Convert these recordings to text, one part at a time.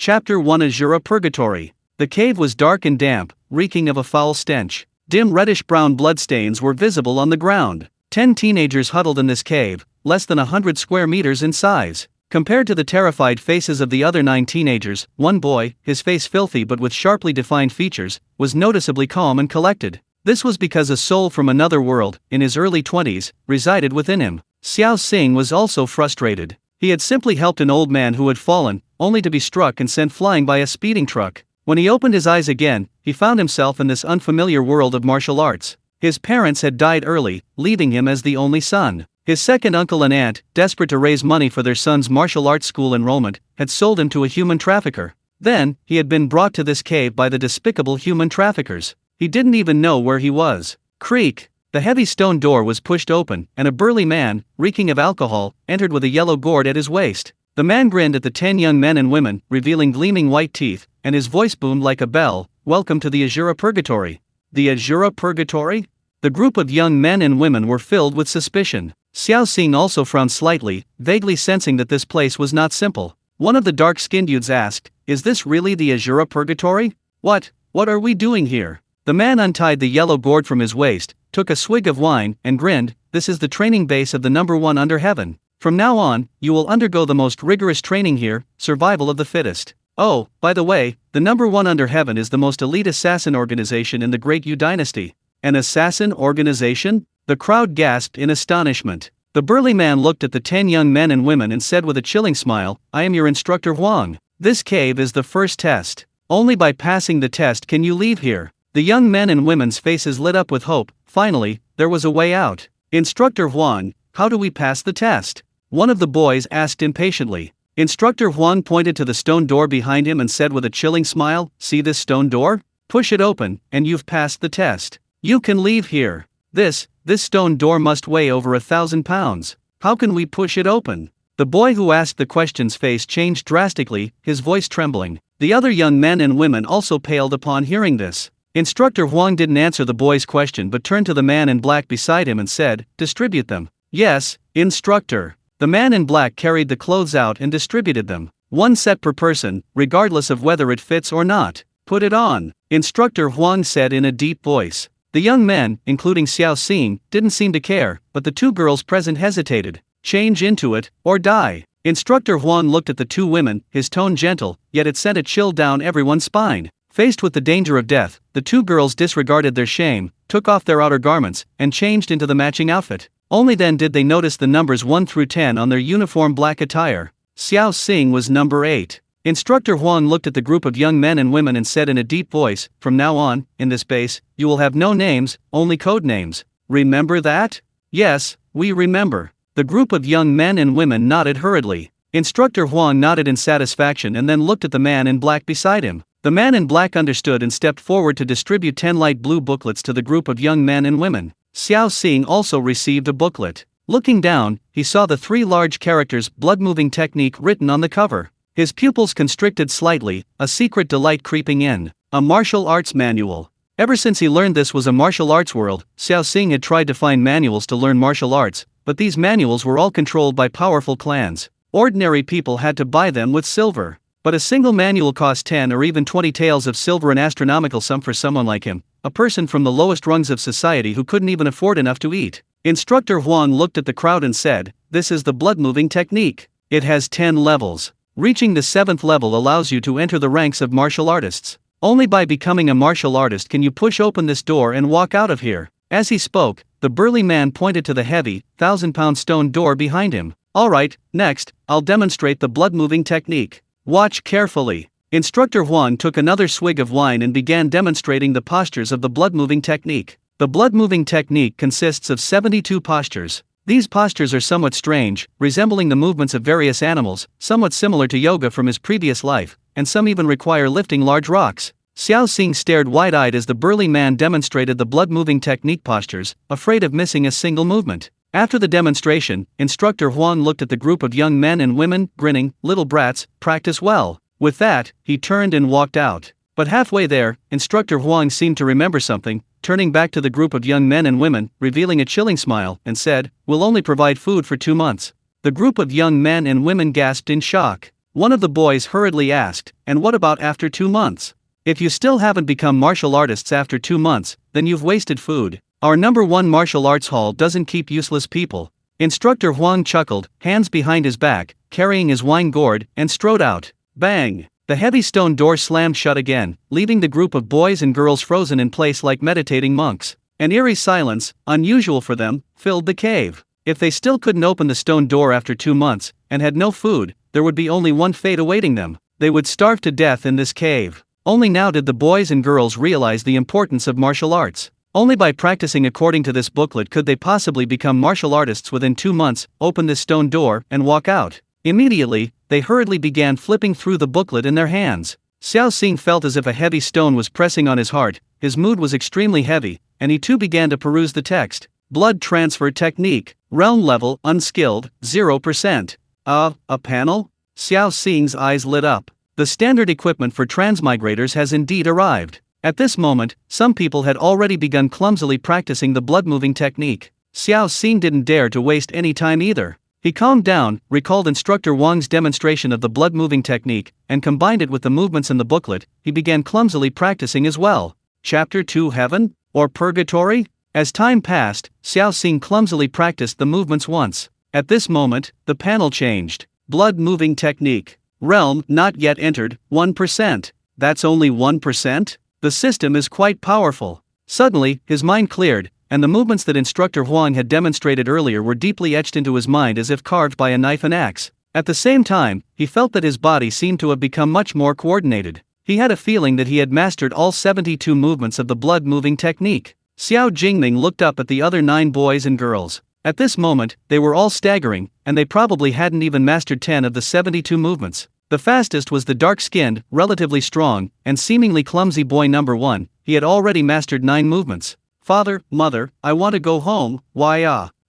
Chapter 1 Azura Purgatory. The cave was dark and damp, reeking of a foul stench. Dim reddish-brown bloodstains were visible on the ground. 10 teenagers huddled in this cave, less than 100 square meters in size. Compared to the terrified faces of the other 9 teenagers, one boy, his face filthy but with sharply defined features, was noticeably calm and collected. This was because a soul from another world, in his early 20s, resided within him. Xiao Xing was also frustrated. He had simply helped an old man who had fallen, only to be struck and sent flying by a speeding truck. When he opened his eyes again, he found himself in this unfamiliar world of martial arts. His parents had died early, leaving him as the only son. His second uncle and aunt, desperate to raise money for their son's martial arts school enrollment, had sold him to a human trafficker. Then, he had been brought to this cave by the despicable human traffickers. He didn't even know where he was. Creak! The heavy stone door was pushed open, and a burly man, reeking of alcohol, entered with a yellow gourd at his waist. The man grinned at the 10 young men and women, revealing gleaming white teeth, and his voice boomed like a bell. "Welcome to the Azura Purgatory." The Azura Purgatory? The group of young men and women were filled with suspicion. Xiao Xing also frowned slightly, vaguely sensing that this place was not simple. One of the dark-skinned youths asked, "Is this really the Azura Purgatory? What are we doing here?" The man untied the yellow gourd from his waist, took a swig of wine, and grinned. "This is the training base of the number 1 under heaven. From now on, you will undergo the most rigorous training here, survival of the fittest. Oh, by the way, the number 1 under heaven is the most elite assassin organization in the Great Yu dynasty." An assassin organization? The crowd gasped in astonishment. The burly man looked at the 10 young men and women and said with a chilling smile, "I am your instructor Huang. This cave is the first test. Only by passing the test can you leave here." The young men and women's faces lit up with hope. Finally, there was a way out. "Instructor Huang, how do we pass the test?" one of the boys asked impatiently. Instructor Huang pointed to the stone door behind him and said with a chilling smile, "See this stone door? Push it open, and you've passed the test. You can leave here. This stone door must weigh over 1,000 pounds. How can we push it open?" The boy who asked the question's face changed drastically, his voice trembling. The other young men and women also paled upon hearing this. Instructor Huang didn't answer the boy's question but turned to the man in black beside him and said, "Distribute them." "Yes, instructor." The man in black carried the clothes out and distributed them. 1 set per person, regardless of whether it fits or not. "Put it on," Instructor Huang said in a deep voice. The young men, including Xiao Xing, didn't seem to care, but the 2 girls present hesitated. "Change into it, or die." Instructor Huang looked at the 2 women, his tone gentle, yet it sent a chill down everyone's spine. Faced with the danger of death, the 2 girls disregarded their shame, took off their outer garments, and changed into the matching outfit. Only then did they notice the numbers 1 through 10 on their uniform black attire. Xiao Xing was number 8. Instructor Huang looked at the group of young men and women and said in a deep voice, "From now on, in this base, you will have no names, only code names. Remember that?" "Yes, we remember." The group of young men and women nodded hurriedly. Instructor Huang nodded in satisfaction and then looked at the man in black beside him. The man in black understood and stepped forward to distribute 10 light blue booklets to the group of young men and women. Xiao Xing also received a booklet. Looking down, he saw the 3 large characters "blood-moving technique" written on the cover. His pupils constricted slightly, a secret delight creeping in. A martial arts manual. Ever since he learned this was a martial arts world, Xiao Xing had tried to find manuals to learn martial arts, but these manuals were all controlled by powerful clans. Ordinary people had to buy them with silver. But a single manual cost 10 or even 20 taels of silver, an astronomical sum for someone like him, a person from the lowest rungs of society who couldn't even afford enough to eat. Instructor Huang looked at the crowd and said, "This is the blood-moving technique. It has 10 levels. Reaching the 7th level allows you to enter the ranks of martial artists. Only by becoming a martial artist can you push open this door and walk out of here." As he spoke, the burly man pointed to the heavy, 1,000-pound stone door behind him. "Alright, next, I'll demonstrate the blood-moving technique. Watch carefully." Instructor Huang took another swig of wine and began demonstrating the postures of the blood-moving technique. The blood-moving technique consists of 72 postures. These postures are somewhat strange, resembling the movements of various animals, somewhat similar to yoga from his previous life, and some even require lifting large rocks. Xiao Xing stared wide-eyed as the burly man demonstrated the blood-moving technique postures, afraid of missing a single movement. After the demonstration, Instructor Huang looked at the group of young men and women, grinning, "Little brats, practice well." With that, he turned and walked out. But halfway there, Instructor Huang seemed to remember something, turning back to the group of young men and women, revealing a chilling smile, and said, "We'll only provide food for 2 months." The group of young men and women gasped in shock. One of the boys hurriedly asked, "And what about after 2 months? If you still haven't become martial artists after 2 months, then you've wasted food. Our number 1 martial arts hall doesn't keep useless people." Instructor Huang chuckled, hands behind his back, carrying his wine gourd, and strode out. Bang! The heavy stone door slammed shut again, leaving the group of boys and girls frozen in place like meditating monks. An eerie silence, unusual for them, filled the cave. If they still couldn't open the stone door after 2 months, and had no food, there would be only one fate awaiting them. They would starve to death in this cave. Only now did the boys and girls realize the importance of martial arts. Only by practicing according to this booklet could they possibly become martial artists within 2 months, open this stone door, and walk out. Immediately, they hurriedly began flipping through the booklet in their hands. Xiao Xing felt as if a heavy stone was pressing on his heart, his mood was extremely heavy, and he too began to peruse the text. Blood transfer technique, realm level, unskilled, 0%. A panel? Xiao Xing's eyes lit up. The standard equipment for transmigrators has indeed arrived. At this moment, some people had already begun clumsily practicing the blood-moving technique. Xiao Xing didn't dare to waste any time either. He calmed down, recalled Instructor Wang's demonstration of the blood-moving technique, and combined it with the movements in the booklet. He began clumsily practicing as well. Chapter 2 Heaven? Or Purgatory? As time passed, Xiao Xing clumsily practiced the movements once. At this moment, the panel changed. Blood-moving technique. Realm not yet entered, 1%. That's only 1%? The system is quite powerful. Suddenly, his mind cleared, and the movements that Instructor Huang had demonstrated earlier were deeply etched into his mind as if carved by a knife and axe. At the same time, he felt that his body seemed to have become much more coordinated. He had a feeling that he had mastered all 72 movements of the blood-moving technique. Xiao Jingming looked up at the other 9 boys and girls. At this moment, they were all staggering, and they probably hadn't even mastered 10 of the 72 movements. The fastest was the dark-skinned, relatively strong, and seemingly clumsy boy number 1. He had already mastered 9 movements. "Father, mother, I want to go home, why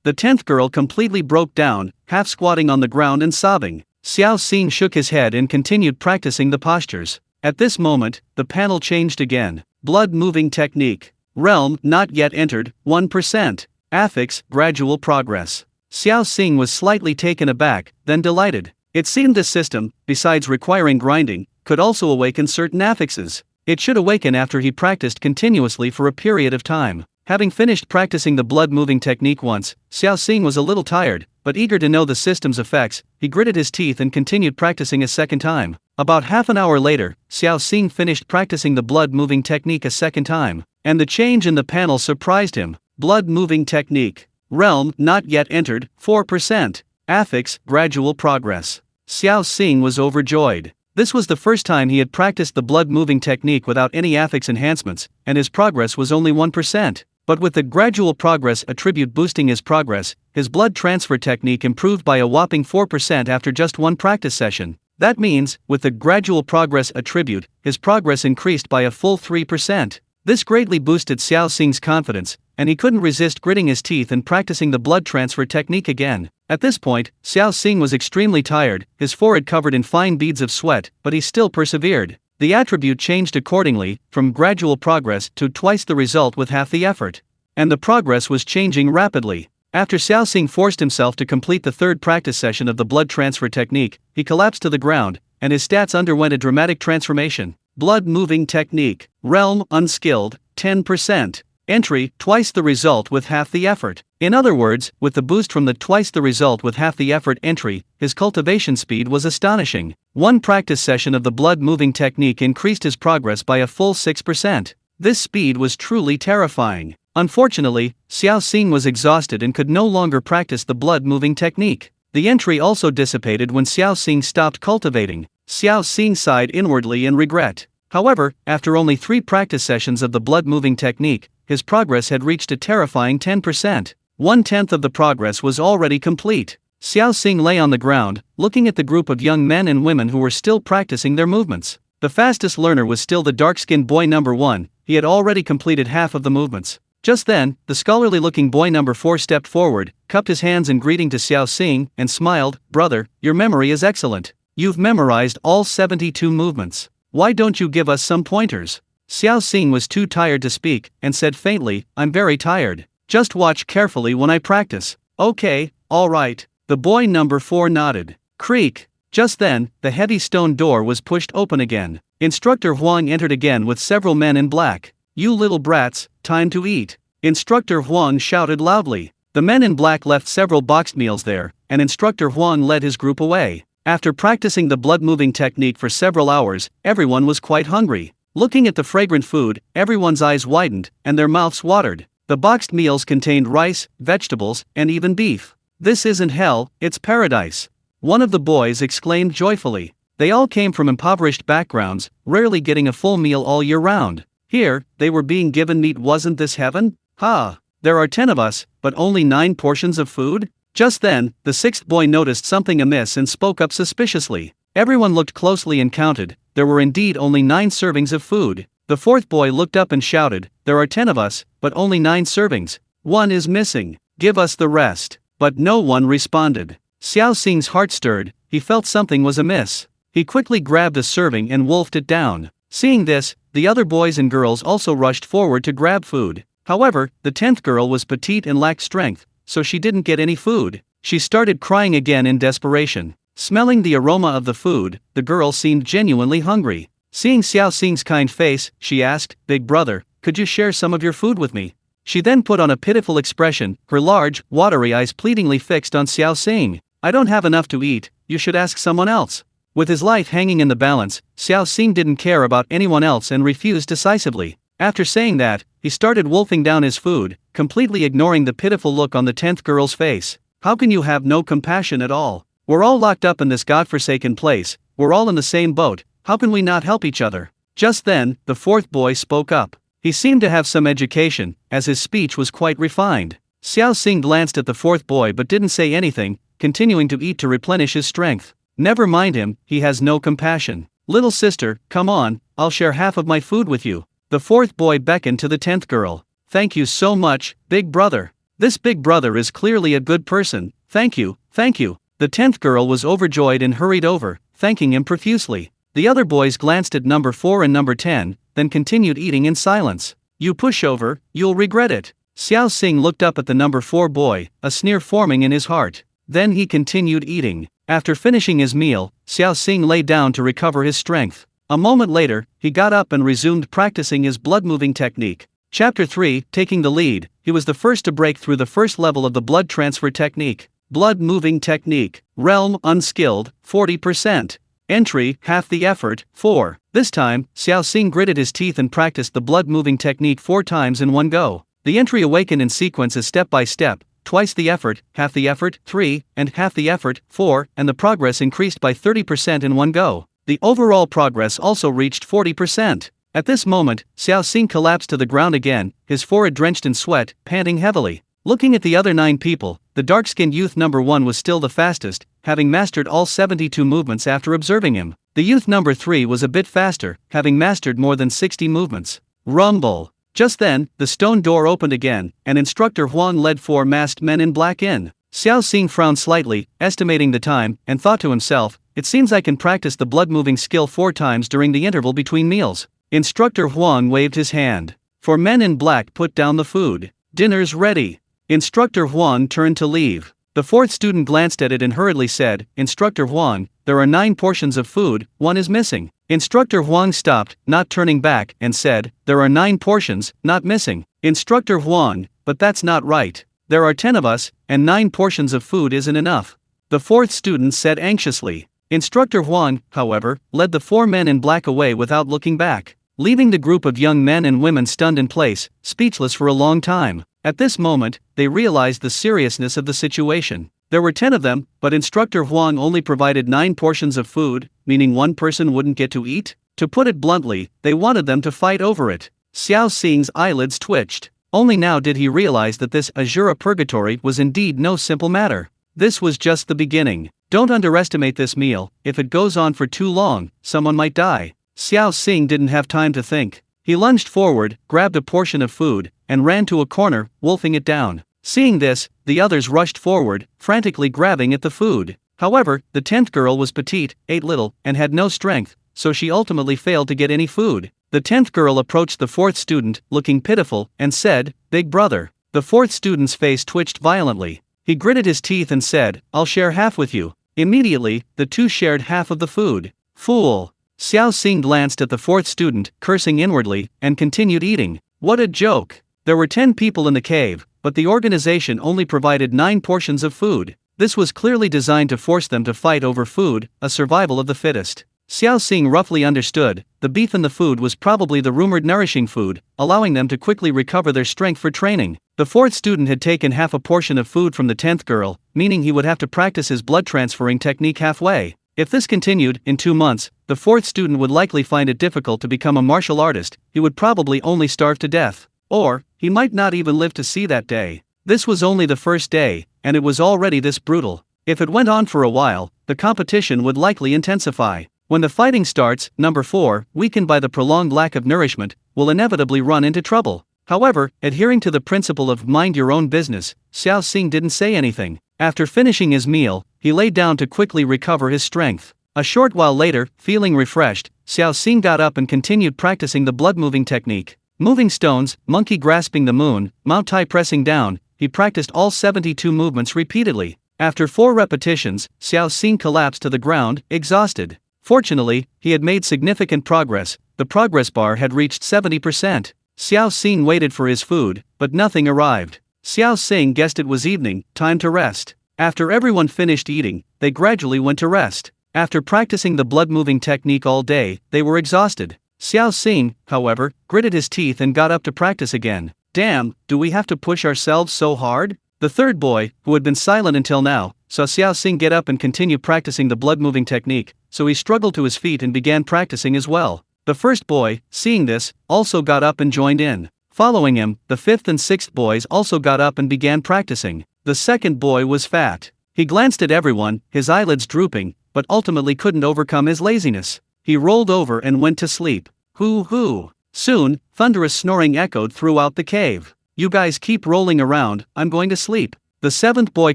The 10th girl completely broke down, half squatting on the ground and sobbing. Xiao Xing shook his head and continued practicing the postures. At this moment, the panel changed again. Blood-moving technique. Realm not yet entered, 1%. Affix, gradual progress. Xiao Xing was slightly taken aback, then delighted. It seemed this system, besides requiring grinding, could also awaken certain affixes. It should awaken after he practiced continuously for a period of time. Having finished practicing the blood-moving technique once, Xiao Xing was a little tired, but eager to know the system's effects. He gritted his teeth and continued practicing a second time. About half an hour later, Xiao Xing finished practicing the blood-moving technique a second time, and the change in the panel surprised him. Blood-moving technique. Realm not yet entered, 4%. Affix, gradual progress. Xiao Xing was overjoyed. This was the first time he had practiced the blood-moving technique without any affix enhancements, and his progress was only 1%. But with the gradual progress attribute boosting his progress, his blood transfer technique improved by a whopping 4% after just one practice session. That means, with the gradual progress attribute, his progress increased by a full 3%. This greatly boosted Xiao Xing's confidence, and he couldn't resist gritting his teeth and practicing the blood transfer technique again. At this point, Xiao Xing was extremely tired, his forehead covered in fine beads of sweat, but he still persevered. The attribute changed accordingly, from gradual progress to twice the result with half the effort. And the progress was changing rapidly. After Xiao Xing forced himself to complete the third practice session of the blood transfer technique, he collapsed to the ground, and his stats underwent a dramatic transformation. Blood-moving technique. Realm unskilled, 10%. Entry, twice the result with half the effort. In other words, with the boost from the twice the result with half the effort entry, his cultivation speed was astonishing. One practice session of the blood-moving technique increased his progress by a full 6%. This speed was truly terrifying. Unfortunately, Xiao Xing was exhausted and could no longer practice the blood-moving technique. The entry also dissipated when Xiao Xing stopped cultivating. Xiao Xing sighed inwardly in regret. However, after only 3 practice sessions of the blood-moving technique, his progress had reached a terrifying 10%. 1/10 of the progress was already complete. Xiao Xing lay on the ground, looking at the group of young men and women who were still practicing their movements. The fastest learner was still the dark-skinned boy number 1, he had already completed half of the movements. Just then, the scholarly-looking boy number 4 stepped forward, cupped his hands in greeting to Xiao Xing, and smiled. "Brother, your memory is excellent. You've memorized all 72 movements. Why don't you give us some pointers?" Xiao Xing was too tired to speak, and said faintly, "I'm very tired. Just watch carefully when I practice." "Okay, all right." The boy number 4 nodded. Creak. Just then, the heavy stone door was pushed open again. Instructor Huang entered again with several men in black. "You little brats, time to eat," Instructor Huang shouted loudly. The men in black left several boxed meals there, and Instructor Huang led his group away. After practicing the blood-moving technique for several hours, everyone was quite hungry. Looking at the fragrant food, everyone's eyes widened, and their mouths watered. The boxed meals contained rice, vegetables, and even beef. "This isn't hell, it's paradise," one of the boys exclaimed joyfully. They all came from impoverished backgrounds, rarely getting a full meal all year round. Here, they were being given meat. Wasn't this heaven? Ha! There are 10 of us, but only 9 portions of food? Just then, the 6th boy noticed something amiss and spoke up suspiciously. Everyone looked closely and counted. There were indeed only 9 servings of food. The 4th boy looked up and shouted, "There are 10 of us, but only 9 servings. One is missing. Give us the rest." But no one responded. Xiao Xing's heart stirred. He felt something was amiss. He quickly grabbed a serving and wolfed it down. Seeing this, the other boys and girls also rushed forward to grab food. However, the 10th girl was petite and lacked strength, so she didn't get any food. She started crying again in desperation. Smelling the aroma of the food, the girl seemed genuinely hungry. Seeing Xiao Xing's kind face, she asked, "Big brother, could you share some of your food with me?" She then put on a pitiful expression, her large, watery eyes pleadingly fixed on Xiao Xing. "I don't have enough to eat, you should ask someone else." With his life hanging in the balance, Xiao Xing didn't care about anyone else and refused decisively. After saying that, he started wolfing down his food, completely ignoring the pitiful look on the 10th girl's face. "How can you have no compassion at all? We're all locked up in this godforsaken place, we're all in the same boat, how can we not help each other?" Just then, the 4th boy spoke up. He seemed to have some education, as his speech was quite refined. Xiao Xing glanced at the 4th boy but didn't say anything, continuing to eat to replenish his strength. "Never mind him, he has no compassion. Little sister, come on, I'll share half of my food with you." The 4th boy beckoned to the 10th girl. "Thank you so much, big brother. This big brother is clearly a good person, thank you, thank you." The 10th girl was overjoyed and hurried over, thanking him profusely. The other boys glanced at number 4 and number 10, then continued eating in silence. "You pushover, you'll regret it." Xiao Xing looked up at the number 4 boy, a sneer forming in his heart. Then he continued eating. After finishing his meal, Xiao Xing lay down to recover his strength. A moment later, he got up and resumed practicing his blood-moving technique. Chapter 3, Taking the Lead. He was the first to break through the first level of the blood transfer technique. Blood-moving technique. Realm unskilled, 40%. Entry, half the effort, 4. This time, Xiao Xing gritted his teeth and practiced the blood-moving technique 4 times in one go. The entry awaken in sequence is step by step, twice the effort, half the effort, 3, and half the effort, 4, and the progress increased by 30% in one go. The overall progress also reached 40%. At this moment, Xiao Xing collapsed to the ground again, his forehead drenched in sweat, panting heavily. Looking at the other 9 people, the dark-skinned youth number 1 was still the fastest, having mastered all 72 movements after observing him. The youth number 3 was a bit faster, having mastered more than 60 movements. Rumble. Just then, the stone door opened again, and Instructor Huang led 4 masked men in black in. Xiao Xing frowned slightly, estimating the time, and thought to himself, "It seems I can practice the blood-moving skill 4 times during the interval between meals." Instructor Huang waved his hand. 4 men in black put down the food. "Dinner's ready." Instructor Huang turned to leave. The 4th student glanced at it and hurriedly said, "Instructor Huang, there are 9 portions of food, 1 is missing." Instructor Huang stopped, not turning back, and said, "There are 9 portions, not missing." Instructor Huang, "But that's not right. There are 10 of us, and 9 portions of food isn't enough," the 4th student said anxiously. Instructor Huang, however, led the 4 men in black away without looking back, leaving the group of young men and women stunned in place, speechless for a long time. At this moment, they realized the seriousness of the situation. There were 10 of them, but Instructor Huang only provided 9 portions of food, meaning one person wouldn't get to eat? To put it bluntly, they wanted them to fight over it. Xiao Xing's eyelids twitched. Only now did he realize that this Azura purgatory was indeed no simple matter. This was just the beginning. Don't underestimate this meal, if it goes on for too long, someone might die. Xiao Xing didn't have time to think. He lunged forward, grabbed a portion of food, and ran to a corner, wolfing it down. Seeing this, the others rushed forward, frantically grabbing at the food. However, the 10th girl was petite, ate little, and had no strength, so she ultimately failed to get any food. The 10th girl approached the 4th student, looking pitiful, and said, "Big brother." The 4th student's face twitched violently. He gritted his teeth and said, "I'll share half with you." Immediately, the two shared half of the food. Fool! Xiao Xing glanced at the fourth student, cursing inwardly, and continued eating. What a joke! There were 10 people in the cave, but the organization only provided 9 portions of food. This was clearly designed to force them to fight over food, a survival of the fittest. Xiao Xing roughly understood, the beef in the food was probably the rumored nourishing food, allowing them to quickly recover their strength for training. The fourth student had taken half a portion of food from the 10th girl, meaning he would have to practice his blood transferring technique halfway. If this continued, in 2 months, the fourth student would likely find it difficult to become a martial artist. He would probably only starve to death. Or, he might not even live to see that day. This was only the first day, and it was already this brutal. If it went on for a while, the competition would likely intensify. When the fighting starts, number 4, weakened by the prolonged lack of nourishment, will inevitably run into trouble. However, adhering to the principle of mind your own business, Xiao Xing didn't say anything. After finishing his meal, he lay down to quickly recover his strength. A short while later, feeling refreshed, Xiao Xing got up and continued practicing the blood-moving technique. Moving stones, monkey grasping the moon, Mount Tai pressing down, he practiced all 72 movements repeatedly. After 4 repetitions, Xiao Xing collapsed to the ground, exhausted. Fortunately, he had made significant progress. The progress bar had reached 70%. Xiao Xing waited for his food, but nothing arrived. Xiao Xing guessed it was evening, time to rest. After everyone finished eating, they gradually went to rest. After practicing the blood-moving technique all day, they were exhausted. Xiao Xing, however, gritted his teeth and got up to practice again. Damn, do we have to push ourselves so hard? The third boy, who had been silent until now, saw Xiao Xing get up and continue practicing the blood-moving technique, so he struggled to his feet and began practicing as well. The first boy, seeing this, also got up and joined in. Following him, the fifth and sixth boys also got up and began practicing. The second boy was fat. He glanced at everyone, his eyelids drooping, but ultimately couldn't overcome his laziness. He rolled over and went to sleep. Hoo-hoo. Soon, thunderous snoring echoed throughout the cave. You guys keep rolling around, I'm going to sleep. The seventh boy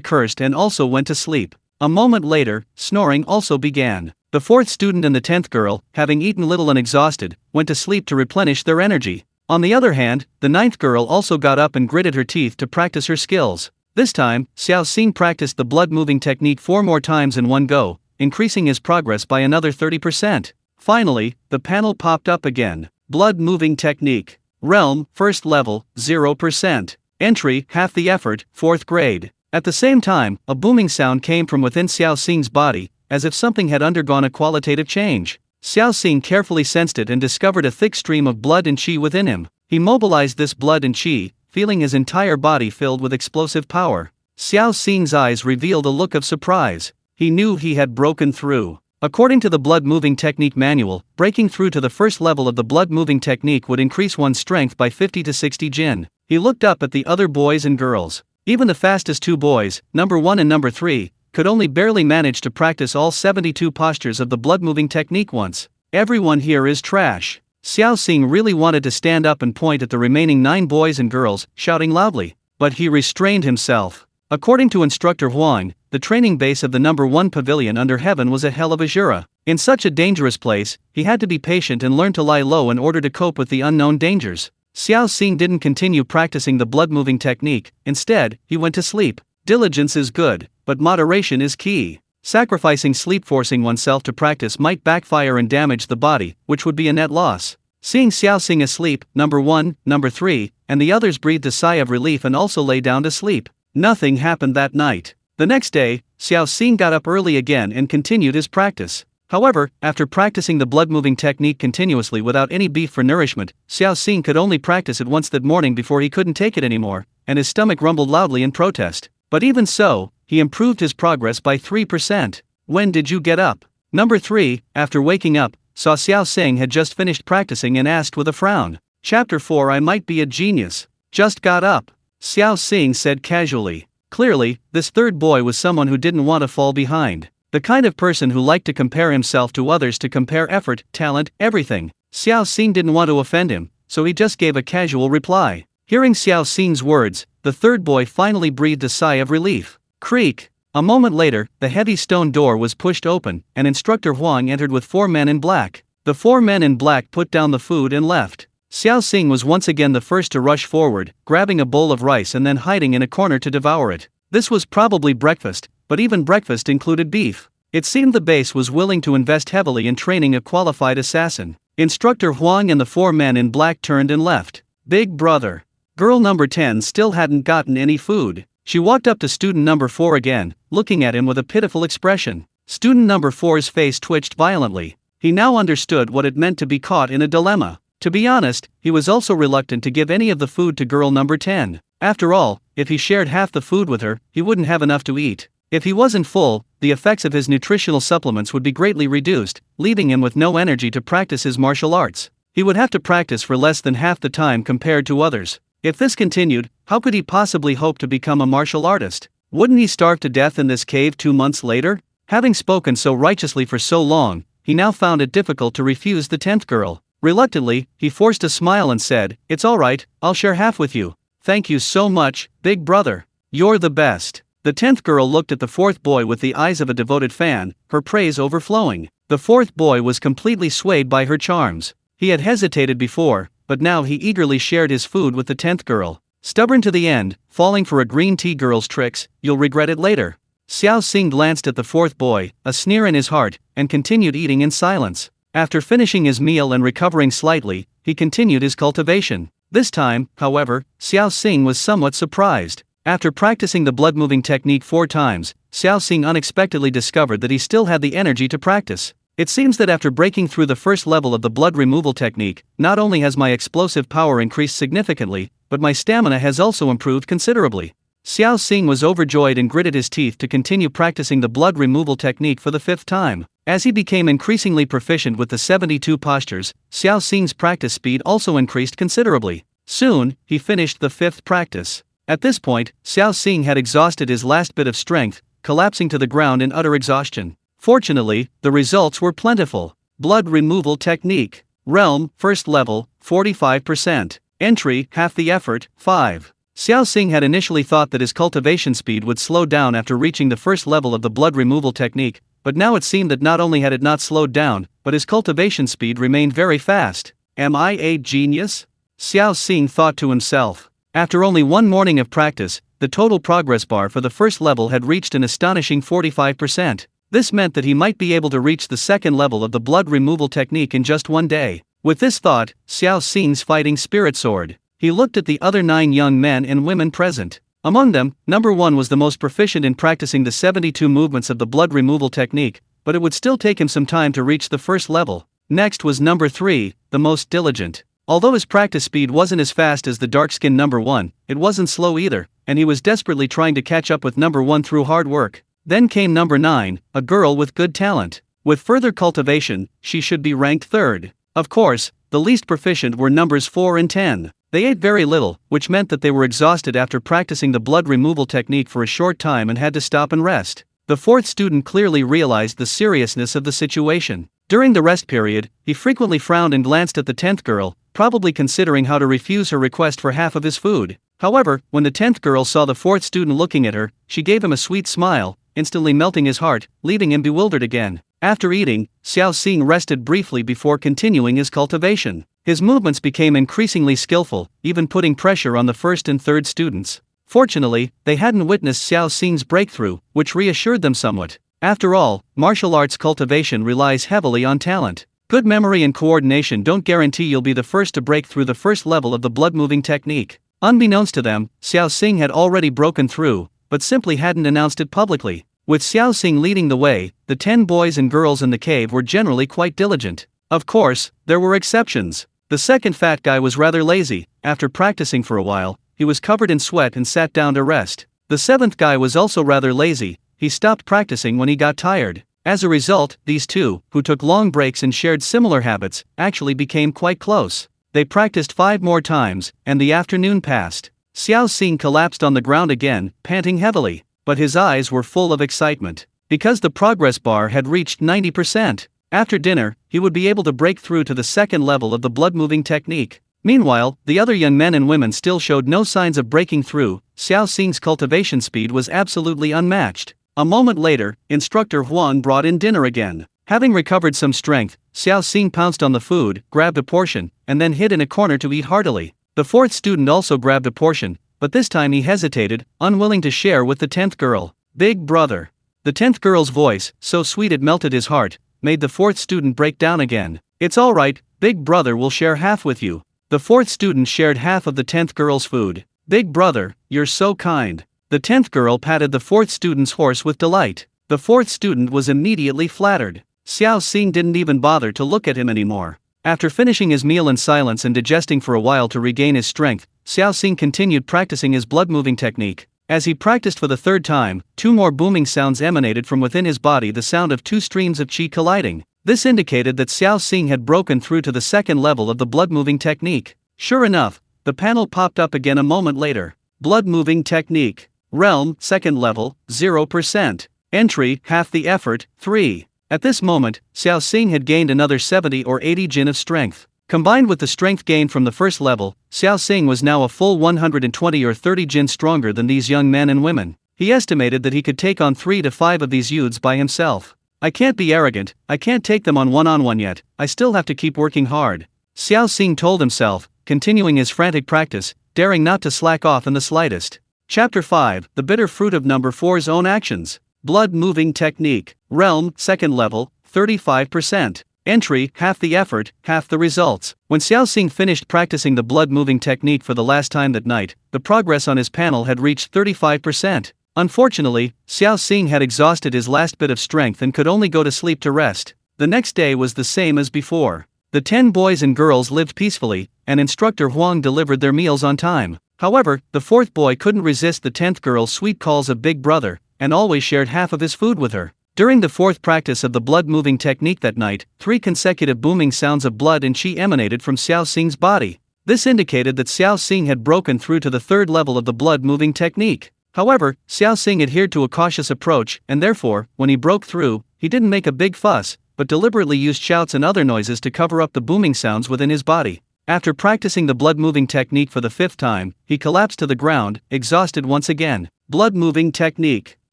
cursed and also went to sleep. A moment later, snoring also began. The fourth student and the 10th girl, having eaten little and exhausted, went to sleep to replenish their energy. On the other hand, the 9th girl also got up and gritted her teeth to practice her skills. This time, Xiao Xing practiced the blood-moving technique 4 more times in one go, increasing his progress by another 30%. Finally, the panel popped up again. Blood-moving technique. Realm, first level, 0%. Entry, half the effort, 4th grade. At the same time, a booming sound came from within Xiao Xing's body, as if something had undergone a qualitative change. Xiao Xing carefully sensed it and discovered a thick stream of blood and qi within him. He mobilized this blood and qi, feeling his entire body filled with explosive power. Xiao Xing's eyes revealed a look of surprise. He knew he had broken through. According to the blood-moving technique manual, breaking through to the first level of the blood-moving technique would increase one's strength by 50 to 60 jin. He looked up at the other boys and girls. Even the fastest 2 boys, number 1 and number 3, could only barely manage to practice all 72 postures of the blood-moving technique once. Everyone here is trash. Xiao Xing really wanted to stand up and point at the remaining 9 boys and girls, shouting loudly. But he restrained himself. According to instructor Huang, the training base of the number 1 pavilion under heaven was a hell of a Jura. In such a dangerous place, he had to be patient and learn to lie low in order to cope with the unknown dangers. Xiao Xing didn't continue practicing the blood-moving technique. Instead, he went to sleep. Diligence is good, but moderation is key. Sacrificing sleep, forcing oneself to practice might backfire and damage the body, which would be a net loss. Seeing Xiao Xing asleep, number 1, number 3, and the others breathed a sigh of relief and also lay down to sleep. Nothing happened that night. The next day, Xiao Xing got up early again and continued his practice. However, after practicing the blood-moving technique continuously without any beef for nourishment, Xiao Xing could only practice it once that morning before he couldn't take it anymore, and his stomach rumbled loudly in protest. But even so, he improved his progress by 3%. When did you get up? Number 3, after waking up, saw Xiao Xing had just finished practicing and asked with a frown. Chapter 4. I might be a genius. Just got up. Xiao Xing said casually. Clearly, this third boy was someone who didn't want to fall behind. The kind of person who liked to compare himself to others, to compare effort, talent, everything. Xiao Xing didn't want to offend him, so he just gave a casual reply. Hearing Xiao Xing's words, the third boy finally breathed a sigh of relief. Creak! A moment later, the heavy stone door was pushed open, and Instructor Huang entered with 4 men in black. The 4 men in black put down the food and left. Xiao Xing was once again the first to rush forward, grabbing a bowl of rice and then hiding in a corner to devour it. This was probably breakfast, but even breakfast included beef. It seemed the base was willing to invest heavily in training a qualified assassin. Instructor Huang and the 4 men in black turned and left. Big brother. Girl number 10 still hadn't gotten any food. She walked up to student number 4 again, looking at him with a pitiful expression. Student number 4's face twitched violently. He now understood what it meant to be caught in a dilemma. To be honest, he was also reluctant to give any of the food to girl number 10. After all, if he shared half the food with her, he wouldn't have enough to eat. If he wasn't full, the effects of his nutritional supplements would be greatly reduced, leaving him with no energy to practice his martial arts. He would have to practice for less than half the time compared to others. If this continued, how could he possibly hope to become a martial artist? Wouldn't he starve to death in this cave 2 months later? Having spoken so righteously for so long, he now found it difficult to refuse the 10th girl. Reluctantly, he forced a smile and said, "It's alright, I'll share half with you. Thank you so much, big brother. You're the best." The 10th girl looked at the 4th boy with the eyes of a devoted fan, her praise overflowing. The 4th boy was completely swayed by her charms. He had hesitated before, but now he eagerly shared his food with the 10th girl. Stubborn to the end, falling for a green tea girl's tricks, you'll regret it later. Xiao Xing glanced at the 4th boy, a sneer in his heart, and continued eating in silence. After finishing his meal and recovering slightly, he continued his cultivation. This time, however, Xiao Xing was somewhat surprised. After practicing the blood-moving technique 4 times, Xiao Xing unexpectedly discovered that he still had the energy to practice. It seems that after breaking through the first level of the blood removal technique, not only has my explosive power increased significantly, but my stamina has also improved considerably. Xiao Xing was overjoyed and gritted his teeth to continue practicing the blood removal technique for the 5th time. As he became increasingly proficient with the 72 postures, Xiao Xing's practice speed also increased considerably. Soon, he finished the 5th practice. At this point, Xiao Xing had exhausted his last bit of strength, collapsing to the ground in utter exhaustion. Fortunately, the results were plentiful. Blood removal technique. Realm, 1st level, 45%. Entry, half the effort, 5. Xiao Xing had initially thought that his cultivation speed would slow down after reaching the 1st level of the blood removal technique, but now it seemed that not only had it not slowed down, but his cultivation speed remained very fast. Am I a genius? Xiao Xing thought to himself. After only 1 morning of practice, the total progress bar for the 1st level had reached an astonishing 45%. This meant that he might be able to reach the 2nd level of the blood removal technique in just 1 day. With this thought, Xiao Xing's fighting spirit soared. He looked at the other 9 young men and women present. Among them, number 1 was the most proficient in practicing the 72 movements of the blood removal technique, but it would still take him some time to reach the 1st level. Next was number 3, the most diligent. Although his practice speed wasn't as fast as the dark-skinned number 1, it wasn't slow either, and he was desperately trying to catch up with number 1 through hard work. Then came number 9, a girl with good talent. With further cultivation, she should be ranked 3rd. Of course, the least proficient were numbers 4 and 10. They ate very little, which meant that they were exhausted after practicing the blood removal technique for a short time and had to stop and rest. The 4th student clearly realized the seriousness of the situation. During the rest period, he frequently frowned and glanced at the 10th girl, probably considering how to refuse her request for half of his food. However, when the 10th girl saw the 4th student looking at her, she gave him a sweet smile, instantly melting his heart, leaving him bewildered again. After eating, Xiao Xing rested briefly before continuing his cultivation. His movements became increasingly skillful, even putting pressure on the 1st and 3rd students. Fortunately, they hadn't witnessed Xiao Xing's breakthrough, which reassured them somewhat. After all, martial arts cultivation relies heavily on talent. Good memory and coordination don't guarantee you'll be the first to break through the 1st level of the blood-moving technique. Unbeknownst to them, Xiao Xing had already broken through, but simply hadn't announced it publicly. With Xiao Xing leading the way, the 10 boys and girls in the cave were generally quite diligent. Of course, there were exceptions. The 2nd fat guy was rather lazy. After practicing for a while, he was covered in sweat and sat down to rest. The 7th guy was also rather lazy. He stopped practicing when he got tired. As a result, these two, who took long breaks and shared similar habits, actually became quite close. They practiced 5 more times, and the afternoon passed. Xiao Xing collapsed on the ground again, panting heavily, but his eyes were full of excitement. Because the progress bar had reached 90%. After dinner, he would be able to break through to the 2nd level of the blood-moving technique. Meanwhile, the other young men and women still showed no signs of breaking through. Xiao Xing's cultivation speed was absolutely unmatched. A moment later, Instructor Huang brought in dinner again. Having recovered some strength, Xiao Xing pounced on the food, grabbed a portion, and then hid in a corner to eat heartily. The 4th student also grabbed a portion, but this time he hesitated, unwilling to share with the 10th girl. Big brother. The 10th girl's voice, so sweet it melted his heart, made the 4th student break down again. It's alright, big brother will share half with you. The 4th student shared half of the 10th girl's food. Big brother, you're so kind. The 10th girl patted the 4th student's horse with delight. The 4th student was immediately flattered. Xiao Xing didn't even bother to look at him anymore. After finishing his meal in silence and digesting for a while to regain his strength, Xiao Xing continued practicing his blood-moving technique. As he practiced for the 3rd time, 2 more booming sounds emanated from within his body, the sound of 2 streams of qi colliding. This indicated that Xiao Xing had broken through to the 2nd level of the blood-moving technique. Sure enough, the panel popped up again a moment later. Blood-moving technique. Realm, 2nd level, 0%. Entry, half the effort, 3. At this moment, Xiao Xing had gained another 70 or 80 jin of strength. Combined with the strength gained from the 1st level, Xiao Xing was now a full 120 or 30 jin stronger than these young men and women. He estimated that he could take on 3 to 5 of these youths by himself. I can't be arrogant, I can't take them on one-on-one yet, I still have to keep working hard. Xiao Xing told himself, continuing his frantic practice, daring not to slack off in the slightest. Chapter 5, The Bitter Fruit of Number 4's Own Actions. Blood-moving technique. Realm, 2nd level, 35%. Entry, half the effort, half the results. When Xiao Xing finished practicing the blood-moving technique for the last time that night, the progress on his panel had reached 35%. Unfortunately, Xiao Xing had exhausted his last bit of strength and could only go to sleep to rest. The next day was the same as before. The 10 boys and girls lived peacefully, and Instructor Huang delivered their meals on time. However, the 4th boy couldn't resist the 10th girl's sweet calls of big brother, and always shared half of his food with her. During the 4th practice of the blood-moving technique that night, 3 consecutive booming sounds of blood and qi emanated from Xiao Xing's body. This indicated that Xiao Xing had broken through to the 3rd level of the blood-moving technique. However, Xiao Xing adhered to a cautious approach, and therefore, when he broke through, he didn't make a big fuss, but deliberately used shouts and other noises to cover up the booming sounds within his body. After practicing the blood-moving technique for the 5th time, he collapsed to the ground, exhausted once again. Blood-moving technique.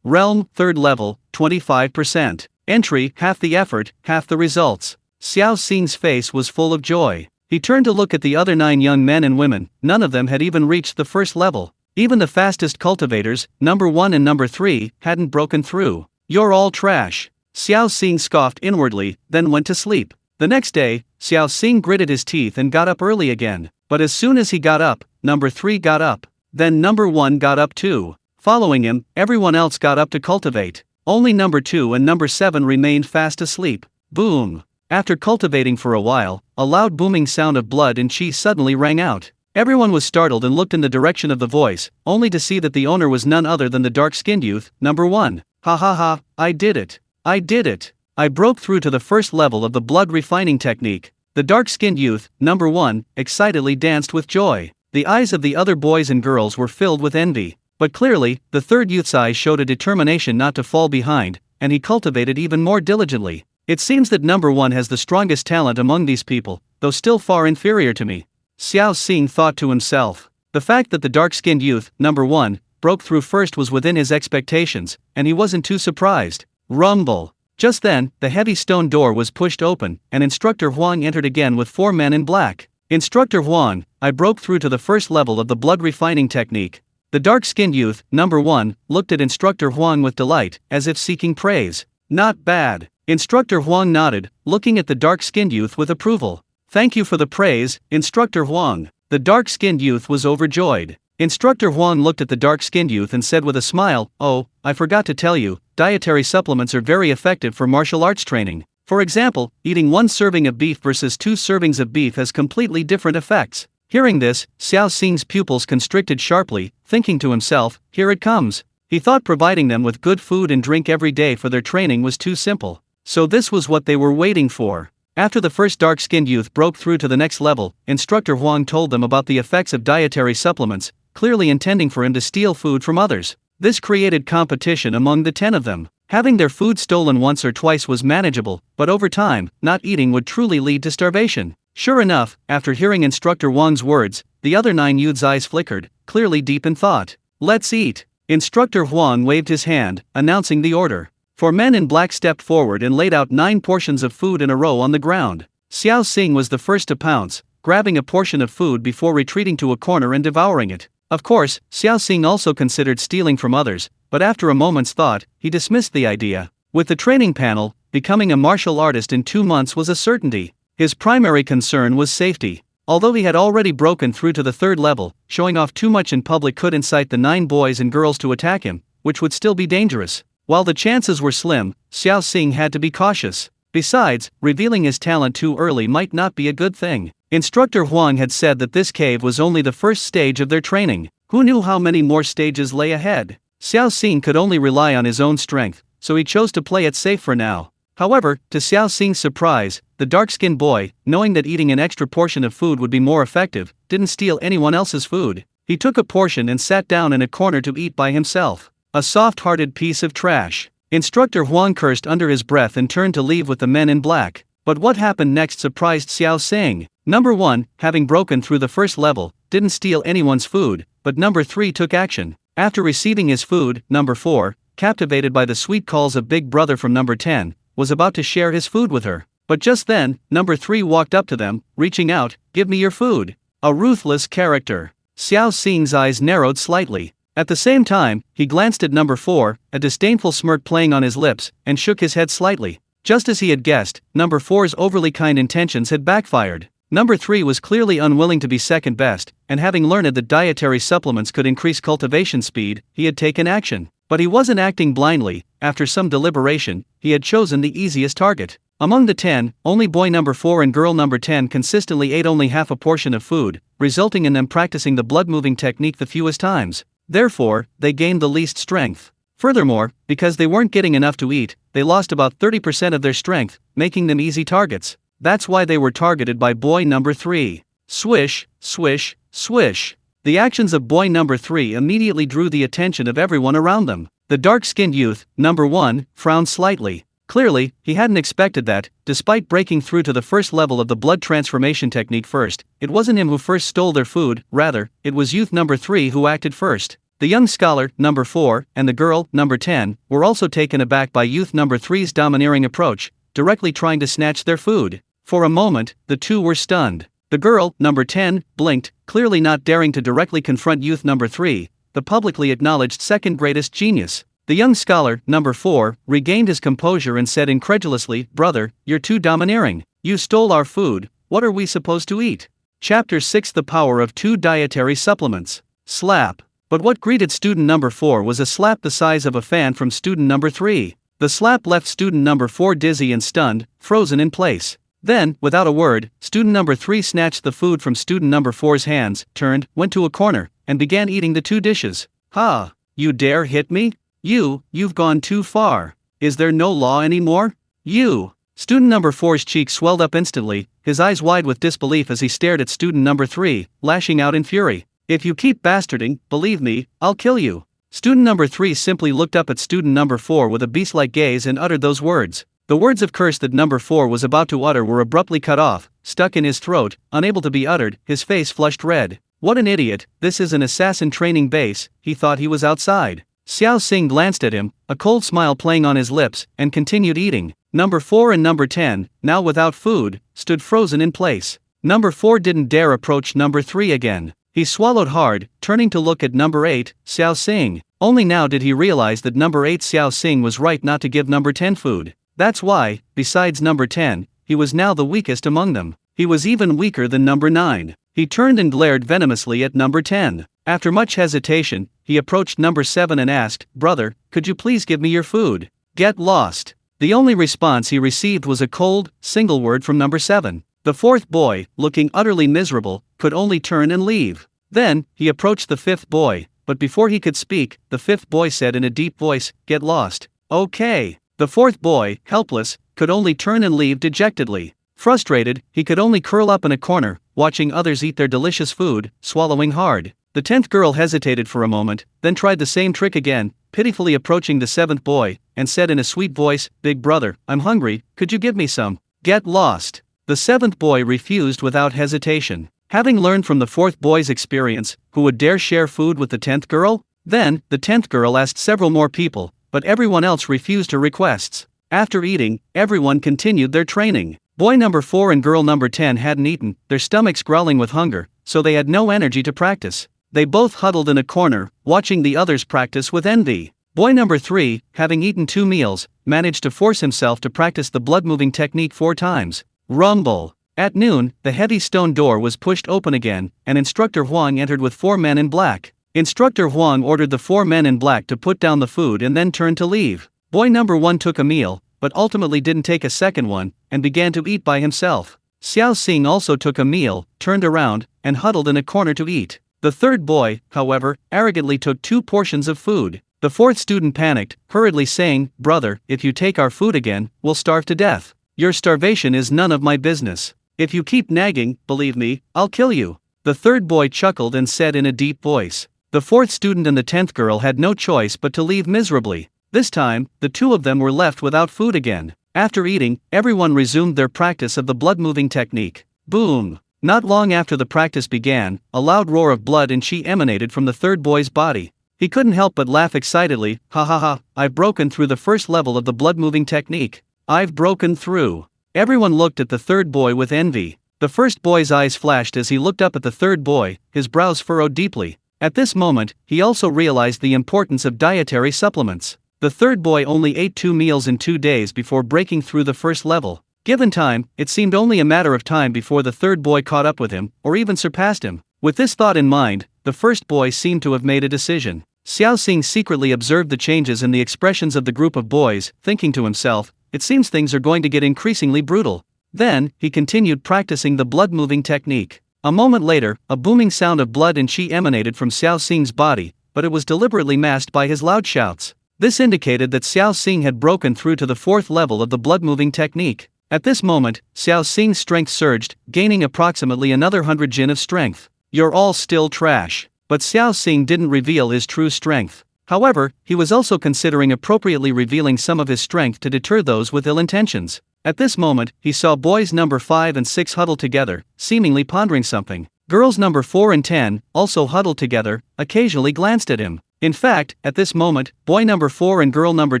Realm, 3rd level, 25%. Entry, half the effort, half the results. Xiao Xing's face was full of joy. He turned to look at the other 9 young men and women. None of them had even reached the 1st level. Even the fastest cultivators, number 1 and number 3, hadn't broken through. You're all trash. Xiao Xing scoffed inwardly, then went to sleep. The next day, Xiao Xing gritted his teeth and got up early again. But as soon as he got up, number 3 got up. Then number 1 got up too. Following him, everyone else got up to cultivate. Only number 2 and number 7 remained fast asleep. Boom! After cultivating for a while, a loud booming sound of blood and qi suddenly rang out. Everyone was startled and looked in the direction of the voice, only to see that the owner was none other than the dark-skinned youth, number 1. Ha ha ha, I did it! I did it! I broke through to the 1st level of the blood refining technique. The dark-skinned youth, number 1, excitedly danced with joy. The eyes of the other boys and girls were filled with envy. But clearly, the 3rd youth's eyes showed a determination not to fall behind, and he cultivated even more diligently. It seems that number 1 has the strongest talent among these people, though still far inferior to me. Xiao Xing thought to himself. The fact that the dark-skinned youth, number 1, broke through first was within his expectations, and he wasn't too surprised. Rumble! Just then, the heavy stone door was pushed open, and Instructor Huang entered again with 4 men in black. Instructor Huang, I broke through to the 1st level of the blood refining technique. The dark-skinned youth, number 1, looked at Instructor Huang with delight, as if seeking praise. Not bad. Instructor Huang nodded, looking at the dark-skinned youth with approval. Thank you for the praise, Instructor Huang. The dark-skinned youth was overjoyed. Instructor Huang looked at the dark-skinned youth and said with a smile, "Oh, I forgot to tell you, dietary supplements are very effective for martial arts training. For example, eating 1 serving of beef versus 2 servings of beef has completely different effects." Hearing this, Xiao Xing's pupils constricted sharply, thinking to himself, here it comes. He thought providing them with good food and drink every day for their training was too simple. So this was what they were waiting for. After the first dark-skinned youth broke through to the next level, Instructor Huang told them about the effects of dietary supplements, clearly intending for him to steal food from others. This created competition among the 10 of them. Having their food stolen once or twice was manageable, but over time, not eating would truly lead to starvation. Sure enough, after hearing Instructor Huang's words, the other 9 youths' eyes flickered, clearly deep in thought. Let's eat. Instructor Huang waved his hand, announcing the order. 4 men in black stepped forward and laid out 9 portions of food in a row on the ground. Xiao Xing was the first to pounce, grabbing a portion of food before retreating to a corner and devouring it. Of course, Xiao Xing also considered stealing from others, but after a moment's thought, he dismissed the idea. With the training panel, becoming a martial artist in 2 months was a certainty. His primary concern was safety. Although he had already broken through to the 3rd level, showing off too much in public could incite the 9 boys and girls to attack him, which would still be dangerous. While the chances were slim, Xiao Xing had to be cautious. Besides, revealing his talent too early might not be a good thing. Instructor Huang had said that this cave was only the first stage of their training. Who knew how many more stages lay ahead? Xiao Xing could only rely on his own strength, so he chose to play it safe for now. However, to Xiao Xing's surprise, the dark-skinned boy, knowing that eating an extra portion of food would be more effective, didn't steal anyone else's food. He took a portion and sat down in a corner to eat by himself. A soft-hearted piece of trash. Instructor Huang cursed under his breath and turned to leave with the men in black. But what happened next surprised Xiao Xing. Number 1, having broken through the first level, didn't steal anyone's food, but number 3 took action. After receiving his food, number 4, captivated by the sweet calls of Big Brother from number 10, was about to share his food with her. But just then, number 3 walked up to them, reaching out, "Give me your food." A ruthless character. Xiao Xing's eyes narrowed slightly. At the same time, he glanced at number 4, a disdainful smirk playing on his lips, and shook his head slightly. Just as he had guessed, number 4's overly kind intentions had backfired. Number 3 was clearly unwilling to be second best, and having learned that dietary supplements could increase cultivation speed, he had taken action. But he wasn't acting blindly. After some deliberation, he had chosen the easiest target. Among the 10, only boy number 4 and girl number 10 consistently ate only half a portion of food, resulting in them practicing the blood-moving technique the fewest times. Therefore, they gained the least strength. Furthermore, because they weren't getting enough to eat, they lost about 30% of their strength, making them easy targets. That's why they were targeted by boy number 3. Swish, swish, swish. The actions of boy number 3 immediately drew the attention of everyone around them. The dark-skinned youth, number 1, frowned slightly. Clearly, he hadn't expected that, despite breaking through to the first level of the blood transformation technique first, it wasn't him who first stole their food, rather, it was youth number 3 who acted first. The young scholar, number 4, and the girl, number 10, were also taken aback by youth number 3's domineering approach, directly trying to snatch their food. For a moment, the two were stunned. The girl, number 10, blinked, clearly not daring to directly confront youth number 3, the publicly acknowledged second greatest genius. The young scholar, number 4, regained his composure and said incredulously, "Brother, you're too domineering. You stole our food, what are we supposed to eat?" Chapter 6: The Power of 2 Dietary Supplements. Slap. But what greeted student number 4 was a slap the size of a fan from student number 3. The slap left student number 4 dizzy and stunned, frozen in place. Then, without a word, student number 3 snatched the food from student number 4's hands, turned, went to a corner, and began eating the 2 dishes. "Ha! You dare hit me? You've gone too far. Is there no law anymore? You!" Student number 4's cheeks swelled up instantly, his eyes wide with disbelief as he stared at student number 3, lashing out in fury. "If you keep bastarding, believe me, I'll kill you." Student number 3 simply looked up at student number 4 with a beast-like gaze and uttered those words. The words of curse that number 4 was about to utter were abruptly cut off, stuck in his throat, unable to be uttered, his face flushed red. What an idiot, this is an assassin training base, he thought he was outside. Xiao Xing glanced at him, a cold smile playing on his lips, and continued eating. Number 4 and number 10, now without food, stood frozen in place. Number 4 didn't dare approach number 3 again. He swallowed hard, turning to look at number 8, Xiao Xing. Only now did he realize that number 8 Xiao Xing was right not to give number 10 food. That's why, besides number 10, he was now the weakest among them. He was even weaker than number 9. He turned and glared venomously at number 10. After much hesitation, he approached number 7 and asked, "Brother, could you please give me your food?" "Get lost." The only response he received was a cold, single word from number 7. The 4th boy, looking utterly miserable, could only turn and leave. Then, he approached the 5th boy, but before he could speak, the 5th boy said in a deep voice, "Get lost." "Okay." The 4th boy, helpless, could only turn and leave dejectedly. Frustrated, he could only curl up in a corner, watching others eat their delicious food, swallowing hard. The 10th girl hesitated for a moment, then tried the same trick again, pitifully approaching the 7th boy, and said in a sweet voice, "Big brother, I'm hungry, could you give me some?" "Get lost." The 7th boy refused without hesitation. Having learned from the 4th boy's experience, who would dare share food with the 10th girl? Then, the 10th girl asked several more people, but everyone else refused her requests. After eating, everyone continued their training. Boy number 4 and girl number 10 hadn't eaten, their stomachs growling with hunger, so they had no energy to practice. They both huddled in a corner, watching the others practice with envy. Boy number 3, having eaten 2 meals, managed to force himself to practice the blood-moving technique 4 times. Rumble. At noon, the heavy stone door was pushed open again, and Instructor Huang entered with 4 men in black. Instructor Huang ordered the 4 men in black to put down the food and then turned to leave. Boy number 1 took a meal, but ultimately didn't take a second one, and began to eat by himself. Xiao Xing also took a meal, turned around, and huddled in a corner to eat. The third boy, however, arrogantly took 2 portions of food. The fourth student panicked, hurriedly saying, "Brother, if you take our food again, we'll starve to death. Your starvation is none of my business. If you keep nagging, believe me, I'll kill you." The third boy chuckled and said in a deep voice. The fourth student and the 10th girl had no choice but to leave miserably. This time, the 2 of them were left without food again. After eating, everyone resumed their practice of the blood-moving technique. Boom! Not long after the practice began, a loud roar of blood and chi emanated from the third boy's body. He couldn't help but laugh excitedly. "Ha ha ha, I've broken through the first level of the blood-moving technique. I've broken through." Everyone looked at the third boy with envy. The first boy's eyes flashed as he looked up at the third boy, his brows furrowed deeply. At this moment, he also realized the importance of dietary supplements. The third boy only ate 2 meals in 2 days before breaking through the first level. Given time, it seemed only a matter of time before the third boy caught up with him, or even surpassed him. With this thought in mind, the first boy seemed to have made a decision. Xiao Xing secretly observed the changes in the expressions of the group of boys, thinking to himself, "It seems things are going to get increasingly brutal." Then, he continued practicing the blood-moving technique. A moment later, a booming sound of blood and chi emanated from Xiao Xing's body, but it was deliberately masked by his loud shouts. This indicated that Xiao Xing had broken through to the 4th level of the blood-moving technique. At this moment, Xiao Xing's strength surged, gaining approximately another 100 jin of strength. "You're all still trash." But Xiao Xing didn't reveal his true strength. However, he was also considering appropriately revealing some of his strength to deter those with ill intentions. At this moment, he saw boys number 5 and 6 huddled together, seemingly pondering something. Girls number 4 and 10, also huddled together, occasionally glanced at him. In fact, at this moment, boy number 4 and girl number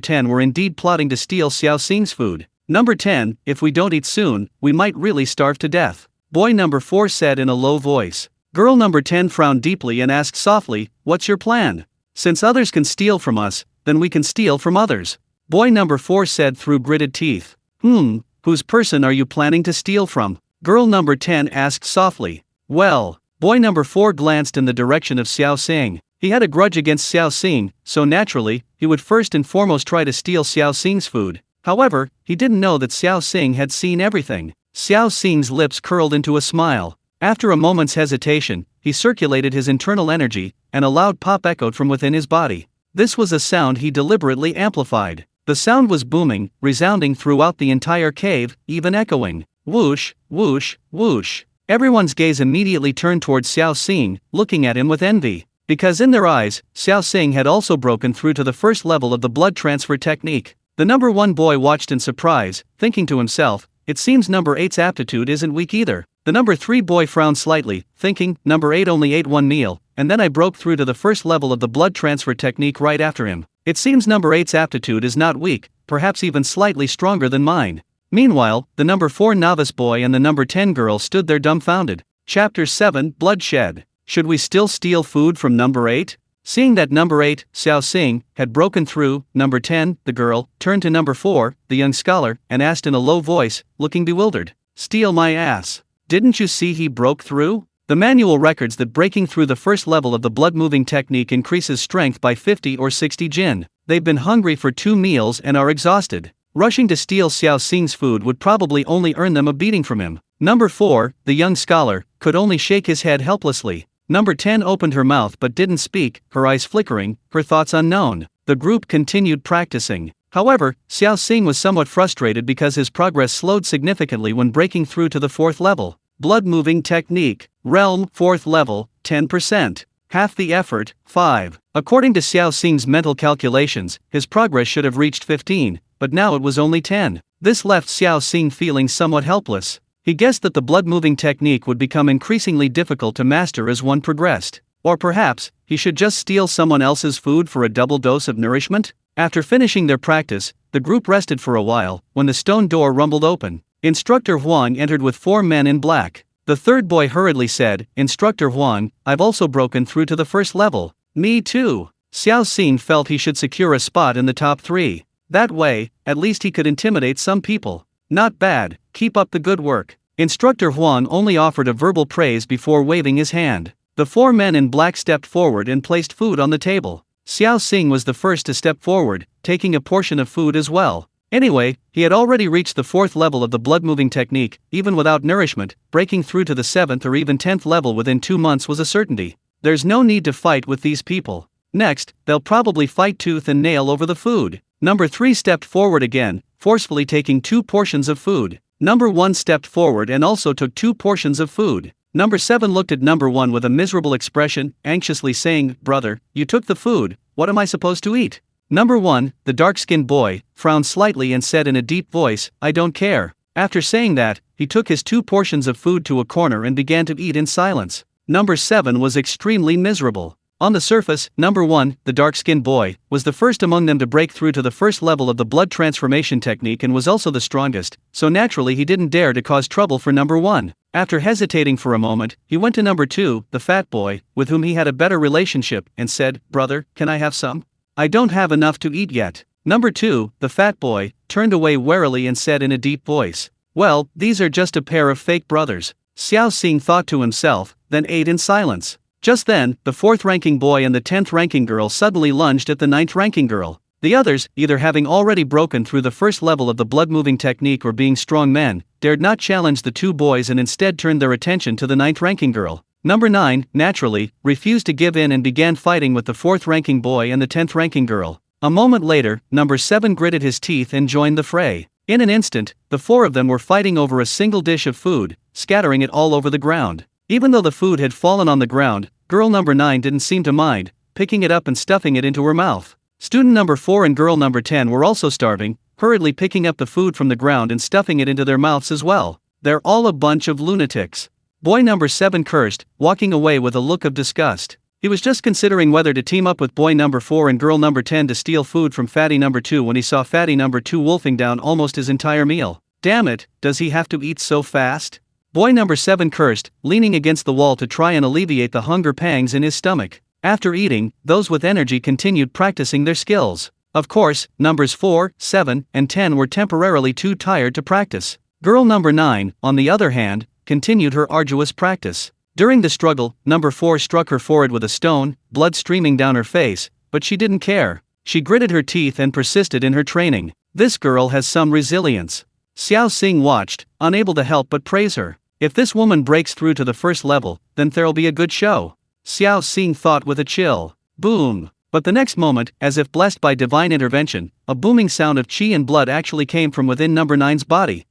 10 were indeed plotting to steal Xiao Xing's food. "Number 10, if we don't eat soon, we might really starve to death," boy number 4 said in a low voice. Girl number 10 frowned deeply and asked softly, "What's your plan?" "Since others can steal from us, then we can steal from others," boy number 4 said through gritted teeth. Whose person are you planning to steal from?" girl number 10 asked softly. "Well," boy number 4 glanced in the direction of Xiao Xing. He had a grudge against Xiao Xing, so naturally, he would first and foremost try to steal Xiao Xing's food. However, he didn't know that Xiao Xing had seen everything. Xiao Xing's lips curled into a smile. After a moment's hesitation, he circulated his internal energy, and a loud pop echoed from within his body. This was a sound he deliberately amplified. The sound was booming, resounding throughout the entire cave, even echoing. Whoosh, whoosh, whoosh. Everyone's gaze immediately turned towards Xiao Xing, looking at him with envy. Because in their eyes, Xiao Xing had also broken through to the first level of the blood transfer technique. The number 1 boy watched in surprise, thinking to himself, "It seems number 8's aptitude isn't weak either." The number 3 boy frowned slightly, thinking, "Number 8 only ate 1 meal, and then I broke through to the first level of the blood transfer technique right after him. It seems number 8's aptitude is not weak, perhaps even slightly stronger than mine." Meanwhile, the number 4 novice boy and the number 10 girl stood there dumbfounded. Chapter 7, Bloodshed. Should we still steal food from number 8? Seeing that number 8, Xiao Xing, had broken through, number 10, the girl, turned to number 4, the young scholar, and asked in a low voice, looking bewildered, "Steal my ass. Didn't you see he broke through?" The manual records that breaking through the first level of the blood-moving technique increases strength by 50 or 60 jin. They've been hungry for 2 meals and are exhausted. Rushing to steal Xiao Xing's food would probably only earn them a beating from him. Number 4, the young scholar, could only shake his head helplessly. Number 10 opened her mouth but didn't speak, her eyes flickering, her thoughts unknown. The group continued practicing. However, Xiao Xing was somewhat frustrated because his progress slowed significantly when breaking through to the 4th level. Blood-moving technique, realm, 4th level, 10%. Half the effort, 5. According to Xiao Xing's mental calculations, his progress should have reached 15, but now it was only 10. This left Xiao Xing feeling somewhat helpless. He guessed that the blood-moving technique would become increasingly difficult to master as one progressed. Or perhaps, he should just steal someone else's food for a double dose of nourishment? After finishing their practice, the group rested for a while, when the stone door rumbled open. Instructor Huang entered with 4 men in black. The third boy hurriedly said, "Instructor Huang, I've also broken through to the first level." "Me too," Xiao Xing felt he should secure a spot in the top 3. That way, at least he could intimidate some people. Not bad, keep up the good work. Instructor Huang only offered a verbal praise before waving his hand. The 4 men in black stepped forward and placed food on the table. Xiao Xing was the first to step forward, taking a portion of food as well. Anyway, he had already reached the 4th level of the blood-moving technique. Even without nourishment, breaking through to the 7th or even 10th level within 2 months was a certainty. There's no need to fight with these people. Next, they'll probably fight tooth and nail over the food. Number 3 stepped forward again, forcefully taking 2 portions of food. Number 1 stepped forward and also took 2 portions of food. Number 7 looked at number 1 with a miserable expression, anxiously saying, "Brother, you took the food, what am I supposed to eat?" Number 1, the dark-skinned boy, frowned slightly and said in a deep voice, "I don't care." After saying that, he took his 2 portions of food to a corner and began to eat in silence. Number 7 was extremely miserable. On the surface, number 1, the dark-skinned boy, was the first among them to break through to the 1st level of the blood transformation technique and was also the strongest, so naturally he didn't dare to cause trouble for number 1. After hesitating for a moment, he went to number 2, the fat boy, with whom he had a better relationship, and said, "Brother, can I have some? I don't have enough to eat yet." Number 2, the fat boy, turned away warily and said in a deep voice, "Well, these are just a pair of fake brothers." Xiao Xing thought to himself, then ate in silence. Just then, the 4th-ranking boy and the 10th-ranking girl suddenly lunged at the 9th-ranking girl. The others, either having already broken through the 1st level of the blood-moving technique or being strong men, dared not challenge the 2 boys and instead turned their attention to the 9th-ranking girl. Number 9, naturally, refused to give in and began fighting with the 4th-ranking boy and the 10th-ranking girl. A moment later, number 7 gritted his teeth and joined the fray. In an instant, the 4 of them were fighting over a single dish of food, scattering it all over the ground. Even though the food had fallen on the ground, girl number 9 didn't seem to mind, picking it up and stuffing it into her mouth. Student number 4 and girl number 10 were also starving, hurriedly picking up the food from the ground and stuffing it into their mouths as well. "They're all a bunch of lunatics." Boy number 7 cursed, walking away with a look of disgust. He was just considering whether to team up with boy number 4 and girl number 10 to steal food from fatty number 2 when he saw fatty number 2 wolfing down almost his entire meal. Damn it, does he have to eat so fast? Boy number 7 cursed, leaning against the wall to try and alleviate the hunger pangs in his stomach. After eating, those with energy continued practicing their skills. Of course, numbers 4, 7, and 10 were temporarily too tired to practice. Girl number 9, on the other hand, continued her arduous practice. During the struggle, number 4 struck her forehead with a stone, blood streaming down her face, but she didn't care. She gritted her teeth and persisted in her training. This girl has some resilience. Xiao Xing watched, unable to help but praise her. If this woman breaks through to the 1st level, then there'll be a good show. Xiao Xing thought with a chill. Boom! But the next moment, as if blessed by divine intervention, a booming sound of chi and blood actually came from within number 9's body.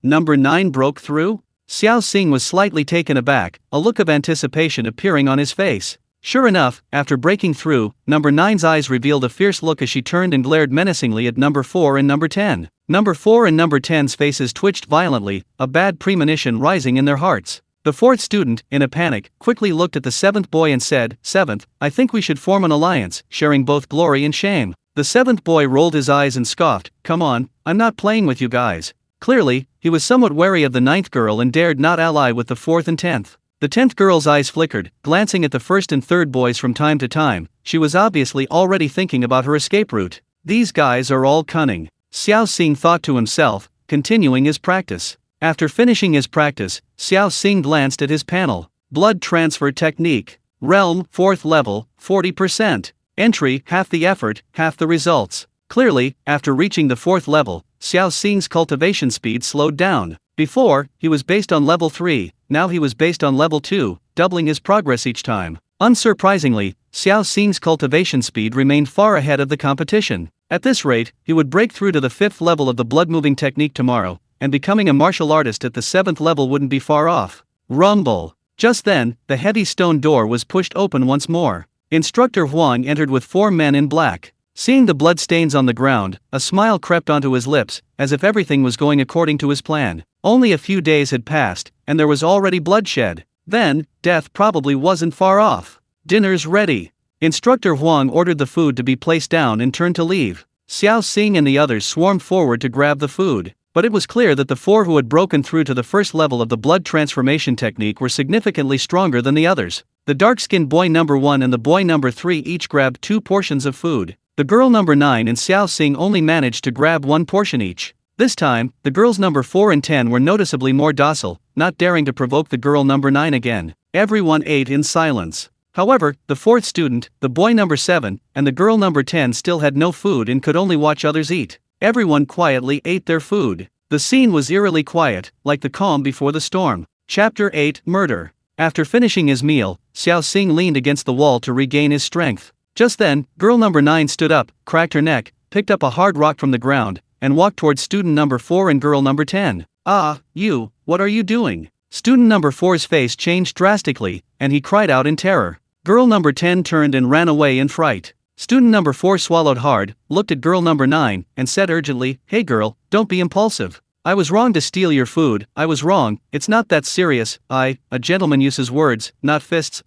Number 9 broke through? Xiao Xing was slightly taken aback, a look of anticipation appearing on his face. Sure enough, after breaking through, number 9's eyes revealed a fierce look as she turned and glared menacingly at number 4 and number 10. Number 4 and number 10's faces twitched violently, a bad premonition rising in their hearts. The 4th student, in a panic, quickly looked at the 7th boy and said, "7th, I think we should form an alliance, sharing both glory and shame." The 7th boy rolled his eyes and scoffed, "Come on, I'm not playing with you guys." Clearly, he was somewhat wary of the 9th girl and dared not ally with the 4th and 10th. The 10th girl's eyes flickered, glancing at the 1st and 3rd boys from time to time. She was obviously already thinking about her escape route. These guys are all cunning. Xiao Xing thought to himself, continuing his practice. After finishing his practice, Xiao Xing glanced at his panel. Blood transfer technique. Realm, 4th level, 40%. Entry, half the effort, half the results. Clearly, after reaching the 4th level, Xiao Xing's cultivation speed slowed down. Before, he was based on level 3, now he was based on level 2, doubling his progress each time. Unsurprisingly, Xiao Xing's cultivation speed remained far ahead of the competition. At this rate, he would break through to the 5th level of the blood-moving technique tomorrow, and becoming a martial artist at the 7th level wouldn't be far off. Rumble! Just then, the heavy stone door was pushed open once more. Instructor Huang entered with 4 men in black. Seeing the blood stains on the ground, a smile crept onto his lips, as if everything was going according to his plan. Only a few days had passed, and there was already bloodshed. Then, death probably wasn't far off. Dinner's ready. Instructor Huang ordered the food to be placed down and turned to leave. Xiao Xing and the others swarmed forward to grab the food. But it was clear that the 4 who had broken through to the 1st level of the blood transformation technique were significantly stronger than the others. The dark-skinned boy number 1 and the boy number 3 each grabbed 2 portions of food. The girl number 9 and Xiao Xing only managed to grab 1 portion each. This time, the girls number 4 and 10 were noticeably more docile, not daring to provoke the girl number 9 again. Everyone ate in silence. However, the 4th student, the boy number 7, and the girl number 10 still had no food and could only watch others eat. Everyone quietly ate their food. The scene was eerily quiet, like the calm before the storm. Chapter 8: Murder. After finishing his meal, Xiao Xing leaned against the wall to regain his strength. Just then, girl number 9 stood up, cracked her neck, picked up a hard rock from the ground, and walked towards student number 4 and girl number 10. "Ah, you, what are you doing?" Student number 4's face changed drastically, and he cried out in terror. Girl number 10 turned and ran away in fright. Student number 4 swallowed hard, looked at girl number 9, and said urgently, "Hey girl, don't be impulsive. I was wrong to steal your food, I was wrong, it's not that serious. A gentleman uses words, not fists.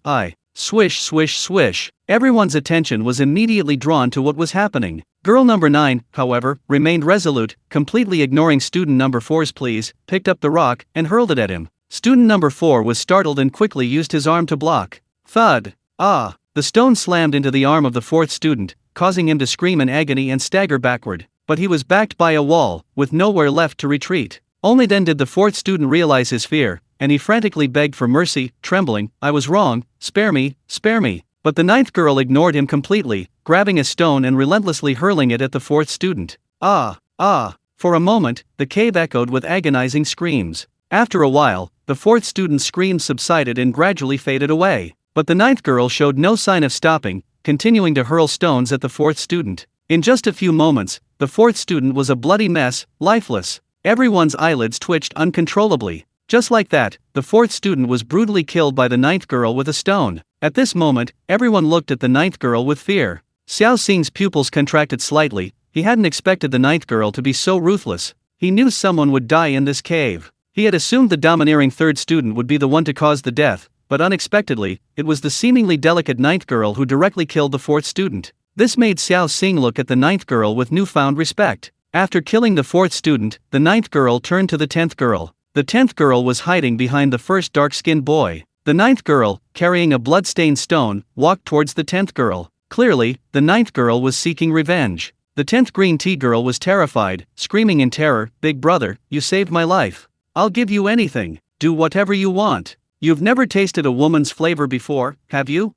Swish swish swish. Everyone's attention was immediately drawn to what was happening. Girl number 9, however, remained resolute, completely ignoring student number 4's pleas, picked up the rock, and hurled it at him. Student number 4 was startled and quickly used his arm to block. Thud! The stone slammed into the arm of the 4th student, causing him to scream in agony and stagger backward. But he was backed by a wall, with nowhere left to retreat. Only then did the 4th student realize his fear, and he frantically begged for mercy, trembling, "I was wrong, spare me, spare me." But the 9th girl ignored him completely, grabbing a stone and relentlessly hurling it at the 4th student. For a moment, the cave echoed with agonizing screams. After a while, the 4th student's screams subsided and gradually faded away. But the 9th girl showed no sign of stopping, continuing to hurl stones at the 4th student. In just a few moments, the 4th student was a bloody mess, lifeless. Everyone's eyelids twitched uncontrollably. Just like that, the 4th student was brutally killed by the 9th girl with a stone. At this moment, everyone looked at the 9th girl with fear. Xiao Xing's pupils contracted slightly. He hadn't expected the 9th girl to be so ruthless. He knew someone would die in this cave. He had assumed the domineering 3rd student would be the one to cause the death, but unexpectedly, it was the seemingly delicate 9th girl who directly killed the 4th student. This made Xiao Xing look at the 9th girl with newfound respect. After killing the 4th student, the 9th girl turned to the 10th girl. The 10th girl was hiding behind the first dark-skinned boy. The 9th girl, carrying a blood-stained stone, walked towards the 10th girl. Clearly, the 9th girl was seeking revenge. The 10th green tea girl was terrified, screaming in terror, "Big brother, you saved my life. I'll give you anything. Do whatever you want. You've never tasted a woman's flavor before, have you?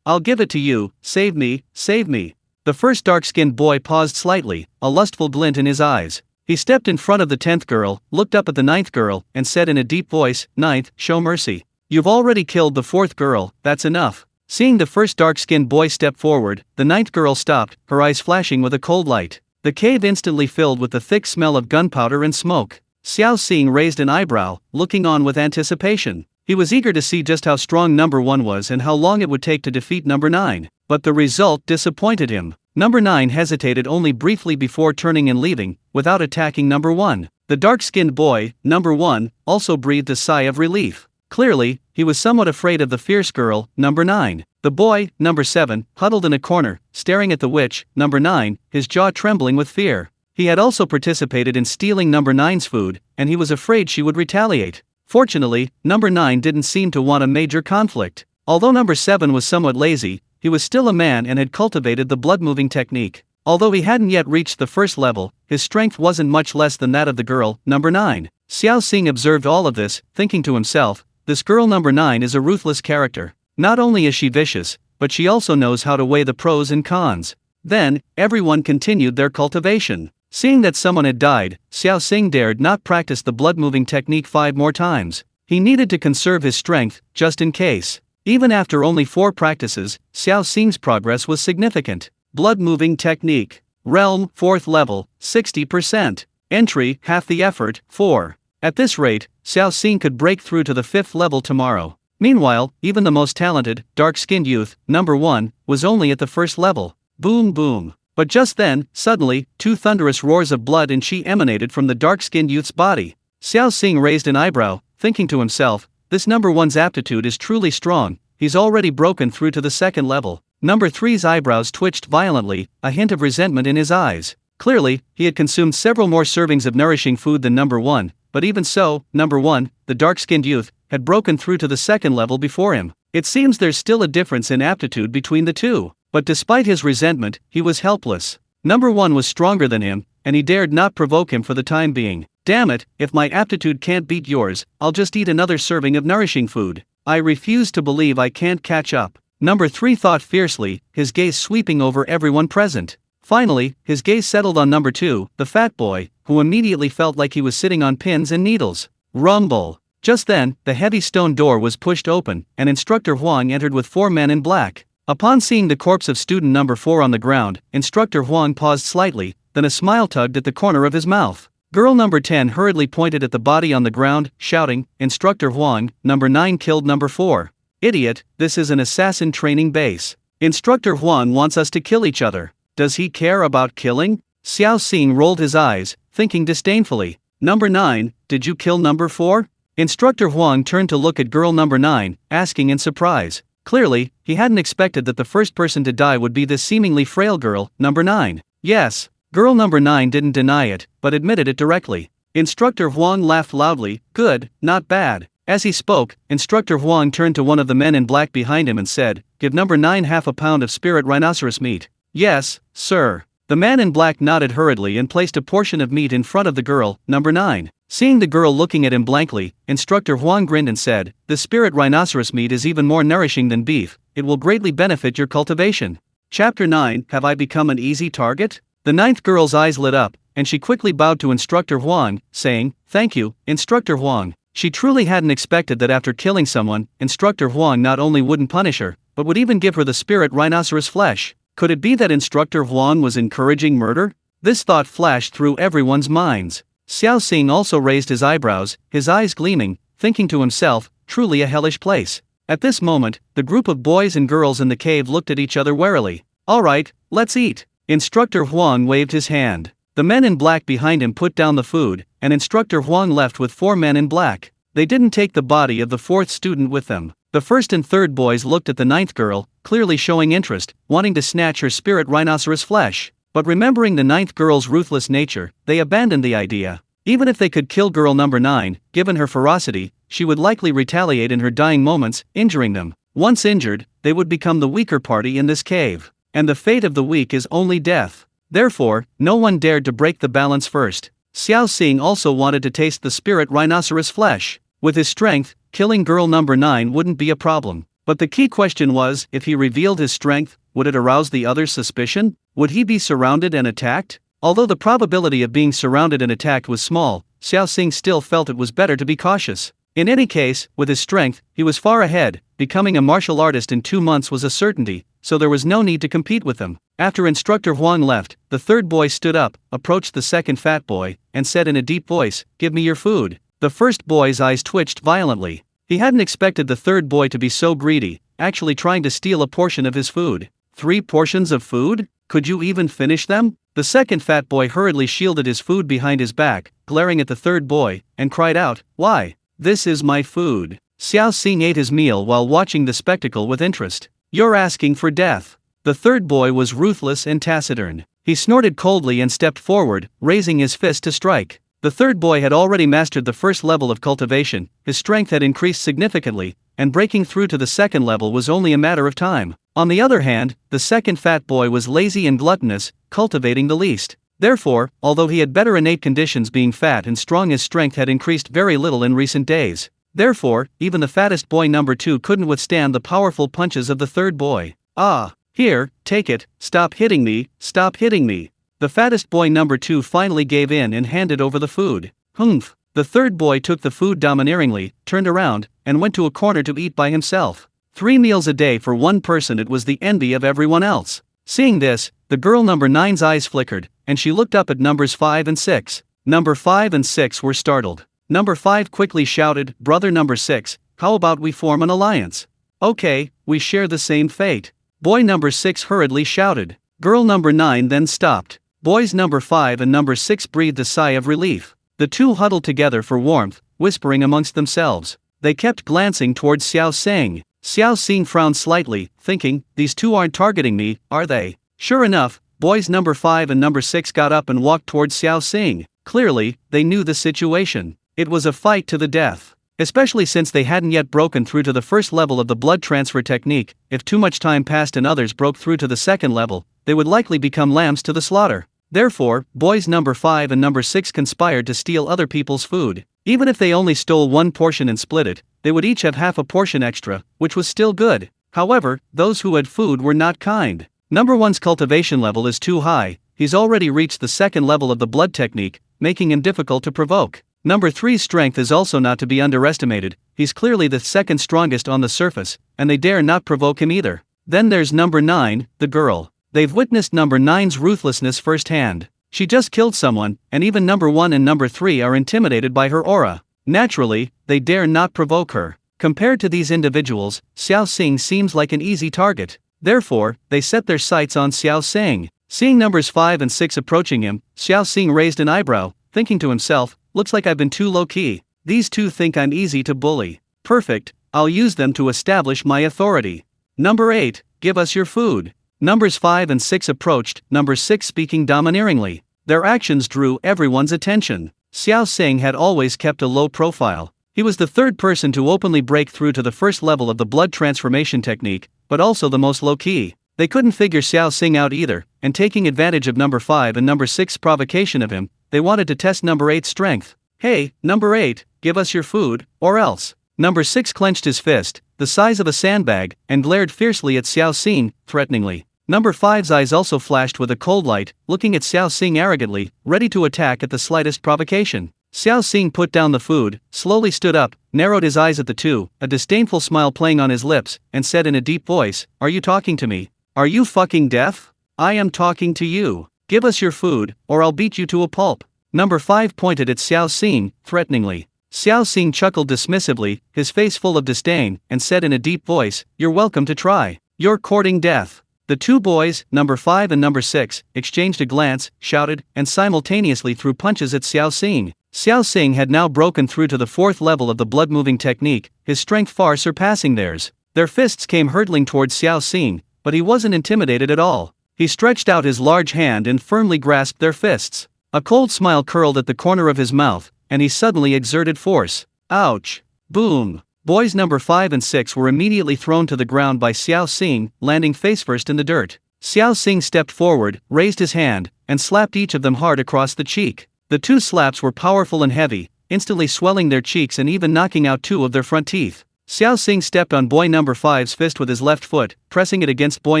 I'll give it to you. Save me, save me." The first dark-skinned boy paused slightly, a lustful glint in his eyes. He stepped in front of the 10th girl, looked up at the 9th girl, and said in a deep voice, "9th, show mercy. You've already killed the 4th girl, that's enough." Seeing the first dark-skinned boy step forward, the 9th girl stopped, her eyes flashing with a cold light. The cave instantly filled with the thick smell of gunpowder and smoke. Xiao Xing raised an eyebrow, looking on with anticipation. He was eager to see just how strong number 1 was and how long it would take to defeat number 9. But the result disappointed him. Number 9 hesitated only briefly before turning and leaving, without attacking number 1. The dark-skinned boy, number 1, also breathed a sigh of relief. Clearly, he was somewhat afraid of the fierce girl, number 9. The boy, number 7, huddled in a corner, staring at the witch, number 9, his jaw trembling with fear. He had also participated in stealing number 9's food, and he was afraid she would retaliate. Fortunately, number 9 didn't seem to want a major conflict. Although number 7 was somewhat lazy, he was still a man and had cultivated the blood-moving technique. Although he hadn't yet reached the first level, his strength wasn't much less than that of the girl, number 9. Xiao Xing observed all of this, thinking to himself, "This girl number 9 is a ruthless character. Not only is she vicious, but she also knows how to weigh the pros and cons." Then, everyone continued their cultivation. Seeing that someone had died, Xiao Xing dared not practice the blood-moving technique 5 more times. He needed to conserve his strength, just in case. Even after only 4 practices, Xiao Xing's progress was significant. Blood-moving technique. Realm, 4th level, 60%. Entry, half the effort, 4. At this rate, Xiao Xing could break through to the 5th level tomorrow. Meanwhile, even the most talented, dark-skinned youth, number 1, was only at the 1st level. Boom boom. But just then, suddenly, 2 thunderous roars of blood and chi emanated from the dark-skinned youth's body. Xiao Xing raised an eyebrow, thinking to himself, "This number 1's aptitude is truly strong, he's already broken through to the 2nd level." Number 3's eyebrows twitched violently, a hint of resentment in his eyes. Clearly, he had consumed several more servings of nourishing food than number 1, but even so, number 1, the dark-skinned youth, had broken through to the 2nd level before him. It seems there's still a difference in aptitude between the two. But despite his resentment, he was helpless. Number 1 was stronger than him, and he dared not provoke him for the time being. Damn it, if my aptitude can't beat yours, I'll just eat another serving of nourishing food. I refuse to believe I can't catch up. Number 3 thought fiercely, his gaze sweeping over everyone present. Finally, his gaze settled on number 2, the fat boy, who immediately felt like he was sitting on pins and needles. Rumble. Just then, the heavy stone door was pushed open, and Instructor Huang entered with 4 men in black. Upon seeing the corpse of student number 4 on the ground, Instructor Huang paused slightly, then a smile tugged at the corner of his mouth. Girl number 10 hurriedly pointed at the body on the ground, shouting, "Instructor Huang, number 9 killed number 4. Idiot, this is an assassin training base. Instructor Huang wants us to kill each other. Does he care about killing?" Xiao Xing rolled his eyes, thinking disdainfully. "Number 9, did you kill number 4? Instructor Huang turned to look at girl number 9, asking in surprise. Clearly, he hadn't expected that the first person to die would be this seemingly frail girl, number 9. Yes, girl number 9 didn't deny it, but admitted it directly. Instructor Huang laughed loudly. "Good, not bad." As he spoke, Instructor Huang turned to one of the men in black behind him and said, "Give number 9 half a pound of spirit rhinoceros meat." "Yes, sir." The man in black nodded hurriedly and placed a portion of meat in front of the girl, number 9. Seeing the girl looking at him blankly, Instructor Huang grinned and said, "The spirit rhinoceros meat is even more nourishing than beef. It will greatly benefit your cultivation." Chapter 9, Have I Become an Easy Target? The 9th girl's eyes lit up, and she quickly bowed to Instructor Huang, saying, "Thank you, Instructor Huang." She truly hadn't expected that after killing someone, Instructor Huang not only wouldn't punish her, but would even give her the spirit rhinoceros flesh. Could it be that Instructor Huang was encouraging murder? This thought flashed through everyone's minds. Xiao Xing also raised his eyebrows, his eyes gleaming, thinking to himself, truly a hellish place. At this moment, the group of boys and girls in the cave looked at each other warily. "Alright, let's eat." Instructor Huang waved his hand. The men in black behind him put down the food, and Instructor Huang left with 4 men in black. They didn't take the body of the 4th student with them. The 1st and 3rd boys looked at the 9th girl, clearly showing interest, wanting to snatch her spirit rhinoceros flesh. But remembering the 9th girl's ruthless nature, they abandoned the idea. Even if they could kill girl number 9, given her ferocity, she would likely retaliate in her dying moments, injuring them. Once injured, they would become the weaker party in this cave. And the fate of the weak is only death. Therefore, no one dared to break the balance first. Xiao Xing also wanted to taste the spirit rhinoceros flesh. With his strength, killing girl number 9 wouldn't be a problem. But the key question was, if he revealed his strength, would it arouse the others' suspicion? Would he be surrounded and attacked? Although the probability of being surrounded and attacked was small, Xiao Xing still felt it was better to be cautious. In any case, with his strength, he was far ahead. Becoming a martial artist in 2 months was a certainty, so there was no need to compete with him. After Instructor Huang left, the 3rd boy stood up, approached the 2nd fat boy, and said in a deep voice, "Give me your food." The 1st boy's eyes twitched violently. He hadn't expected the 3rd boy to be so greedy, actually trying to steal a portion of his food. 3 portions of food? Could you even finish them? The 2nd fat boy hurriedly shielded his food behind his back, glaring at the 3rd boy, and cried out, "Why? This is my food." Xiao Xing ate his meal while watching the spectacle with interest. "You're asking for death." The 3rd boy was ruthless and taciturn. He snorted coldly and stepped forward, raising his fist to strike. The 3rd boy had already mastered the 1st level of cultivation, his strength had increased significantly, and breaking through to the 2nd level was only a matter of time. On the other hand, the 2nd fat boy was lazy and gluttonous, cultivating the least. Therefore, although he had better innate conditions being fat and strong, his strength had increased very little in recent days. Therefore, even the fattest boy number 2 couldn't withstand the powerful punches of the 3rd boy. "Ah, here, take it, stop hitting me, stop hitting me." The fattest boy number 2 finally gave in and handed over the food. "Humph." The 3rd boy took the food domineeringly, turned around, and went to a corner to eat by himself. 3 meals a day for one person, it was the envy of everyone else. Seeing this, the girl number 9's eyes flickered, and she looked up at numbers 5 and 6. Number 5 and 6 were startled. Number 5 quickly shouted, "Brother number 6, how about we form an alliance?" "Okay, we share the same fate." Boy number 6 hurriedly shouted. Girl number 9 then stopped. Boys number 5 and number 6 breathed a sigh of relief. The two huddled together for warmth, whispering amongst themselves. They kept glancing towards Xiao Xing. Xiao Xing frowned slightly, thinking, "These two aren't targeting me, are they?" Sure enough, boys number 5 and number 6 got up and walked towards Xiao Xing. Clearly, they knew the situation. It was a fight to the death. Especially since they hadn't yet broken through to the first level of the blood transfer technique. If too much time passed and others broke through to the second level, they would likely become lambs to the slaughter. Therefore, boys number 5 and number 6 conspired to steal other people's food. Even if they only stole one portion and split it, they would each have half a portion extra, which was still good. However, those who had food were not kind. Number 1's cultivation level is too high. He's already reached the second level of the blood technique, making him difficult to provoke. Number 3's strength is also not to be underestimated. He's clearly the second strongest on the surface, and they dare not provoke him either. Then there's number 9, the girl. They've witnessed number 9's ruthlessness firsthand. She just killed someone, and even number 1 and number 3 are intimidated by her aura. Naturally, they dare not provoke her. Compared to these individuals, Xiao Xing seems like an easy target. Therefore, they set their sights on Xiao Xing. Seeing numbers 5 and 6 approaching him, Xiao Xing raised an eyebrow, thinking to himself, looks like I've been too low-key. These two think I'm easy to bully. Perfect, I'll use them to establish my authority. Number 8, give us your food. Numbers 5 and 6 approached, number 6 speaking domineeringly. Their actions drew everyone's attention. Xiao Xing had always kept a low profile. He was the third person to openly break through to the first level of the blood transformation technique, but also the most low-key. They couldn't figure Xiao Xing out either, and taking advantage of number 5 and number 6's provocation of him, they wanted to test number 8's strength. Hey, number 8, give us your food, or else. Number 6 clenched his fist, the size of a sandbag, and glared fiercely at Xiao Xing, threateningly. Number 5's eyes also flashed with a cold light, looking at Xiao Xing arrogantly, ready to attack at the slightest provocation. Xiao Xing put down the food, slowly stood up, narrowed his eyes at the two, a disdainful smile playing on his lips, and said in a deep voice, "Are you talking to me? Are you fucking deaf? I am talking to you. Give us your food, or I'll beat you to a pulp." Number 5 pointed at Xiao Xing, threateningly. Xiao Xing chuckled dismissively, his face full of disdain, and said in a deep voice, "You're welcome to try. You're courting death." The two boys, number 5 and number 6, exchanged a glance, shouted, and simultaneously threw punches at Xiao Xing. Xiao Xing had now broken through to the fourth level of the blood-moving technique, his strength far surpassing theirs. Their fists came hurtling towards Xiao Xing, but he wasn't intimidated at all. He stretched out his large hand and firmly grasped their fists. A cold smile curled at the corner of his mouth, and he suddenly exerted force. Ouch! Boom! Boys number 5 and 6 were immediately thrown to the ground by Xiao Xing, landing face-first in the dirt. Xiao Xing stepped forward, raised his hand, and slapped each of them hard across the cheek. The two slaps were powerful and heavy, instantly swelling their cheeks and even knocking out 2 of their front teeth. Xiao Xing stepped on boy number 5's fist with his left foot, pressing it against boy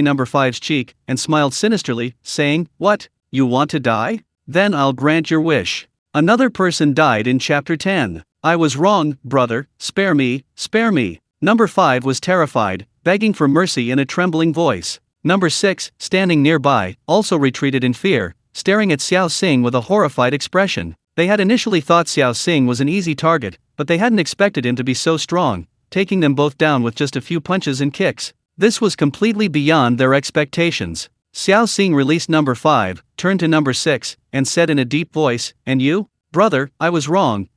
number 5's cheek, and smiled sinisterly, saying, "What? You want to die? Then I'll grant your wish." Another person died in Chapter 10. "I was wrong, brother, spare me, spare me." Number 5 was terrified, begging for mercy in a trembling voice. Number 6, standing nearby, also retreated in fear, staring at Xiao Xing with a horrified expression. They had initially thought Xiao Xing was an easy target, but they hadn't expected him to be so strong, taking them both down with just a few punches and kicks. This was completely beyond their expectations. Xiao Xing released number 5, turned to number 6, and said in a deep voice, "And you? Brother, I was wrong,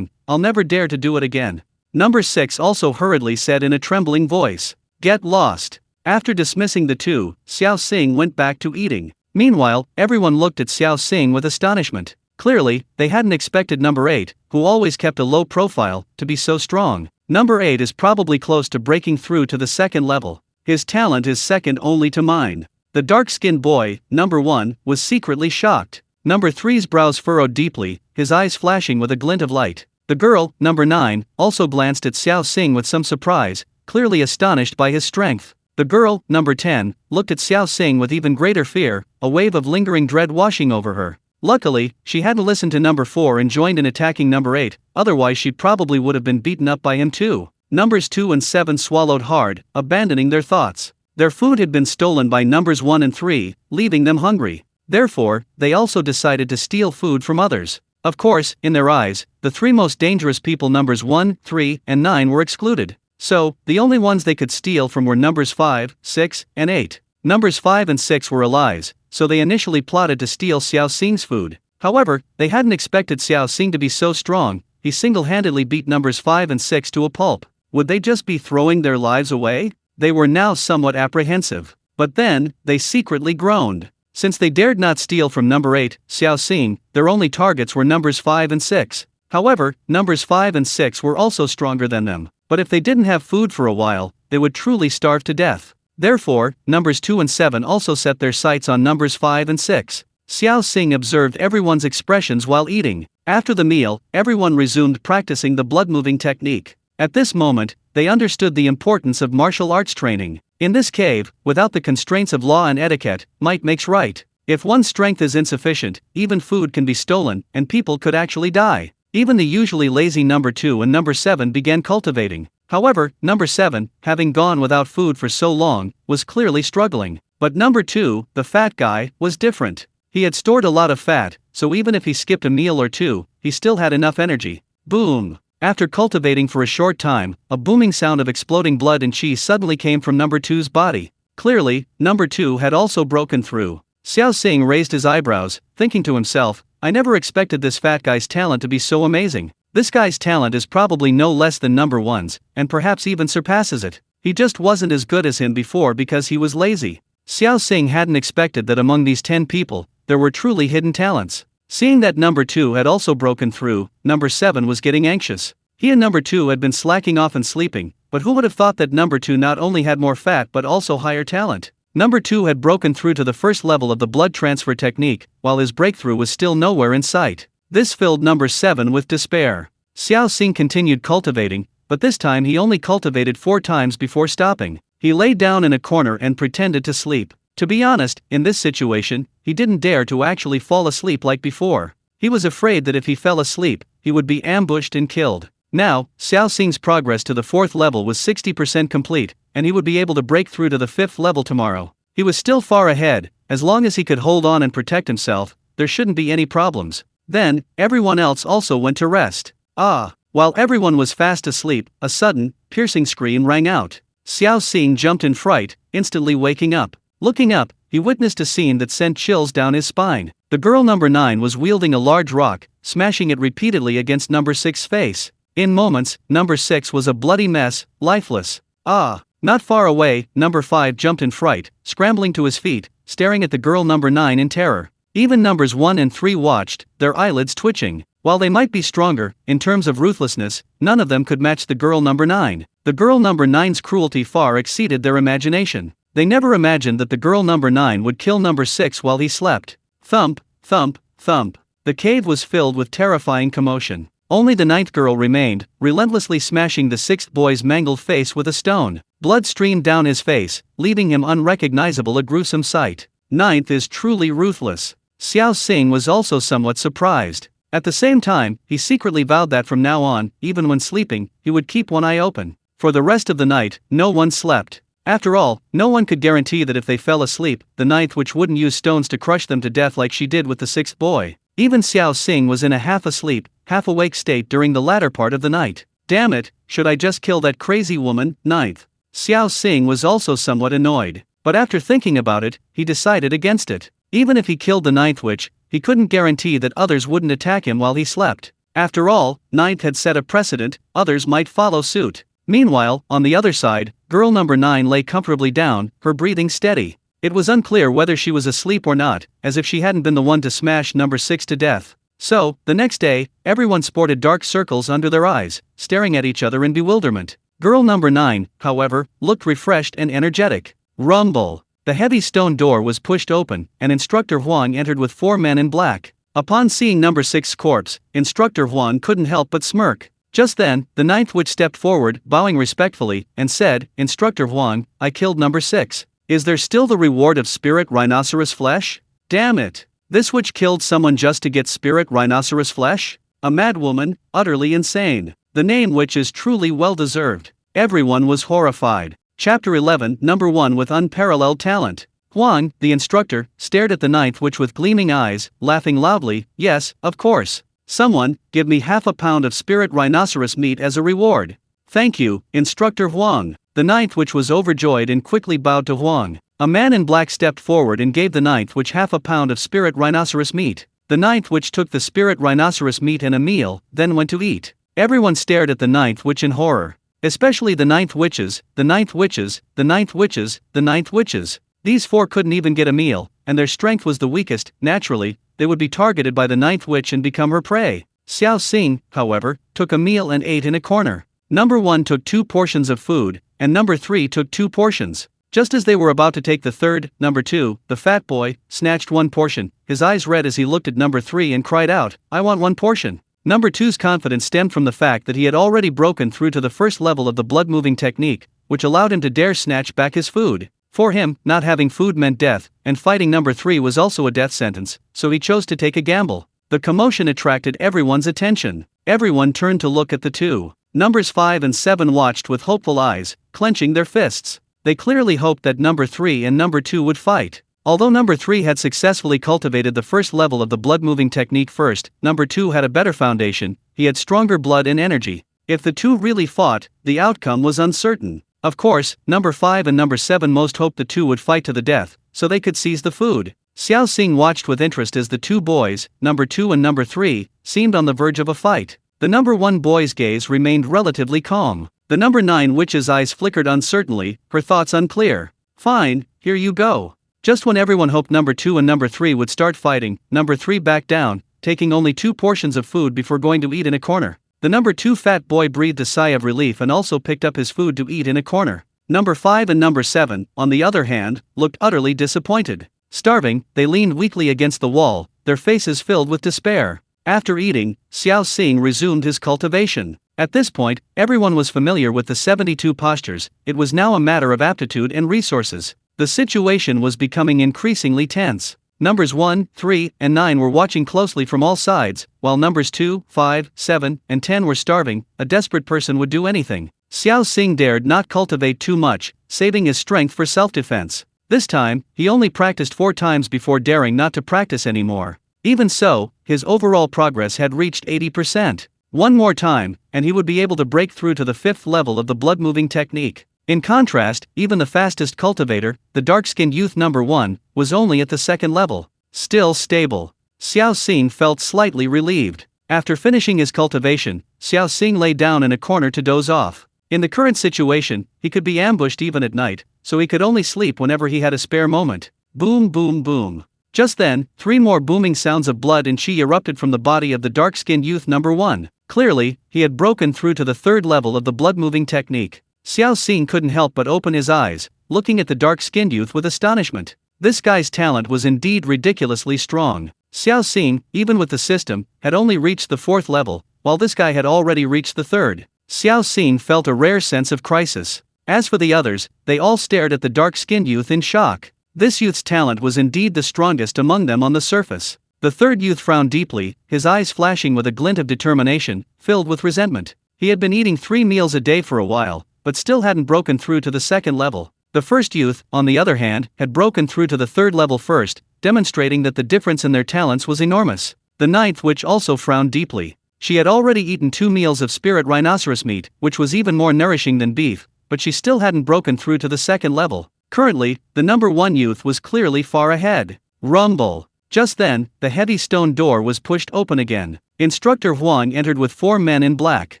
I'll never dare to do it again." Number 6 also hurriedly said in a trembling voice, "Get lost." After dismissing the two, Xiao Xing went back to eating. Meanwhile, everyone looked at Xiao Xing with astonishment. Clearly, they hadn't expected number 8, who always kept a low profile, to be so strong. Number 8 is probably close to breaking through to the second level. His talent is second only to mine. The dark-skinned boy, number 1, was secretly shocked. Number 3's brows furrowed deeply, his eyes flashing with a glint of light. The girl, number 9, also glanced at Xiao Xing with some surprise, clearly astonished by his strength. The girl, number 10, looked at Xiao Xing with even greater fear, a wave of lingering dread washing over her. Luckily, she hadn't listened to number 4 and joined in attacking number 8, otherwise she probably would have been beaten up by him too. Numbers 2 and 7 swallowed hard, abandoning their thoughts. Their food had been stolen by numbers 1 and 3, leaving them hungry. Therefore, they also decided to steal food from others. Of course, in their eyes, the 3 most dangerous people numbers 1, 3, and 9 were excluded. So, the only ones they could steal from were numbers 5, 6, and 8. Numbers 5 and 6 were allies, so they initially plotted to steal Xiao Xing's food. However, they hadn't expected Xiao Xing to be so strong. He single-handedly beat numbers 5 and 6 to a pulp. Would they just be throwing their lives away? They were now somewhat apprehensive. But then, they secretly groaned. Since they dared not steal from number 8, Xiao Xing, their only targets were numbers 5 and 6. However, numbers 5 and 6 were also stronger than them, but if they didn't have food for a while, they would truly starve to death. Therefore, numbers 2 and 7 also set their sights on numbers 5 and 6. Xiao Xing observed everyone's expressions while eating. After the meal, everyone resumed practicing the blood-moving technique. At this moment, they understood the importance of martial arts training. In this cave, without the constraints of law and etiquette, might makes right. If one's strength is insufficient, even food can be stolen, and people could actually die. Even the usually lazy number 2 and number 7 began cultivating. However, number 7, having gone without food for so long, was clearly struggling. But number 2, the fat guy, was different. He had stored a lot of fat, so even if he skipped a meal or two, he still had enough energy. Boom! After cultivating for a short time, a booming sound of exploding blood and chi suddenly came from number 2's body. Clearly, number 2 had also broken through. Xiao Xing raised his eyebrows, thinking to himself, I never expected this fat guy's talent to be so amazing. This guy's talent is probably no less than number 1's, and perhaps even surpasses it. He just wasn't as good as him before because he was lazy. Xiao Xing hadn't expected that among these 10 people, there were truly hidden talents. Seeing that number 2 had also broken through, number 7 was getting anxious. He and number 2 had been slacking off and sleeping, but who would have thought that number 2 not only had more fat but also higher talent? Number 2 had broken through to the first level of the blood transfer technique, while his breakthrough was still nowhere in sight. This filled number 7 with despair. Xiao Xing continued cultivating, but this time he only cultivated 4 times before stopping. He lay down in a corner and pretended to sleep. To be honest, in this situation, he didn't dare to actually fall asleep like before. He was afraid that if he fell asleep, he would be ambushed and killed. Now, Xiao Xing's progress to the 4th level was 60% complete, and he would be able to break through to the 5th level tomorrow. He was still far ahead. As long as he could hold on and protect himself, there shouldn't be any problems. Then, everyone else also went to rest. While everyone was fast asleep, a sudden, piercing scream rang out. Xiao Xing jumped in fright, instantly waking up. Looking up, he witnessed a scene that sent chills down his spine. The girl number 9 was wielding a large rock, smashing it repeatedly against number 6's face. In moments, number 6 was a bloody mess, lifeless. Not far away, number 5 jumped in fright, scrambling to his feet, staring at the girl number 9 in terror. Even numbers 1 and 3 watched, their eyelids twitching. While they might be stronger, in terms of ruthlessness, none of them could match the girl number 9. The girl number 9's cruelty far exceeded their imagination. They never imagined that the girl number 9 would kill number 6 while he slept. Thump, thump, thump. The cave was filled with terrifying commotion. Only the 9th girl remained, relentlessly smashing the 6th boy's mangled face with a stone. Blood streamed down his face, leaving him unrecognizable, a gruesome sight. 9th is truly ruthless. Xiao Xing was also somewhat surprised. At the same time, he secretly vowed that from now on, even when sleeping, he would keep one eye open. For the rest of the night, no one slept. After all, no one could guarantee that if they fell asleep, the 9th witch wouldn't use stones to crush them to death like she did with the 6th boy. Even Xiao Xing was in a half-asleep, half-awake state during the latter part of the night. Damn it, should I just kill that crazy woman, 9th? Xiao Xing was also somewhat annoyed. But after thinking about it, he decided against it. Even if he killed the 9th witch, he couldn't guarantee that others wouldn't attack him while he slept. After all, 9th had set a precedent, others might follow suit. Meanwhile, on the other side, girl number 9 lay comfortably down, her breathing steady. It was unclear whether she was asleep or not, as if she hadn't been the one to smash number 6 to death. So, the next day, everyone sported dark circles under their eyes, staring at each other in bewilderment. Girl number 9, however, looked refreshed and energetic. Rumble! The heavy stone door was pushed open, and Instructor Huang entered with 4 men in black. Upon seeing number 6's corpse, Instructor Huang couldn't help but smirk. Just then, the 9th witch stepped forward, bowing respectfully, and said, Instructor Huang, I killed number 6. Is there still the reward of spirit rhinoceros flesh? Damn it! This witch killed someone just to get spirit rhinoceros flesh? A madwoman, utterly insane. The name witch is truly well-deserved. Everyone was horrified. Chapter 11, Number 1 with unparalleled talent. Huang, the instructor, stared at the 9th witch with gleaming eyes, laughing loudly. Yes, of course. Someone, give me half a pound of spirit rhinoceros meat as a reward. Thank you, Instructor Huang. The 9th witch was overjoyed and quickly bowed to Huang. A man in black stepped forward and gave the 9th witch half a pound of spirit rhinoceros meat. The 9th witch took the spirit rhinoceros meat and a meal, then went to eat. Everyone stared at the 9th witch in horror. Especially the 9th witches, the 9th witches, the 9th witches, the 9th witches. These 4 couldn't even get a meal, and their strength was the weakest. Naturally, they would be targeted by the 9th witch and become her prey. Xiao Xing, however, took a meal and ate in a corner. Number 1 took 2 portions of food, and number 3 took 2 portions. Just as they were about to take the third, number 2, the fat boy, snatched 1 portion, his eyes red as he looked at number 3 and cried out, "I want 1 portion." Number 2's confidence stemmed from the fact that he had already broken through to the first level of the blood-moving technique, which allowed him to dare snatch back his food. For him, not having food meant death, and fighting number 3 was also a death sentence, so he chose to take a gamble. The commotion attracted everyone's attention. Everyone turned to look at the two. Numbers 5 and 7 watched with hopeful eyes, clenching their fists. They clearly hoped that number 3 and number 2 would fight. Although number 3 had successfully cultivated the first level of the blood-moving technique first, number 2 had a better foundation, he had stronger blood and energy. If the two really fought, the outcome was uncertain. Of course, number 5 and number 7 most hoped the two would fight to the death, so they could seize the food. Xiao Xing watched with interest as the two boys, number 2 and number 3, seemed on the verge of a fight. The number 1 boy's gaze remained relatively calm. The number 9 witch's eyes flickered uncertainly, her thoughts unclear. "Fine, here you go." Just when everyone hoped number 2 and number 3 would start fighting, number 3 backed down, taking only 2 portions of food before going to eat in a corner. The number 2 fat boy breathed a sigh of relief and also picked up his food to eat in a corner. Number 5 and number 7, on the other hand, looked utterly disappointed. Starving, they leaned weakly against the wall, their faces filled with despair. After eating, Xiao Xing resumed his cultivation. At this point, everyone was familiar with the 72 postures, it was now a matter of aptitude and resources. The situation was becoming increasingly tense. Numbers 1, 3, and 9 were watching closely from all sides, while numbers 2, 5, 7, and 10 were starving. A desperate person would do anything. Xiao Xing dared not cultivate too much, saving his strength for self-defense. This time, he only practiced 4 times before daring not to practice anymore. Even so, his overall progress had reached 80%. One more time, and he would be able to break through to the 5th level of the blood-moving technique. In contrast, even the fastest cultivator, the dark-skinned youth number 1, was only at the 2nd level. Still stable. Xiao Xing felt slightly relieved. After finishing his cultivation, Xiao Xing lay down in a corner to doze off. In the current situation, he could be ambushed even at night, so he could only sleep whenever he had a spare moment. Boom, boom, boom. Just then, 3 more booming sounds of blood and chi erupted from the body of the dark-skinned youth number 1. Clearly, he had broken through to the 3rd level of the blood-moving technique. Xiao Xing couldn't help but open his eyes, looking at the dark-skinned youth with astonishment. This guy's talent was indeed ridiculously strong. Xiao Xing, even with the system, had only reached the 4th level, while this guy had already reached the 3rd. Xiao Xing felt a rare sense of crisis. As for the others, they all stared at the dark-skinned youth in shock. This youth's talent was indeed the strongest among them on the surface. The 3rd youth frowned deeply, his eyes flashing with a glint of determination, filled with resentment. He had been eating 3 meals a day for a while, but still hadn't broken through to the 2nd level. The 1st youth, on the other hand, had broken through to the 3rd level first, demonstrating that the difference in their talents was enormous. The 9th witch also frowned deeply. She had already eaten 2 meals of spirit rhinoceros meat, which was even more nourishing than beef, but she still hadn't broken through to the 2nd level. Currently, the number 1 youth was clearly far ahead. Rumble. Just then, the heavy stone door was pushed open again. Instructor Huang entered with 4 men in black.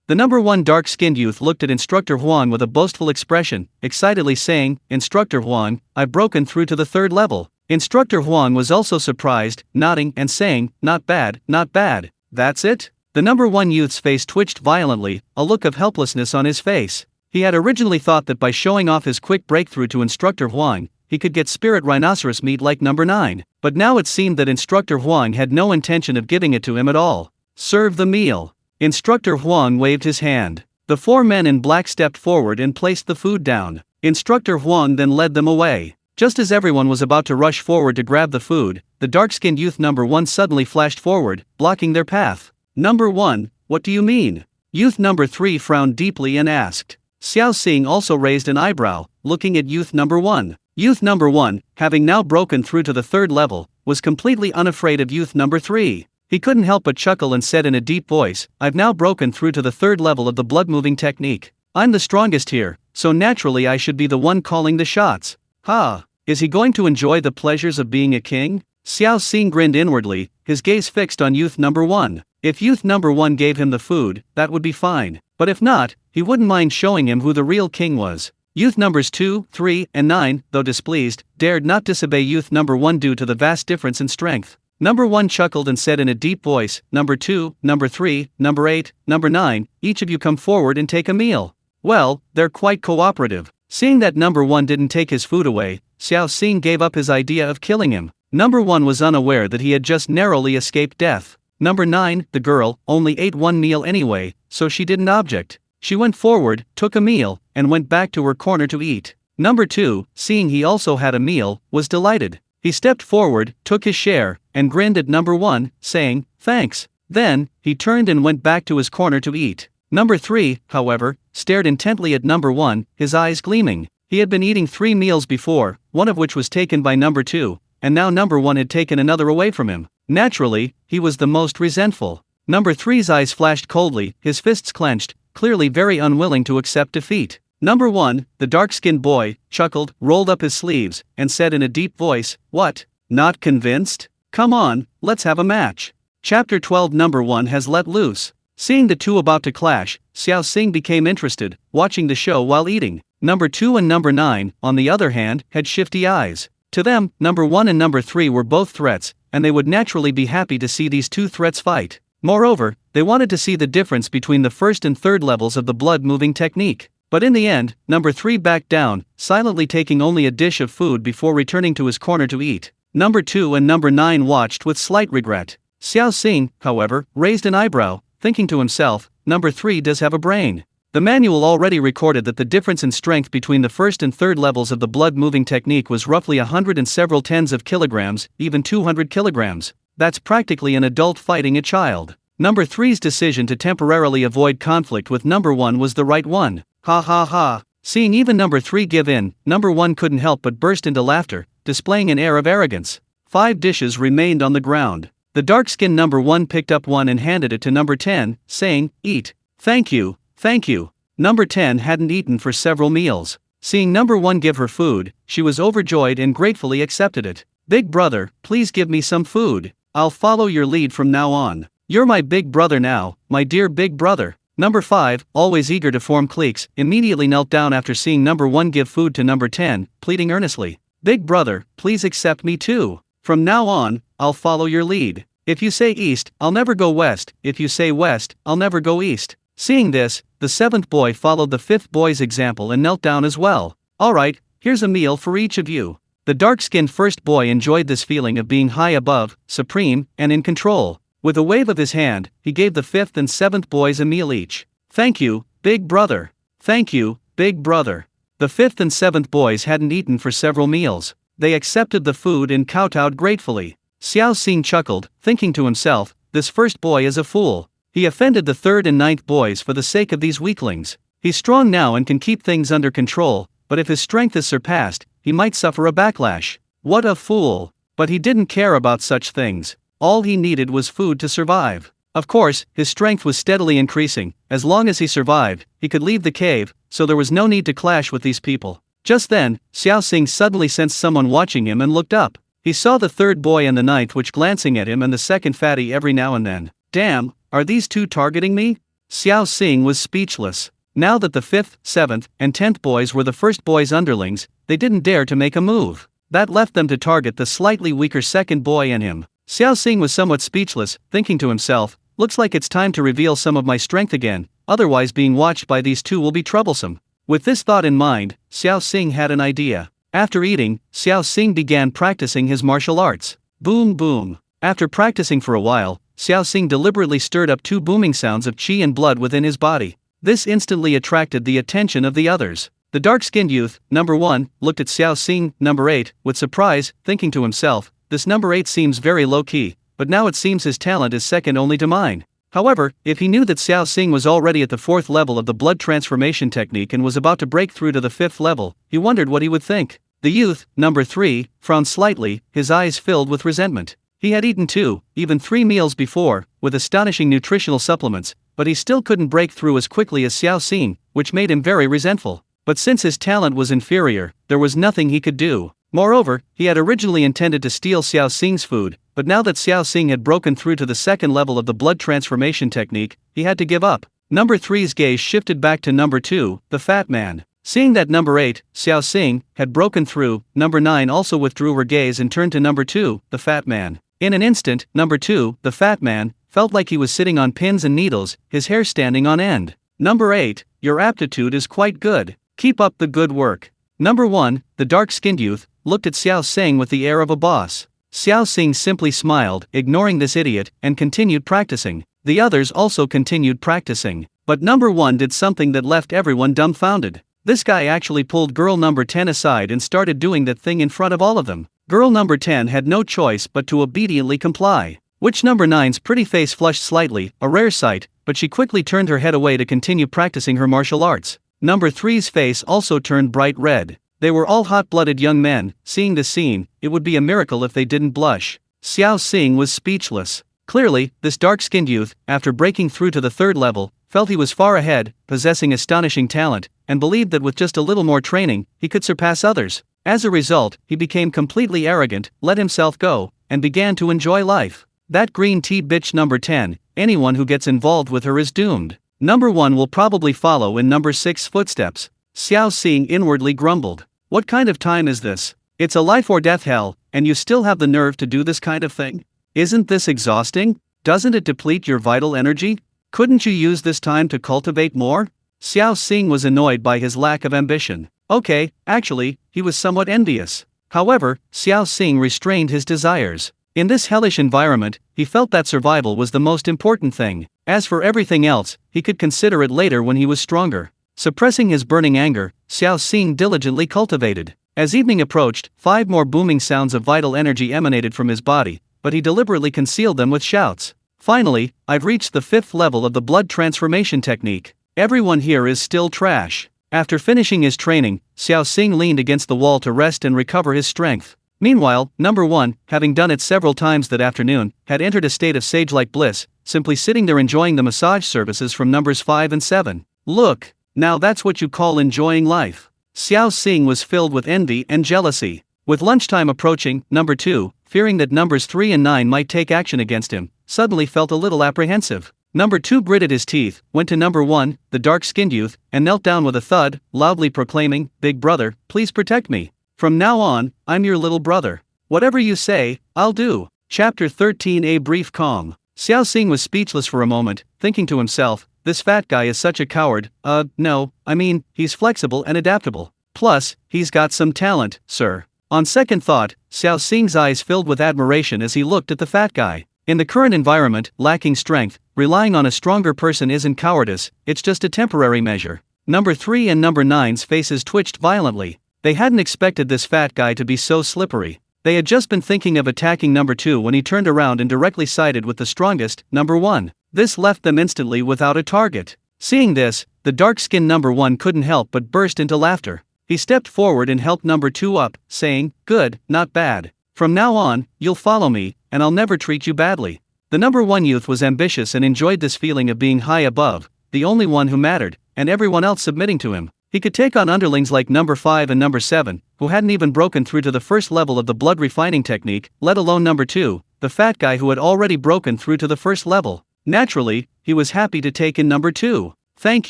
The number 1 dark-skinned youth looked at Instructor Huang with a boastful expression, excitedly saying, "Instructor Huang, I've broken through to the 3rd level." Instructor Huang was also surprised, nodding and saying, "Not bad, not bad. That's it?" The number 1 youth's face twitched violently, a look of helplessness on his face. He had originally thought that by showing off his quick breakthrough to Instructor Huang, he could get spirit rhinoceros meat like number 9, but now it seemed that Instructor Huang had no intention of giving it to him at all. "Serve the meal." Instructor Huang waved his hand. The 4 men in black stepped forward and placed the food down. Instructor Huang then led them away. Just as everyone was about to rush forward to grab the food, the dark-skinned youth number 1 suddenly flashed forward, blocking their path. "Number 1, what do you mean?" Youth number 3 frowned deeply and asked. Xiao Xing also raised an eyebrow, looking at youth number 1. Youth number 1, having now broken through to the 3rd level, was completely unafraid of youth number 3. He couldn't help but chuckle and said in a deep voice, "I've now broken through to the 3rd level of the blood-moving technique. I'm the strongest here, so naturally I should be the one calling the shots." Ha! Is he going to enjoy the pleasures of being a king? Xiao Xing grinned inwardly, his gaze fixed on youth number 1. If youth number 1 gave him the food, that would be fine. But if not, he wouldn't mind showing him who the real king was. Youth numbers 2, 3, and 9, though displeased, dared not disobey youth number 1 due to the vast difference in strength. Number 1 chuckled and said in a deep voice, "Number 2, number 3, number 8, number 9, each of you come forward and take a meal." Well, they're quite cooperative. Seeing that number 1 didn't take his food away, Xiao Xing gave up his idea of killing him. Number 1 was unaware that he had just narrowly escaped death. Number 9, the girl, only ate one meal anyway, so she didn't object. She went forward, took a meal, and went back to her corner to eat. Number 2, seeing he also had a meal, was delighted. He stepped forward, took his share, and grinned at number 1, saying, "Thanks." Then, he turned and went back to his corner to eat. Number 3, however, stared intently at number 1, his eyes gleaming. He had been eating 3 meals before, one of which was taken by number 2, and now number 1 had taken another away from him. Naturally, he was the most resentful. Number 3's eyes flashed coldly, his fists clenched, clearly very unwilling to accept defeat. Number 1, the dark-skinned boy, chuckled, rolled up his sleeves, and said in a deep voice, "What? Not convinced? Come on, let's have a match." Chapter 12. Number 1 has let loose. Seeing the two about to clash, Xiao Xing became interested, watching the show while eating. Number 2 and number 9, on the other hand, had shifty eyes. To them, number 1 and number 3 were both threats, and they would naturally be happy to see these two threats fight. Moreover, they wanted to see the difference between the first and third levels of the blood-moving technique. But in the end, number 3 backed down, silently taking only a dish of food before returning to his corner to eat. Number 2 and number 9 watched with slight regret. Xiao Xing, however, raised an eyebrow, thinking to himself, "Number 3 does have a brain." The manual already recorded that the difference in strength between the first and third levels of the blood-moving technique was roughly 100 and several tens of kilograms, even 200 kilograms. That's practically an adult fighting a child. Number 3's decision to temporarily avoid conflict with number 1 was the right one. Ha ha ha. Seeing even number 3 give in, number 1 couldn't help but burst into laughter, displaying an air of arrogance. 5 dishes remained on the ground. The dark-skinned number 1 picked up one and handed it to number 10, saying, "Eat." "Thank you, thank you." Number 10 hadn't eaten for several meals. Seeing number 1 give her food, she was overjoyed and gratefully accepted it. "Big brother, please give me some food. I'll follow your lead from now on. You're my big brother now, my dear big brother." Number 5, always eager to form cliques, immediately knelt down after seeing number 1 give food to number 10, pleading earnestly, "Big brother, please accept me too. From now on, I'll follow your lead. If you say east, I'll never go west. If you say west, I'll never go east." Seeing this, the 7th boy followed the 5th boy's example and knelt down as well. "Alright, here's a meal for each of you." The dark-skinned first boy enjoyed this feeling of being high above, supreme, and in control. With a wave of his hand, he gave the 5th and 7th boys a meal each. "Thank you, big brother. Thank you, big brother." The 5th and 7th boys hadn't eaten for several meals. They accepted the food and kowtowed gratefully. Xiao Xing chuckled, thinking to himself, "This first boy is a fool. He offended the 3rd and 9th boys for the sake of these weaklings. He's strong now and can keep things under control, but if his strength is surpassed, he might suffer a backlash. What a fool." But he didn't care about such things. All he needed was food to survive. Of course, his strength was steadily increasing. As long as he survived, he could leave the cave, so there was no need to clash with these people. Just then, Xiao Xing suddenly sensed someone watching him and looked up. He saw the 3rd boy and the 9th which glancing at him and the 2nd fatty every now and then. "Damn, are these two targeting me?" Xiao Xing was speechless. Now that the 5th, 7th, and 10th boys were the first boy's underlings, they didn't dare to make a move. That left them to target the slightly weaker 2nd boy and him. Xiao Xing was somewhat speechless, thinking to himself, "Looks like it's time to reveal some of my strength again, otherwise being watched by these two will be troublesome." With this thought in mind, Xiao Xing had an idea. After eating, Xiao Xing began practicing his martial arts. Boom boom. After practicing for a while, Xiao Xing deliberately stirred up 2 booming sounds of qi and blood within his body. This instantly attracted the attention of the others. The dark-skinned youth, number 1, looked at Xiao Xing, number 8, with surprise, thinking to himself, "This number 8 seems very low-key, but now it seems his talent is second only to mine." However, if he knew that Xiao Xing was already at the 4th level of the blood transformation technique and was about to break through to the 5th level, he wondered what he would think. The youth, number 3, frowned slightly, his eyes filled with resentment. He had eaten 2, even 3 meals before, with astonishing nutritional supplements, but he still couldn't break through as quickly as Xiao Xing, which made him very resentful. But since his talent was inferior, there was nothing he could do. Moreover, he had originally intended to steal Xiao Xing's food, but now that Xiao Xing had broken through to the 2nd level of the blood transformation technique, he had to give up. Number 3's gaze shifted back to number 2, the fat man. Seeing that number 8, Xiao Xing, had broken through, number 9 also withdrew her gaze and turned to number 2, the fat man. In an instant, number 2, the fat man, felt like he was sitting on pins and needles, his hair standing on end. Number 8, your aptitude is quite good. Keep up the good work. Number 1, the dark-skinned youth, looked at Xiao Xing with the air of a boss. Xiao Xing simply smiled, ignoring this idiot, and continued practicing. The others also continued practicing. But number 1 did something that left everyone dumbfounded. This guy actually pulled girl number 10 aside and started doing that thing in front of all of them. Girl number 10 had no choice but to obediently comply. Which number 9's pretty face flushed slightly, a rare sight, but she quickly turned her head away to continue practicing her martial arts. Number 3's face also turned bright red. They were all hot-blooded young men. Seeing this scene, it would be a miracle if they didn't blush. Xiao Xing was speechless. Clearly, this dark-skinned youth, after breaking through to the 3rd level, felt he was far ahead, possessing astonishing talent, and believed that with just a little more training, he could surpass others. As a result, he became completely arrogant, let himself go, and began to enjoy life. That green tea bitch number 10, anyone who gets involved with her is doomed. Number 1 will probably follow in number 6's footsteps. Xiao Xing inwardly grumbled. What kind of time is this? It's a life or death hell, and you still have the nerve to do this kind of thing? Isn't this exhausting? Doesn't it deplete your vital energy? Couldn't you use this time to cultivate more? Xiao Xing was annoyed by his lack of ambition. Okay, actually, he was somewhat envious. However, Xiao Xing restrained his desires. In this hellish environment, he felt that survival was the most important thing. As for everything else, he could consider it later when he was stronger. Suppressing his burning anger, Xiao Xing diligently cultivated. As evening approached, 5 more booming sounds of vital energy emanated from his body, but he deliberately concealed them with shouts. Finally, I've reached the 5th level of the blood transformation technique. Everyone here is still trash. After finishing his training, Xiao Xing leaned against the wall to rest and recover his strength. Meanwhile, number 1, having done it several times that afternoon, had entered a state of sage-like bliss, simply sitting there enjoying the massage services from numbers 5 and 7. Look, now that's what you call enjoying life. Xiao Xing was filled with envy and jealousy. With lunchtime approaching, number 2, fearing that numbers 3 and 9 might take action against him, suddenly felt a little apprehensive. Number 2 gritted his teeth, went to number 1, the dark-skinned youth, and knelt down with a thud, loudly proclaiming, "Big brother, please protect me. From now on, I'm your little brother. Whatever you say, I'll do." Chapter 13. A brief calm. Xiao Xing was speechless for a moment, thinking to himself, this fat guy is such a coward. No, I mean, he's flexible and adaptable. Plus, he's got some talent, sir. On second thought, Xiao Xing's eyes filled with admiration as he looked at the fat guy. In the current environment, lacking strength, relying on a stronger person isn't cowardice, it's just a temporary measure. Number 3 and number 9's faces twitched violently. They hadn't expected this fat guy to be so slippery. They had just been thinking of attacking number 2 when he turned around and directly sided with the strongest, number 1. This left them instantly without a target. Seeing this, the dark-skinned number 1 couldn't help but burst into laughter. He stepped forward and helped number 2 up, saying, "Good, not bad. From now on, you'll follow me, and I'll never treat you badly." The number 1 youth was ambitious and enjoyed this feeling of being high above, the only one who mattered, and everyone else submitting to him. He could take on underlings like number 5 and number 7, who hadn't even broken through to the 1st level of the blood refining technique, let alone number 2, the fat guy who had already broken through to the 1st level. Naturally, he was happy to take in number 2. "Thank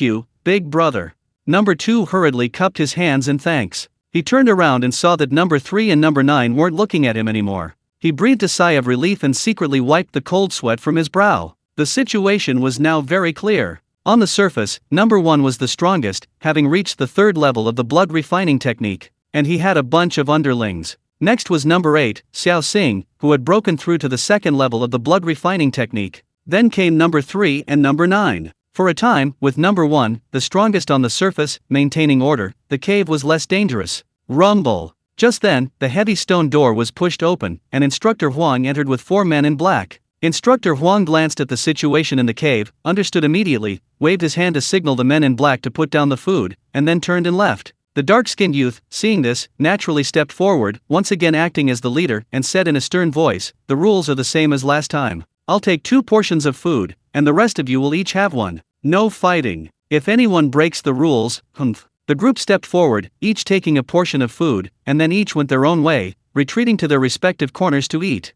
you, big brother." Number 2 hurriedly cupped his hands in thanks. He turned around and saw that number 3 and number 9 weren't looking at him anymore. He breathed a sigh of relief and secretly wiped the cold sweat from his brow. The situation was now very clear. On the surface, number 1 was the strongest, having reached the 3rd level of the blood refining technique, and he had a bunch of underlings. Next was number 8, Xiao Xing, who had broken through to the 2nd level of the blood refining technique. Then came number 3 and number 9. For a time, with number 1, the strongest on the surface, maintaining order, the cave was less dangerous. Rumble. Just then, the heavy stone door was pushed open, and Instructor Huang entered with 4 men in black. Instructor Huang glanced at the situation in the cave, understood immediately, waved his hand to signal the men in black to put down the food, and then turned and left. The dark-skinned youth, seeing this, naturally stepped forward, once again acting as the leader, and said in a stern voice, "The rules are the same as last time. I'll take 2 portions of food, and the rest of you will each have 1. No fighting. If anyone breaks the rules, humph." The group stepped forward, each taking a portion of food, and then each went their own way, retreating to their respective corners to eat.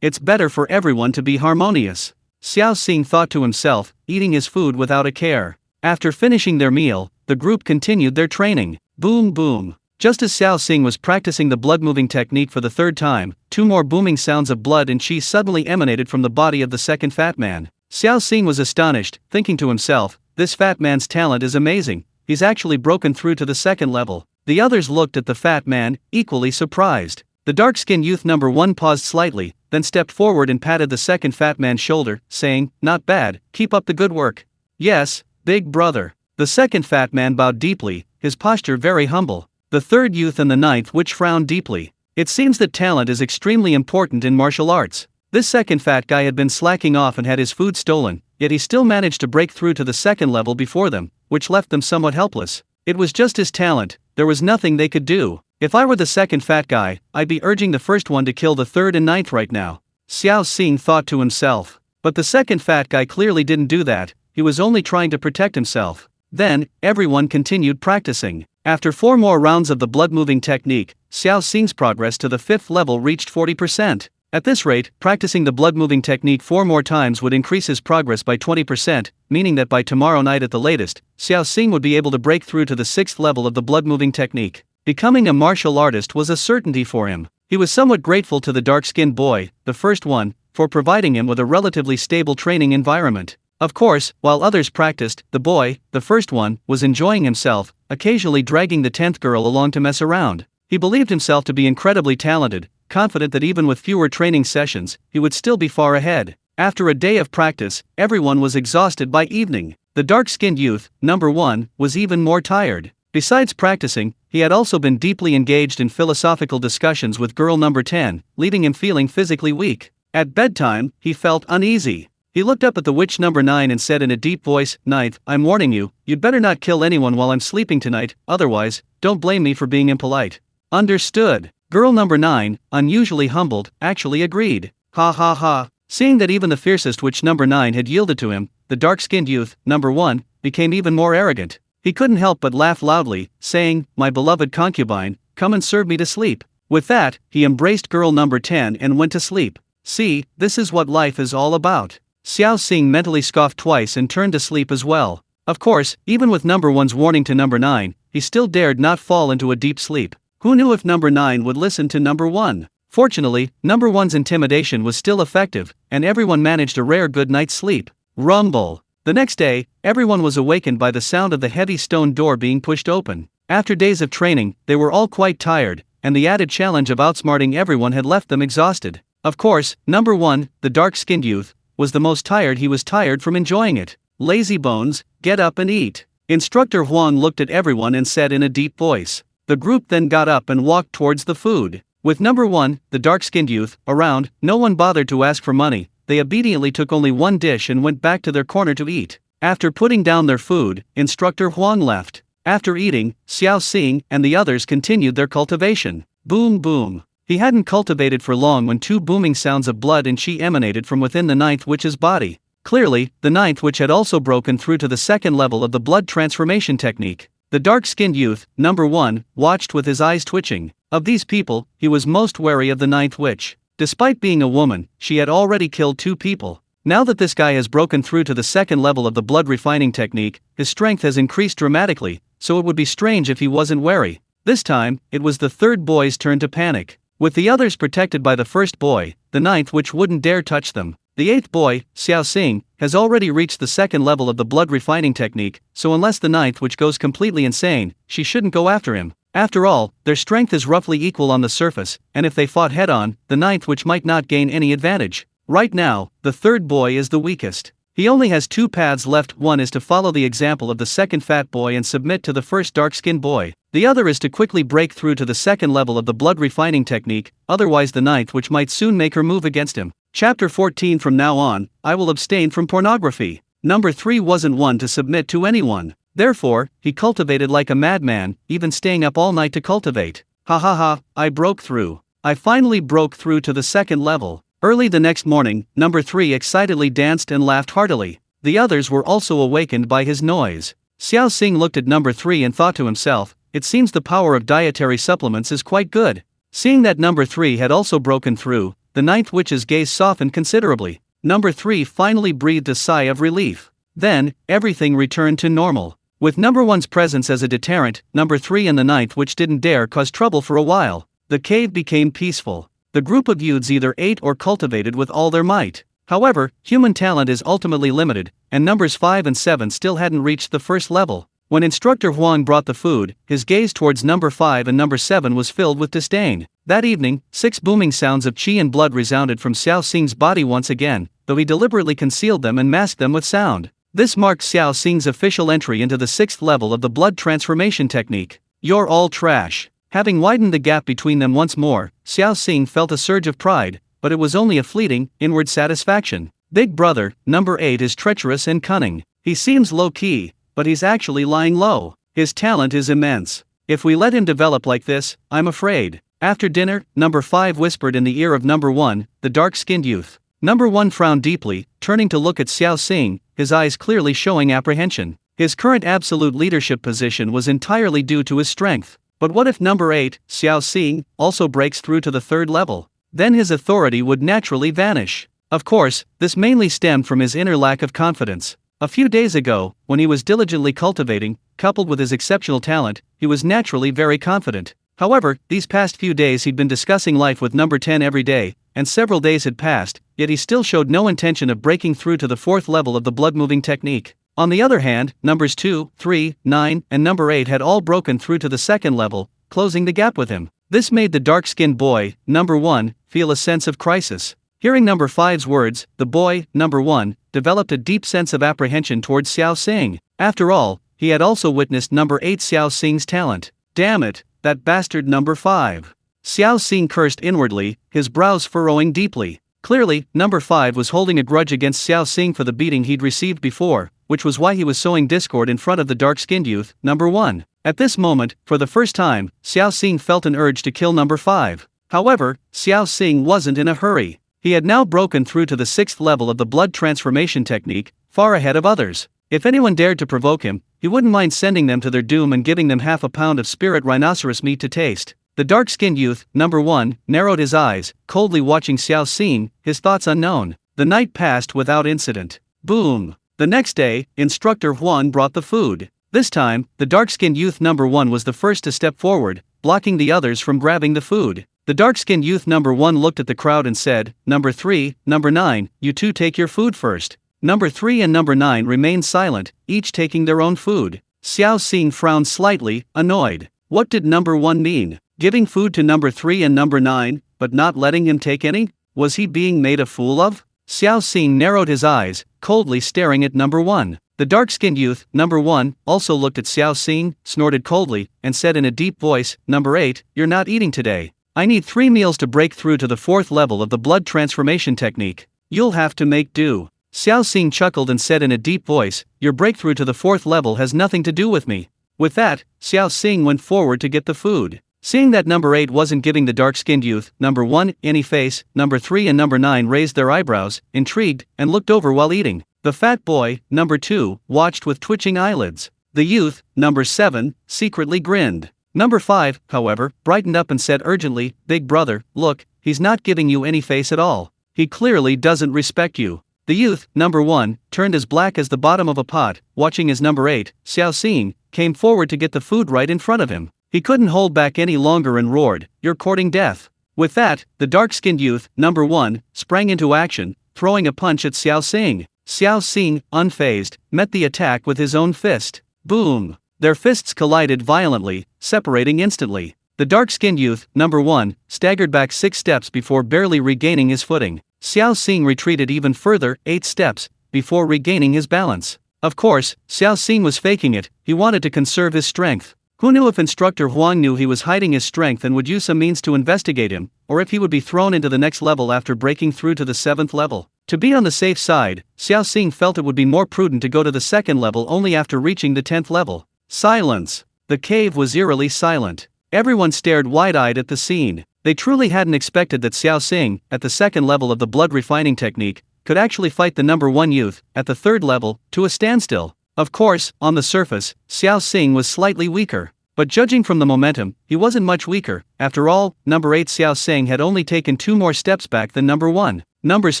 It's better for everyone to be harmonious. Xiao Xing thought to himself, eating his food without a care. After finishing their meal, the group continued their training. Boom boom. Just as Xiao Xing was practicing the blood-moving technique for the third time, two more booming sounds of blood and chi suddenly emanated from the body of the second fat man. Xiao Xing was astonished, thinking to himself, this fat man's talent is amazing, he's actually broken through to the second level. The others looked at the fat man, equally surprised. The dark-skinned youth number 1 paused slightly, then stepped forward and patted the second fat man's shoulder, saying, "Not bad, keep up the good work." "Yes, big brother." The second fat man bowed deeply, his posture very humble. The third youth and the ninth witch frowned deeply. It seems that talent is extremely important in martial arts. This second fat guy had been slacking off and had his food stolen, yet he still managed to break through to the second level before them, which left them somewhat helpless. It was just his talent, there was nothing they could do. If I were the second fat guy, I'd be urging the first one to kill the third and ninth right now. Xiao Xing thought to himself. But the second fat guy clearly didn't do that, he was only trying to protect himself. Then, everyone continued practicing. After 4 more rounds of the blood-moving technique, Xiao Xing's progress to the 5th level reached 40%. At this rate, practicing the blood-moving technique 4 more times would increase his progress by 20%, meaning that by tomorrow night at the latest, Xiao Xing would be able to break through to the 6th level of the blood-moving technique. Becoming a martial artist was a certainty for him. He was somewhat grateful to the dark-skinned boy, the first one, for providing him with a relatively stable training environment. Of course, while others practiced, the boy, the first one, was enjoying himself, occasionally dragging the 10th girl along to mess around. He believed himself to be incredibly talented, confident that even with fewer training sessions, he would still be far ahead. After a day of practice, everyone was exhausted by evening. The dark-skinned youth, number 1, was even more tired. Besides practicing, he had also been deeply engaged in philosophical discussions with girl number 10, leaving him feeling physically weak. At bedtime, he felt uneasy. He looked up at the witch number 9 and said in a deep voice, "Ninth, I'm warning you, you'd better not kill anyone while I'm sleeping tonight, otherwise, don't blame me for being impolite." "Understood." Girl number 9, unusually humbled, actually agreed. Ha ha ha. Seeing that even the fiercest witch number 9 had yielded to him, the dark-skinned youth, number 1, became even more arrogant. He couldn't help but laugh loudly, saying, "My beloved concubine, come and serve me to sleep." With that, he embraced girl number 10 and went to sleep. See, this is what life is all about. Xiao Xing mentally scoffed twice and turned to sleep as well. Of course, even with number 1's warning to number 9, he still dared not fall into a deep sleep. Who knew if number 9 would listen to number 1? Fortunately, number 1's intimidation was still effective, and everyone managed a rare good night's sleep. Rumble. The next day, everyone was awakened by the sound of the heavy stone door being pushed open. After days of training, they were all quite tired, and the added challenge of outsmarting everyone had left them exhausted. Of course, number 1, the dark-skinned youth, was the most tired. He was tired from enjoying it. "Lazy bones, get up and eat." Instructor Huang looked at everyone and said in a deep voice. The group then got up and walked towards the food. With number 1, the dark-skinned youth, around, no one bothered to ask for money. They obediently took only one dish and went back to their corner to eat. After putting down their food, Instructor Huang left. After eating, Xiao Xing and the others continued their cultivation. Boom boom. He hadn't cultivated for long when 2 booming sounds of blood and chi emanated from within the 9th witch's body. Clearly, the 9th witch had also broken through to the 2nd level of the blood transformation technique. The dark-skinned youth, number 1, watched with his eyes twitching. Of these people, he was most wary of the 9th witch. Despite being a woman, she had already killed 2 people. Now that this guy has broken through to the 2nd level of the blood refining technique, his strength has increased dramatically, so it would be strange if he wasn't wary. This time, it was the 3rd boy's turn to panic. With the others protected by the 1st boy, the 9th witch wouldn't dare touch them. The 8th boy, Xiao Xing, has already reached the 2nd level of the blood refining technique, so unless the 9th witch goes completely insane, she shouldn't go after him. After all, their strength is roughly equal on the surface, and if they fought head-on, the 9th witch might not gain any advantage. Right now, the 3rd boy is the weakest. He only has 2 paths left. One is to follow the example of the 2nd fat boy and submit to the 1st dark-skinned boy. The other is to quickly break through to the 2nd level of the blood refining technique, otherwise the 9th witch might soon make her move against him. Chapter 14. From now on, I will abstain from pornography. Number 3 wasn't one to submit to anyone. Therefore, he cultivated like a madman, even staying up all night to cultivate. Ha ha ha, I broke through. I finally broke through to the 2nd level. Early the next morning, number 3 excitedly danced and laughed heartily. The others were also awakened by his noise. Xiao Xing looked at number 3 and thought to himself, it seems the power of dietary supplements is quite good. Seeing that number 3 had also broken through, the 9th witch's gaze softened considerably. Number 3 finally breathed a sigh of relief. Then, everything returned to normal. With number 1's presence as a deterrent, number 3 and the ninth which didn't dare cause trouble for a while, the cave became peaceful. The group of youths either ate or cultivated with all their might. However, human talent is ultimately limited, and numbers 5 and 7 still hadn't reached the first level. When Instructor Huang brought the food, his gaze towards number 5 and number 7 was filled with disdain. That evening, 6 booming sounds of qi and blood resounded from Xiao Xing's body once again, though he deliberately concealed them and masked them with sound. This marked Xiao Xing's official entry into the 6th level of the blood transformation technique. You're all trash. Having widened the gap between them once more, Xiao Xing felt a surge of pride, but it was only a fleeting, inward satisfaction. Big brother, number 8 is treacherous and cunning. He seems low-key, but he's actually lying low. His talent is immense. If we let him develop like this, I'm afraid. After dinner, number 5 whispered in the ear of number 1, the dark-skinned youth. Number 1 frowned deeply, turning to look at Xiao Xing, his eyes clearly showing apprehension. His current absolute leadership position was entirely due to his strength. But what if number 8, Xiao Xing, also breaks through to the 3rd level? Then his authority would naturally vanish. Of course, this mainly stemmed from his inner lack of confidence. A few days ago, when he was diligently cultivating, coupled with his exceptional talent, he was naturally very confident. However, these past few days he'd been discussing life with number 10 every day, and several days had passed, yet he still showed no intention of breaking through to the 4th level of the blood-moving technique. On the other hand, numbers 2, 3, 9, and number 8 had all broken through to the 2nd level, closing the gap with him. This made the dark-skinned boy, number 1, feel a sense of crisis. Hearing number 5's words, the boy, number 1, developed a deep sense of apprehension towards Xiao Xing. After all, he had also witnessed number 8 Xiao Xing's talent. Damn it, that bastard number 5. Xiao Xing cursed inwardly, his brows furrowing deeply. Clearly, number 5 was holding a grudge against Xiao Xing for the beating he'd received before, which was why he was sowing discord in front of the dark-skinned youth, number 1. At this moment, for the first time, Xiao Xing felt an urge to kill number 5. However, Xiao Xing wasn't in a hurry. He had now broken through to the 6th level of the blood transformation technique, far ahead of others. If anyone dared to provoke him, he wouldn't mind sending them to their doom and giving them half a pound of spirit rhinoceros meat to taste. The dark-skinned youth, number 1, narrowed his eyes, coldly watching Xiao Xing, his thoughts unknown. The night passed without incident. Boom! The next day, Instructor Huan brought the food. This time, the dark-skinned youth number 1 was the first to step forward, blocking the others from grabbing the food. The dark-skinned youth number 1 looked at the crowd and said, "Number 3, number 9, you two take your food first." Number 3 and number 9 remained silent, each taking their own food. Xiao Xing frowned slightly, annoyed. What did number 1 mean? Giving food to number 3 and number 9, but not letting him take any? Was he being made a fool of? Xiao Xing narrowed his eyes, coldly staring at number 1. The dark-skinned youth, number 1, also looked at Xiao Xing, snorted coldly, and said in a deep voice, "Number 8, you're not eating today. I need 3 meals to break through to the 4th level of the blood transformation technique. You'll have to make do." Xiao Xing chuckled and said in a deep voice, "Your breakthrough to the 4th level has nothing to do with me." With that, Xiao Xing went forward to get the food. Seeing that number 8 wasn't giving the dark-skinned youth, number 1, any face, number 3 and number 9 raised their eyebrows, intrigued, and looked over while eating. The fat boy, number 2, watched with twitching eyelids. The youth, number 7, secretly grinned. Number 5, however, brightened up and said urgently, "Big brother, look, he's not giving you any face at all. He clearly doesn't respect you." The youth, number 1, turned as black as the bottom of a pot, watching as number 8, Xiao Xing, came forward to get the food right in front of him. He couldn't hold back any longer and roared, "You're courting death." With that, the dark-skinned youth, number 1, sprang into action, throwing a punch at Xiao Xing. Xiao Xing, unfazed, met the attack with his own fist. Boom! Their fists collided violently, separating instantly. The dark-skinned youth, number 1, staggered back 6 steps before barely regaining his footing. Xiao Xing retreated even further, 8 steps, before regaining his balance. Of course, Xiao Xing was faking it, he wanted to conserve his strength. Who knew if Instructor Huang knew he was hiding his strength and would use some means to investigate him, or if he would be thrown into the next level after breaking through to the 7th level. To be on the safe side, Xiao Xing felt it would be more prudent to go to the 2nd level only after reaching the 10th level. Silence. The cave was eerily silent. Everyone stared wide-eyed at the scene. They truly hadn't expected that Xiao Xing, at the 2nd level of the blood refining technique, could actually fight the number 1 youth, at the 3rd level, to a standstill. Of course, on the surface, Xiao Xing was slightly weaker. But judging from the momentum, he wasn't much weaker. After all, number 8 Xiao Xing had only taken 2 more steps back than number 1. Numbers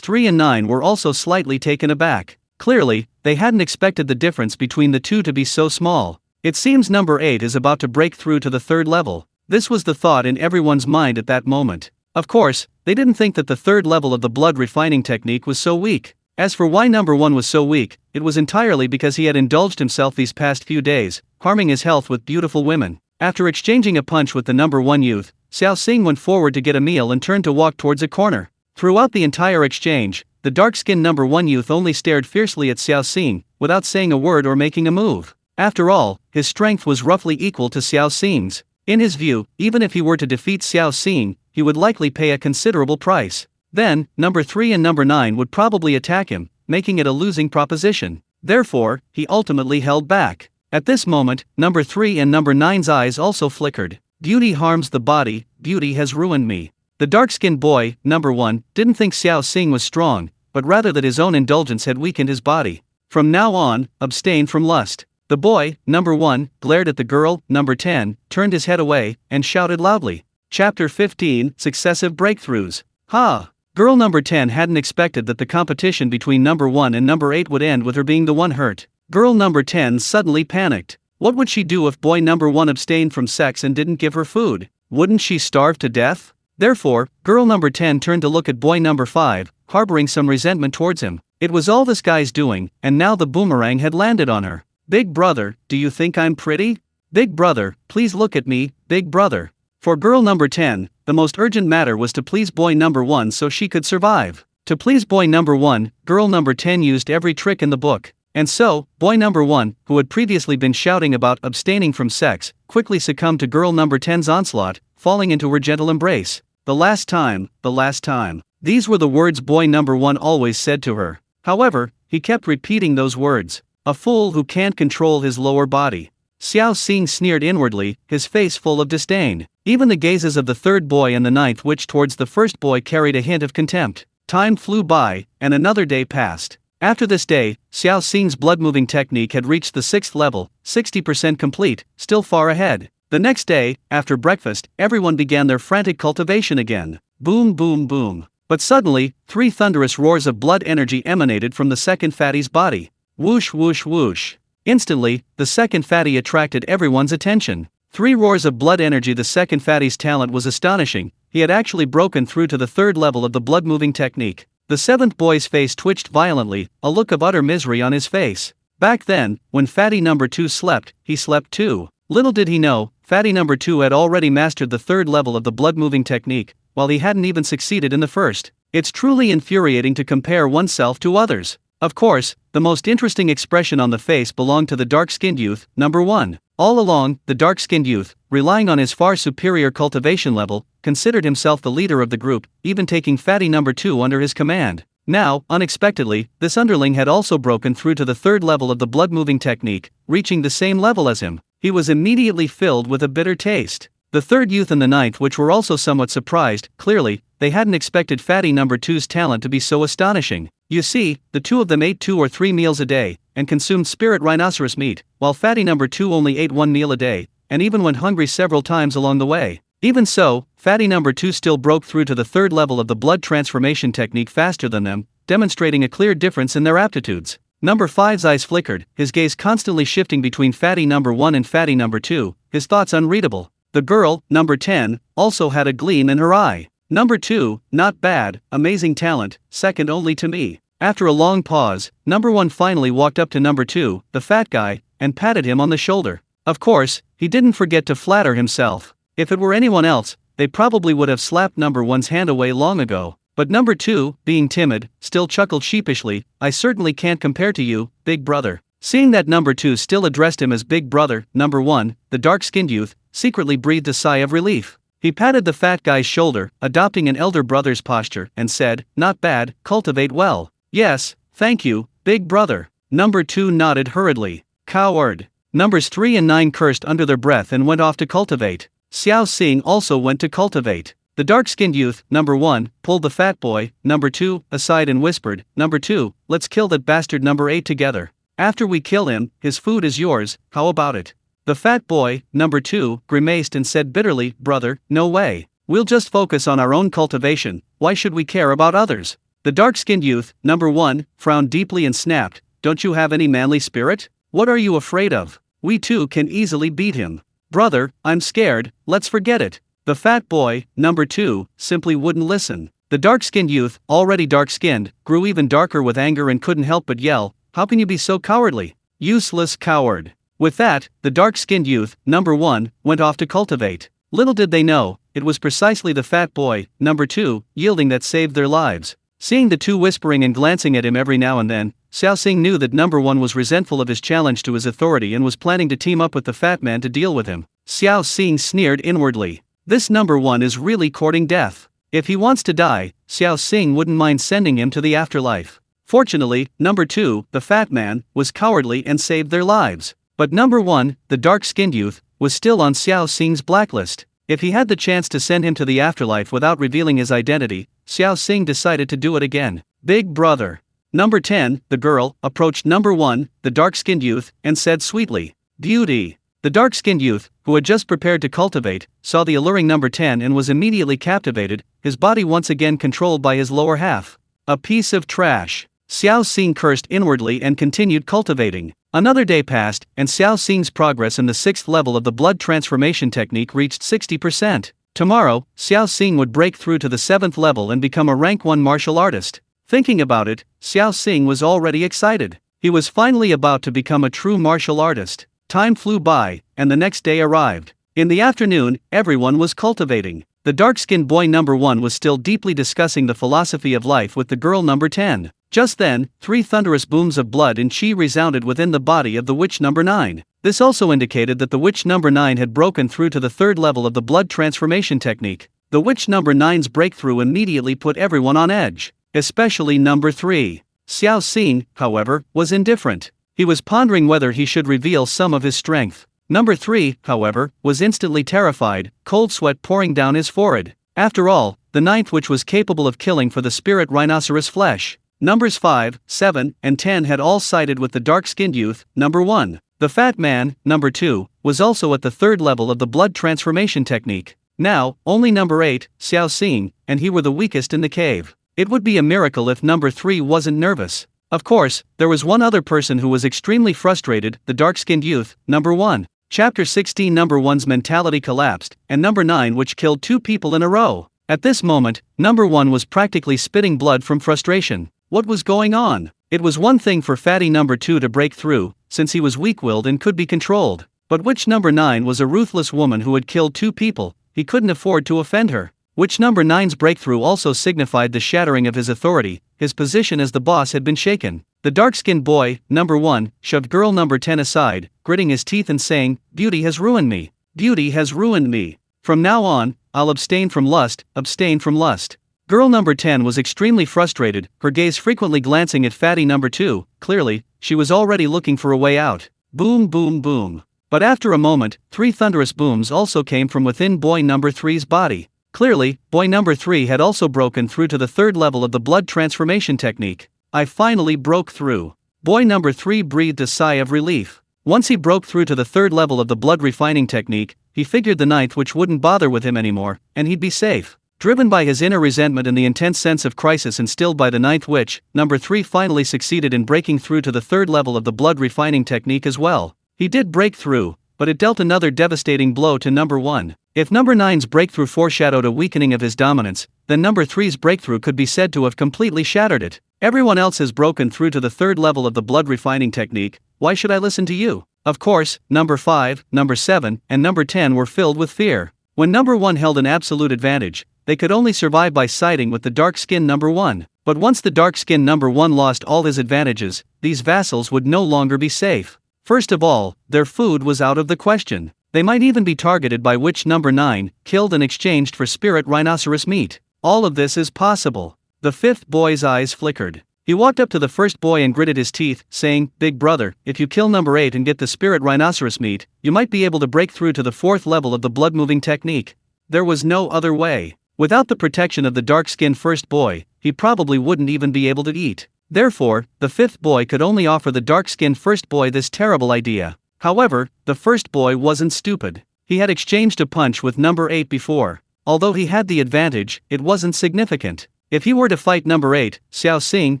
3 and 9 were also slightly taken aback. Clearly, they hadn't expected the difference between the two to be so small. It seems number 8 is about to break through to the third level. This was the thought in everyone's mind at that moment. Of course, they didn't think that the third level of the blood refining technique was so weak. As for why number 1 was so weak, it was entirely because he had indulged himself these past few days, harming his health with beautiful women. After exchanging a punch with the number 1 youth, Xiao Xing went forward to get a meal and turned to walk towards a corner. Throughout the entire exchange, the dark-skinned number 1 youth only stared fiercely at Xiao Xing, without saying a word or making a move. After all, his strength was roughly equal to Xiao Xing's. In his view, even if he were to defeat Xiao Xing, he would likely pay a considerable price. Then, number 3 and number 9 would probably attack him, making it a losing proposition. Therefore, he ultimately held back. At this moment, number 3 and number 9's eyes also flickered. Beauty harms the body, beauty has ruined me. The dark-skinned boy, number 1, didn't think Xiao Xing was strong, but rather that his own indulgence had weakened his body. From now on, abstain from lust. The boy, number 1, glared at the girl, number 10, turned his head away, and shouted loudly. Chapter 15, Successive Breakthroughs. Ha! Girl number 10 hadn't expected that the competition between number 1 and number 8 would end with her being the one hurt. Girl number 10 suddenly panicked. What would she do if boy number 1 abstained from sex and didn't give her food? Wouldn't she starve to death? Therefore, girl number 10 turned to look at boy number 5, harboring some resentment towards him. It was all this guy's doing, and now the boomerang had landed on her. Big brother, do you think I'm pretty? Big brother, please look at me, big brother. For girl number 10, the most urgent matter was to please boy number 1 so she could survive. To please boy number 1, girl number 10 used every trick in the book. And so, boy number 1, who had previously been shouting about abstaining from sex, quickly succumbed to girl number 10's onslaught, falling into her gentle embrace. The last time, the last time. These were the words boy number 1 always said to her. However, he kept repeating those words. A fool who can't control his lower body. Xiao Xing sneered inwardly, his face full of disdain. Even the gazes of the third boy and the ninth witch towards the first boy carried a hint of contempt. Time flew by, and another day passed. After this day, Xiao Xing's blood-moving technique had reached the 6th level, 60% complete, still far ahead. The next day, after breakfast, everyone began their frantic cultivation again. Boom boom boom. But suddenly, 3 thunderous roars of blood energy emanated from the second fatty's body. Whoosh whoosh whoosh. Instantly, the second fatty attracted everyone's attention. 3 roars of blood energy. The second fatty's talent was astonishing. He had actually broken through to the 3rd level of the blood-moving technique. The 7th boy's face twitched violently, a look of utter misery on his face. Back then, when fatty number 2 slept, he slept too. Little did he know, fatty number 2 had already mastered the 3rd level of the blood-moving technique, while he hadn't even succeeded in the first. It's truly infuriating to compare oneself to others. Of course, the most interesting expression on the face belonged to the dark-skinned youth, number 1. All along, the dark-skinned youth, relying on his far superior cultivation level, considered himself the leader of the group, even taking fatty number 2 under his command. Now, unexpectedly, this underling had also broken through to the 3rd level of the blood-moving technique, reaching the same level as him. He was immediately filled with a bitter taste. The 3rd youth and the 9th which were also somewhat surprised. Clearly, they hadn't expected fatty number 2's talent to be so astonishing. You see, the 2 of them ate 2 or 3 meals a day, and consumed spirit rhinoceros meat, while fatty number 2 only ate 1 meal a day, and even went hungry several times along the way. Even so, fatty number 2 still broke through to the 3rd level of the blood transformation technique faster than them, demonstrating a clear difference in their aptitudes. Number 5's eyes flickered, his gaze constantly shifting between fatty number 1 and fatty number 2, his thoughts unreadable. The girl, number 10, also had a gleam in her eye. Number 2, not bad, amazing talent, second only to me. After a long pause, number 1 finally walked up to number 2, the fat guy, and patted him on the shoulder. Of course, he didn't forget to flatter himself. If it were anyone else, they probably would have slapped number 1's hand away long ago. But number 2, being timid, still chuckled sheepishly. I certainly can't compare to you, big brother. Seeing that number 2 still addressed him as big brother, number 1, the dark-skinned youth, secretly breathed a sigh of relief. He patted the fat guy's shoulder, adopting an elder brother's posture, and said, not bad, cultivate well. Yes, thank you, big brother. Number 2 nodded hurriedly. Coward. Numbers 3 and 9 cursed under their breath and went off to cultivate. Xiao Xing also went to cultivate. The dark-skinned youth, number 1, pulled the fat boy, number 2, aside and whispered, number 2, let's kill that bastard number 8 together. After we kill him, his food is yours, how about it? The fat boy, number 2, grimaced and said bitterly, brother, no way. We'll just focus on our own cultivation, why should we care about others? The dark-skinned youth, number 1, frowned deeply and snapped, don't you have any manly spirit? What are you afraid of? We too can easily beat him. Brother, I'm scared, let's forget it. The fat boy, number 2, simply wouldn't listen. The dark-skinned youth, already dark-skinned, grew even darker with anger and couldn't help but yell, "How can you be so cowardly? Useless coward." With that, the dark-skinned youth, number 1, went off to cultivate. Little did they know, it was precisely the fat boy, number 2, yielding that saved their lives. Seeing the two whispering and glancing at him every now and then, Xiao Xing knew that number 1 was resentful of his challenge to his authority and was planning to team up with the fat man to deal with him. Xiao Xing sneered inwardly. This number 1 is really courting death. If he wants to die, Xiao Xing wouldn't mind sending him to the afterlife. Fortunately, number 2, the fat man, was cowardly and saved their lives. But number 1, the dark-skinned youth, was still on Xiao Xing's blacklist. If he had the chance to send him to the afterlife without revealing his identity, Xiao Xing decided to do it again. Big brother. Number 10, the girl, approached number 1, the dark-skinned youth, and said sweetly, "Beauty." The dark-skinned youth, who had just prepared to cultivate, saw the alluring number 10 and was immediately captivated, his body once again controlled by his lower half. A piece of trash. Xiao Xing cursed inwardly and continued cultivating. Another day passed, and Xiao Xing's progress in the 6th level of the blood transformation technique reached 60%. Tomorrow, Xiao Xing would break through to the 7th level and become a rank 1 martial artist. Thinking about it, Xiao Xing was already excited. He was finally about to become a true martial artist. Time flew by, and the next day arrived. In the afternoon, everyone was cultivating. The dark-skinned boy number 1 was still deeply discussing the philosophy of life with the girl number 10. Just then, 3 thunderous booms of blood and chi resounded within the body of the witch number 9. This also indicated that the witch number 9 had broken through to the 3rd level of the blood transformation technique. The witch number 9's breakthrough immediately put everyone on edge, especially number 3. Xiao Xing, however, was indifferent. He was pondering whether he should reveal some of his strength. Number 3, however, was instantly terrified, cold sweat pouring down his forehead. After all, the 9th witch was capable of killing for the spirit rhinoceros flesh. Numbers 5, 7, and 10 had all sided with the dark-skinned youth, number 1. The fat man, number 2, was also at the 3rd level of the blood transformation technique. Now, only number 8, Xiao Xing, and he were the weakest in the cave. It would be a miracle if number 3 wasn't nervous. Of course, there was one other person who was extremely frustrated, the dark-skinned youth, number 1. Chapter 16. Number 1's mentality collapsed, and number 9 which killed 2 people in a row. At this moment, number 1 was practically spitting blood from frustration. What was going on? It was one thing for fatty number 2 to break through, since he was weak-willed and could be controlled. But witch number 9 was a ruthless woman who had killed 2 people, he couldn't afford to offend her. Witch number 9's breakthrough also signified the shattering of his authority, his position as the boss had been shaken. The dark-skinned boy, number 1, shoved girl number 10 aside, gritting his teeth and saying, "Beauty has ruined me. Beauty has ruined me. From now on, I'll abstain from lust, abstain from lust." Girl number 10 was extremely frustrated, her gaze frequently glancing at fatty number 2, clearly, she was already looking for a way out. Boom boom boom. But after a moment, 3 thunderous booms also came from within boy number 3's body. Clearly, boy number 3 had also broken through to the 3rd level of the blood transformation technique. I finally broke through. Boy number 3 breathed a sigh of relief. Once he broke through to the 3rd level of the blood refining technique, he figured the 9th witch wouldn't bother with him anymore, and he'd be safe. Driven by his inner resentment and the intense sense of crisis instilled by the 9th witch, number 3 finally succeeded in breaking through to the 3rd level of the blood refining technique as well. He did break through, but it dealt another devastating blow to number 1. If number 9's breakthrough foreshadowed a weakening of his dominance, then number 3's breakthrough could be said to have completely shattered it. Everyone else has broken through to the 3rd level of the blood refining technique, why should I listen to you? Of course, number 5, number 7, and number 10 were filled with fear. When number 1 held an absolute advantage, they could only survive by siding with the dark-skinned number 1. But once the dark-skinned number 1 lost all his advantages, these vassals would no longer be safe. First of all, their food was out of the question. They might even be targeted by witch number 9, killed and exchanged for spirit rhinoceros meat. All of this is possible. The 5th boy's eyes flickered. He walked up to the 1st boy and gritted his teeth, saying, "Big brother, if you kill number 8 and get the spirit rhinoceros meat, you might be able to break through to the 4th level of the blood-moving technique." There was no other way. Without the protection of the dark-skinned 1st boy, he probably wouldn't even be able to eat. Therefore, the 5th boy could only offer the dark-skinned 1st boy this terrible idea. However, the 1st boy wasn't stupid. He had exchanged a punch with number 8 before. Although he had the advantage, it wasn't significant. If he were to fight number 8, Xiao Xing,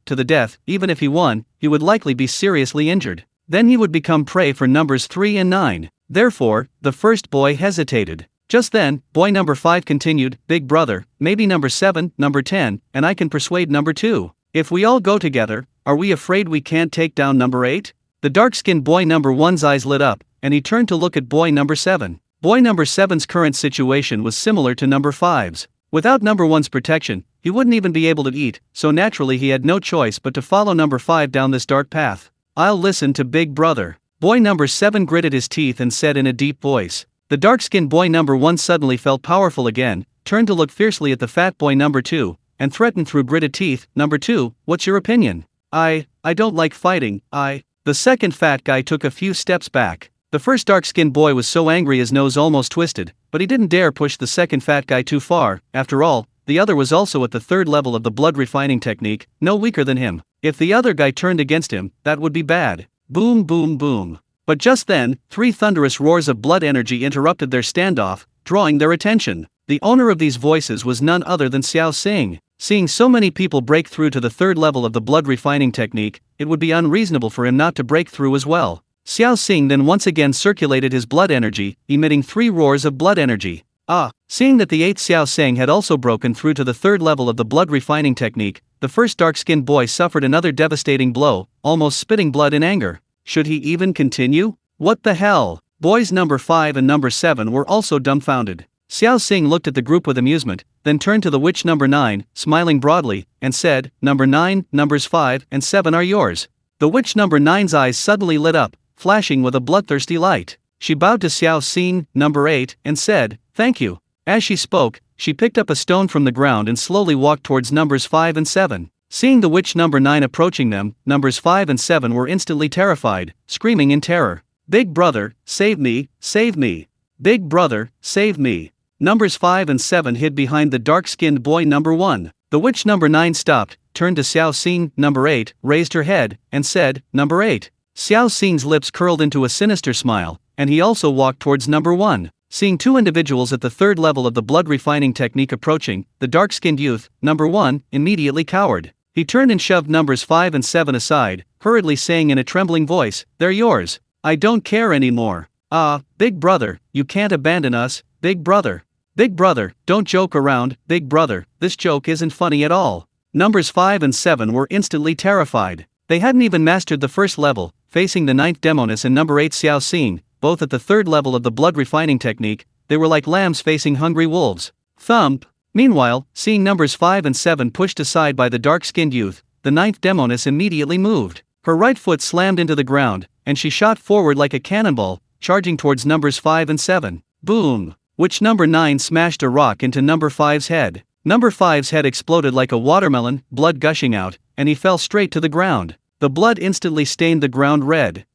to the death, even if he won, he would likely be seriously injured. Then he would become prey for numbers 3 and 9. Therefore, the first boy hesitated. Just then, boy number 5 continued, "Big brother, maybe number 7, number 10, and I can persuade number 2. If we all go together, are we afraid we can't take down number 8? The dark-skinned boy number 1's eyes lit up, and he turned to look at boy number 7. Boy number 7's current situation was similar to number 5's. Without number 1's protection, he wouldn't even be able to eat, so naturally he had no choice but to follow number 5 down this dark path. "I'll listen to Big Brother." Boy number 7 gritted his teeth and said in a deep voice. The dark-skinned boy number 1 suddenly felt powerful again, turned to look fiercely at the fat boy number 2, and threatened through gritted teeth, "Number 2, what's your opinion?" I don't like fighting, The second fat guy took a few steps back. The first dark-skinned boy was so angry his nose almost twisted, but he didn't dare push the second fat guy too far. After all, the other was also at the 3rd level of the blood refining technique, no weaker than him. If the other guy turned against him, that would be bad. Boom boom boom. But just then, 3 thunderous roars of blood energy interrupted their standoff, drawing their attention. The owner of these voices was none other than Xiao Xing. Seeing so many people break through to the 3rd level of the blood refining technique, it would be unreasonable for him not to break through as well. Xiao Xing then once again circulated his blood energy, emitting 3 roars of blood energy. Seeing that the 8th Xiao Xing had also broken through to the 3rd level of the blood refining technique, the first dark-skinned boy suffered another devastating blow, almost spitting blood in anger. Should he even continue? What the hell? Boys number 5 and number 7 were also dumbfounded. Xiao Xing looked at the group with amusement, then turned to the witch number 9, smiling broadly, and said, "Number 9, numbers 5 and 7 are yours." The witch number 9's eyes suddenly lit up, flashing with a bloodthirsty light. She bowed to Xiao Xing, number 8, and said, "Thank you." As she spoke, she picked up a stone from the ground and slowly walked towards numbers 5 and 7. Seeing the witch number 9 approaching them, numbers 5 and 7 were instantly terrified, screaming in terror, "Big brother, save me, save me. Big brother, save me." Numbers 5 and 7 hid behind the dark-skinned boy number 1. The witch number 9 stopped, turned to Xiao Xing, number 8, raised her head, and said, "Number 8. Xiao Xing's lips curled into a sinister smile, and he also walked towards number 1. Seeing 2 individuals at the 3rd level of the blood refining technique approaching, the dark-skinned youth, number 1, immediately cowered. He turned and shoved numbers 5 and 7 aside, hurriedly saying in a trembling voice, "They're yours. I don't care anymore. Big brother, you can't abandon us, big brother. Big brother, don't joke around, big brother, this joke isn't funny at all." Numbers 5 and 7 were instantly terrified. They hadn't even mastered the 1st level, facing the 9th demoness and number 8 Xiao Xing, both at the 3rd level of the blood refining technique. They were like lambs facing hungry wolves. Thump! Meanwhile, seeing numbers 5 and 7 pushed aside by the dark-skinned youth, the 9th demoness immediately moved. Her right foot slammed into the ground, and she shot forward like a cannonball, charging towards numbers 5 and 7. Boom! Which number 9 smashed a rock into number 5's head. Number 5's head exploded like a watermelon, blood gushing out, and he fell straight to the ground. The blood instantly stained the ground red.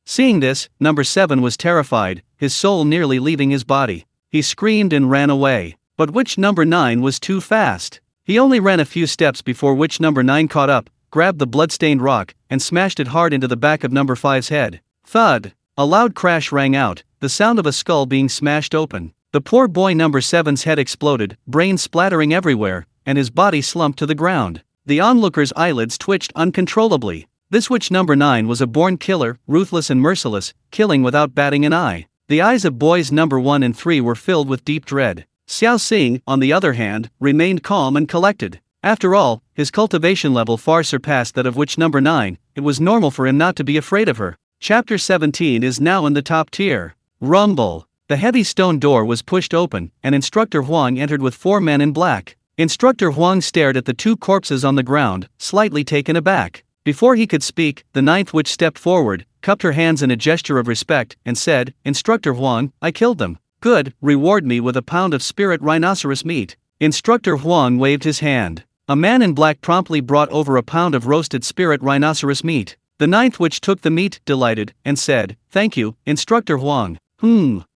Seeing this, number 7 was terrified, his soul nearly leaving his body. He screamed and ran away. But witch number 9 was too fast. He only ran a few steps before witch number 9 caught up, grabbed the blood-stained rock, and smashed it hard into the back of number 5's head. Thud! A loud crash rang out, the sound of a skull being smashed open. The poor boy number 7's head exploded, brains splattering everywhere, and his body slumped to the ground. The onlooker's eyelids twitched uncontrollably. This witch number 9 was a born killer, ruthless and merciless, killing without batting an eye. The eyes of boys number 1 and 3 were filled with deep dread. Xiao Xing, on the other hand, remained calm and collected. After all, his cultivation level far surpassed that of witch number 9, it was normal for him not to be afraid of her. Chapter 17 is now in the top tier. Rumble. The heavy stone door was pushed open, and Instructor Huang entered with 4 men in black. Instructor Huang stared at the 2 corpses on the ground, slightly taken aback. Before he could speak, the 9th witch stepped forward, cupped her hands in a gesture of respect, and said, "Instructor Huang, I killed them. Good, reward me with a pound of spirit rhinoceros meat." Instructor Huang waved his hand. A man in black promptly brought over a pound of roasted spirit rhinoceros meat. The 9th witch took the meat, delighted, and said, "Thank you, Instructor Huang."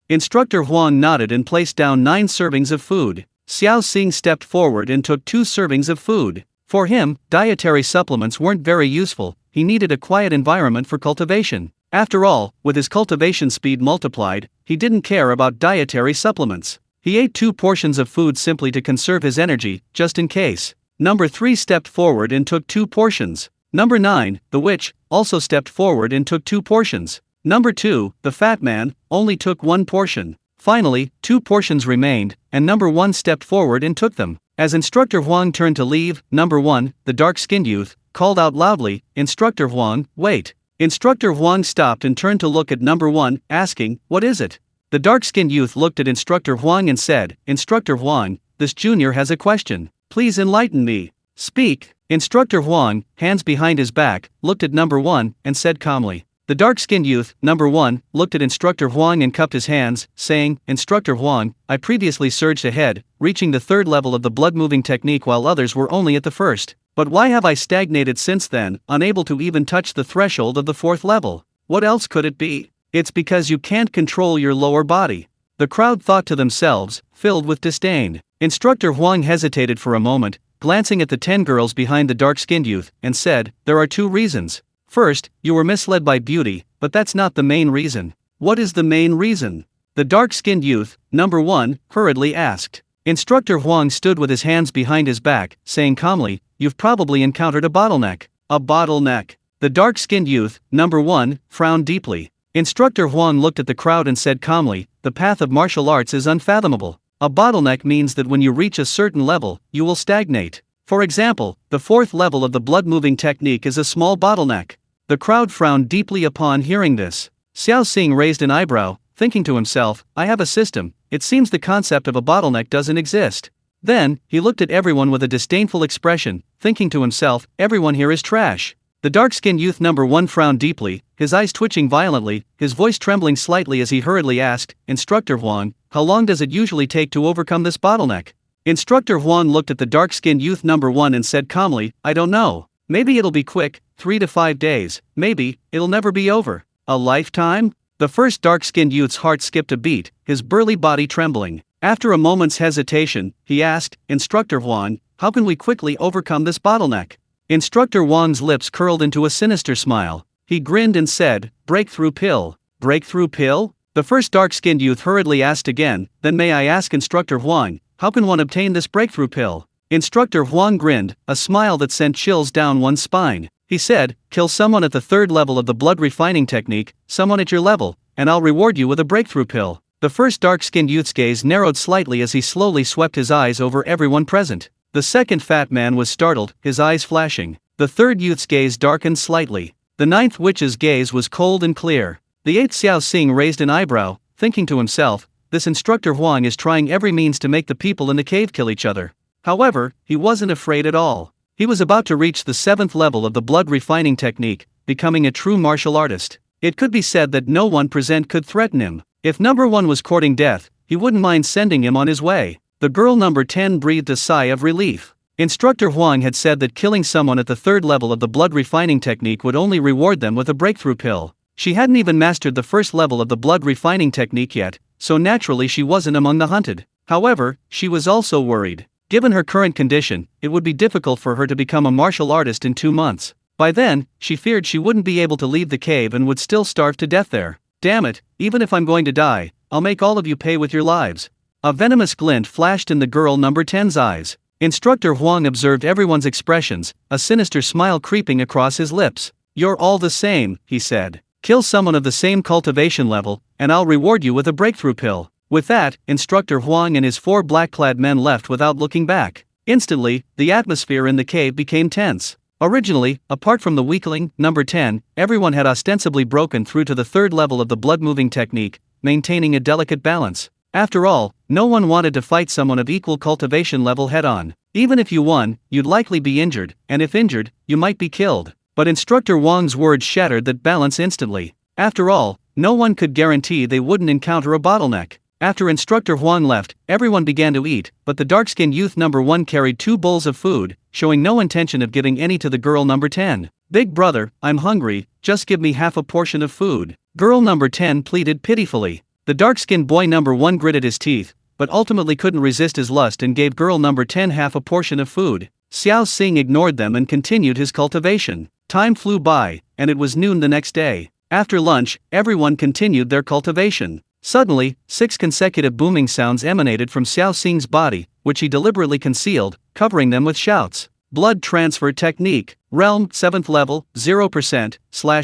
Instructor Huang nodded and placed down 9 servings of food. Xiao Xing stepped forward and took 2 servings of food. For him, dietary supplements weren't very useful, he needed a quiet environment for cultivation. After all, with his cultivation speed multiplied, he didn't care about dietary supplements. He ate 2 portions of food simply to conserve his energy, just in case. Number 3 stepped forward and took 2 portions. Number 9, the witch, also stepped forward and took 2 portions. Number 2, the fat man, only took 1 portion. Finally, 2 portions remained, and number 1 stepped forward and took them. As Instructor Huang turned to leave, number 1, the dark-skinned youth, called out loudly, "Instructor Huang, wait." Instructor Huang stopped and turned to look at number 1, asking, "What is it?" The dark-skinned youth looked at Instructor Huang and said, "Instructor Huang, this junior has a question. Please enlighten me." "Speak." Instructor Huang, hands behind his back, looked at number 1 and said calmly. The dark-skinned youth, number 1, looked at Instructor Huang and cupped his hands, saying, "Instructor Huang, I previously surged ahead, reaching the 3rd level of the blood-moving technique while others were only at the 1st. But why have I stagnated since then, unable to even touch the threshold of the 4th level? What else could it be? It's because you can't control your lower body." The crowd thought to themselves, filled with disdain. Instructor Huang hesitated for a moment, glancing at the 10 girls behind the dark-skinned youth, and said, "There are 2 reasons. First, you were misled by beauty, but that's not the main reason." "What is the main reason?" the dark-skinned youth, number 1, hurriedly asked. Instructor Huang stood with his hands behind his back, saying calmly, "You've probably encountered a bottleneck." "A bottleneck?" The dark-skinned youth, number 1, frowned deeply. Instructor Huang looked at the crowd and said calmly, "The path of martial arts is unfathomable. A bottleneck means that when you reach a certain level, you will stagnate. For example, the 4th level of the blood-moving technique is a small bottleneck." The crowd frowned deeply upon hearing this. Xiao Xing raised an eyebrow, thinking to himself, "I have a system. It seems the concept of a bottleneck doesn't exist." Then, he looked at everyone with a disdainful expression, thinking to himself, "Everyone here is trash." The dark-skinned youth number 1 frowned deeply, his eyes twitching violently, his voice trembling slightly as he hurriedly asked, "Instructor Huang, how long does it usually take to overcome this bottleneck?" Instructor Huang looked at the dark-skinned youth number 1 and said calmly, "I don't know. Maybe it'll be quick, 3 to 5 days, maybe, it'll never be over." "A lifetime?" The first dark-skinned youth's heart skipped a beat, his burly body trembling. After a moment's hesitation, he asked, "Instructor Huang, how can we quickly overcome this bottleneck?" Instructor Huang's lips curled into a sinister smile. He grinned and said, "Breakthrough pill." "Breakthrough pill?" The first dark-skinned youth hurriedly asked again, "Then may I ask Instructor Huang, how can one obtain this breakthrough pill?" Instructor Huang grinned, a smile that sent chills down one's spine. He said, "Kill someone at the 3rd level of the blood refining technique, someone at your level, and I'll reward you with a breakthrough pill." The first dark-skinned youth's gaze narrowed slightly as he slowly swept his eyes over everyone present. The second fat man was startled, his eyes flashing. The 3rd youth's gaze darkened slightly. The 9th witch's gaze was cold and clear. The 8th Xiao Xing raised an eyebrow, thinking to himself, "This Instructor Huang is trying every means to make the people in the cave kill each other." However, he wasn't afraid at all. He was about to reach the 7th level of the blood refining technique, becoming a true martial artist. It could be said that no one present could threaten him. If number 1 was courting death, he wouldn't mind sending him on his way. The girl number 10 breathed a sigh of relief. Instructor Huang had said that killing someone at the 3rd level of the blood refining technique would only reward them with a breakthrough pill. She hadn't even mastered the 1st level of the blood refining technique yet, so naturally she wasn't among the hunted. However, she was also worried. Given her current condition, it would be difficult for her to become a martial artist in 2 months. By then, she feared she wouldn't be able to leave the cave and would still starve to death there. "Damn it, even if I'm going to die, I'll make all of you pay with your lives." A venomous glint flashed in the girl number 10's eyes. Instructor Huang observed everyone's expressions, a sinister smile creeping across his lips. "You're all the same," he said. "Kill someone of the same cultivation level, and I'll reward you with a breakthrough pill." With that, Instructor Huang and his 4 black-clad men left without looking back. Instantly, the atmosphere in the cave became tense. Originally, apart from the weakling, number 10, everyone had ostensibly broken through to the 3rd level of the blood-moving technique, maintaining a delicate balance. After all, no one wanted to fight someone of equal cultivation level head-on. Even if you won, you'd likely be injured, and if injured, you might be killed. But Instructor Huang's words shattered that balance instantly. After all, no one could guarantee they wouldn't encounter a bottleneck. After Instructor Huang left, everyone began to eat, but the dark-skinned youth number 1 carried 2 bowls of food, showing no intention of giving any to the girl number 10. "Big brother, I'm hungry, just give me half a portion of food," girl number 10 pleaded pitifully. The dark-skinned boy number 1 gritted his teeth, but ultimately couldn't resist his lust and gave girl number 10 half a portion of food. Xiao Xing ignored them and continued his cultivation. Time flew by, and it was noon the next day. After lunch, everyone continued their cultivation. Suddenly, 6 consecutive booming sounds emanated from Xiao Xing's body, which he deliberately concealed, covering them with shouts. Blood Transfer Technique. Realm, 7th level, 0%,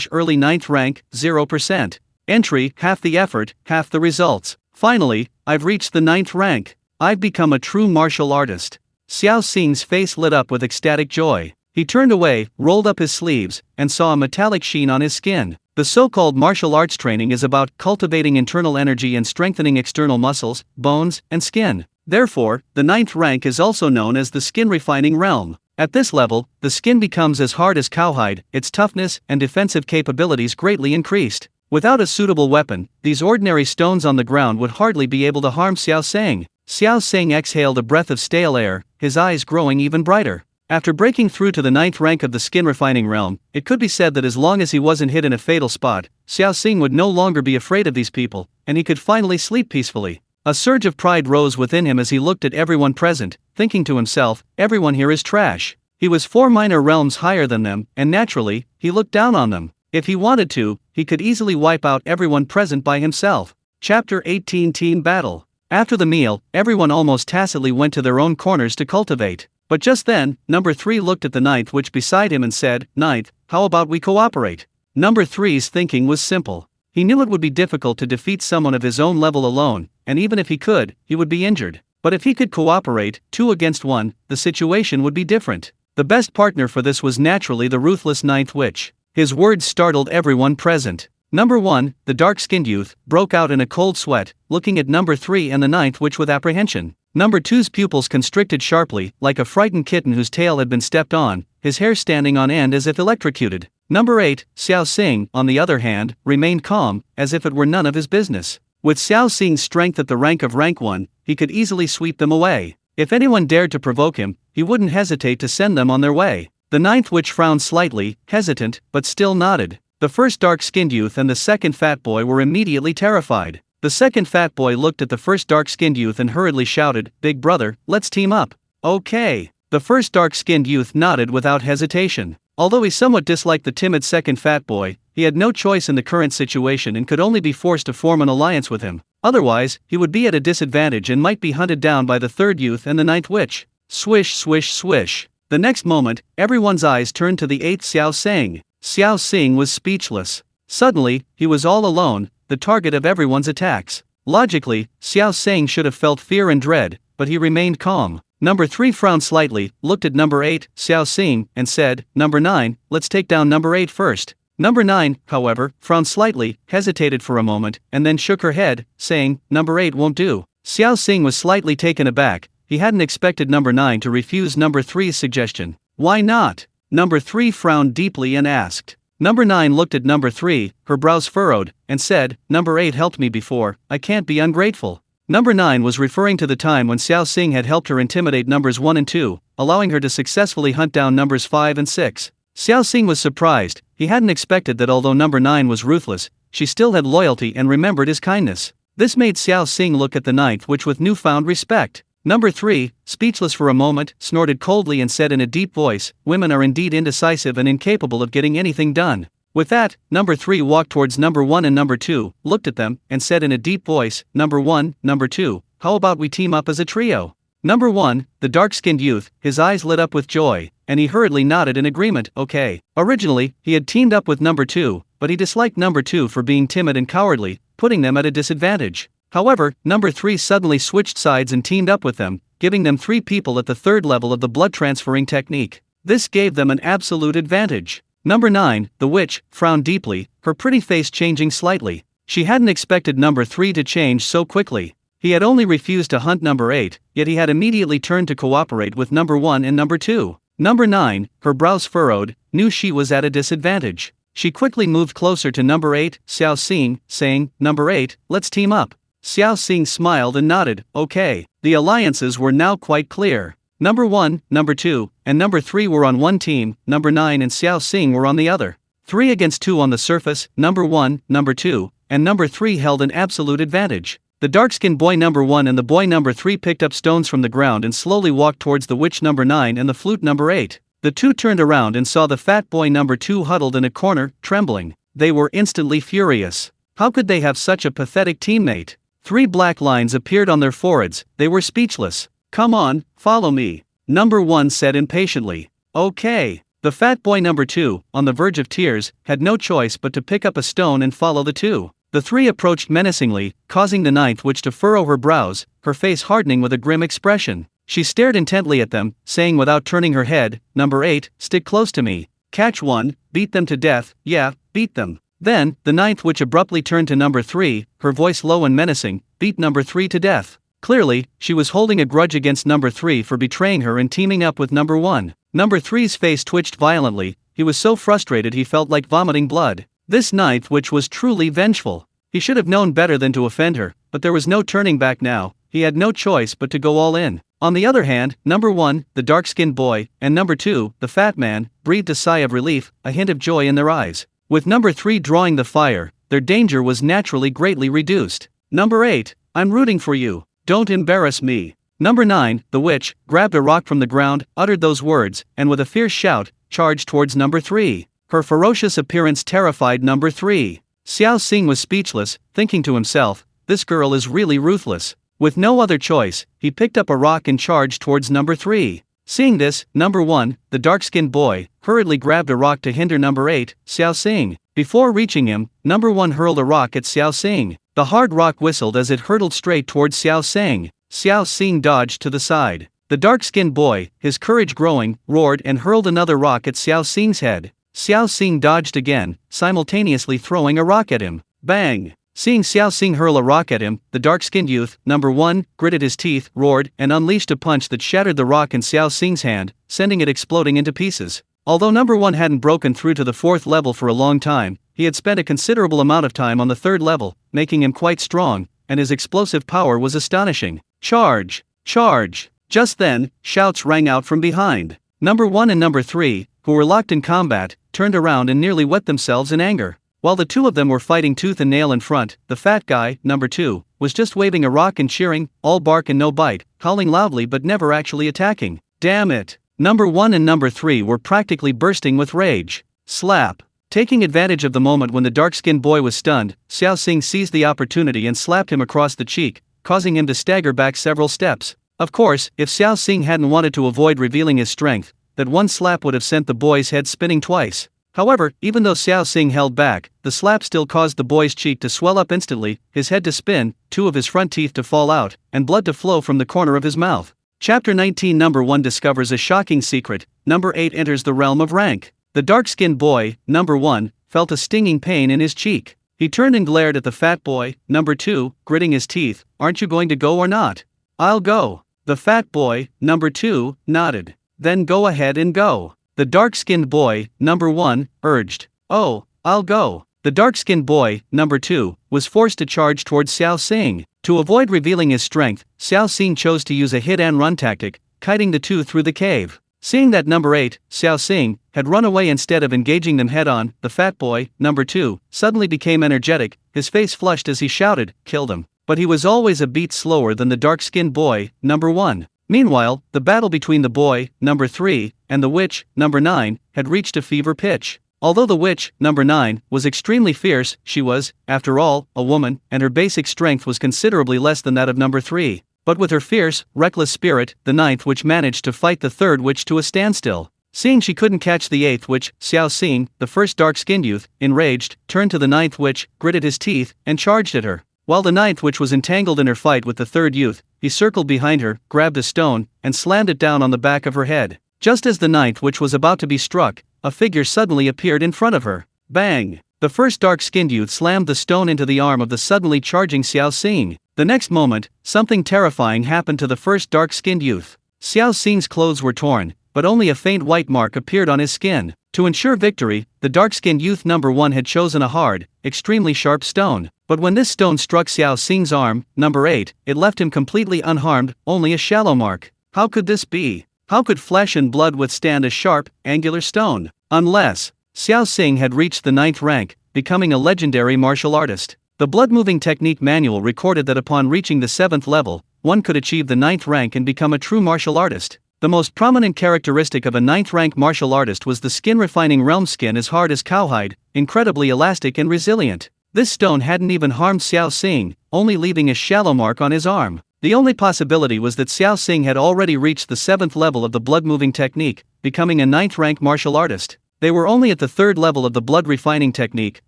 / early 9th rank, 0%. Entry, half the effort, half the results. Finally, I've reached the 9th rank. I've become a true martial artist. Xiao Xing's face lit up with ecstatic joy. He turned away, rolled up his sleeves, and saw a metallic sheen on his skin. The so-called martial arts training is about cultivating internal energy and strengthening external muscles, bones, and skin. Therefore, the 9th rank is also known as the skin refining realm. At this level, the skin becomes as hard as cowhide, its toughness and defensive capabilities greatly increased. Without a suitable weapon, these ordinary stones on the ground would hardly be able to harm Xiao Xing. Xiao Xing exhaled a breath of stale air, his eyes growing even brighter. After breaking through to the 9th rank of the skin refining realm, it could be said that as long as he wasn't hit in a fatal spot, Xiao Xing would no longer be afraid of these people, and he could finally sleep peacefully. A surge of pride rose within him as he looked at everyone present, thinking to himself, everyone here is trash. He was 4 minor realms higher than them, and naturally, he looked down on them. If he wanted to, he could easily wipe out everyone present by himself. Chapter 18 Team Battle. After the meal, everyone almost tacitly went to their own corners to cultivate. But just then, number 3 looked at the 9th witch beside him and said, "9th, how about we cooperate?" Number 3's thinking was simple. He knew it would be difficult to defeat someone of his own level alone, and even if he could, he would be injured. But if he could cooperate, 2 against 1, the situation would be different. The best partner for this was naturally the ruthless 9th witch. His words startled everyone present. Number 1, the dark-skinned youth, broke out in a cold sweat, looking at number 3 and the 9th witch with apprehension. Number 2's pupils constricted sharply, like a frightened kitten whose tail had been stepped on, his hair standing on end as if electrocuted. Number 8, Xiao Xing, on the other hand, remained calm, as if it were none of his business. With Xiao Xing's strength at the rank of rank 1, he could easily sweep them away. If anyone dared to provoke him, he wouldn't hesitate to send them on their way. The 9th witch frowned slightly, hesitant, but still nodded. The first dark-skinned youth and the second fat boy were immediately terrified. The second fat boy looked at the first dark-skinned youth and hurriedly shouted, "Big brother, let's team up." "Okay." The first dark-skinned youth nodded without hesitation. Although he somewhat disliked the timid second fat boy, he had no choice in the current situation and could only be forced to form an alliance with him. Otherwise, he would be at a disadvantage and might be hunted down by the third youth and the 9th witch. Swish, swish, swish. The next moment, everyone's eyes turned to the 8th Xiao Xing. Xiao Xing was speechless. Suddenly, he was all alone, the target of everyone's attacks. Logically, Xiao Xing should have felt fear and dread, but he remained calm. Number 3 frowned slightly, looked at number 8, Xiao Xing, and said, "Number 9, let's take down number 8 first." Number 9, however, frowned slightly, hesitated for a moment, and then shook her head, saying, "Number 8 won't do." Xiao Xing was slightly taken aback. He hadn't expected number 9 to refuse number 3's suggestion. "Why not?" Number 3 frowned deeply and asked. Number 9 looked at number 3, her brows furrowed, and said, "Number 8 helped me before, I can't be ungrateful." Number 9 was referring to the time when Xiao Xing had helped her intimidate numbers 1 and 2, allowing her to successfully hunt down numbers 5 and 6. Xiao Xing was surprised. He hadn't expected that although number 9 was ruthless, she still had loyalty and remembered his kindness. This made Xiao Xing look at the 9th witch with newfound respect. Number 3, speechless for a moment, snorted coldly and said in a deep voice, "Women are indeed indecisive and incapable of getting anything done." With that, number 3 walked towards number 1 and number 2, looked at them, and said in a deep voice, "Number 1, number 2, how about we team up as a trio?" Number 1, the dark-skinned youth, his eyes lit up with joy, and he hurriedly nodded in agreement, "Okay." Originally, he had teamed up with number 2, but he disliked number 2 for being timid and cowardly, putting them at a disadvantage. However, number 3 suddenly switched sides and teamed up with them, giving them 3 people at the 3rd level of the blood transferring technique. This gave them an absolute advantage. Number 9, the witch, frowned deeply, her pretty face changing slightly. She hadn't expected number 3 to change so quickly. He had only refused to hunt number 8, yet he had immediately turned to cooperate with number 1 and number 2. Number 9, her brows furrowed, knew she was at a disadvantage. She quickly moved closer to number 8, Xiao Xing, saying, "Number 8, let's team up." Xiao Xing smiled and nodded, "Okay." The alliances were now quite clear. Number 1, number 2, and number 3 were on one team, number 9 and Xiao Xing were on the other. 3 against 2 on the surface, number 1, number 2, and number 3 held an absolute advantage. The dark-skinned boy number 1 and the boy number 3 picked up stones from the ground and slowly walked towards the witch number 9 and the flute number 8. The two turned around and saw the fat boy number 2 huddled in a corner, trembling. They were instantly furious. How could they have such a pathetic teammate? 3 black lines appeared on their foreheads, they were speechless. "Come on, follow me," number 1 said impatiently. Okay. The fat boy number 2, on the verge of tears, had no choice but to pick up a stone and follow the two. The three approached menacingly, causing the ninth witch to furrow her brows, her face hardening with a grim expression. She stared intently at them, saying without turning her head, "Number 8, stick close to me. Catch one, beat them to death, yeah, beat them." Then, the ninth witch abruptly turned to number 3, her voice low and menacing, "Beat number 3 to death." Clearly, she was holding a grudge against number 3 for betraying her and teaming up with number 1. Number 3's face twitched violently, he was so frustrated he felt like vomiting blood. This ninth witch was truly vengeful. He should have known better than to offend her, but there was no turning back now, he had no choice but to go all in. On the other hand, number 1, the dark-skinned boy, and number 2, the fat man, breathed a sigh of relief, a hint of joy in their eyes. With number 3 drawing the fire, their danger was naturally greatly reduced. "Number 8, I'm rooting for you. Don't embarrass me." Number 9, the witch, grabbed a rock from the ground, uttered those words, and with a fierce shout, charged towards number 3. Her ferocious appearance terrified number 3. Xiao Xing was speechless, thinking to himself, "This girl is really ruthless." With no other choice, he picked up a rock and charged towards number 3. Seeing this, number 1, the dark-skinned boy, hurriedly grabbed a rock to hinder number 8, Xiao Xing. Before reaching him, number 1 hurled a rock at Xiao Xing. The hard rock whistled as it hurtled straight towards Xiao Xing. Xiao Xing dodged to the side. The dark-skinned boy, his courage growing, roared and hurled another rock at Xiao Xing's head. Xiao Xing dodged again, simultaneously throwing a rock at him. Bang! Seeing Xiao Xing hurl a rock at him, the dark-skinned youth, number 1, gritted his teeth, roared, and unleashed a punch that shattered the rock in Xiao Xing's hand, sending it exploding into pieces. Although number 1 hadn't broken through to the 4th level for a long time, he had spent a considerable amount of time on the 3rd level, making him quite strong, and his explosive power was astonishing. "Charge! Charge!" Just then, shouts rang out from behind. Number 1 and number 3, who were locked in combat, turned around and nearly wet themselves in anger. While the two of them were fighting tooth and nail in front, the fat guy, number 2, was just waving a rock and cheering, all bark and no bite, howling loudly but never actually attacking. Damn it! Number 1 and number 3 were practically bursting with rage. Slap! Taking advantage of the moment when the dark-skinned boy was stunned, Xiao Xing seized the opportunity and slapped him across the cheek, causing him to stagger back several steps. Of course, if Xiao Xing hadn't wanted to avoid revealing his strength, that one slap would have sent the boy's head spinning twice. However, even though Xiao Xing held back, the slap still caused the boy's cheek to swell up instantly, his head to spin, 2 of his front teeth to fall out, and blood to flow from the corner of his mouth. Chapter 19. Number 1 discovers a shocking secret. Number 8 enters the realm of rank. The dark-skinned boy, number 1, felt a stinging pain in his cheek. He turned and glared at the fat boy, number 2, gritting his teeth. "Aren't you going to go or not?" "I'll go." The fat boy, number 2, nodded. "Then go ahead and go." The dark-skinned boy, number 1, urged. "Oh, I'll go." The dark-skinned boy, number 2, was forced to charge towards Xiao Xing. To avoid revealing his strength, Xiao Xing chose to use a hit-and-run tactic, kiting the two through the cave. Seeing that number 8, Xiao Xing, had run away instead of engaging them head-on, the fat boy, number 2, suddenly became energetic, his face flushed as he shouted, "Killed him." But he was always a beat slower than the dark-skinned boy, number 1. Meanwhile, the battle between the boy, number 3, and the witch, number 9, had reached a fever pitch. Although the witch, number 9, was extremely fierce, she was, after all, a woman, and her basic strength was considerably less than that of number 3. But with her fierce, reckless spirit, the 9th witch managed to fight the 3rd witch to a standstill. Seeing she couldn't catch the 8th witch, Xiao Xing, the first dark-skinned youth, enraged, turned to the 9th witch, gritted his teeth, and charged at her. While the 9th witch was entangled in her fight with the 3rd youth, he circled behind her, grabbed a stone, and slammed it down on the back of her head. Just as the 9th witch was about to be struck, a figure suddenly appeared in front of her. Bang! The first dark-skinned youth slammed the stone into the arm of the suddenly charging Xiao Xing. The next moment, something terrifying happened to the first dark-skinned youth. Xiao Xing's clothes were torn, but only a faint white mark appeared on his skin. To ensure victory, the dark-skinned youth number 1 had chosen a hard, extremely sharp stone. But when this stone struck Xiao Xing's arm, number 8, it left him completely unharmed, only a shallow mark. How could this be? How could flesh and blood withstand a sharp, angular stone? Unless Xiao Xing had reached the 9th rank, becoming a legendary martial artist. The blood-moving technique manual recorded that upon reaching the 7th level, one could achieve the 9th rank and become a true martial artist. The most prominent characteristic of a 9th rank martial artist was the skin-refining realm skin as hard as cowhide, incredibly elastic and resilient. This stone hadn't even harmed Xiao Xing, only leaving a shallow mark on his arm. The only possibility was that Xiao Xing had already reached the 7th level of the blood-moving technique, becoming a 9th-rank martial artist. They were only at the 3rd level of the blood-refining technique,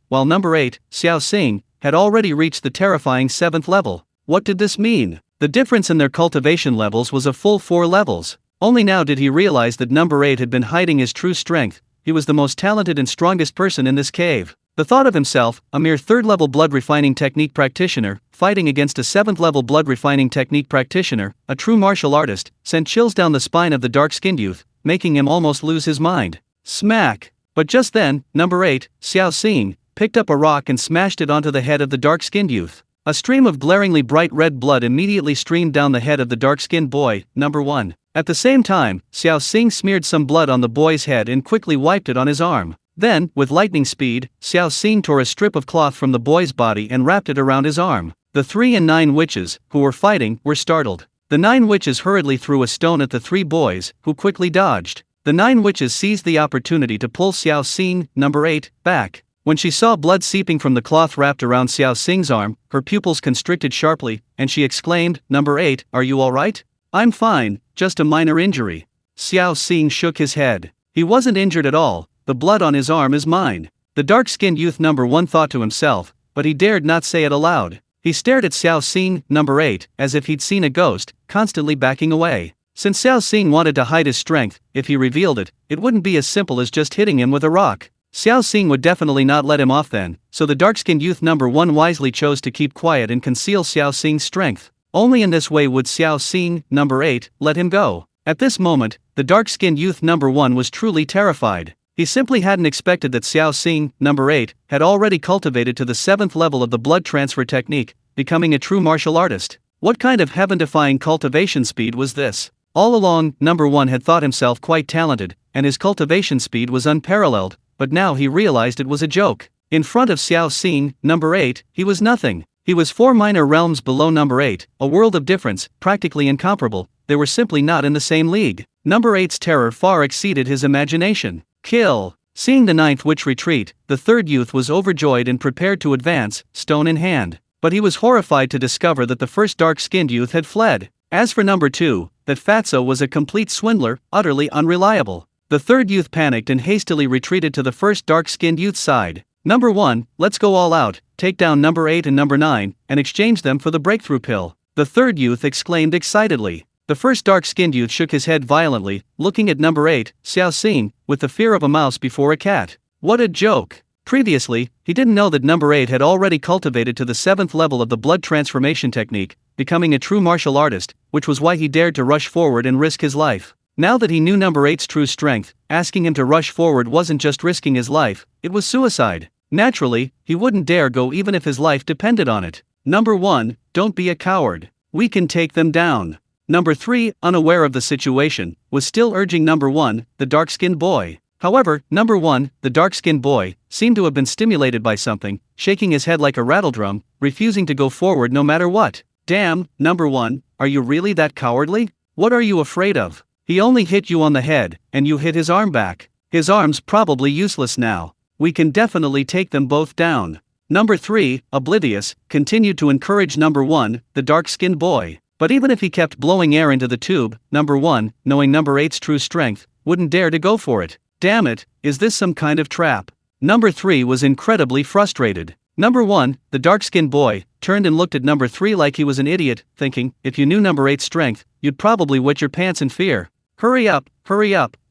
while number 8, Xiao Xing, had already reached the terrifying 7th level. What did this mean? The difference in their cultivation levels was a full 4 levels. Only now did he realize that number 8 had been hiding his true strength. He was the most talented and strongest person in this cave. The thought of himself, a mere 3rd-level blood-refining technique practitioner, fighting against a 7th-level blood-refining technique practitioner, a true martial artist, sent chills down the spine of the dark-skinned youth, making him almost lose his mind. Smack! But just then, number 8, Xiao Xing, picked up a rock and smashed it onto the head of the dark-skinned youth. A stream of glaringly bright red blood immediately streamed down the head of the dark-skinned boy, number 1. At the same time, Xiao Xing smeared some blood on the boy's head and quickly wiped it on his arm. Then, with lightning speed, Xiao Xing tore a strip of cloth from the boy's body and wrapped it around his arm. The 3 and 9 witches, who were fighting, were startled. The 9 witches hurriedly threw a stone at the 3 boys, who quickly dodged. The 9 witches seized the opportunity to pull Xiao Xing, number 8, back. When she saw blood seeping from the cloth wrapped around Xiao Xing's arm, her pupils constricted sharply, and she exclaimed, "Number 8, are you alright?" "I'm fine, just a minor injury." Xiao Xing shook his head. "He wasn't injured at all, the blood on his arm is mine." The dark-skinned youth number 1 thought to himself, but he dared not say it aloud. He stared at Xiao Xing, number 8, as if he'd seen a ghost, constantly backing away. Since Xiao Xing wanted to hide his strength, if he revealed it, it wouldn't be as simple as just hitting him with a rock. Xiao Xing would definitely not let him off then, so the dark-skinned youth number 1 wisely chose to keep quiet and conceal Xiao Xing's strength. Only in this way would Xiao Xing, number 8, let him go. At this moment, the dark-skinned youth number 1 was truly terrified. He simply hadn't expected that Xiao Xing, number 8, had already cultivated to the 7th level of the blood transfer technique, becoming a true martial artist. What kind of heaven-defying cultivation speed was this? All along, number 1 had thought himself quite talented, and his cultivation speed was unparalleled, but now he realized it was a joke. In front of Xiao Xing, number 8, he was nothing. He was 4 minor realms below number 8, a world of difference, practically incomparable. They were simply not in the same league. Number 8's terror far exceeded his imagination. Kill! Seeing the 9th witch retreat, the 3rd youth was overjoyed and prepared to advance, stone in hand. But he was horrified to discover that the first dark-skinned youth had fled. As for number 2, that fatso was a complete swindler, utterly unreliable. The 3rd youth panicked and hastily retreated to the first dark-skinned youth's side. "Number 1, let's go all out, take down number 8 and number 9, and exchange them for the breakthrough pill," the 3rd youth exclaimed excitedly. The first dark-skinned youth shook his head violently, looking at number 8, Xiao Xing, with the fear of a mouse before a cat. What a joke! Previously, he didn't know that number 8 had already cultivated to the 7th level of the blood transformation technique, becoming a true martial artist, which was why he dared to rush forward and risk his life. Now that he knew number 8's true strength, asking him to rush forward wasn't just risking his life, it was suicide. Naturally, he wouldn't dare go even if his life depended on it. Number 1, don't be a coward. We can take them down. Number 3, unaware of the situation, was still urging number 1, the dark-skinned boy. However, number 1, the dark-skinned boy, seemed to have been stimulated by something, shaking his head like a rattledrum, refusing to go forward no matter what. "Damn, number 1, are you really that cowardly? What are you afraid of? He only hit you on the head, and you hit his arm back. His arm's probably useless now. We can definitely take them both down." Number 3, oblivious, continued to encourage number 1, the dark-skinned boy. But even if he kept blowing air into the tube, number 1, knowing number 8's true strength, wouldn't dare to go for it. Damn it, is this some kind of trap? Number 3 was incredibly frustrated. Number 1, the dark-skinned boy, turned and looked at number 3 like he was an idiot, thinking, if you knew number 8's strength, you'd probably wet your pants in fear. Hurry up,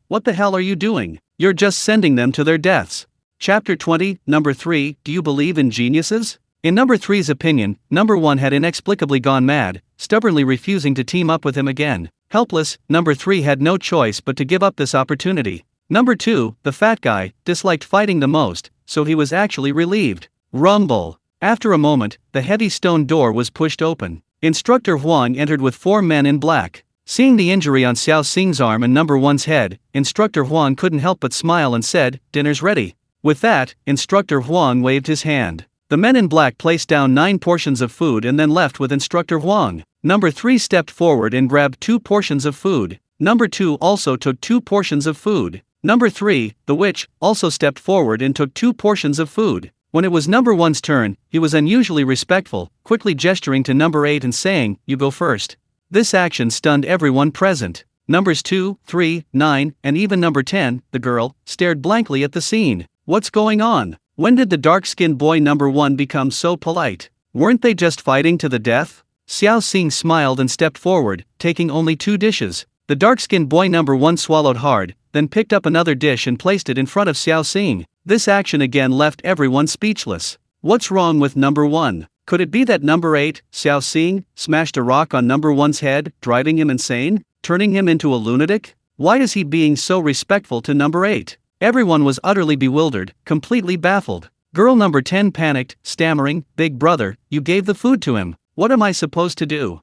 what the hell are you doing? You're just sending them to their deaths. Chapter 20, Number 3, do you believe in geniuses? In number 3's opinion, number 1 had inexplicably gone mad, stubbornly refusing to team up with him again. Helpless, number 3 had no choice but to give up this opportunity. Number 2, the fat guy, disliked fighting the most, so he was actually relieved. Rumble. After a moment, the heavy stone door was pushed open. Instructor Huang entered with 4 men in black. Seeing the injury on Xiao Xing's arm and number 1's head, Instructor Huang couldn't help but smile and said, "Dinner's ready." With that, Instructor Huang waved his hand. The men in black placed down 9 portions of food and then left with Instructor Huang. Number 3 stepped forward and grabbed 2 portions of food. Number 2 also took 2 portions of food. Number 3, the witch, also stepped forward and took 2 portions of food. When it was number 1's turn, he was unusually respectful, quickly gesturing to number 8 and saying, "You go first." This action stunned everyone present. Numbers 2, 3, 9, and even number 10, the girl, stared blankly at the scene. What's going on? When did the dark-skinned boy number 1 become so polite? Weren't they just fighting to the death? Xiao Xing smiled and stepped forward, taking only 2 dishes. The dark-skinned boy number 1 swallowed hard, then picked up another dish and placed it in front of Xiao Xing. This action again left everyone speechless. What's wrong with number 1? Could it be that number 8, Xiao Xing, smashed a rock on number 1's head, driving him insane, turning him into a lunatic? Why is he being so respectful to number 8? Everyone was utterly bewildered, completely baffled. Girl number 10 panicked, stammering, "Big brother, you gave the food to him. What am I supposed to do?"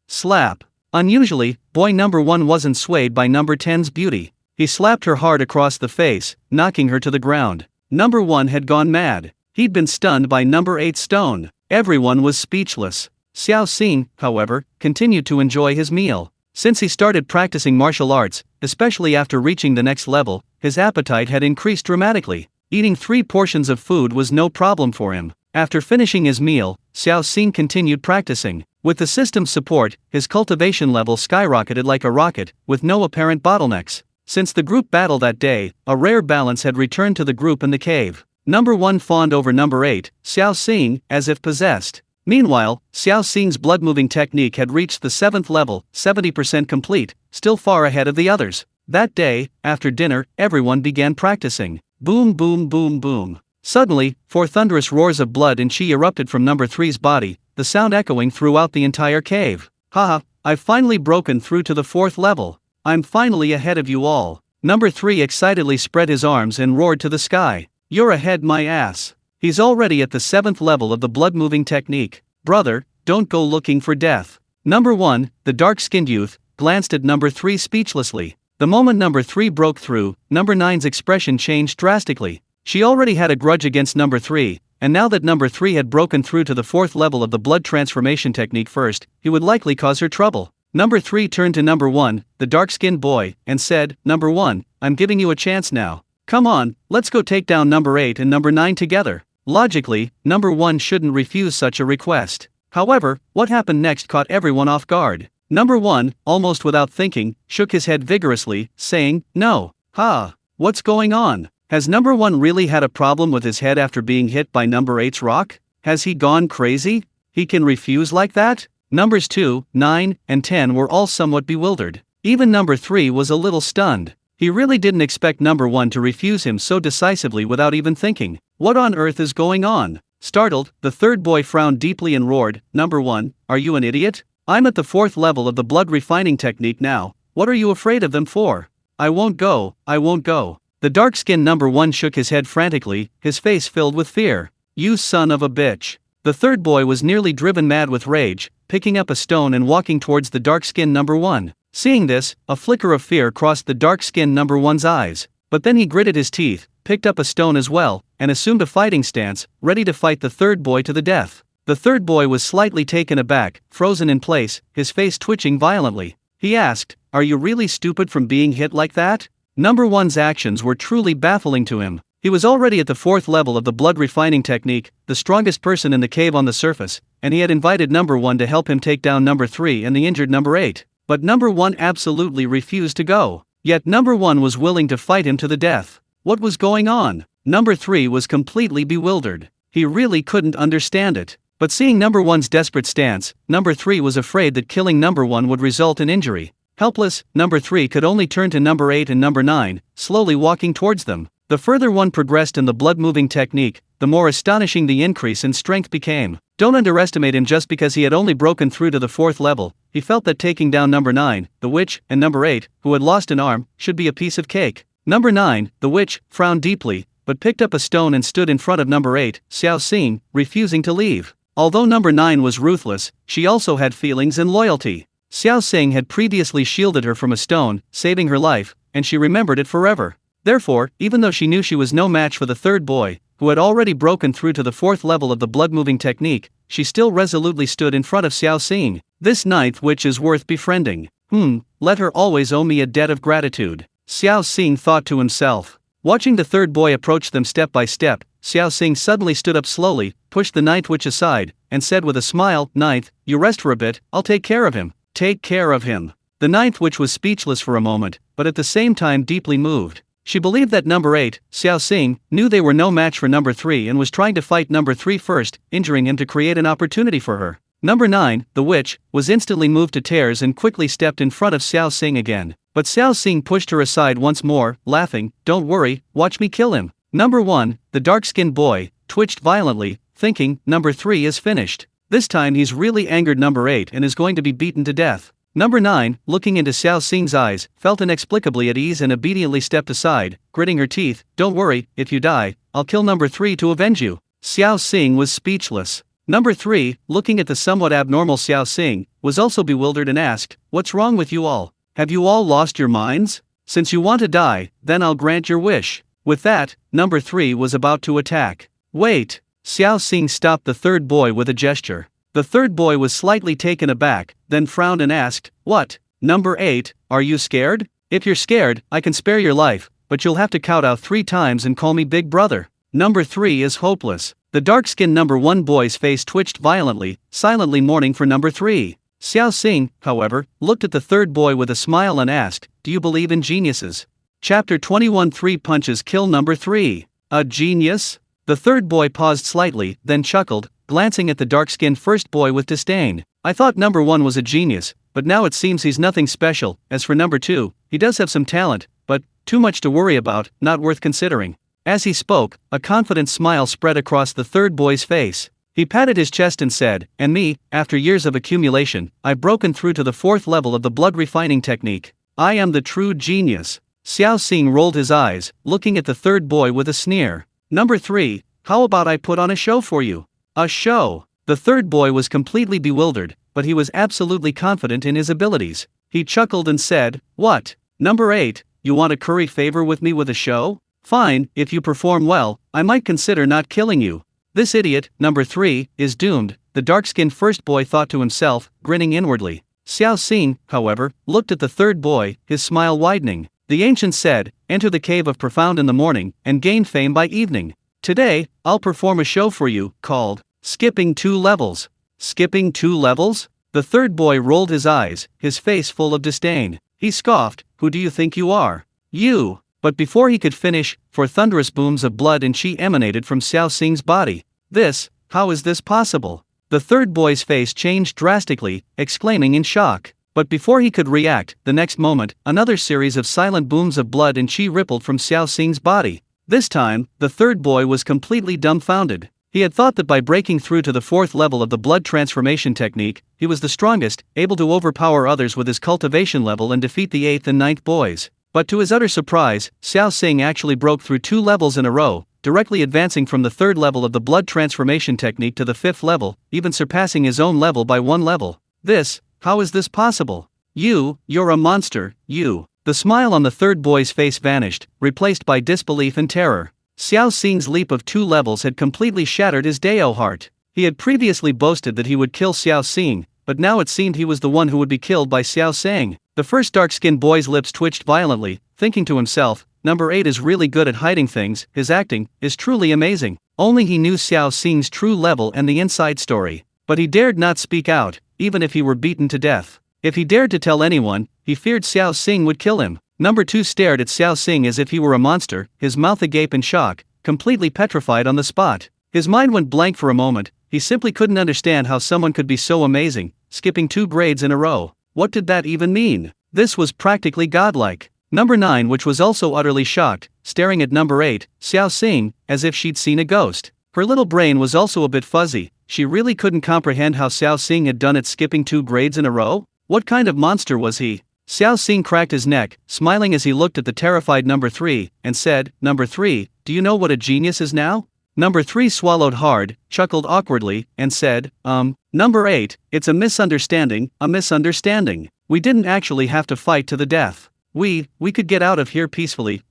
Slap. Unusually, boy number 1 wasn't swayed by number 10's beauty. He slapped her hard across the face, knocking her to the ground. Number 1 had gone mad. He'd been stunned by number 8's stone. Everyone was speechless. Xiao Xing, however, continued to enjoy his meal. Since he started practicing martial arts, especially after reaching the next level, his appetite had increased dramatically. Eating 3 portions of food was no problem for him. After finishing his meal, Xiao Xing continued practicing. With the system's support, his cultivation level skyrocketed like a rocket, with no apparent bottlenecks. Since the group battle that day, a rare balance had returned to the group in the cave. Number 1 fawned over number 8, Xiao Xing, as if possessed. Meanwhile, Xiao Xing's blood-moving technique had reached the 7th level, 70% complete, still far ahead of the others. That day, after dinner, everyone began practicing. Boom boom boom boom. Suddenly, 4 thunderous roars of blood and chi erupted from number 3's body, the sound echoing throughout the entire cave. "Haha, I've finally broken through to the 4th level. I'm finally ahead of you all." Number 3 excitedly spread his arms and roared to the sky. "You're ahead my ass. He's already at the 7th level of the blood-moving technique. Brother, don't go looking for death." Number 1, the dark-skinned youth, glanced at number 3 speechlessly. The moment number 3 broke through, number 9's expression changed drastically. She already had a grudge against number 3, and now that number 3 had broken through to the 4th level of the blood transformation technique first, he would likely cause her trouble. Number 3 turned to number 1, the dark-skinned boy, and said, "Number 1, I'm giving you a chance now. Come on, let's go take down number 8 and number 9 together." Logically, number 1 shouldn't refuse such a request. However, what happened next caught everyone off guard. Number 1, almost without thinking, shook his head vigorously, saying, "No. What's going on? Has number 1 really had a problem with his head after being hit by number 8's rock? Has he gone crazy? He can refuse like that?" Numbers 2, 9, and 10 were all somewhat bewildered. Even number 3 was a little stunned. He really didn't expect number 1 to refuse him so decisively without even thinking. What on earth is going on? Startled, the 3rd boy frowned deeply and roared, "Number 1, are you an idiot? I'm at the 4th level of the blood refining technique now. What are you afraid of them for?" I won't go. The dark-skinned number 1 shook his head frantically, his face filled with fear. "You son of a bitch." The 3rd boy was nearly driven mad with rage, picking up a stone and walking towards the dark-skinned number 1. Seeing this, a flicker of fear crossed the dark-skinned number 1's eyes, but then he gritted his teeth, picked up a stone as well, and assumed a fighting stance, ready to fight the 3rd boy to the death. The 3rd boy was slightly taken aback, frozen in place, his face twitching violently. He asked, "Are you really stupid from being hit like that?" Number 1's actions were truly baffling to him. He was already at the 4th level of the blood refining technique, the strongest person in the cave on the surface, and he had invited number 1 to help him take down number 3 and the injured number 8. But number 1 absolutely refused to go. Yet number 1 was willing to fight him to the death. What was going on? Number 3 was completely bewildered. He really couldn't understand it. But seeing number 1's desperate stance, number 3 was afraid that killing number 1 would result in injury. Helpless, number 3 could only turn to number 8 and number 9, slowly walking towards them. The further one progressed in the blood-moving technique, the more astonishing the increase in strength became. Don't underestimate him just because he had only broken through to the 4th level. He felt that taking down number 9, the witch, and number 8, who had lost an arm, should be a piece of cake. Number 9, the witch, frowned deeply, but picked up a stone and stood in front of number 8, Xiao Xing, refusing to leave. Although number 9 was ruthless, she also had feelings and loyalty. Xiao Xing had previously shielded her from a stone, saving her life, and she remembered it forever. Therefore, even though she knew she was no match for the 3rd boy, who had already broken through to the 4th level of the blood-moving technique, she still resolutely stood in front of Xiao Xing. This 9th witch is worth befriending. Let her always owe me a debt of gratitude. Xiao Xing thought to himself. Watching the third boy approach them step by step, Xiao Xing suddenly stood up slowly, pushed the ninth witch aside, and said with a smile, "Ninth, you rest for a bit, I'll take care of him." Take care of him. The ninth witch was speechless for a moment, but at the same time deeply moved. She believed that number 8, Xiao Xing, knew they were no match for number 3 and was trying to fight number 3 first, injuring him to create an opportunity for her. Number 9, the witch, was instantly moved to tears and quickly stepped in front of Xiao Xing again. But Xiao Xing pushed her aside once more, laughing, "Don't worry, watch me kill him." Number 1, the dark-skinned boy, twitched violently, thinking, number 3 is finished. This time he's really angered number 8 and is going to be beaten to death. Number 9, looking into Xiao Xing's eyes, felt inexplicably at ease and obediently stepped aside, gritting her teeth, "Don't worry, if you die, I'll kill number 3 to avenge you." Xiao Xing was speechless. Number 3, looking at the somewhat abnormal Xiao Xing, was also bewildered and asked, "What's wrong with you all? Have you all lost your minds? Since you want to die, then I'll grant your wish." With that, number 3 was about to attack. "Wait!" Xiao Xing stopped the third boy with a gesture. The third boy was slightly taken aback, then frowned and asked, "What? Number 8, are you scared? If you're scared, I can spare your life, but you'll have to kowtow 3 times and call me Big Brother." Number 3 is hopeless. The dark-skinned number 1 boy's face twitched violently, silently mourning for number 3. Xiao Xing, however, looked at the third boy with a smile and asked, "Do you believe in geniuses?" Chapter 21 3 punches kill number 3. A genius? The third boy paused slightly, then chuckled, glancing at the dark-skinned first boy with disdain. "I thought number 1 was a genius, but now it seems he's nothing special. As for number 2, he does have some talent, but too much to worry about, not worth considering." As he spoke, a confident smile spread across the third boy's face. He patted his chest and said, "And me, after years of accumulation, I've broken through to the 4th level of the blood refining technique. I am the true genius." Xiao Xing rolled his eyes, looking at the third boy with a sneer. "Number 3, how about I put on a show for you?" A show? The third boy was completely bewildered, but he was absolutely confident in his abilities. He chuckled and said, "What? Number 8, you want to curry favor with me with a show? Fine, if you perform well, I might consider not killing you." This idiot, number 3, is doomed, the dark-skinned first boy thought to himself, grinning inwardly. Xiao Xing, however, looked at the third boy, his smile widening. The ancient said, "Enter the cave of profound in the morning, and gain fame by evening. Today, I'll perform a show for you, called Skipping 2 Levels. Skipping 2 levels? The third boy rolled his eyes, his face full of disdain. He scoffed, "Who do you think you are? You?" But before he could finish, four thunderous booms of blood and chi emanated from Xiao Xing's body. How is this possible? The third boy's face changed drastically, exclaiming in shock. But before he could react, the next moment, another series of silent booms of blood and chi rippled from Xiao Xing's body. This time, the third boy was completely dumbfounded. He had thought that by breaking through to the 4th level of the blood transformation technique, he was the strongest, able to overpower others with his cultivation level and defeat the 8th and 9th boys. But to his utter surprise, Xiao Xing actually broke through 2 levels in a row, directly advancing from the 3rd level of the blood transformation technique to the 5th level, even surpassing his own level by 1 level. How is this possible? You're a monster, you. The smile on the third boy's face vanished, replaced by disbelief and terror. Xiao Xing's leap of 2 levels had completely shattered his Dao heart. He had previously boasted that he would kill Xiao Xing, but now it seemed he was the one who would be killed by Xiao Xing. The first dark-skinned boy's lips twitched violently, thinking to himself, "Number 8 is really good at hiding things, his acting is truly amazing." Only he knew Xiao Xing's true level and the inside story. But he dared not speak out, even if he were beaten to death. If he dared to tell anyone, he feared Xiao Xing would kill him. Number 2 stared at Xiao Xing as if he were a monster, his mouth agape in shock, completely petrified on the spot. His mind went blank for a moment. He simply couldn't understand how someone could be so amazing, skipping 2 grades in a row. What did that even mean? This was practically godlike. Number 9, which was also utterly shocked, staring at number 8, Xiao Xing, as if she'd seen a ghost. Her little brain was also a bit fuzzy. She really couldn't comprehend how Xiao Xing had done it, skipping 2 grades in a row. What kind of monster was he? Xiao Xing cracked his neck, smiling as he looked at the terrified number 3, and said, "Number 3, do you know what a genius is now?" Number 3 swallowed hard, chuckled awkwardly, and said, Number 8, it's a misunderstanding, a misunderstanding. We didn't actually have to fight to the death. We could get out of here peacefully,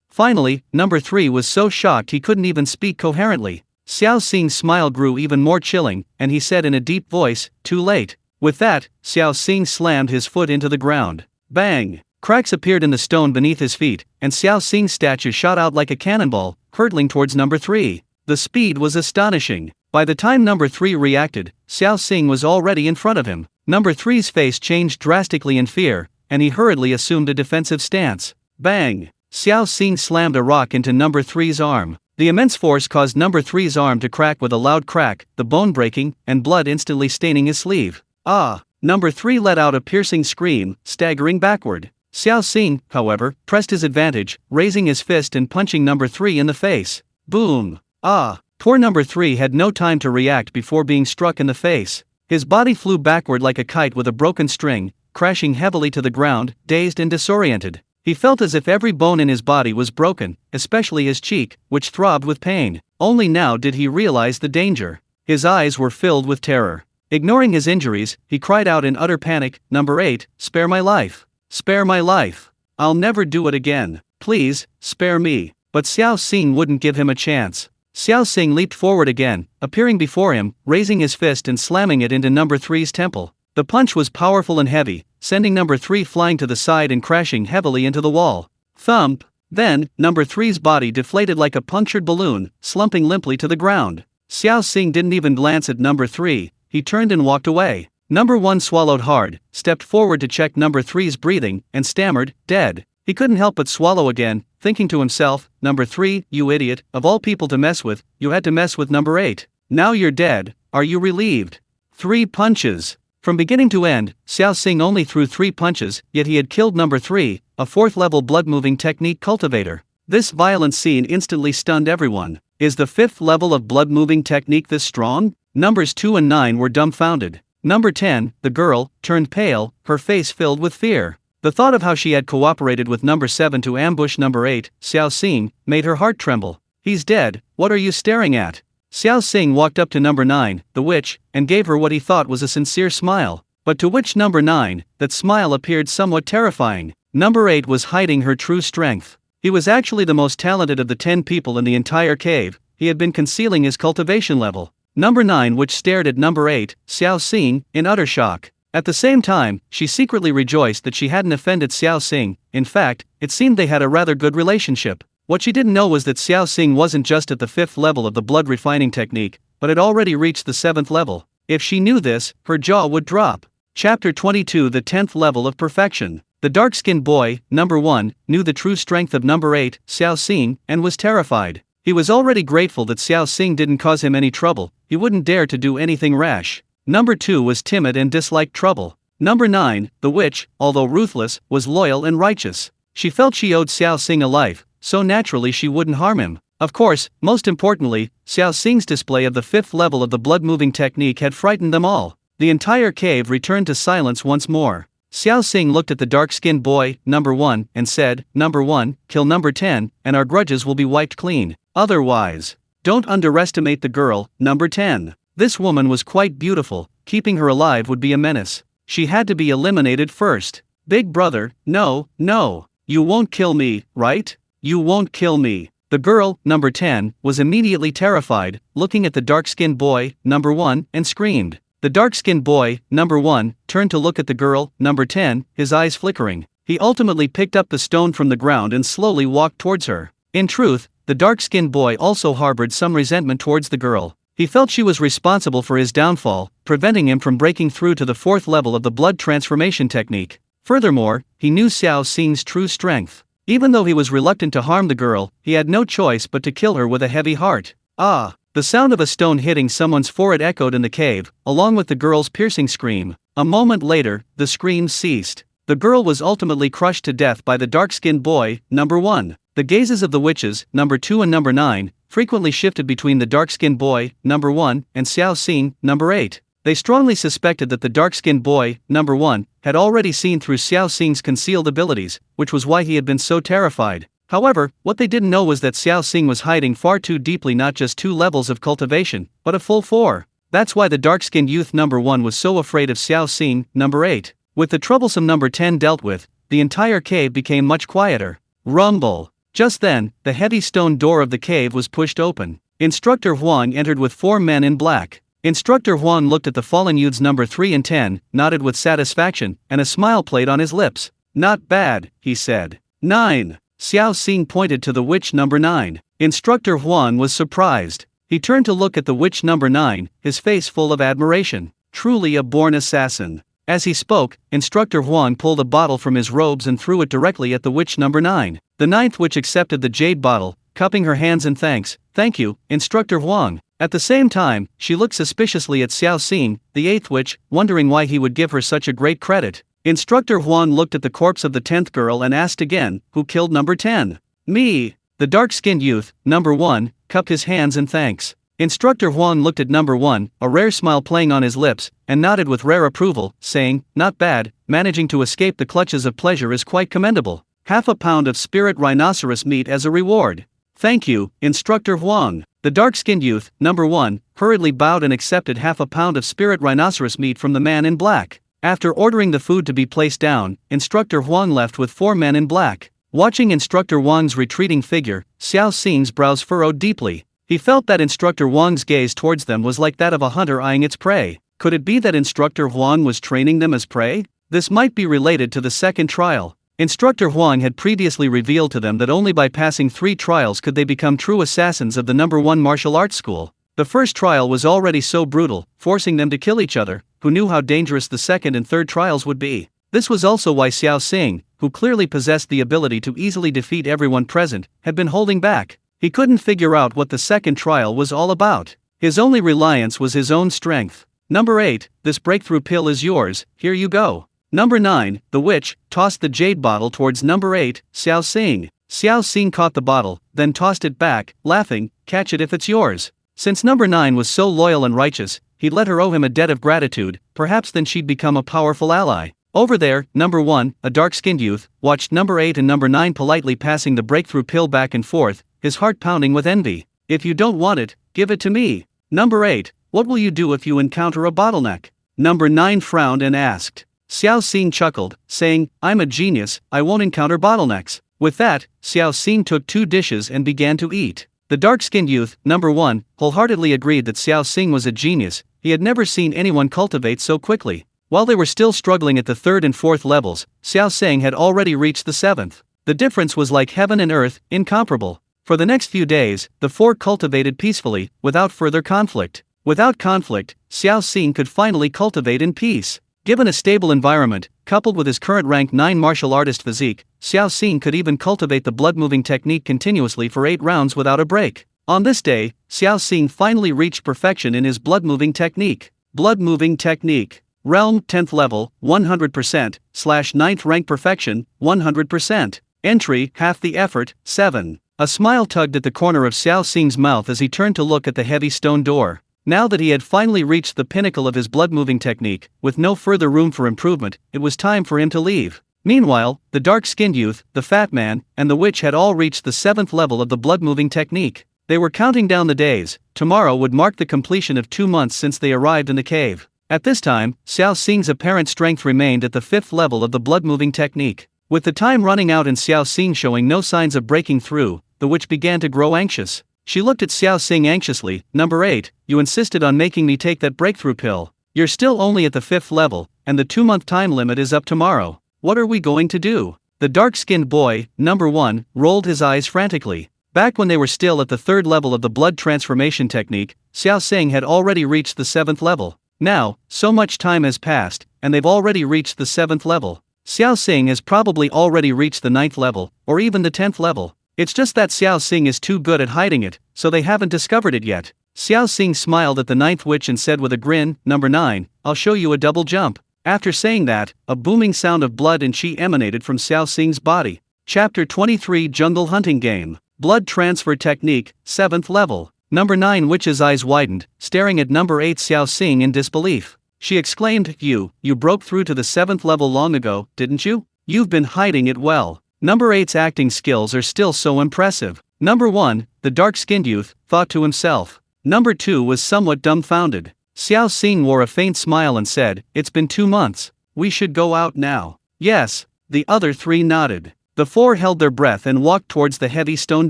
Finally, number 3 was so shocked he couldn't even speak coherently. Xiao Xing's smile grew even more chilling, and he said in a deep voice, "Too late." With that, Xiao Xing slammed his foot into the ground. Bang! Cracks appeared in the stone beneath his feet, and Xiao Xing's statue shot out like a cannonball, hurtling towards number 3. The speed was astonishing. By the time number 3 reacted, Xiao Xing was already in front of him. Number 3's face changed drastically in fear, and he hurriedly assumed a defensive stance. Bang! Xiao Xing slammed a rock into number 3's arm. The immense force caused number 3's arm to crack with a loud crack, the bone breaking, and blood instantly staining his sleeve. Ah! Number 3 let out a piercing scream, staggering backward. Xiao Xing, however, pressed his advantage, raising his fist and punching number 3 in the face. Boom! Ah! Poor number 3 had no time to react before being struck in the face. His body flew backward like a kite with a broken string, crashing heavily to the ground, dazed and disoriented. He felt as if every bone in his body was broken, especially his cheek, which throbbed with pain. Only now did he realize the danger. His eyes were filled with terror. Ignoring his injuries, he cried out in utter panic, "Number 8, spare my life! Spare my life! I'll never do it again. Please, spare me." But Xiao Xing wouldn't give him a chance. Xiao Xing leaped forward again, appearing before him, raising his fist and slamming it into number 3's temple. The punch was powerful and heavy, sending number 3 flying to the side and crashing heavily into the wall. Thump! Then, number 3's body deflated like a punctured balloon, slumping limply to the ground. Xiao Xing didn't even glance at number 3, he turned and walked away. Number 1 swallowed hard, stepped forward to check number 3's breathing, and stammered, "Dead." He couldn't help but swallow again, thinking to himself, "Number 3, you idiot, of all people to mess with, you had to mess with number 8. Now you're dead, are you relieved?" 3 punches. From beginning to end, Xiao Xing only threw 3 punches, yet he had killed number 3, a 4th-level blood-moving technique cultivator. This violent scene instantly stunned everyone. Is the 5th level of blood-moving technique this strong? Numbers 2 and 9 were dumbfounded. Number 10, the girl, turned pale, her face filled with fear. The thought of how she had cooperated with number 7 to ambush number 8, Xiao Xing, made her heart tremble. "He's dead, what are you staring at?" Xiao Xing walked up to number 9, the witch, and gave her what he thought was a sincere smile. But to witch number 9, that smile appeared somewhat terrifying. Number 8 was hiding her true strength. He was actually the most talented of the 10 people in the entire cave. He had been concealing his cultivation level. Number 9, which stared at number 8, Xiao Xing, in utter shock. At the same time, she secretly rejoiced that she hadn't offended Xiao Xing. In fact, it seemed they had a rather good relationship. What she didn't know was that Xiao Xing wasn't just at the 5th level of the blood refining technique, but had already reached the 7th level. If she knew this, her jaw would drop. Chapter 22, the 10th level of perfection. The dark-skinned boy, number 1, knew the true strength of number 8, Xiao Xing, and was terrified. He was already grateful that Xiao Xing didn't cause him any trouble. He wouldn't dare to do anything rash. Number 2 was timid and disliked trouble. Number 9, the witch, although ruthless, was loyal and righteous. She felt she owed Xiao Xing a life, so naturally she wouldn't harm him. Of course, most importantly, Xiao Xing's display of the 5th level of the blood-moving technique had frightened them all. The entire cave returned to silence once more. Xiao Xing looked at the dark-skinned boy, number 1, and said, "Number 1, kill number 10, and our grudges will be wiped clean. Otherwise, don't underestimate the girl, number 10. This woman was quite beautiful, keeping her alive would be a menace. She had to be eliminated first. Big brother, no, no. You won't kill me, right? You won't kill me." The girl, number 10, was immediately terrified, looking at the dark-skinned boy, number 1, and screamed. The dark-skinned boy, number 1, turned to look at the girl, number 10, his eyes flickering. He ultimately picked up the stone from the ground and slowly walked towards her. In truth, the dark-skinned boy also harbored some resentment towards the girl. He felt she was responsible for his downfall, preventing him from breaking through to the 4th level of the blood transformation technique. Furthermore, he knew Xiao Xing's true strength. Even though he was reluctant to harm the girl, he had no choice but to kill her with a heavy heart. Ah! The sound of a stone hitting someone's forehead echoed in the cave, along with the girl's piercing scream. A moment later, the screams ceased. The girl was ultimately crushed to death by the dark-skinned boy, number 1. The gazes of the witches, number 2 and number 9, frequently shifted between the dark-skinned boy, number 1, and Xiao Xing, number 8. They strongly suspected that the dark-skinned boy, number 1, had already seen through Xiao Xing's concealed abilities, which was why he had been so terrified. However, what they didn't know was that Xiao Xing was hiding far too deeply not just 2 levels of cultivation, but a full 4. That's why the dark-skinned youth number 1 was so afraid of Xiao Xing, number 8. With the troublesome number 10 dealt with, the entire cave became much quieter. Rumble. Just then, the heavy stone door of the cave was pushed open. Instructor Huang entered with 4 men in black. Instructor Huang looked at the fallen youths number 3 and 10, nodded with satisfaction, and a smile played on his lips. Not bad, he said. 9. Xiao Xing pointed to the witch number 9. Instructor Huang was surprised. He turned to look at the witch number 9, his face full of admiration. Truly a born assassin. As he spoke, Instructor Huang pulled a bottle from his robes and threw it directly at the witch number 9. The ninth witch accepted the jade bottle, cupping her hands in thanks. Thank you, Instructor Huang. At the same time, she looked suspiciously at Xiao Xing, the eighth witch, wondering why he would give her such a great credit. Instructor Huang looked at the corpse of the 10th girl and asked again, who killed number 10? Me. The dark-skinned youth, number 1, cupped his hands in thanks. Instructor Huang looked at number 1, a rare smile playing on his lips, and nodded with rare approval, saying, not bad, managing to escape the clutches of pleasure is quite commendable. Half a pound of spirit rhinoceros meat as a reward. Thank you, Instructor Huang. The dark-skinned youth, number 1, hurriedly bowed and accepted half a pound of spirit rhinoceros meat from the man in black. After ordering the food to be placed down, Instructor Huang left with 4 men in black. Watching Instructor Huang's retreating figure, Xiao Xing's brows furrowed deeply. He felt that Instructor Huang's gaze towards them was like that of a hunter eyeing its prey. Could it be that Instructor Huang was training them as prey? This might be related to the second trial. Instructor Huang had previously revealed to them that only by passing 3 trials could they become true assassins of the number 1 martial arts school. The first trial was already so brutal, forcing them to kill each other. Who knew how dangerous the second and third trials would be? This was also why Xiao Xing, who clearly possessed the ability to easily defeat everyone present, had been holding back. He couldn't figure out what the second trial was all about. His only reliance was his own strength. Number 8, this breakthrough pill is yours, here you go. Number 9, the witch, tossed the jade bottle towards number 8, Xiao Xing. Xiao Xing caught the bottle, then tossed it back, laughing, catch it if it's yours. Since number 9 was so loyal and righteous, he'd let her owe him a debt of gratitude, perhaps then she'd become a powerful ally. Over there, number 1, a dark-skinned youth, watched number 8 and number 9 politely passing the breakthrough pill back and forth, his heart pounding with envy. If you don't want it, give it to me. Number 8, what will you do if you encounter a bottleneck? Number 9 frowned and asked. Xiao Xing chuckled, saying, I'm a genius, I won't encounter bottlenecks. With that, Xiao Xing took 2 dishes and began to eat. The dark-skinned youth, number 1, wholeheartedly agreed that Xiao Xing was a genius. He had never seen anyone cultivate so quickly. While they were still struggling at the 3rd and 4th levels, Xiao Xing had already reached the 7th. The difference was like heaven and earth, incomparable. For the next few days, the 4 cultivated peacefully, without further conflict. Without conflict, Xiao Xing could finally cultivate in peace. Given a stable environment, coupled with his current rank 9 martial artist physique, Xiao Xing could even cultivate the blood-moving technique continuously for 8 rounds without a break. On this day, Xiao Xing finally reached perfection in his blood-moving technique. Blood-moving technique. Realm 10th level, 100%, / 9th rank perfection, 100%. Entry, half the effort, 7. A smile tugged at the corner of Xiao Xing's mouth as he turned to look at the heavy stone door. Now that he had finally reached the pinnacle of his blood-moving technique, with no further room for improvement, it was time for him to leave. Meanwhile, the dark-skinned youth, the fat man, and the witch had all reached the 7th level of the blood-moving technique. They were counting down the days. Tomorrow would mark the completion of 2 months since they arrived in the cave. At this time, Xiao Xing's apparent strength remained at the 5th level of the blood-moving technique. With the time running out and Xiao Xing showing no signs of breaking through, the witch began to grow anxious. She looked at Xiao Xing anxiously. Number 8, you insisted on making me take that breakthrough pill. You're still only at the 5th level, and the 2-month time limit is up tomorrow. What are we going to do? The dark-skinned boy, number 1, rolled his eyes frantically. Back when they were still at the 3rd level of the blood transformation technique, Xiao Xing had already reached the 7th level. Now, so much time has passed, and they've already reached the 7th level. Xiao Xing has probably already reached the 9th level, or even the 10th level. It's just that Xiao Xing is too good at hiding it, so they haven't discovered it yet. Xiao Xing smiled at the 9th witch and said with a grin, Number 9, I'll show you a double jump. After saying that, a booming sound of blood and chi emanated from Xiao Xing's body. Chapter 23 Jungle Hunting Game. Blood Transfer Technique, 7th level. Number 9 witch's eyes widened, staring at number 8 Xiao Xing in disbelief. She exclaimed, You broke through to the 7th level long ago, didn't you? You've been hiding it well. Number 8's acting skills are still so impressive. Number 1, the dark-skinned youth, thought to himself. Number 2 was somewhat dumbfounded. Xiao Xing wore a faint smile and said, It's been 2 months. We should go out now. Yes. The other 3 nodded. The 4 held their breath and walked towards the heavy stone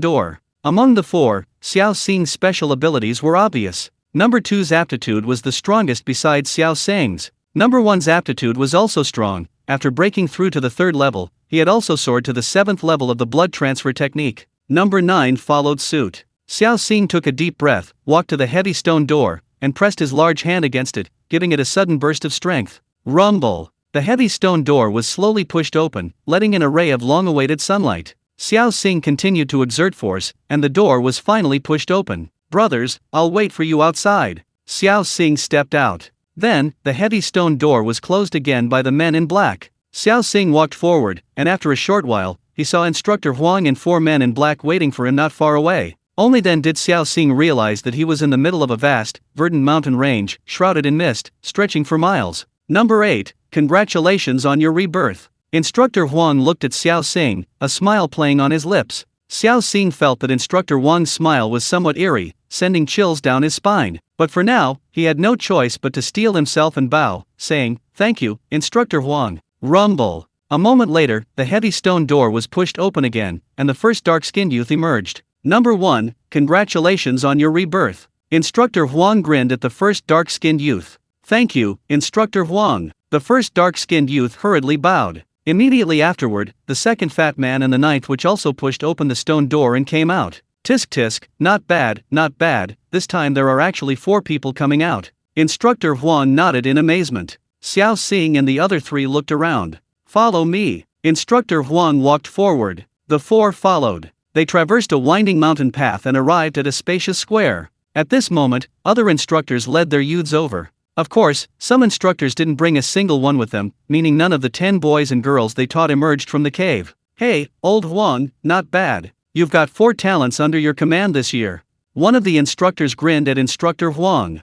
door. Among the 4, Xiao Xing's special abilities were obvious. Number 2's aptitude was the strongest besides Xiao Xing's. Number 1's aptitude was also strong, after breaking through to the 3rd level, he had also soared to the 7th level of the blood transfer technique. Number 9 followed suit. Xiao Xing took a deep breath, walked to the heavy stone door, and pressed his large hand against it, giving it a sudden burst of strength. Rumble! The heavy stone door was slowly pushed open, letting in a ray of long-awaited sunlight. Xiao Xing continued to exert force, and the door was finally pushed open. "Brothers, I'll wait for you outside." Xiao Xing stepped out. Then, the heavy stone door was closed again by the men in black. Xiao Xing walked forward, and after a short while, he saw Instructor Huang and 4 men in black waiting for him not far away. Only then did Xiao Xing realize that he was in the middle of a vast, verdant mountain range, shrouded in mist, stretching for miles. Number 8, congratulations on your rebirth. Instructor Huang looked at Xiao Xing, a smile playing on his lips. Xiao Xing felt that Instructor Huang's smile was somewhat eerie, sending chills down his spine. But for now, he had no choice but to steel himself and bow, saying, "Thank you, Instructor Huang." Rumble! A moment later, the heavy stone door was pushed open again, and the first dark-skinned youth emerged. Number 1, congratulations on your rebirth. Instructor Huang grinned at the first dark-skinned youth. "Thank you, Instructor Huang." The first dark-skinned youth hurriedly bowed. Immediately afterward, the second fat man and the 9th which also pushed open the stone door and came out. Tisk tisk, not bad, not bad, this time there are actually 4 people coming out. Instructor Huang nodded in amazement. Xiao Xing and the other 3 looked around. "Follow me." Instructor Huang walked forward. The 4 followed. They traversed a winding mountain path and arrived at a spacious square. At this moment, other instructors led their youths over. Of course, some instructors didn't bring a single one with them, meaning none of the 10 boys and girls they taught emerged from the cave. "Hey, old Huang, not bad. You've got 4 talents under your command this year." One of the instructors grinned at Instructor Huang.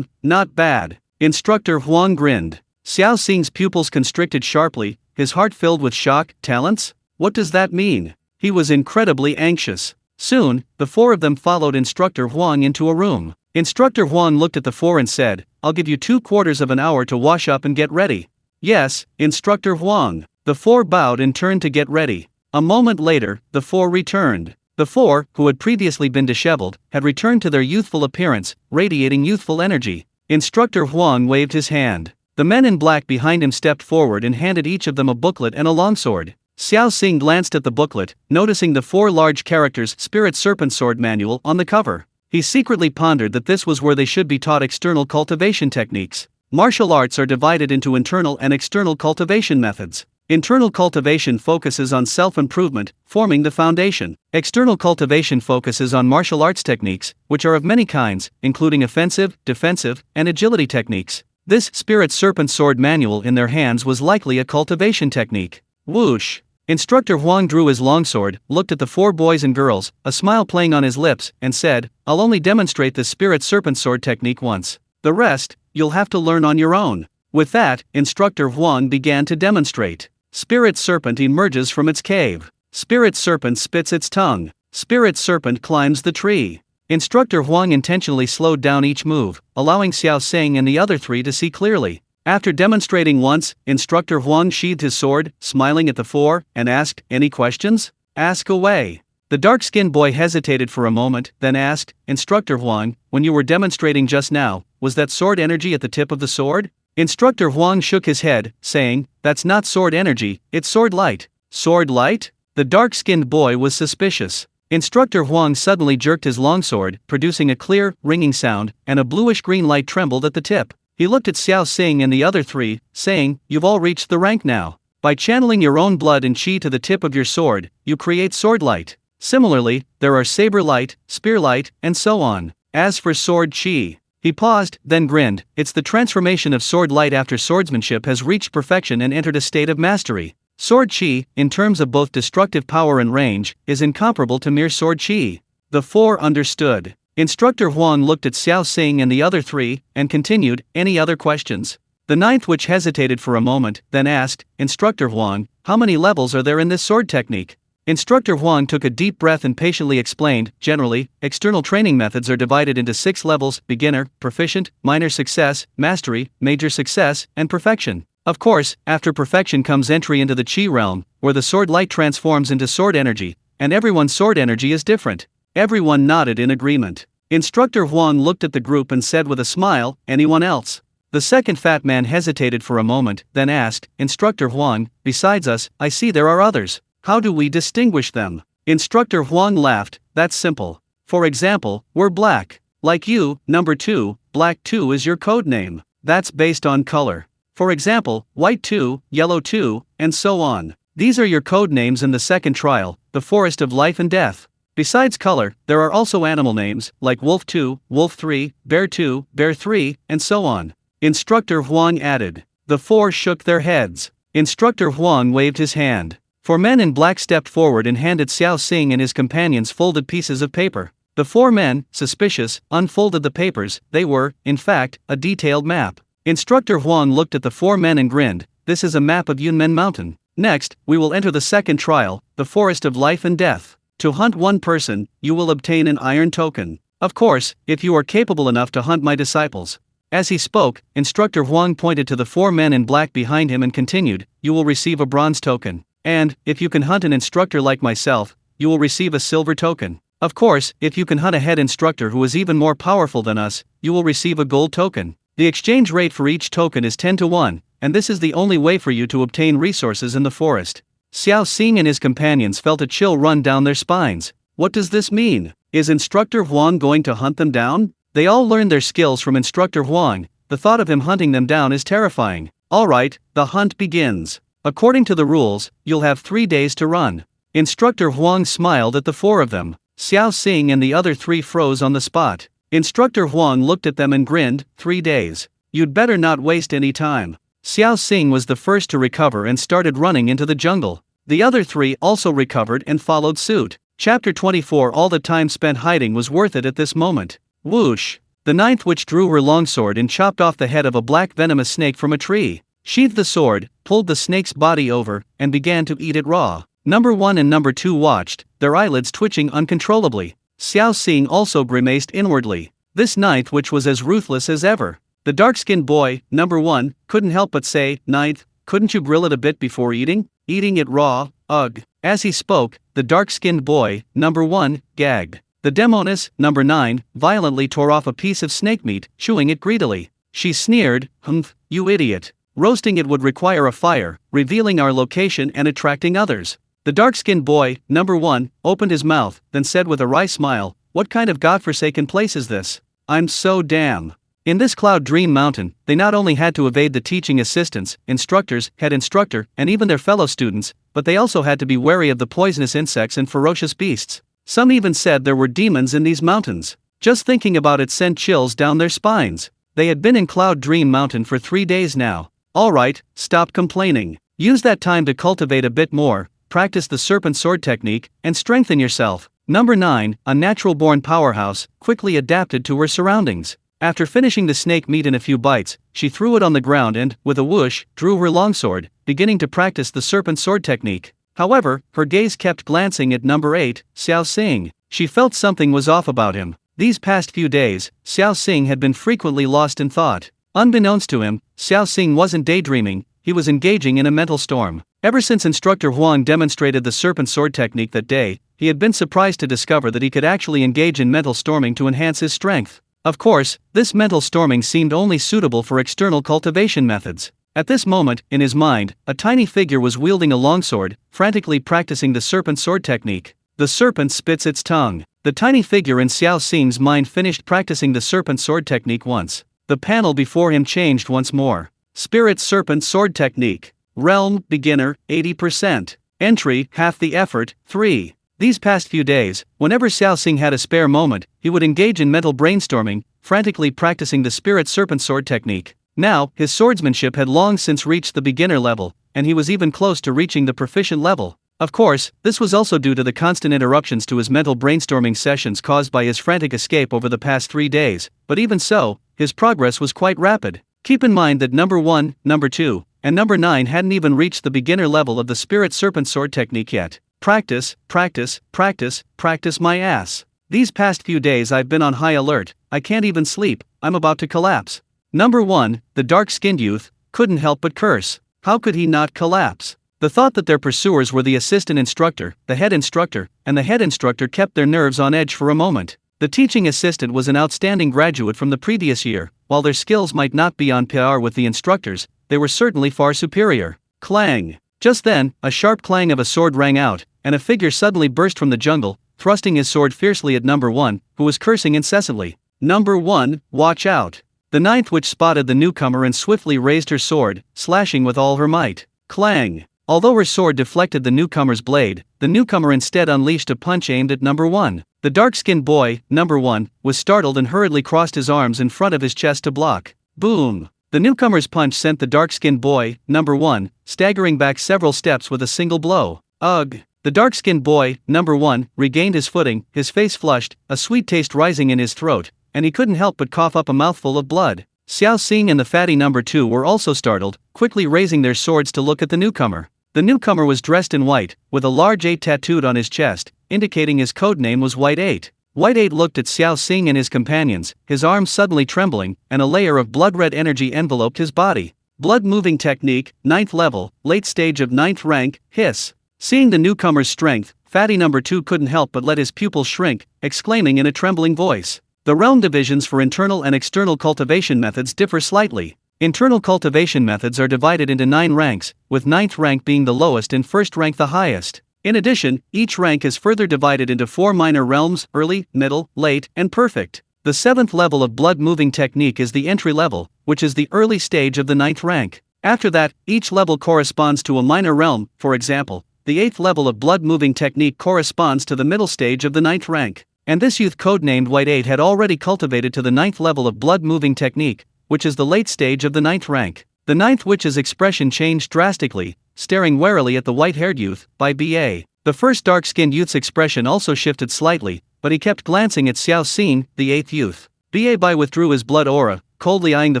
Not bad." Instructor Huang grinned. Xiao Xing's pupils constricted sharply, his heart filled with shock. "Talents? What does that mean?" He was incredibly anxious. Soon, the 4 of them followed Instructor Huang into a room. Instructor Huang looked at the 4 and said, "I'll give you 2/4 of an hour to wash up and get ready." "Yes, Instructor Huang." The 4 bowed and turned to get ready. A moment later, the 4 returned. The 4, who had previously been disheveled, had returned to their youthful appearance, radiating youthful energy. Instructor Huang waved his hand. The men in black behind him stepped forward and handed each of them a booklet and a longsword. Xiao Xing glanced at the booklet, noticing the 4 large characters Spirit Serpent Sword Manual on the cover. He secretly pondered that this was where they should be taught external cultivation techniques. Martial arts are divided into internal and external cultivation methods. Internal cultivation focuses on self-improvement, forming the foundation. External cultivation focuses on martial arts techniques, which are of many kinds, including offensive, defensive, and agility techniques. This Spirit Serpent Sword Manual in their hands was likely a cultivation technique. Whoosh! Instructor Huang drew his longsword, looked at the 4 boys and girls, a smile playing on his lips, and said, "I'll only demonstrate the Spirit Serpent Sword technique once. The rest, you'll have to learn on your own." With that, Instructor Huang began to demonstrate. Spirit Serpent emerges from its cave. Spirit Serpent spits its tongue. Spirit Serpent climbs the tree. Instructor Huang intentionally slowed down each move, allowing Xiao Xing and the other 3 to see clearly. After demonstrating once, Instructor Huang sheathed his sword, smiling at the 4, and asked, "Any questions? Ask away." The dark-skinned boy hesitated for a moment, then asked, "Instructor Huang, when you were demonstrating just now, was that sword energy at the tip of the sword?" Instructor Huang shook his head, saying, "That's not sword energy, it's sword light." "Sword light?" The dark-skinned boy was suspicious. Instructor Huang suddenly jerked his longsword, producing a clear, ringing sound, and a bluish-green light trembled at the tip. He looked at Xiao Xing and the other 3, saying, "You've all reached the rank now. By channeling your own blood and chi to the tip of your sword, you create sword light. Similarly, there are saber light, spear light, and so on. As for sword chi..." He paused, then grinned. "It's the transformation of sword light after swordsmanship has reached perfection and entered a state of mastery. Sword chi, in terms of both destructive power and range, is incomparable to mere sword chi." The 4 understood. Instructor Huang looked at Xiao Xing and the other 3, and continued, "Any other questions?" The 9th which hesitated for a moment, then asked, "Instructor Huang, how many levels are there in this sword technique?" Instructor Huang took a deep breath and patiently explained, "Generally, external training methods are divided into 6 levels: beginner, proficient, minor success, mastery, major success, and perfection. Of course, after perfection comes entry into the chi realm, where the sword light transforms into sword energy, and everyone's sword energy is different." Everyone nodded in agreement. Instructor Huang looked at the group and said with a smile, "Anyone else?" The second fat man hesitated for a moment, then asked, Instructor Huang, besides us, I see there are others. How do we distinguish them? Instructor Huang laughed, that's simple. For example, we're black. Like you, number 2, black 2 is your code name. That's based on color. For example, white 2, yellow 2, and so on. These are your code names in the second trial, the forest of life and death. Besides color, there are also animal names, like wolf 2, wolf 3, bear 2, bear 3, and so on. Instructor Huang added. The four shook their heads. Instructor Huang waved his hand. Four men in black stepped forward and handed Xiao Xing and his companions folded pieces of paper. The four men, suspicious, unfolded the papers. They were, in fact, a detailed map. Instructor Huang looked at the four men and grinned. This is a map of Yunmen Mountain. Next, we will enter the second trial, the forest of life and death. To hunt one person, you will obtain an iron token. Of course, if you are capable enough to hunt my disciples. As he spoke, Instructor Huang pointed to the four men in black behind him and continued, you will receive a bronze token. And, if you can hunt an instructor like myself, you will receive a silver token. Of course, if you can hunt a head instructor who is even more powerful than us, you will receive a gold token. The exchange rate for each token is 10 to 1, and this is the only way for you to obtain resources in the forest. Xiao Xing and his companions felt a chill run down their spines. What does this mean? Is Instructor Huang going to hunt them down? They all learned their skills from Instructor Huang. The thought of him hunting them down is terrifying. Alright, the hunt begins. According to the rules, you'll have 3 days to run. Instructor Huang smiled at the four of them. Xiao Xing and the other 3 froze on the spot. Instructor Huang looked at them and grinned, 3 days. You'd better not waste any time. Xiao Xing was the first to recover and started running into the jungle. The other 3 also recovered and followed suit. Chapter 24. All the time spent hiding was worth it at this moment. Whoosh! The ninth witch drew her longsword and chopped off the head of a black venomous snake from a tree, sheathed the sword, pulled the snake's body over, and began to eat it raw. Number 1 and number 2 watched, their eyelids twitching uncontrollably. Xiao Xing also grimaced inwardly. This ninth witch was as ruthless as ever. The dark-skinned boy, number 1, couldn't help but say, Ninth, couldn't you grill it a bit before eating? Eating it raw, ugh. As he spoke, the dark-skinned boy, number 1, gagged. The demoness, number 9, violently tore off a piece of snake meat, chewing it greedily. She sneered, Humph, you idiot. Roasting it would require a fire, revealing our location and attracting others. The dark-skinned boy, number 1, opened his mouth, then said with a wry smile, what kind of godforsaken place is this? I'm so damn. In this Cloud Dream Mountain, they not only had to evade the teaching assistants, instructors, head instructor, and even their fellow students, but they also had to be wary of the poisonous insects and ferocious beasts. Some even said there were demons in these mountains. Just thinking about it sent chills down their spines. They had been in Cloud Dream Mountain for 3 days now. Alright, stop complaining. Use that time to cultivate a bit more, practice the serpent sword technique, and strengthen yourself. Number 9, a natural-born powerhouse, quickly adapted to her surroundings. After finishing the snake meat in a few bites, she threw it on the ground and, with a whoosh, drew her longsword, beginning to practice the serpent sword technique. However, her gaze kept glancing at number 8, Xiao Xing. She felt something was off about him. These past few days, Xiao Xing had been frequently lost in thought. Unbeknownst to him, Xiao Xing wasn't daydreaming, he was engaging in a mental storm. Ever since Instructor Huang demonstrated the serpent sword technique that day, he had been surprised to discover that he could actually engage in mental storming to enhance his strength. Of course, this mental storming seemed only suitable for external cultivation methods. At this moment, in his mind, a tiny figure was wielding a longsword, frantically practicing the serpent sword technique. The serpent spits its tongue. The tiny figure in Xiao Xing's mind finished practicing the serpent sword technique once. The panel before him changed once more. Spirit serpent sword technique. Realm, beginner, 80%. Entry, half the effort, 3. These past few days, whenever Xiao Xing had a spare moment, he would engage in mental brainstorming, frantically practicing the spirit serpent sword technique. Now, his swordsmanship had long since reached the beginner level, and he was even close to reaching the proficient level. Of course, this was also due to the constant interruptions to his mental brainstorming sessions caused by his frantic escape over the past 3 days, but even so, his progress was quite rapid. Keep in mind that number 1, number 2, and number 9 hadn't even reached the beginner level of the spirit serpent sword technique yet. Practice, practice, practice, practice my ass. These past few days I've been on high alert, I can't even sleep, I'm about to collapse. Number 1, the dark-skinned youth, couldn't help but curse. How could he not collapse? The thought that their pursuers were the assistant instructor, the head instructor, and the head instructor kept their nerves on edge for a moment. The teaching assistant was an outstanding graduate from the previous year. While their skills might not be on par with the instructors, they were certainly far superior. Clang! Just then, a sharp clang of a sword rang out, and a figure suddenly burst from the jungle, thrusting his sword fiercely at number 1, who was cursing incessantly. Number 1, watch out! The ninth witch spotted the newcomer and swiftly raised her sword, slashing with all her might. Clang! Although her sword deflected the newcomer's blade, the newcomer instead unleashed a punch aimed at number 1. The dark-skinned boy, number 1, was startled and hurriedly crossed his arms in front of his chest to block. Boom! The newcomer's punch sent the dark-skinned boy, number 1, staggering back several steps with a single blow. Ugh! The dark-skinned boy, number 1, regained his footing, his face flushed, a sweet taste rising in his throat, and he couldn't help but cough up a mouthful of blood. Xiao Xing and the fatty number 2 were also startled, quickly raising their swords to look at the newcomer. The newcomer was dressed in white, with a large 8 tattooed on his chest, indicating his codename was White 8. White 8 looked at Xiao Xing and his companions, his arms suddenly trembling, and a layer of blood-red energy enveloped his body. Blood-moving technique, 9th level, late stage of 9th rank, hiss. Seeing the newcomer's strength, fatty number 2 couldn't help but let his pupils shrink, exclaiming in a trembling voice. The realm divisions for internal and external cultivation methods differ slightly. Internal cultivation methods are divided into 9 ranks, with 9th rank being the lowest and 1st rank the highest. In addition, each rank is further divided into 4 minor realms: early, middle, late, and perfect. The 7th level of blood-moving technique is the entry level, which is the early stage of the 9th rank. After that, each level corresponds to a minor realm. For example, the 8th level of blood-moving technique corresponds to the middle stage of the 9th rank. And this youth codenamed White 8 had already cultivated to the 9th level of blood-moving technique, which is the late stage of the 9th rank. The 9th witch's expression changed drastically, staring warily at the white-haired youth, by BA. The first dark-skinned youth's expression also shifted slightly, but he kept glancing at Xiao Xing, the 8th youth. BA withdrew his blood aura, coldly eyeing the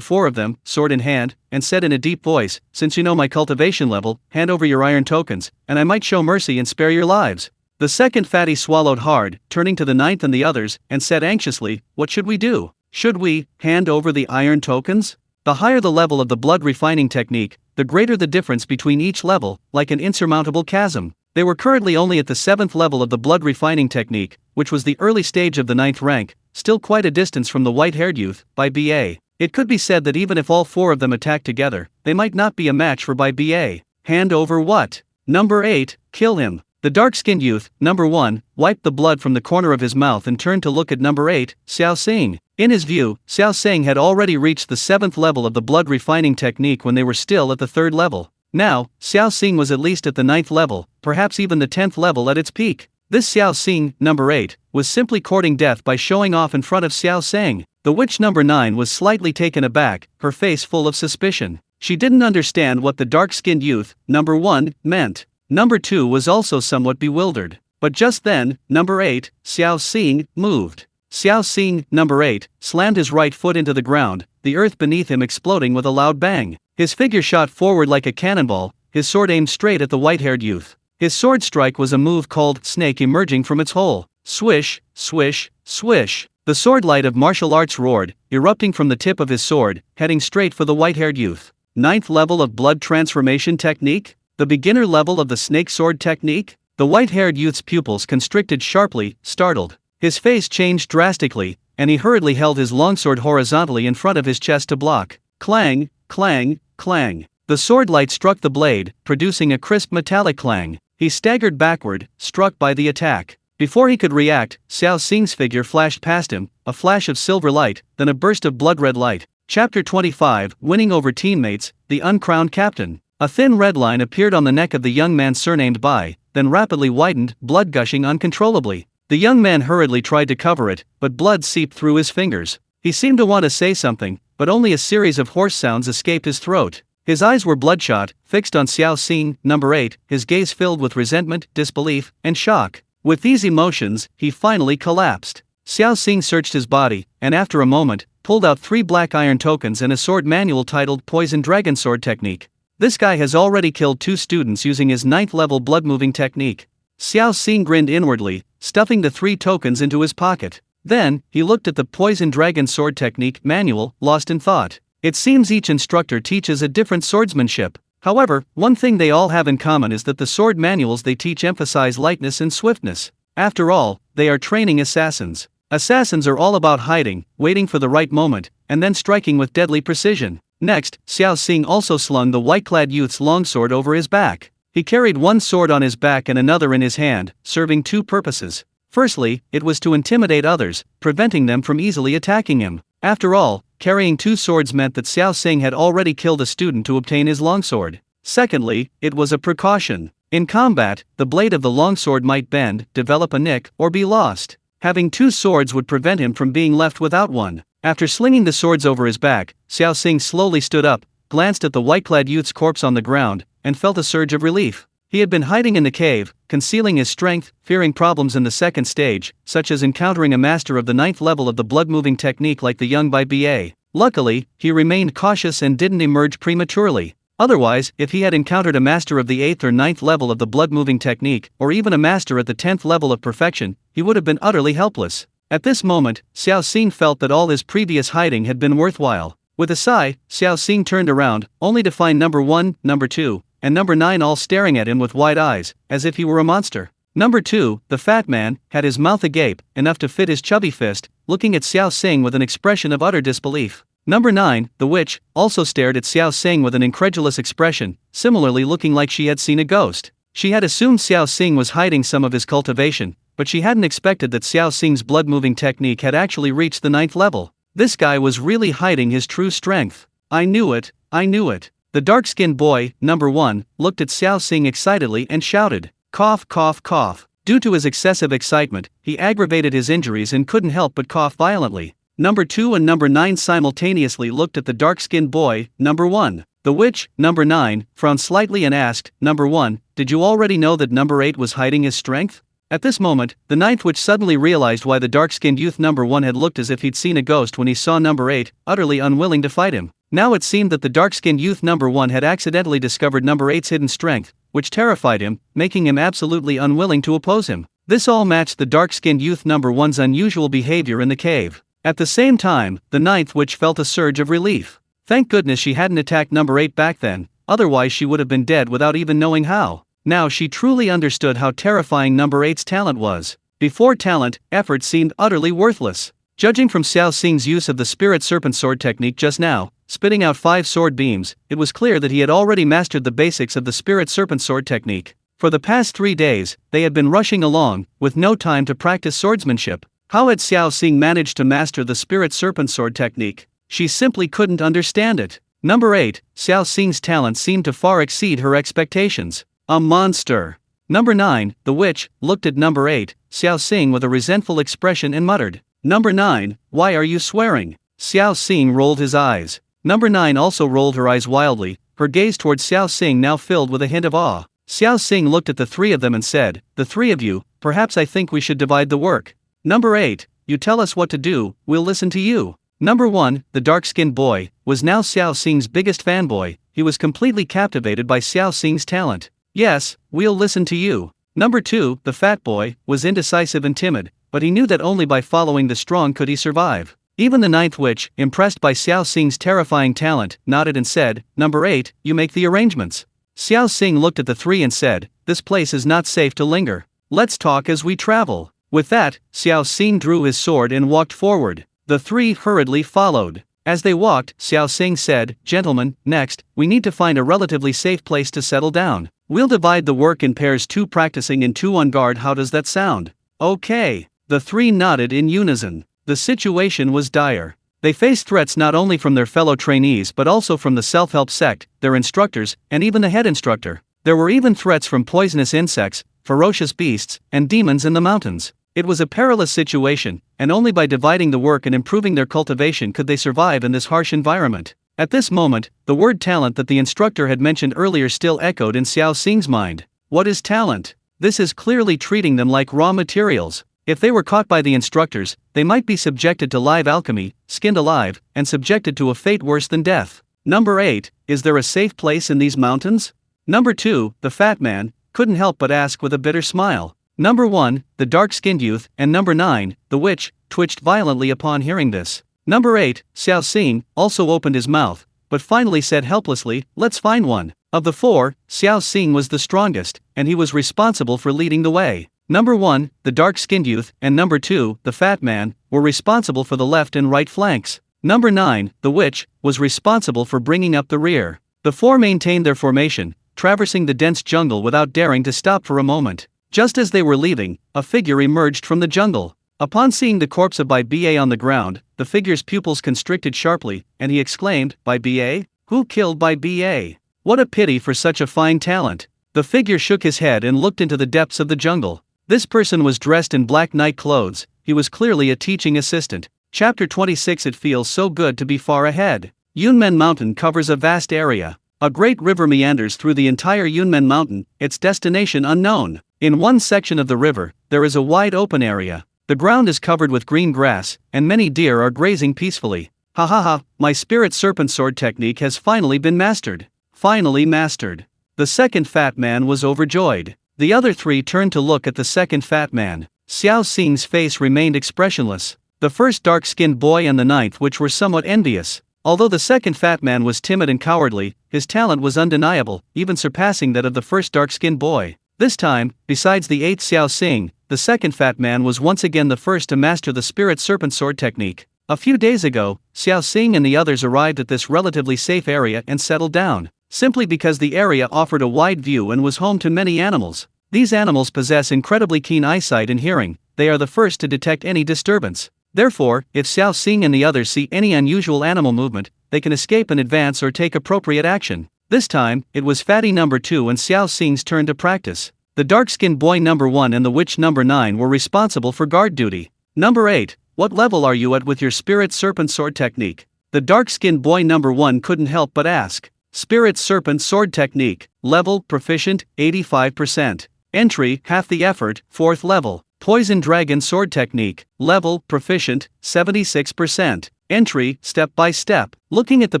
4 of them, sword in hand, and said in a deep voice, "Since you know my cultivation level, hand over your iron tokens, and I might show mercy and spare your lives." The second fatty swallowed hard, turning to the 9th and the others, and said anxiously, "What should we do? Should we hand over the iron tokens?" The higher the level of the blood refining technique, the greater the difference between each level, like an insurmountable chasm. They were currently only at the 7th level of the blood refining technique, which was the early stage of the 9th rank, still quite a distance from the white-haired youth, by BA. It could be said that even if all 4 of them attacked together, they might not be a match for by BA. Hand over what? Number 8, kill him. The dark-skinned youth, number 1, wiped the blood from the corner of his mouth and turned to look at number 8, Xiao Xing. In his view, Xiao Xing had already reached the 7th level of the blood refining technique when they were still at the 3rd level. Now, Xiao Xing was at least at the 9th level, perhaps even the 10th level at its peak. This Xiao Xing, number 8, was simply courting death by showing off in front of Xiao Xing. The witch number 9 was slightly taken aback, her face full of suspicion. She didn't understand what the dark-skinned youth, number 1, meant. Number 2 was also somewhat bewildered. But just then, number 8, Xiao Xing, moved. Xiao Xing, number 8, slammed his right foot into the ground, the earth beneath him exploding with a loud bang. His figure shot forward like a cannonball, his sword aimed straight at the white-haired youth. His sword strike was a move called snake emerging from its hole. Swish, swish, swish. The sword light of martial arts roared, erupting from the tip of his sword, heading straight for the white-haired youth. 9th level of blood transformation technique? The beginner level of the snake sword technique? The white-haired youth's pupils constricted sharply, startled. His face changed drastically, and he hurriedly held his longsword horizontally in front of his chest to block. Clang, clang, clang. The sword light struck the blade, producing a crisp metallic clang. He staggered backward, struck by the attack. Before he could react, Xiao Xing's figure flashed past him, a flash of silver light, then a burst of blood-red light. Chapter 25, Winning Over Teammates, the Uncrowned Captain. A thin red line appeared on the neck of the young man surnamed Bai, then rapidly widened, blood gushing uncontrollably. The young man hurriedly tried to cover it, but blood seeped through his fingers. He seemed to want to say something, but only a series of hoarse sounds escaped his throat. His eyes were bloodshot, fixed on Xiao Xing, number 8, his gaze filled with resentment, disbelief, and shock. With these emotions, he finally collapsed. Xiao Xing searched his body, and after a moment, pulled out 3 black iron tokens and a sword manual titled Poison Dragon Sword Technique. This guy has already killed 2 students using his 9th level blood-moving technique. Xiao Xing grinned inwardly, stuffing the 3 tokens into his pocket. Then, he looked at the Poison Dragon Sword Technique manual, lost in thought. It seems each instructor teaches a different swordsmanship. However, one thing they all have in common is that the sword manuals they teach emphasize lightness and swiftness. After all, they are training assassins. Assassins are all about hiding, waiting for the right moment, and then striking with deadly precision. Next, Xiao Xing also slung the white-clad youth's longsword over his back. He carried one sword on his back and another in his hand, serving two purposes. Firstly, it was to intimidate others, preventing them from easily attacking him. After all, carrying two swords meant that Xiao Xing had already killed a student to obtain his longsword. Secondly, it was a precaution. In combat, the blade of the longsword might bend, develop a nick, or be lost. Having two swords would prevent him from being left without one. After slinging the swords over his back, Xiao Xing slowly stood up, glanced at the white-clad youth's corpse on the ground, and felt a surge of relief. He had been hiding in the cave, concealing his strength, fearing problems in the second stage, such as encountering a master of the 9th level of the blood-moving technique like the young Bai Ba. Luckily, he remained cautious and didn't emerge prematurely. Otherwise, if he had encountered a master of the 8th or 9th level of the blood-moving technique, or even a master at the 10th level of perfection, he would have been utterly helpless. At this moment, Xiao Xing felt that all his previous hiding had been worthwhile. With a sigh, Xiao Xing turned around, only to find number 1, number 2, and number 9 all staring at him with wide eyes, as if he were a monster. Number 2, the fat man, had his mouth agape, enough to fit his chubby fist, looking at Xiao Xing with an expression of utter disbelief. Number 9, the witch, also stared at Xiao Xing with an incredulous expression, similarly looking like she had seen a ghost. She had assumed Xiao Xing was hiding some of his cultivation, but she hadn't expected that Xiao Xing's blood-moving technique had actually reached the 9th level. This guy was really hiding his true strength. I knew it, I knew it. The dark-skinned boy, number 1, looked at Xiao Xing excitedly and shouted, "Cough, cough, cough." Due to his excessive excitement, he aggravated his injuries and couldn't help but cough violently. Number 2 and number 9 simultaneously looked at the dark-skinned boy, number 1. The witch, number 9, frowned slightly and asked, "Number 1, did you already know that number 8 was hiding his strength?" At this moment, the 9th witch suddenly realized why the dark-skinned youth number 1 had looked as if he'd seen a ghost when he saw number 8, utterly unwilling to fight him. Now it seemed that the dark-skinned youth number 1 had accidentally discovered number 8's hidden strength, which terrified him, making him absolutely unwilling to oppose him. This all matched the dark-skinned youth number 1's unusual behavior in the cave. At the same time, the 9th witch felt a surge of relief. Thank goodness she hadn't attacked number 8 back then, otherwise she would have been dead without even knowing how. Now she truly understood how terrifying number 8's talent was. Before talent, effort seemed utterly worthless. Judging from Xiao Xing's use of the spirit serpent sword technique just now, spitting out 5 sword beams, it was clear that he had already mastered the basics of the spirit serpent sword technique. For the past 3 days, they had been rushing along, with no time to practice swordsmanship. How had Xiao Xing managed to master the spirit serpent sword technique? She simply couldn't understand it. Number 8, Xiao Xing's talent seemed to far exceed her expectations. A monster. Number 9, the witch, looked at number 8, Xiao Xing with a resentful expression and muttered, "Number 9, why are you swearing?" Xiao Xing rolled his eyes. Number 9 also rolled her eyes wildly, her gaze towards Xiao Xing now filled with a hint of awe. Xiao Xing looked at the 3 of them and said, "The 3 of you, perhaps I think we should divide the work. Number 8, you tell us what to do, we'll listen to you." Number 1, the dark-skinned boy, was now Xiao Xing's biggest fanboy. He was completely captivated by Xiao Xing's talent. "Yes, we'll listen to you." Number 2, the fat boy, was indecisive and timid, but he knew that only by following the strong could he survive. Even the 9th witch, impressed by Xiao Xing's terrifying talent, nodded and said, "Number 8, you make the arrangements." Xiao Xing looked at the 3 and said, "This place is not safe to linger. Let's talk as we travel." With that, Xiao Xing drew his sword and walked forward. The 3 hurriedly followed. As they walked, Xiao Xing said, "Gentlemen, next, we need to find a relatively safe place to settle down. We'll divide the work in pairs, 2 practicing and 2 on guard. How does that sound?" "Okay." The 3 nodded in unison. The situation was dire. They faced threats not only from their fellow trainees but also from the self-help sect, their instructors, and even the head instructor. There were even threats from poisonous insects, ferocious beasts, and demons in the mountains. It was a perilous situation, and only by dividing the work and improving their cultivation could they survive in this harsh environment. At this moment, the word talent that the instructor had mentioned earlier still echoed in Xiao Xing's mind. What is talent? This is clearly treating them like raw materials. If they were caught by the instructors, they might be subjected to live alchemy, skinned alive, and subjected to a fate worse than death. Number 8, is there a safe place in these mountains? Number 2, the fat man, couldn't help but ask with a bitter smile. Number 1, the dark-skinned youth, and number 9, the witch, twitched violently upon hearing this. Number 8, Xiao Xing, also opened his mouth, but finally said helplessly, "Let's find one." Of the 4, Xiao Xing was the strongest, and he was responsible for leading the way. Number 1, the dark-skinned youth, and number 2, the fat man, were responsible for the left and right flanks. Number 9, the witch, was responsible for bringing up the rear. The four maintained their formation, traversing the dense jungle without daring to stop for a moment. Just as they were leaving, a figure emerged from the jungle. Upon seeing the corpse of Ba on the ground, the figure's pupils constricted sharply, and he exclaimed, Ba? Who killed Ba? What a pity for such a fine talent. The figure shook his head and looked into the depths of the jungle. This person was dressed in black night clothes. He was clearly a teaching assistant. Chapter 26. It feels so good to be far ahead. Yunmen Mountain covers a vast area. A great river meanders through the entire Yunmen Mountain, its destination unknown. In one section of the river, there is a wide open area. The ground is covered with green grass, and many deer are grazing peacefully. Ha ha ha, my spirit serpent sword technique has finally been mastered. Finally mastered. The second fat man was overjoyed. The other three turned to look at the second fat man. Xiao Xing's face remained expressionless. The first dark-skinned boy and the ninth witch were somewhat envious. Although the second fat man was timid and cowardly, his talent was undeniable, even surpassing that of the first dark-skinned boy. This time, besides the eighth Xiao Xing, the second fat man was once again the first to master the spirit serpent sword technique. A few days ago, Xiao Xing and the others arrived at this relatively safe area and settled down, simply because the area offered a wide view and was home to many animals. These animals possess incredibly keen eyesight and hearing. They are the first to detect any disturbance. Therefore, if Xiao Xing and the others see any unusual animal movement, they can escape and advance or take appropriate action. This time, it was Fatty number 2 and Xiao Xing's turn to practice. The dark-skinned boy number 1 and the witch number 9 were responsible for guard duty. Number 8, what level are you at with your spirit serpent sword technique? The dark-skinned boy number 1 couldn't help but ask. Spirit serpent sword technique, level, proficient, 85%. Entry, half the effort, 4th level. Poison dragon sword technique, level, proficient, 76%. Entry, step by step. Looking at the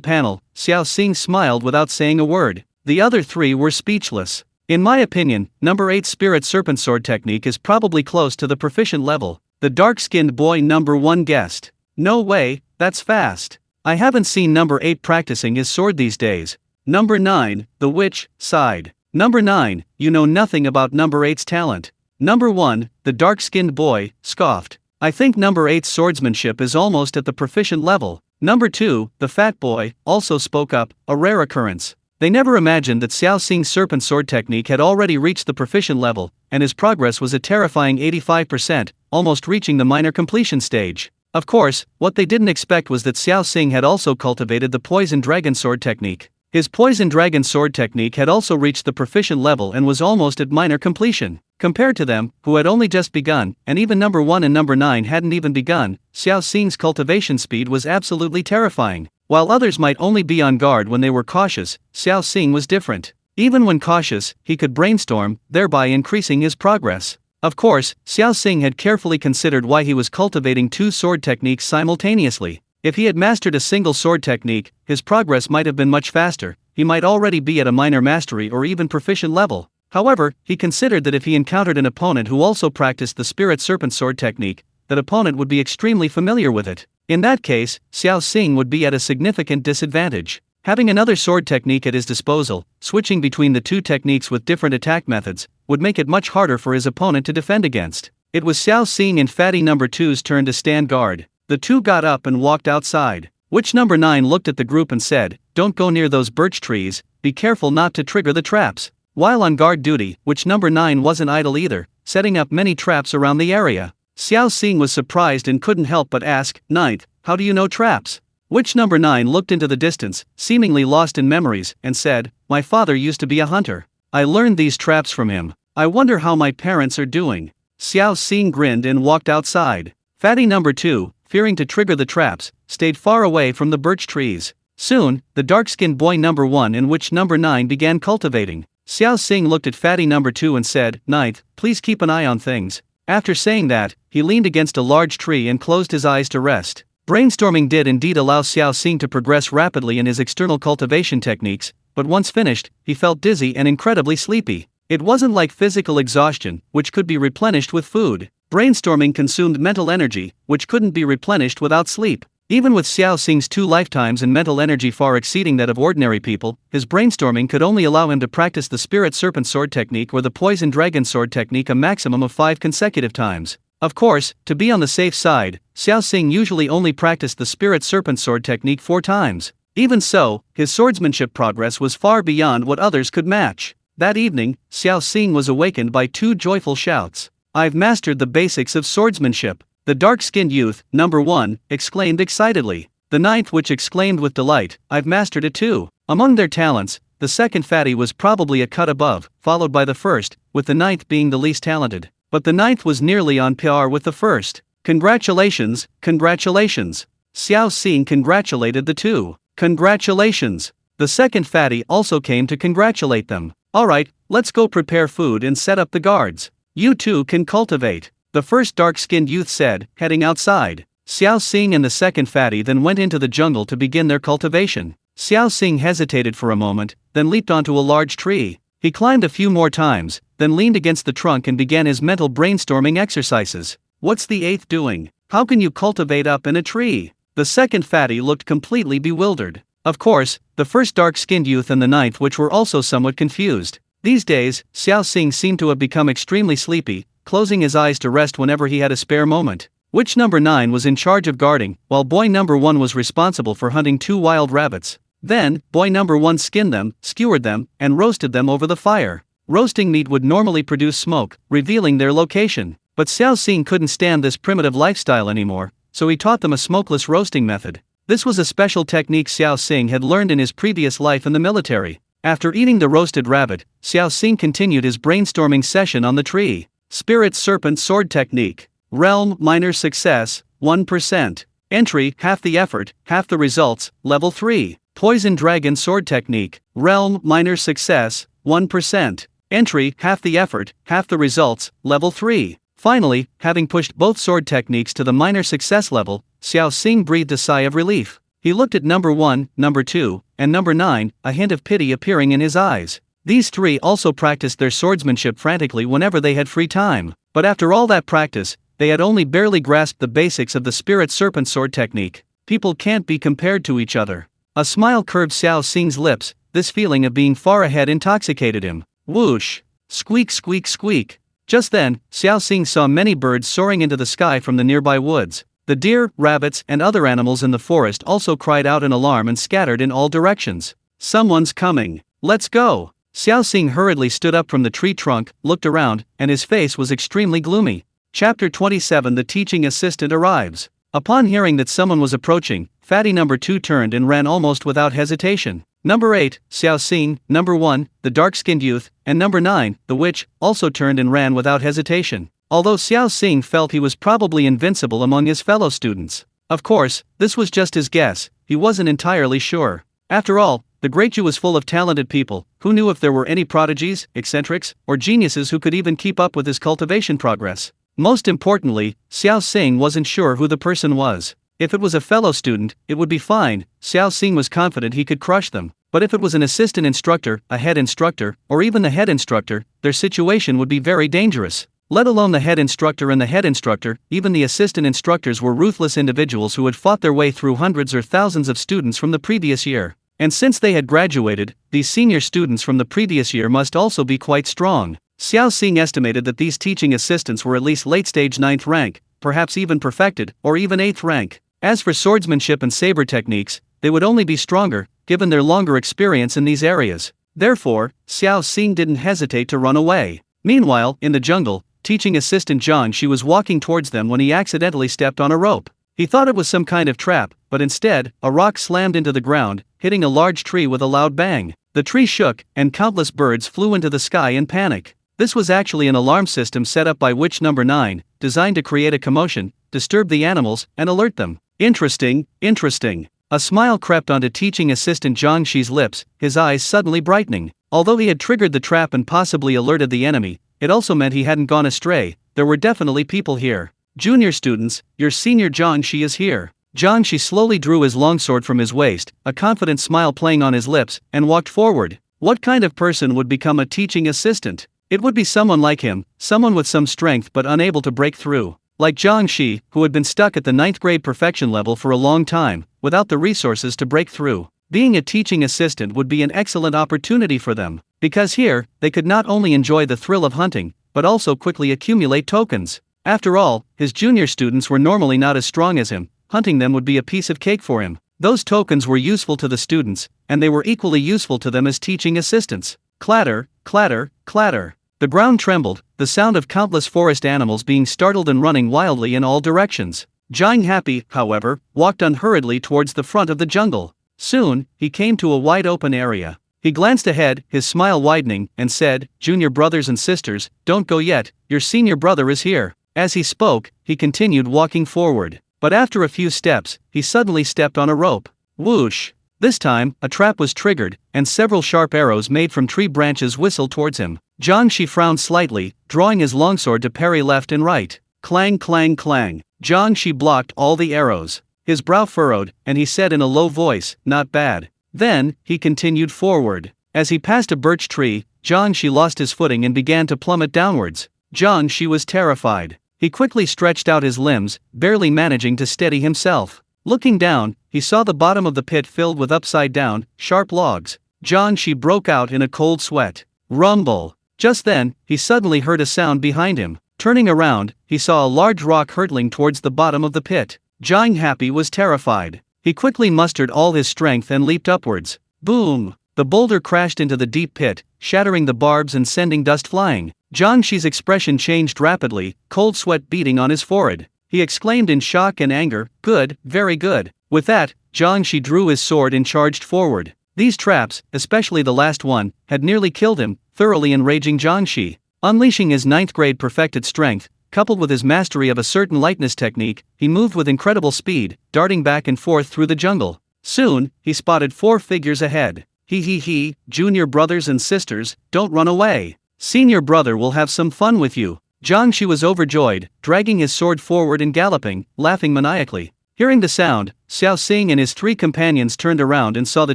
panel, Xiao Xing smiled without saying a word. The other three were speechless. In my opinion, number 8 spirit serpent sword technique is probably close to the proficient level. The dark-skinned boy number 1 guessed. No way, that's fast. I haven't seen number 8 practicing his sword these days. Number 9, the witch, sighed. Number 9, you know nothing about number 8's talent. Number 1, the dark-skinned boy, scoffed. I think number 8's swordsmanship is almost at the proficient level. Number 2, the fat boy, also spoke up, a rare occurrence. They never imagined that Xiao Xing's serpent sword technique had already reached the proficient level, and his progress was a terrifying 85%, almost reaching the minor completion stage. Of course, what they didn't expect was that Xiao Xing had also cultivated the poison dragon sword technique. His poison dragon sword technique had also reached the proficient level and was almost at minor completion. Compared to them, who had only just begun, and even number 1 and number 9 hadn't even begun, Xiao Xing's cultivation speed was absolutely terrifying. While others might only be on guard when they were cautious, Xiao Xing was different. Even when cautious, he could brainstorm, thereby increasing his progress. Of course, Xiao Xing had carefully considered why he was cultivating 2 sword techniques simultaneously. If he had mastered a single sword technique, his progress might have been much faster. He might already be at a minor mastery or even proficient level. However, he considered that if he encountered an opponent who also practiced the spirit serpent sword technique, that opponent would be extremely familiar with it. In that case, Xiao Xing would be at a significant disadvantage. Having another sword technique at his disposal, switching between the 2 techniques with different attack methods, would make it much harder for his opponent to defend against. It was Xiao Xing and Fatty number 2's turn to stand guard. The 2 got up and walked outside. Witch number 9 looked at the group and said, "Don't go near those birch trees, be careful not to trigger the traps." While on guard duty, witch number 9 wasn't idle either, setting up many traps around the area. Xiao Xing was surprised and couldn't help but ask, "Ninth, how do you know traps?" Witch number 9 looked into the distance, seemingly lost in memories, and said, "My father used to be a hunter. I learned these traps from him. I wonder how my parents are doing." Xiao Xing grinned and walked outside. Fatty number 2, fearing to trigger the traps, stayed far away from the birch trees. Soon, the dark-skinned boy number 1 and witch number 9 began cultivating. Xiao Xing looked at Fatty number 2 and said, "Ninth, please keep an eye on things." After saying that, he leaned against a large tree and closed his eyes to rest. Brainstorming did indeed allow Xiao Xing to progress rapidly in his external cultivation techniques, but once finished, he felt dizzy and incredibly sleepy. It wasn't like physical exhaustion, which could be replenished with food. Brainstorming consumed mental energy, which couldn't be replenished without sleep. Even with Xiao Xing's 2 lifetimes and mental energy far exceeding that of ordinary people, his brainstorming could only allow him to practice the Spirit Serpent Sword technique or the Poison Dragon Sword technique a maximum of 5 consecutive times. Of course, to be on the safe side, Xiao Xing usually only practiced the Spirit Serpent Sword technique 4 times. Even so, his swordsmanship progress was far beyond what others could match. That evening, Xiao Xing was awakened by 2 joyful shouts. "I've mastered the basics of swordsmanship." The dark-skinned youth, number 1, exclaimed excitedly. The ninth which exclaimed with delight, "I've mastered it too." Among their talents, the second fatty was probably a cut above, followed by the first, with the ninth being the least talented. But the ninth was nearly on par with the first. "Congratulations, congratulations." Xiao Xing congratulated the 2. "Congratulations." The second fatty also came to congratulate them. "Alright, let's go prepare food and set up the guards. You two can cultivate," the first dark-skinned youth said, heading outside. Xiao Xing and the second fatty then went into the jungle to begin their cultivation. Xiao Xing hesitated for a moment, then leaped onto a large tree. He climbed a few more times, then leaned against the trunk and began his mental brainstorming exercises. "What's the 8th doing? How can you cultivate up in a tree?" The second fatty looked completely bewildered. Of course, the first dark-skinned youth and the ninth which were also somewhat confused. These days, Xiao Xing seemed to have become extremely sleepy, closing his eyes to rest whenever he had a spare moment. Witch number 9 was in charge of guarding, while boy number 1 was responsible for hunting 2 wild rabbits. Then, boy number 1 skinned them, skewered them, and roasted them over the fire. Roasting meat would normally produce smoke, revealing their location. But Xiao Xing couldn't stand this primitive lifestyle anymore, so he taught them a smokeless roasting method. This was a special technique Xiao Xing had learned in his previous life in the military. After eating the roasted rabbit, Xiao Xing continued his brainstorming session on the tree. Spirit Serpent Sword Technique. Realm Minor Success, 1%. Entry, half the effort, half the results, level 3. Poison Dragon Sword Technique. Realm Minor Success, 1%. Entry, half the effort, half the results, level 3. Finally, having pushed both sword techniques to the minor success level, Xiao Xing breathed a sigh of relief. He looked at number 1, number 2, and number 9, a hint of pity appearing in his eyes. These 3 also practiced their swordsmanship frantically whenever they had free time. But after all that practice, they had only barely grasped the basics of the Spirit Serpent Sword technique. People can't be compared to each other. A smile curved Xiao Xing's lips. This feeling of being far ahead intoxicated him. Whoosh! Squeak, squeak, squeak. Just then, Xiao Xing saw many birds soaring into the sky from the nearby woods. The deer, rabbits, and other animals in the forest also cried out in alarm and scattered in all directions. "Someone's coming. Let's go." Xiao Xing hurriedly stood up from the tree trunk, looked around, and his face was extremely gloomy. Chapter 27 The Teaching Assistant Arrives. Upon hearing that someone was approaching, fatty number 2 turned and ran almost without hesitation. Number 8, Xiao Xing, number 1, the dark-skinned youth, and number 9, the witch, also turned and ran without hesitation. Although Xiao Xing felt he was probably invincible among his fellow students. Of course, this was just his guess, he wasn't entirely sure. After all, the Great Ju was full of talented people. Who knew if there were any prodigies, eccentrics, or geniuses who could even keep up with his cultivation progress? Most importantly, Xiao Xing wasn't sure who the person was. If it was a fellow student, it would be fine. Xiao Xing was confident he could crush them. But if it was an assistant instructor, a head instructor, or even the head instructor, their situation would be very dangerous. Let alone the head instructor and the head instructor, even the assistant instructors were ruthless individuals who had fought their way through hundreds or thousands of students from the previous year. And since they had graduated, these senior students from the previous year must also be quite strong. Xiao Xing estimated that these teaching assistants were at least late-stage 9th rank, perhaps even perfected, or even 8th rank. As for swordsmanship and saber techniques, they would only be stronger, given their longer experience in these areas. Therefore, Xiao Xing didn't hesitate to run away. Meanwhile, in the jungle, teaching assistant Zhang was walking towards them when he accidentally stepped on a rope. He thought it was some kind of trap, but instead, a rock slammed into the ground, hitting a large tree with a loud bang. The tree shook, and countless birds flew into the sky in panic. This was actually an alarm system set up by witch number 9, designed to create a commotion, disturb the animals, and alert them. Interesting, interesting. A smile crept onto teaching assistant Zhang's lips, his eyes suddenly brightening. Although he had triggered the trap and possibly alerted the enemy, it also meant he hadn't gone astray. There were definitely people here. Junior students, your senior Zhang is here. Zhang slowly drew his longsword from his waist, a confident smile playing on his lips, and walked forward. What kind of person would become a teaching assistant? It would be someone like him, someone with some strength but unable to break through. Like Zhang Shi, who had been stuck at the ninth grade perfection level for a long time, without the resources to break through. Being a teaching assistant would be an excellent opportunity for them, because here, they could not only enjoy the thrill of hunting, but also quickly accumulate tokens. After all, his junior students were normally not as strong as him, hunting them would be a piece of cake for him. Those tokens were useful to the students, and they were equally useful to them as teaching assistants. Clatter, clatter, clatter. The ground trembled, the sound of countless forest animals being startled and running wildly in all directions. Zhang Happy, however, walked unhurriedly towards the front of the jungle. Soon, he came to a wide open area. He glanced ahead, his smile widening, and said, "Junior brothers and sisters, don't go yet, your senior brother is here." As he spoke, he continued walking forward. But after a few steps, he suddenly stepped on a rope. Whoosh! This time, a trap was triggered, and several sharp arrows made from tree branches whistled towards him. Zhang Shi frowned slightly, drawing his longsword to parry left and right. Clang clang clang. Zhang Shi blocked all the arrows. His brow furrowed, and he said in a low voice, "Not bad." Then, he continued forward. As he passed a birch tree, Zhang Shi lost his footing and began to plummet downwards. Zhang Shi was terrified. He quickly stretched out his limbs, barely managing to steady himself. Looking down, he saw the bottom of the pit filled with upside-down, sharp logs. Zhang Shi broke out in a cold sweat. Rumble! Just then, he suddenly heard a sound behind him. Turning around, he saw a large rock hurtling towards the bottom of the pit. Zhang Happy was terrified. He quickly mustered all his strength and leaped upwards. Boom! The boulder crashed into the deep pit, shattering the barbs and sending dust flying. Zhang Shi's expression changed rapidly, cold sweat beading on his forehead. He exclaimed in shock and anger, "Good, very good." With that, Zhang Shi drew his sword and charged forward. These traps, especially the last one, had nearly killed him, thoroughly enraging Zhang Shi. Unleashing his ninth grade perfected strength, coupled with his mastery of a certain lightness technique, he moved with incredible speed, darting back and forth through the jungle. Soon, he spotted 4 figures ahead. He, junior brothers and sisters, don't run away. Senior brother will have some fun with you. Zhang Shi was overjoyed, dragging his sword forward and galloping, laughing maniacally. Hearing the sound, Xiao Xing and his 3 companions turned around and saw the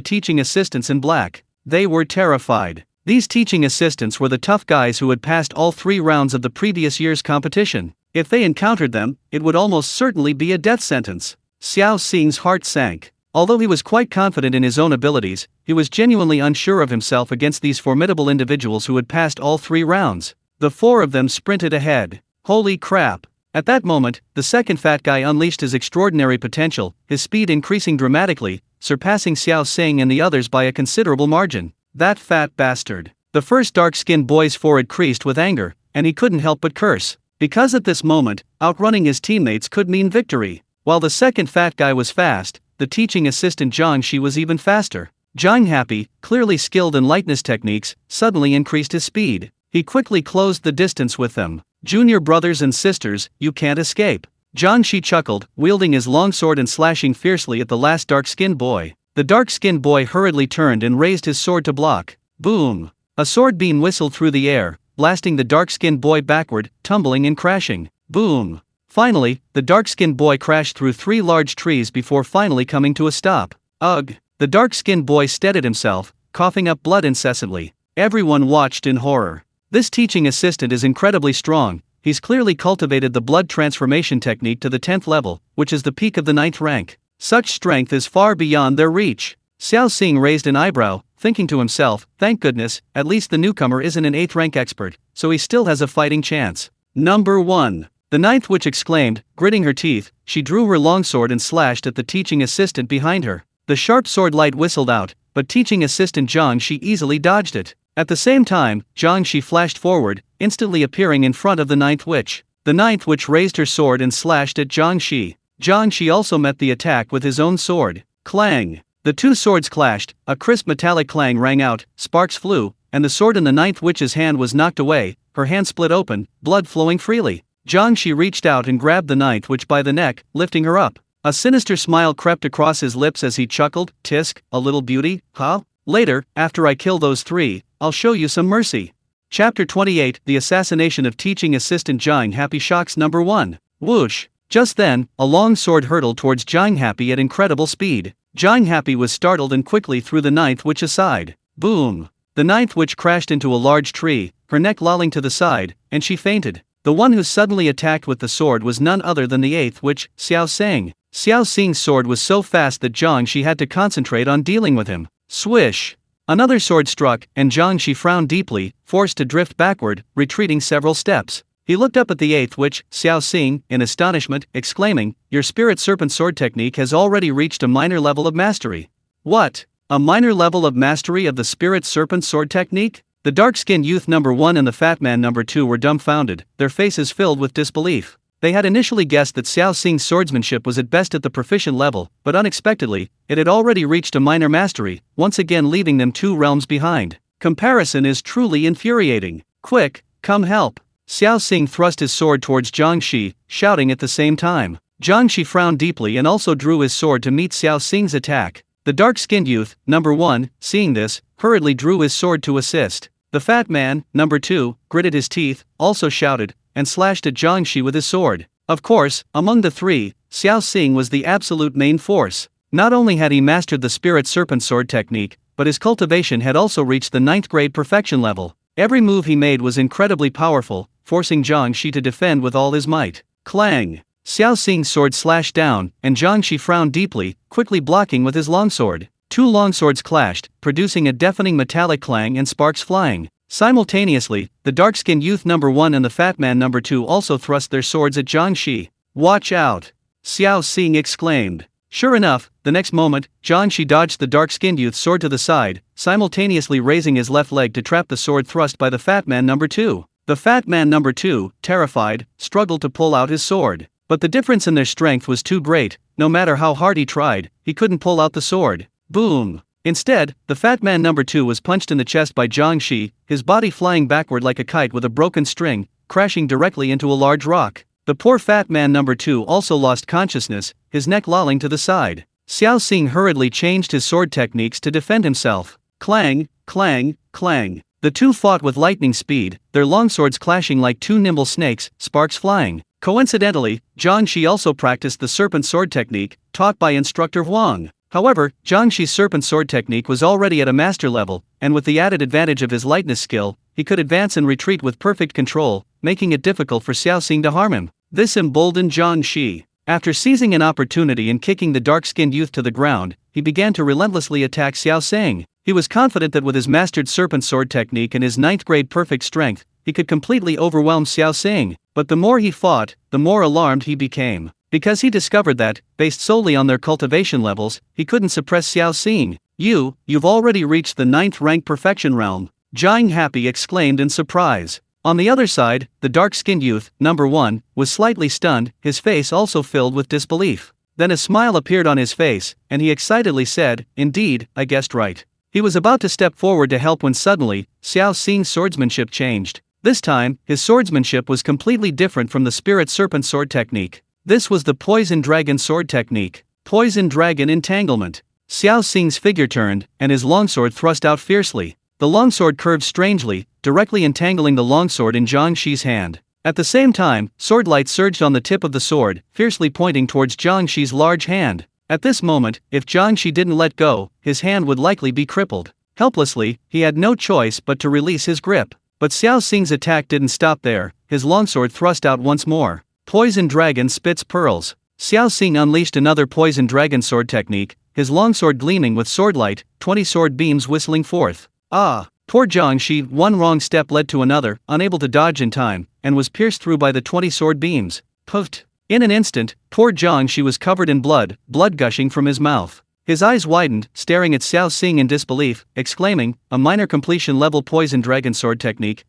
teaching assistants in black. They were terrified. These teaching assistants were the tough guys who had passed all 3 rounds of the previous year's competition. If they encountered them, it would almost certainly be a death sentence. Xiao Xing's heart sank. Although he was quite confident in his own abilities, he was genuinely unsure of himself against these formidable individuals who had passed all 3 rounds. The 4 of them sprinted ahead. Holy crap! At that moment, the second fat guy unleashed his extraordinary potential, his speed increasing dramatically, surpassing Xiao Xing and the others by a considerable margin. That fat bastard. The first dark-skinned boy's forehead creased with anger, and he couldn't help but curse. Because at this moment, outrunning his teammates could mean victory. While the second fat guy was fast, the teaching assistant Zhang Shi was even faster. Zhang Happy, clearly skilled in lightness techniques, suddenly increased his speed. He quickly closed the distance with them. Junior brothers and sisters, you can't escape. Zhang Shi chuckled, wielding his longsword and slashing fiercely at the last dark-skinned boy. The dark-skinned boy hurriedly turned and raised his sword to block. Boom! A sword beam whistled through the air, blasting the dark-skinned boy backward, tumbling and crashing. Boom! Finally, the dark-skinned boy crashed through 3 large trees before finally coming to a stop. Ugh! The dark-skinned boy steadied himself, coughing up blood incessantly. Everyone watched in horror. This teaching assistant is incredibly strong. He's clearly cultivated the blood transformation technique to the 10th level, which is the peak of the 9th rank. Such strength is far beyond their reach. Xiao Xing raised an eyebrow, thinking to himself, thank goodness, at least the newcomer isn't an 8th rank expert, so he still has a fighting chance. Number 1. The 9th witch exclaimed, gritting her teeth. She drew her longsword and slashed at the teaching assistant behind her. The sharp sword light whistled out, but teaching assistant Zhang Shi easily dodged it. At the same time, Zhang Shi flashed forward, instantly appearing in front of the 9th witch. The 9th witch raised her sword and slashed at Zhang Shi. Zhang Shi also met the attack with his own sword. Clang! The 2 swords clashed, a crisp metallic clang rang out, sparks flew, and the sword in the 9th witch's hand was knocked away, her hand split open, blood flowing freely. Zhang Shi reached out and grabbed the 9th witch by the neck, lifting her up. A sinister smile crept across his lips as he chuckled, tisk, a little beauty, huh? Later, after I kill those 3, I'll show you some mercy. Chapter 28, The Assassination of Teaching Assistant Zhang Happy shocks number 1. Whoosh! Just then, a long sword hurtled towards Zhang Happy at incredible speed. Zhang Happy was startled and quickly threw the 9th witch aside. Boom! The 9th witch crashed into a large tree, her neck lolling to the side, and she fainted. The one who suddenly attacked with the sword was none other than the eighth witch, Xiao Xing. Xiao Xing's sword was so fast that Zhang Shi had to concentrate on dealing with him. Swish! Another sword struck, and Zhang Shi frowned deeply, forced to drift backward, retreating several steps. He looked up at the eighth witch, Xiao Xing, in astonishment, exclaiming, "Your spirit serpent sword technique has already reached a minor level of mastery." "What? A minor level of mastery of the spirit serpent sword technique?" The dark-skinned youth number 1 and the fat man number 2 were dumbfounded, their faces filled with disbelief. They had initially guessed that Xiao Xing's swordsmanship was at best at the proficient level, but unexpectedly, it had already reached a minor mastery, once again leaving them 2 realms behind. Comparison is truly infuriating. "Quick, come help." Xiao Xing thrust his sword towards Zhang Shi, shouting at the same time. Zhang Shi frowned deeply and also drew his sword to meet Xiao Xing's attack. The dark-skinned youth, number 1, seeing this, hurriedly drew his sword to assist. The fat man, number 2, gritted his teeth, also shouted, and slashed at Zhang Shi with his sword. Of course, among the 3, Xiao Xing was the absolute main force. Not only had he mastered the spirit serpent sword technique, but his cultivation had also reached the 9th grade perfection level. Every move he made was incredibly powerful, forcing Zhang Shi to defend with all his might. Clang! Xiao Xing's sword slashed down, and Zhang Shi frowned deeply, quickly blocking with his longsword. 2 longswords clashed, producing a deafening metallic clang and sparks flying. Simultaneously, the dark-skinned youth number 1 and the fat man number 2 also thrust their swords at Zhang Shi. "Watch out!" Xiao Xing exclaimed. Sure enough, the next moment, Zhang Shi dodged the dark-skinned youth's sword to the side, simultaneously raising his left leg to trap the sword thrust by the fat man number 2. The fat man number 2, terrified, struggled to pull out his sword. But the difference in their strength was too great. No matter how hard he tried, he couldn't pull out the sword. Boom! Instead, the fat man number 2 was punched in the chest by Zhang Shi, his body flying backward like a kite with a broken string, crashing directly into a large rock. The poor fat man number 2 also lost consciousness, his neck lolling to the side. Xiao Xing hurriedly changed his sword techniques to defend himself. Clang, clang, clang. The 2 fought with lightning speed, their longswords clashing like 2 nimble snakes, sparks flying. Coincidentally, Zhang Shi also practiced the serpent sword technique, taught by instructor Huang. However, Zhang Shi's serpent sword technique was already at a master level, and with the added advantage of his lightness skill, he could advance and retreat with perfect control, making it difficult for Xiao Xing to harm him. This emboldened Zhang Shi. After seizing an opportunity and kicking the dark-skinned youth to the ground, he began to relentlessly attack Xiao Xing. He was confident that with his mastered serpent sword technique and his 9th grade perfect strength, he could completely overwhelm Xiao Xing. But the more he fought, the more alarmed he became. Because he discovered that, based solely on their cultivation levels, he couldn't suppress Xiao Xing. You've already reached the 9th rank perfection realm," Zhang Happy exclaimed in surprise. On the other side, the dark-skinned youth, number 1, was slightly stunned, his face also filled with disbelief. Then a smile appeared on his face, and he excitedly said, "Indeed, I guessed right." He was about to step forward to help when suddenly, Xiao Xing's swordsmanship changed. This time, his swordsmanship was completely different from the spirit serpent sword technique. This was the poison dragon sword technique. Poison dragon entanglement. Xiao Xing's figure turned, and his longsword thrust out fiercely. The longsword curved strangely, directly entangling the longsword in Zhang Shi's hand. At the same time, sword light surged on the tip of the sword, fiercely pointing towards Zhang Shi's large hand. At this moment, if Zhang Shi didn't let go, his hand would likely be crippled. Helplessly, he had no choice but to release his grip. But Xiao Xing's attack didn't stop there, his longsword thrust out once more. Poison dragon spits pearls. Xiao Xing unleashed another poison dragon sword technique, his longsword gleaming with swordlight, 20 sword beams whistling forth. Ah! Poor Zhang Shi, one wrong step led to another, unable to dodge in time, and was pierced through by the 20 sword beams. Puffed! In an instant, poor Zhang Shi was covered in blood gushing from his mouth. His eyes widened, staring at Xiao Xing in disbelief, exclaiming, "A minor completion level poison dragon sword technique,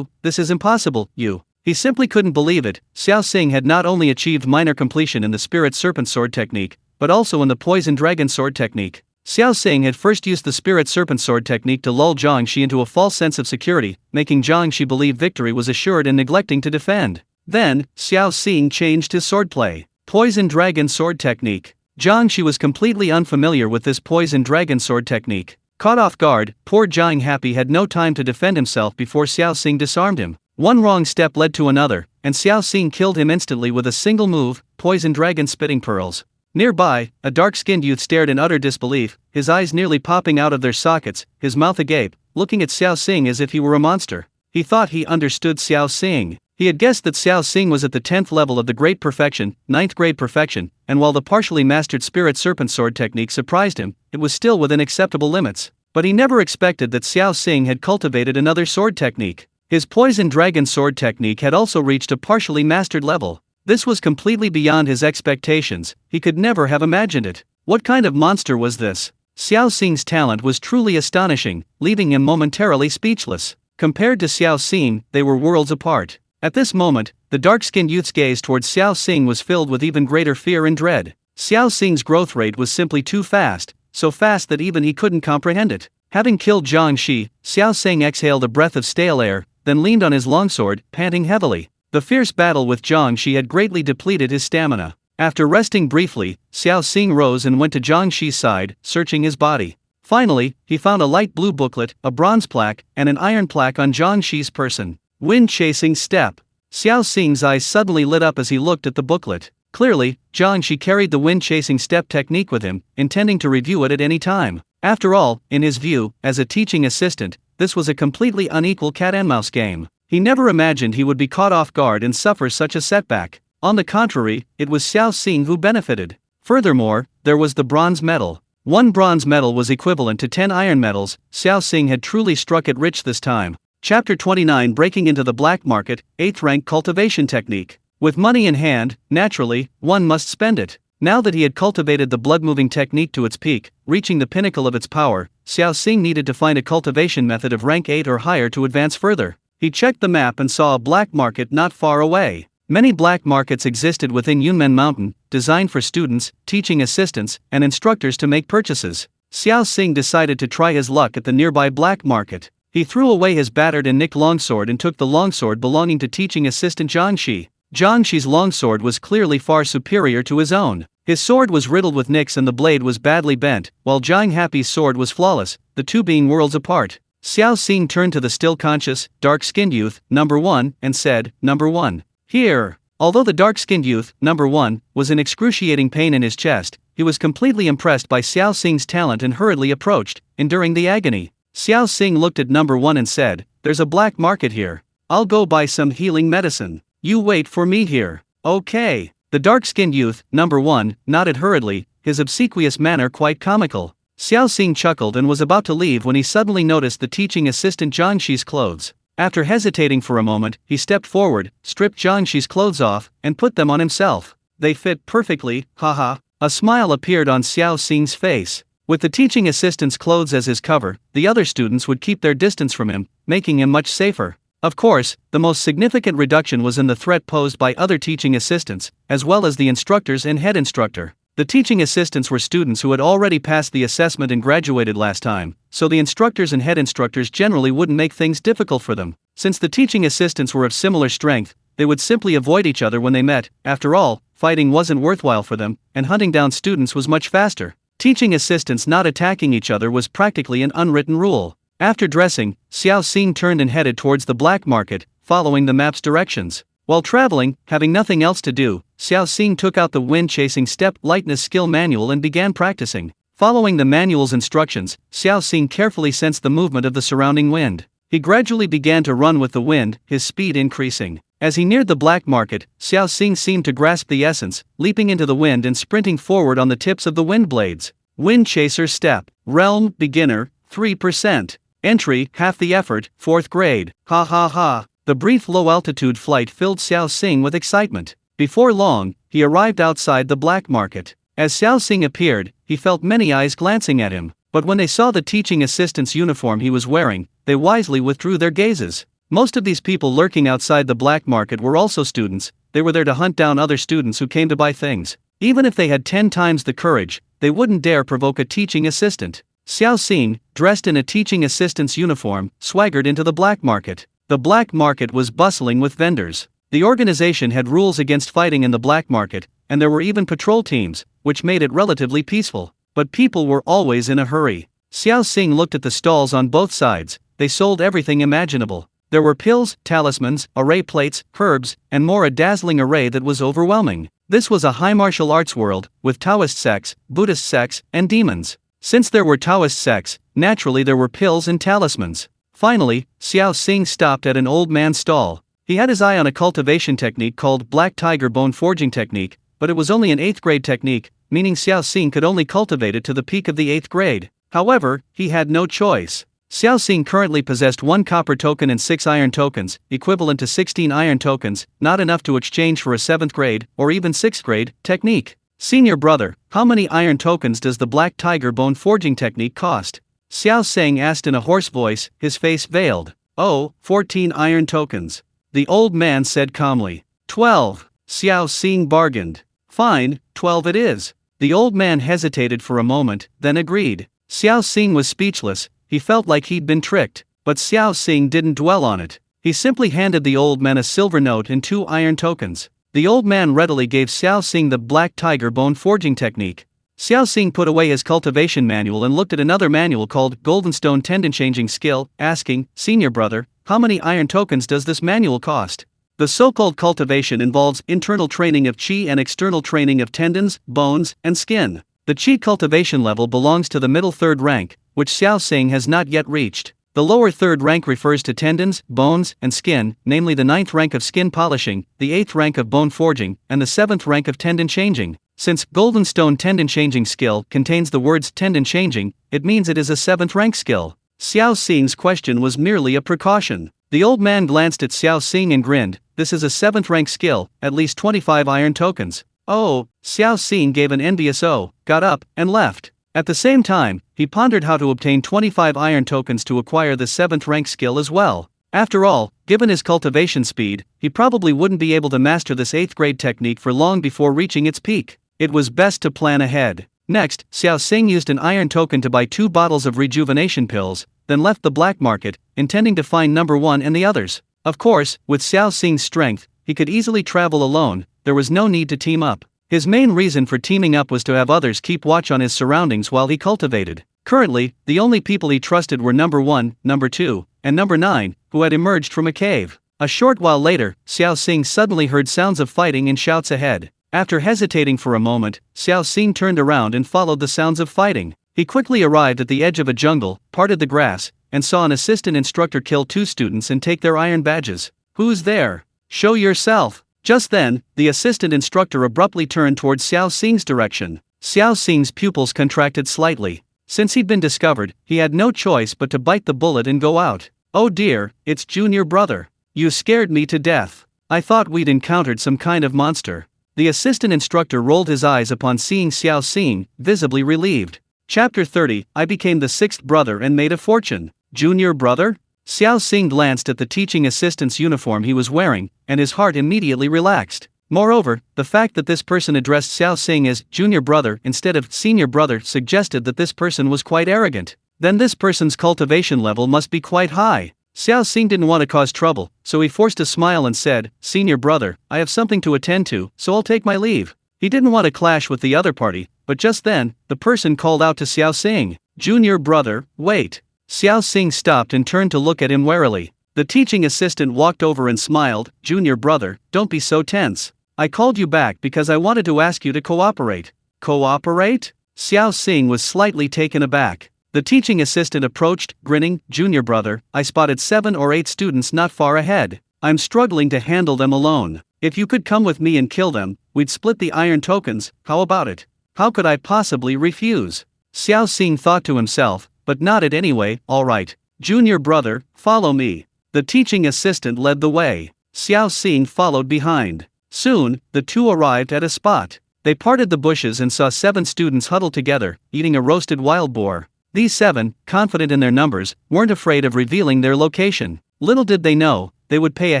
this is impossible, He simply couldn't believe it. Xiao Xing had not only achieved minor completion in the spirit serpent sword technique, but also in the poison dragon sword technique. Xiao Xing had first used the spirit serpent sword technique to lull Zhang Shi into a false sense of security, making Zhang Shi believe victory was assured and neglecting to defend. Then, Xiao Xing changed his swordplay. Poison dragon sword technique. Zhang Shi was completely unfamiliar with this poison dragon sword technique. Caught off guard, poor Zhang Happy had no time to defend himself before Xiao Xing disarmed him. One wrong step led to another, and Xiao Xing killed him instantly with a single move, poison dragon spitting pearls. Nearby, a dark-skinned youth stared in utter disbelief, his eyes nearly popping out of their sockets, his mouth agape, looking at Xiao Xing as if he were a monster. He thought he understood Xiao Xing. He had guessed that Xiao Xing was at the 10th level of the Great Perfection, 9th grade perfection, and while the partially mastered Spirit Serpent Sword technique surprised him, it was still within acceptable limits. But he never expected that Xiao Xing had cultivated another sword technique. His Poison Dragon Sword technique had also reached a partially mastered level. This was completely beyond his expectations, he could never have imagined it. What kind of monster was this? Xiao Xing's talent was truly astonishing, leaving him momentarily speechless. Compared to Xiao Xing, they were worlds apart. At this moment, the dark-skinned youth's gaze towards Xiao Xing was filled with even greater fear and dread. Xiao Xing's growth rate was simply too fast, so fast that even he couldn't comprehend it. Having killed Zhang Shi, Xiao Xing exhaled a breath of stale air, then leaned on his longsword, panting heavily. The fierce battle with Zhang Shi had greatly depleted his stamina. After resting briefly, Xiao Xing rose and went to Zhang Shi's side, searching his body. Finally, he found a light blue booklet, a bronze plaque, and an iron plaque on Zhang Shi's person. Wind-chasing step. Xiao Xing's eyes suddenly lit up as he looked at the booklet. Clearly, Zhang Shi carried the wind-chasing step technique with him, intending to review it at any time. After all, in his view, as a teaching assistant, this was a completely unequal cat-and-mouse game. He never imagined he would be caught off guard and suffer such a setback. On the contrary, it was Xiao Xing who benefited. Furthermore, there was the bronze medal. 1 bronze medal was equivalent to 10 iron medals. Xiao Xing had truly struck it rich this time. Chapter 29 Breaking into the Black Market, 8th Rank Cultivation Technique. With money in hand, naturally, one must spend it. Now that he had cultivated the blood-moving technique to its peak, reaching the pinnacle of its power, Xiao Xing needed to find a cultivation method of rank 8 or higher to advance further. He checked the map and saw a black market not far away. Many black markets existed within Yunmen Mountain, designed for students, teaching assistants, and instructors to make purchases. Xiao Xing decided to try his luck at the nearby black market. He threw away his battered and nicked longsword and took the longsword belonging to teaching assistant Zhang Shi. Zhang Shi's longsword was clearly far superior to his own. His sword was riddled with nicks and the blade was badly bent, while Zhang Happy's sword was flawless, the two being worlds apart. Xiao Xing turned to the still-conscious, dark-skinned youth, number 1, and said, "Number 1. Here." Although the dark-skinned youth, number 1, was in excruciating pain in his chest, he was completely impressed by Xiao Xing's talent and hurriedly approached, enduring the agony. Xiao Xing looked at number 1 and said, "There's a black market here. I'll go buy some healing medicine. You wait for me here." "Okay." The dark-skinned youth, number 1, nodded hurriedly, his obsequious manner quite comical. Xiao Xing chuckled and was about to leave when he suddenly noticed the teaching assistant Zhang Shi's clothes. After hesitating for a moment, he stepped forward, stripped Zhang Shi's clothes off, and put them on himself. They fit perfectly, haha. A smile appeared on Xiao Xing's face. With the teaching assistant's clothes as his cover, the other students would keep their distance from him, making him much safer. Of course, the most significant reduction was in the threat posed by other teaching assistants, as well as the instructors and head instructor. The teaching assistants were students who had already passed the assessment and graduated last time, so the instructors and head instructors generally wouldn't make things difficult for them. Since the teaching assistants were of similar strength, they would simply avoid each other when they met. After all, fighting wasn't worthwhile for them, and hunting down students was much faster. Teaching assistants not attacking each other was practically an unwritten rule. After dressing, Xiao Xing turned and headed towards the black market, following the map's directions. While traveling, having nothing else to do, Xiao Xing took out the wind-chasing step lightness skill manual and began practicing. Following the manual's instructions, Xiao Xing carefully sensed the movement of the surrounding wind. He gradually began to run with the wind, his speed increasing. As he neared the black market, Xiao Xing seemed to grasp the essence, leaping into the wind and sprinting forward on the tips of the wind blades. Wind Chaser Step. Realm, Beginner, 3%. Entry, half the effort, 4th grade. Ha ha ha. The brief low-altitude flight filled Xiao Xing with excitement. Before long, he arrived outside the black market. As Xiao Xing appeared, he felt many eyes glancing at him, but when they saw the teaching assistant's uniform he was wearing, they wisely withdrew their gazes. Most of these people lurking outside the black market were also students. They were there to hunt down other students who came to buy things. Even if they had 10 times the courage, they wouldn't dare provoke a teaching assistant. Xiao Xing, dressed in a teaching assistant's uniform, swaggered into the black market. The black market was bustling with vendors. The organization had rules against fighting in the black market, and there were even patrol teams, which made it relatively peaceful. But people were always in a hurry. Xiao Xing looked at the stalls on both sides. They sold everything imaginable. There were pills, talismans, array plates, herbs, and more, a dazzling array that was overwhelming. This was a high martial arts world, with Taoist sects, Buddhist sects, and demons. Since there were Taoist sects, naturally there were pills and talismans. Finally, Xiao Xing stopped at an old man's stall. He had his eye on a cultivation technique called Black Tiger Bone Forging Technique, but it was only an 8th grade technique, meaning Xiao Xing could only cultivate it to the peak of the 8th grade. However, he had no choice. Xiao Xing currently possessed 1 copper token and 6 iron tokens, equivalent to 16 iron tokens, not enough to exchange for a 7th grade, or even 6th grade, technique. Senior brother, how many iron tokens does the Black Tiger Bone Forging Technique cost? Xiao Xing asked in a hoarse voice, his face veiled. Oh, 14 iron tokens. The old man said calmly. 12. Xiao Xing bargained. Fine, 12 it is. The old man hesitated for a moment, then agreed. Xiao Xing was speechless. He felt like he'd been tricked, but Xiao Xing didn't dwell on it. He simply handed the old man a silver note and 2 iron tokens. The old man readily gave Xiao Xing the Black Tiger Bone Forging Technique. Xiao Xing put away his cultivation manual and looked at another manual called Golden Stone Tendon Changing Skill, asking, Senior brother, how many iron tokens does this manual cost? The so-called cultivation involves internal training of qi and external training of tendons, bones, and skin. The qi cultivation level belongs to the middle 3rd rank, which Xiao Xing has not yet reached. The lower 3rd rank refers to tendons, bones, and skin, namely the 9th rank of skin polishing, the 8th rank of bone forging, and the 7th rank of tendon changing. Since Golden Stone Tendon Changing Skill contains the words tendon changing, it means it is a 7th rank skill. Xiao Xing's question was merely a precaution. The old man glanced at Xiao Xing and grinned. This is a 7th rank skill, at least 25 iron tokens. Oh, Xiao Xing gave an envious "oh," got up, and left. At the same time, he pondered how to obtain 25 iron tokens to acquire the 7th rank skill as well. After all, given his cultivation speed, he probably wouldn't be able to master this 8th grade technique for long before reaching its peak. It was best to plan ahead. Next, Xiao Xing used an iron token to buy 2 bottles of rejuvenation pills, then left the black market, intending to find number 1 and the others. Of course, with Xiao Xing's strength, he could easily travel alone. There was no need to team up. His main reason for teaming up was to have others keep watch on his surroundings while he cultivated. Currently, the only people he trusted were number 1, number 2, and number 9, who had emerged from a cave. A short while later, Xiao Xing suddenly heard sounds of fighting and shouts ahead. After hesitating for a moment, Xiao Xing turned around and followed the sounds of fighting. He quickly arrived at the edge of a jungle, parted the grass, and saw an assistant instructor kill 2 students and take their iron badges. Who's there? Show yourself. Just then, the assistant instructor abruptly turned towards Xiao Xing's direction. Xiao Xing's pupils contracted slightly. Since he'd been discovered, he had no choice but to bite the bullet and go out. Oh dear, it's junior brother. You scared me to death. I thought we'd encountered some kind of monster. The assistant instructor rolled his eyes upon seeing Xiao Xing, visibly relieved. Chapter 30, I became the 6th brother and made a fortune. Junior brother? Xiao Xing glanced at the teaching assistant's uniform he was wearing, and his heart immediately relaxed. Moreover, the fact that this person addressed Xiao Xing as junior brother instead of senior brother suggested that this person was quite arrogant. Then this person's cultivation level must be quite high. Xiao Xing didn't want to cause trouble, so he forced a smile and said, Senior brother, I have something to attend to, so I'll take my leave. He didn't want to clash with the other party, but just then, the person called out to Xiao Xing, Junior brother, wait. Xiao Xing stopped and turned to look at him warily. The teaching assistant walked over and smiled, Junior brother, don't be so tense. I called you back because I wanted to ask you to cooperate. Cooperate? Xiao Xing was slightly taken aback. The teaching assistant approached, grinning, Junior brother, I spotted 7 or 8 students not far ahead. I'm struggling to handle them alone. If you could come with me and kill them, we'd split the iron tokens, how about it? How could I possibly refuse? Xiao Xing thought to himself, but nodded anyway, all right. Junior brother, follow me. The teaching assistant led the way. Xiao Xing followed behind. Soon, the two arrived at a spot. They parted the bushes and saw 7 students huddled together, eating a roasted wild boar. These 7, confident in their numbers, weren't afraid of revealing their location. Little did they know, they would pay a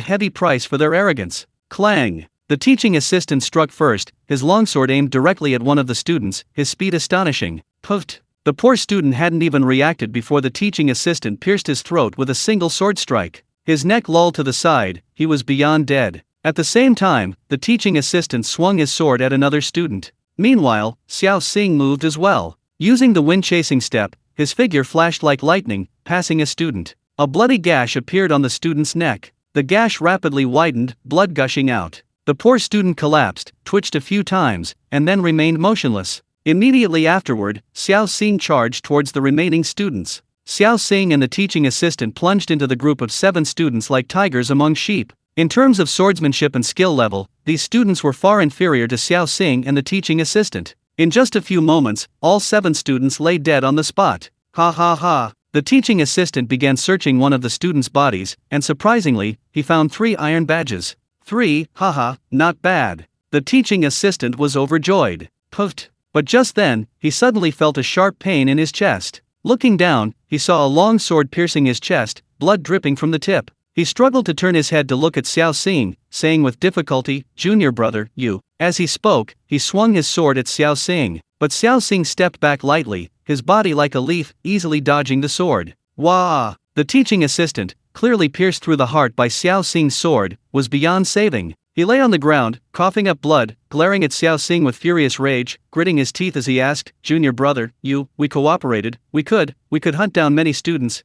heavy price for their arrogance. Clang! The teaching assistant struck first, his longsword aimed directly at one of the students, his speed astonishing. Puffed! The poor student hadn't even reacted before the teaching assistant pierced his throat with a single sword strike. His neck lolled to the side, he was beyond dead. At the same time, the teaching assistant swung his sword at another student. Meanwhile, Xiao Xing moved as well. Using the wind-chasing step, his figure flashed like lightning, passing a student. A bloody gash appeared on the student's neck. The gash rapidly widened, blood gushing out. The poor student collapsed, twitched a few times, and then remained motionless. Immediately afterward, Xiao Xing charged towards the remaining students. Xiao Xing and the teaching assistant plunged into the group of 7 students like tigers among sheep. In terms of swordsmanship and skill level, these students were far inferior to Xiao Xing and the teaching assistant. In just a few moments, all 7 students lay dead on the spot. Ha ha ha. The teaching assistant began searching one of the students' bodies, and surprisingly, he found 3 iron badges. 3, haha, not bad. The teaching assistant was overjoyed. Puffed. But just then, he suddenly felt a sharp pain in his chest. Looking down, he saw a long sword piercing his chest, blood dripping from the tip. He struggled to turn his head to look at Xiao Xing, saying with difficulty, "Junior brother, you." As he spoke, he swung his sword at Xiao Xing, but Xiao Xing stepped back lightly, his body like a leaf, easily dodging the sword. Wah! The teaching assistant, clearly pierced through the heart by Xiao Xing's sword, was beyond saving. He lay on the ground, coughing up blood, glaring at Xiao Xing with furious rage, gritting his teeth as he asked, "Junior brother, we cooperated, we could hunt down many students,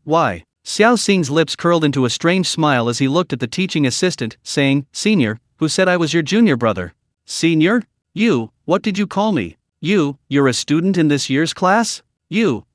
why?" Xiao Xing's lips curled into a strange smile as he looked at the teaching assistant, saying, "Senior, who said I was your junior brother?" "Senior? What did you call me? You're a student in this year's class?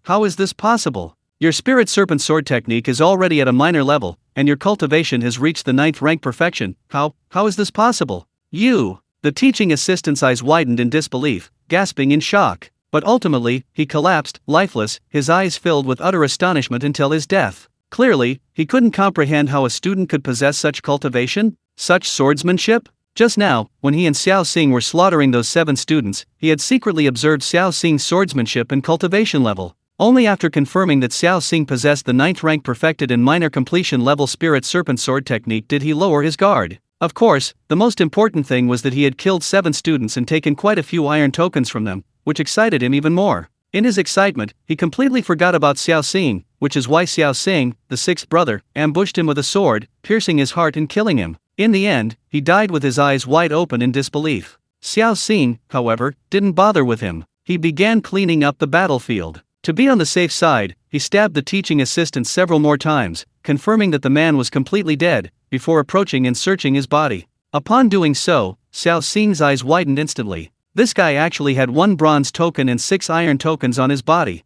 How is this possible? Your spirit serpent sword technique is already at a minor level, and your cultivation has reached the 9th rank perfection. How is this possible? The teaching assistant's eyes widened in disbelief, gasping in shock. But ultimately, he collapsed, lifeless, his eyes filled with utter astonishment until his death. Clearly, he couldn't comprehend how a student could possess such cultivation, such swordsmanship. Just now, when he and Xiao Xing were slaughtering those 7 students, he had secretly observed Xiao Xing's swordsmanship and cultivation level. Only after confirming that Xiao Xing possessed the 9th rank perfected and minor completion level spirit serpent sword technique did he lower his guard. Of course, the most important thing was that he had killed 7 students and taken quite a few iron tokens from them, which excited him even more. In his excitement, he completely forgot about Xiao Xing, which is why Xiao Xing, the 6th brother, ambushed him with a sword, piercing his heart and killing him. In the end, he died with his eyes wide open in disbelief. Xiao Xing, however, didn't bother with him. He began cleaning up the battlefield. To be on the safe side, he stabbed the teaching assistant several more times, confirming that the man was completely dead, before approaching and searching his body. Upon doing so, Xiao Xing's eyes widened instantly. This guy actually had 1 bronze token and 6 iron tokens on his body.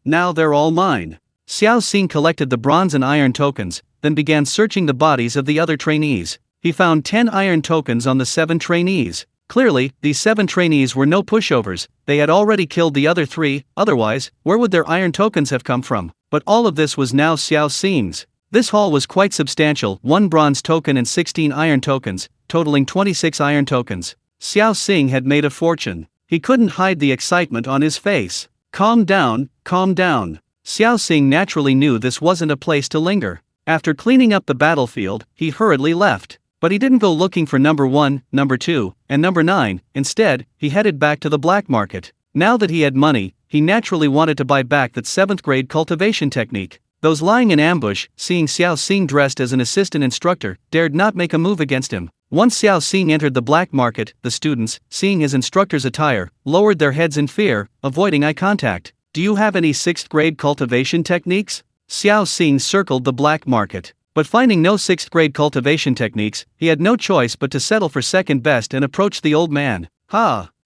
Now they're all mine. Xiao Xing collected the bronze and iron tokens, then began searching the bodies of the other trainees. He found 10 iron tokens on the 7 trainees. Clearly, these 7 trainees were no pushovers, they had already killed the other 3, otherwise, where would their iron tokens have come from? But all of this was now Xiao Xing's. This haul was quite substantial, 1 bronze token and 16 iron tokens, totaling 26 iron tokens. Xiao Xing had made a fortune. He couldn't hide the excitement on his face. Calm down, calm down. Xiao Xing naturally knew this wasn't a place to linger. After cleaning up the battlefield, he hurriedly left. But he didn't go looking for number 1, number 2, and number 9, instead, he headed back to the black market. Now that he had money, he naturally wanted to buy back that 7th grade cultivation technique. Those lying in ambush, seeing Xiao Xing dressed as an assistant instructor, dared not make a move against him. Once Xiao Xing entered the black market, the students, seeing his instructor's attire, lowered their heads in fear, avoiding eye contact. "Do you have any 6th grade cultivation techniques?" Xiao Xing circled the black market. But finding no 6th grade cultivation techniques, he had no choice but to settle for second best and approached the old man.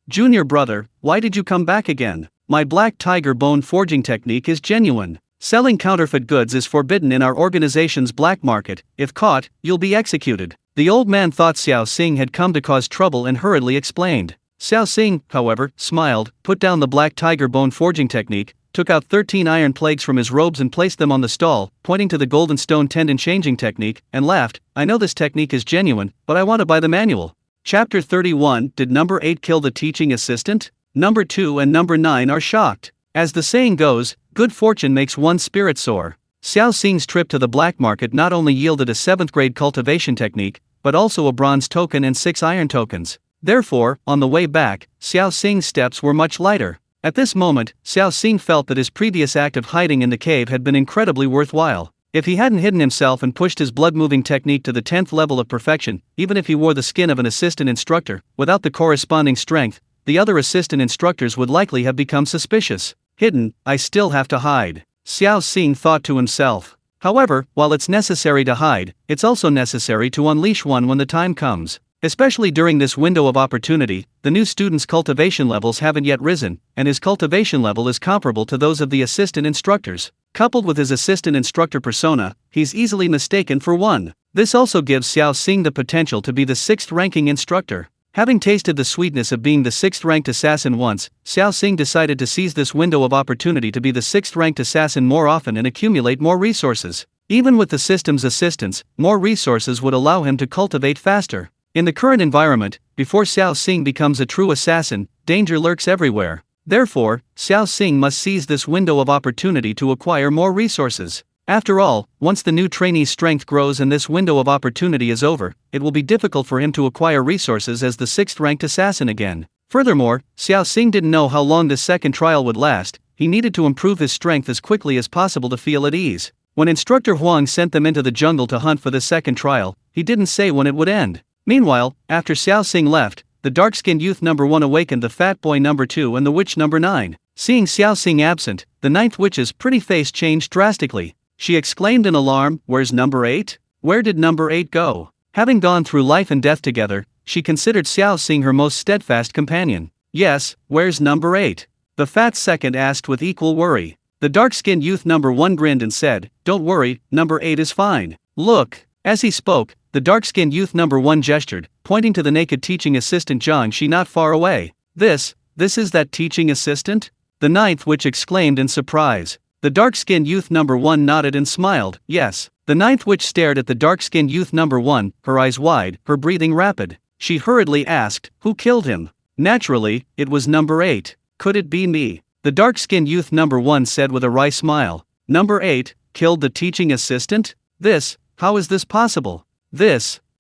Junior brother, why did you come back again? My black tiger bone forging technique is genuine. Selling counterfeit goods is forbidden in our organization's black market. If caught, you'll be executed. The old man thought Xiao Xing had come to cause trouble and hurriedly explained. Xiao Xing, however, smiled, put down the black tiger bone forging technique, took out 13 iron plagues from his robes and placed them on the stall, pointing to the golden stone tendon changing technique, and laughed. "I know this technique is genuine, but I want to buy the manual." Chapter 31. Did number 8 kill the teaching assistant? Number 2 and number 9 are shocked. As the saying goes, good fortune makes one's spirit soar. Xiao Xing's trip to the black market not only yielded a 7th grade cultivation technique, but also a bronze token and 6 iron tokens. Therefore, on the way back, Xiao Xing's steps were much lighter. At this moment, Xiao Xing felt that his previous act of hiding in the cave had been incredibly worthwhile. If he hadn't hidden himself and pushed his blood-moving technique to the 10th level of perfection, even if he wore the skin of an assistant instructor, without the corresponding strength, the other assistant instructors would likely have become suspicious. Hidden, I still have to hide, Xiao Xing thought to himself. However, while it's necessary to hide, it's also necessary to unleash one when the time comes. Especially during this window of opportunity, the new student's cultivation levels haven't yet risen, and his cultivation level is comparable to those of the assistant instructors. Coupled with his assistant instructor persona, he's easily mistaken for one. This also gives Xiao Xing the potential to be the 6th ranking instructor. Having tasted the sweetness of being the 6th ranked assassin once, Xiao Xing decided to seize this window of opportunity to be the 6th ranked assassin more often and accumulate more resources. Even with the system's assistance, more resources would allow him to cultivate faster. In the current environment, before Xiao Xing becomes a true assassin, danger lurks everywhere. Therefore, Xiao Xing must seize this window of opportunity to acquire more resources. After all, once the new trainee's strength grows and this window of opportunity is over, it will be difficult for him to acquire resources as the 6th ranked assassin again. Furthermore, Xiao Xing didn't know how long this second trial would last. He needed to improve his strength as quickly as possible to feel at ease. When Instructor Huang sent them into the jungle to hunt for the second trial, he didn't say when it would end. Meanwhile, after Xiao Xing left, the dark-skinned youth number 1 awakened the fat boy number 2 and the witch number 9. Seeing Xiao Xing absent, the 9th witch's pretty face changed drastically. She exclaimed in alarm, "Where's number 8? Where did number 8 go?" Having gone through life and death together, she considered Xiao Xing her most steadfast companion. "Yes, where's number 8? The fat second asked with equal worry. The dark-skinned youth number 1 grinned and said, "Don't worry, number 8 is fine. Look." As he spoke, the dark-skinned youth number 1 gestured, pointing to the naked teaching assistant Zhang Shi not far away. This is that teaching assistant?" The 9th witch exclaimed in surprise. The dark-skinned youth number 1 nodded and smiled. "Yes." The 9th witch stared at the dark-skinned youth number 1, her eyes wide, her breathing rapid. She hurriedly asked, "Who killed him?" "Naturally, it was number 8. Could it be me?" The dark-skinned youth number 1 said with a wry smile. "Number 8 killed the teaching assistant? How is this possible?"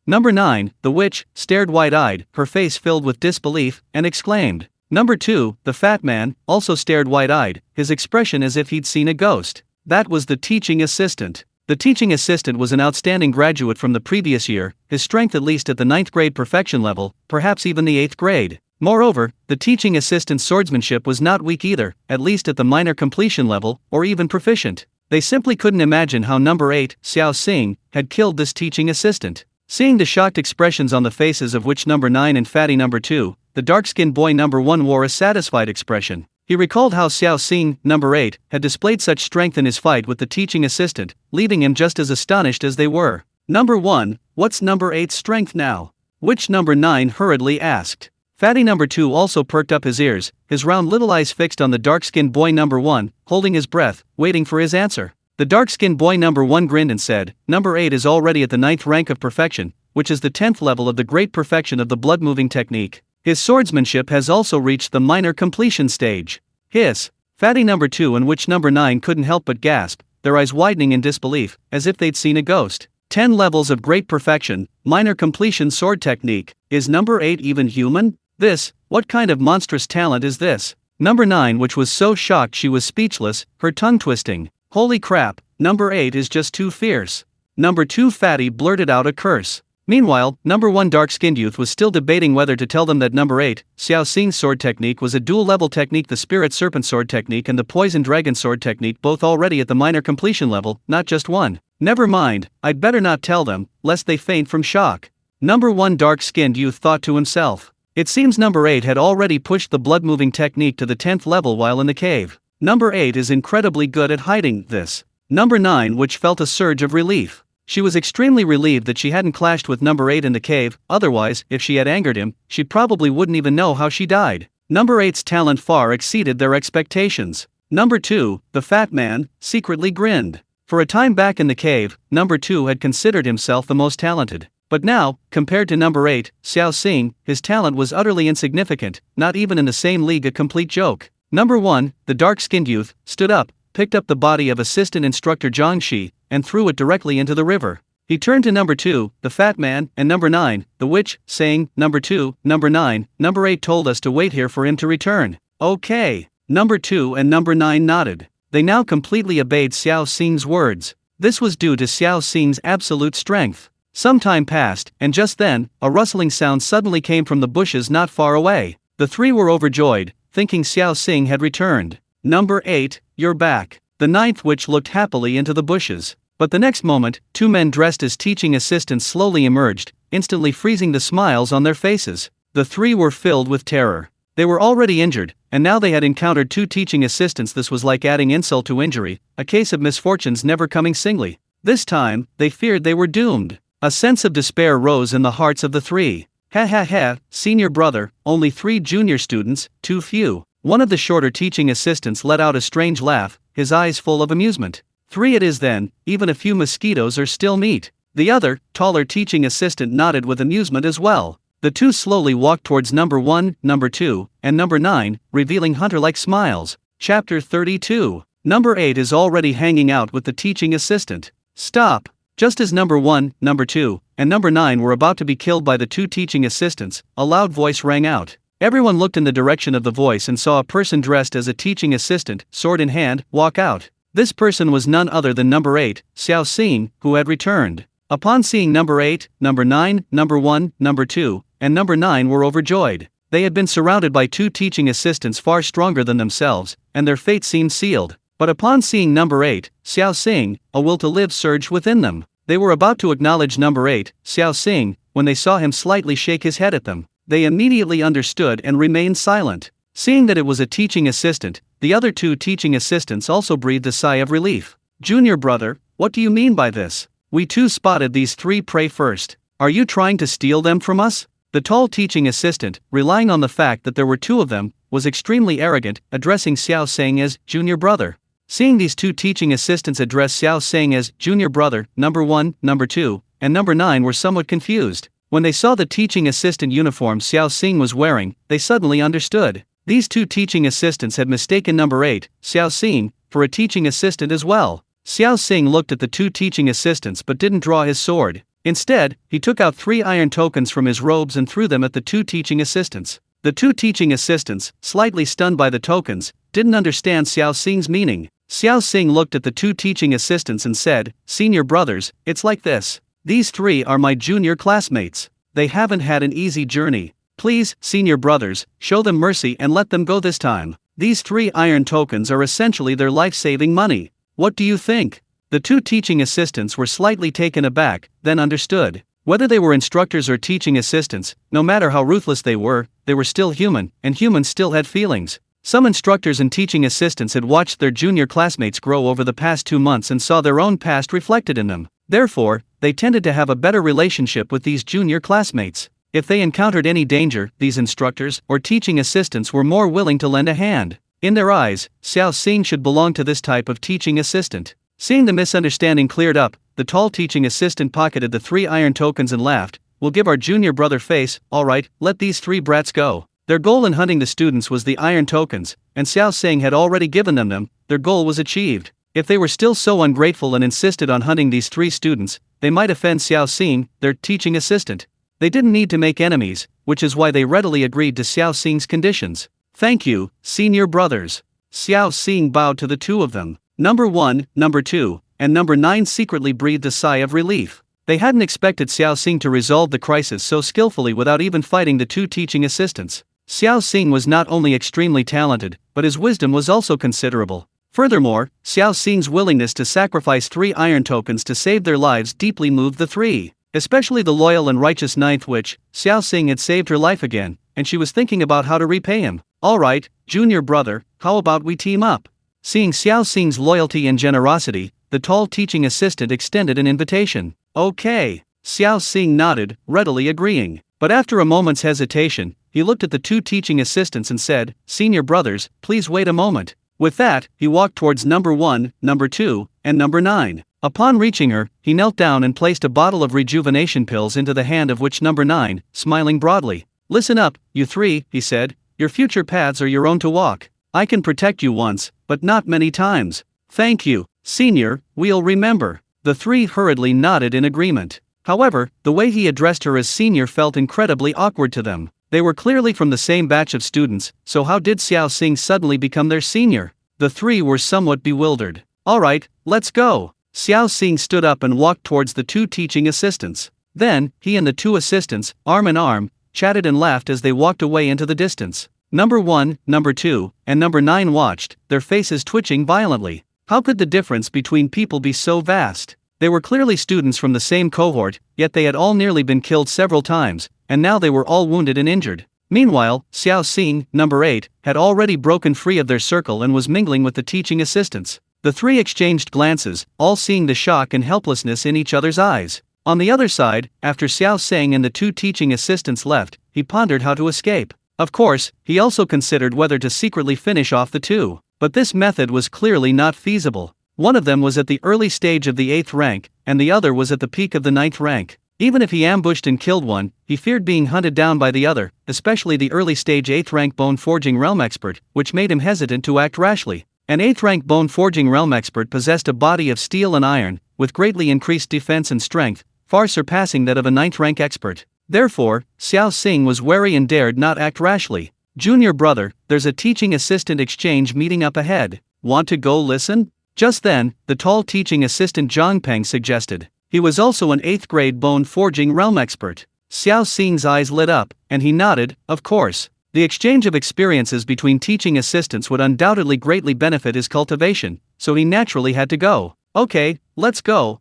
Number 9, the witch, stared wide-eyed, her face filled with disbelief, and exclaimed. Number 2, the fat man, also stared wide-eyed, his expression as if he'd seen a ghost. That was the teaching assistant. The teaching assistant was an outstanding graduate from the previous year, his strength at least at the 9th grade perfection level, perhaps even the 8th grade. Moreover, the teaching assistant's swordsmanship was not weak either, at least at the minor completion level, or even proficient. They simply couldn't imagine how number 8, Xiao Xing, had killed this teaching assistant. Seeing the shocked expressions on the faces of witch number 9 and fatty number 2, the dark-skinned boy number 1 wore a satisfied expression. He recalled how Xiao Xing, number 8, had displayed such strength in his fight with the teaching assistant, leaving him just as astonished as they were. Number 1, what's number 8's strength now? Witch number 9 hurriedly asked. Fatty number 2 also perked up his ears, his round little eyes fixed on the dark-skinned boy number 1, holding his breath, waiting for his answer. The dark-skinned boy number 1 grinned and said, "Number 8 is already at the 9th rank of perfection, which is the 10th level of the great perfection of the blood-moving technique. His swordsmanship has also reached the minor completion stage." Hiss. Fatty number 2 and witch number 9 couldn't help but gasp, their eyes widening in disbelief, as if they'd seen a ghost. 10 levels of great perfection, minor completion sword technique. Is number 8 even human? What kind of monstrous talent is this? Number 9, which was so shocked she was speechless, her tongue twisting. Holy crap, number 8 is just too fierce. Number 2 fatty blurted out a curse. Meanwhile, number 1 dark-skinned youth was still debating whether to tell them that number 8, Xiao Xing's sword technique was a dual-level technique, the spirit serpent sword technique and the poison dragon sword technique, both already at the minor completion level, not just one. Never mind, I'd better not tell them, lest they faint from shock. Number 1 dark-skinned youth thought to himself. It seems number 8 had already pushed the blood-moving technique to the 10th level while in the cave. Number 8 is incredibly good at hiding this. Number 9, which felt a surge of relief. She was extremely relieved that she hadn't clashed with number 8 in the cave, otherwise, if she had angered him, she probably wouldn't even know how she died. Number 8's talent far exceeded their expectations. Number 2, the fat man, secretly grinned. For a time back in the cave, number 2 had considered himself the most talented. But now, compared to number 8, Xiao Xing, his talent was utterly insignificant, not even in the same league, a complete joke. Number 1, the dark-skinned youth, stood up, picked up the body of assistant instructor Zhang Shi, and threw it directly into the river. He turned to number 2, the fat man, and number 9, the witch, saying, "Number 2, number 9, number 8 told us to wait here for him to return." Okay. Number 2 and number 9 nodded. They now completely obeyed Xiao Xing's words. This was due to Xiao Xing's absolute strength. Some time passed, and just then, a rustling sound suddenly came from the bushes not far away. The three were overjoyed, thinking Xiao Xing had returned. "Number 8, you're back." The 9th witch looked happily into the bushes. But the next moment, 2 men dressed as teaching assistants slowly emerged, instantly freezing the smiles on their faces. The 3 were filled with terror. They were already injured, and now they had encountered 2 teaching assistants. This was like adding insult to injury, a case of misfortunes never coming singly. This time, they feared they were doomed. A sense of despair rose in the hearts of the 3. Ha ha ha, senior brother, only 3 junior students, too few. One of the shorter teaching assistants let out a strange laugh, his eyes full of amusement. 3 it is then, even a few mosquitoes are still meat. The other, taller teaching assistant nodded with amusement as well. The 2 slowly walked towards number 1, number 2, and number 9, revealing hunter-like smiles. Chapter 32. Number 8 is already hanging out with the teaching assistant. Stop! Just as number 1, number 2, and number 9 were about to be killed by the 2 teaching assistants, a loud voice rang out. Everyone looked in the direction of the voice and saw a person dressed as a teaching assistant, sword in hand, walk out. This person was none other than number 8, Xiao Xing, who had returned. Upon seeing number 8, number 9, number 1, number 2, and number 9 were overjoyed. They had been surrounded by 2 teaching assistants far stronger than themselves, and their fate seemed sealed. But upon seeing number 8, Xiao Xing, a will to live surged within them. They were about to acknowledge number 8, Xiao Xing, when they saw him slightly shake his head at them. They immediately understood and remained silent. Seeing that it was a teaching assistant, the other 2 teaching assistants also breathed a sigh of relief. Junior brother, what do you mean by this? We too spotted these 3 prey first. Are you trying to steal them from us? The tall teaching assistant, relying on the fact that there were 2 of them, was extremely arrogant, addressing Xiao Xing as junior brother. Seeing these 2 teaching assistants address Xiao Xing as junior brother, number 1, number 2, and number 9 were somewhat confused. When they saw the teaching assistant uniform Xiao Xing was wearing, they suddenly understood. These 2 teaching assistants had mistaken number 8, Xiao Xing, for a teaching assistant as well. Xiao Xing looked at the 2 teaching assistants but didn't draw his sword. Instead, he took out 3 iron tokens from his robes and threw them at the 2 teaching assistants. The 2 teaching assistants, slightly stunned by the tokens, didn't understand Xiao Xing's meaning. Xiao Xing looked at the 2 teaching assistants and said, "Senior brothers, it's like this. These 3 are my junior classmates. They haven't had an easy journey. Please, senior brothers, show them mercy and let them go this time. These 3 iron tokens are essentially their life-saving money. What do you think?" The 2 teaching assistants were slightly taken aback, then understood. Whether they were instructors or teaching assistants, no matter how ruthless they were still human, and humans still had feelings. Some instructors and teaching assistants had watched their junior classmates grow over the past 2 months and saw their own past reflected in them. Therefore, they tended to have a better relationship with these junior classmates. If they encountered any danger, these instructors or teaching assistants were more willing to lend a hand. In their eyes, Xiao Xing should belong to this type of teaching assistant. Seeing the misunderstanding cleared up, the tall teaching assistant pocketed the 3 iron tokens and laughed. "We'll give our junior brother face, alright, let these 3 brats go." Their goal in hunting the students was the iron tokens, and Xiao Xing had already given them. Their goal was achieved. If they were still so ungrateful and insisted on hunting these 3 students, they might offend Xiao Xing, their teaching assistant. They didn't need to make enemies, which is why they readily agreed to Xiao Xing's conditions. "Thank you, senior brothers." Xiao Xing bowed to the 2 of them. Number 1, number 2, and number 9 secretly breathed a sigh of relief. They hadn't expected Xiao Xing to resolve the crisis so skillfully without even fighting the 2 teaching assistants. Xiao Xing was not only extremely talented, but his wisdom was also considerable. Furthermore, Xiao Xing's willingness to sacrifice 3 iron tokens to save their lives deeply moved the 3. Especially the loyal and righteous 9th witch, Xiao Xing had saved her life again, and she was thinking about how to repay him. "Alright, junior brother, how about we team up?" Seeing Xiao Xing's loyalty and generosity, the tall teaching assistant extended an invitation. "Okay." Xiao Xing nodded, readily agreeing. But after a moment's hesitation, he looked at the 2 teaching assistants and said, "Senior brothers, please wait a moment." With that, he walked towards number 1, number 2, and number 9. Upon reaching her, he knelt down and placed a bottle of rejuvenation pills into the hand of which number 9, smiling broadly. "Listen up, you 3, he said, "your future paths are your own to walk. I can protect you once, but not many times." "Thank you, senior, we'll remember." The 3 hurriedly nodded in agreement. However, the way he addressed her as senior felt incredibly awkward to them. They were clearly from the same batch of students, so how did Xiao Xing suddenly become their senior? The 3 were somewhat bewildered. "Alright, let's go." Xiao Xing stood up and walked towards the 2 teaching assistants. Then, he and the 2 assistants, arm in arm, chatted and laughed as they walked away into the distance. Number 1, number 2, and number 9 watched, their faces twitching violently. How could the difference between people be so vast? They were clearly students from the same cohort, yet they had all nearly been killed several times, and now they were all wounded and injured. Meanwhile, Xiao Xing, number 8, had already broken free of their circle and was mingling with the teaching assistants. The three exchanged glances, all seeing the shock and helplessness in each other's eyes. On the other side, after Xiao Xing and the two teaching assistants left, he pondered how to escape. Of course, he also considered whether to secretly finish off the two. But this method was clearly not feasible. One of them was at the early stage of the 8th rank, and the other was at the peak of the 9th rank. Even if he ambushed and killed one, he feared being hunted down by the other, especially the early stage 8th rank bone forging realm expert, which made him hesitant to act rashly. An 8th rank bone forging realm expert possessed a body of steel and iron, with greatly increased defense and strength, far surpassing that of a 9th rank expert. Therefore, Xiao Xing was wary and dared not act rashly. "Junior brother, there's a teaching assistant exchange meeting up ahead. Want to go listen?" Just then, the tall teaching assistant Zhang Peng suggested. He was also an 8th grade bone forging realm expert. Xiao Xing's eyes lit up, and he nodded, of course. The exchange of experiences between teaching assistants would undoubtedly greatly benefit his cultivation, so he naturally had to go. "Okay, let's go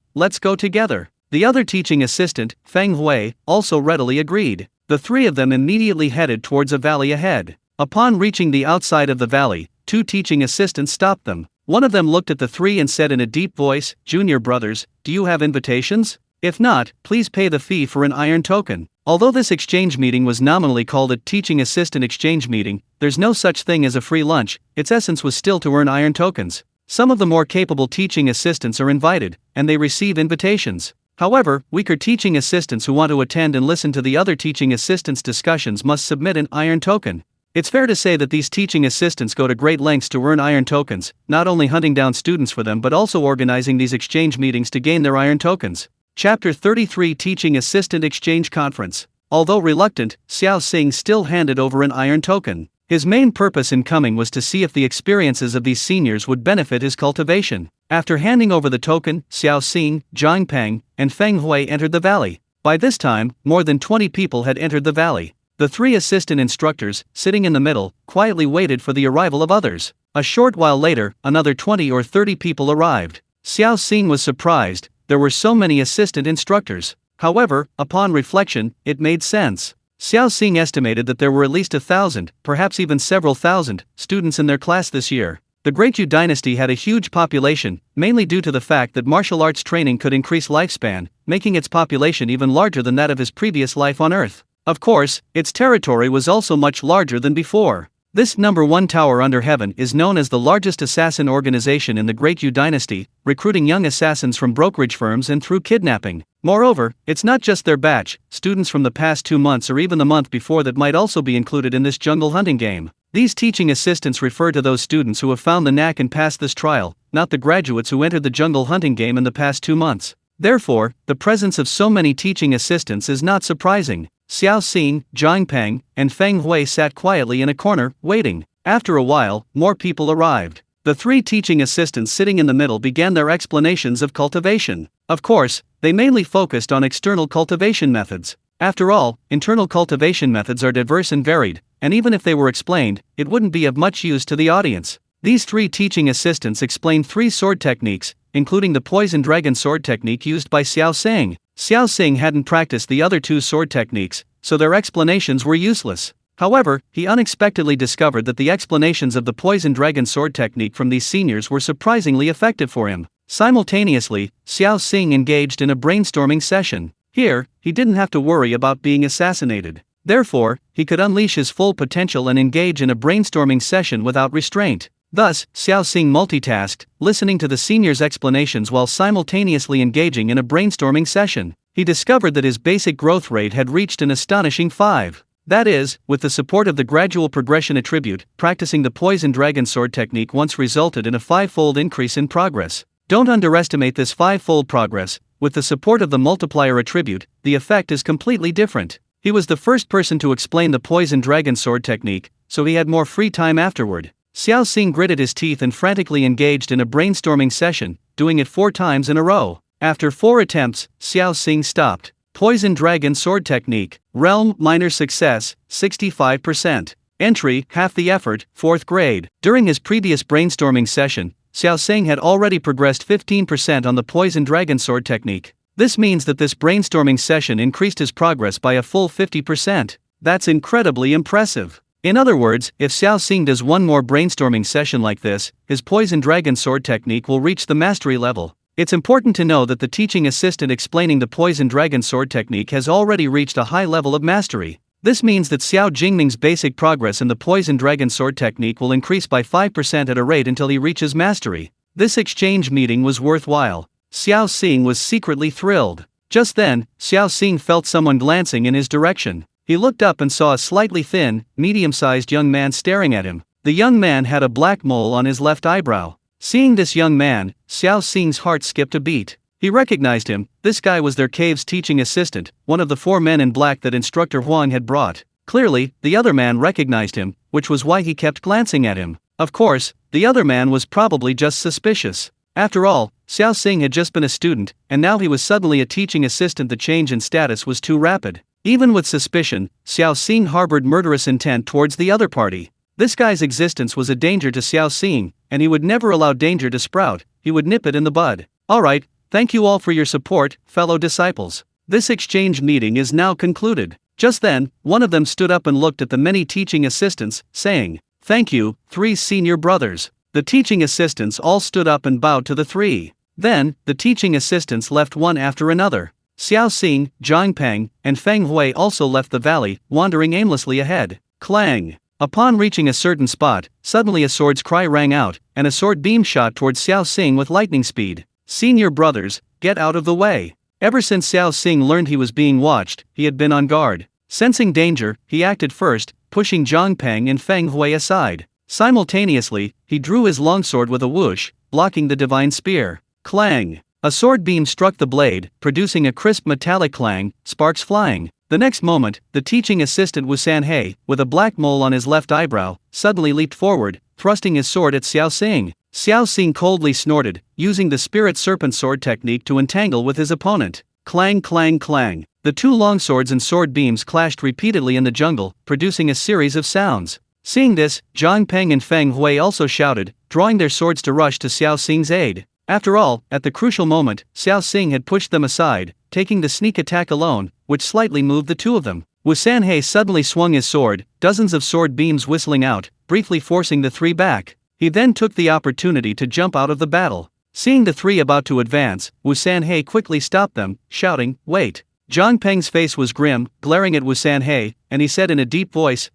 together." The other teaching assistant, Feng Hui, also readily agreed. The three of them immediately headed towards a valley ahead. Upon reaching the outside of the valley, two teaching assistants stopped them. One of them looked at the three and said in a deep voice, "Junior brothers, do you have invitations? If not, please pay the fee for an iron token." Although this exchange meeting was nominally called a teaching assistant exchange meeting, there's no such thing as a free lunch. Its essence was still to earn iron tokens. Some of the more capable teaching assistants are invited, and they receive invitations. However, weaker teaching assistants who want to attend and listen to the other teaching assistants' discussions must submit an iron token. It's fair to say that these teaching assistants go to great lengths to earn iron tokens, not only hunting down students for them but also organizing these exchange meetings to gain their iron tokens. Chapter 33 Teaching Assistant Exchange Conference. Although reluctant, Xiao Xing still handed over an iron token. His main purpose in coming was to see if the experiences of these seniors would benefit his cultivation. After handing over the token, Xiao Xing, Zhang Peng, and Feng Hui entered the valley. By this time, more than 20 people had entered the valley. The three assistant instructors, sitting in the middle, quietly waited for the arrival of others. A short while later, another 20 or 30 people arrived. Xiao Xing was surprised. There were so many assistant instructors. However, upon reflection, it made sense. Xiao Xing estimated that there were at least 1,000, perhaps even several thousand, students in their class this year. The Great Yu dynasty had a huge population, mainly due to the fact that martial arts training could increase lifespan, making its population even larger than that of his previous life on Earth. Of course, its territory was also much larger than before. This number 1 tower under heaven is known as the largest assassin organization in the Great Yu dynasty, recruiting young assassins from brokerage firms and through kidnapping. Moreover, it's not just their batch, students from the past 2 months or even the month before that might also be included in this jungle hunting game. These teaching assistants refer to those students who have found the knack and passed this trial, not the graduates who entered the jungle hunting game in the past 2 months. Therefore, the presence of so many teaching assistants is not surprising. Xiao Xing, Zhang Peng, and Feng Hui sat quietly in a corner, waiting. After a while, more people arrived. The three teaching assistants sitting in the middle began their explanations of cultivation. Of course, they mainly focused on external cultivation methods. After all, internal cultivation methods are diverse and varied, and even if they were explained, it wouldn't be of much use to the audience. These three teaching assistants explained 3 sword techniques, including the poison dragon sword technique used by Xiao Xing. Xiao Xing hadn't practiced the other 2 sword techniques, so their explanations were useless. However, he unexpectedly discovered that the explanations of the poison dragon sword technique from these seniors were surprisingly effective for him. Simultaneously, Xiao Xing engaged in a brainstorming session. Here, he didn't have to worry about being assassinated. Therefore, he could unleash his full potential and engage in a brainstorming session without restraint. Thus, Xiao Xing multitasked, listening to the seniors' explanations while simultaneously engaging in a brainstorming session. He discovered that his basic growth rate had reached an astonishing 5. That is, with the support of the gradual progression attribute, practicing the poison dragon sword technique once resulted in a 5-fold increase in progress. Don't underestimate this 5-fold progress. With the support of the multiplier attribute, the effect is completely different. He was the first person to explain the poison dragon sword technique, so he had more free time afterward. Xiao Xing gritted his teeth and frantically engaged in a brainstorming session, doing it 4 times in a row. After 4 attempts, Xiao Xing stopped. Poison dragon sword technique. Realm, minor success, 65%. Entry, half the effort, 4th grade. During his previous brainstorming session, Xiao Xing had already progressed 15% on the poison dragon sword technique. This means that this brainstorming session increased his progress by a full 50%. That's incredibly impressive. In other words, if Xiao Xing does one more brainstorming session like this, his poison dragon sword technique will reach the mastery level. It's important to know that the teaching assistant explaining the poison dragon sword technique has already reached a high level of mastery. This means that Xiao Jingming's basic progress in the poison dragon sword technique will increase by 5% at a rate until he reaches mastery. This exchange meeting was worthwhile. Xiao Xing was secretly thrilled. Just then, Xiao Xing felt someone glancing in his direction. He looked up and saw a slightly thin, medium-sized young man staring at him. The young man had a black mole on his left eyebrow. Seeing this young man, Xiao Xing's heart skipped a beat. He recognized him. This guy was their cave's teaching assistant, one of the 4 men in black that instructor Huang had brought. Clearly, the other man recognized him, which was why he kept glancing at him. Of course, the other man was probably just suspicious. After all, Xiao Xing had just been a student, and now he was suddenly a teaching assistant. The change in status was too rapid. Even with suspicion, Xiao Xing harbored murderous intent towards the other party. This guy's existence was a danger to Xiao Xing, and he would never allow danger to sprout. He would nip it in the bud. Alright, thank you all for your support, fellow disciples. This exchange meeting is now concluded. Just then, one of them stood up and looked at the many teaching assistants, saying, "Thank you, 3 senior brothers." The teaching assistants all stood up and bowed to the 3. Then, the teaching assistants left one after another. Xiao Xing, Zhang Peng, and Feng Hui also left the valley, wandering aimlessly ahead. Clang! Upon reaching a certain spot, suddenly a sword's cry rang out, and a sword beam shot towards Xiao Xing with lightning speed. Senior brothers, get out of the way. Ever since Xiao Xing learned he was being watched, he had been on guard. Sensing danger, he acted first, pushing Zhang Peng and Feng Hui aside. Simultaneously, he drew his longsword with a whoosh, blocking the divine spear. Clang! A sword beam struck the blade, producing a crisp metallic clang, sparks flying. The next moment, the teaching assistant Wu Sanhei, with a black mole on his left eyebrow, suddenly leaped forward, thrusting his sword at Xiao Xing. Xiao Xing coldly snorted, using the spirit serpent sword technique to entangle with his opponent. Clang clang clang. The 2 longswords and sword beams clashed repeatedly in the jungle, producing a series of sounds. Seeing this, Zhang Peng and Feng Hui also shouted, drawing their swords to rush to Xiao Xing's aid. After all, at the crucial moment, Xiao Xing had pushed them aside, taking the sneak attack alone, which slightly moved the 2 of them. Wu Sanhei suddenly swung his sword, dozens of sword beams whistling out, briefly forcing the 3 back. He then took the opportunity to jump out of the battle. Seeing the 3 about to advance, Wu Sanhei quickly stopped them, shouting, "Wait!" Zhang Peng's face was grim, glaring at Wu Sanhei, and he said in a deep voice,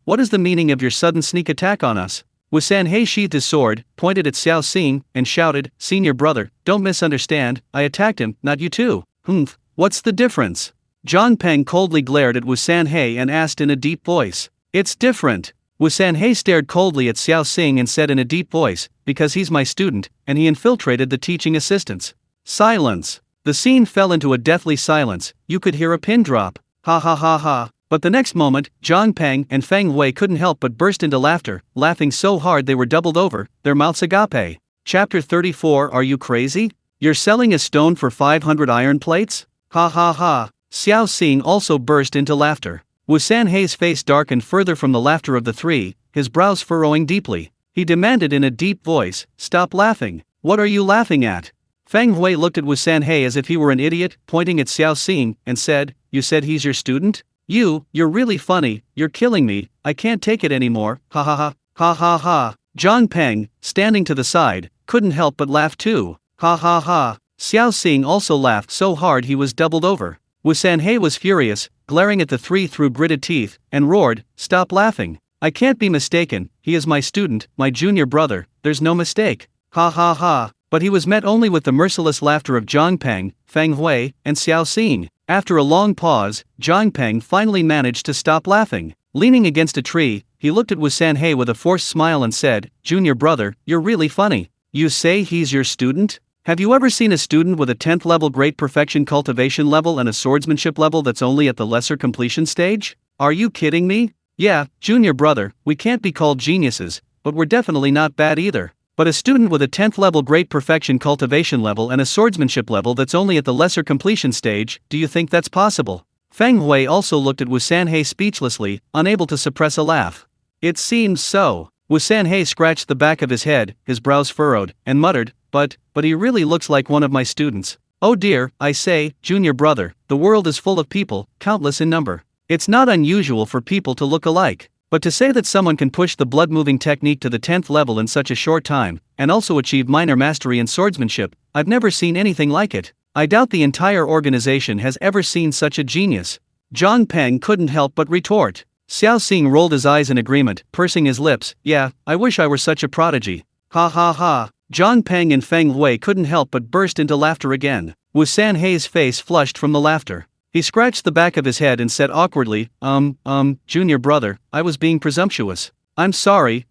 "What is the meaning of your sudden sneak attack on us?" Wu Sanhei sheathed his sword, pointed at Xiao Xing, and shouted, "Senior brother, don't misunderstand, I attacked him, not you too." What's the difference? Zhang Peng coldly glared at Wu Sanhei and asked in a deep voice. "It's different." Wu Sanhei stared coldly at Xiao Xing and said in a deep voice, "Because he's my student, and he infiltrated the teaching assistants." Silence. The scene fell into a deathly silence. You could hear a pin drop. Ha ha ha ha. But the next moment, Zhang Peng and Feng Hui couldn't help but burst into laughter, laughing so hard they were doubled over, their mouths agape. Chapter 34. Are you crazy? You're selling a stone for 500 iron plates? Ha ha ha. Xiao Xing also burst into laughter. Wu Sanhei's face darkened further from the laughter of the 3, his brows furrowing deeply. He demanded in a deep voice, "Stop laughing. What are you laughing at?" Feng Hui looked at Wu Sanhei as if he were an idiot, pointing at Xiao Xing, and said, "You said he's your student? You're really funny, you're killing me, I can't take it anymore, ha ha ha, ha ha ha." Zhang Peng, standing to the side, couldn't help but laugh too. Ha ha ha. Xiao Xing also laughed so hard he was doubled over. Wu Sanhei was furious, glaring at the 3 through gritted teeth, and roared, "Stop laughing. I can't be mistaken, he is my student, my junior brother, there's no mistake. Ha ha ha." But he was met only with the merciless laughter of Zhang Peng, Feng Hui, and Xiao Xing. After a long pause, Zhang Peng finally managed to stop laughing. Leaning against a tree, he looked at Wu Sanhei with a forced smile and said, "Junior brother, you're really funny. You say he's your student? Have you ever seen a student with a 10th level great perfection cultivation level and a swordsmanship level that's only at the lesser completion stage? Are you kidding me? Yeah, junior brother, we can't be called geniuses, but we're definitely not bad either. But a student with a 10th level great perfection cultivation level and a swordsmanship level that's only at the lesser completion stage, do you think that's possible?" Feng Hui also looked at Wu Sanhei speechlessly, unable to suppress a laugh. "It seems so." Wu Sanhei scratched the back of his head, his brows furrowed, and muttered, but he really looks like one of my students. Oh dear, I say, junior brother, the world is full of people, countless in number. It's not unusual for people to look alike. But to say that someone can push the blood-moving technique to the 10th level in such a short time, and also achieve minor mastery in swordsmanship, I've never seen anything like it. I doubt the entire organization has ever seen such a genius. Zhang Peng couldn't help but retort. Xiao Xing rolled his eyes in agreement, pursing his lips. Yeah, I wish I were such a prodigy. Ha ha ha. Zhang Peng and Feng Hui couldn't help but burst into laughter again. Wu Sanhei's face flushed from the laughter. He scratched the back of his head and said awkwardly, junior brother, I was being presumptuous. I'm sorry.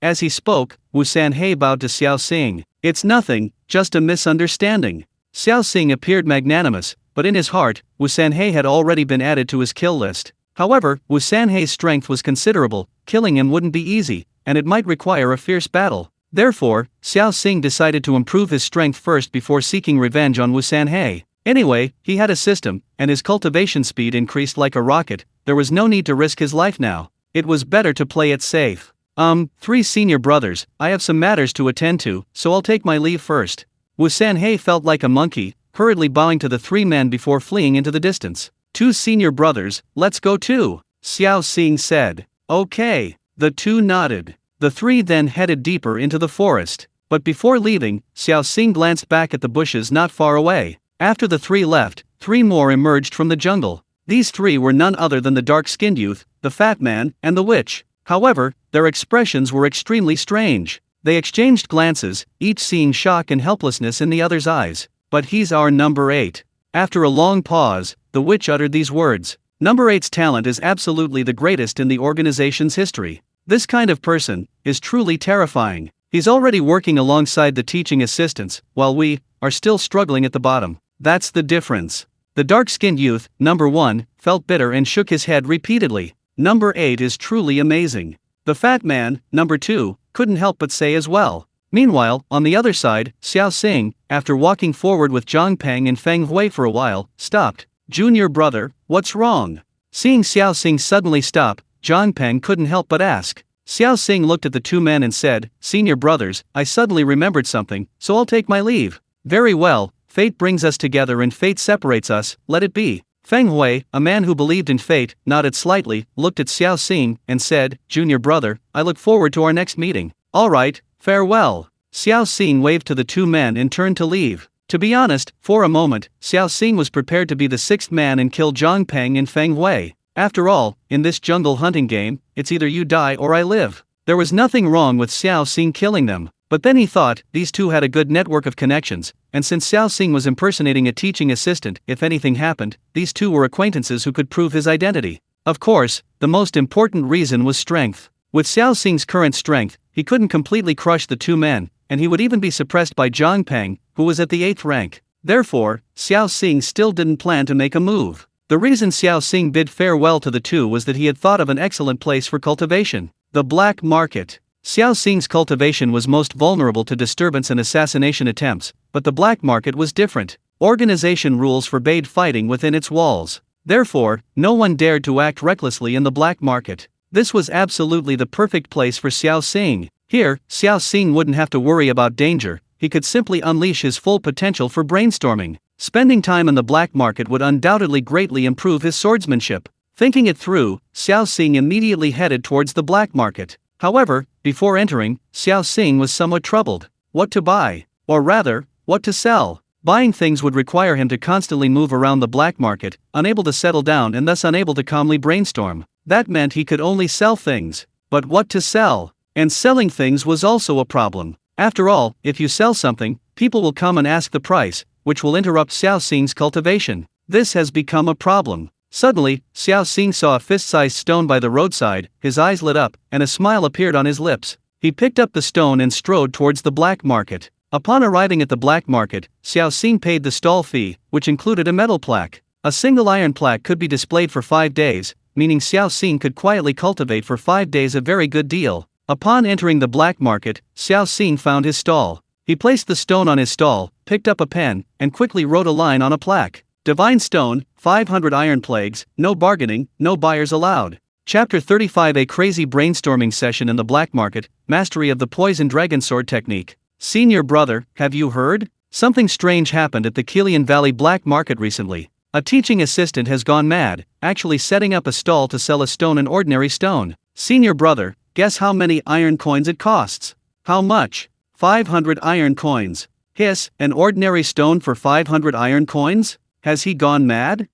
As he spoke, Wu Sanhei bowed to Xiao Xing. It's nothing, just a misunderstanding. Xiao Xing appeared magnanimous, but in his heart, Wu Sanhei had already been added to his kill list. However, Wu Sanhei's strength was considerable, killing him wouldn't be easy, and it might require a fierce battle. Therefore, Xiao Xing decided to improve his strength first before seeking revenge on Wu Sanhei. Anyway, he had a system, and his cultivation speed increased like a rocket. There was no need to risk his life now. It was better to play it safe. 3 senior brothers, I have some matters to attend to, so I'll take my leave first. Wu Sanhei felt like a monkey, hurriedly bowing to the 3 men before fleeing into the distance. 2 senior brothers, let's go too, Xiao Xing said. Okay, the 2 nodded. The 3 then headed deeper into the forest. But before leaving, Xiao Xing glanced back at the bushes not far away. After the 3 left, 3 more emerged from the jungle. These 3 were none other than the dark-skinned youth, the fat man, and the witch. However, their expressions were extremely strange. They exchanged glances, each seeing shock and helplessness in the other's eyes. But he's our number 8. After a long pause, the witch uttered these words. Number 8's talent is absolutely the greatest in the organization's history. This kind of person is truly terrifying. He's already working alongside the teaching assistants, while we are still struggling at the bottom. That's the difference. The dark-skinned youth, number 1, felt bitter and shook his head repeatedly. Number 8 is truly amazing. The fat man, number 2, couldn't help but say as well. Meanwhile, on the other side, Xiao Xing, after walking forward with Zhang Peng and Feng Hui for a while, stopped. Junior brother, what's wrong? Seeing Xiao Xing suddenly stop, Zhang Peng couldn't help but ask. Xiao Xing looked at the 2 men and said, Senior brothers, I suddenly remembered something, so I'll take my leave. Very well. Fate brings us together and fate separates us, let it be. Feng Hui, a man who believed in fate, nodded slightly, looked at Xiao Xing, and said, Junior brother, I look forward to our next meeting. Alright, farewell. Xiao Xing waved to the 2 men and turned to leave. To be honest, for a moment, Xiao Xing was prepared to be the 6th man and kill Zhang Peng and Feng Hui. After all, in this jungle hunting game, it's either you die or I live. There was nothing wrong with Xiao Xing killing them. But then he thought, these 2 had a good network of connections, and since Xiao Xing was impersonating a teaching assistant, if anything happened, these 2 were acquaintances who could prove his identity. Of course, the most important reason was strength. With Xiao Xing's current strength, he couldn't completely crush the 2 men, and he would even be suppressed by Zhang Peng, who was at the 8th rank. Therefore, Xiao Xing still didn't plan to make a move. The reason Xiao Xing bid farewell to the 2 was that he had thought of an excellent place for cultivation. The black market. Xiao Xing's cultivation was most vulnerable to disturbance and assassination attempts, but the black market was different. Organization rules forbade fighting within its walls. Therefore, no one dared to act recklessly in the black market. This was absolutely the perfect place for Xiao Xing. Here, Xiao Xing wouldn't have to worry about danger, he could simply unleash his full potential for brainstorming. Spending time in the black market would undoubtedly greatly improve his swordsmanship. Thinking it through, Xiao Xing immediately headed towards the black market. However, before entering, Xiao Xing was somewhat troubled. What to buy? Or rather, what to sell? Buying things would require him to constantly move around the black market, unable to settle down and thus unable to calmly brainstorm. That meant he could only sell things. But what to sell? And selling things was also a problem. After all, if you sell something, people will come and ask the price, which will interrupt Xiao Xing's cultivation. This has become a problem. Suddenly, Xiao Xing saw a fist-sized stone by the roadside, his eyes lit up, and a smile appeared on his lips. He picked up the stone and strode towards the black market. Upon arriving at the black market, Xiao Xing paid the stall fee, which included a metal plaque. A single iron plaque could be displayed for 5 days, meaning Xiao Xing could quietly cultivate for 5 days, a very good deal. Upon entering the black market, Xiao Xing found his stall. He placed the stone on his stall, picked up a pen, and quickly wrote a line on a plaque. Divine Stone, 500 Iron Plagues, no bargaining, no buyers allowed. Chapter 35. A crazy brainstorming session in the black market, mastery of the poison dragon sword technique. Senior brother, have you heard? Something strange happened at the Kilian Valley black market recently. A teaching assistant has gone mad, actually setting up a stall to sell a stone, an ordinary stone. Senior brother, guess how many iron coins it costs? How much? 500 iron coins. Hiss, an ordinary stone for 500 iron coins? Has he gone mad?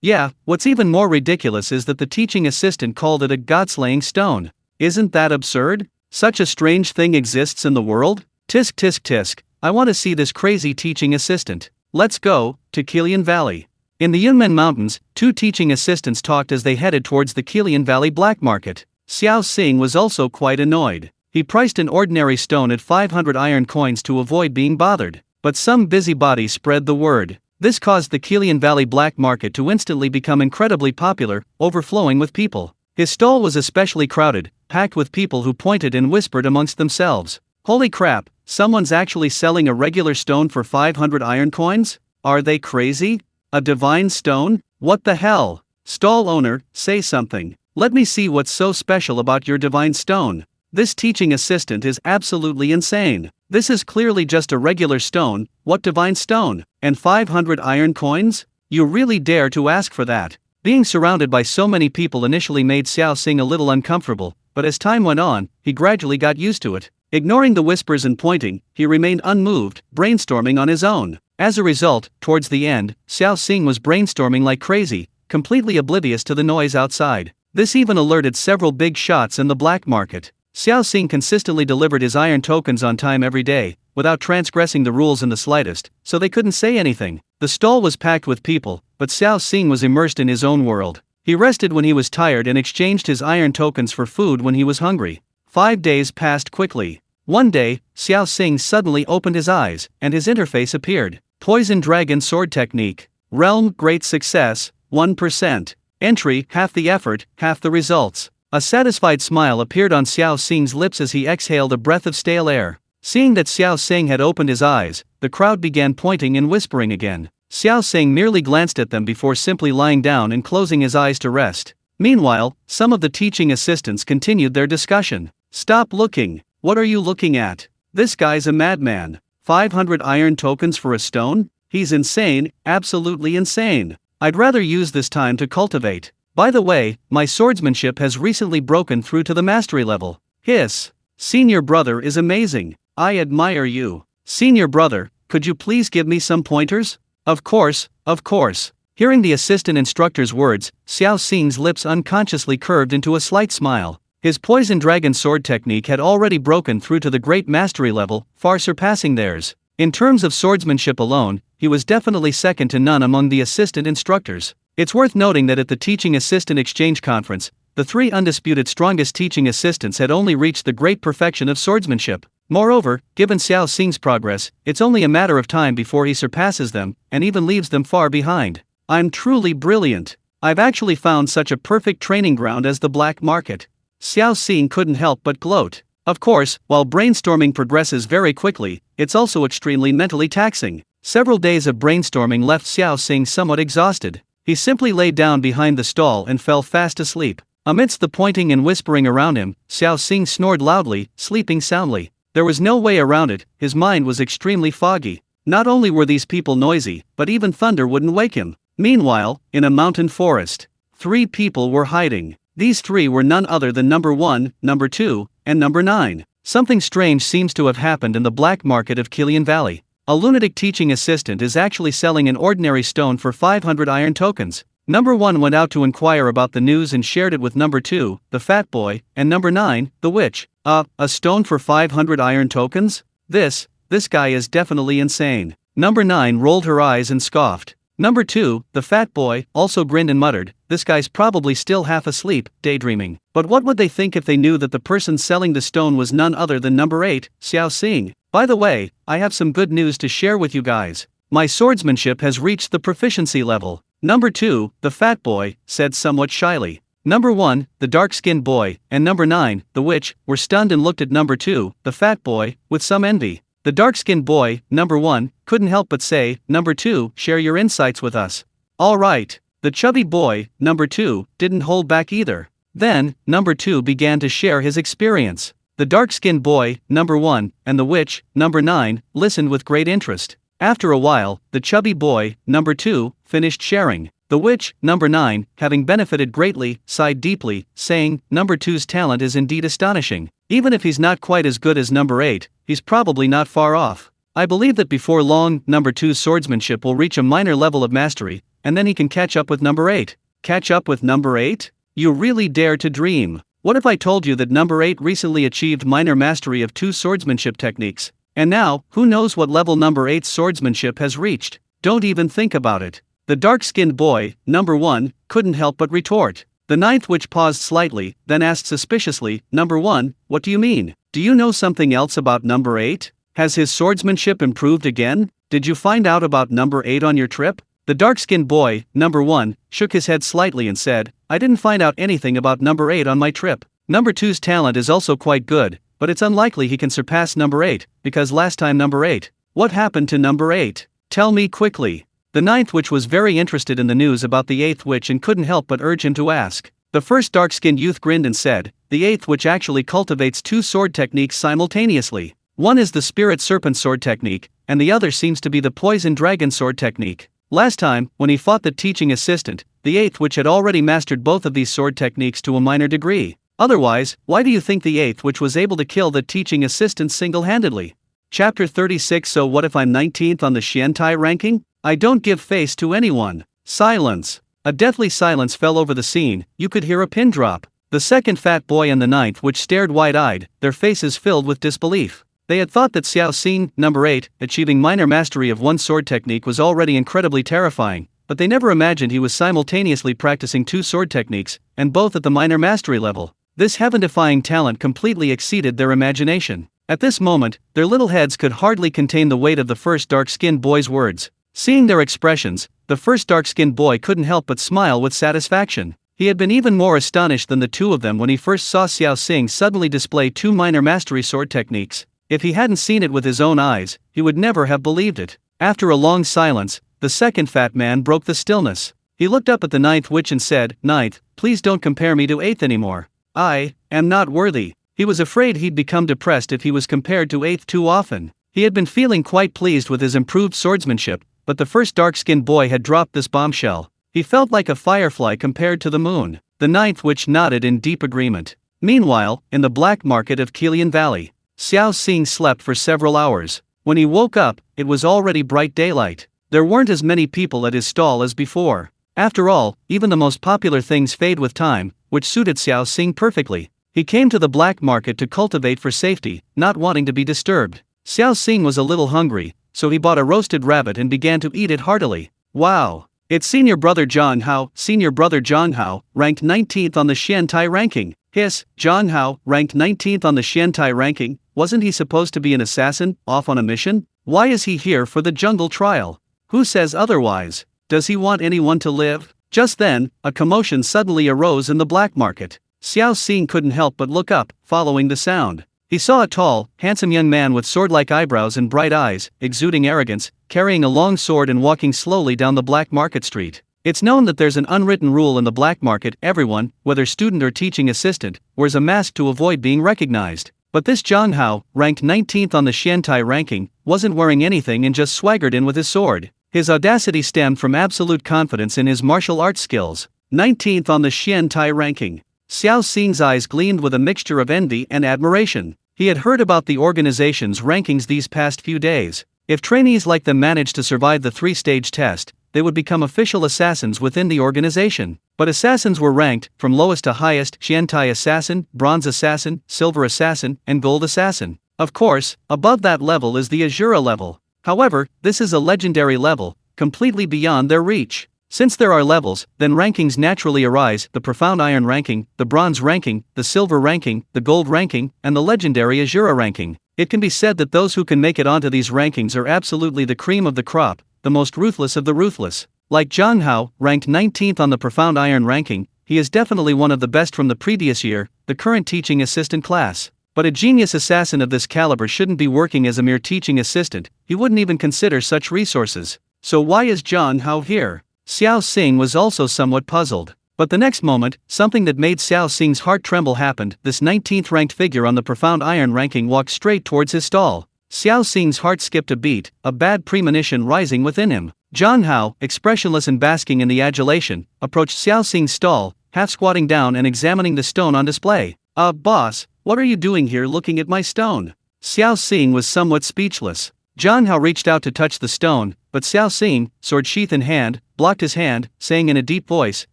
Yeah, what's even more ridiculous is that the teaching assistant called it a god-slaying stone. Isn't that absurd? Such a strange thing exists in the world? Tisk tisk tisk, I want to see this crazy teaching assistant. Let's go to Qilian Valley. In the Yunmen Mountains, two teaching assistants talked as they headed towards the Qilian Valley black market. Xiao Xing was also quite annoyed. He priced an ordinary stone at 500 iron coins to avoid being bothered. But some busybody spread the word. This caused the Qilian Valley black market to instantly become incredibly popular, overflowing with people. His stall was especially crowded, packed with people who pointed and whispered amongst themselves. Holy crap, someone's actually selling a regular stone for 500 iron coins? Are they crazy? A divine stone? What the hell? Stall owner, say something. Let me see what's so special about your divine stone. This teaching assistant is absolutely insane. This is clearly just a regular stone. What divine stone? And 500 iron coins? You really dare to ask for that? Being surrounded by so many people initially made Xiao Xing a little uncomfortable, but as time went on, he gradually got used to it. Ignoring the whispers and pointing, he remained unmoved, brainstorming on his own. As a result, towards the end, Xiao Xing was brainstorming like crazy, completely oblivious to the noise outside. This even alerted several big shots in the black market. Xiao Xing consistently delivered his iron tokens on time every day, without transgressing the rules in the slightest, so they couldn't say anything. The stall was packed with people, but Xiao Xing was immersed in his own world. He rested when he was tired and exchanged his iron tokens for food when he was hungry. 5 days passed quickly. One day, Xiao Xing suddenly opened his eyes, and his interface appeared. Poison Dragon Sword Technique. Realm Great Success, 1%. Entry, half the effort, half the results. A satisfied smile appeared on Xiao Xing's lips as he exhaled a breath of stale air. Seeing that Xiao Xing had opened his eyes, the crowd began pointing and whispering again. Xiao Xing merely glanced at them before simply lying down and closing his eyes to rest. Meanwhile, some of the teaching assistants continued their discussion. Stop looking. What are you looking at? This guy's a madman. 500 iron tokens for a stone? He's insane, absolutely insane. I'd rather use this time to cultivate. By the way, my swordsmanship has recently broken through to the mastery level. Hiss. Senior brother is amazing. I admire you. Senior brother, could you please give me some pointers? Of course, of course. Hearing the assistant instructor's words, Xiao Xing's lips unconsciously curved into a slight smile. His poison dragon sword technique had already broken through to the great mastery level, far surpassing theirs. In terms of swordsmanship alone, he was definitely second to none among the assistant instructors. It's worth noting that at the Teaching Assistant Exchange Conference, the 3 undisputed strongest teaching assistants had only reached the great perfection of swordsmanship. Moreover, given Xiao Xing's progress, it's only a matter of time before he surpasses them, and even leaves them far behind. I'm truly brilliant. I've actually found such a perfect training ground as the black market. Xiao Xing couldn't help but gloat. Of course, while brainstorming progresses very quickly, it's also extremely mentally taxing. Several days of brainstorming left Xiao Xing somewhat exhausted. He simply lay down behind the stall and fell fast asleep. Amidst the pointing and whispering around him, Xiao Xing snored loudly, sleeping soundly. There was no way around it, his mind was extremely foggy. Not only were these people noisy, but even thunder wouldn't wake him. Meanwhile, in a mountain forest, 3 people were hiding. These 3 were none other than number 1, number 2, and number 9. Something strange seems to have happened in the black market of Qilian Valley. A lunatic teaching assistant is actually selling an ordinary stone for 500 iron tokens. Number 1 went out to inquire about the news and shared it with number 2, the fat boy, and number 9, the witch. A stone for 500 iron tokens? This guy is definitely insane. Number 9 rolled her eyes and scoffed. Number 2, the fat boy, also grinned and muttered, this guy's probably still half asleep, daydreaming. But what would they think if they knew that the person selling the stone was none other than number 8, Xiao Xing? By the way, I have some good news to share with you guys. My swordsmanship has reached the proficiency level. Number 2, the fat boy, said somewhat shyly. Number 1, the dark-skinned boy, and number 9, the witch, were stunned and looked at number 2, the fat boy, with some envy. The dark-skinned boy, number 1, couldn't help but say, number 2, share your insights with us. All right. The chubby boy, number 2, didn't hold back either. Then, number 2 began to share his experience. The dark-skinned boy, number 1, and the witch, number 9, listened with great interest. After a while, the chubby boy, number 2, finished sharing. The witch, number 9, having benefited greatly, sighed deeply, saying, number 2's talent is indeed astonishing. Even if he's not quite as good as number 8, he's probably not far off. I believe that before long, number 2's swordsmanship will reach a minor level of mastery, and then he can catch up with number 8. Catch up with number 8? You really dare to dream. What if I told you that number 8 recently achieved minor mastery of 2 swordsmanship techniques? And now, who knows what level number 8's swordsmanship has reached? Don't even think about it. The dark-skinned boy, number 1, couldn't help but retort. The 9th witch paused slightly, then asked suspiciously, number 1, what do you mean? Do you know something else about number 8? Has his swordsmanship improved again? Did you find out about number 8 on your trip? The dark-skinned boy, number 1, shook his head slightly and said, I didn't find out anything about number 8 on my trip. Number 2's talent is also quite good, but it's unlikely he can surpass number 8, because last time number 8. What happened to number 8? Tell me quickly. The 9th witch was very interested in the news about the 8th witch and couldn't help but urge him to ask. The first dark-skinned youth grinned and said, the 8th witch actually cultivates 2 sword techniques simultaneously. One is the spirit serpent sword technique, and the other seems to be the poison dragon sword technique. Last time, when he fought the teaching assistant, the 8th witch had already mastered both of these sword techniques to a minor degree. Otherwise, why do you think the 8th witch was able to kill the teaching assistant single-handedly? Chapter 36. So what if I'm 19th on the Xiantai ranking? I don't give face to anyone. Silence. A deathly silence fell over the scene. You could hear a pin drop. The second fat boy and the 9th witch stared wide-eyed, their faces filled with disbelief. They had thought that Xiao Xing, number 8, achieving minor mastery of one sword technique was already incredibly terrifying, but they never imagined he was simultaneously practicing 2 sword techniques, and both at the minor mastery level. This heaven-defying talent completely exceeded their imagination. At this moment, their little heads could hardly contain the weight of the first dark-skinned boy's words. Seeing their expressions, the first dark-skinned boy couldn't help but smile with satisfaction. He had been even more astonished than the two of them when he first saw Xiao Xing suddenly display 2 minor mastery sword techniques. If he hadn't seen it with his own eyes, he would never have believed it. After a long silence, the second fat man broke the stillness. He looked up at the 9th witch and said, 9th, please don't compare me to 8th anymore. I am not worthy. He was afraid he'd become depressed if he was compared to 8th too often. He had been feeling quite pleased with his improved swordsmanship, but the first dark-skinned boy had dropped this bombshell. He felt like a firefly compared to the moon. The 9th witch nodded in deep agreement. Meanwhile, in the black market of Kilian Valley, Xiao Xing slept for several hours. When he woke up, it was already bright daylight. There weren't as many people at his stall as before. After all, even the most popular things fade with time, which suited Xiao Xing perfectly. He came to the black market to cultivate for safety, not wanting to be disturbed. Xiao Xing was a little hungry, so he bought a roasted rabbit and began to eat it heartily. Wow! It's senior brother Zhang Hao, ranked 19th on the Xiantai ranking. Hiss, Zhang Hao, ranked 19th on the Xiantai ranking. Wasn't he supposed to be an assassin, off on a mission? Why is he here for the jungle trial? Who says otherwise? Does he want anyone to live? Just then, a commotion suddenly arose in the black market. Xiao Xing couldn't help but look up, following the sound. He saw a tall, handsome young man with sword-like eyebrows and bright eyes, exuding arrogance, carrying a long sword and walking slowly down the black market street. It's known that there's an unwritten rule in the black market: everyone, whether student or teaching assistant, wears a mask to avoid being recognized. But this Zhang Hao, ranked 19th on the Xiantai ranking, wasn't wearing anything and just swaggered in with his sword. His audacity stemmed from absolute confidence in his martial arts skills. 19th on the Xiantai ranking. Xiao Xing's eyes gleamed with a mixture of envy and admiration. He had heard about the organization's rankings these past few days. If trainees like them managed to survive the 3-stage test, they would become official assassins within the organization. But assassins were ranked, from lowest to highest: Xiantai Assassin, Bronze Assassin, Silver Assassin, and Gold Assassin. Of course, above that level is the Azura level. However, this is a legendary level, completely beyond their reach. Since there are levels, then rankings naturally arise: the Profound Iron ranking, the Bronze ranking, the Silver ranking, the Gold ranking, and the legendary Azura ranking. It can be said that those who can make it onto these rankings are absolutely the cream of the crop, the most ruthless of the ruthless. Like Zhang Hao, ranked 19th on the Profound Iron ranking, he is definitely one of the best from the previous year, the current teaching assistant class. But a genius assassin of this caliber shouldn't be working as a mere teaching assistant. He wouldn't even consider such resources. So why is Zhang Hao here? Xiao Xing was also somewhat puzzled. But the next moment, something that made Xiao Xing's heart tremble happened. This 19th ranked figure on the Profound Iron ranking walked straight towards his stall. Xiao Xing's heart skipped a beat, a bad premonition rising within him. Zhang Hao, expressionless and basking in the adulation, approached Xiao Xing's stall, half squatting down and examining the stone on display. Boss, what are you doing here looking at my stone? Xiao Xing was somewhat speechless. Zhang Hao reached out to touch the stone, but Xiao Xing, sword sheath in hand, blocked his hand, saying in a deep voice,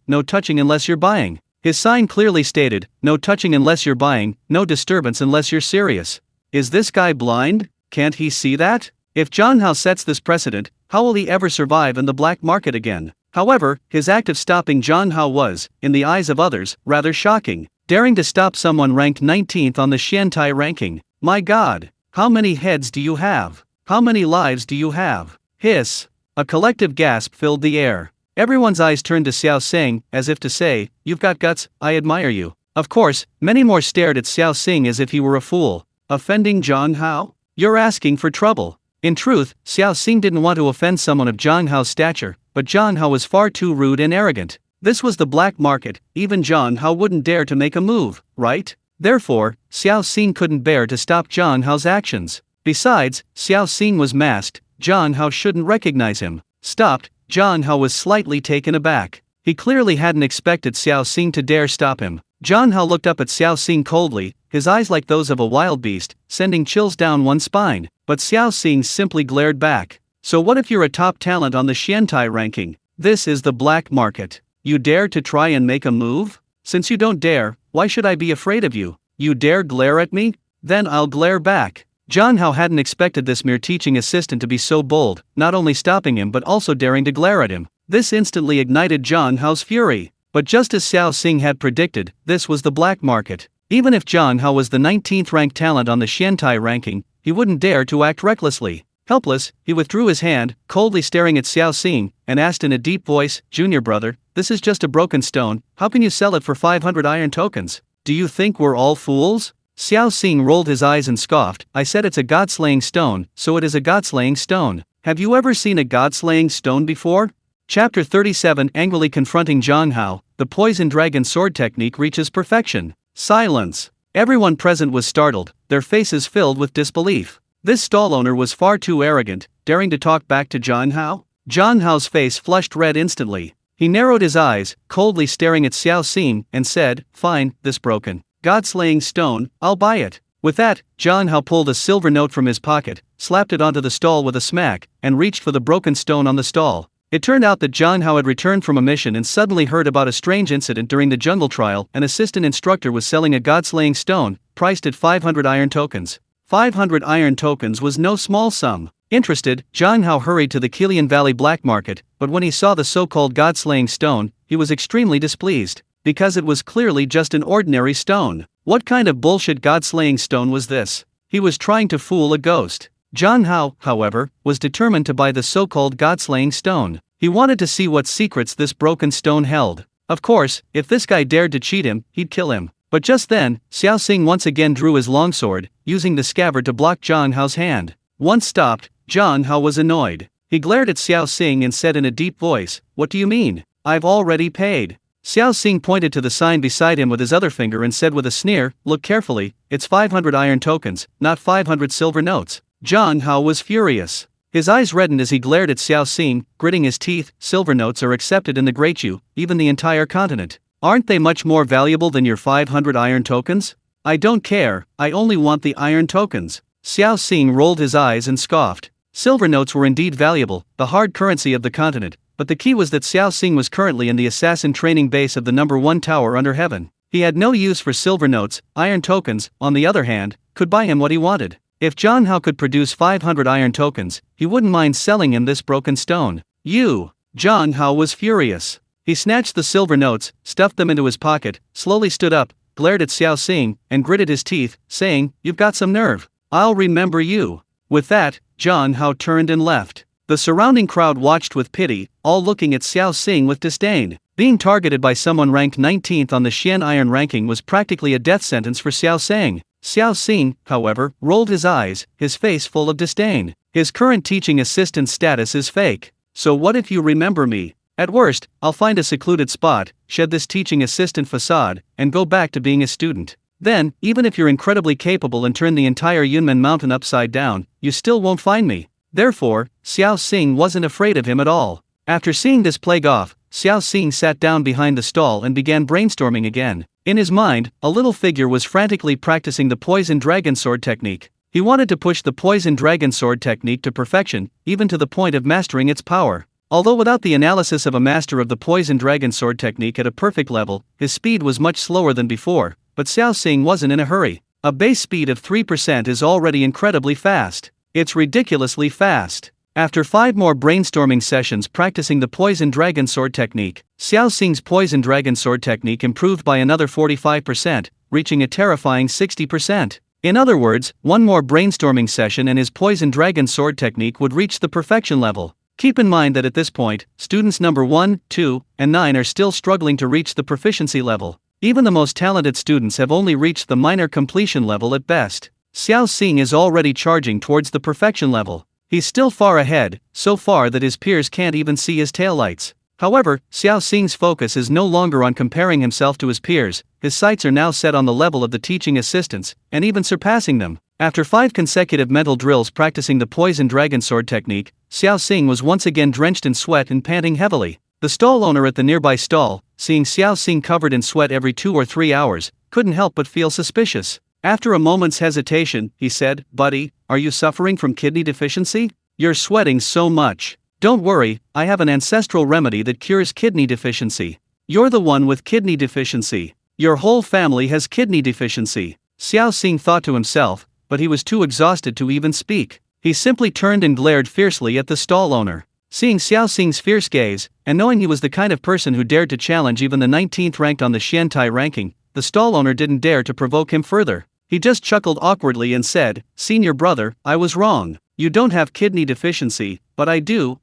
"No touching unless you're buying." His sign clearly stated, "No touching unless you're buying, no disturbance unless you're serious." Is this guy blind? Can't he see that? If Zhang Hao sets this precedent, how will he ever survive in the black market again? However, his act of stopping Zhang Hao was, in the eyes of others, rather shocking. Daring to stop someone ranked 19th on the Xiantai ranking. My god, how many heads do you have? How many lives do you have? Hiss. A collective gasp filled the air. Everyone's eyes turned to Xiao Xing, as if to say, "You've got guts, I admire you." Of course, many more stared at Xiao Xing as if he were a fool. Offending Zhang Hao? You're asking for trouble. In truth, Xiao Xing didn't want to offend someone of Zhang Hao's stature, but Zhang Hao was far too rude and arrogant. This was the black market, even Zhang Hao wouldn't dare to make a move, right? Therefore, Xiao Xing couldn't bear to stop Zhang Hao's actions. Besides, Xiao Xing was masked, Zhang Hao shouldn't recognize him. Stopped, Zhang Hao was slightly taken aback. He clearly hadn't expected Xiao Xing to dare stop him. Zhang Hao looked up at Xiao Xing coldly, his eyes like those of a wild beast, sending chills down one's spine. But Xiao Xing simply glared back. So what if you're a top talent on the Xiantai ranking? This is the black market. You dare to try and make a move? Since you don't dare, why should I be afraid of you? You dare glare at me? Then I'll glare back. Zhang Hao hadn't expected this mere teaching assistant to be so bold, not only stopping him but also daring to glare at him. This instantly ignited Zhang Hao's fury. But just as Xiao Xing had predicted, this was the black market. Even if Zhang Hao was the 19th ranked talent on the Xiantai ranking, he wouldn't dare to act recklessly. Helpless, he withdrew his hand, coldly staring at Xiao Xing, and asked in a deep voice, "Junior brother, this is just a broken stone, how can you sell it for 500 iron tokens? Do you think we're all fools?" Xiao Xing rolled his eyes and scoffed, "I said it's a god-slaying stone, so it is a god-slaying stone. Have you ever seen a god-slaying stone before?" Chapter 37. Angrily confronting Zhang Hao, the poison dragon sword technique reaches perfection. Silence. Everyone present was startled, their faces filled with disbelief. This stall owner was far too arrogant, daring to talk back to Zhang Hao. Zhang Hao's face flushed red instantly. He narrowed his eyes, coldly staring at Xiao Xing, and said, "Fine, this broken god-slaying stone, I'll buy it." With that, Zhang Hao pulled a silver note from his pocket, slapped it onto the stall with a smack, and reached for the broken stone on the stall. It turned out that Zhang Hao had returned from a mission and suddenly heard about a strange incident during the jungle trial. An assistant instructor was selling a god-slaying stone, priced at 500 iron tokens. 500 iron tokens was no small sum. Interested, Zhang Hao hurried to the Kilian Valley black market, but when he saw the so-called god-slaying stone, he was extremely displeased. Because it was clearly just an ordinary stone. What kind of bullshit god-slaying stone was this? He was trying to fool a ghost. Zhang Hao, however, was determined to buy the so-called god-slaying stone. He wanted to see what secrets this broken stone held. Of course, if this guy dared to cheat him, he'd kill him. But just then, Xiao Xing once again drew his longsword, using the scabbard to block Zhang Hao's hand. Once stopped, Zhang Hao was annoyed. He glared at Xiao Xing and said in a deep voice, "What do you mean? I've already paid." Xiao Xing pointed to the sign beside him with his other finger and said with a sneer, "Look carefully, it's 500 iron tokens, not 500 silver notes." Zhang Hao was furious. His eyes reddened as he glared at Xiao Xing, gritting his teeth. "Silver notes are accepted in the Great Yu, even the entire continent. Aren't they much more valuable than your 500 iron tokens?" "I don't care, I only want the iron tokens." Xiao Xing rolled his eyes and scoffed. Silver notes were indeed valuable, the hard currency of the continent, but the key was that Xiao Xing was currently in the assassin training base of the #1 tower under heaven. He had no use for silver notes. Iron tokens, on the other hand, could buy him what he wanted. If Zhang Hao could produce 500 iron tokens, he wouldn't mind selling him this broken stone. Zhang Hao was furious. He snatched the silver notes, stuffed them into his pocket, slowly stood up, glared at Xiao Xing, and gritted his teeth, saying, "You've got some nerve. I'll remember you." With that, Zhang Hao turned and left. The surrounding crowd watched with pity, all looking at Xiao Xing with disdain. Being targeted by someone ranked 19th on the Xian Iron ranking was practically a death sentence for Xiao Xing. Xiao Xing, however, rolled his eyes, his face full of disdain. His current teaching assistant status is fake. So what if you remember me? At worst, I'll find a secluded spot, shed this teaching assistant facade, and go back to being a student. Then, even if you're incredibly capable and turn the entire Yunmen mountain upside down, you still won't find me. Therefore, Xiao Xing wasn't afraid of him at all. After seeing this plague off, Xiao Xing sat down behind the stall and began brainstorming again. In his mind, a little figure was frantically practicing the poison dragon sword technique. He wanted to push the poison dragon sword technique to perfection, even to the point of mastering its power. Although without the analysis of a master of the poison dragon sword technique at a perfect level, his speed was much slower than before, but Xiao Xing wasn't in a hurry. A base speed of 3% is already incredibly fast. It's ridiculously fast. After 5 more brainstorming sessions practicing the poison dragon sword technique, Xiao Xing's poison dragon sword technique improved by another 45%, reaching a terrifying 60%. In other words, 1 more brainstorming session and his poison dragon sword technique would reach the perfection level. Keep in mind that at this point, students number 1, 2, and 9 are still struggling to reach the proficiency level. Even the most talented students have only reached the minor completion level at best. Xiao Xing is already charging towards the perfection level. He's still far ahead, so far that his peers can't even see his taillights. However, Xiao Xing's focus is no longer on comparing himself to his peers, his sights are now set on the level of the teaching assistants, and even surpassing them. After 5 consecutive mental drills practicing the poison dragon sword technique, Xiao Xing was once again drenched in sweat and panting heavily. The stall owner at the nearby stall, seeing Xiao Xing covered in sweat every 2 or 3 hours, couldn't help but feel suspicious. After a moment's hesitation, he said, "Buddy, are you suffering from kidney deficiency? You're sweating so much." "Don't worry, I have an ancestral remedy that cures kidney deficiency." "You're the one with kidney deficiency. Your whole family has kidney deficiency." Xiao Xing thought to himself, but he was too exhausted to even speak. He simply turned and glared fiercely at the stall owner. Seeing Xiao Xing's fierce gaze, and knowing he was the kind of person who dared to challenge even the 19th ranked on the Xiantai ranking, the stall owner didn't dare to provoke him further. He just chuckled awkwardly and said, "Senior brother, I was wrong. You don't have kidney deficiency, but I do,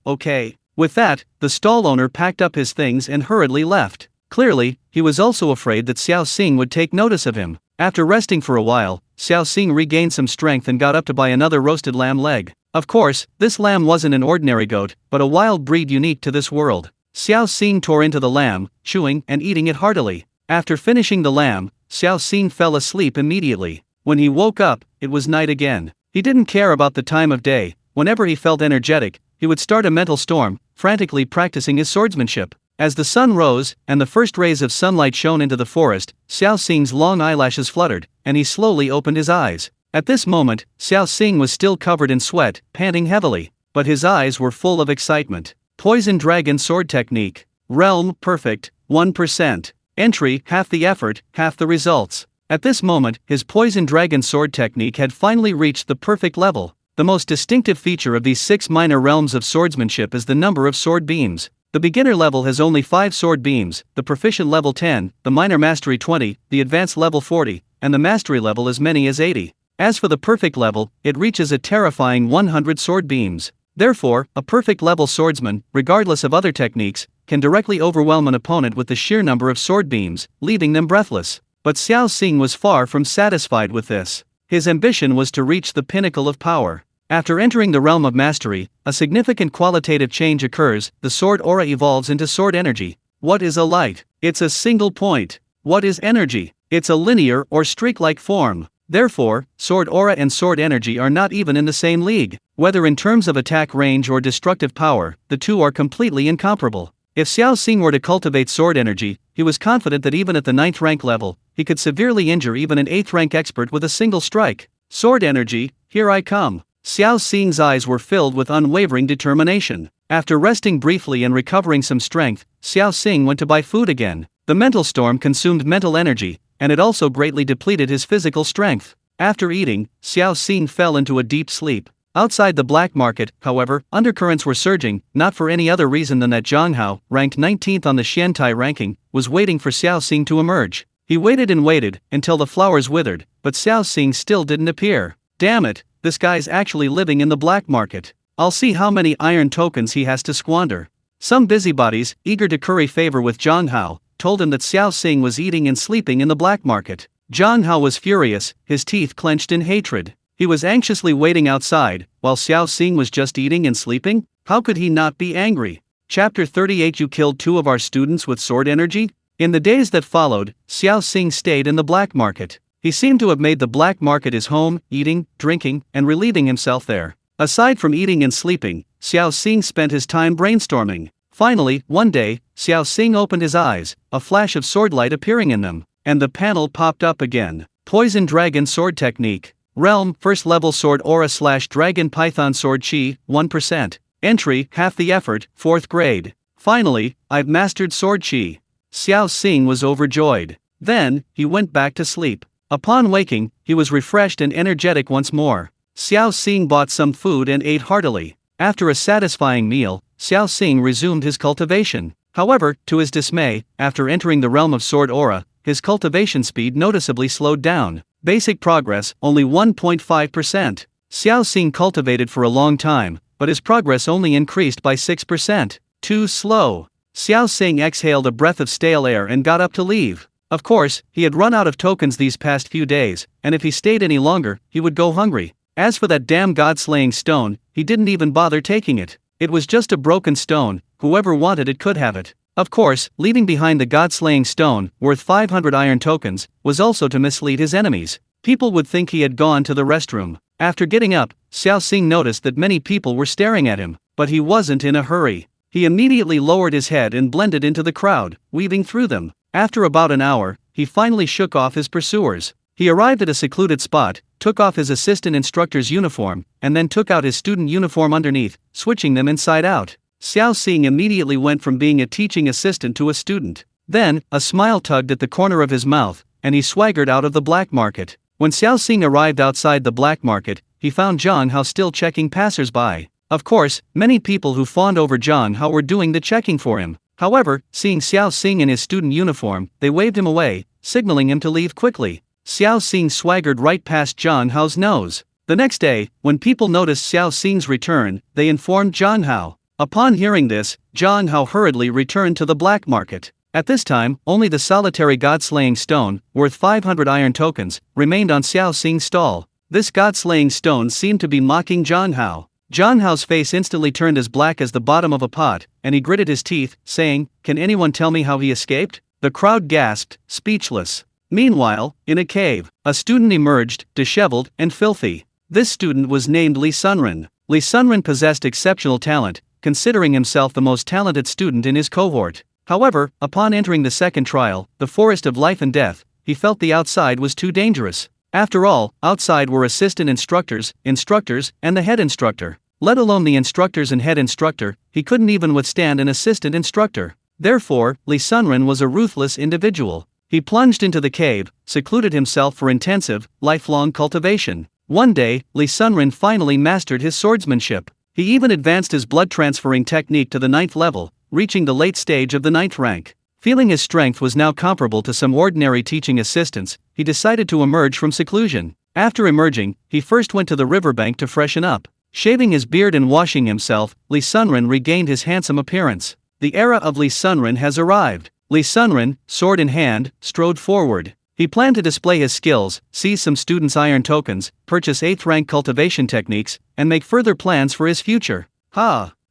okay." With that, the stall owner packed up his things and hurriedly left. Clearly, he was also afraid that Xiao Xing would take notice of him. After resting for a while, Xiao Xing regained some strength and got up to buy another roasted lamb leg. Of course, this lamb wasn't an ordinary goat, but a wild breed unique to this world. Xiao Xing tore into the lamb, chewing and eating it heartily. After finishing the lamb, Xiao Xing fell asleep immediately. When he woke up, it was night again. He didn't care about the time of day. Whenever he felt energetic, he would start a mental storm, frantically practicing his swordsmanship. As the sun rose, and the first rays of sunlight shone into the forest, Xiao Xing's long eyelashes fluttered, and he slowly opened his eyes. At this moment, Xiao Xing was still covered in sweat, panting heavily, but his eyes were full of excitement. Poison Dragon Sword Technique. Realm Perfect, 1%. Entry, half the effort, half the results. At this moment, his Poison Dragon Sword Technique had finally reached the perfect level. The most distinctive feature of these 6 minor realms of swordsmanship is the number of sword beams. The beginner level has only 5 sword beams, the proficient level 10, the minor mastery 20, the advanced level 40, and the mastery level as many as 80. As for the perfect level, it reaches a terrifying 100 sword beams. Therefore, a perfect level swordsman, regardless of other techniques, can directly overwhelm an opponent with the sheer number of sword beams, leaving them breathless. But Xiao Xing was far from satisfied with this. His ambition was to reach the pinnacle of power. After entering the realm of mastery, a significant qualitative change occurs. The sword aura evolves into sword energy. What is a light? It's a single point. What is energy? It's a linear or streak-like form. Therefore, sword aura and sword energy are not even in the same league. Whether in terms of attack range or destructive power, the two are completely incomparable. If Xiao Xing were to cultivate sword energy, he was confident that even at the 9th rank level, he could severely injure even an 8th rank expert with a single strike. Sword energy, here I come. Xiao Xing's eyes were filled with unwavering determination. After resting briefly and recovering some strength, Xiao Xing went to buy food again. The mental storm consumed mental energy, and it also greatly depleted his physical strength. After eating, Xiao Xing fell into a deep sleep. Outside the black market, however, undercurrents were surging, not for any other reason than that Zhang Hao, ranked 19th on the Xiantai ranking, was waiting for Xiao Xing to emerge. He waited and waited, until the flowers withered, but Xiao Xing still didn't appear. Damn it, this guy's actually living in the black market. I'll see how many iron tokens he has to squander. Some busybodies, eager to curry favor with Zhang Hao, told him that Xiao Xing was eating and sleeping in the black market. Zhang Hao was furious, his teeth clenched in hatred. He was anxiously waiting outside, while Xiao Xing was just eating and sleeping? How could he not be angry? Chapter 38. You killed 2 of our students with sword energy? In the days that followed, Xiao Xing stayed in the black market. He seemed to have made the black market his home, eating, drinking, and relieving himself there. Aside from eating and sleeping, Xiao Xing spent his time brainstorming. Finally, one day, Xiao Xing opened his eyes, a flash of sword light appearing in them, and the panel popped up again. Poison Dragon Sword Technique. Realm, First Level Sword Aura / Dragon Python Sword Chi, 1%. Entry, half the effort, 4th grade. Finally, I've mastered Sword Chi. Xiao Xing was overjoyed. Then, he went back to sleep. Upon waking, he was refreshed and energetic once more. Xiao Xing bought some food and ate heartily. After a satisfying meal, Xiao Xing resumed his cultivation. However, to his dismay, after entering the realm of Sword Aura, his cultivation speed noticeably slowed down. Basic progress, only 1.5%. Xiao Xing cultivated for a long time, but his progress only increased by 6%. Too slow. Xiao Xing exhaled a breath of stale air and got up to leave. Of course, he had run out of tokens these past few days, and if he stayed any longer, he would go hungry. As for that damn god-slaying stone, he didn't even bother taking it. It was just a broken stone, whoever wanted it could have it. Of course, leaving behind the god-slaying stone, worth 500 iron tokens, was also to mislead his enemies. People would think he had gone to the restroom. After getting up, Xiao Xing noticed that many people were staring at him, but he wasn't in a hurry. He immediately lowered his head and blended into the crowd, weaving through them. After about an hour, he finally shook off his pursuers. He arrived at a secluded spot, took off his assistant instructor's uniform, and then took out his student uniform underneath, switching them inside out. Xiao Xing immediately went from being a teaching assistant to a student. Then, a smile tugged at the corner of his mouth, and he swaggered out of the black market. When Xiao Xing arrived outside the black market, he found Zhang Hao still checking passers-by. Of course, many people who fawned over Zhang Hao were doing the checking for him. However, seeing Xiao Xing in his student uniform, they waved him away, signaling him to leave quickly. Xiao Xing swaggered right past Zhang Hao's nose. The next day, when people noticed Xiao Xing's return, they informed Zhang Hao. Upon hearing this, Zhang Hao hurriedly returned to the black market. At this time, only the solitary god-slaying stone, worth 500 iron tokens, remained on Xiao Xing's stall. This god-slaying stone seemed to be mocking Zhang Hao. Zhang Hao's face instantly turned as black as the bottom of a pot, and he gritted his teeth, saying, "Can anyone tell me how he escaped?" The crowd gasped, speechless. Meanwhile, in a cave, a student emerged, disheveled and filthy. This student was named Li Sunren. Li Sunren possessed exceptional talent, considering himself the most talented student in his cohort. However, upon entering the second trial, the forest of life and death, he felt the outside was too dangerous. After all, outside were assistant instructors, and the head instructor. Let alone the instructors and head instructor, he couldn't even withstand an assistant instructor. Therefore, Li Sunren was a ruthless individual. He plunged into the cave, secluded himself for intensive, lifelong cultivation. One day, Li Sunren finally mastered his swordsmanship. He even advanced his blood transferring technique to the 9th level, reaching the late stage of the 9th rank. Feeling his strength was now comparable to some ordinary teaching assistants, he decided to emerge from seclusion. After emerging, he first went to the riverbank to freshen up. Shaving his beard and washing himself, Li Sunren regained his handsome appearance. The era of Li Sunren has arrived. Li Sunren, sword in hand, strode forward. He planned to display his skills, seize some students' iron tokens, purchase 8th rank cultivation techniques, and make further plans for his future.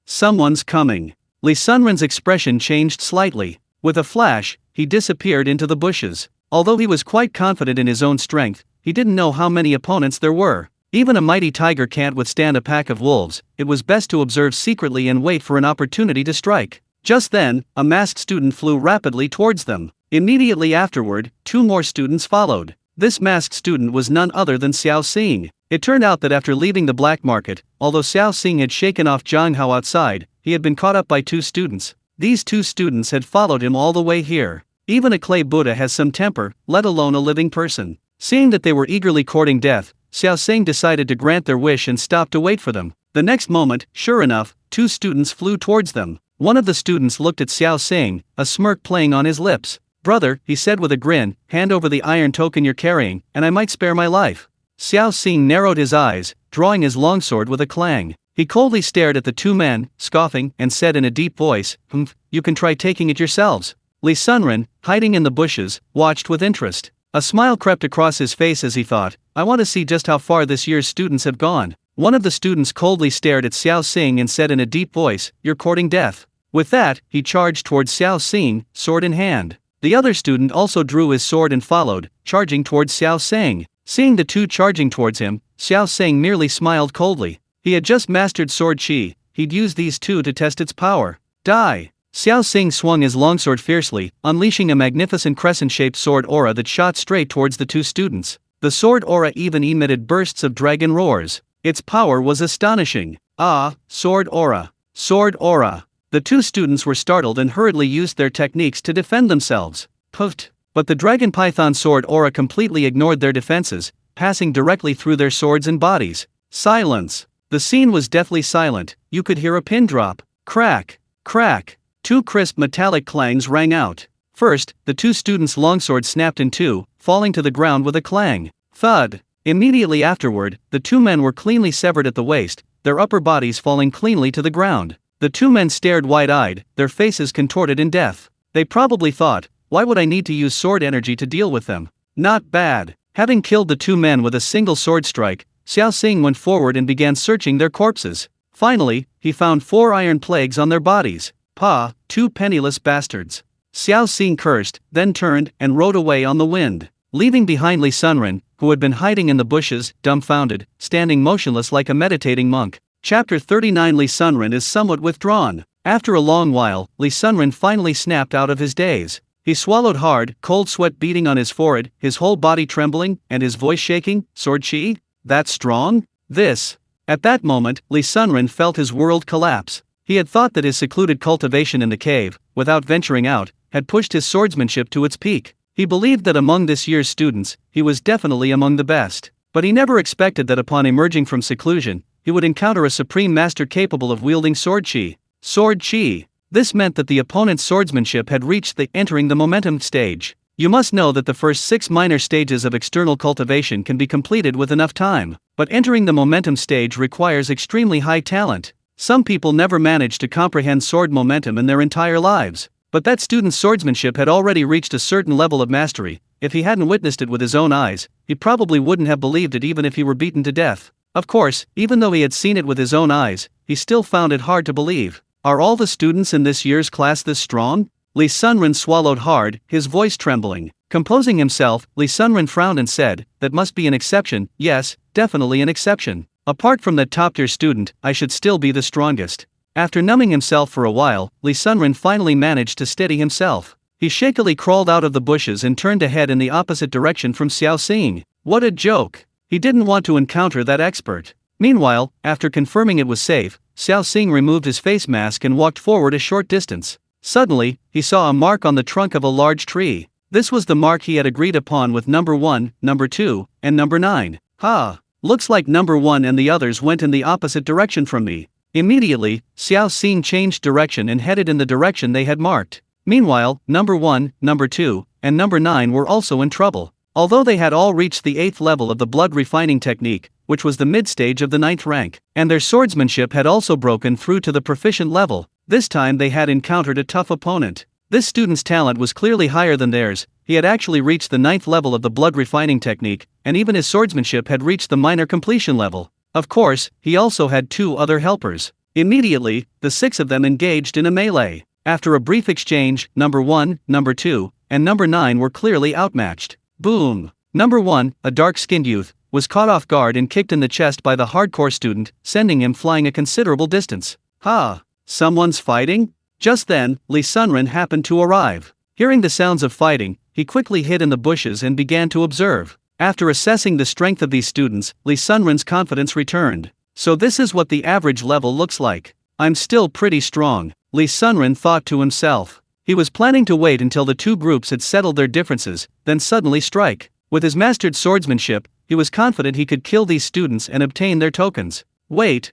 Someone's coming. Li Sunren's expression changed slightly. With a flash, he disappeared into the bushes. Although he was quite confident in his own strength, he didn't know how many opponents there were. Even a mighty tiger can't withstand a pack of wolves. It was best to observe secretly and wait for an opportunity to strike. Just then, a masked student flew rapidly towards them. Immediately afterward, 2 more students followed. This masked student was none other than Xiao Xing. It turned out that after leaving the black market, although Xiao Xing had shaken off Zhang Hao outside, he had been caught up by 2 students. These 2 students had followed him all the way here. Even a clay Buddha has some temper, let alone a living person. Seeing that they were eagerly courting death, Xiao Xing decided to grant their wish and stopped to wait for them. The next moment, sure enough, 2 students flew towards them. One of the students looked at Xiao Xing, a smirk playing on his lips. "Brother," he said with a grin, "hand over the iron token you're carrying, and I might spare my life." Xiao Xing narrowed his eyes, drawing his longsword with a clang. He coldly stared at the 2 men, scoffing, and said in a deep voice, "You can try taking it yourselves." Li Sunren, hiding in the bushes, watched with interest. A smile crept across his face as he thought, "I want to see just how far this year's students have gone." One of the students coldly stared at Xiao Xing and said in a deep voice, "You're courting death." With that, he charged towards Xiao Xing, sword in hand. The other student also drew his sword and followed, charging towards Xiao Xing. Seeing the 2 charging towards him, Xiao Xing merely smiled coldly. He had just mastered sword chi, he'd use these two to test its power. Die! Xiao Xing swung his longsword fiercely, unleashing a magnificent crescent-shaped sword aura that shot straight towards the two students. The sword aura even emitted bursts of dragon roars. Its power was astonishing. Ah, sword aura! Sword aura! The two students were startled and hurriedly used their techniques to defend themselves. Puffed! But the dragon python sword aura completely ignored their defenses, passing directly through their swords and bodies. Silence! The scene was deathly silent. You could hear a pin drop. Crack! Crack! Two crisp metallic clangs rang out. First, the two students' longswords snapped in two, falling to the ground with a clang. Thud! Immediately afterward, the two men were cleanly severed at the waist, their upper bodies falling cleanly to the ground. The two men stared wide-eyed, their faces contorted in death. They probably thought, why would I need to use sword energy to deal with them? Not bad. Having killed the two men with a single sword strike, Xiao Xing went forward and began searching their corpses. Finally, he found 4 iron plagues on their bodies. Pa, 2 penniless bastards. Xiao Xing cursed, then turned and rode away on the wind, leaving behind Li Sunren, who had been hiding in the bushes, dumbfounded, standing motionless like a meditating monk. Chapter 39. Li Sunren is somewhat withdrawn. After a long while, Li Sunren finally snapped out of his daze. He swallowed hard, cold sweat beating on his forehead, his whole body trembling, and his voice shaking. Sword chi? That strong? This. At that moment, Li Sunren felt his world collapse. He had thought that his secluded cultivation in the cave, without venturing out, had pushed his swordsmanship to its peak. He believed that among this year's students, he was definitely among the best. But he never expected that upon emerging from seclusion, he would encounter a supreme master capable of wielding sword chi. Sword chi. This meant that the opponent's swordsmanship had reached the entering the momentum stage. You must know that the first 6 minor stages of external cultivation can be completed with enough time, but entering the momentum stage requires extremely high talent. Some people never manage to comprehend sword momentum in their entire lives, but that student's swordsmanship had already reached a certain level of mastery. If he hadn't witnessed it with his own eyes, he probably wouldn't have believed it even if he were beaten to death. Of course, even though he had seen it with his own eyes, he still found it hard to believe. Are all the students in this year's class this strong? Li Sunren swallowed hard, his voice trembling. Composing himself, Li Sunren frowned and said, that must be an exception. Yes, definitely an exception. Apart from that top-tier student, I should still be the strongest. After numbing himself for a while, Li Sunren finally managed to steady himself. He shakily crawled out of the bushes and turned to head in the opposite direction from Xiao Xing. What a joke! He didn't want to encounter that expert. Meanwhile, after confirming it was safe, Xiao Xing removed his face mask and walked forward a short distance. Suddenly, he saw a mark on the trunk of a large tree. This was the mark he had agreed upon with number 1, number 2, and number 9. Ha! Looks like number 1 and the others went in the opposite direction from me. Immediately, Xiao Xing changed direction and headed in the direction they had marked. Meanwhile, number 1, number 2, and number 9 were also in trouble. Although they had all reached the 8th level of the blood refining technique, which was the mid-stage of the 9th rank, and their swordsmanship had also broken through to the proficient level, this time they had encountered a tough opponent. This student's talent was clearly higher than theirs. He had actually reached the 9th level of the blood refining technique, and even his swordsmanship had reached the minor completion level. Of course, he also had 2 other helpers. Immediately, the 6 of them engaged in a melee. After a brief exchange, number 1, number 2, and number 9 were clearly outmatched. Boom! Number 1, a dark-skinned youth, was caught off guard and kicked in the chest by the hardcore student, sending him flying a considerable distance. Ha! Someone's fighting? Just then, Li Sunren happened to arrive. Hearing the sounds of fighting, he quickly hid in the bushes and began to observe. After assessing the strength of these students, Li Sunren's confidence returned. So this is what the average level looks like. I'm still pretty strong, Li Sunren thought to himself. He was planning to wait until the two groups had settled their differences, then suddenly strike. With his mastered swordsmanship, he was confident he could kill these students and obtain their tokens. Wait,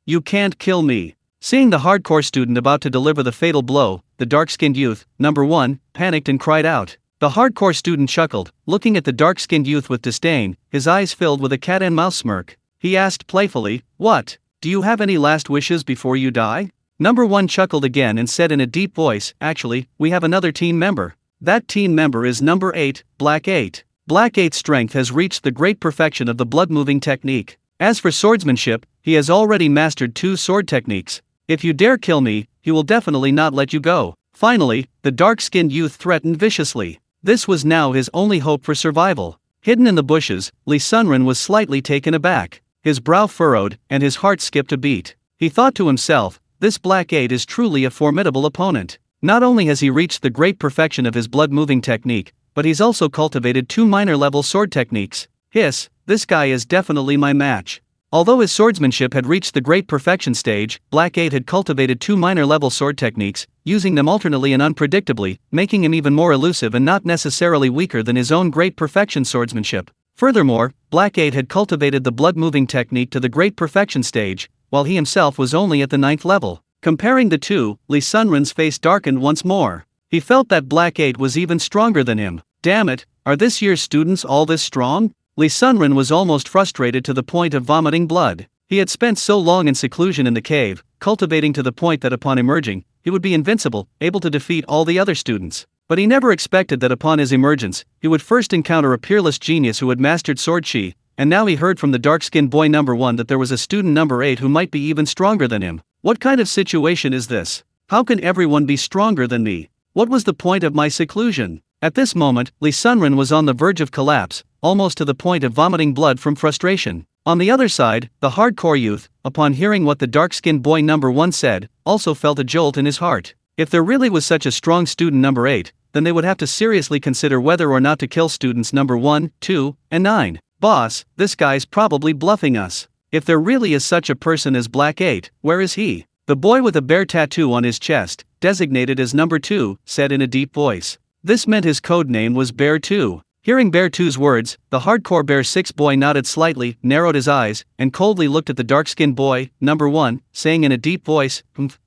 you can't kill me. Seeing the hardcore student about to deliver the fatal blow, the dark-skinned youth, number 1, panicked and cried out. The hardcore student chuckled, looking at the dark-skinned youth with disdain, his eyes filled with a cat-and-mouse smirk. He asked playfully, "What? Do you have any last wishes before you die?" Number 1 chuckled again and said in a deep voice, "Actually, we have another team member. That team member is number 8, Black 8. Black 8's strength has reached the great perfection of the blood-moving technique. As for swordsmanship, he has already mastered 2 sword techniques. If you dare kill me, he will definitely not let you go." Finally, the dark-skinned youth threatened viciously. This was now his only hope for survival. Hidden in the bushes, Li Sunren was slightly taken aback. his brow furrowed, and his heart skipped a beat. He thought to himself, this Black 8 is truly a formidable opponent. Not only has he reached the great perfection of his blood-moving technique, but he's also cultivated 2 minor-level sword techniques. This guy is definitely my match. Although his swordsmanship had reached the great perfection stage, Black 8 had cultivated 2 minor-level sword techniques, using them alternately and unpredictably, making him even more elusive and not necessarily weaker than his own great perfection swordsmanship. Furthermore, Black 8 had cultivated the blood-moving technique to the great perfection stage, while he himself was only at the 9th level. Comparing the two, Lee Sunren's face darkened once more. He felt that Black 8 was even stronger than him. Damn it, are this year's students all this strong? Lee Sunren was almost frustrated to the point of vomiting blood. He had spent so long in seclusion in the cave, cultivating to the point that upon emerging, he would be invincible, able to defeat all the other students. But he never expected that upon his emergence, he would first encounter a peerless genius who had mastered sword chi, and now he heard from the dark-skinned boy number 1 that there was a student number 8 who might be even stronger than him. What kind of situation is this? How can everyone be stronger than me? What was the point of my seclusion? At this moment, Lee Sunren was on the verge of collapse, almost to the point of vomiting blood from frustration. On the other side, the hardcore youth, upon hearing what the dark-skinned boy number 1 said, also felt a jolt in his heart. If there really was such a strong student number 8, then they would have to seriously consider whether or not to kill students number 1, 2, and 9. Boss, this guy's probably bluffing us. If there really is such a person as Black 8, where is he? The boy with a bear tattoo on his chest, designated as number 2, said in a deep voice. This meant his code name was Bear 2. Hearing Bear 2's words, the hardcore Bear 6 boy nodded slightly, narrowed his eyes, and coldly looked at the dark-skinned boy, number 1, saying in a deep voice,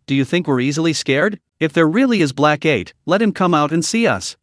do you think we're easily scared? If there really is Black 8, let him come out and see us.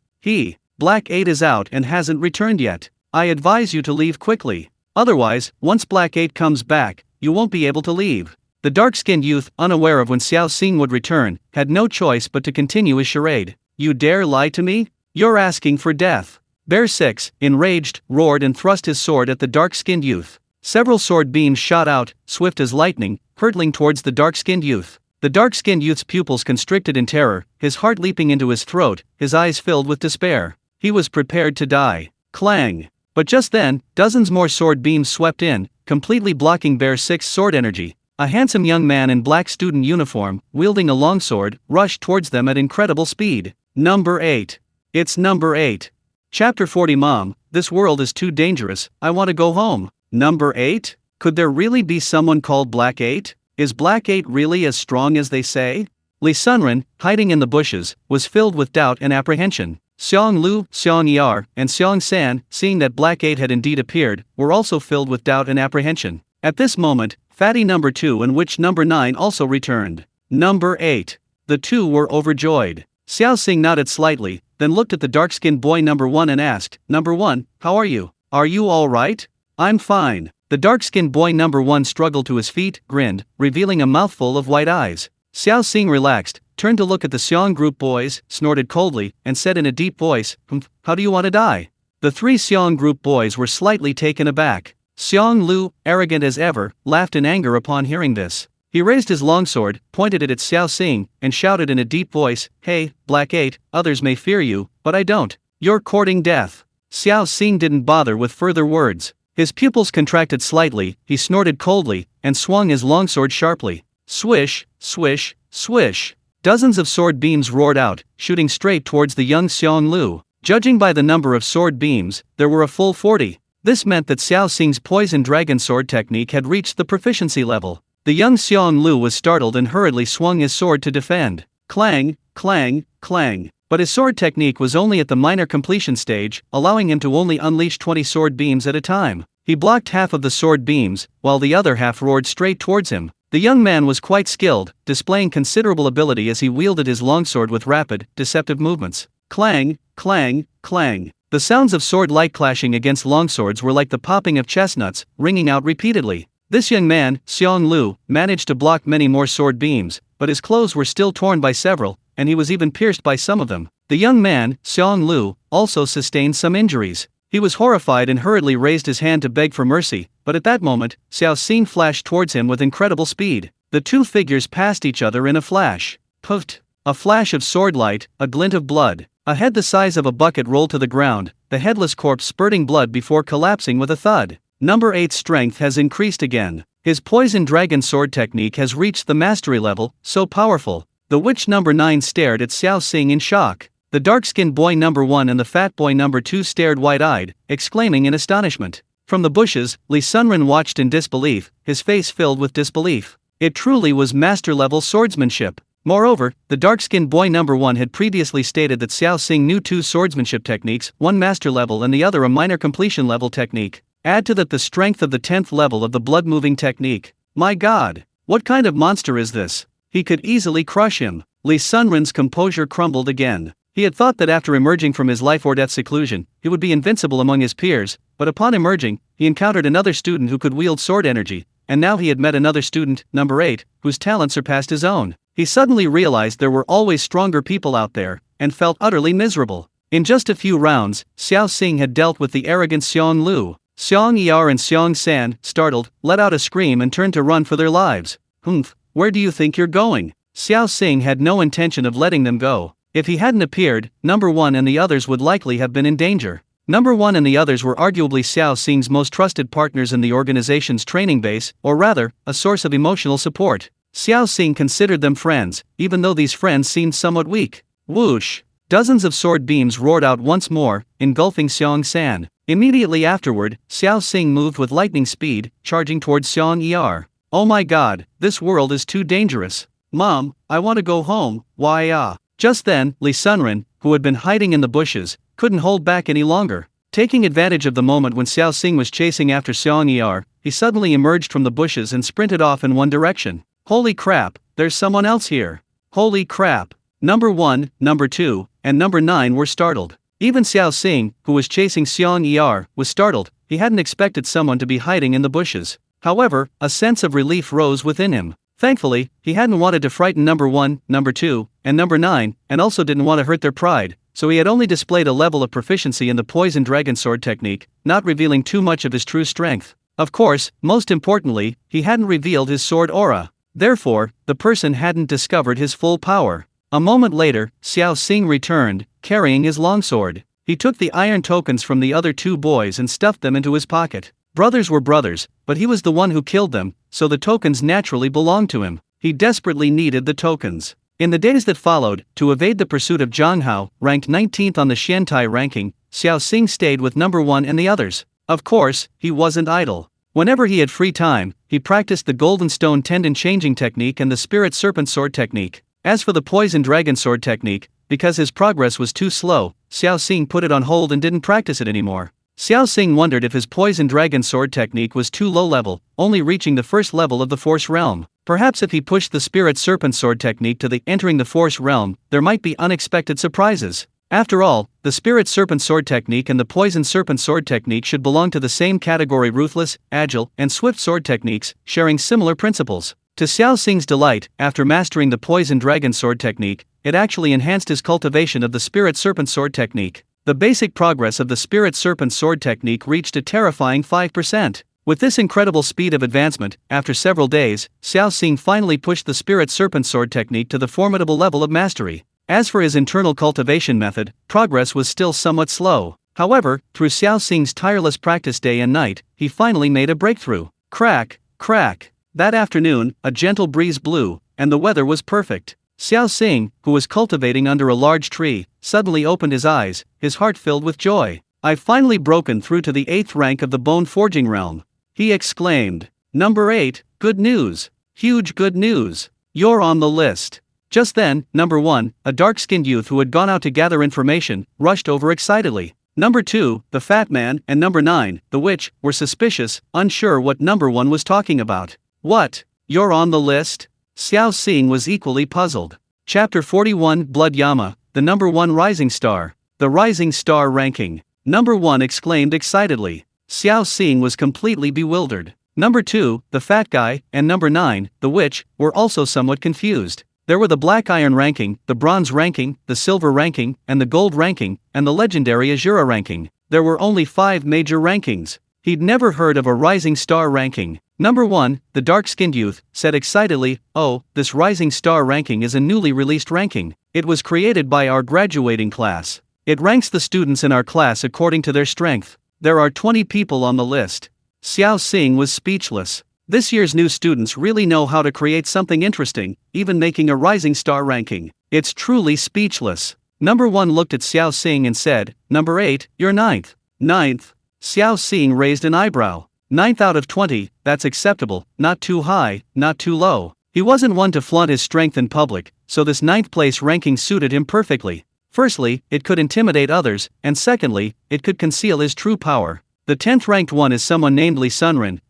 Black 8 is out and hasn't returned yet. I advise you to leave quickly. Otherwise, once Black 8 comes back, you won't be able to leave. The dark-skinned youth, unaware of when Xiao Xing would return, had no choice but to continue his charade. You dare lie to me? You're asking for death. Bear 6, enraged, roared and thrust his sword at the dark-skinned youth. Several sword beams shot out, swift as lightning, hurtling towards the dark-skinned youth. The dark-skinned youth's pupils constricted in terror, his heart leaping into his throat, his eyes filled with despair. He was prepared to die. Clang! But just then, dozens more sword beams swept in, completely blocking Bear 6's sword energy. A handsome young man in black student uniform, wielding a longsword, rushed towards them at incredible speed. Number 8. It's number 8. Chapter 40. Mom, this world is too dangerous, I want to go home. Number 8? Could there really be someone called Black 8? Is Black 8 really as strong as they say? Lee Sunren, hiding in the bushes, was filled with doubt and apprehension. Xiang Lu, Xiang Yar, and Xiang San, seeing that Black 8 had indeed appeared, were also filled with doubt and apprehension. At this moment, Fatty number 2 and Witch number 9 also returned. Number 8. The two were overjoyed. Xiao Xing nodded slightly, then looked at the dark-skinned boy number 1 and asked, Number 1, how are you? Are you all right? I'm fine. The dark-skinned boy number 1 struggled to his feet, grinned, revealing a mouthful of white eyes. Xiao Xing relaxed, turned to look at the Xiong group boys, snorted coldly, and said in a deep voice, How do you want to die? The 3 Xiong group boys were slightly taken aback. Xiong Lu, arrogant as ever, laughed in anger upon hearing this. He raised his longsword, pointed it at Xiao Xing, and shouted in a deep voice, Hey, Black 8, others may fear you, but I don't. You're courting death. Xiao Xing didn't bother with further words. His pupils contracted slightly, he snorted coldly, and swung his longsword sharply. Swish, swish, swish. Dozens of sword beams roared out, shooting straight towards the young Xiong Lu. Judging by the number of sword beams, there were a full 40. This meant that Xiao Xing's poison dragon sword technique had reached the proficiency level. The young Xiong Lu was startled and hurriedly swung his sword to defend. Clang, clang, clang. But his sword technique was only at the minor completion stage, allowing him to only unleash 20 sword beams at a time. He blocked half of the sword beams, while the other half roared straight towards him. The young man was quite skilled, displaying considerable ability as he wielded his longsword with rapid, deceptive movements. Clang, clang, clang. The sounds of sword light clashing against longswords were like the popping of chestnuts, ringing out repeatedly. This young man, Xiong Lu, managed to block many more sword beams, but his clothes were still torn by several, and he was even pierced by some of them. The young man, Xiong Lu, also sustained some injuries. He was horrified and hurriedly raised his hand to beg for mercy, but at that moment, Xiao Xing flashed towards him with incredible speed. The two figures passed each other in a flash. Puffed! A flash of sword light, a glint of blood. A head the size of a bucket rolled to the ground, the headless corpse spurting blood before collapsing with a thud. Number 8's strength has increased again. His poison dragon sword technique has reached the mastery level, so powerful. The witch number 9 stared at Xiao Xing in shock. The dark-skinned boy number 1 and the fat boy number 2 stared wide-eyed, exclaiming in astonishment. From the bushes, Li Sunren watched in disbelief, his face filled with disbelief. It truly was master-level swordsmanship. Moreover, the dark-skinned boy number 1 had previously stated that Xiao Xing knew 2 swordsmanship techniques, one master level and the other a minor completion level technique. Add to that the strength of the 10th level of the blood-moving technique. My god! What kind of monster is this? He could easily crush him. Li Sunren's composure crumbled again. He had thought that after emerging from his life-or-death seclusion, he would be invincible among his peers, but upon emerging, he encountered another student who could wield sword energy, and now he had met another student, number 8, whose talent surpassed his own. He suddenly realized there were always stronger people out there, and felt utterly miserable. In just a few rounds, Xiao Xing had dealt with the arrogant Xiong Lu. Xiong Yar and Xiong San, startled, let out a scream and turned to run for their lives. Humph, where do you think you're going? Xiao Xing had no intention of letting them go. If he hadn't appeared, number 1 and the others would likely have been in danger. Number 1 and the others were arguably Xiao Xing's most trusted partners in the organization's training base, or rather, a source of emotional support. Xiao Xing considered them friends, even though these friends seemed somewhat weak. Whoosh! Dozens of sword beams roared out once more, engulfing Xiong San. Immediately afterward, Xiao Xing moved with lightning speed, charging towards Xiong Yar. Oh my god, this world is too dangerous. Mom, I want to go home, why? Just then, Li Sunren, who had been hiding in the bushes, couldn't hold back any longer. Taking advantage of the moment when Xiao Xing was chasing after Xiong Yar, he suddenly emerged from the bushes and sprinted off in one direction. Holy crap, there's someone else here. Holy crap. Number 1, number 2, and number 9 were startled. Even Xiao Xing, who was chasing Xiong Yar, was startled. He hadn't expected someone to be hiding in the bushes. However, a sense of relief rose within him. Thankfully, he hadn't wanted to frighten number 1, number 2, and number 9, and also didn't want to hurt their pride, so he had only displayed a level of proficiency in the poison dragon sword technique, not revealing too much of his true strength. Of course, most importantly, he hadn't revealed his sword aura. Therefore, the person hadn't discovered his full power. A moment later, Xiao Xing returned, carrying his longsword. He took the iron tokens from the other 2 boys and stuffed them into his pocket. Brothers were brothers, but he was the one who killed them, so the tokens naturally belonged to him. He desperately needed the tokens. In the days that followed, to evade the pursuit of Zhang Hao, ranked 19th on the Xiantai ranking, Xiao Xing stayed with number 1 and the others. Of course, he wasn't idle. Whenever he had free time, he practiced the golden stone tendon changing technique and the spirit serpent sword technique. As for the poison dragon sword technique, because his progress was too slow, Xiao Xing put it on hold and didn't practice it anymore. Xiao Xing wondered if his poison dragon sword technique was too low level, only reaching the first level of the force realm. Perhaps if he pushed the spirit serpent sword technique to the entering the force realm, there might be unexpected surprises. After all, the spirit serpent sword technique and the poison serpent sword technique should belong to the same category: ruthless, agile, and swift sword techniques, sharing similar principles. To Xiao Xing's delight, after mastering the poison dragon sword technique, it actually enhanced his cultivation of the spirit serpent sword technique. The basic progress of the spirit serpent sword technique reached a terrifying 5%. With this incredible speed of advancement, after several days, Xiao Xing finally pushed the spirit serpent sword technique to the formidable level of mastery. As for his internal cultivation method, progress was still somewhat slow. However, through Xiao Xing's tireless practice day and night, he finally made a breakthrough. Crack, crack. That afternoon, a gentle breeze blew, and the weather was perfect. Xiao Xing, who was cultivating under a large tree, suddenly opened his eyes, his heart filled with joy. I've finally broken through to the 8th rank of the bone forging realm. He exclaimed. Number 8, good news. Huge good news. You're on the list. Just then, number 1, a dark-skinned youth who had gone out to gather information, rushed over excitedly. Number 2, the fat man, and number 9, the witch, were suspicious, unsure what number 1 was talking about. What? You're on the list? Xiao Xing was equally puzzled. Chapter 41, Blood Yama, the number 1 rising star. The rising star ranking. Number 1 exclaimed excitedly. Xiao Xing was completely bewildered. Number 2, the fat guy, and number 9, the witch, were also somewhat confused. There were the black iron ranking, the bronze ranking, the silver ranking, and the gold ranking, and the legendary Azura ranking. There were only 5 major rankings. He'd never heard of a rising star ranking. Number 1, the dark-skinned youth, said excitedly, "Oh, this rising star ranking is a newly released ranking. It was created by our graduating class. It ranks the students in our class according to their strength. There are 20 people on the list." Xiao Xing was speechless. This year's new students really know how to create something interesting, even making a rising star ranking. It's truly speechless. Number 1 looked at Xiao Xing and said, "Number 8, you're ninth." Ninth? Xiao Xing raised an eyebrow. Ninth out of 20, that's acceptable, not too high, not too low. He wasn't one to flaunt his strength in public, so this ninth place ranking suited him perfectly. Firstly, it could intimidate others, and secondly, it could conceal his true power. The 10th ranked one is someone named Li Sunren,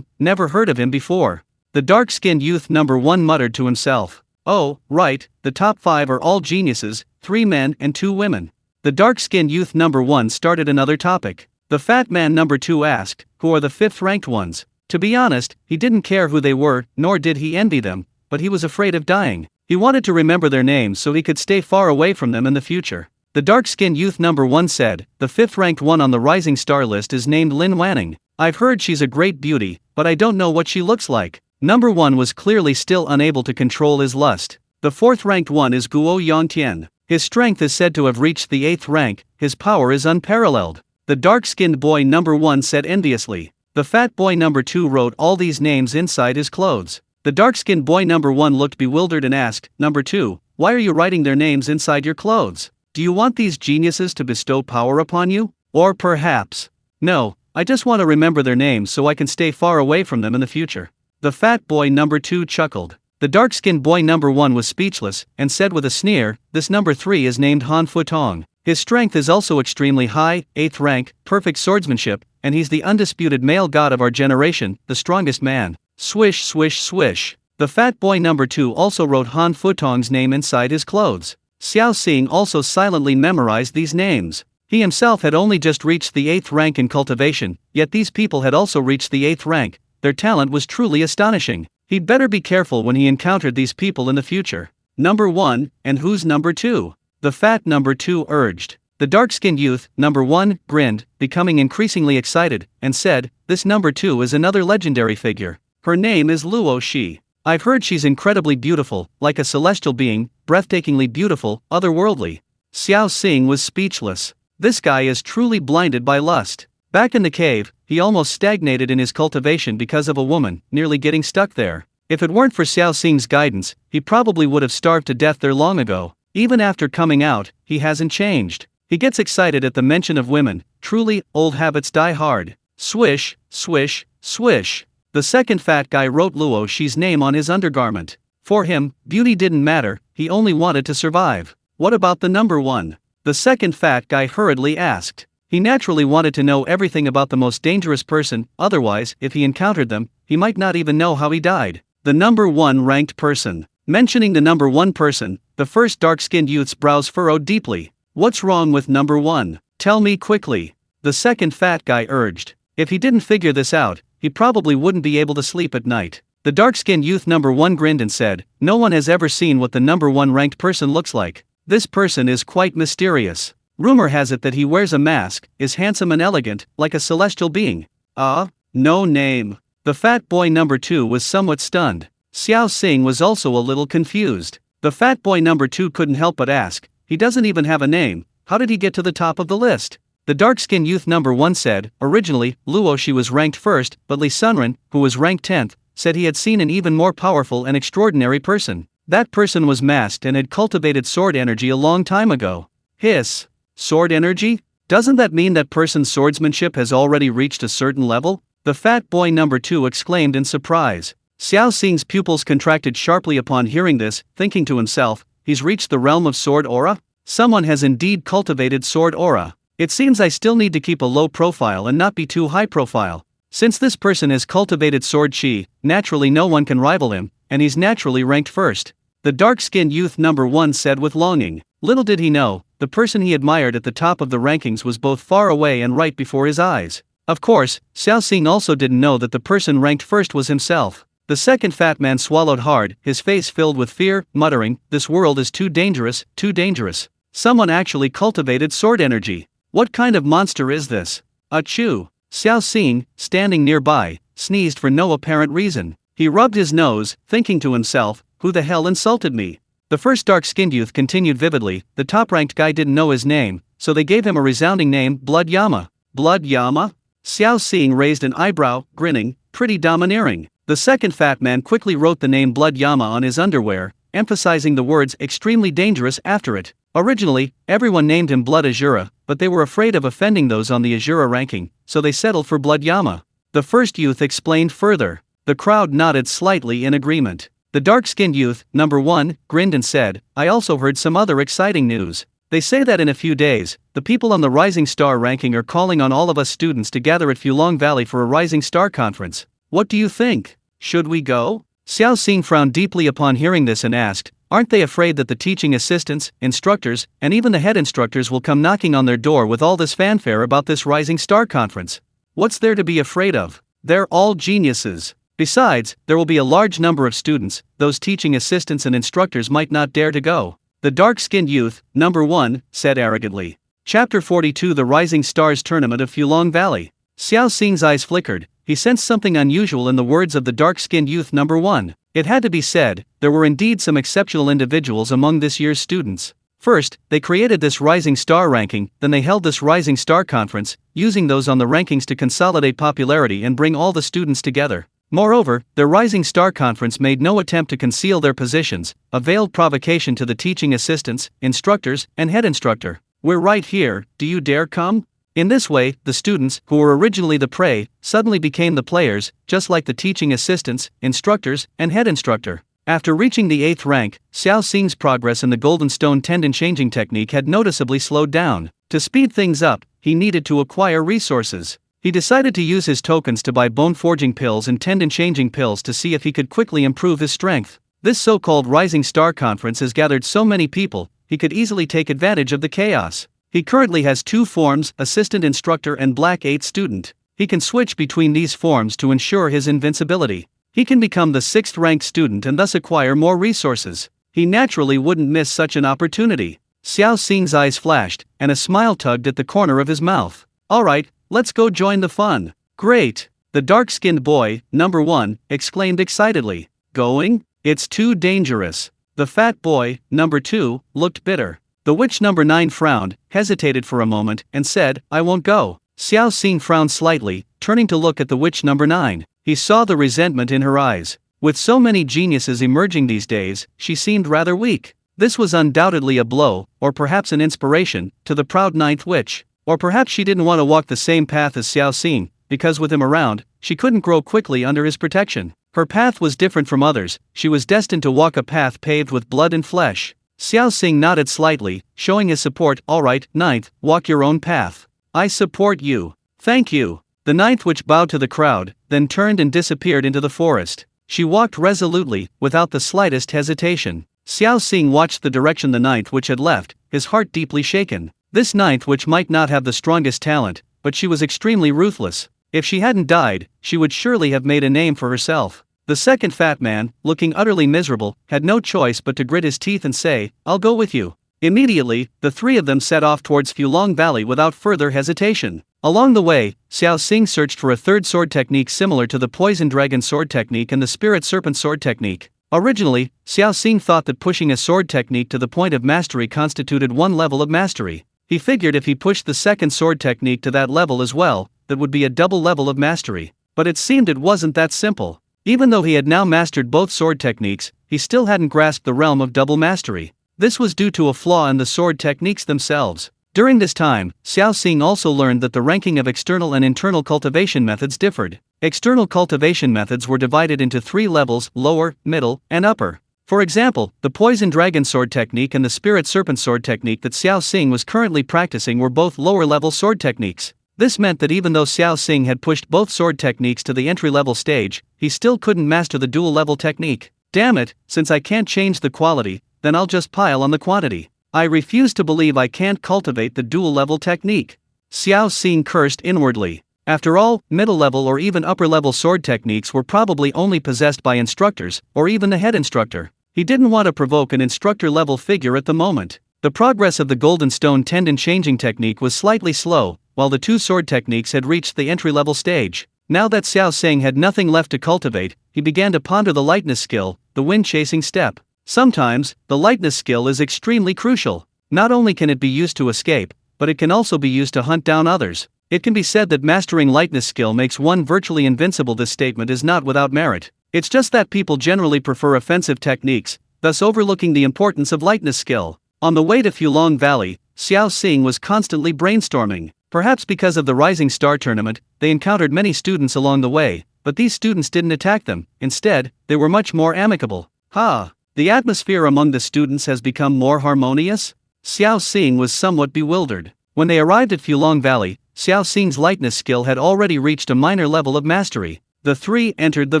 never heard of him before. The dark-skinned youth number 1 muttered to himself. Oh, right, the top 5 are all geniuses, 3 men and 2 women. The dark-skinned youth number 1 started another topic. The fat man number 2 asked, who are the 5th ranked ones? To be honest, he didn't care who they were, nor did he envy them, but he was afraid of dying. He wanted to remember their names so he could stay far away from them in the future. The dark-skinned youth number 1 said, the 5th ranked one on the rising star list is named Lin Wanning. I've heard she's a great beauty, but I don't know what she looks like. Number 1 was clearly still unable to control his lust. The 4th ranked one is Guo Yongtian. His strength is said to have reached the 8th rank, his power is unparalleled. The dark-skinned boy number 1 said enviously. The fat boy number 2 wrote all these names inside his clothes. The dark-skinned boy number 1 looked bewildered and asked, Number 2, why are you writing their names inside your clothes? Do you want these geniuses to bestow power upon you? Or perhaps, no, I just want to remember their names so I can stay far away from them in the future. The fat boy number 2 chuckled. The dark-skinned boy number 1 was speechless, and said with a sneer, this number 3 is named Han Futong. His strength is also extremely high, 8th rank, perfect swordsmanship, and he's the undisputed male god of our generation, the strongest man. Swish swish swish. The fat boy number 2 also wrote Han Futong's name inside his clothes. Xiao Xing also silently memorized these names. He himself had only just reached the 8th rank in cultivation, yet these people had also reached the 8th rank. Their talent was truly astonishing. He'd better be careful when he encountered these people in the future. Number 1, and who's number 2? The fat number 2 urged. The dark-skinned youth, number 1, grinned, becoming increasingly excited, and said, this number 2 is another legendary figure. Her name is Luo Shi. I've heard she's incredibly beautiful, like a celestial being, breathtakingly beautiful, otherworldly. Xiao Xing was speechless. This guy is truly blinded by lust. Back in the cave, he almost stagnated in his cultivation because of a woman, nearly getting stuck there. If it weren't for Xiao Xing's guidance, he probably would have starved to death there long ago. Even after coming out, he hasn't changed. He gets excited at the mention of women. Truly, old habits die hard. Swish, swish, swish. The second fat guy wrote Luo Shi's name on his undergarment. For him, beauty didn't matter, he only wanted to survive. What about the number 1? The second fat guy hurriedly asked. He naturally wanted to know everything about the most dangerous person, otherwise, if he encountered them, he might not even know how he died. The number 1 ranked person. Mentioning the number 1 person, the first dark-skinned youth's brows furrowed deeply. What's wrong with number 1? Tell me quickly. The second fat guy urged. If he didn't figure this out, he probably wouldn't be able to sleep at night. The dark-skinned youth number 1 grinned and said, no one has ever seen what the number 1 ranked person looks like. This person is quite mysterious. Rumor has it that he wears a mask, is handsome and elegant, like a celestial being. No name. The fat boy number 2 was somewhat stunned. Xiao Xing was also a little confused. The fat boy number 2 couldn't help but ask, he doesn't even have a name, how did he get to the top of the list? The dark-skinned youth number 1 said, originally, Luo Shi was ranked 1st, but Li Sunren, who was ranked 10th, said he had seen an even more powerful and extraordinary person. That person was masked and had cultivated sword energy a long time ago. Hiss. Sword energy? Doesn't that mean that person's swordsmanship has already reached a certain level? The fat boy number 2 exclaimed in surprise. Xiao Xing's pupils contracted sharply upon hearing this, thinking to himself, he's reached the realm of sword aura? Someone has indeed cultivated sword aura. It seems I still need to keep a low profile and not be too high profile. Since this person has cultivated sword chi, naturally no one can rival him, and he's naturally ranked 1st. The dark-skinned youth number 1 said with longing. Little did he know, the person he admired at the top of the rankings was both far away and right before his eyes. Of course, Xiao Xing also didn't know that the person ranked 1st was himself. The second fat man swallowed hard, his face filled with fear, muttering, this world is too dangerous, too dangerous. Someone actually cultivated sword energy. What kind of monster is this? Achoo! Xiao Xing, standing nearby, sneezed for no apparent reason. He rubbed his nose, thinking to himself, who the hell insulted me? The first dark-skinned youth continued vividly, the top-ranked guy didn't know his name, so they gave him a resounding name, Blood Yama. Blood Yama? Xiao Xing raised an eyebrow, grinning, pretty domineering. The second fat man quickly wrote the name Blood Yama on his underwear, emphasizing the words extremely dangerous after it. Originally, everyone named him Blood Azura, but they were afraid of offending those on the Azura ranking, so they settled for Blood Yama. The first youth explained further. The crowd nodded slightly in agreement. The dark-skinned youth, number 1, grinned and said, I also heard some other exciting news. They say that in a few days, the people on the Rising Star ranking are calling on all of us students to gather at Fulong Valley for a Rising Star conference. What do you think? Should we go? Xiao Xing frowned deeply upon hearing this and asked, aren't they afraid that the teaching assistants, instructors, and even the head instructors will come knocking on their door with all this fanfare about this Rising Star conference? What's there to be afraid of? They're all geniuses. Besides, there will be a large number of students, those teaching assistants and instructors might not dare to go. The dark-skinned youth, number 1, said arrogantly. Chapter 42 The Rising Stars Tournament of Fulong Valley. Xiao Xing's eyes flickered. He sensed something unusual in the words of the dark-skinned youth number 1. It had to be said, there were indeed some exceptional individuals among this year's students. First, they created this Rising Star ranking, then they held this Rising Star conference, using those on the rankings to consolidate popularity and bring all the students together. Moreover, their Rising Star Conference made no attempt to conceal their positions, a veiled provocation to the teaching assistants, instructors, and head instructor. We're right here, do you dare come? In this way, the students, who were originally the prey, suddenly became the players, just like the teaching assistants, instructors, and head instructor. After reaching the 8th rank, Xiao Xing's progress in the Golden Stone Tendon Changing Technique had noticeably slowed down. To speed things up, he needed to acquire resources. He decided to use his tokens to buy bone-forging pills and tendon-changing pills to see if he could quickly improve his strength. This so-called Rising Star Conference has gathered so many people, he could easily take advantage of the chaos. He currently has 2 forms, Assistant Instructor and Black 8 Student. He can switch between these forms to ensure his invincibility. He can become the 6th-ranked student and thus acquire more resources. He naturally wouldn't miss such an opportunity. Xiao Xing's eyes flashed, and a smile tugged at the corner of his mouth. Alright, let's go join the fun. Great! The dark-skinned boy, number 1, exclaimed excitedly. Going? It's too dangerous. The fat boy, number 2, looked bitter. The witch number 9 frowned, hesitated for a moment, and said, I won't go. Xiao Xing frowned slightly, turning to look at the witch number 9. He saw the resentment in her eyes. With so many geniuses emerging these days, she seemed rather weak. This was undoubtedly a blow, or perhaps an inspiration, to the proud 9th witch. Or perhaps she didn't want to walk the same path as Xiao Xing, because with him around, she couldn't grow quickly under his protection. Her path was different from others, she was destined to walk a path paved with blood and flesh. Xiao Xing nodded slightly, showing his support. Alright, 9th, walk your own path. I support you. Thank you. The 9th witch bowed to the crowd, then turned and disappeared into the forest. She walked resolutely, without the slightest hesitation. Xiao Xing watched the direction the 9th witch had left, his heart deeply shaken. This 9th witch might not have the strongest talent, but she was extremely ruthless. If she hadn't died, she would surely have made a name for herself. The second fat man, looking utterly miserable, had no choice but to grit his teeth and say, I'll go with you. Immediately, the 3 of them set off towards Fulong Valley without further hesitation. Along the way, Xiao Xing searched for a 3rd sword technique similar to the Poison Dragon sword technique and the Spirit Serpent sword technique. Originally, Xiao Xing thought that pushing a sword technique to the point of mastery constituted one level of mastery. He figured if he pushed the 2nd sword technique to that level as well, that would be a double level of mastery. But it seemed it wasn't that simple. Even though he had now mastered both sword techniques, he still hadn't grasped the realm of double mastery. This was due to a flaw in the sword techniques themselves. During this time, Xiao Xing also learned that the ranking of external and internal cultivation methods differed. External cultivation methods were divided into 3 levels: lower, middle, and upper. For example, the Poison Dragon sword technique and the Spirit Serpent sword technique that Xiao Xing was currently practicing were both lower-level sword techniques. This meant that even though Xiao Xing had pushed both sword techniques to the entry-level stage, he still couldn't master the dual-level technique. Damn it, since I can't change the quality, then I'll just pile on the quantity. I refuse to believe I can't cultivate the dual-level technique. Xiao Xing cursed inwardly. After all, middle-level or even upper-level sword techniques were probably only possessed by instructors, or even the head instructor. He didn't want to provoke an instructor-level figure at the moment. The progress of the Golden Stone Tendon Changing Technique was slightly slow, while the 2 sword techniques had reached the entry-level stage. Now that Xiao Xing had nothing left to cultivate, he began to ponder the lightness skill, the wind-chasing step. Sometimes, the lightness skill is extremely crucial. Not only can it be used to escape, but it can also be used to hunt down others. It can be said that mastering lightness skill makes one virtually invincible. This statement is not without merit. It's just that people generally prefer offensive techniques, thus overlooking the importance of lightness skill. On the way to Fulong Valley, Xiao Xing was constantly brainstorming. Perhaps because of the Rising Star tournament, they encountered many students along the way, but these students didn't attack them. Instead, they were much more amicable. The atmosphere among the students has become more harmonious? Xiao Xing was somewhat bewildered. When they arrived at Fulong Valley, Xiao Xing's lightness skill had already reached a minor level of mastery. The three entered the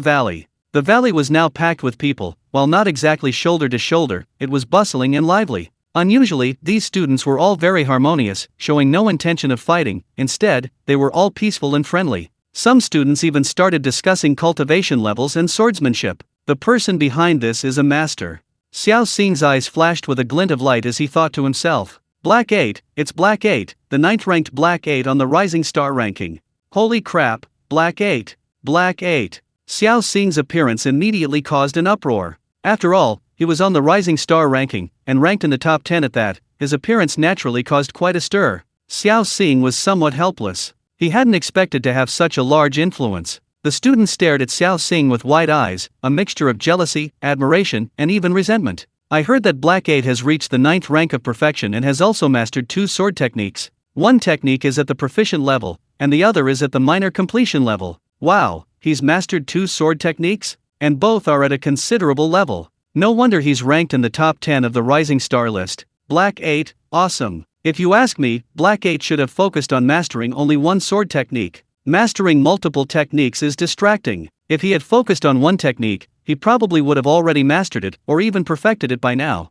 valley. The valley was now packed with people. While not exactly shoulder to shoulder, it was bustling and lively. Unusually, these students were all very harmonious, showing no intention of fighting. Instead, they were all peaceful and friendly. Some students even started discussing cultivation levels and swordsmanship. The person behind this is a master. Xiao Xing's eyes flashed with a glint of light as he thought to himself. Black 8, it's Black 8, the 9th ranked Black 8 on the Rising Star ranking. Holy crap, Black 8, Black 8. Xiao Xing's appearance immediately caused an uproar. After all, he was on the Rising Star ranking, and ranked in the top 10 at that. His appearance naturally caused quite a stir. Xiao Xing was somewhat helpless. He hadn't expected to have such a large influence. The students stared at Xiao Xing with wide eyes, a mixture of jealousy, admiration, and even resentment. I heard that Black 8 has reached the 9th rank of perfection and has also mastered 2 sword techniques. One technique is at the proficient level, and the other is at the minor completion level. Wow, he's mastered 2 sword techniques? And both are at a considerable level. No wonder he's ranked in the top 10 of the Rising Star list. Black 8, awesome. If you ask me, Black 8 should have focused on mastering only one sword technique. Mastering multiple techniques is distracting. If he had focused on one technique, he probably would have already mastered it, or even perfected it by now.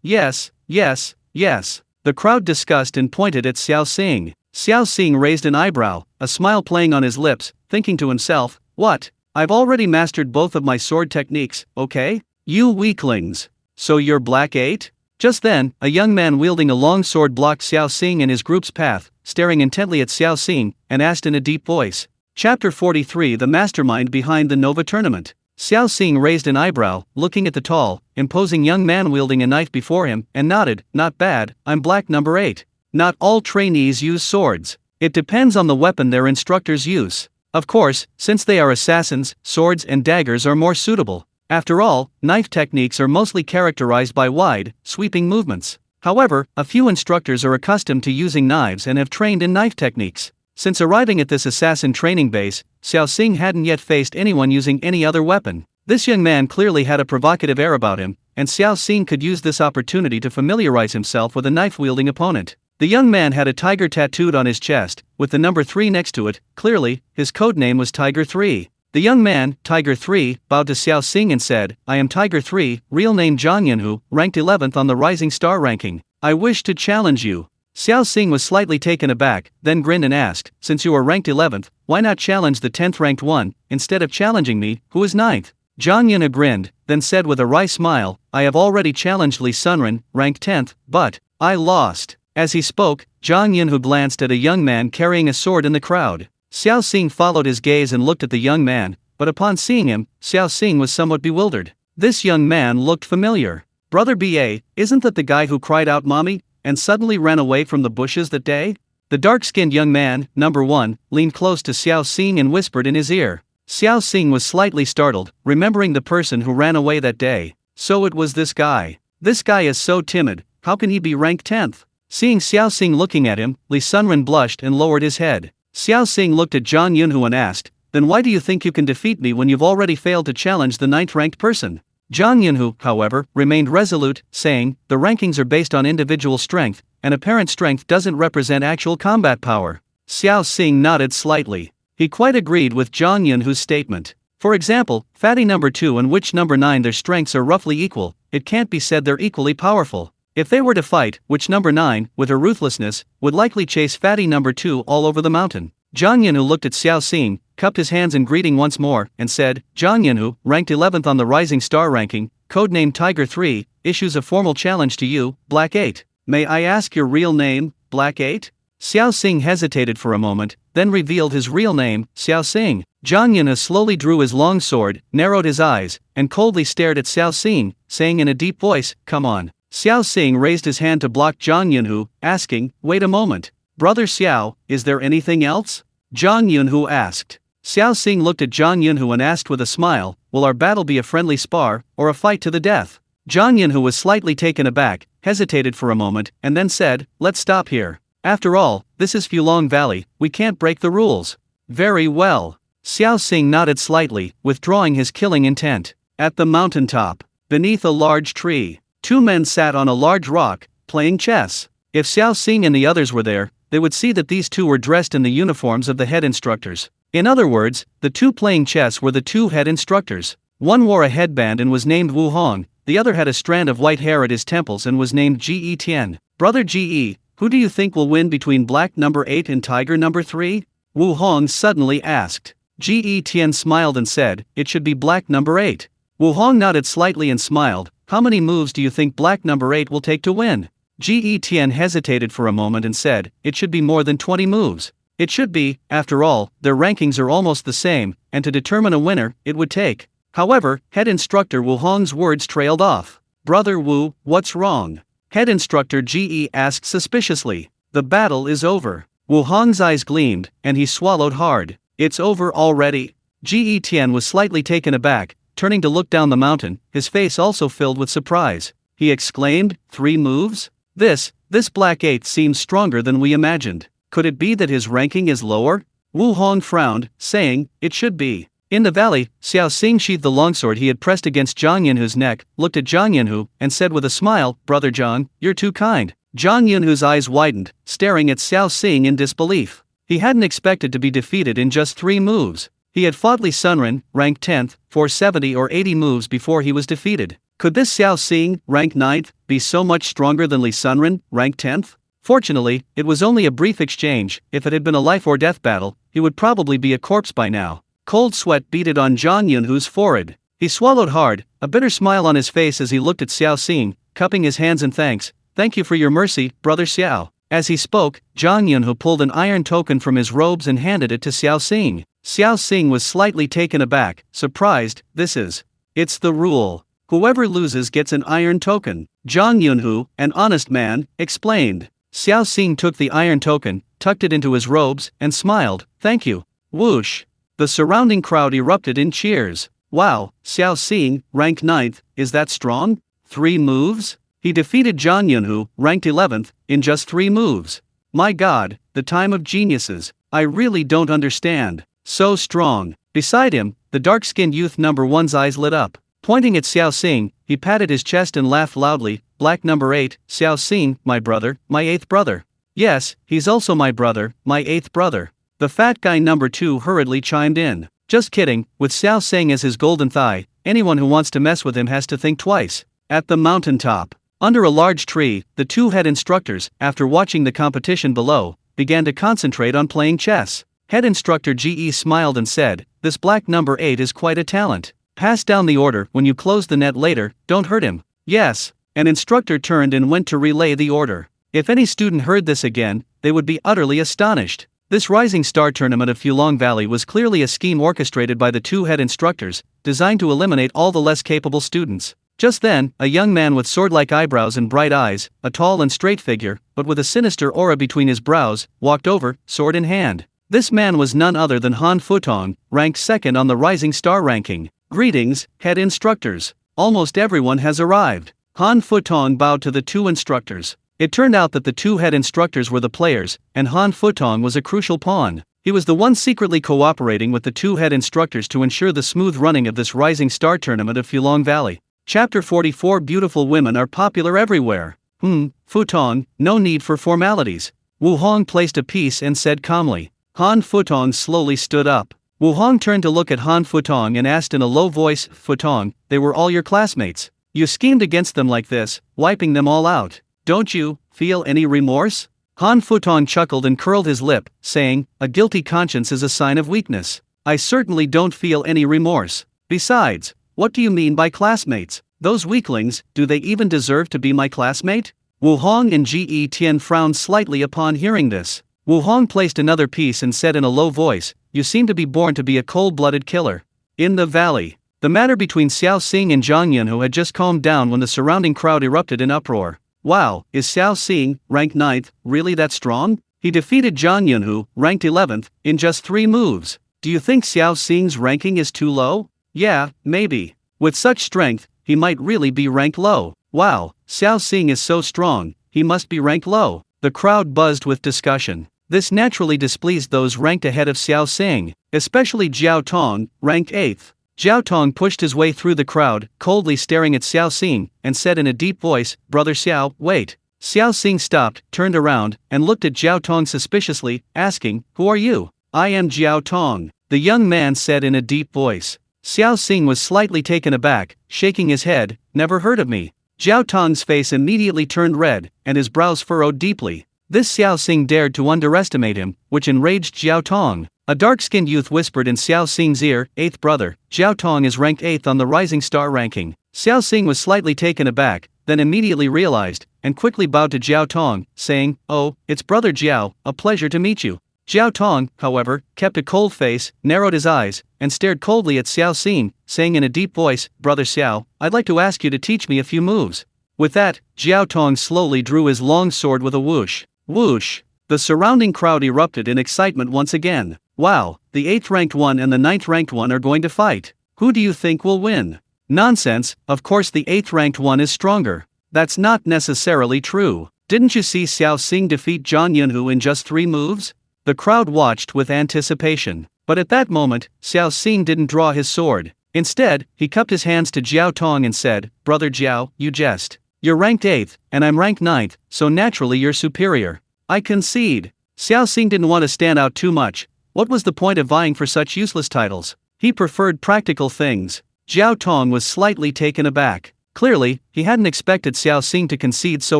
Yes. The crowd discussed and pointed at Xiao Xing. Xiao Xing raised an eyebrow, a smile playing on his lips, thinking to himself, what? I've already mastered both of my sword techniques, okay? You weaklings. So you're Black 8? Just then, a young man wielding a long sword blocked Xiao Xing and his group's path, staring intently at Xiao Xing, and asked in a deep voice. Chapter 43 The Mastermind Behind the Nova Tournament. Xiao Xing raised an eyebrow, looking at the tall, imposing young man wielding a knife before him, and nodded. Not bad, I'm Black number 8. Not all trainees use swords. It depends on the weapon their instructors use. Of course, since they are assassins, swords and daggers are more suitable. After all, knife techniques are mostly characterized by wide, sweeping movements. However, a few instructors are accustomed to using knives and have trained in knife techniques. Since arriving at this assassin training base, Xiao Xing hadn't yet faced anyone using any other weapon. This young man clearly had a provocative air about him, and Xiao Xing could use this opportunity to familiarize himself with a knife-wielding opponent. The young man had a tiger tattooed on his chest, with the number 3 next to it. Clearly, his codename was Tiger 3. The young man, Tiger 3, bowed to Xiao Xing and said, I am Tiger 3, real name Zhang Yunhu, ranked 11th on the Rising Star ranking. I wish to challenge you. Xiao Xing was slightly taken aback, then grinned and asked, since you are ranked 11th, why not challenge the 10th ranked one, instead of challenging me, who is 9th? Zhang Yunhu grinned, then said with a wry smile, I have already challenged Li Sunren, ranked 10th, but I lost. As he spoke, Zhang Yunhu glanced at a young man carrying a sword in the crowd. Xiao Xing followed his gaze and looked at the young man, but upon seeing him, Xiao Xing was somewhat bewildered. This young man looked familiar. Brother BA, isn't that the guy who cried out mommy, and suddenly ran away from the bushes that day? The dark-skinned young man, number 1, leaned close to Xiao Xing and whispered in his ear. Xiao Xing was slightly startled, remembering the person who ran away that day. So it was this guy. This guy is so timid, how can he be ranked 10th? Seeing Xiao Xing looking at him, Li Sunren blushed and lowered his head. Xiao Xing looked at Zhang Yunhu and asked, then why do you think you can defeat me when you've already failed to challenge the 9th ranked person? Zhang Yunhu, however, remained resolute, saying, the rankings are based on individual strength, and apparent strength doesn't represent actual combat power. Xiao Xing nodded slightly. He quite agreed with Zhang Yunhu's statement. For example, Fatty number 2 and Witch number 9, their strengths are roughly equal. It can't be said they're equally powerful. If they were to fight, Witch number 9, with her ruthlessness, would likely chase Fatty number 2 all over the mountain. Zhang Yunhu looked at Xiao Xing, cupped his hands in greeting once more, and said, Zhang Yunhu, ranked 11th on the Rising Star ranking, codename Tiger 3, issues a formal challenge to you, Black 8. May I ask your real name, Black 8? Xiao Xing hesitated for a moment, then revealed his real name, Xiao Xing. Zhang Yunhu slowly drew his long sword, narrowed his eyes, and coldly stared at Xiao Xing, saying in a deep voice, come on. Xiao Xing raised his hand to block Zhang Yunhu, asking, wait a moment. Brother Xiao, is there anything else? Zhang Yunhu asked. Xiao Xing looked at Zhang Yunhu and asked with a smile, will our battle be a friendly spar, or a fight to the death? Zhang Yunhu was slightly taken aback, hesitated for a moment, and then said, let's stop here. After all, this is Fulong Valley, we can't break the rules. Very well. Xiao Xing nodded slightly, withdrawing his killing intent. At the mountaintop, beneath a large tree, two men sat on a large rock, playing chess. If Xiao Xing and the others were there, they would see that these two were dressed in the uniforms of the head instructors. In other words, the two playing chess were the two head instructors. One wore a headband and was named Wu Hong, the other had a strand of white hair at his temples and was named Ge Tian. Brother Ge, who do you think will win between black number 8 and tiger number 3? Wu Hong suddenly asked. Ge Tian smiled and said, it should be black number 8. Wu Hong nodded slightly and smiled, how many moves do you think black number 8 will take to win? Ge Tian hesitated for a moment and said, it should be more than 20 moves. It should be, after all, their rankings are almost the same, and to determine a winner, it would take. However, head instructor Wu Hong's words trailed off. Brother Wu, what's wrong? Head instructor Ge asked suspiciously. The battle is over. Wu Hong's eyes gleamed, and he swallowed hard. It's over already. Ge Tian was slightly taken aback, turning to look down the mountain, his face also filled with surprise. He exclaimed, 3 moves? This black 8 seems stronger than we imagined. Could it be that his ranking is lower? Wu Hong frowned, saying, it should be. In the valley, Xiao Xing sheathed the longsword he had pressed against Zhang Yunhu's neck, looked at Zhang Yunhu, and said with a smile, Brother Zhang, you're too kind. Zhang Yunhu's eyes widened, staring at Xiao Xing in disbelief. He hadn't expected to be defeated in just 3 moves. He had fought Li Sunren, ranked 10th, for 70 or 80 moves before he was defeated. Could this Xiao Xing, ranked 9th, be so much stronger than Li Sunren, ranked 10th? Fortunately, it was only a brief exchange. If it had been a life or death battle, he would probably be a corpse by now. Cold sweat beaded on Zhang Yunhu's forehead. He swallowed hard, a bitter smile on his face as he looked at Xiao Xing, cupping his hands in thanks. Thank you for your mercy, Brother Xiao. As he spoke, Zhang Yunhu pulled an iron token from his robes and handed it to Xiao Xing. Xiao Xing was slightly taken aback, surprised. It's the rule. Whoever loses gets an iron token. Zhang Yunhu, an honest man, explained. Xiao Xing took the iron token, tucked it into his robes, and smiled. Thank you. Whoosh. The surrounding crowd erupted in cheers. Wow, Xiao Xing, ranked 9th, is that strong? 3 moves? He defeated Zhang Yunhu, ranked 11th, in just 3 moves. My god, the time of geniuses. I really don't understand. So strong. Beside him, the dark-skinned youth number 1's eyes lit up. Pointing at Xiao Xing, he patted his chest and laughed loudly. Black number 8, Xiao Xing, my brother, my 8th brother. Yes, he's also my brother, my 8th brother. The fat guy number 2 hurriedly chimed in. Just kidding, with Xiao Xing as his golden thigh, anyone who wants to mess with him has to think twice. At the mountaintop, under a large tree, the 2 head instructors, after watching the competition below, began to concentrate on playing chess. Head instructor Ge smiled and said, this black number 8 is quite a talent. Pass down the order. When you close the net later, don't hurt him. Yes. An instructor turned and went to relay the order. If any student heard this again, they would be utterly astonished. This Rising Star tournament of Fulong Valley was clearly a scheme orchestrated by the 2 head instructors, designed to eliminate all the less capable students. Just then, a young man with sword-like eyebrows and bright eyes, a tall and straight figure, but with a sinister aura between his brows, walked over, sword in hand. This man was none other than Han Futong, ranked 2nd on the Rising Star ranking. Greetings, head instructors. Almost everyone has arrived. Han Futong bowed to the 2 instructors. It turned out that the 2 head instructors were the players, and Han Futong was a crucial pawn. He was the one secretly cooperating with the 2 head instructors to ensure the smooth running of this Rising Star tournament of Fulong Valley. Chapter 44. Beautiful women are popular everywhere. Futong, no need for formalities. Wu Hong placed a piece and said calmly. Han Futong slowly stood up. Wu Hong turned to look at Han Futong and asked in a low voice, Futong, they were all your classmates. You schemed against them like this, wiping them all out. Don't you feel any remorse? Han Futong chuckled and curled his lip, saying, a guilty conscience is a sign of weakness. I certainly don't feel any remorse. Besides, what do you mean by classmates? Those weaklings, do they even deserve to be my classmate? Wu Hong and Ge Tian frowned slightly upon hearing this. Wu Hong placed another piece and said in a low voice, you seem to be born to be a cold-blooded killer. In the valley, the matter between Xiao Xing and Zhang Yunhu had just calmed down when the surrounding crowd erupted in uproar. Wow, is Xiao Xing, ranked 9th, really that strong? He defeated Zhang Yunhu, ranked 11th, in just 3 moves. Do you think Xiao Xing's ranking is too low? Yeah, maybe. With such strength, he might really be ranked low. Wow, Xiao Xing is so strong, he must be ranked low. The crowd buzzed with discussion. This naturally displeased those ranked ahead of Xiao Xing, especially Jiao Tong, ranked 8th. Jiao Tong pushed his way through the crowd, coldly staring at Xiao Xing, and said in a deep voice, "Brother Xiao, wait." Xiao Xing stopped, turned around, and looked at Jiao Tong suspiciously, asking, "Who are you?" "I am Jiao Tong," the young man said in a deep voice. Xiao Xing was slightly taken aback, shaking his head. "Never heard of me." Jiao Tong's face immediately turned red, and his brows furrowed deeply. This Xiao Xing dared to underestimate him, which enraged Jiao Tong. A dark-skinned youth whispered in Xiao Xing's ear, "8th brother, Jiao Tong is ranked 8th on the Rising Star ranking." Xiao Xing was slightly taken aback, then immediately realized, and quickly bowed to Jiao Tong, saying, "Oh, it's brother Jiao, a pleasure to meet you." Jiao Tong, however, kept a cold face, narrowed his eyes, and stared coldly at Xiao Xing, saying in a deep voice, "Brother Xiao, I'd like to ask you to teach me a few moves." With that, Jiao Tong slowly drew his long sword with a whoosh. Whoosh! The surrounding crowd erupted in excitement once again. Wow, the 8th ranked one and the 9th ranked one are going to fight. Who do you think will win? Nonsense, of course the 8th ranked one is stronger. That's not necessarily true. Didn't you see Xiao Xing defeat Zhang Yunhu in just 3 moves? The crowd watched with anticipation. But at that moment, Xiao Xing didn't draw his sword. Instead, he cupped his hands to Jiao Tong and said, "Brother Jiao, you jest. You're ranked 8th, and I'm ranked 9th, so naturally you're superior. I concede." Xiao Xing didn't want to stand out too much. What was the point of vying for such useless titles? He preferred practical things. Jiao Tong was slightly taken aback. Clearly, he hadn't expected Xiao Xing to concede so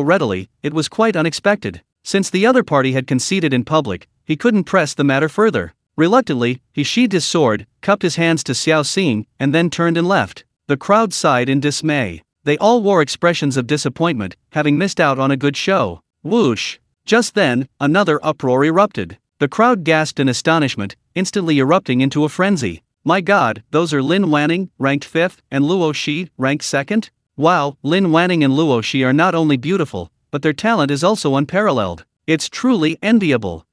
readily. It was quite unexpected. Since the other party had conceded in public, he couldn't press the matter further. Reluctantly, he sheathed his sword, cupped his hands to Xiao Xing, and then turned and left. The crowd sighed in dismay. They all wore expressions of disappointment, having missed out on a good show. Whoosh! Just then, another uproar erupted. The crowd gasped in astonishment, instantly erupting into a frenzy. My god, those are Lin Wanning, ranked 5th, and Luo Shi, ranked 2nd? Wow, Lin Wanning and Luo Shi are not only beautiful, but their talent is also unparalleled. It's truly enviable.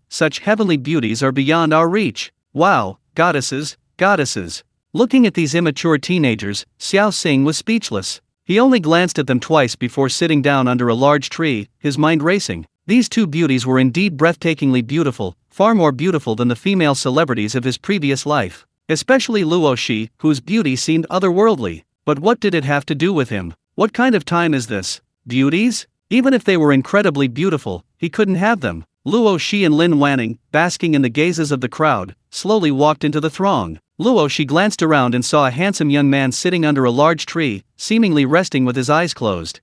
Such heavenly beauties are beyond our reach. Wow, goddesses, goddesses. Looking at these immature teenagers, Xiao Xing was speechless. He only glanced at them twice before sitting down under a large tree, his mind racing. These 2 beauties were indeed breathtakingly beautiful, far more beautiful than the female celebrities of his previous life. Especially Luo Shi, whose beauty seemed otherworldly. But what did it have to do with him? What kind of time is this? Beauties? Even if they were incredibly beautiful, he couldn't have them. Luo Shi and Lin Wanning, basking in the gazes of the crowd, slowly walked into the throng. Luo Shi glanced around and saw a handsome young man sitting under a large tree, seemingly resting with his eyes closed.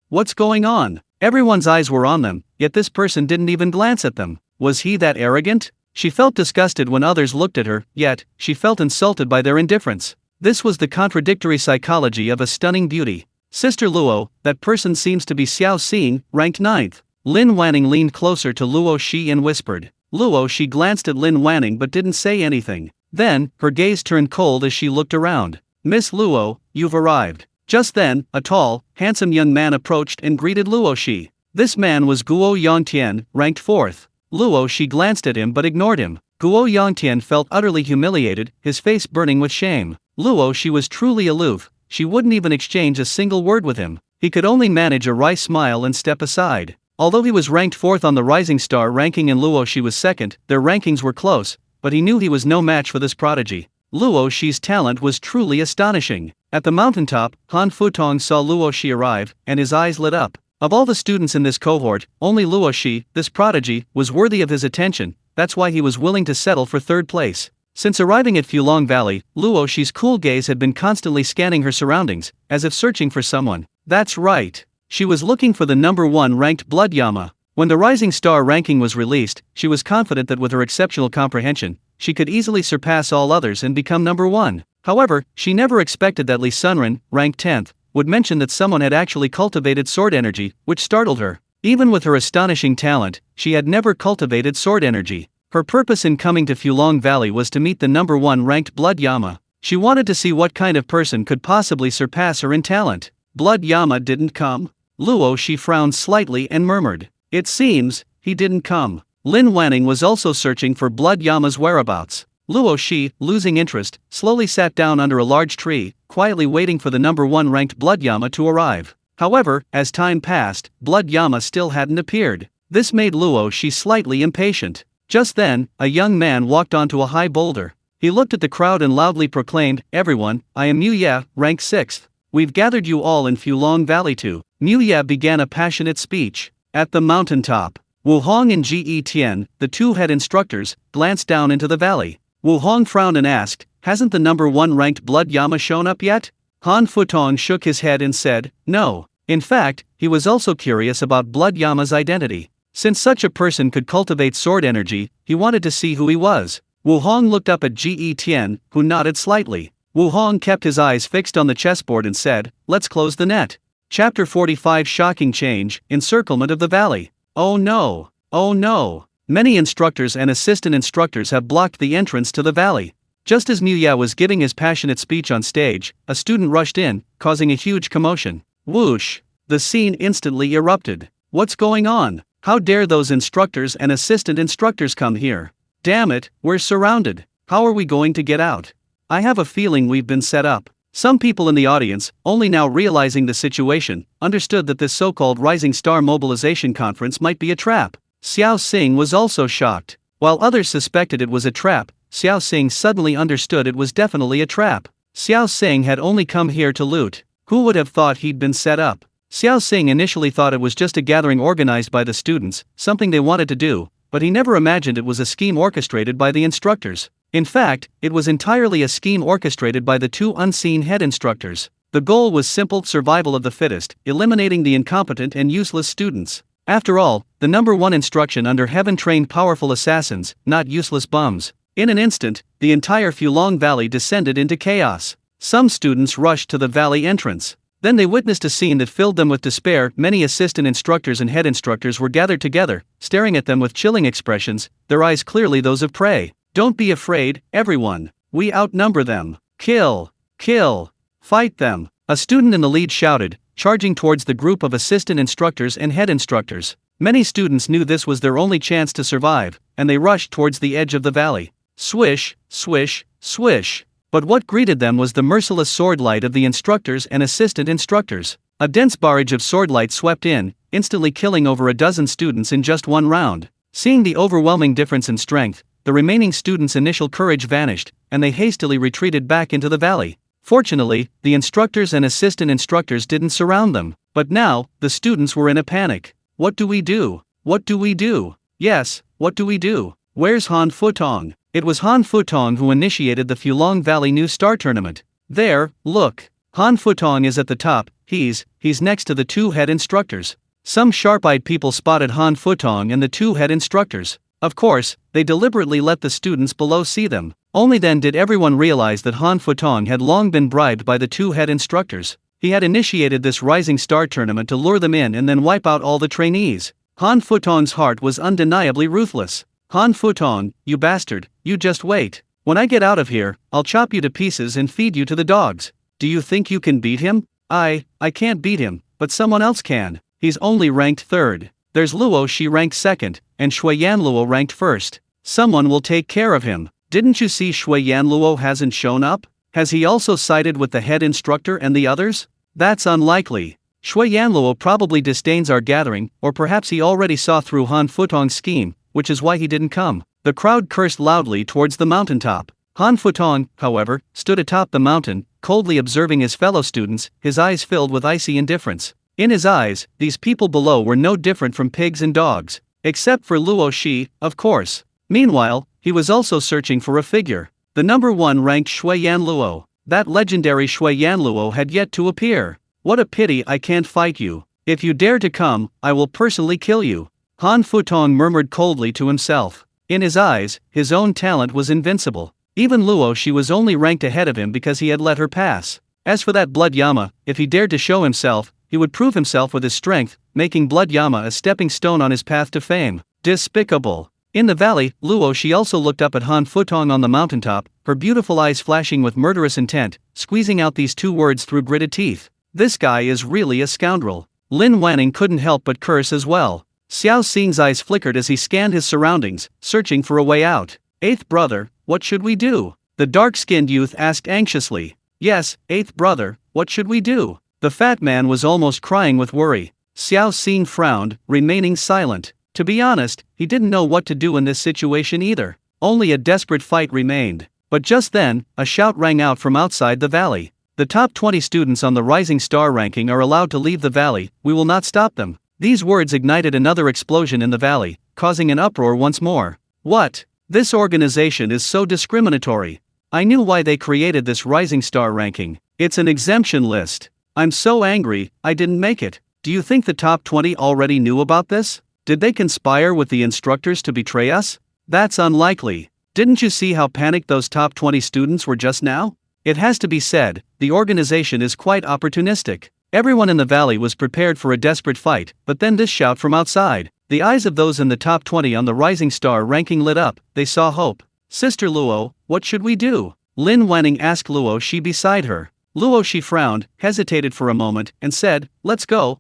What's going on? Everyone's eyes were on them, yet this person didn't even glance at them. Was he that arrogant? She felt disgusted when others looked at her, yet, she felt insulted by their indifference. This was the contradictory psychology of a stunning beauty. Sister Luo, that person seems to be Xiao Xing, ranked 9th. Lin Wanning leaned closer to Luo Shi and whispered. Luo Shi glanced at Lin Wanning but didn't say anything. Then, her gaze turned cold as she looked around. Miss Luo, you've arrived. Just then, a tall, handsome young man approached and greeted Luo Shi. This man was Guo Yongtian, ranked 4th. Luo Shi glanced at him but ignored him. Guo Yongtian felt utterly humiliated, his face burning with shame. Luo Shi was truly aloof. She wouldn't even exchange a single word with him. He could only manage a wry smile and step aside. Although he was ranked 4th on the Rising Star ranking and Luo Shi was 2nd, their rankings were close, but he knew he was no match for this prodigy. Luo Shi's talent was truly astonishing. At the mountaintop, Han Futong saw Luo Shi arrive, and his eyes lit up. Of all the students in this cohort, only Luo Shi, this prodigy, was worthy of his attention. That's why he was willing to settle for 3rd place. Since arriving at Fulong Valley, Luo Shi's cool gaze had been constantly scanning her surroundings, as if searching for someone. That's right. She was looking for the number 1 ranked Blood Yama. When the Rising Star ranking was released, she was confident that with her exceptional comprehension, she could easily surpass all others and become number 1. However, she never expected that Li Sunren, ranked 10th, would mention that someone had actually cultivated sword energy, which startled her. Even with her astonishing talent, she had never cultivated sword energy. Her purpose in coming to Fulong Valley was to meet the number 1 ranked Blood Yama. She wanted to see what kind of person could possibly surpass her in talent. Blood Yama didn't come. Luo Shi frowned slightly and murmured, "It seems he didn't come. Lin Wanning was also searching for Blood Yama's whereabouts. Luo Shi, losing interest, slowly sat down under a large tree, quietly waiting for the number 1 ranked Blood Yama to arrive. However, as time passed, Blood Yama still hadn't appeared. This made Luo Shi slightly impatient. Just then, a young man walked onto a high boulder. He looked at the crowd and loudly proclaimed, "Everyone, I am Mu Ye, rank 6th. We've gathered you all in Fulong Valley to." Mu Ye began a passionate speech. At the mountaintop, Wu Hong and Ge Tian, the two head instructors, glanced down into the valley. Wu Hong frowned and asked, "Hasn't the number 1 ranked Blood Yama shown up yet?" Han Futong shook his head and said, "No." In fact, he was also curious about Blood Yama's identity. Since such a person could cultivate sword energy, he wanted to see who he was. Wu Hong looked up at Ge Tian, who nodded slightly. Wu Hong kept his eyes fixed on the chessboard and said, "Let's close the net." Chapter 45 Shocking Change, Encirclement of the Valley. Oh no! Oh no! Many instructors and assistant instructors have blocked the entrance to the valley. Just as Mu Ye was giving his passionate speech on stage, a student rushed in, causing a huge commotion. Whoosh! The scene instantly erupted. What's going on? How dare those instructors and assistant instructors come here? Damn it, we're surrounded. How are we going to get out? I have a feeling we've been set up. Some people in the audience, only now realizing the situation, understood that this so-called Rising Star Mobilization Conference might be a trap. Xiao Xing was also shocked. While others suspected it was a trap, Xiao Xing suddenly understood it was definitely a trap. Xiao Xing had only come here to loot. Who would have thought he'd been set up? Xiao Xing initially thought it was just a gathering organized by the students, something they wanted to do, but he never imagined it was a scheme orchestrated by the instructors. In fact, it was entirely a scheme orchestrated by the two unseen head instructors. The goal was simple: survival of the fittest, eliminating the incompetent and useless students. After all, the number 1 instruction under heaven trained powerful assassins, not useless bums. In an instant, the entire Fulong Valley descended into chaos. Some students rushed to the valley entrance. Then they witnessed a scene that filled them with despair. Many assistant instructors and head instructors were gathered together, staring at them with chilling expressions, their eyes clearly those of prey. "Don't be afraid, everyone. We outnumber them. Kill! Kill! Fight them!" A student in the lead shouted, charging towards the group of assistant instructors and head instructors. Many students knew this was their only chance to survive, and they rushed towards the edge of the valley. Swish, swish, swish. But what greeted them was the merciless sword light of the instructors and assistant instructors. A dense barrage of sword light swept in, instantly killing over a dozen students in just one round. Seeing the overwhelming difference in strength, the remaining students' initial courage vanished, and they hastily retreated back into the valley. Fortunately, the instructors and assistant instructors didn't surround them. But now, the students were in a panic. What do we do? What do we do? Yes, what do we do? Where's Han Futong? It was Han Futong who initiated the Fulong Valley New Star Tournament. There, look. Han Futong is at the top. He's next to the two head instructors. Some sharp-eyed people spotted Han Futong and the two head instructors. Of course, they deliberately let the students below see them. Only then did everyone realize that Han Futong had long been bribed by the two head instructors. He had initiated this Rising Star Tournament to lure them in and then wipe out all the trainees. Han Futong's heart was undeniably ruthless. Han Futong, you bastard, you just wait. When I get out of here, I'll chop you to pieces and feed you to the dogs. Do you think you can beat him? I can't beat him, but someone else can. He's only ranked 3rd. There's Luo Shi ranked 2nd, and Shuiyan Luo ranked 1st. Someone will take care of him. Didn't you see Shuiyan Luo hasn't shown up? Has he also sided with the head instructor and the others? That's unlikely. Shuiyan Luo probably disdains our gathering, or perhaps he already saw through Han Futong's scheme, which is why he didn't come. The crowd cursed loudly towards the mountaintop. Han Futong, however, stood atop the mountain, coldly observing his fellow students, his eyes filled with icy indifference. In his eyes, these people below were no different from pigs and dogs. Except for Luo Shi, of course. Meanwhile, he was also searching for a figure. The number 1 ranked Shuiyan Luo. That legendary Shuiyan Luo had yet to appear. What a pity I can't fight you. If you dare to come, I will personally kill you. Han Futong murmured coldly to himself. In his eyes, his own talent was invincible. Even Luo Shi was only ranked ahead of him because he had let her pass. As for that Blood Yama, if he dared to show himself, he would prove himself with his strength, making Blood Yama a stepping stone on his path to fame. Despicable. In the valley, Luo Shi also looked up at Han Futong on the mountaintop, her beautiful eyes flashing with murderous intent, squeezing out these 2 words through gritted teeth. This guy is really a scoundrel. Lin Wanning couldn't help but curse as well. Xiao Xing's eyes flickered as he scanned his surroundings, searching for a way out. Eighth brother, what should we do? The dark-skinned youth asked anxiously. Yes, eighth brother, what should we do? The fat man was almost crying with worry. Xiao Xing frowned, remaining silent. To be honest, he didn't know what to do in this situation either. Only a desperate fight remained. But just then, a shout rang out from outside the valley. The top 20 students on the Rising Star ranking are allowed to leave the valley, we will not stop them. These words ignited another explosion in the valley, causing an uproar once more. What? This organization is so discriminatory. I knew why they created this Rising Star ranking. It's an exemption list. I'm so angry, I didn't make it. Do you think the top 20 already knew about this? Did they conspire with the instructors to betray us? That's unlikely. Didn't you see how panicked those top 20 students were just now? It has to be said, the organization is quite opportunistic. Everyone in the valley was prepared for a desperate fight, but then this shout from outside. The eyes of those in the top 20 on the Rising Star ranking lit up, they saw hope. Sister Luo, what should we do? Lin Wanning asked Luo Shi beside her. Luo Shi frowned, hesitated for a moment, and said, let's go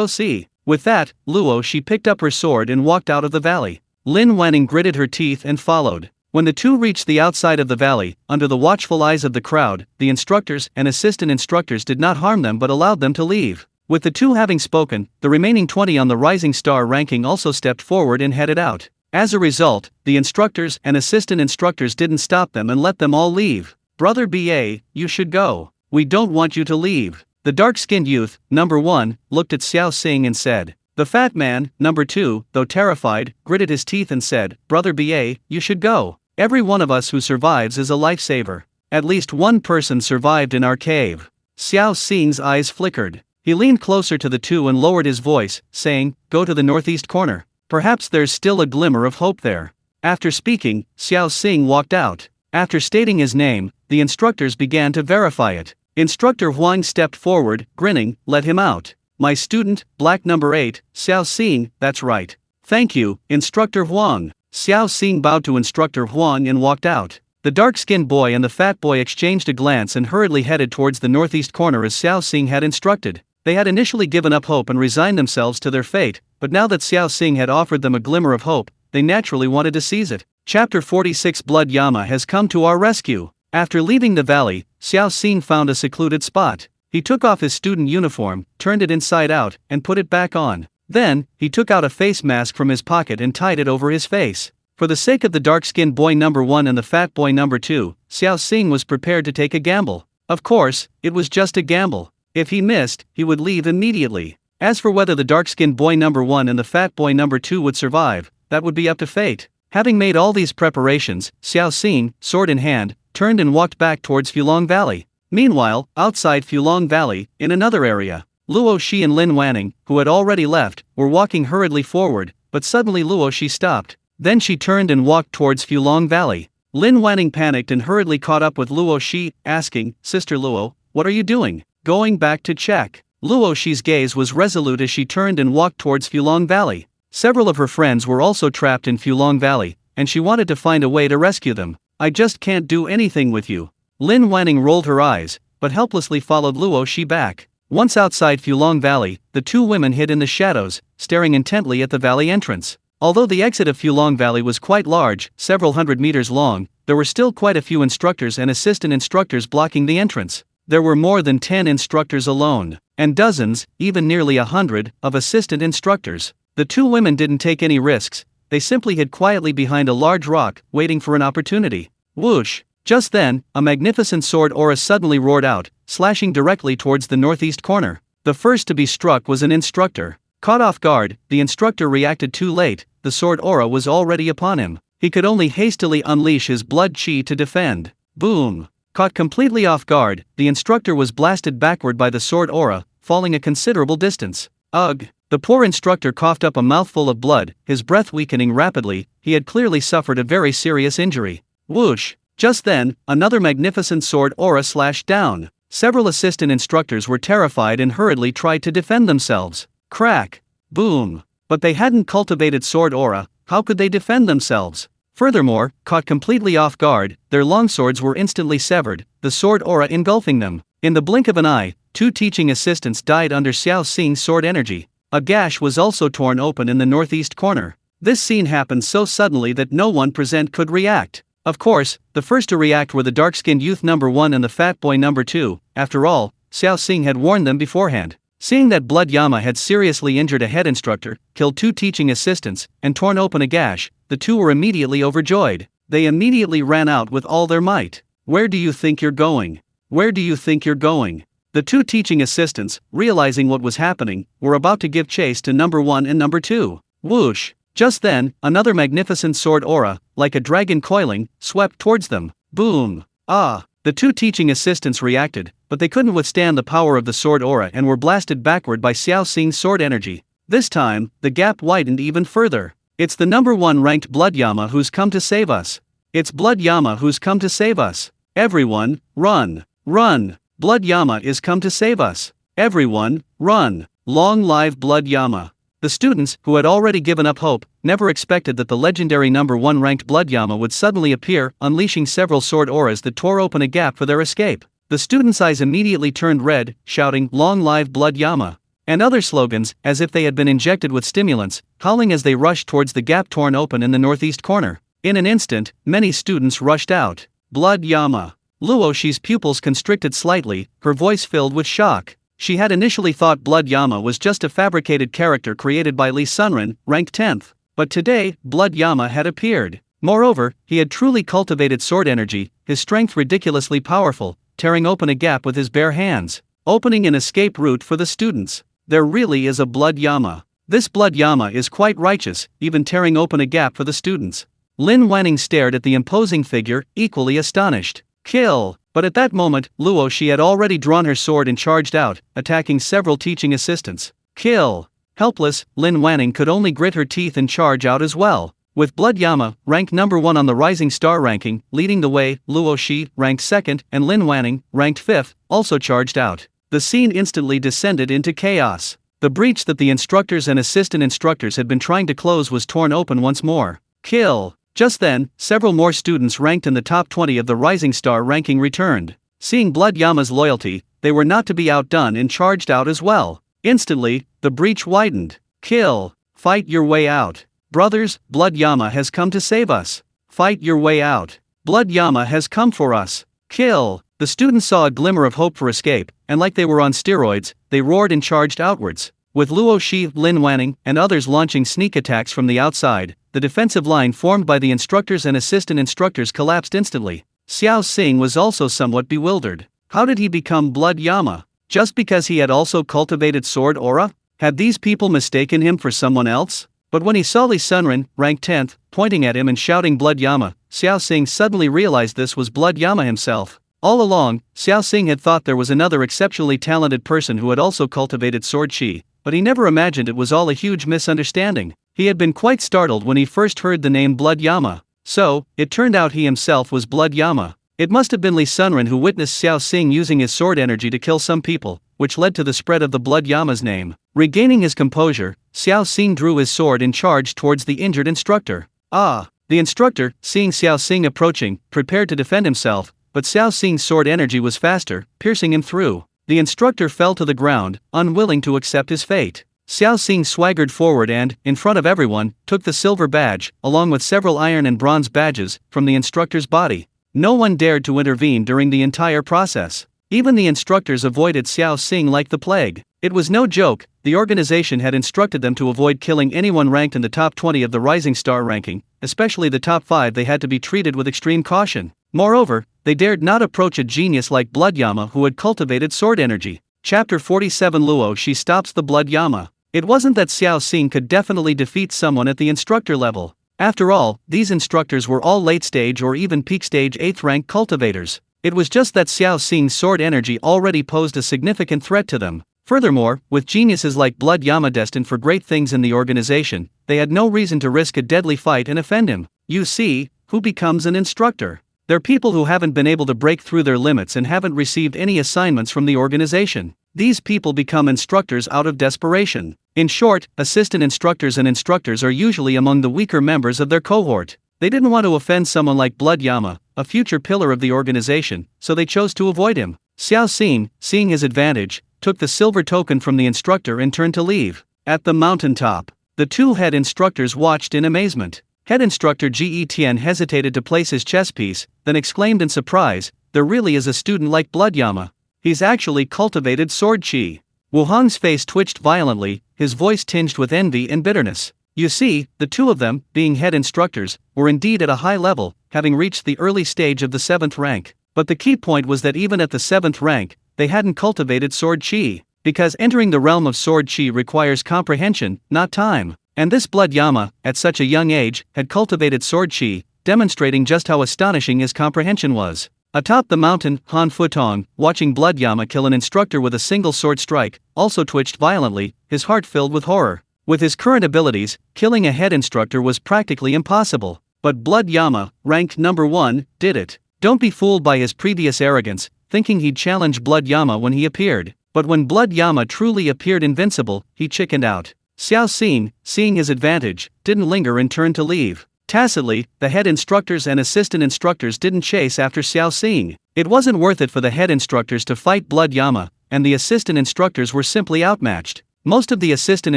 see. With that, Luo Shi picked up her sword and walked out of the valley. Lin Wanning gritted her teeth and followed. When the two reached the outside of the valley, under the watchful eyes of the crowd, the instructors and assistant instructors did not harm them but allowed them to leave. With the two having spoken, the remaining 20 on the Rising Star ranking also stepped forward and headed out. As a result, the instructors and assistant instructors didn't stop them and let them all leave. Brother BA, you should go. We don't want you to leave. The dark-skinned youth, number 1, looked at Xiao Xing and said. The fat man, number 2, though terrified, gritted his teeth and said, Brother BA, you should go. Every one of us who survives is a lifesaver. At least one person survived in our cave. Xiao Xing's eyes flickered. He leaned closer to the two and lowered his voice, saying, go to the northeast corner. Perhaps there's still a glimmer of hope there. After speaking, Xiao Xing walked out. After stating his name, the instructors began to verify it. Instructor Huang stepped forward, grinning, let him out. My student, black number 8, Xiao Xing, that's right. Thank you, Instructor Huang. Xiao Xing bowed to Instructor Huang and walked out. The dark-skinned boy and the fat boy exchanged a glance and hurriedly headed towards the northeast corner as Xiao Xing had instructed. They had initially given up hope and resigned themselves to their fate, but now that Xiao Xing had offered them a glimmer of hope, they naturally wanted to seize it. Chapter 46 Blood Yama has come to our rescue. After leaving the valley, Xiao Xing found a secluded spot. He took off his student uniform, turned it inside out, and put it back on. Then, he took out a face mask from his pocket and tied it over his face. For the sake of the dark-skinned boy number 1 and the fat boy number 2, Xiao Xing was prepared to take a gamble. Of course, it was just a gamble. If he missed, he would leave immediately. As for whether the dark-skinned boy number 1 and the fat boy number 2 would survive, that would be up to fate. Having made all these preparations, Xiao Xing, sword in hand, turned and walked back towards Fulong Valley. Meanwhile, outside Fulong Valley, in another area, Luo Shi and Lin Wanning, who had already left, were walking hurriedly forward, but suddenly Luo Shi stopped. Then she turned and walked towards Fulong Valley. Lin Wanning panicked and hurriedly caught up with Luo Shi, asking, Sister Luo, what are you doing? Going back to check. Luo Shi's gaze was resolute as she turned and walked towards Fulong Valley. Several of her friends were also trapped in Fulong Valley, and she wanted to find a way to rescue them. I just can't do anything with you. Lin Wanning rolled her eyes, but helplessly followed Luo Shi back. Once outside Fulong Valley, the two women hid in the shadows, staring intently at the valley entrance. Although the exit of Fulong Valley was quite large, several hundred meters long, there were still quite a few instructors and assistant instructors blocking the entrance. There were more than 10 instructors alone, and dozens, even nearly 100, of assistant instructors. The two women didn't take any risks, they simply hid quietly behind a large rock, waiting for an opportunity. Whoosh! Just then, a magnificent sword aura suddenly roared out, slashing directly towards the northeast corner. The first to be struck was an instructor. Caught off guard, the instructor reacted too late, the sword aura was already upon him. He could only hastily unleash his blood chi to defend. Boom! Caught completely off guard, the instructor was blasted backward by the sword aura, falling a considerable distance. Ugh! The poor instructor coughed up a mouthful of blood, his breath weakening rapidly, he had clearly suffered a very serious injury. Whoosh! Just then, another magnificent sword aura slashed down. Several assistant instructors were terrified and hurriedly tried to defend themselves. Crack! Boom! But they hadn't cultivated sword aura, how could they defend themselves? Furthermore, caught completely off guard, their longswords were instantly severed, the sword aura engulfing them. In the blink of an eye, two teaching assistants died under Xiao Xing's sword energy. A gash was also torn open in the northeast corner. This scene happened so suddenly that no one present could react. Of course, the first to react were the dark-skinned youth number 1 and the fat boy number 2. After all, Xiao Xing had warned them beforehand. Seeing that Blood Yama had seriously injured a head instructor, killed 2 teaching assistants, and torn open a gash, the 2 were immediately overjoyed. They immediately ran out with all their might. "Where do you think you're going? Where do you think you're going?" The 2 teaching assistants, realizing what was happening, were about to give chase to number 1 and number 2. Whoosh! Just then, another magnificent sword aura, like a dragon coiling, swept towards them. Boom! Ah! The 2 teaching assistants reacted, but they couldn't withstand the power of the sword aura and were blasted backward by Xiao Xing's sword energy. This time, the gap widened even further. "It's the number 1 ranked Blood Yama who's come to save us. It's Blood Yama who's come to save us. Everyone, run! Run! Blood Yama is come to save us. Everyone, run! Long live Blood Yama!" The students, who had already given up hope, never expected that the legendary number 1 ranked Blood Yama would suddenly appear, unleashing several sword auras that tore open a gap for their escape. The students' eyes immediately turned red, shouting, "Long live Blood Yama!" and other slogans, as if they had been injected with stimulants, howling as they rushed towards the gap torn open in the northeast corner. In an instant, many students rushed out. "Blood Yama!" Luo Shi's pupils constricted slightly, her voice filled with shock. She had initially thought Blood Yama was just a fabricated character created by Li Sunren, ranked 10th. But today, Blood Yama had appeared. Moreover, he had truly cultivated sword energy, his strength ridiculously powerful, tearing open a gap with his bare hands, opening an escape route for the students. There really is a Blood Yama. This Blood Yama is quite righteous, even tearing open a gap for the students. Lin Wanning stared at the imposing figure, equally astonished. "Kill!" But at that moment, Luo Shi had already drawn her sword and charged out, attacking several teaching assistants. "Kill!" Helpless, Lin Wanning could only grit her teeth and charge out as well. With Blood Yama, ranked number 1 on the Rising Star ranking, leading the way, Luo Shi, ranked 2nd, and Lin Wanning, ranked 5th, also charged out. The scene instantly descended into chaos. The breach that the instructors and assistant instructors had been trying to close was torn open once more. "Kill!" Just then, several more students ranked in the top 20 of the Rising Star ranking returned. Seeing Blood Yama's loyalty, they were not to be outdone and charged out as well. Instantly, the breach widened. "Kill! Fight your way out. Brothers, Blood Yama has come to save us. Fight your way out. Blood Yama has come for us. Kill!" The students saw a glimmer of hope for escape, and like they were on steroids, they roared and charged outwards. With Luo Shi, Lin Wanning, and others launching sneak attacks from the outside, the defensive line formed by the instructors and assistant instructors collapsed instantly. Xiao Xing was also somewhat bewildered. How did he become Blood Yama? Just because he had also cultivated sword aura? Had these people mistaken him for someone else? But when he saw Li Sunren, ranked 10th, pointing at him and shouting Blood Yama, Xiao Xing suddenly realized this was Blood Yama himself. All along, Xiao Xing had thought there was another exceptionally talented person who had also cultivated sword chi, but he never imagined it was all a huge misunderstanding. He had been quite startled when he first heard the name Blood Yama. So, it turned out he himself was Blood Yama. It must have been Li Sunren who witnessed Xiao Xing using his sword energy to kill some people, which led to the spread of the Blood Yama's name. Regaining his composure, Xiao Xing drew his sword and charged towards the injured instructor. Ah! The instructor, seeing Xiao Xing approaching, prepared to defend himself, but Xiao Xing's sword energy was faster, piercing him through. The instructor fell to the ground, unwilling to accept his fate. Xiao Xing swaggered forward and, in front of everyone, took the silver badge, along with several iron and bronze badges, from the instructor's body. No one dared to intervene during the entire process. Even the instructors avoided Xiao Xing like the plague. It was no joke, the organization had instructed them to avoid killing anyone ranked in the top 20 of the Rising Star ranking, especially the top 5. They had to be treated with extreme caution. Moreover, they dared not approach a genius like Blood Yama who had cultivated sword energy. Chapter 47 Luo Shi stops the Blood Yama. It wasn't that Xiao Xing could definitely defeat someone at the instructor level. After all, these instructors were all late stage or even peak stage 8th rank cultivators. It was just that Xiao Xing's sword energy already posed a significant threat to them. Furthermore, with geniuses like Blood Yama destined for great things in the organization, they had no reason to risk a deadly fight and offend him. You see, who becomes an instructor? They're people who haven't been able to break through their limits and haven't received any assignments from the organization. These people become instructors out of desperation. In short, assistant instructors and instructors are usually among the weaker members of their cohort. They didn't want to offend someone like Blood Yama, a future pillar of the organization, so they chose to avoid him. Xiao Xing, seeing his advantage, took the silver token from the instructor and turned to leave. At the mountaintop, the two head instructors watched in amazement. Head instructor Ge Tian hesitated to place his chess piece, then exclaimed in surprise, "There really is a student like Blood Yama. He's actually cultivated sword chi." Wu Hong's face twitched violently, his voice tinged with envy and bitterness. You see, the two of them, being head instructors, were indeed at a high level, having reached the early stage of the 7th rank. But the key point was that even at the 7th rank, they hadn't cultivated sword chi, because entering the realm of sword chi requires comprehension, not time. And this Blood Yama, at such a young age, had cultivated sword chi, demonstrating just how astonishing his comprehension was. Atop the mountain, Han Futong, watching Blood Yama kill an instructor with a single sword strike, also twitched violently, his heart filled with horror. With his current abilities, killing a head instructor was practically impossible. But Blood Yama, ranked number 1, did it. Don't be fooled by his previous arrogance, thinking he'd challenge Blood Yama when he appeared. But when Blood Yama truly appeared invincible, he chickened out. Xiao Xing, seeing his advantage, didn't linger and turned to leave. Tacitly, the head instructors and assistant instructors didn't chase after Xiao Xing. It wasn't worth it for the head instructors to fight Blood Yama, and the assistant instructors were simply outmatched. Most of the assistant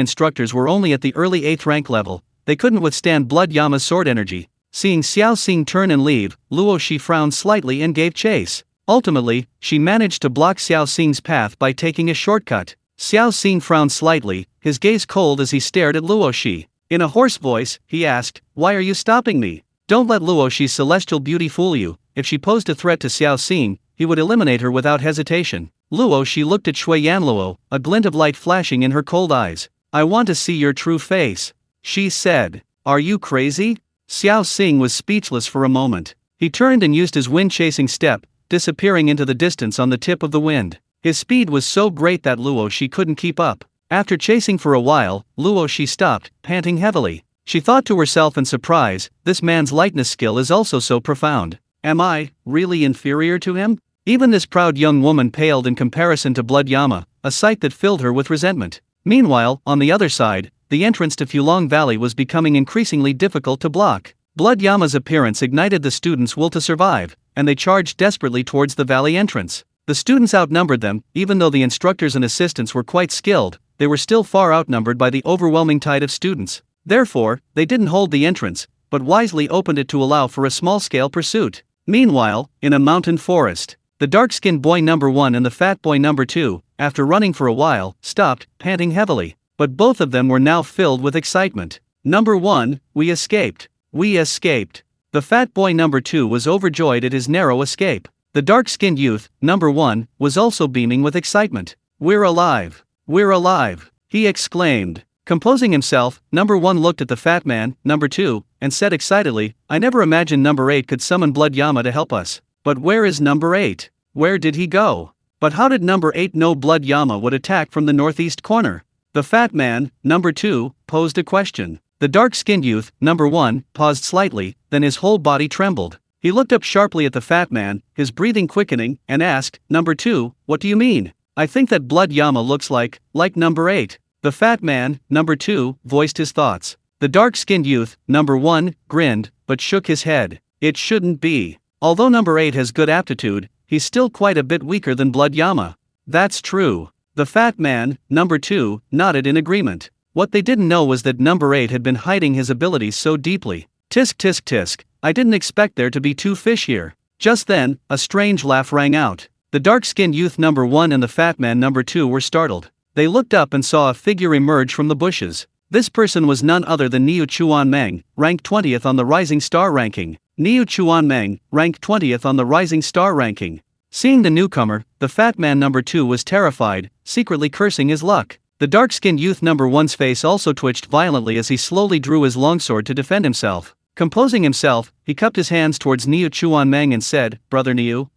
instructors were only at the early 8th rank level, they couldn't withstand Blood Yama's sword energy. Seeing Xiao Xing turn and leave, Luo Shi frowned slightly and gave chase. Ultimately, she managed to block Xiao Xing's path by taking a shortcut. Xiao Xing frowned slightly, his gaze cold as he stared at Luo Shi. In a hoarse voice, he asked, "Why are you stopping me?" Don't let Luo Shi's celestial beauty fool you. If she posed a threat to Xiao Xing, he would eliminate her without hesitation. Luo Shi looked at Shui Yanluo, a glint of light flashing in her cold eyes. "I want to see your true face," she said. "Are you crazy?" Xiao Xing was speechless for a moment. He turned and used his wind-chasing step, disappearing into the distance on the tip of the wind. His speed was so great that Luo Shi couldn't keep up. After chasing for a while, Luo Shi stopped, panting heavily. She thought to herself in surprise, this man's lightness skill is also so profound. Am I really inferior to him? Even this proud young woman paled in comparison to Blood Yama, a sight that filled her with resentment. Meanwhile, on the other side, the entrance to Fulong Valley was becoming increasingly difficult to block. Blood Yama's appearance ignited the students' will to survive, and they charged desperately towards the valley entrance. The students outnumbered them, even though the instructors and assistants were quite skilled, they were still far outnumbered by the overwhelming tide of students. Therefore, they didn't hold the entrance, but wisely opened it to allow for a small-scale pursuit. Meanwhile, in a mountain forest, the dark-skinned boy number 1 and the fat boy number 2, after running for a while, stopped, panting heavily. But both of them were now filled with excitement. Number 1, we escaped. We escaped. The fat boy number 2 was overjoyed at his narrow escape. The dark-skinned youth, number 1, was also beaming with excitement. We're alive. We're alive, he exclaimed. Composing himself, number 1 looked at the fat man, number 2, and said excitedly, I never imagined number 8 could summon Blood Yama to help us. But where is number 8? Where did he go? But how did number 8 know Blood Yama would attack from the northeast corner? The fat man, number 2, posed a question. The dark-skinned youth, number 1, paused slightly, then his whole body trembled. He looked up sharply at the fat man, his breathing quickening, and asked, Number 2, what do you mean? I think that Blood Yama looks like number 8. The fat man, number 2, voiced his thoughts. The dark-skinned youth, number 1, grinned, but shook his head. It shouldn't be. Although number 8 has good aptitude, he's still quite a bit weaker than Blood Yama. That's true. The fat man, number 2, nodded in agreement. What they didn't know was that number 8 had been hiding his abilities so deeply. Tisk tisk tisk, I didn't expect there to be 2 fish here. Just then, a strange laugh rang out. The dark-skinned youth number 1 and the fat man number 2 were startled. They looked up and saw a figure emerge from the bushes. This person was none other than Niu Chuanmeng, ranked 20th on the Rising Star ranking. Niu Chuanmeng, ranked 20th on the Rising Star ranking. Seeing the newcomer, the fat man number 2 was terrified, secretly cursing his luck. The dark-skinned youth number 1's face also twitched violently as he slowly drew his longsword to defend himself. Composing himself, he cupped his hands towards Niu Chuanmeng and said, Brother Niu,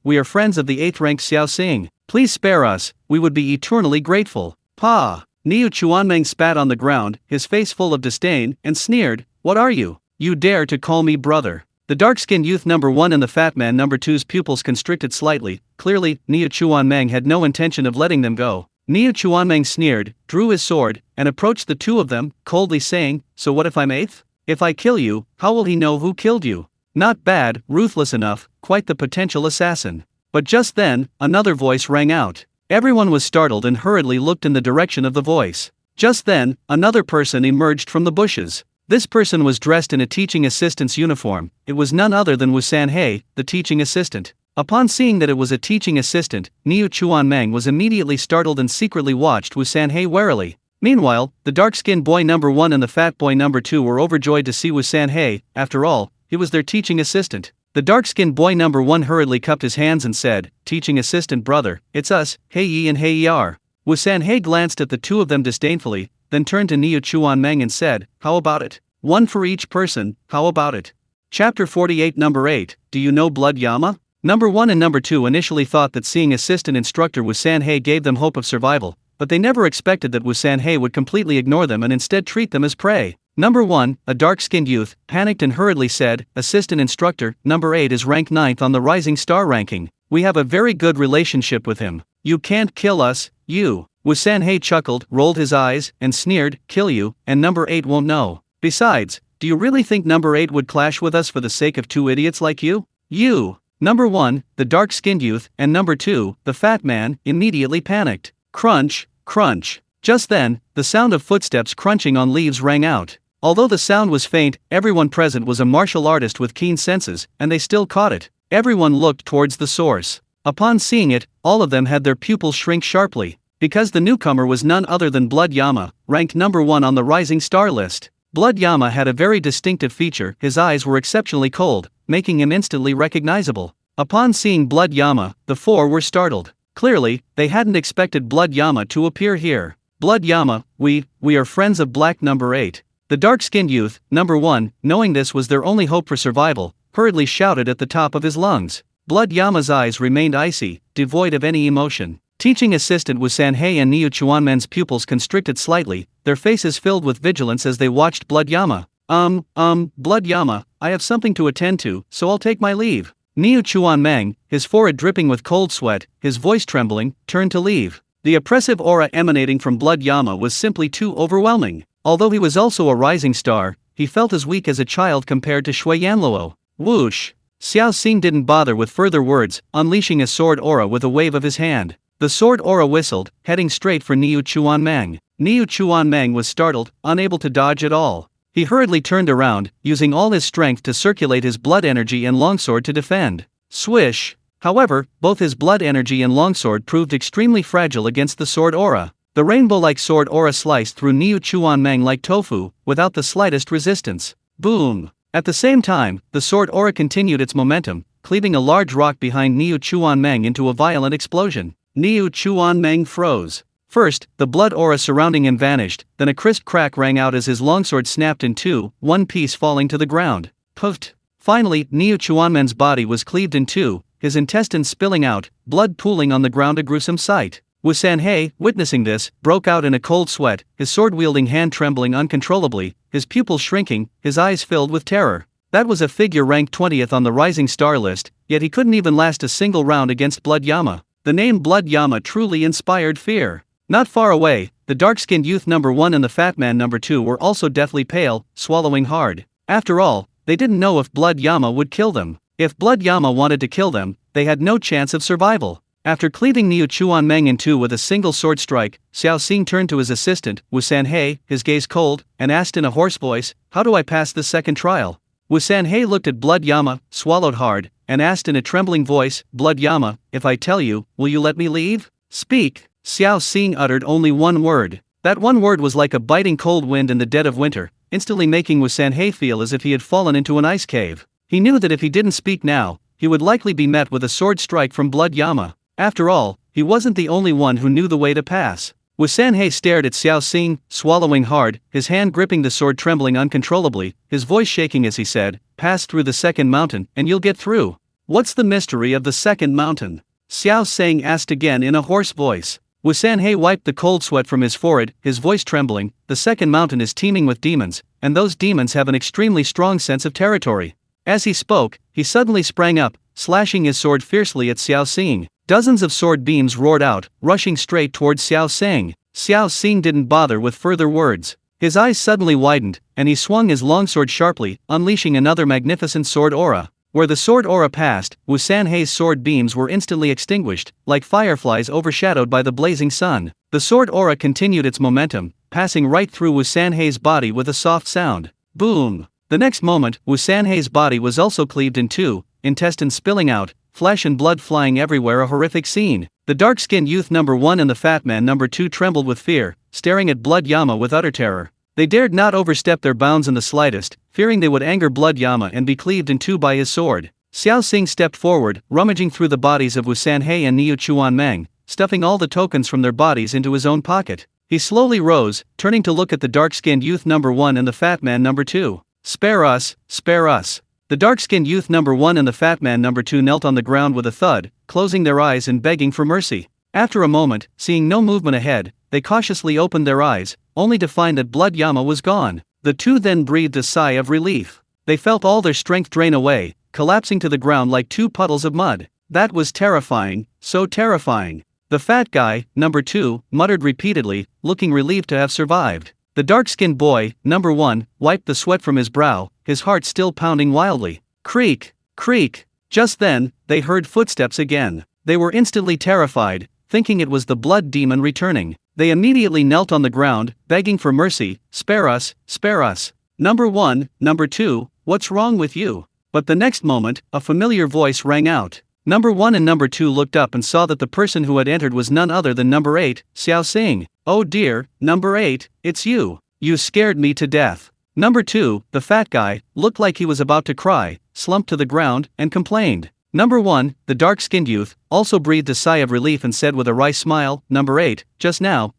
we are friends of the 8th ranked Xiao Xing. Please spare us, we would be eternally grateful. Pa! Niu Chuanmeng spat on the ground, his face full of disdain, and sneered, What are you? You dare to call me brother? The dark-skinned youth number 1 and the fat man number 2's pupils constricted slightly. Clearly, Niu Chuanmeng had no intention of letting them go. Niu Chuanmeng sneered, drew his sword, and approached the two of them, coldly saying, So what if I'm 8th? If I kill you, how will he know who killed you? Not bad, ruthless enough, quite the potential assassin. But just then, another voice rang out. Everyone was startled and hurriedly looked in the direction of the voice. Just then, another person emerged from the bushes. This person was dressed in a teaching assistant's uniform. It was none other than Wu Sanhei, the teaching assistant. Upon seeing that it was a teaching assistant, Niu Chuanmeng was immediately startled and secretly watched Wu Sanhei warily. Meanwhile, the dark-skinned boy number 1 and the fat boy number 2 were overjoyed to see Wu Sanhei. After all, he was their teaching assistant. The dark-skinned boy number 1 hurriedly cupped his hands and said, "Teaching assistant brother, it's us, Hei Yi and Hei Er." Wu Sanhei glanced at the two of them disdainfully, then turned to Niu Chuanmeng and said, "How about it? One for each person, how about it?" Chapter 48 Number 8, Do you know Blood Yama? Number 1 and number 2 initially thought that seeing assistant instructor Wu Sanhei gave them hope of survival, but they never expected that Wu Sanhei would completely ignore them and instead treat them as prey. Number 1, a dark-skinned youth, panicked and hurriedly said, "Assistant instructor, number 8 is ranked 9th on the Rising Star ranking. We have a very good relationship with him. You can't kill us, you." Wu Sanhei chuckled, rolled his eyes, and sneered, "Kill you, and number 8 won't know. Besides, do you really think number 8 would clash with us for the sake of two idiots like you?" You. Number 1, the dark-skinned youth, and number 2, the fat man, immediately panicked. Crunch, crunch. Just then, the sound of footsteps crunching on leaves rang out. Although the sound was faint, everyone present was a martial artist with keen senses, and they still caught it. Everyone looked towards the source. Upon seeing it, all of them had their pupils shrink sharply, because the newcomer was none other than Blood Yama, ranked number 1 on the Rising Star list. Blood Yama had a very distinctive feature: his eyes were exceptionally cold, making him instantly recognizable. Upon seeing Blood Yama, the four were startled. Clearly, they hadn't expected Blood Yama to appear here. "Blood Yama, we are friends of Black number 8. The dark-skinned youth, number 1, knowing this was their only hope for survival, hurriedly shouted at the top of his lungs. Blood Yama's eyes remained icy, devoid of any emotion. Teaching assistant Wu Sanhei and Niu Chuanmen's pupils constricted slightly, their faces filled with vigilance as they watched Blood Yama. Blood Yama, I have something to attend to, so I'll take my leave." Niu Chuanmeng, his forehead dripping with cold sweat, his voice trembling, turned to leave. The oppressive aura emanating from Blood Yama was simply too overwhelming. Although he was also a rising star, he felt as weak as a child compared to Shui Yanluo. Whoosh! Xiao Xing didn't bother with further words, unleashing a sword aura with a wave of his hand. The sword aura whistled, heading straight for Niu Chuanmeng. Niu Chuanmeng was startled, unable to dodge at all. He hurriedly turned around, using all his strength to circulate his blood energy and longsword to defend. Swish! However, both his blood energy and longsword proved extremely fragile against the sword aura. The rainbow-like sword aura sliced through Niu Chuanmeng like tofu, without the slightest resistance. Boom! At the same time, the sword aura continued its momentum, cleaving a large rock behind Niu Chuanmeng into a violent explosion. Niu Chuanmeng froze. First, the blood aura surrounding him vanished, then a crisp crack rang out as his longsword snapped in two, one piece falling to the ground. Puffed. Finally, Niu Chuanmen's body was cleaved in two, his intestines spilling out, blood pooling on the ground, a gruesome sight. Wu Sanhei, witnessing this, broke out in a cold sweat, his sword-wielding hand trembling uncontrollably, his pupils shrinking, his eyes filled with terror. That was a figure ranked 20th on the Rising Star list, yet he couldn't even last a single round against Blood Yama. The name Blood Yama truly inspired fear. Not far away, the dark-skinned youth number 1 and the fat man number 2 were also deathly pale, swallowing hard. After all, they didn't know if Blood Yama would kill them. If Blood Yama wanted to kill them, they had no chance of survival. After cleaving Niu Chuanmeng in two with a single sword strike, Xiao Xing turned to his assistant, Wu Sanhei, his gaze cold, and asked in a hoarse voice, "How do I pass this second trial?" Wu Sanhei looked at Blood Yama, swallowed hard, and asked in a trembling voice, "Blood Yama, if I tell you, will you let me leave?" "Speak." Xiao Xing uttered only one word. That one word was like a biting cold wind in the dead of winter, instantly making Wu Sanhei feel as if he had fallen into an ice cave. He knew that if he didn't speak now, he would likely be met with a sword strike from Blood Yama. After all, he wasn't the only one who knew the way to pass. Wu Sanhei stared at Xiao Xing, swallowing hard, his hand gripping the sword, trembling uncontrollably, his voice shaking as he said, "Pass through the second mountain, and you'll get through." "What's the mystery of the second mountain?" Xiao Xing asked again in a hoarse voice. Wu Sanhei wiped the cold sweat from his forehead, his voice trembling. "The second mountain is teeming with demons, and those demons have an extremely strong sense of territory." As he spoke, he suddenly sprang up, slashing his sword fiercely at Xiao Xing. Dozens of sword beams roared out, rushing straight towards Xiao Xing. Xiao Xing didn't bother with further words. His eyes suddenly widened, and he swung his longsword sharply, unleashing another magnificent sword aura. Where the sword aura passed, Wu Sanhei's sword beams were instantly extinguished, like fireflies overshadowed by the blazing sun. The sword aura continued its momentum, passing right through Wu Sanhei's body with a soft sound. Boom! The next moment, Wu Sanhei's body was also cleaved in two, intestines spilling out, flesh and blood flying everywhere, a horrific scene. The dark-skinned youth number 1 and the fat man number 2 trembled with fear, staring at Blood Yama with utter terror. They dared not overstep their bounds in the slightest, fearing they would anger Blood Yama and be cleaved in two by his sword. Xiao Xing stepped forward, rummaging through the bodies of Wu Sanhei and Niu Chuanmeng, stuffing all the tokens from their bodies into his own pocket. He slowly rose, turning to look at the dark-skinned youth number 1 and the fat man number 2. Spare us, spare us. The dark-skinned youth number 1 and the fat man number 2 knelt on the ground with a thud, closing their eyes and begging for mercy. After a moment, seeing no movement ahead, they cautiously opened their eyes, only to find that Blood Yama was gone. The two then breathed a sigh of relief. They felt all their strength drain away, collapsing to the ground like two puddles of mud. That was terrifying, so terrifying. The fat guy, number 2, muttered repeatedly, looking relieved to have survived. The dark-skinned boy, number 1, wiped the sweat from his brow, his heart still pounding wildly. Creak, creak. Just then, they heard footsteps again. They were instantly terrified, thinking it was the blood demon returning. They immediately knelt on the ground, begging for mercy. Spare us, spare us. Number 1, number 2, what's wrong with you? But the next moment, a familiar voice rang out. Number 1 and number 2 looked up and saw that the person who had entered was none other than number 8, Xiao Xing. Oh dear, number 8, it's you. You scared me to death. Number 2, the fat guy, looked like he was about to cry, slumped to the ground, and complained. Number 1, the dark-skinned youth, also breathed a sigh of relief and said with a wry smile, Number 8, just now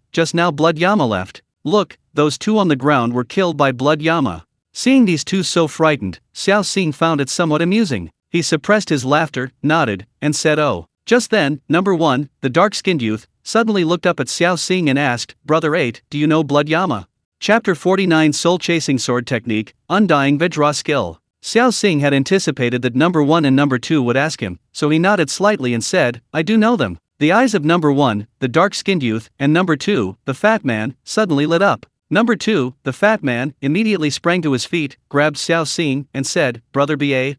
Blood Yama left. Look, those two on the ground were killed by Blood Yama. Seeing these two so frightened, Xiao Xing found it somewhat amusing. He suppressed his laughter, nodded, and said oh. Just then, number 1, the dark-skinned youth, suddenly looked up at Xiao Xing and asked, Brother 8, do you know Blood Yama? Chapter 49 Soul-Chasing Sword Technique, Undying Vajra Skill. Xiao Xing had anticipated that number 1 and number 2 would ask him, so he nodded slightly and said, I do know them. The eyes of number 1, the dark-skinned youth, and number 2, the fat man, suddenly lit up. Number 2, the fat man, immediately sprang to his feet, grabbed Xiao Xing, and said, Brother BA,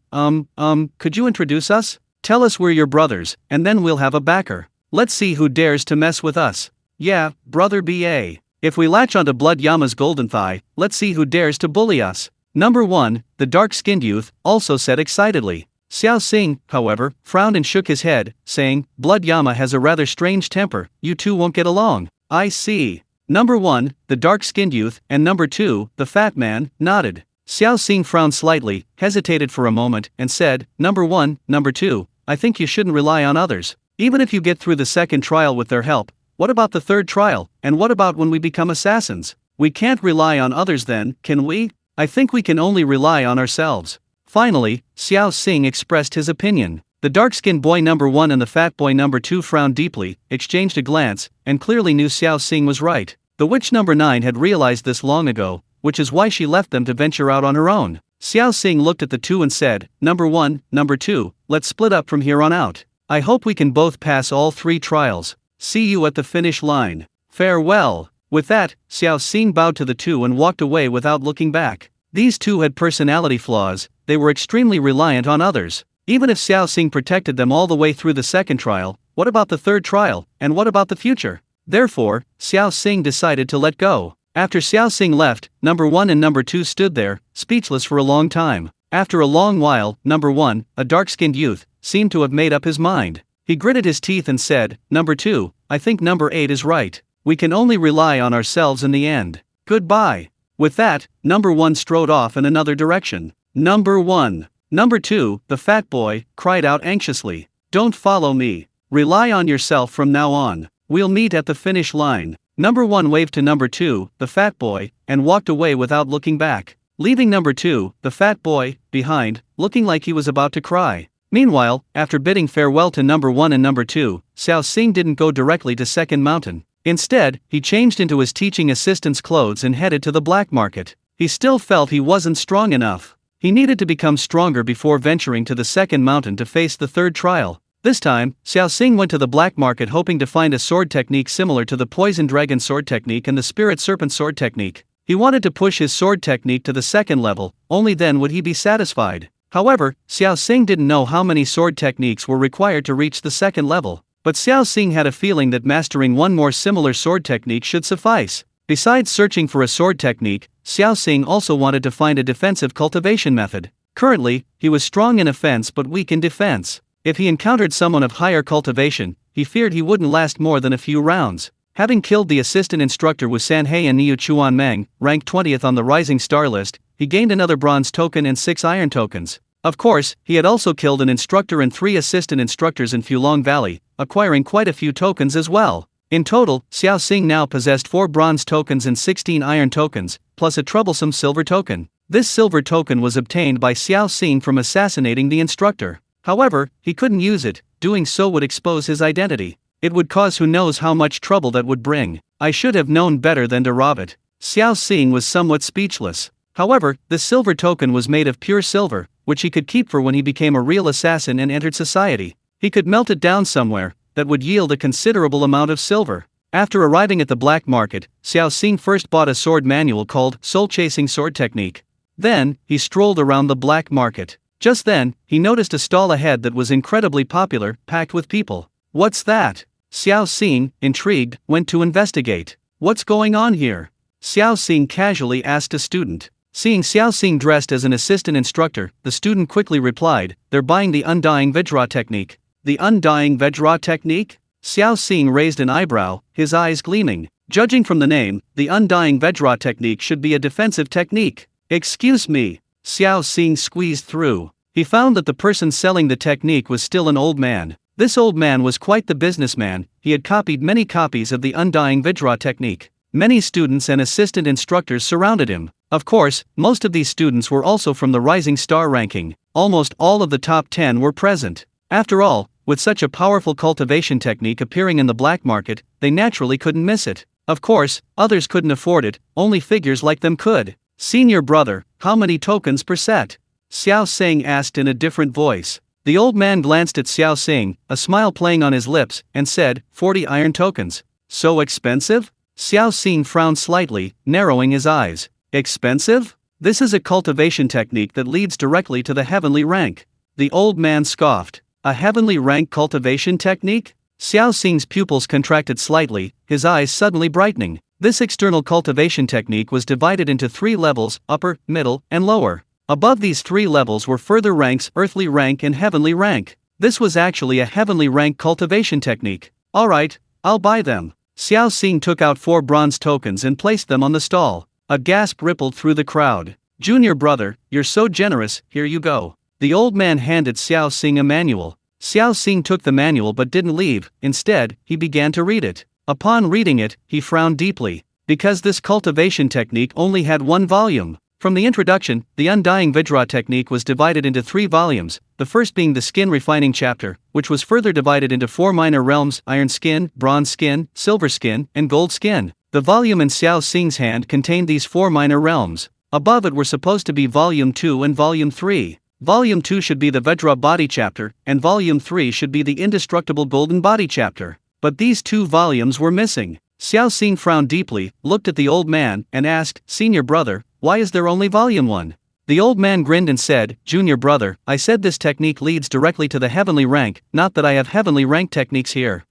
could you introduce us? Tell us we're your brothers, and then we'll have a backer. Let's see who dares to mess with us. Yeah, Brother BA. If we latch onto Blood Yama's golden thigh, let's see who dares to bully us. Number 1, the dark-skinned youth, also said excitedly. Xiao Xing, however, frowned and shook his head, saying, Blood Yama has a rather strange temper, you two won't get along. I see. Number 1, the dark-skinned youth, and number 2, the fat man, nodded. Xiao Xing frowned slightly, hesitated for a moment, and said, Number 1, number 2, I think you shouldn't rely on others. Even if you get through the second trial with their help, what about the third trial, and what about when we become assassins? We can't rely on others then, can we? I think we can only rely on ourselves. Finally, Xiao Xing expressed his opinion. The dark-skinned boy number 1 and the fat boy number 2 frowned deeply, exchanged a glance, and clearly knew Xiao Xing was right. The witch number 9 had realized this long ago, which is why she left them to venture out on her own. Xiao Xing looked at the two and said, Number 1, number 2, let's split up from here on out. I hope we can both pass all 3 trials. See you at the finish line. Farewell. With that, Xiao Xing bowed to the two and walked away without looking back. These two had personality flaws, they were extremely reliant on others. Even if Xiao Xing protected them all the way through the second trial, what about the third trial, and what about the future? Therefore, Xiao Xing decided to let go. After Xiao Xing left, number 1 and number 2 stood there, speechless for a long time. After a long while, number 1, a dark-skinned youth, seemed to have made up his mind. He gritted his teeth and said, Number 2, I think number 8 is right. We can only rely on ourselves in the end. Goodbye. With that, number 1 strode off in another direction. Number 1. Number 2, the fat boy, cried out anxiously. Don't follow me. Rely on yourself from now on. We'll meet at the finish line. Number 1 waved to number 2, the fat boy, and walked away without looking back, leaving number 2, the fat boy, behind, looking like he was about to cry. Meanwhile, after bidding farewell to number 1 and number 2, Xiao Xing didn't go directly to Second Mountain. Instead, he changed into his teaching assistant's clothes and headed to the black market. He still felt he wasn't strong enough. He needed to become stronger before venturing to the second mountain to face the third trial. This time, Xiao Xing went to the black market hoping to find a sword technique similar to the poison dragon sword technique and the spirit serpent sword technique. He wanted to push his sword technique to the second level, only then would he be satisfied. However, Xiao Xing didn't know how many sword techniques were required to reach the second level, but Xiao Xing had a feeling that mastering one more similar sword technique should suffice. Besides searching for a sword technique, Xiao Xing also wanted to find a defensive cultivation method. Currently, he was strong in offense but weak in defense. If he encountered someone of higher cultivation, he feared he wouldn't last more than a few rounds. Having killed the assistant instructor Wu Sanhei and Niu Chuanmeng, ranked 20th on the Rising Star list, he gained another bronze token and 6 iron tokens. Of course, he had also killed an instructor and 3 assistant instructors in Fulong Valley, acquiring quite a few tokens as well. In total, Xiao Xing now possessed 4 bronze tokens and 16 iron tokens, plus a troublesome silver token. This silver token was obtained by Xiao Xing from assassinating the instructor. However, he couldn't use it, doing so would expose his identity. It would cause who knows how much trouble that would bring. I should have known better than to rob it. Xiao Xing was somewhat speechless. However, the silver token was made of pure silver, which he could keep for when he became a real assassin and entered society. He could melt it down somewhere that would yield a considerable amount of silver. After arriving at the black market, Xiao Xing first bought a sword manual called Soul Chasing Sword Technique. Then, he strolled around the black market. Just then, he noticed a stall ahead that was incredibly popular, packed with people. What's that? Xiao Xing, intrigued, went to investigate. What's going on here? Xiao Xing casually asked a student. Seeing Xiao Xing dressed as an assistant instructor, the student quickly replied, "They're buying the Undying Vajra technique." The Undying Vajra technique? Xiao Xing raised an eyebrow, his eyes gleaming. Judging from the name, the Undying Vajra technique should be a defensive technique. Excuse me. Xiao Xing squeezed through. He found that the person selling the technique was still an old man. This old man was quite the businessman. He had copied many copies of the Undying Vajra technique. Many students and assistant instructors surrounded him. Of course, most of these students were also from the Rising Star ranking. Almost all of the top 10 were present. After all, with such a powerful cultivation technique appearing in the black market, they naturally couldn't miss it. Of course, others couldn't afford it, only figures like them could. "Senior brother, how many tokens per set?" Xiao Xing asked in a different voice. The old man glanced at Xiao Xing, a smile playing on his lips, and said, 40 iron tokens. So expensive? Xiao Xing frowned slightly, narrowing his eyes. Expensive? This is a cultivation technique that leads directly to the heavenly rank. The old man scoffed. A heavenly rank cultivation technique? Xiao Xing's pupils contracted slightly, his eyes suddenly brightening. This external cultivation technique was divided into 3 levels, upper, middle, and lower. Above these 3 levels were further ranks, earthly rank and heavenly rank. This was actually a heavenly rank cultivation technique. Alright, I'll buy them. Xiao Xing took out 4 bronze tokens and placed them on the stall. A gasp rippled through the crowd. "Junior brother, you're so generous, here you go." The old man handed Xiao Xing a manual. Xiao Xing took the manual but didn't leave. Instead, he began to read it. Upon reading it, he frowned deeply, because this cultivation technique only had 1 volume. From the introduction, the Undying Vajra technique was divided into 3 volumes, the first being the skin refining chapter, which was further divided into 4 minor realms: iron skin, bronze skin, silver skin, and gold skin. The volume in Xiao Xing's hand contained these 4 minor realms. Above it were supposed to be Volume 2 and Volume 3. Volume 2 should be the Vajra body chapter, and Volume 3 should be the indestructible golden body chapter. But these 2 volumes were missing. Xiao Xing frowned deeply, looked at the old man, and asked, "Senior brother, why is there only Volume 1? The old man grinned and said, "Junior brother, I said this technique leads directly to the heavenly rank, not that I have heavenly rank techniques here."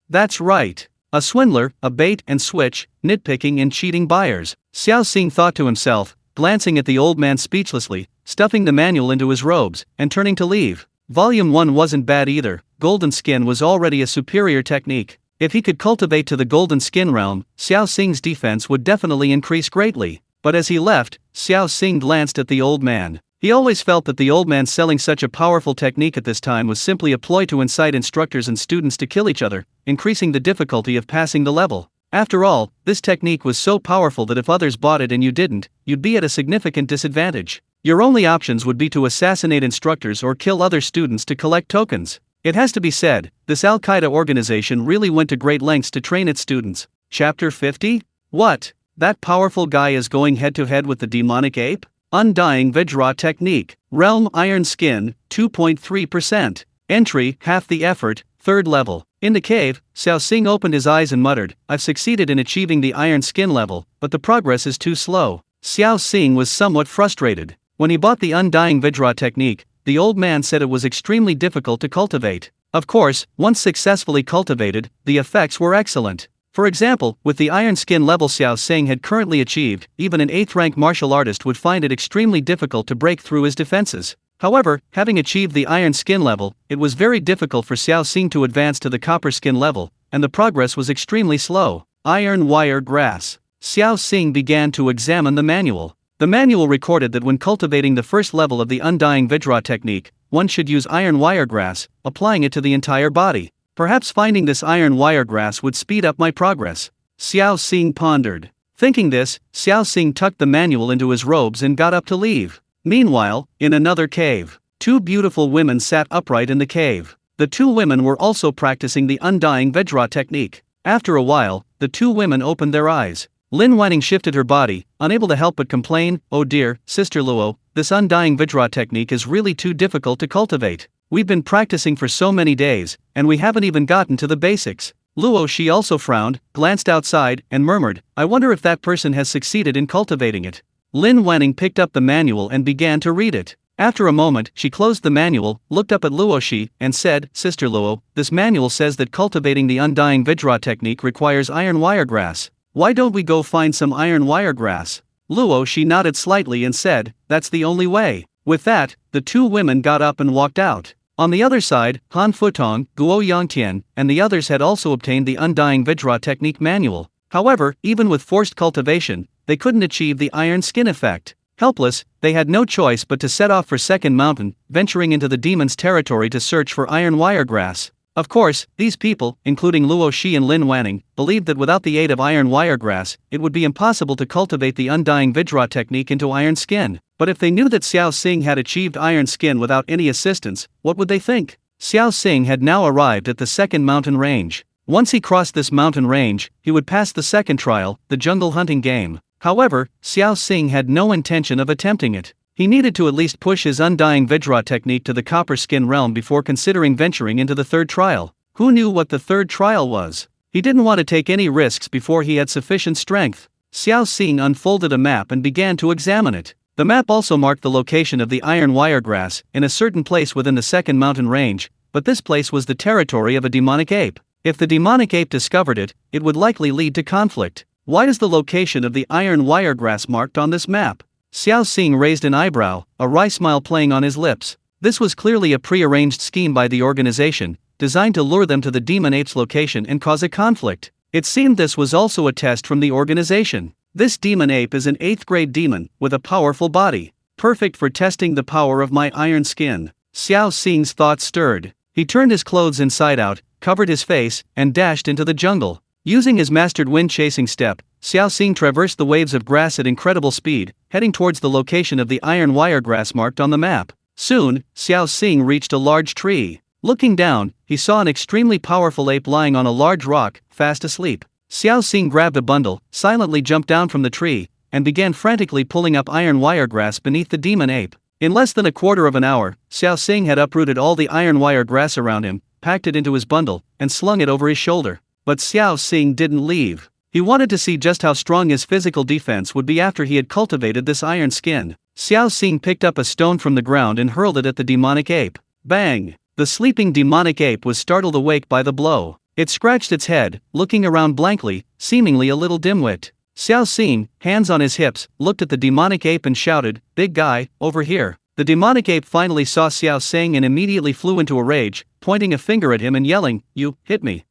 That's right. A swindler, a bait and switch, nitpicking and cheating buyers. Xiao Xing thought to himself, glancing at the old man speechlessly, stuffing the manual into his robes, and turning to leave. Volume 1 wasn't bad either. Golden skin was already a superior technique. If he could cultivate to the golden skin realm, Xiao Xing's defense would definitely increase greatly. But as he left, Xiao Xing glanced at the old man. He always felt that the old man selling such a powerful technique at this time was simply a ploy to incite instructors and students to kill each other, increasing the difficulty of passing the level. After all, this technique was so powerful that if others bought it and you didn't, you'd be at a significant disadvantage. Your only options would be to assassinate instructors or kill other students to collect tokens. It has to be said, this Al-Qaeda organization really went to great lengths to train its students. Chapter 50? What? That powerful guy is going head-to-head with the demonic ape? Undying Vajra technique. Realm Iron Skin, 2.3%. Entry, half the effort, 3rd level. In the cave, Xiao Xing opened his eyes and muttered, "I've succeeded in achieving the Iron Skin level, but the progress is too slow." Xiao Xing was somewhat frustrated. When he bought the Undying Vajra technique, the old man said it was extremely difficult to cultivate. Of course, once successfully cultivated, the effects were excellent. For example, with the iron skin level Xiao Xing had currently achieved, even an 8th rank martial artist would find it extremely difficult to break through his defenses. However, having achieved the iron skin level, it was very difficult for Xiao Xing to advance to the copper skin level, and the progress was extremely slow. Iron wire grass. Xiao Xing began to examine the manual. The manual recorded that when cultivating the first level of the Undying Vajra technique, one should use iron wire grass, applying it to the entire body. Perhaps finding this iron wire grass would speed up my progress. Xiao Xing pondered. Thinking this, Xiao Xing tucked the manual into his robes and got up to leave. Meanwhile, in another cave, 2 beautiful women sat upright in the cave. The 2 women were also practicing the Undying Vajra technique. After a while, the 2 women opened their eyes. Lin Wanning shifted her body, unable to help but complain, "Oh dear, Sister Luo, this Undying Vajra technique is really too difficult to cultivate. We've been practicing for so many days, and we haven't even gotten to the basics." Luo Shi also frowned, glanced outside, and murmured, "I wonder if that person has succeeded in cultivating it." Lin Wanning picked up the manual and began to read it. After a moment, she closed the manual, looked up at Luo Shi, and said, "Sister Luo, this manual says that cultivating the Undying Vajra technique requires iron wire grass. Why don't we go find some iron wire grass?" Luo Shi nodded slightly and said, "That's the only way." With that, the 2 women got up and walked out. On the other side, Han Futong, Guo Yangtian, and the others had also obtained the Undying Vajra technique manual. However, even with forced cultivation, they couldn't achieve the iron skin effect. Helpless, they had no choice but to set off for Second Mountain, venturing into the demon's territory to search for iron wire grass. Of course, these people, including Luo Shi and Lin Wanning, believed that without the aid of iron wire grass, it would be impossible to cultivate the Undying Vajra technique into iron skin. But if they knew that Xiao Xing had achieved iron skin without any assistance, what would they think? Xiao Xing had now arrived at the second mountain range. Once he crossed this mountain range, he would pass the second trial, the jungle hunting game. However, Xiao Xing had no intention of attempting it. He needed to at least push his Undying Vajra technique to the copper skin realm before considering venturing into the third trial. Who knew what the third trial was? He didn't want to take any risks before he had sufficient strength. Xiao Xing unfolded a map and began to examine it. The map also marked the location of the iron wire grass in a certain place within the second mountain range, but this place was the territory of a demonic ape. If the demonic ape discovered it, it would likely lead to conflict. Why is the location of the iron wire grass marked on this map? Xiao Xing raised an eyebrow, a wry smile playing on his lips. This was clearly a pre-arranged scheme by the organization, designed to lure them to the demon ape's location and cause a conflict. It seemed this was also a test from the organization. This demon ape is an 8th grade demon, with a powerful body. Perfect for testing the power of my iron skin. Xiao Xing's thoughts stirred. He turned his clothes inside out, covered his face, and dashed into the jungle. Using his mastered wind-chasing step, Xiao Xing traversed the waves of grass at incredible speed, heading towards the location of the iron wire grass marked on the map. Soon, Xiao Xing reached a large tree. Looking down, he saw an extremely powerful ape lying on a large rock, fast asleep. Xiao Xing grabbed a bundle, silently jumped down from the tree, and began frantically pulling up iron wire grass beneath the demon ape. In less than a quarter of an hour, Xiao Xing had uprooted all the iron wire grass around him, packed it into his bundle, and slung it over his shoulder. But Xiao Xing didn't leave. He wanted to see just how strong his physical defense would be after he had cultivated this iron skin. Xiao Xing picked up a stone from the ground and hurled it at the demonic ape. Bang! The sleeping demonic ape was startled awake by the blow. It scratched its head, looking around blankly, seemingly a little dim-wit. Xiao Xing, hands on his hips, looked at the demonic ape and shouted, "Big guy, over here." The demonic ape finally saw Xiao Xing and immediately flew into a rage, pointing a finger at him and yelling, "You hit me.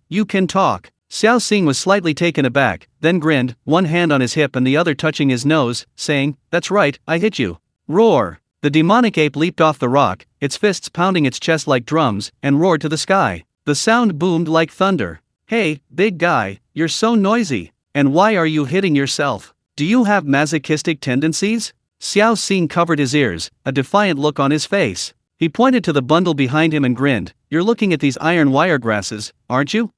You can talk." Xiao Xing was slightly taken aback, then grinned, one hand on his hip and the other touching his nose, saying, "That's right, I hit you." Roar! The demonic ape leaped off the rock, its fists pounding its chest like drums, and roared to the sky. The sound boomed like thunder. "Hey, big guy, you're so noisy. And why are you hitting yourself? Do you have masochistic tendencies?" Xiao Xing covered his ears, a defiant look on his face. He pointed to the bundle behind him and grinned, "You're looking at these iron wire grasses, aren't you?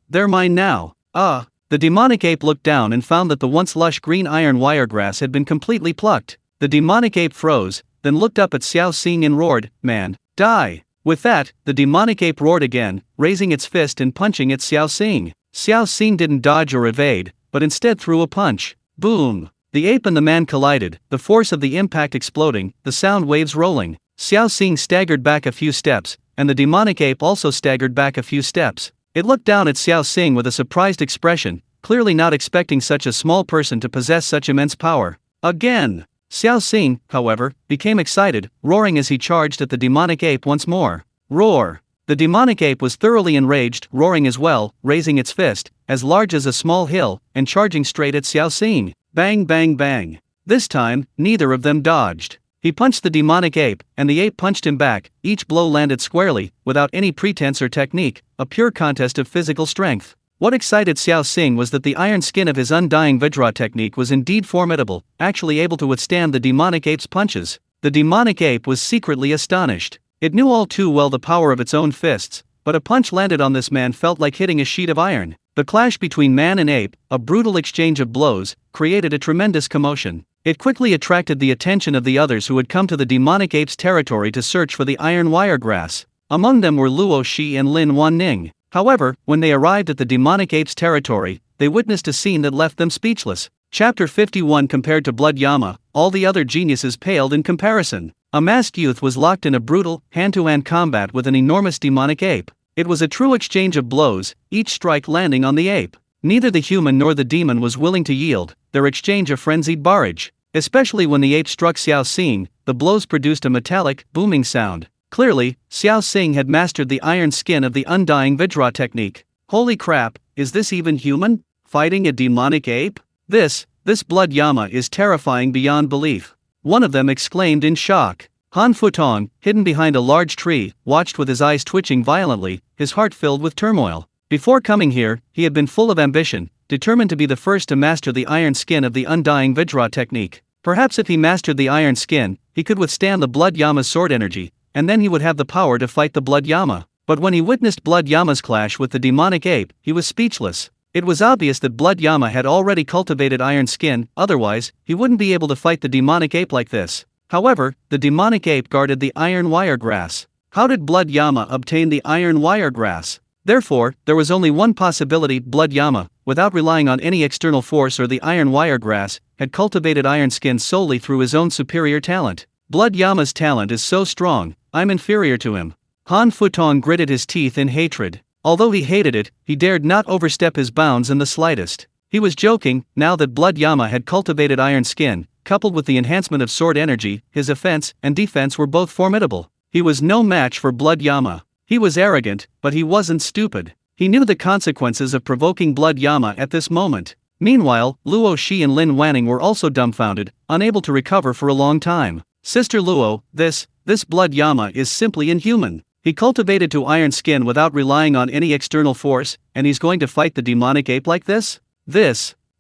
They're mine now." The demonic ape looked down and found that the once lush green iron wire grass had been completely plucked. The demonic ape froze, then looked up at Xiao Xing and roared, "Man, die!" With that, the demonic ape roared again, raising its fist and punching at Xiao Xing. Xiao Xing didn't dodge or evade, but instead threw a punch. Boom! The ape and the man collided, the force of the impact exploding, the sound waves rolling. Xiao Xing staggered back a few steps, and the demonic ape also staggered back a few steps. It looked down at Xiao Xing with a surprised expression, clearly not expecting such a small person to possess such immense power. Again! Xiao Xing, however, became excited, roaring as he charged at the demonic ape once more. Roar! The demonic ape was thoroughly enraged, roaring as well, raising its fist, as large as a small hill, and charging straight at Xiao Xing. Bang bang bang. This time, neither of them dodged. He punched the demonic ape, and the ape punched him back. Each blow landed squarely, without any pretense or technique, a pure contest of physical strength. What excited Xiao Xing was that the iron skin of his undying Vajra technique was indeed formidable, actually able to withstand the demonic ape's punches. The demonic ape was secretly astonished. It knew all too well the power of its own fists, but a punch landed on this man felt like hitting a sheet of iron. The clash between man and ape, a brutal exchange of blows, created a tremendous commotion. It quickly attracted the attention of the others who had come to the demonic ape's territory to search for the iron wire grass. Among them were Luo Shi and Lin Wanning. However, when they arrived at the demonic ape's territory, they witnessed a scene that left them speechless. Chapter 51. Compared to Blood Yama, all the other geniuses paled in comparison. A masked youth was locked in a brutal, hand-to-hand combat with an enormous demonic ape. It was a true exchange of blows, each strike landing on the ape. Neither the human nor the demon was willing to yield, their exchange a frenzied barrage. Especially when the ape struck Xiao Xing, the blows produced a metallic, booming sound. Clearly, Xiao Xing had mastered the iron skin of the undying Vajra technique. Holy crap, is this even human? Fighting a demonic ape? This Blood Yama is terrifying beyond belief. One of them exclaimed in shock. Han Futong, hidden behind a large tree, watched with his eyes twitching violently, his heart filled with turmoil. Before coming here, he had been full of ambition, determined to be the first to master the iron skin of the undying Vajra technique. Perhaps if he mastered the iron skin, he could withstand the Blood Yama's sword energy, and then he would have the power to fight the Blood Yama. But when he witnessed Blood Yama's clash with the demonic ape, he was speechless. It was obvious that Blood Yama had already cultivated iron skin, otherwise, he wouldn't be able to fight the demonic ape like this. However, the demonic ape guarded the iron wire grass. How did Blood Yama obtain the iron wire grass? Therefore, there was only one possibility: Blood Yama, without relying on any external force or the iron wire grass, had cultivated iron skin solely through his own superior talent. Blood Yama's talent is so strong, I'm inferior to him. Han Futong gritted his teeth in hatred. Although he hated it, he dared not overstep his bounds in the slightest. He was joking. Now that Blood Yama had cultivated iron skin, coupled with the enhancement of sword energy, his offense and defense were both formidable. He was no match for Blood Yama. He was arrogant, but he wasn't stupid. He knew the consequences of provoking Blood Yama at this moment. Meanwhile, Luo Shi and Lin Wanning were also dumbfounded, unable to recover for a long time. Sister Luo, this Blood Yama is simply inhuman. He cultivated to iron skin without relying on any external force, and he's going to fight the demonic ape like this?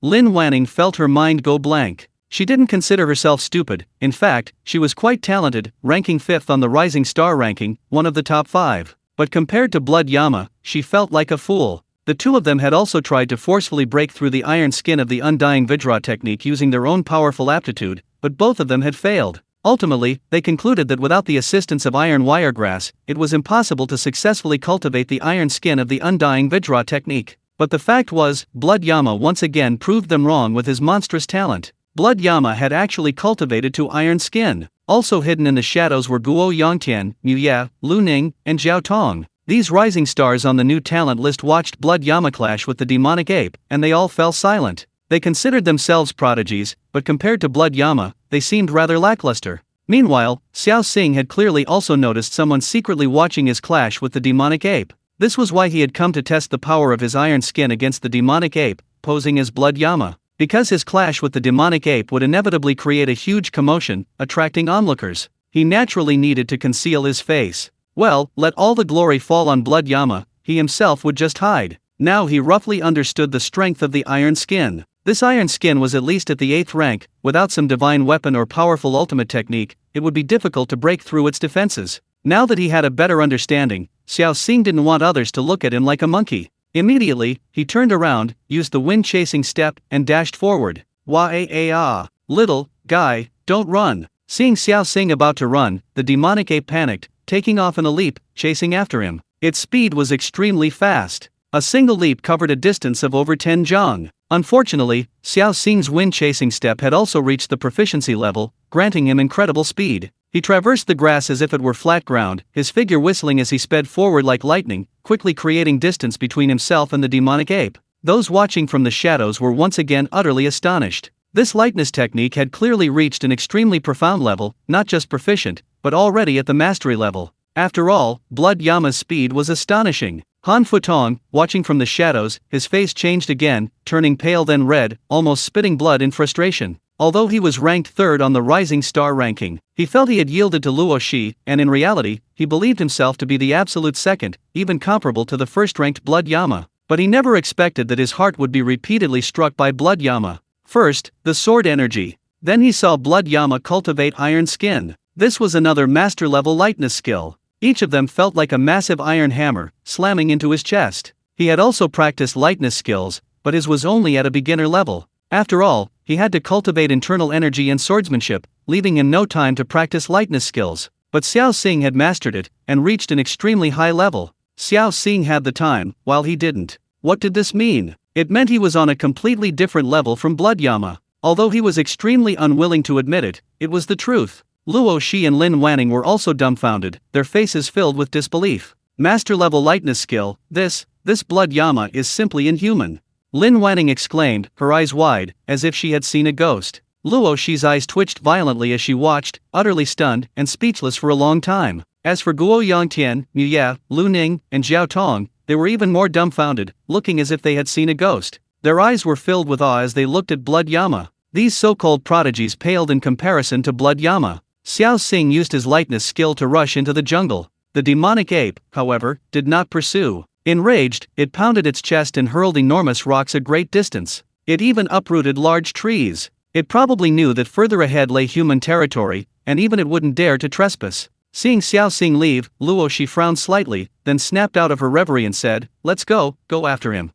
Lin Wanning felt her mind go blank. She didn't consider herself stupid. In fact, she was quite talented, ranking 5th on the Rising Star ranking, one of the top 5. But compared to Blood Yama, she felt like a fool. The two of them had also tried to forcefully break through the iron skin of the undying Vajra technique using their own powerful aptitude, but both of them had failed. Ultimately, they concluded that without the assistance of iron wire grass, it was impossible to successfully cultivate the iron skin of the undying Vajra technique. But the fact was, Blood Yama once again proved them wrong with his monstrous talent. Blood Yama had actually cultivated to iron skin. Also hidden in the shadows were Guo Yongtian, Mu Ya, Lu Ning, and Zhao Tong. These rising stars on the new talent list watched Blood Yama clash with the demonic ape, and they all fell silent. They considered themselves prodigies, but compared to Blood Yama, they seemed rather lackluster. Meanwhile, Xiao Xing had clearly also noticed someone secretly watching his clash with the demonic ape. This was why he had come to test the power of his iron skin against the demonic ape, posing as Blood Yama. Because his clash with the demonic ape would inevitably create a huge commotion, attracting onlookers, he naturally needed to conceal his face. Well, let all the glory fall on Blood Yama, he himself would just hide. Now he roughly understood the strength of the iron skin. This iron skin was at least at the 8th rank. Without some divine weapon or powerful ultimate technique, it would be difficult to break through its defenses. Now that he had a better understanding, Xiao Xing didn't want others to look at him like a monkey. Immediately, he turned around, used the wind-chasing step, and dashed forward. Wah-ah-ah, little guy, don't run. Seeing Xiao Xing about to run, the demonic ape panicked, taking off in a leap, chasing after him. Its speed was extremely fast. A single leap covered a distance of over 10 zhang. Unfortunately, Xiao Xing's wind-chasing step had also reached the proficiency level, granting him incredible speed. He traversed the grass as if it were flat ground, his figure whistling as he sped forward like lightning, quickly creating distance between himself and the demonic ape. Those watching from the shadows were once again utterly astonished. This lightness technique had clearly reached an extremely profound level, not just proficient, but already at the mastery level. After all, Blood Yama's speed was astonishing. Han Futong, watching from the shadows, his face changed again, turning pale then red, almost spitting blood in frustration. Although he was ranked third on the Rising Star ranking, he felt he had yielded to Luo Shi, and in reality, he believed himself to be the absolute second, even comparable to the first-ranked Blood Yama. But he never expected that his heart would be repeatedly struck by Blood Yama. First, the sword energy. Then he saw Blood Yama cultivate iron skin. This was another master-level lightness skill. Each of them felt like a massive iron hammer, slamming into his chest. He had also practiced lightness skills, but his was only at a beginner level. After all, he had to cultivate internal energy and swordsmanship, leaving him no time to practice lightness skills. But Xiao Xing had mastered it, and reached an extremely high level. Xiao Xing had the time, while he didn't. What did this mean? It meant he was on a completely different level from Blood Yama. Although he was extremely unwilling to admit it, it was the truth. Luo Shi and Lin Wanning were also dumbfounded, their faces filled with disbelief. Master-level lightness skill, this Blood Yama is simply inhuman. Lin Wanning exclaimed, her eyes wide, as if she had seen a ghost. Luo Shi's eyes twitched violently as she watched, utterly stunned and speechless for a long time. As for Guo Yangtian, Muya, Lu Ning, and Zhao Tong, they were even more dumbfounded, looking as if they had seen a ghost. Their eyes were filled with awe as they looked at Blood Yama. These so-called prodigies paled in comparison to Blood Yama. Xiao Xing used his lightness skill to rush into the jungle. The demonic ape, however, did not pursue. Enraged, it pounded its chest and hurled enormous rocks a great distance. It even uprooted large trees. It probably knew that further ahead lay human territory, and even it wouldn't dare to trespass. Seeing Xiao Xing leave, Luo Shi frowned slightly, then snapped out of her reverie and said, "Let's go after him."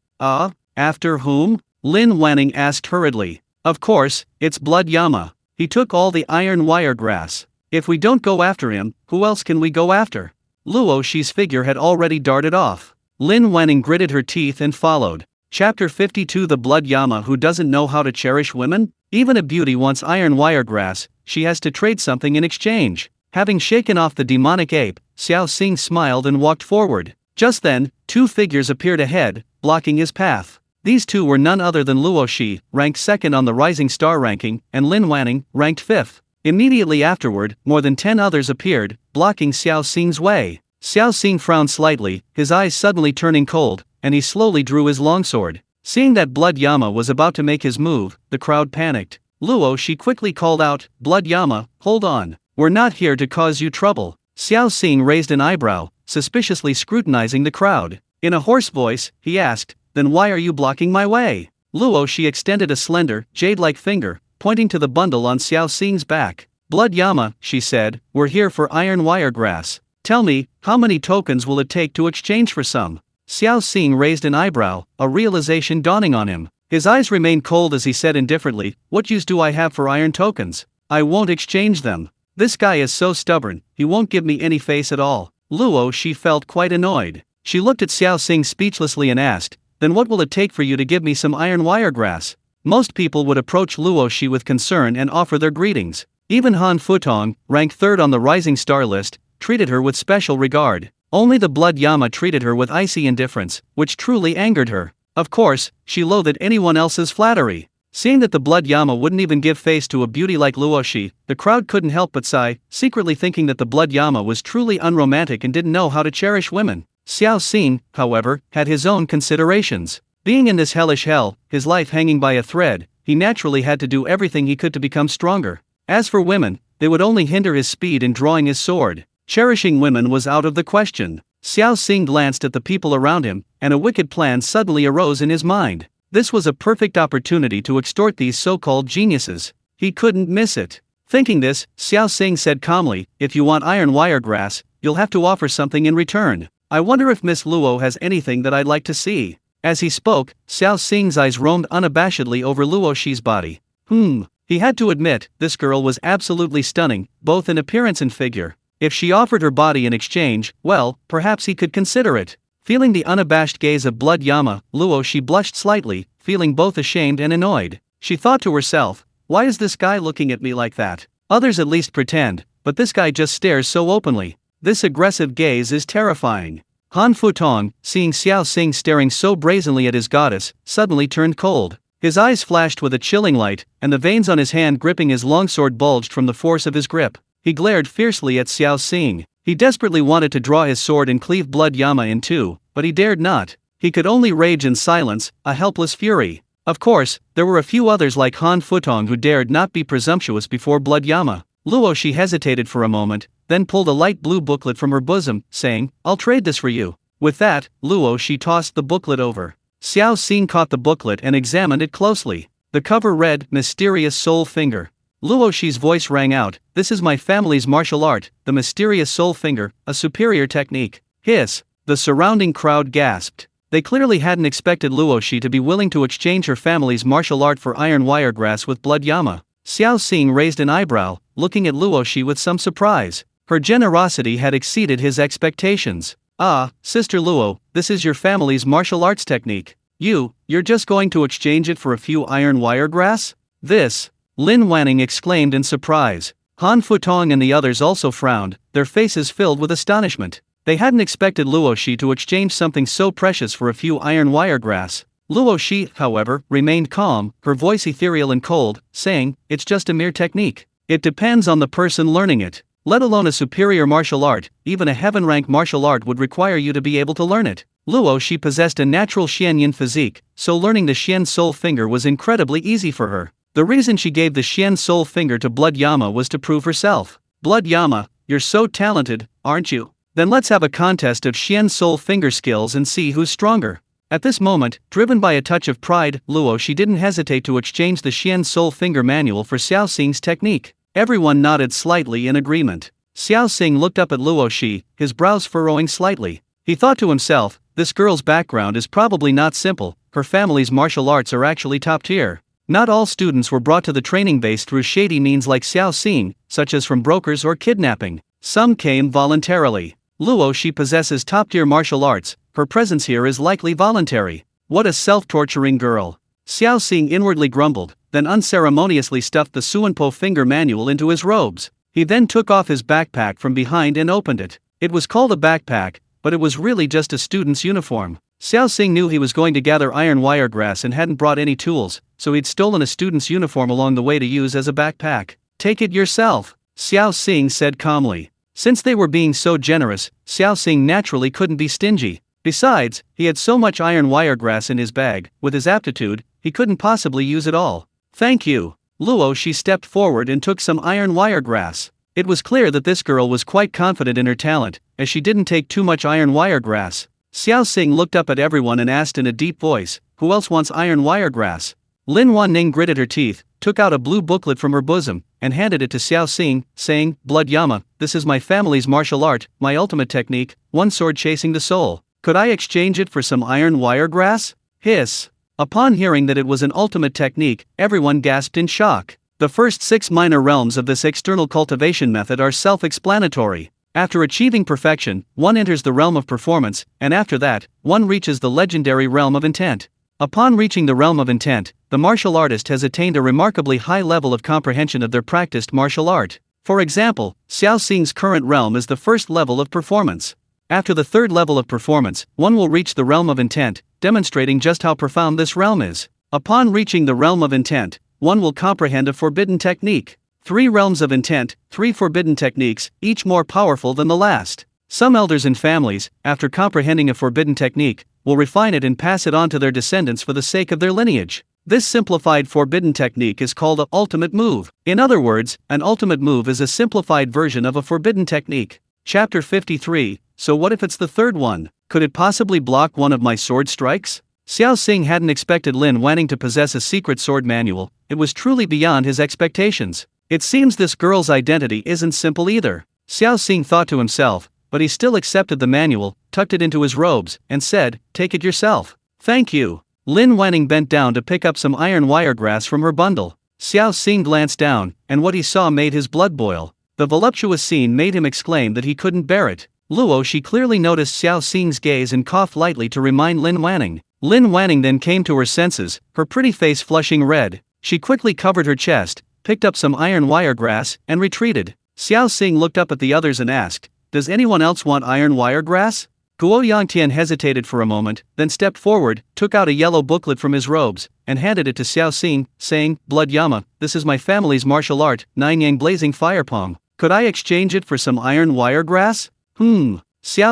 After whom? Lin Wanning asked hurriedly. Of course, it's Blood Yama. He took all the iron wire grass. If we don't go after him, who else can we go after? Luo Shi's figure had already darted off. Lin Wanning gritted her teeth and followed. Chapter 52 The Blood Yama who doesn't know how to cherish women? Even a beauty wants iron wire grass, she has to trade something in exchange. Having shaken off the demonic ape, Xiao Xing smiled and walked forward. Just then, two figures appeared ahead, blocking his path. These two were none other than Luo Shi, ranked second on the Rising Star ranking, and Lin Wanning, ranked fifth. Immediately afterward, more than 10 others appeared, blocking Xiao Xing's way. Xiao Xing frowned slightly, his eyes suddenly turning cold, and he slowly drew his longsword. Seeing that Blood Yama was about to make his move, the crowd panicked. Luo Shi quickly called out, "Blood Yama, hold on. We're not here to cause you trouble." Xiao Xing raised an eyebrow, suspiciously scrutinizing the crowd. In a hoarse voice, he asked, "Then why are you blocking my way?" Luo Shi extended a slender, jade-like finger, pointing to the bundle on Xiao Xing's back. "Blood Yama," she said, "we're here for iron wire grass. Tell me, how many tokens will it take to exchange for some?" Xiao Xing raised an eyebrow, a realization dawning on him. His eyes remained cold as he said indifferently, "What use do I have for iron tokens? I won't exchange them. This guy is so stubborn, he won't give me any face at all." Luo Shi felt quite annoyed. She looked at Xiao Xing speechlessly and asked, "Then what will it take for you to give me some iron wire grass?" Most people would approach Luo Shi with concern and offer their greetings. Even Han Futong, ranked third on the Rising Star list, treated her with special regard. Only the Blood Yama treated her with icy indifference, which truly angered her. Of course, she loathed anyone else's flattery. Seeing that the Blood Yama wouldn't even give face to a beauty like Luo Shi, the crowd couldn't help but sigh, secretly thinking that the Blood Yama was truly unromantic and didn't know how to cherish women. Xiao Xing, however, had his own considerations. Being in this hellish hell, his life hanging by a thread, he naturally had to do everything he could to become stronger. As for women, they would only hinder his speed in drawing his sword. Cherishing women was out of the question. Xiao Xing glanced at the people around him, and a wicked plan suddenly arose in his mind. This was a perfect opportunity to extort these so-called geniuses. He couldn't miss it. Thinking this, Xiao Xing said calmly, "If you want iron wire grass, you'll have to offer something in return. I wonder if Miss Luo has anything that I'd like to see." As he spoke, Xiao Xing's eyes roamed unabashedly over Luo Shi's body. He had to admit, this girl was absolutely stunning, both in appearance and figure. If she offered her body in exchange, well, perhaps he could consider it. Feeling the unabashed gaze of Blood Yama, Luo Shi blushed slightly, feeling both ashamed and annoyed. She thought to herself, why is this guy looking at me like that? Others at least pretend, but this guy just stares so openly. This aggressive gaze is terrifying. Han Futong, seeing Xiao Xing staring so brazenly at his goddess, suddenly turned cold. His eyes flashed with a chilling light, and the veins on his hand gripping his longsword bulged from the force of his grip. He glared fiercely at Xiao Xing. He desperately wanted to draw his sword and cleave Blood Yama in two, but he dared not. He could only rage in silence, a helpless fury. Of course, there were a few others like Han Futong who dared not be presumptuous before Blood Yama. Luo Shi hesitated for a moment, then pulled a light blue booklet from her bosom, saying, I'll trade this for you. With that, Luo Shi tossed the booklet over. Xiao Xing caught the booklet and examined it closely. The cover read, Mysterious Soul Finger. Luo Shi's voice rang out, this is my family's martial art, the Mysterious Soul Finger, a superior technique. Hiss. The surrounding crowd gasped. They clearly hadn't expected Luo Shi to be willing to exchange her family's martial art for iron wiregrass with Blood Yama. Xiao Xing raised an eyebrow, looking at Luo Shi with some surprise. Her generosity had exceeded his expectations. Ah, Sister Luo, this is your family's martial arts technique. You're just going to exchange it for a few iron wiregrass? This? Lin Wanning exclaimed in surprise. Han Futong and the others also frowned, their faces filled with astonishment. They hadn't expected Luo Shi to exchange something so precious for a few iron wiregrass. Luo Shi, however, remained calm, her voice ethereal and cold, saying, it's just a mere technique. It depends on the person learning it. Let alone a superior martial art, even a heaven-rank martial art would require you to be able to learn it. Luo Shi possessed a natural Xianyin physique, so learning the Xian Soul Finger was incredibly easy for her. The reason she gave the Xian Soul Finger to Blood Yama was to prove herself. Blood Yama, you're so talented, aren't you? Then let's have a contest of Xian Soul Finger skills and see who's stronger. At this moment, driven by a touch of pride, Luo Shi didn't hesitate to exchange the Xian Soul Finger manual for Xiao Xing's technique. Everyone nodded slightly in agreement. Xiao Xing looked up at Luo Shi, his brows furrowing slightly. He thought to himself, this girl's background is probably not simple, her family's martial arts are actually top tier. Not all students were brought to the training base through shady means like Xiao Xing, such as from brokers or kidnapping. Some came voluntarily. Luo Shi possesses top-tier martial arts, her presence here is likely voluntary. What a self-torturing girl. Xiao Xing inwardly grumbled, then unceremoniously stuffed the Suanpo finger manual into his robes. He then took off his backpack from behind and opened it. It was called a backpack, but it was really just a student's uniform. Xiao Xing knew he was going to gather iron wiregrass and hadn't brought any tools, so he'd stolen a student's uniform along the way to use as a backpack. Take it yourself, Xiao Xing said calmly. Since they were being so generous, Xiao Xing naturally couldn't be stingy. Besides, he had so much iron wiregrass in his bag, with his aptitude, he couldn't possibly use it all. Thank you. Luo Shi stepped forward and took some iron wiregrass. It was clear that this girl was quite confident in her talent, as she didn't take too much iron wiregrass. Xiao Xing looked up at everyone and asked in a deep voice, who else wants iron wiregrass? Lin Wanning gritted her teeth, took out a blue booklet from her bosom, and handed it to Xiao Xing, saying, Blood Yama, this is my family's martial art, my ultimate technique, one sword chasing the soul. Could I exchange it for some iron wiregrass? Hiss. Upon hearing that it was an ultimate technique, everyone gasped in shock. The first 6 minor realms of this external cultivation method are self-explanatory. After achieving perfection, one enters the realm of performance, and after that, one reaches the legendary realm of intent. Upon reaching the realm of intent, the martial artist has attained a remarkably high level of comprehension of their practiced martial art. For example, Xiao Xing's current realm is the first level of performance. After the third level of performance, one will reach the realm of intent, demonstrating just how profound this realm is. Upon reaching the realm of intent, one will comprehend a forbidden technique. 3 realms of intent, 3 forbidden techniques, each more powerful than the last. Some elders and families, after comprehending a forbidden technique, will refine it and pass it on to their descendants for the sake of their lineage. This simplified forbidden technique is called an ultimate move. In other words, an ultimate move is a simplified version of a forbidden technique. Chapter 53, so what if it's the third one? Could it possibly block one of my sword strikes? Xiao Xing hadn't expected Lin Wanning to possess a secret sword manual, it was truly beyond his expectations. It seems this girl's identity isn't simple either. Xiao Xing thought to himself, but he still accepted the manual, tucked it into his robes, and said, take it yourself. Thank you. Lin Wanning bent down to pick up some iron wiregrass from her bundle. Xiao Xing glanced down, and what he saw made his blood boil. The voluptuous scene made him exclaim that he couldn't bear it. Luo. She clearly noticed Xiao Xing's gaze and coughed lightly to remind Lin Wanning. Lin Wanning then came to her senses, her pretty face flushing red. She quickly covered her chest, picked up some iron wire grass, and retreated. Xiao Xing looked up at the others and asked, "Does anyone else want iron wire grass?" Guo Yangtian hesitated for a moment, then stepped forward, took out a yellow booklet from his robes, and handed it to Xiao Xing, saying, "Blood Yama, this is my family's martial art, Nine Yang Blazing Fire Palm. Could I exchange it for some iron wire grass?" Xiao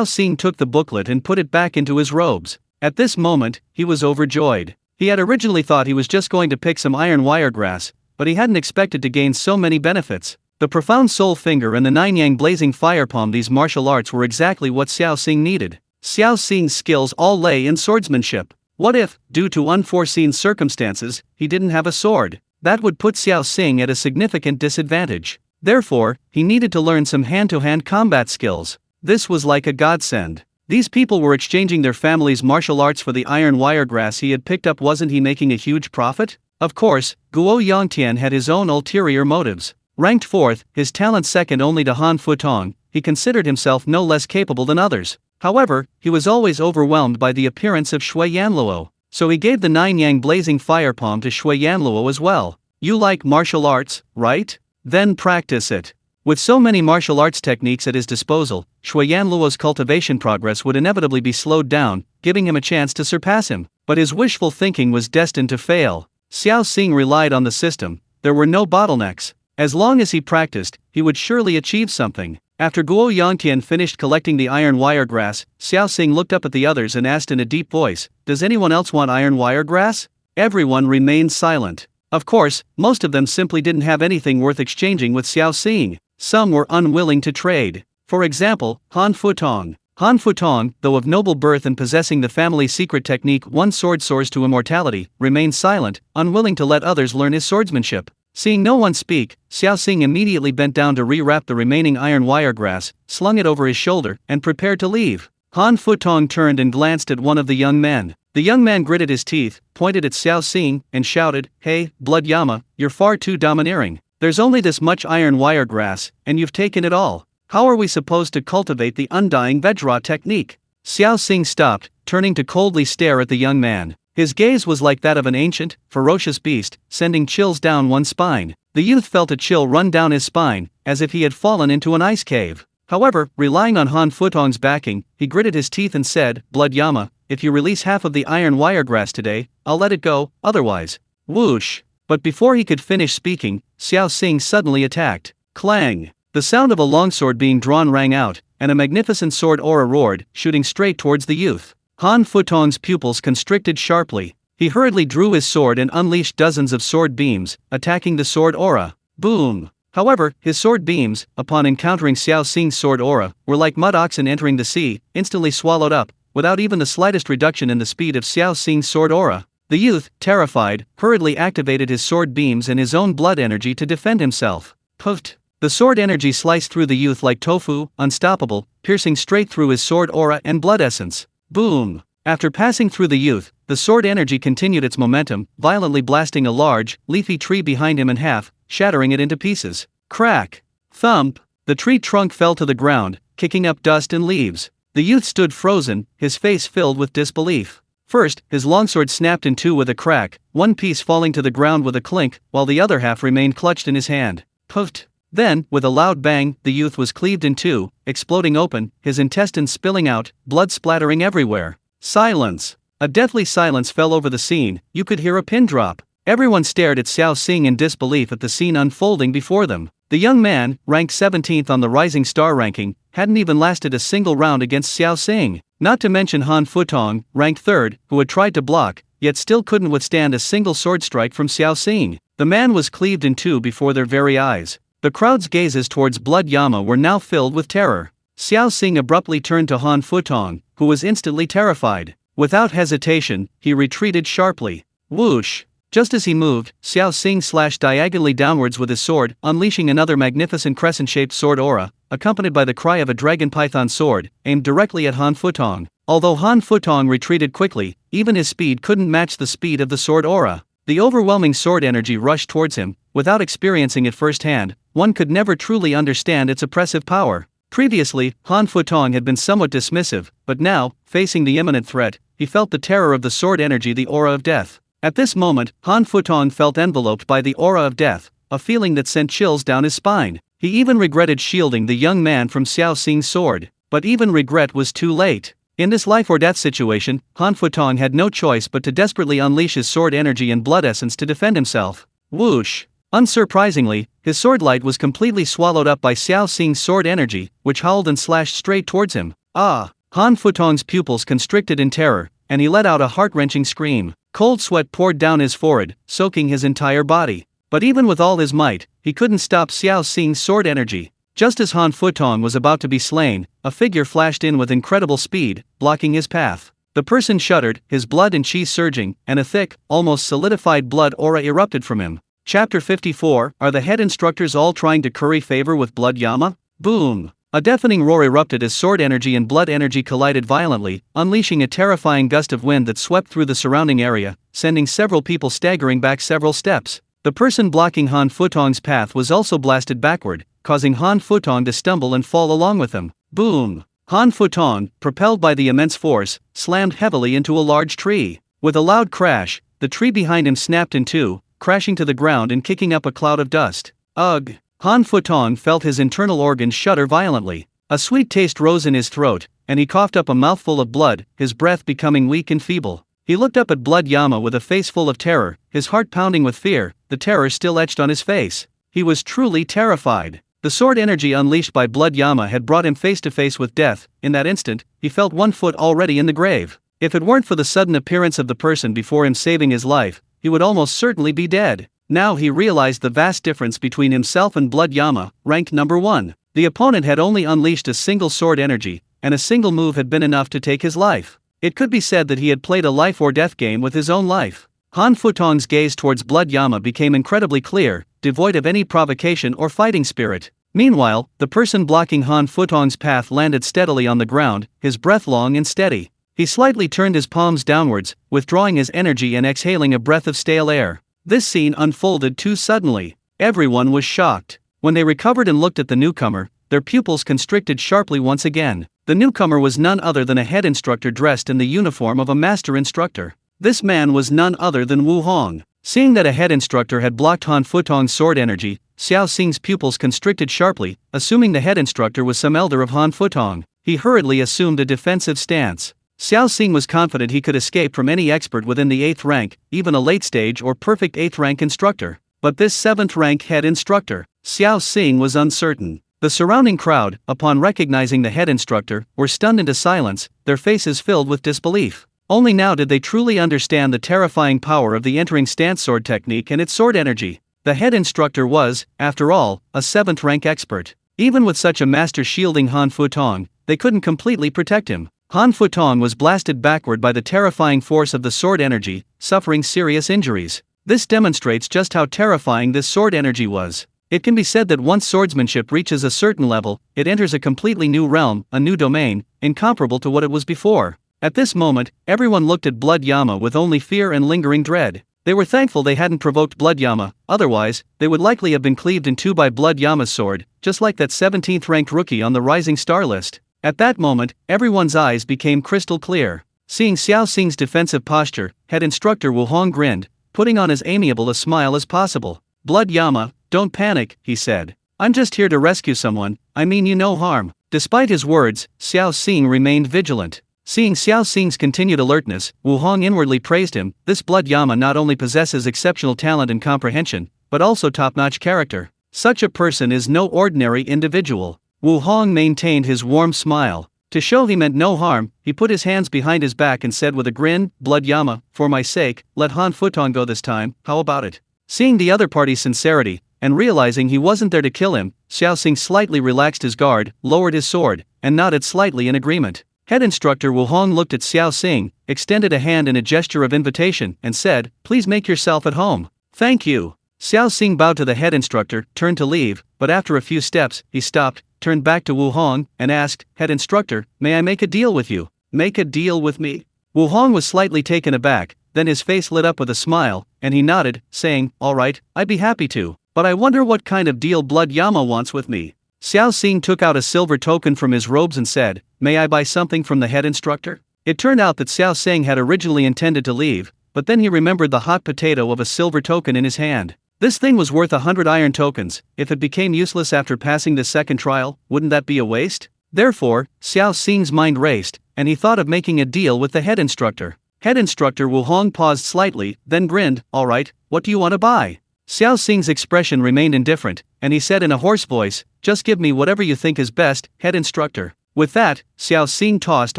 Xing took the booklet and put it back into his robes. At this moment, he was overjoyed. He had originally thought he was just going to pick some iron wire grass, but he hadn't expected to gain so many benefits. The profound soul finger and the Nine Yang Blazing Fire Palm, these martial arts were exactly what Xiao Xing needed. Xiao Xing's skills all lay in swordsmanship. What if, due to unforeseen circumstances, he didn't have a sword? That would put Xiao Xing at a significant disadvantage. Therefore, he needed to learn some hand-to-hand combat skills. This was like a godsend. These people were exchanging their family's martial arts for the iron wire grass he had picked up. Wasn't he making a huge profit? Of course, Guo Yangtian had his own ulterior motives. Ranked 4th, his talent second only to Han Futong, he considered himself no less capable than others. However, he was always overwhelmed by the appearance of Shui Yanluo, so he gave the Nine Yang Blazing Fire Palm to Shui Yanluo as well. "You like martial arts, right? Then practice it." With so many martial arts techniques at his disposal, Shui Yanluo's cultivation progress would inevitably be slowed down, giving him a chance to surpass him. But his wishful thinking was destined to fail. Xiao Xing relied on the system. There were no bottlenecks. As long as he practiced, he would surely achieve something. After Guo Yangtian finished collecting the iron wire grass, Xiao Xing looked up at the others and asked in a deep voice, "Does anyone else want iron wire grass?" Everyone remained silent. Of course, most of them simply didn't have anything worth exchanging with Xiao Xing. Some were unwilling to trade. For example, Han Futong. Han Futong, though of noble birth and possessing the family's secret technique One Sword Soars to Immortality, remained silent, unwilling to let others learn his swordsmanship. Seeing no one speak, Xiao Xing immediately bent down to rewrap the remaining iron wire grass, slung it over his shoulder, and prepared to leave. Han Futong turned and glanced at one of the young men. The young man gritted his teeth, pointed at Xiao Xing, and shouted, "Hey, Blood Yama, you're far too domineering. There's only this much iron wire grass, and you've taken it all. How are we supposed to cultivate the undying Vajra technique?" Xiao Xing stopped, turning to coldly stare at the young man. His gaze was like that of an ancient, ferocious beast, sending chills down one's spine. The youth felt a chill run down his spine, as if he had fallen into an ice cave. However, relying on Han Futong's backing, he gritted his teeth and said, "Blood Yama, if you release half of the iron wire grass today, I'll let it go, otherwise." Whoosh! But before he could finish speaking, Xiao Xing suddenly attacked. Clang! The sound of a longsword being drawn rang out, and a magnificent sword aura roared, shooting straight towards the youth. Han Futong's pupils constricted sharply. He hurriedly drew his sword and unleashed dozens of sword beams, attacking the sword aura. Boom! However, his sword beams, upon encountering Xiao Xing's sword aura, were like mud oxen entering the sea, instantly swallowed up, without even the slightest reduction in the speed of Xiao Xing's sword aura. The youth, terrified, hurriedly activated his sword beams and his own blood energy to defend himself. Puffed! The sword energy sliced through the youth like tofu, unstoppable, piercing straight through his sword aura and blood essence. Boom! After passing through the youth, the sword energy continued its momentum, violently blasting a large, leafy tree behind him in half, shattering it into pieces. Crack! Thump! The tree trunk fell to the ground, kicking up dust and leaves. The youth stood frozen, his face filled with disbelief. First, his longsword snapped in two with a crack, one piece falling to the ground with a clink, while the other half remained clutched in his hand. Puffed! Then, with a loud bang, the youth was cleaved in two, exploding open, his intestines spilling out, blood splattering everywhere. Silence! A deathly silence fell over the scene. You could hear a pin drop. Everyone stared at Xiao Xing in disbelief at the scene unfolding before them. The young man, ranked 17th on the Rising Star ranking, hadn't even lasted a single round against Xiao Xing. Not to mention Han Futong, ranked 3rd, who had tried to block, yet still couldn't withstand a single sword strike from Xiao Xing. The man was cleaved in two before their very eyes. The crowd's gazes towards Blood Yama were now filled with terror. Xiao Xing abruptly turned to Han Futong, who was instantly terrified. Without hesitation, he retreated sharply. Whoosh! Just as he moved, Xiao Xing slashed diagonally downwards with his sword, unleashing another magnificent crescent-shaped sword aura, accompanied by the cry of a dragon python sword, aimed directly at Han Futong. Although Han Futong retreated quickly, even his speed couldn't match the speed of the sword aura. The overwhelming sword energy rushed towards him. Without experiencing it firsthand, one could never truly understand its oppressive power. Previously, Han Futong had been somewhat dismissive, but now, facing the imminent threat, he felt the terror of the sword energy, the aura of death. At this moment, Han Futong felt enveloped by the aura of death, a feeling that sent chills down his spine. He even regretted shielding the young man from Xiao Xing's sword, but even regret was too late. In this life or death situation, Han Futong had no choice but to desperately unleash his sword energy and blood essence to defend himself. Whoosh! Unsurprisingly, his sword light was completely swallowed up by Xiao Xing's sword energy, which howled and slashed straight towards him. Ah! Han Futong's pupils constricted in terror, and he let out a heart-wrenching scream. Cold sweat poured down his forehead, soaking his entire body. But even with all his might, he couldn't stop Xiao Xing's sword energy. Just as Han Futong was about to be slain, a figure flashed in with incredible speed, blocking his path. The person shuddered, his blood and chi surging, and a thick, almost solidified blood aura erupted from him. Chapter 54, Are the head instructors all trying to curry favor with Blood Yama? Boom! A deafening roar erupted as sword energy and blood energy collided violently, unleashing a terrifying gust of wind that swept through the surrounding area, sending several people staggering back several steps. The person blocking Han Futong's path was also blasted backward, causing Han Futong to stumble and fall along with him. Boom! Han Futong, propelled by the immense force, slammed heavily into a large tree. With a loud crash, the tree behind him snapped in two, crashing to the ground and kicking up a cloud of dust. Ugh! Han Futong felt his internal organs shudder violently. A sweet taste rose in his throat, and he coughed up a mouthful of blood, his breath becoming weak and feeble. He looked up at Blood Yama with a face full of terror, his heart pounding with fear, the terror still etched on his face. He was truly terrified. The sword energy unleashed by Blood Yama had brought him face to face with death. In that instant, he felt one foot already in the grave. If it weren't for the sudden appearance of the person before him saving his life, he would almost certainly be dead. Now he realized the vast difference between himself and Blood Yama, ranked number 1. The opponent had only unleashed a single sword energy, and a single move had been enough to take his life. It could be said that he had played a life or death game with his own life. Han Futong's gaze towards Blood Yama became incredibly clear, devoid of any provocation or fighting spirit. Meanwhile, the person blocking Han Futong's path landed steadily on the ground, his breath long and steady. He slightly turned his palms downwards, withdrawing his energy and exhaling a breath of stale air. This scene unfolded too suddenly. Everyone was shocked. When they recovered and looked at the newcomer, their pupils constricted sharply once again. The newcomer was none other than a head instructor dressed in the uniform of a master instructor. This man was none other than Wu Hong. Seeing that a head instructor had blocked Han Futong's sword energy, Xiao Xing's pupils constricted sharply, assuming the head instructor was some elder of Han Futong. He hurriedly assumed a defensive stance. Xiao Xing was confident he could escape from any expert within the 8th rank, even a late-stage or perfect 8th rank instructor. But this 7th rank head instructor, Xiao Xing was uncertain. The surrounding crowd, upon recognizing the head instructor, were stunned into silence, their faces filled with disbelief. Only now did they truly understand the terrifying power of the entering stance sword technique and its sword energy. The head instructor was, after all, a 7th rank expert. Even with such a master shielding Han Futong, they couldn't completely protect him. Han Futong was blasted backward by the terrifying force of the sword energy, suffering serious injuries. This demonstrates just how terrifying this sword energy was. It can be said that once swordsmanship reaches a certain level, it enters a completely new realm, a new domain, incomparable to what it was before. At this moment, everyone looked at Blood Yama with only fear and lingering dread. They were thankful they hadn't provoked Blood Yama, otherwise, they would likely have been cleaved in two by Blood Yama's sword, just like that 17th ranked rookie on the Rising Star list. At that moment, everyone's eyes became crystal clear. Seeing Xiao Xing's defensive posture, head instructor Wu Hong grinned, putting on as amiable a smile as possible. Blood Yama, don't panic, he said. I'm just here to rescue someone, I mean you no harm. Despite his words, Xiao Xing remained vigilant. Seeing Xiao Xing's continued alertness, Wu Hong inwardly praised him. This Blood Yama not only possesses exceptional talent and comprehension, but also top-notch character. Such a person is no ordinary individual. Wu Hong maintained his warm smile. To show he meant no harm, he put his hands behind his back and said with a grin, Blood Yama, for my sake, let Han Futong go this time, how about it? Seeing the other party's sincerity, and realizing he wasn't there to kill him, Xiao Xing slightly relaxed his guard, lowered his sword, and nodded slightly in agreement. Head instructor Wu Hong looked at Xiao Xing, extended a hand in a gesture of invitation, and said, please make yourself at home. Thank you. Xiao Xing bowed to the head instructor, turned to leave, but after a few steps, he stopped, turned back to Wu Hong, and asked, head instructor, may I make a deal with you? Make a deal with me? Wu Hong was slightly taken aback, then his face lit up with a smile, and he nodded, saying, all right, I'd be happy to, but I wonder what kind of deal Blood Yama wants with me. Xiao Xing took out a silver token from his robes and said, "May I buy something from the head instructor?" It turned out that Xiao Xing had originally intended to leave, but then he remembered the hot potato of a silver token in his hand. This thing was worth 100 iron tokens. If it became useless after passing the second trial, wouldn't that be a waste? Therefore, Xiao Xing's mind raced, and he thought of making a deal with the head instructor. Head instructor Wu Hong paused slightly, then grinned. "Alright, what do you want to buy?" Xiao Xing's expression remained indifferent, and he said in a hoarse voice, "Just give me whatever you think is best, head instructor." With that, Xiao Xing tossed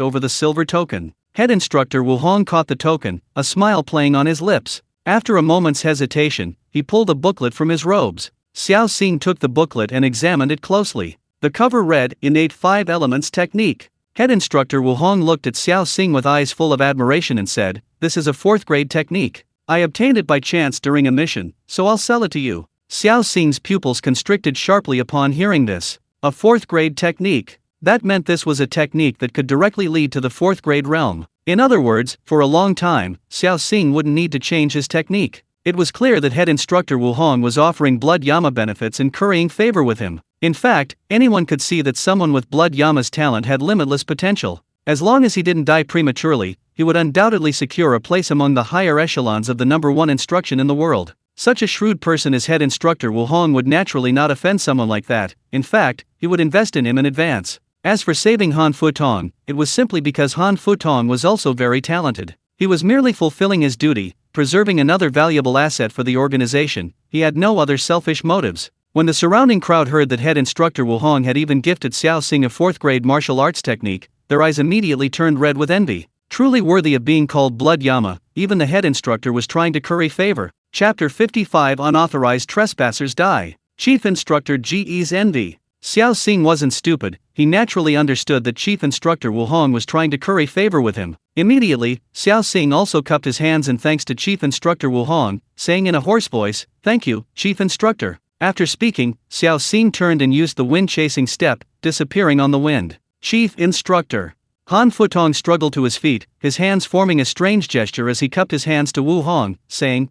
over the silver token. Head instructor Wu Hong caught the token, a smile playing on his lips. After a moment's hesitation, he pulled a booklet from his robes. Xiao Xing took the booklet and examined it closely. The cover read, "Innate 5 Elements Technique." Head instructor Wu Hong looked at Xiao Xing with eyes full of admiration and said, "This is a 4th grade technique. I obtained it by chance during a mission, so I'll sell it to you." Xiao Xing's pupils constricted sharply upon hearing this. A 4th grade technique. That meant this was a technique that could directly lead to the 4th grade realm. In other words, for a long time, Xiao Xing wouldn't need to change his technique. It was clear that head instructor Wu Hong was offering blood Yama benefits and currying favor with him. In fact, anyone could see that someone with blood Yama's talent had limitless potential. As long as he didn't die prematurely, he would undoubtedly secure a place among the higher echelons of the #1 instruction in the world. Such a shrewd person as head instructor Wu Hong would naturally not offend someone like that. In fact, he would invest in him in advance. As for saving Han Futong, it was simply because Han Futong was also very talented. He was merely fulfilling his duty, preserving another valuable asset for the organization. He had no other selfish motives. When the surrounding crowd heard that head instructor Wu Hong had even gifted Xiao Xing a 4th grade martial arts technique, their eyes immediately turned red with envy. Truly worthy of being called blood Yama, even the head instructor was trying to curry favor. Chapter 55 Unauthorized Trespassers Die. Chief Instructor Ge's Envy. Xiao Xing wasn't stupid, he naturally understood that Chief Instructor Wu Hong was trying to curry favor with him. Immediately, Xiao Xing also cupped his hands in thanks to Chief Instructor Wu Hong, saying in a hoarse voice, "Thank you, Chief Instructor." After speaking, Xiao Xing turned and used the wind-chasing step, disappearing on the wind. Chief Instructor. Han Futong struggled to his feet, his hands forming a strange gesture as he cupped his hands to Wu Hong, saying,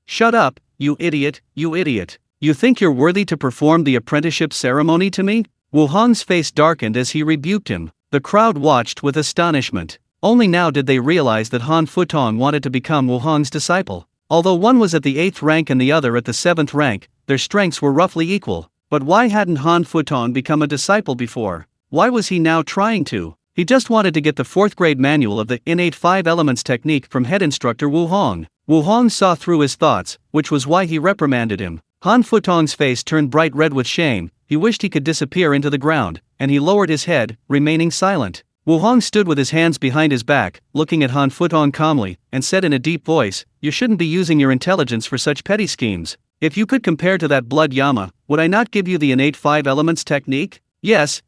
"Shut up, you idiot, you idiot. You think you're worthy to perform the apprenticeship ceremony to me?" Wu Hong's face darkened as he rebuked him. The crowd watched with astonishment. Only now did they realize that Han Futong wanted to become Wu Hong's disciple. Although one was at the 8th rank and the other at the 7th rank, their strengths were roughly equal. But why hadn't Han Futong become a disciple before? Why was he now trying to? He just wanted to get the 4th grade manual of the Innate 5 Elements technique from head instructor Wu Hong. Wu Hong saw through his thoughts, which was why he reprimanded him. Han Futong's face turned bright red with shame, he wished he could disappear into the ground, and he lowered his head, remaining silent. Wu Hong stood with his hands behind his back, looking at Han Futong calmly, and said in a deep voice, "You shouldn't be using your intelligence for such petty schemes. If you could compare to that blood Yama, would I not give you the Innate 5 Elements technique?" Yes,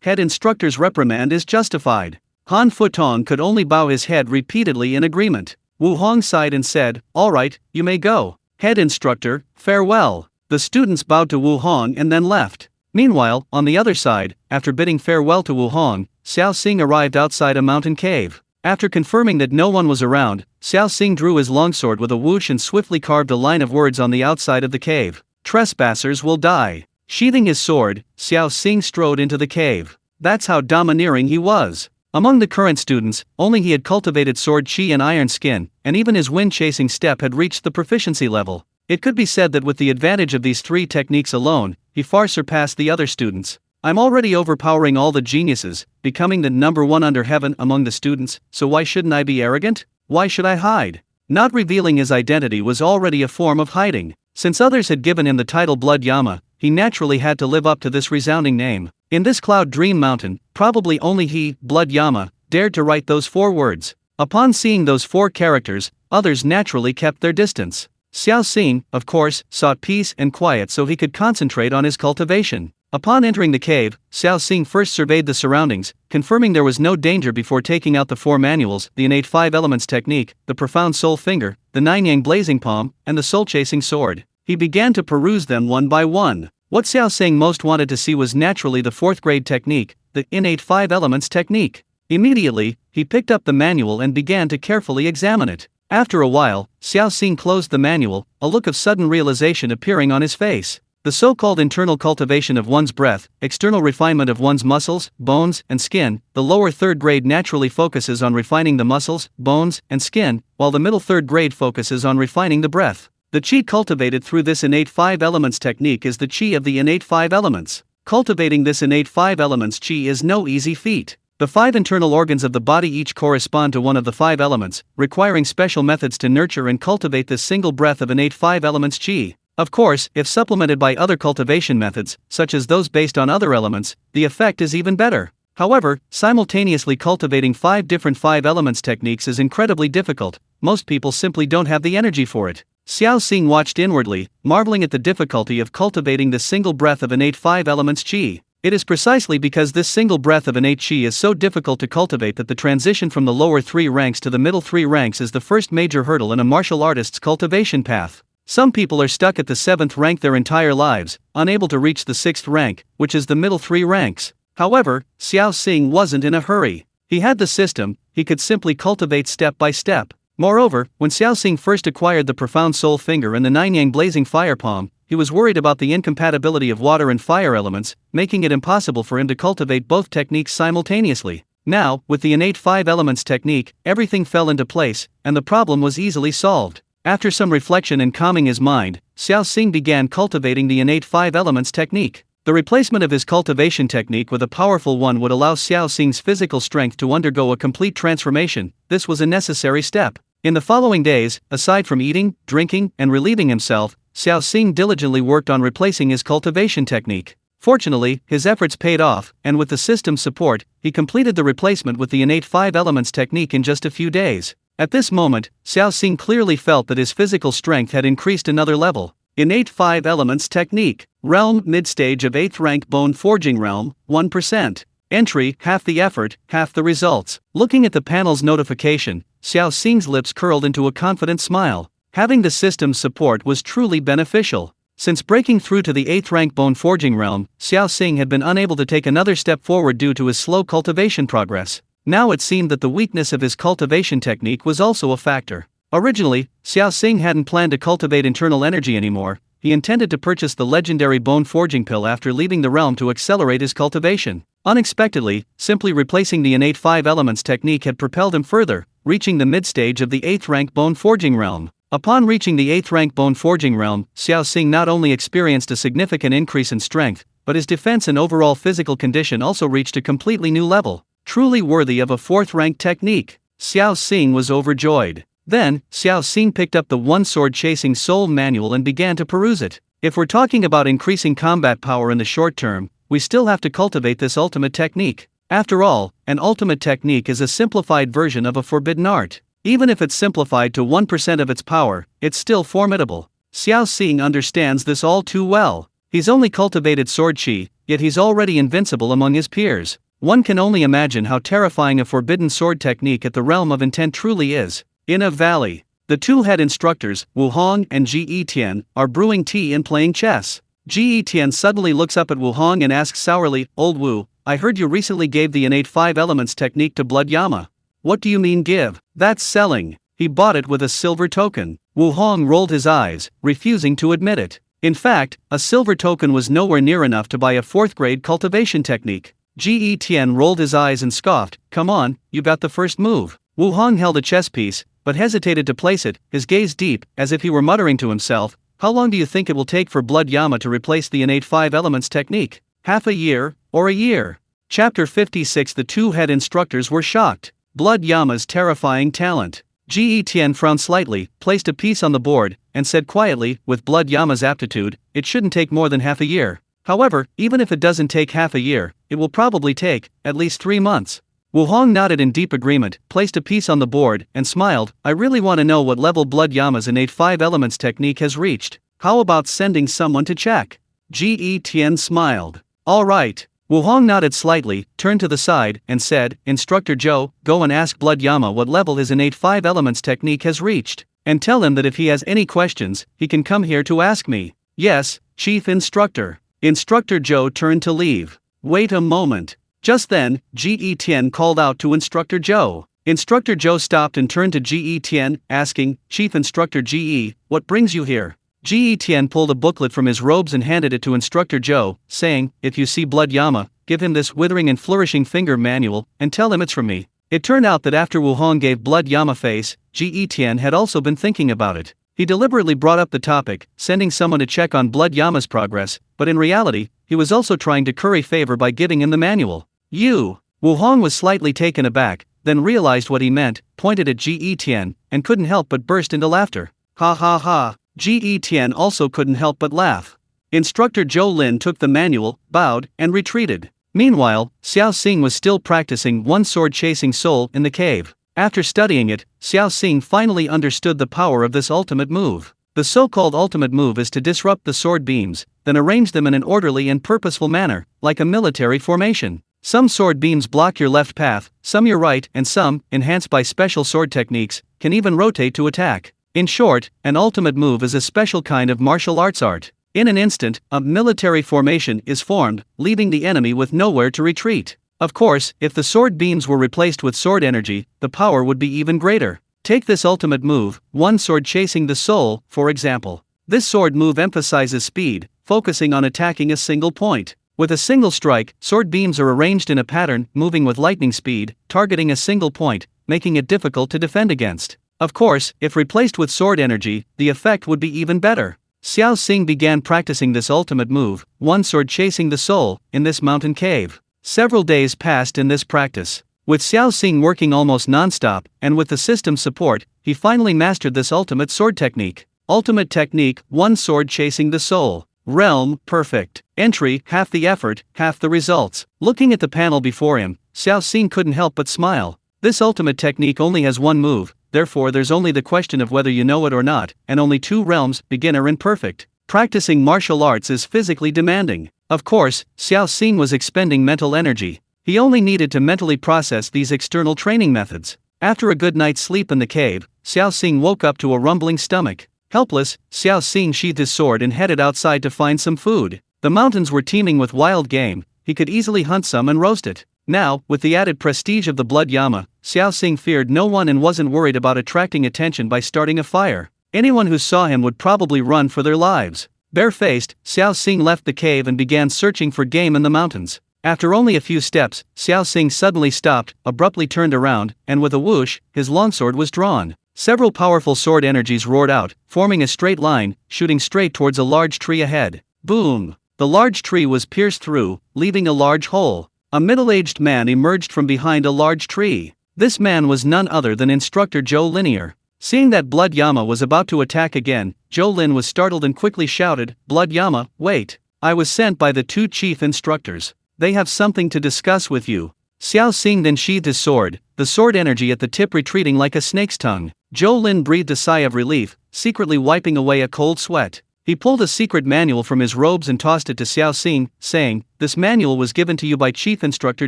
head instructor's reprimand is justified. Han Futong could only bow his head repeatedly in agreement. Wu Hong sighed and said, "Alright, you may go. Head instructor, farewell." The students bowed to Wu Hong and then left. Meanwhile, on the other side, after bidding farewell to Wu Hong, Xiao Xing arrived outside a mountain cave. After confirming that no one was around, Xiao Xing drew his longsword with a whoosh and swiftly carved a line of words on the outside of the cave. "Trespassers will die." Sheathing his sword, Xiao Xing strode into the cave. That's how domineering he was. Among the current students, only he had cultivated sword chi and iron skin, and even his wind-chasing step had reached the proficiency level. It could be said that with the advantage of these 3 techniques alone, he far surpassed the other students. "I'm already overpowering all the geniuses, becoming the #1 under heaven among the students, so why shouldn't I be arrogant? Why should I hide?" Not revealing his identity was already a form of hiding. Since others had given him the title Blood Yama, he naturally had to live up to this resounding name. In this cloud dream mountain, probably only he, Blood Yama, dared to write those 4 words. Upon seeing those 4 characters, others naturally kept their distance. Xiao Xing, of course, sought peace and quiet so he could concentrate on his cultivation. Upon entering the cave, Xiao Xing first surveyed the surroundings, confirming there was no danger before taking out the 4 manuals, the Innate 5 Elements technique, the Profound Soul Finger, the 9-Yang Blazing Palm, and the Soul-Chasing Sword. He began to peruse them one by one. What Xiao Xing most wanted to see was naturally the 4th grade technique, the Innate 5 Elements technique. Immediately, he picked up the manual and began to carefully examine it. After a while, Xiao Xing closed the manual, a look of sudden realization appearing on his face. The so-called internal cultivation of one's breath, external refinement of one's muscles, bones, and skin. The lower third grade naturally focuses on refining the muscles, bones, and skin, while the middle third grade focuses on refining the breath. The chi cultivated through this innate 5 elements technique is the chi of the innate 5 elements. Cultivating this innate 5 elements chi is no easy feat. The 5 internal organs of the body each correspond to one of the 5 elements, requiring special methods to nurture and cultivate this single breath of innate 5 elements chi. Of course, if supplemented by other cultivation methods, such as those based on other elements, the effect is even better. However, simultaneously cultivating 5 different 5 elements techniques is incredibly difficult. Most people simply don't have the energy for it. Xiao Xing watched inwardly, marveling at the difficulty of cultivating this single breath of innate 5 elements chi. It is precisely because this single breath of innate chi is so difficult to cultivate that the transition from the lower 3 ranks to the middle 3 ranks is the first major hurdle in a martial artist's cultivation path. Some people are stuck at the 7th rank their entire lives, unable to reach the 6th rank, which is the middle 3 ranks. However, Xiao Xing wasn't in a hurry. He had the system, he could simply cultivate step by step. Moreover, when Xiao Xing first acquired the profound soul finger and the 9-yang blazing fire palm, he was worried about the incompatibility of water and fire elements, making it impossible for him to cultivate both techniques simultaneously. Now, with the innate 5 elements technique, everything fell into place, and the problem was easily solved. After some reflection and calming his mind, Xiao Xing began cultivating the innate 5 elements technique. The replacement of his cultivation technique with a powerful one would allow Xiao Xing's physical strength to undergo a complete transformation. This was a necessary step. In the following days, aside from eating, drinking, and relieving himself, Xiao Xing diligently worked on replacing his cultivation technique. Fortunately, his efforts paid off, and with the system's support, he completed the replacement with the innate 5 elements technique in just a few days. At this moment, Xiao Xing clearly felt that his physical strength had increased another level. Innate 5 elements technique. Realm mid-stage of 8th rank bone forging realm, 1%. Entry, half the effort, half the results. Looking at the panel's notification, Xiao Xing's lips curled into a confident smile. Having the system's support was truly beneficial. Since breaking through to the 8th rank bone forging realm, Xiao Xing had been unable to take another step forward due to his slow cultivation progress. Now it seemed that the weakness of his cultivation technique was also a factor. Originally, Xiao Xing hadn't planned to cultivate internal energy anymore. He intended to purchase the legendary bone forging pill after leaving the realm to accelerate his cultivation. Unexpectedly, simply replacing the innate 5 elements technique had propelled him further, reaching the mid-stage of the 8th rank bone forging realm. Upon reaching the 8th rank bone forging realm, Xiao Xing not only experienced a significant increase in strength, but his defense and overall physical condition also reached a completely new level. Truly worthy of a 4th rank technique. Xiao Xing was overjoyed. Then, Xiao Xing picked up the One Sword Chasing Soul manual and began to peruse it. If we're talking about increasing combat power in the short term, we still have to cultivate this ultimate technique. After all, an ultimate technique is a simplified version of a forbidden art. Even if it's simplified to 1% of its power, it's still formidable. Xiao Xing understands this all too well. He's only cultivated sword chi, yet he's already invincible among his peers. One can only imagine how terrifying a forbidden sword technique at the realm of intent truly is. In a valley, the two head instructors, Wu Hong and Ji Tian, are brewing tea and playing chess. Ji Tian suddenly looks up at Wu Hong and asks sourly, "Old Wu, I heard you recently gave the innate 5 elements technique to Blood Yama. What do you mean give? That's selling. He bought it with a silver token." Wu Hong rolled his eyes, refusing to admit it. In fact, a silver token was nowhere near enough to buy a 4th grade cultivation technique. Ji Tian rolled his eyes and scoffed, "Come on, you got the first move." Wu Hong held a chess piece, but hesitated to place it, his gaze deep, as if he were muttering to himself, "How long do you think it will take for Blood Yama to replace the innate 5 elements technique? Half a year, or a year?" Chapter 56. The two head instructors were shocked. Blood Yama's terrifying talent. Ji Tian frowned slightly, placed a piece on the board, and said quietly, "With Blood Yama's aptitude, it shouldn't take more than half a year. However, even if it doesn't take half a year, it will probably take, at least 3 months. Wu Hong nodded in deep agreement, placed a piece on the board, and smiled. "I really want to know what level Blood Yama's innate 5 elements technique has reached. How about sending someone to check?" Ji Tian smiled. "All right." Wu Hong nodded slightly, turned to the side, and said, "Instructor Zhou, go and ask Blood Yama what level his innate 5 elements technique has reached, and tell him that if he has any questions, he can come here to ask me." "Yes, Chief Instructor." Instructor Zhou turned to leave. "Wait a moment." Just then, Ji Tian called out to Instructor Zhou. Instructor Zhou stopped and turned to Ji Tian, asking, "Chief Instructor Ji, what brings you here?" Ji Tian pulled a booklet from his robes and handed it to Instructor Zhou, saying, "If you see Blood Yama, give him this withering and flourishing finger manual, and tell him it's from me." It turned out that after Wu Hong gave Blood Yama face, Ji Tian had also been thinking about it. He deliberately brought up the topic, sending someone to check on Blood Yama's progress, but in reality, he was also trying to curry favor by giving him the manual. Wu Hong was slightly taken aback, then realized what he meant, pointed at Ji Tian, and couldn't help but burst into laughter. Ha ha ha. Ji Tian also couldn't help but laugh. Instructor Zhou Lin took the manual, bowed, and retreated. Meanwhile, Xiao Xing was still practicing one sword chasing soul in the cave. After studying it, Xiao Xing finally understood the power of this ultimate move. The so-called ultimate move is to disrupt the sword beams, then arrange them in an orderly and purposeful manner, like a military formation. Some sword beams block your left path, some your right, and some, enhanced by special sword techniques, can even rotate to attack. In short, an ultimate move is a special kind of martial arts art. In an instant, a military formation is formed, leaving the enemy with nowhere to retreat. Of course, if the sword beams were replaced with sword energy, the power would be even greater. Take this ultimate move, one sword chasing the soul, for example. This sword move emphasizes speed, focusing on attacking a single point. With a single strike, sword beams are arranged in a pattern, moving with lightning speed, targeting a single point, making it difficult to defend against. Of course, if replaced with sword energy, the effect would be even better. Xiao Xing began practicing this ultimate move, one sword chasing the soul, in this mountain cave. Several days passed in this practice. With Xiao Xing working almost non-stop, and with the system's support, he finally mastered this ultimate sword technique. Ultimate technique, one sword chasing the soul. Realm, perfect. Entry, half the effort, half the results. Looking at the panel before him, Xiao Xing couldn't help but smile. This ultimate technique only has one move, therefore there's only the question of whether you know it or not, and only two realms, beginner and perfect. Practicing martial arts is physically demanding. Of course, Xiao Xing was expending mental energy. He only needed to mentally process these external training methods. After a good night's sleep in the cave, Xiao Xing woke up to a rumbling stomach. Helpless, Xiao Xing sheathed his sword and headed outside to find some food. The mountains were teeming with wild game, he could easily hunt some and roast it. Now, with the added prestige of the Blood Yama, Xiao Xing feared no one and wasn't worried about attracting attention by starting a fire. Anyone who saw him would probably run for their lives. Barefaced, Xiao Xing left the cave and began searching for game in the mountains. After only a few steps, Xiao Xing suddenly stopped, abruptly turned around, and with a whoosh, his longsword was drawn. Several powerful sword energies roared out, forming a straight line, shooting straight towards a large tree ahead. Boom! The large tree was pierced through, leaving a large hole. A middle-aged man emerged from behind a large tree. This man was none other than Instructor Zhou Linear. Seeing that Blood Yama was about to attack again, Zhou Lin was startled and quickly shouted, "Blood Yama, wait! I was sent by the two chief instructors. They have something to discuss with you." Xiao Xing then sheathed his sword, the sword energy at the tip retreating like a snake's tongue. Zhou Lin breathed a sigh of relief, secretly wiping away a cold sweat. He pulled a secret manual from his robes and tossed it to Xiao Xing, saying, "This manual was given to you by Chief Instructor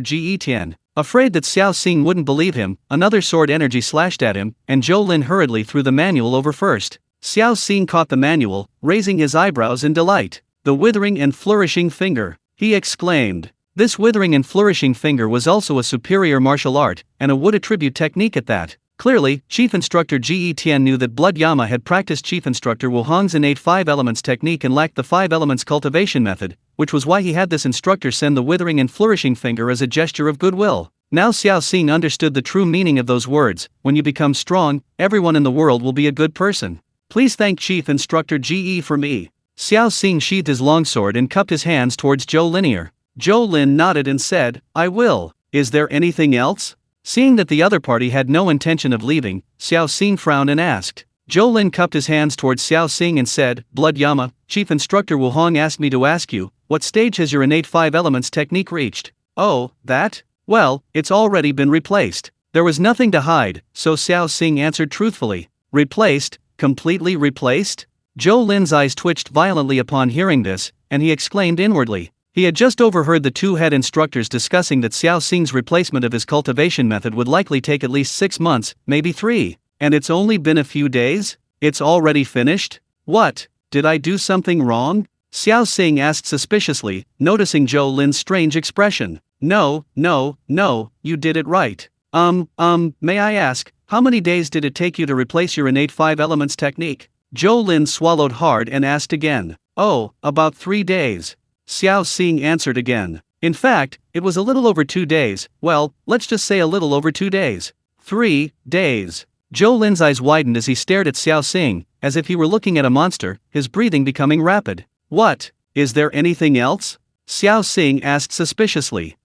Ji Tian." Afraid that Xiao Xing wouldn't believe him, another sword energy slashed at him, and Zhou Lin hurriedly threw the manual over first. Xiao Xing caught the manual, raising his eyebrows in delight. "The withering and flourishing finger," he exclaimed. This withering and flourishing finger was also a superior martial art, and a wood attribute technique at that. Clearly, Chief Instructor Ji Tian knew that Blood Yama had practiced Chief Instructor Wu Hong's innate 5 elements technique and lacked the 5 elements cultivation method, which was why he had this instructor send the withering and flourishing finger as a gesture of goodwill. Now Xiao Xing understood the true meaning of those words: when you become strong, everyone in the world will be a good person. Please thank Chief Instructor Ji for me. Xiao Xing sheathed his longsword and cupped his hands towards Zhou Linear. Zhou Lin nodded and said, "I will. Is there anything else?" Seeing that the other party had no intention of leaving, Xiao Xing frowned and asked. Zhou Lin cupped his hands towards Xiao Xing and said, "Blood Yama, Chief Instructor Wu Hong asked me to ask you, what stage has your innate 5 elements technique reached?" "Oh, that? Well, it's already been replaced." There was nothing to hide, so Xiao Xing answered truthfully. "Replaced? Completely replaced?" Zhou Lin's eyes twitched violently upon hearing this, and he exclaimed inwardly. He had just overheard the two head instructors discussing that Xiao Xing's replacement of his cultivation method would likely take at least 6 months, maybe 3. And it's only been a few days? It's already finished? What? Did I do something wrong? Xiao Xing asked suspiciously, noticing Zhou Lin's strange expression. No, you did it right. May I ask, how many days did it take you to replace your innate 5 elements technique?" Zhou Lin swallowed hard and asked again. Oh, about 3 days. Xiao Xing answered again. In fact, it was a little over 2 days, well, let's just say a little over 2 days. 3 days. Zhou Lin's eyes widened as he stared at Xiao Xing, as if he were looking at a monster, his breathing becoming rapid. What? Is there anything else? Xiao Xing asked suspiciously.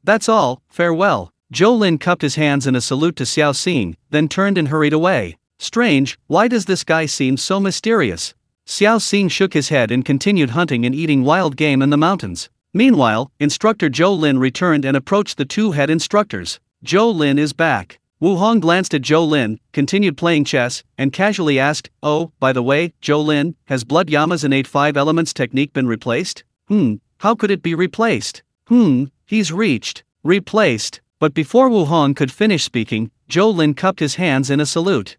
That's all, farewell. Zhou Lin cupped his hands in a salute to Xiao Xing, then turned and hurried away. Strange, why does this guy seem so mysterious? Xiao Xing shook his head and continued hunting and eating wild game in the mountains. Meanwhile, Instructor Zhou Lin returned and approached the two head instructors. Zhou Lin is back. Wu Hong glanced at Zhou Lin, continued playing chess, and casually asked, "Oh, by the way, Zhou Lin, has Blood Yama's innate 5 elements technique been replaced?" How could it be replaced? He's replaced. But before Wu Hong could finish speaking, Zhou Lin cupped his hands in a salute.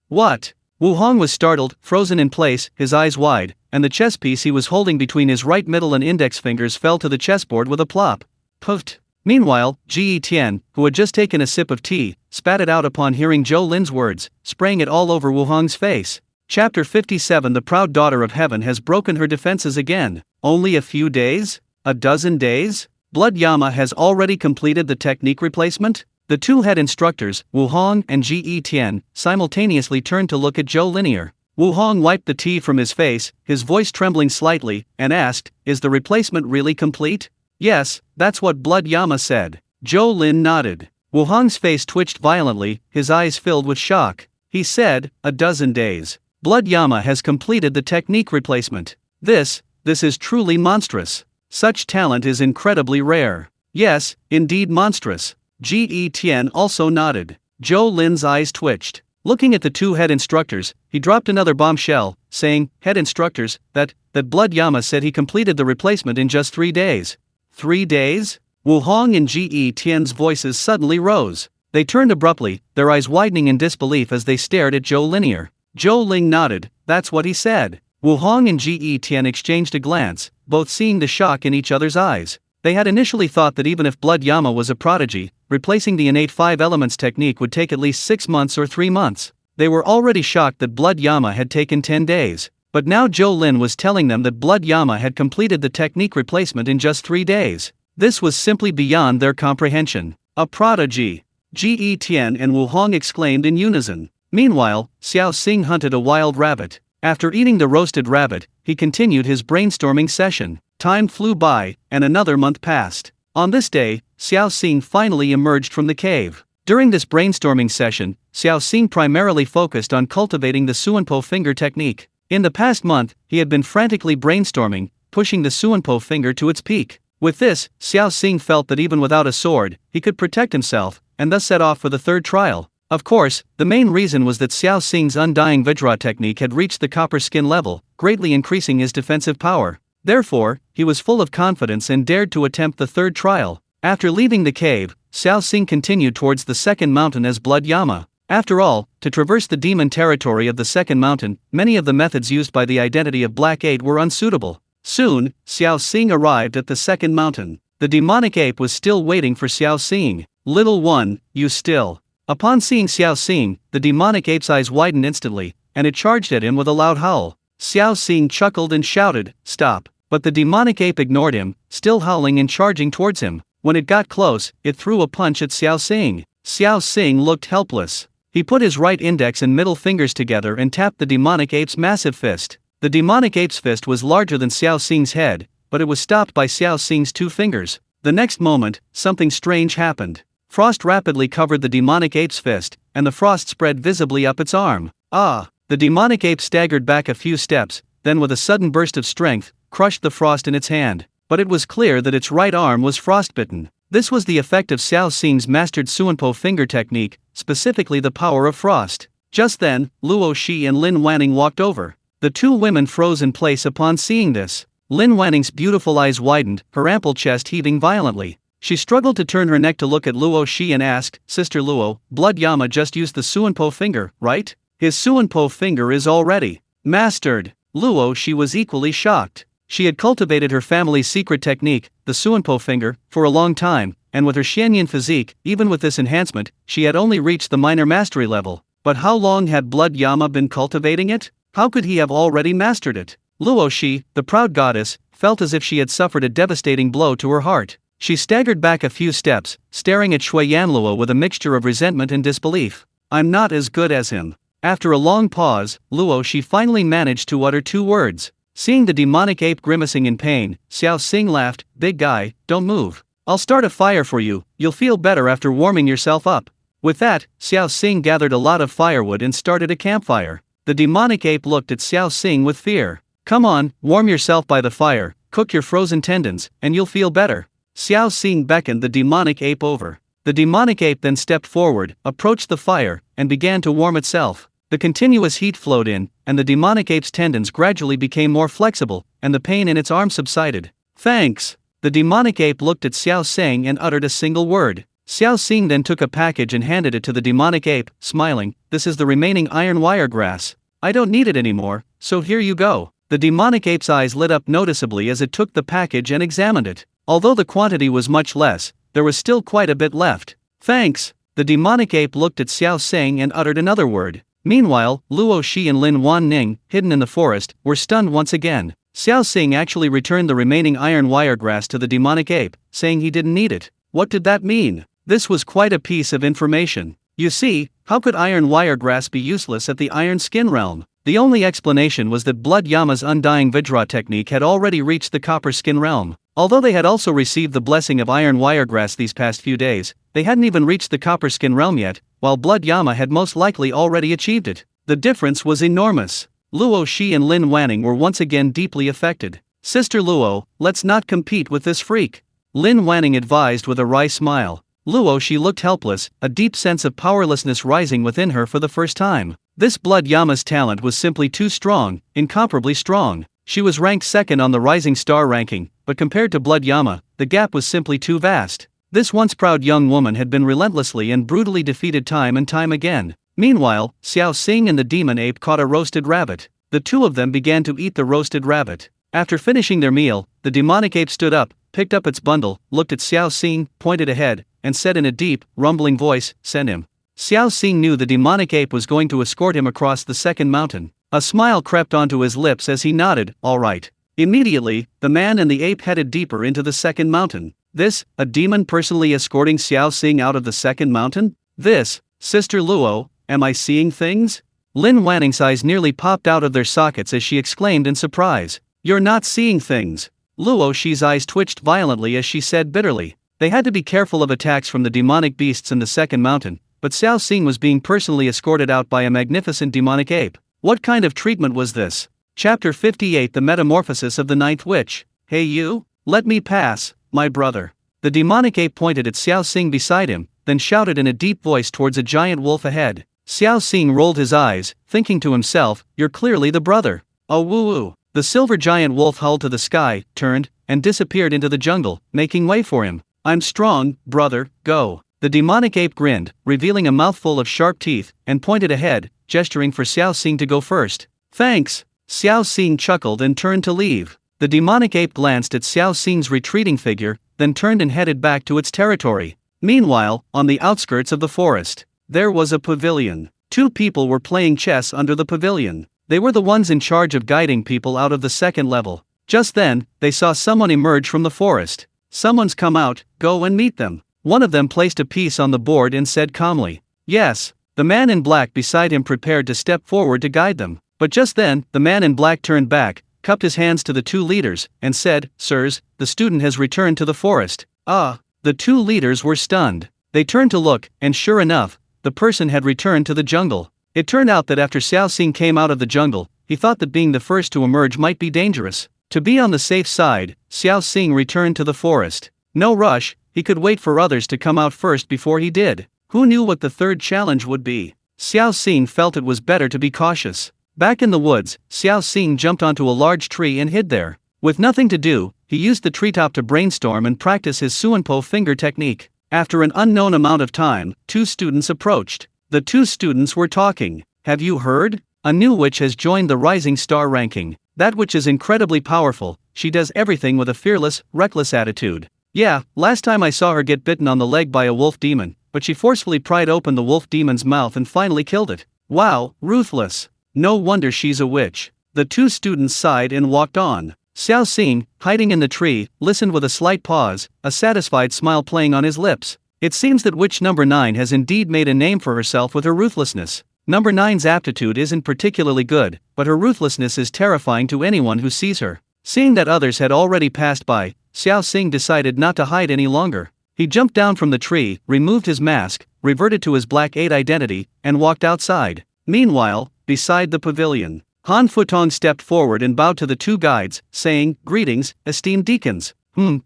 What? Wu Hong was startled, frozen in place, his eyes wide, and the chess piece he was holding between his right middle and index fingers fell to the chessboard with a plop. Puffed. Meanwhile, Ji Tian, who had just taken a sip of tea, spat it out upon hearing Zhou Lin's words, spraying it all over Wu Hong's face. Chapter 57. The proud daughter of heaven has broken her defenses again. Only a few days? A dozen days? Blood Yama has already completed the technique replacement? The two head instructors, Wu Hong and Ji Tian, simultaneously turned to look at Zhou Linear. Wu Hong wiped the tea from his face, his voice trembling slightly, and asked, "Is the replacement really complete?" "Yes, that's what Blood Yama said." Zhou Lin nodded. Wu Hong's face twitched violently, his eyes filled with shock. He said, "A dozen days. Blood Yama has completed the technique replacement. This is truly monstrous. Such talent is incredibly rare." "Yes, indeed monstrous." Ji Tian also nodded. Zhou Lin's eyes twitched. Looking at the two head instructors, he dropped another bombshell, saying, "Head instructors, that Blood Yama said he completed the replacement in just 3 days. 3 days? Wu Hong and Ji Tian's voices suddenly rose. They turned abruptly, their eyes widening in disbelief as they stared at Zhou Linear. Zhou Ling nodded. "That's what he said." Wu Hong and Ji Tian exchanged a glance, both seeing the shock in each other's eyes. They had initially thought that even if Blood Yama was a prodigy, replacing the innate 5 elements technique would take at least 6 months or 3 months. They were already shocked that Blood Yama had taken 10 days. But now Zhou Lin was telling them that Blood Yama had completed the technique replacement in just 3 days. This was simply beyond their comprehension. A prodigy! Ji Tian and Wu Hong exclaimed in unison. Meanwhile, Xiao Xing hunted a wild rabbit. After eating the roasted rabbit, he continued his brainstorming session. Time flew by, and another month passed. On this day, Xiao Xing finally emerged from the cave. During this brainstorming session, Xiao Xing primarily focused on cultivating the Suanpo finger technique. In the past month, he had been frantically brainstorming, pushing the Suanpo finger to its peak. With this, Xiao Xing felt that even without a sword, he could protect himself, and thus set off for the third trial. Of course, the main reason was that Xiao Xing's undying Vajra technique had reached the copper skin level, greatly increasing his defensive power. Therefore, he was full of confidence and dared to attempt the third trial. After leaving the cave, Xiao Xing continued towards the second mountain as Blood Yama. After all, to traverse the demon territory of the second mountain, many of the methods used by the identity of Black 8 were unsuitable. Soon, Xiao Xing arrived at the second mountain. The demonic ape was still waiting for Xiao Xing. "Little one, you still." Upon seeing Xiao Xing, the demonic ape's eyes widened instantly, and it charged at him with a loud howl. Xiao Xing chuckled and shouted, "Stop." But the demonic ape ignored him, still howling and charging towards him. When it got close, it threw a punch at Xiao Xing. Xiao Xing looked helpless. He put his right index and middle fingers together and tapped the demonic ape's massive fist. The demonic ape's fist was larger than Xiao Xing's head, but it was stopped by Xiao Xing's 2 fingers. The next moment, something strange happened. Frost rapidly covered the demonic ape's fist, and the frost spread visibly up its arm. Ah! The demonic ape staggered back a few steps, then with a sudden burst of strength, crushed the frost in its hand. But it was clear that its right arm was frostbitten. This was the effect of Xiao Xing's mastered Suanpo finger technique, specifically the power of frost. Just then, Luo Shi and Lin Wanning walked over. The two women froze in place upon seeing this. Lin Wanning's beautiful eyes widened, her ample chest heaving violently. She struggled to turn her neck to look at Luo Shi and asked, "Sister Luo, Blood Yama just used the Suanpo finger, right? His Suanpo finger is already mastered." Luo Shi was equally shocked. She had cultivated her family's secret technique, the Suanpo finger, for a long time, and with her Xianyan physique, even with this enhancement, she had only reached the minor mastery level. But how long had Blood Yama been cultivating it? How could he have already mastered it? Luo Shi, the proud goddess, felt as if she had suffered a devastating blow to her heart. She staggered back a few steps, staring at Shui Yanluo with a mixture of resentment and disbelief. I'm not as good as him. After a long pause, Luo Shi finally managed to utter 2 words. Seeing the demonic ape grimacing in pain, Xiao Xing laughed, "Big guy, don't move. I'll start a fire for you, you'll feel better after warming yourself up." With that, Xiao Xing gathered a lot of firewood and started a campfire. The demonic ape looked at Xiao Xing with fear. "Come on, warm yourself by the fire, cook your frozen tendons, and you'll feel better." Xiao Xing beckoned the demonic ape over. The demonic ape then stepped forward, approached the fire, and began to warm itself. The continuous heat flowed in, and the demonic ape's tendons gradually became more flexible, and the pain in its arm subsided. "Thanks." The demonic ape looked at Xiao Xing and uttered a single word. Xiao Xing then took a package and handed it to the demonic ape, smiling, "This is the remaining iron wire grass. I don't need it anymore, so here you go." The demonic ape's eyes lit up noticeably as it took the package and examined it. Although the quantity was much less, there was still quite a bit left. "Thanks." The demonic ape looked at Xiao Xing and uttered another word. Meanwhile, Luo Shi and Lin Wanning, hidden in the forest, were stunned once again. Xiao Xing actually returned the remaining iron wire grass to the demonic ape, saying he didn't need it. What did that mean? This was quite a piece of information. You see, how could iron wire grass be useless at the iron skin realm? The only explanation was that Blood Yama's undying Vajra technique had already reached the copper skin realm. Although they had also received the blessing of iron wire grass these past few days, they hadn't even reached the copper skin realm yet, while Blood Yama had most likely already achieved it. The difference was enormous. Luo Shi and Lin Wanning were once again deeply affected. "Sister Luo, let's not compete with this freak," Lin Wanning advised with a wry smile. Luo Shi looked helpless, a deep sense of powerlessness rising within her for the first time. This Blood Yama's talent was simply too strong, incomparably strong. She was ranked second on the Rising Star ranking, but compared to Blood Yama, the gap was simply too vast. This once proud young woman had been relentlessly and brutally defeated time and time again. Meanwhile, Xiao Xing and the demon ape caught a roasted rabbit. The two of them began to eat the roasted rabbit. After finishing their meal, the demonic ape stood up, picked up its bundle, looked at Xiao Xing, pointed ahead, and said in a deep, rumbling voice, "Send him." Xiao Xing knew the demonic ape was going to escort him across the second mountain. A smile crept onto his lips as he nodded, "All right." Immediately, the man and the ape headed deeper into the second mountain. This, a demon personally escorting Xiao Xing out of the second mountain? This, Sister Luo, am I seeing things? Lin Wanning's eyes nearly popped out of their sockets as she exclaimed in surprise. "You're not seeing things." Luo Shi's eyes twitched violently as she said bitterly. They had to be careful of attacks from the demonic beasts in the second mountain, but Xiao Xing was being personally escorted out by a magnificent demonic ape. What kind of treatment was this? Chapter 58 The Metamorphosis of the Ninth Witch. "Hey you, let me pass, my brother." The demonic ape pointed at Xiao Xing beside him, then shouted in a deep voice towards a giant wolf ahead. Xiao Xing rolled his eyes, thinking to himself, "You're clearly the brother." Oh woo-woo. The silver giant wolf howled to the sky, turned, and disappeared into the jungle, making way for him. "I'm strong, brother, go." The demonic ape grinned, revealing a mouthful of sharp teeth, and pointed ahead, gesturing for Xiao Xing to go first. "Thanks." Xiao Xing chuckled and turned to leave. The demonic ape glanced at Xiao Xing's retreating figure, then turned and headed back to its territory. Meanwhile, on the outskirts of the forest, there was a pavilion. Two people were playing chess under the pavilion. They were the ones in charge of guiding people out of the second level. Just then, they saw someone emerge from the forest. "Someone's come out, go and meet them." One of them placed a piece on the board and said calmly, "Yes." The man in black beside him prepared to step forward to guide them. But just then, the man in black turned back, cupped his hands to the two leaders, and said, "Sirs, the student has returned to the forest." Ah! The two leaders were stunned. They turned to look, and sure enough, the person had returned to the jungle. It turned out that after Xiao Xing came out of the jungle, he thought that being the first to emerge might be dangerous. To be on the safe side, Xiao Xing returned to the forest. No rush, he could wait for others to come out first before he did. Who knew what the third challenge would be? Xiao Xing felt it was better to be cautious. Back in the woods, Xiao Xing jumped onto a large tree and hid there. With nothing to do, he used the treetop to brainstorm and practice his Suanpo finger technique. After an unknown amount of time, two students approached. The two students were talking. "Have you heard? A new witch has joined the Rising Star ranking. That witch is incredibly powerful. She does everything with a fearless, reckless attitude. Yeah, last time I saw her get bitten on the leg by a wolf demon, but she forcefully pried open the wolf demon's mouth and finally killed it. Wow, ruthless. No wonder she's a witch. The two students sighed and walked on. Xiao Xing, hiding in the tree, listened with a slight pause, a satisfied smile playing on his lips. It seems that witch number 9 has indeed made a name for herself with her ruthlessness. Number 9's aptitude isn't particularly good, but her ruthlessness is terrifying to anyone who sees her. Seeing that others had already passed by, Xiao Xing decided not to hide any longer. He jumped down from the tree, removed his mask, reverted to his Black 8 identity, and walked outside. Meanwhile, beside the pavilion, Han Futong stepped forward and bowed to the two guides, saying, "Greetings, esteemed deacons.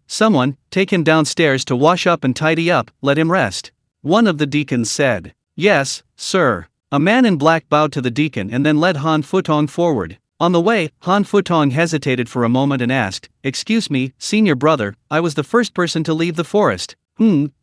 Someone, take him downstairs to wash up and tidy up, let him rest." One of the deacons said, "Yes, sir." A man in black bowed to the deacon and then led Han Futong forward. On the way, Han Futong hesitated for a moment and asked, "Excuse me, senior brother, I was the first person to leave the forest."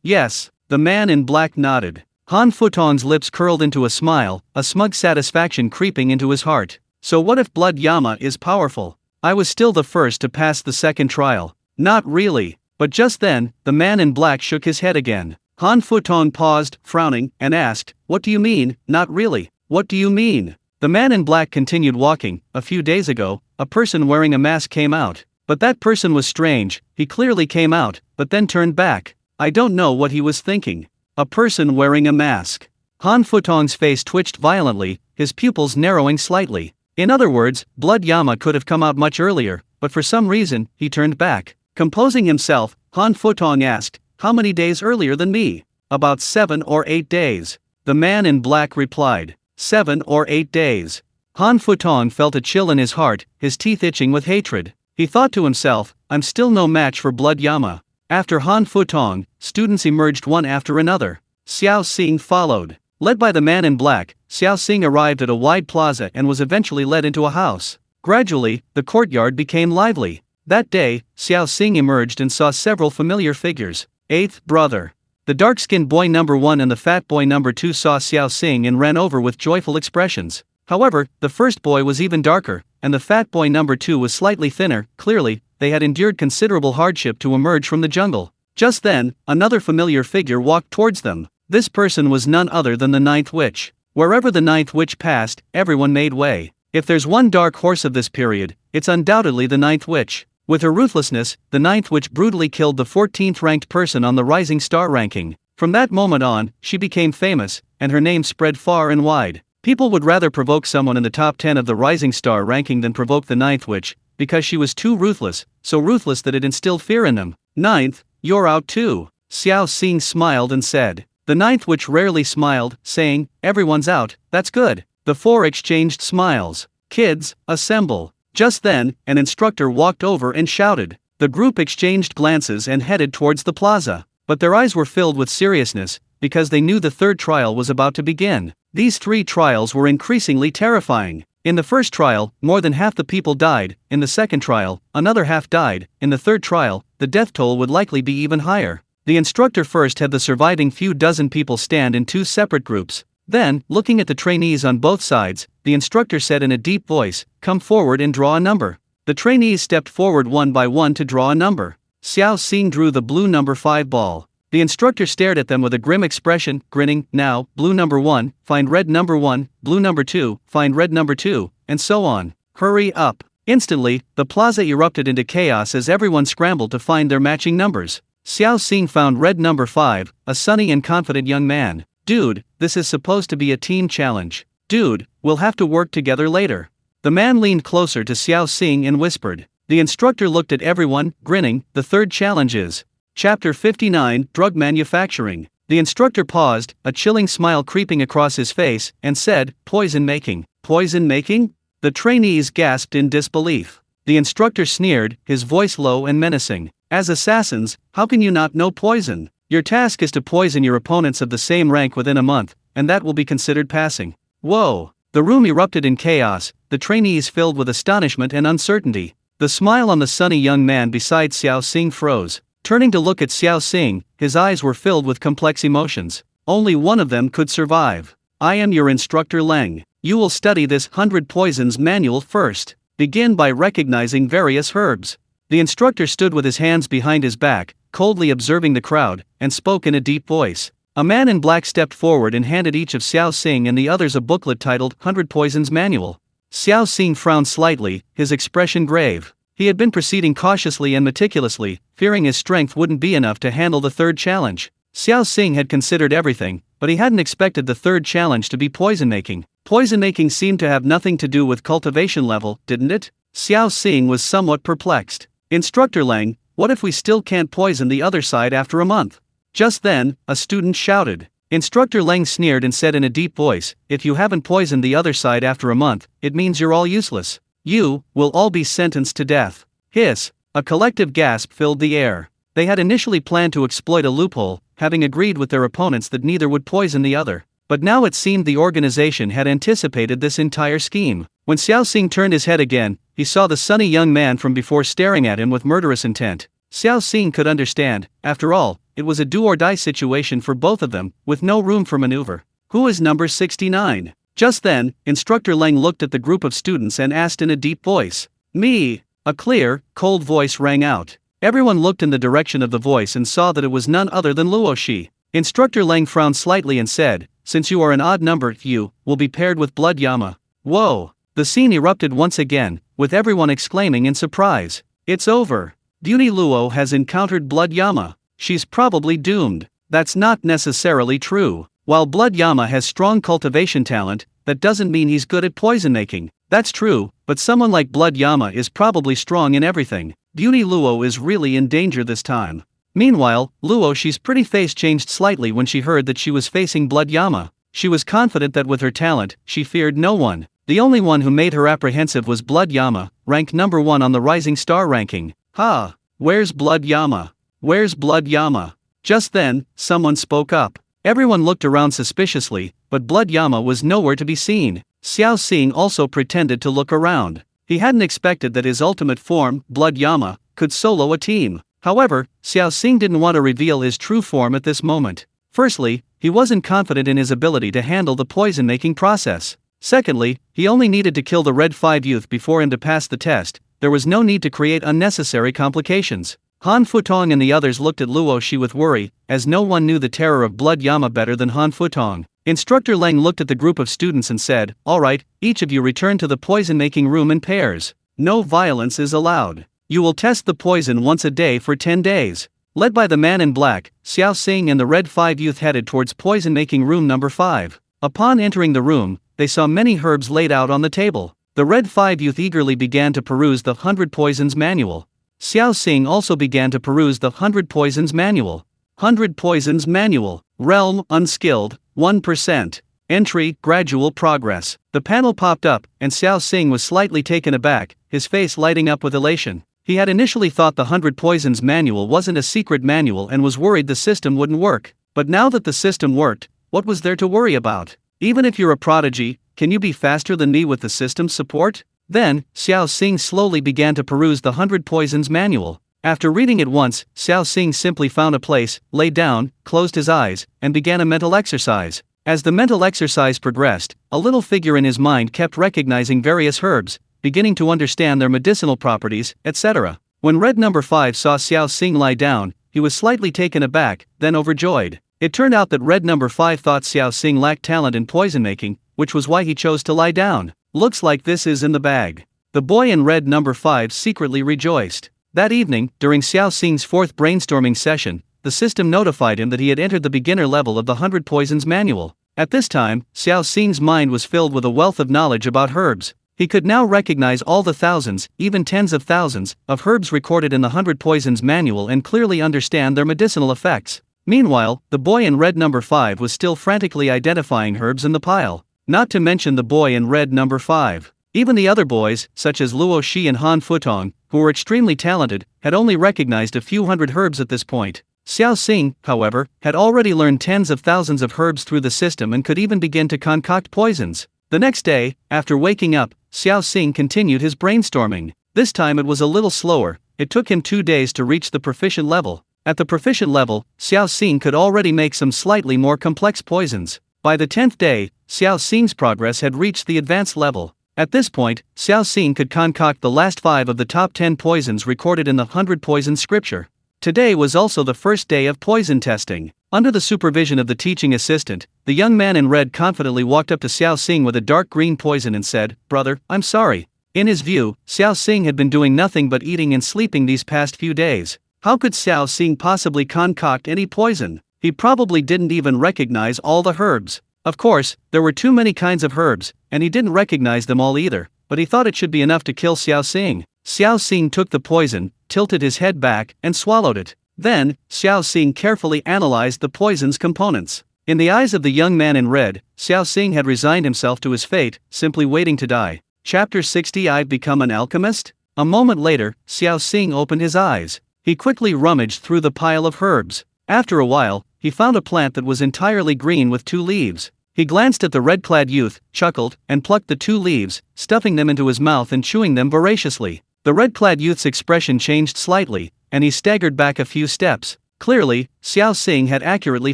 Yes. The man in black nodded. Han Futong's lips curled into a smile, a smug satisfaction creeping into his heart. So what if Blood Yama is powerful? I was still the first to pass the second trial. Not really. But just then, the man in black shook his head again. Han Futong paused, frowning, and asked, "What do you mean, not really? What do you mean?" The man in black continued walking. "A few days ago, a person wearing a mask came out. But that person was strange, he clearly came out, but then turned back. I don't know what he was thinking." A person wearing a mask. Han Futong's face twitched violently, his pupils narrowing slightly. In other words, Blood Yama could have come out much earlier, but for some reason, he turned back. Composing himself, Han Futong asked, "How many days earlier than me?" "About 7 or 8 days. The man in black replied. 7 or 8 days. Han Futong felt a chill in his heart, his teeth itching with hatred. He thought to himself, "I'm still no match for Blood Yama." After Han Futong, students emerged one after another. Xiao Xing followed. Led by the man in black, Xiao Xing arrived at a wide plaza and was eventually led into a house. Gradually, the courtyard became lively. That day, Xiao Xing emerged and saw several familiar figures. Eighth brother. The dark-skinned boy number 1 and the fat boy number 2 saw Xiao Xing and ran over with joyful expressions. However, the first boy was even darker, and the fat boy number 2 was slightly thinner. Clearly, they had endured considerable hardship to emerge from the jungle. Just then, another familiar figure walked towards them. This person was none other than the ninth witch. Wherever the ninth witch passed, everyone made way. If there's one dark horse of this period, it's undoubtedly the ninth witch. With her ruthlessness, the ninth witch brutally killed the 14th ranked person on the Rising Star ranking. From that moment on, she became famous, and her name spread far and wide. People would rather provoke someone in the top 10 of the Rising Star ranking than provoke the ninth witch, because she was too ruthless, so ruthless that it instilled fear in them. "Ninth, you're out too." Xiao Xing smiled and said. The ninth witch rarely smiled, saying, "Everyone's out, that's good." The four exchanged smiles. "Kids, assemble." Just then, an instructor walked over and shouted. The group exchanged glances and headed towards the plaza. But their eyes were filled with seriousness, because they knew the third trial was about to begin. These 3 trials were increasingly terrifying. In the first trial, more than half the people died. In the second trial, another half died. In the third trial, the death toll would likely be even higher. The instructor first had the surviving few dozen people stand in 2 separate groups. Then, looking at the trainees on both sides, the instructor said in a deep voice, "Come forward and draw a number." The trainees stepped forward one by one to draw a number. Xiao Xing drew the blue number 5 ball. The instructor stared at them with a grim expression, grinning. "Now, blue number 1, find red number 1, blue number 2, find red number 2, and so on. Hurry up." Instantly, the plaza erupted into chaos as everyone scrambled to find their matching numbers. Xiao Xing found red number 5, a sunny and confident young man. "Dude, this is supposed to be a team challenge. Dude, we'll have to work together later." The man leaned closer to Xiao Xing and whispered. The instructor looked at everyone, grinning. The third challenge is Chapter 59, Drug Manufacturing. The instructor paused, a chilling smile creeping across his face, and said, "Poison making." "Poison making?" The trainees gasped in disbelief. The instructor sneered, his voice low and menacing. "As assassins, how can you not know poison? Your task is to poison your opponents of the same rank within a month, and that will be considered passing." Whoa! The room erupted in chaos, the trainees filled with astonishment and uncertainty. The smile on the sunny young man beside Xiao Xing froze. Turning to look at Xiao Xing, his eyes were filled with complex emotions. Only one of them could survive. "I am your instructor Leng. You will study this 100 Poisons manual first. Begin by recognizing various herbs." The instructor stood with his hands behind his back, coldly observing the crowd, and spoke in a deep voice. A man in black stepped forward and handed each of Xiao Xing and the others a booklet titled 100 Poisons Manual. Xiao Xing frowned slightly, his expression grave. He had been proceeding cautiously and meticulously, fearing his strength wouldn't be enough to handle the third challenge. Xiao Xing had considered everything, but he hadn't expected the third challenge to be poison making. Poison making seemed to have nothing to do with cultivation level, didn't it? Xiao Xing was somewhat perplexed. Instructor Lang, what if we still can't poison the other side after a month? Just then, a student shouted. Instructor Lang sneered and said in a deep voice, if you haven't poisoned the other side after a month, it means you're all useless. You will all be sentenced to death. Hiss. A collective gasp filled the air. They had initially planned to exploit a loophole, having agreed with their opponents that neither would poison the other. But now it seemed the organization had anticipated this entire scheme. When Xiao Xing turned his head again, he saw the sunny young man from before staring at him with murderous intent. Xiao Xing could understand, after all, it was a do-or-die situation for both of them, with no room for maneuver. Who is number 69? Just then, Instructor Lang looked at the group of students and asked in a deep voice. Me. A clear, cold voice rang out. Everyone looked in the direction of the voice and saw that it was none other than Luo Shi. Instructor Lang frowned slightly and said, since you are an odd number, you will be paired with Blood Yama. Whoa! The scene erupted once again, with everyone exclaiming in surprise. It's over. Beauty Luo has encountered Blood Yama. She's probably doomed. That's not necessarily true. While Blood Yama has strong cultivation talent, that doesn't mean he's good at poison making. That's true, but someone like Blood Yama is probably strong in everything. Beauty Luo is really in danger this time. Meanwhile, Luo Shi's pretty face changed slightly when she heard that she was facing Blood Yama. She was confident that with her talent, she feared no one. The only one who made her apprehensive was Blood Yama, ranked number 1 on the Rising Star ranking. Ha! Where's Blood Yama? Where's Blood Yama? Just then, someone spoke up. Everyone looked around suspiciously, but Blood Yama was nowhere to be seen. Xiao Xing also pretended to look around. He hadn't expected that his ultimate form, Blood Yama, could solo a team. However, Xiao Xing didn't want to reveal his true form at this moment. Firstly, he wasn't confident in his ability to handle the poison-making process. Secondly, he only needed to kill the Red 5 youth before him to pass the test. There was no need to create unnecessary complications. Han Futong and the others looked at Luo Shi with worry, as no one knew the terror of Blood Yama better than Han Futong. Instructor Lang looked at the group of students and said, alright, each of you return to the poison-making room in pairs. No violence is allowed. You will test the poison once a day for 10 days. Led by the man in black, Xiao Xing and the Red 5 youth headed towards poison-making room number 5. Upon entering the room, they saw many herbs laid out on the table. The Red 5 youth eagerly began to peruse the 100 Poisons Manual. Xiao Xing also began to peruse the 100 Poisons Manual. 100 Poisons Manual. Realm, unskilled, 1%. Entry, gradual progress. The panel popped up, and Xiao Xing was slightly taken aback, his face lighting up with elation. He had initially thought the 100 Poisons Manual wasn't a secret manual and was worried the system wouldn't work. But now that the system worked, what was there to worry about? Even if you're a prodigy, can you be faster than me with the system's support? Then, Xiao Xing slowly began to peruse the 100 Poisons Manual. After reading it once, Xiao Xing simply found a place, lay down, closed his eyes, and began a mental exercise. As the mental exercise progressed, a little figure in his mind kept recognizing various herbs, beginning to understand their medicinal properties, etc. When Red number 5 saw Xiao Xing lie down, he was slightly taken aback, then overjoyed. It turned out that Red number 5 thought Xiao Xing lacked talent in poison making, which was why he chose to lie down. Looks like this is in the bag. The boy in Red number 5 secretly rejoiced. That evening, during Xiao Xing's 4th brainstorming session, the system notified him that he had entered the beginner level of the 100 Poisons Manual. At this time, Xiao Xing's mind was filled with a wealth of knowledge about herbs. He could now recognize all the thousands, even tens of thousands, of herbs recorded in the 100 Poisons Manual and clearly understand their medicinal effects. Meanwhile, the boy in Red number 5 was still frantically identifying herbs in the pile. Not to mention the boy in Red number 5. Even the other boys, such as Luo Shi and Han Futong, who were extremely talented, had only recognized a few hundred herbs at this point. Xiao Xing, however, had already learned tens of thousands of herbs through the system and could even begin to concoct poisons. The next day, after waking up, Xiao Xing continued his brainstorming. This time it was a little slower. It took him 2 days to reach the proficient level. At the proficient level, Xiao Xing could already make some slightly more complex poisons. By the 10th day, Xiao Xing's progress had reached the advanced level. At this point, Xiao Xing could concoct the last 5 of the top 10 poisons recorded in the 100 Poison Scripture. Today was also the first day of poison testing. Under the supervision of the teaching assistant, the young man in red confidently walked up to Xiao Xing with a dark green poison and said, "Brother, I'm sorry." In his view, Xiao Xing had been doing nothing but eating and sleeping these past few days. How could Xiao Xing possibly concoct any poison? He probably didn't even recognize all the herbs. Of course, there were too many kinds of herbs, and he didn't recognize them all either, but he thought it should be enough to kill Xiao Xing. Xiao Xing took the poison, tilted his head back, and swallowed it. Then, Xiao Xing carefully analyzed the poison's components. In the eyes of the young man in red, Xiao Xing had resigned himself to his fate, simply waiting to die. Chapter 60. I've become an alchemist? A moment later, Xiao Xing opened his eyes. He quickly rummaged through the pile of herbs. After a while, he found a plant that was entirely green with 2 leaves. He glanced at the red-clad youth, chuckled, and plucked the 2 leaves, stuffing them into his mouth and chewing them voraciously. The red-clad youth's expression changed slightly, and he staggered back a few steps. Clearly, Xiao Xing had accurately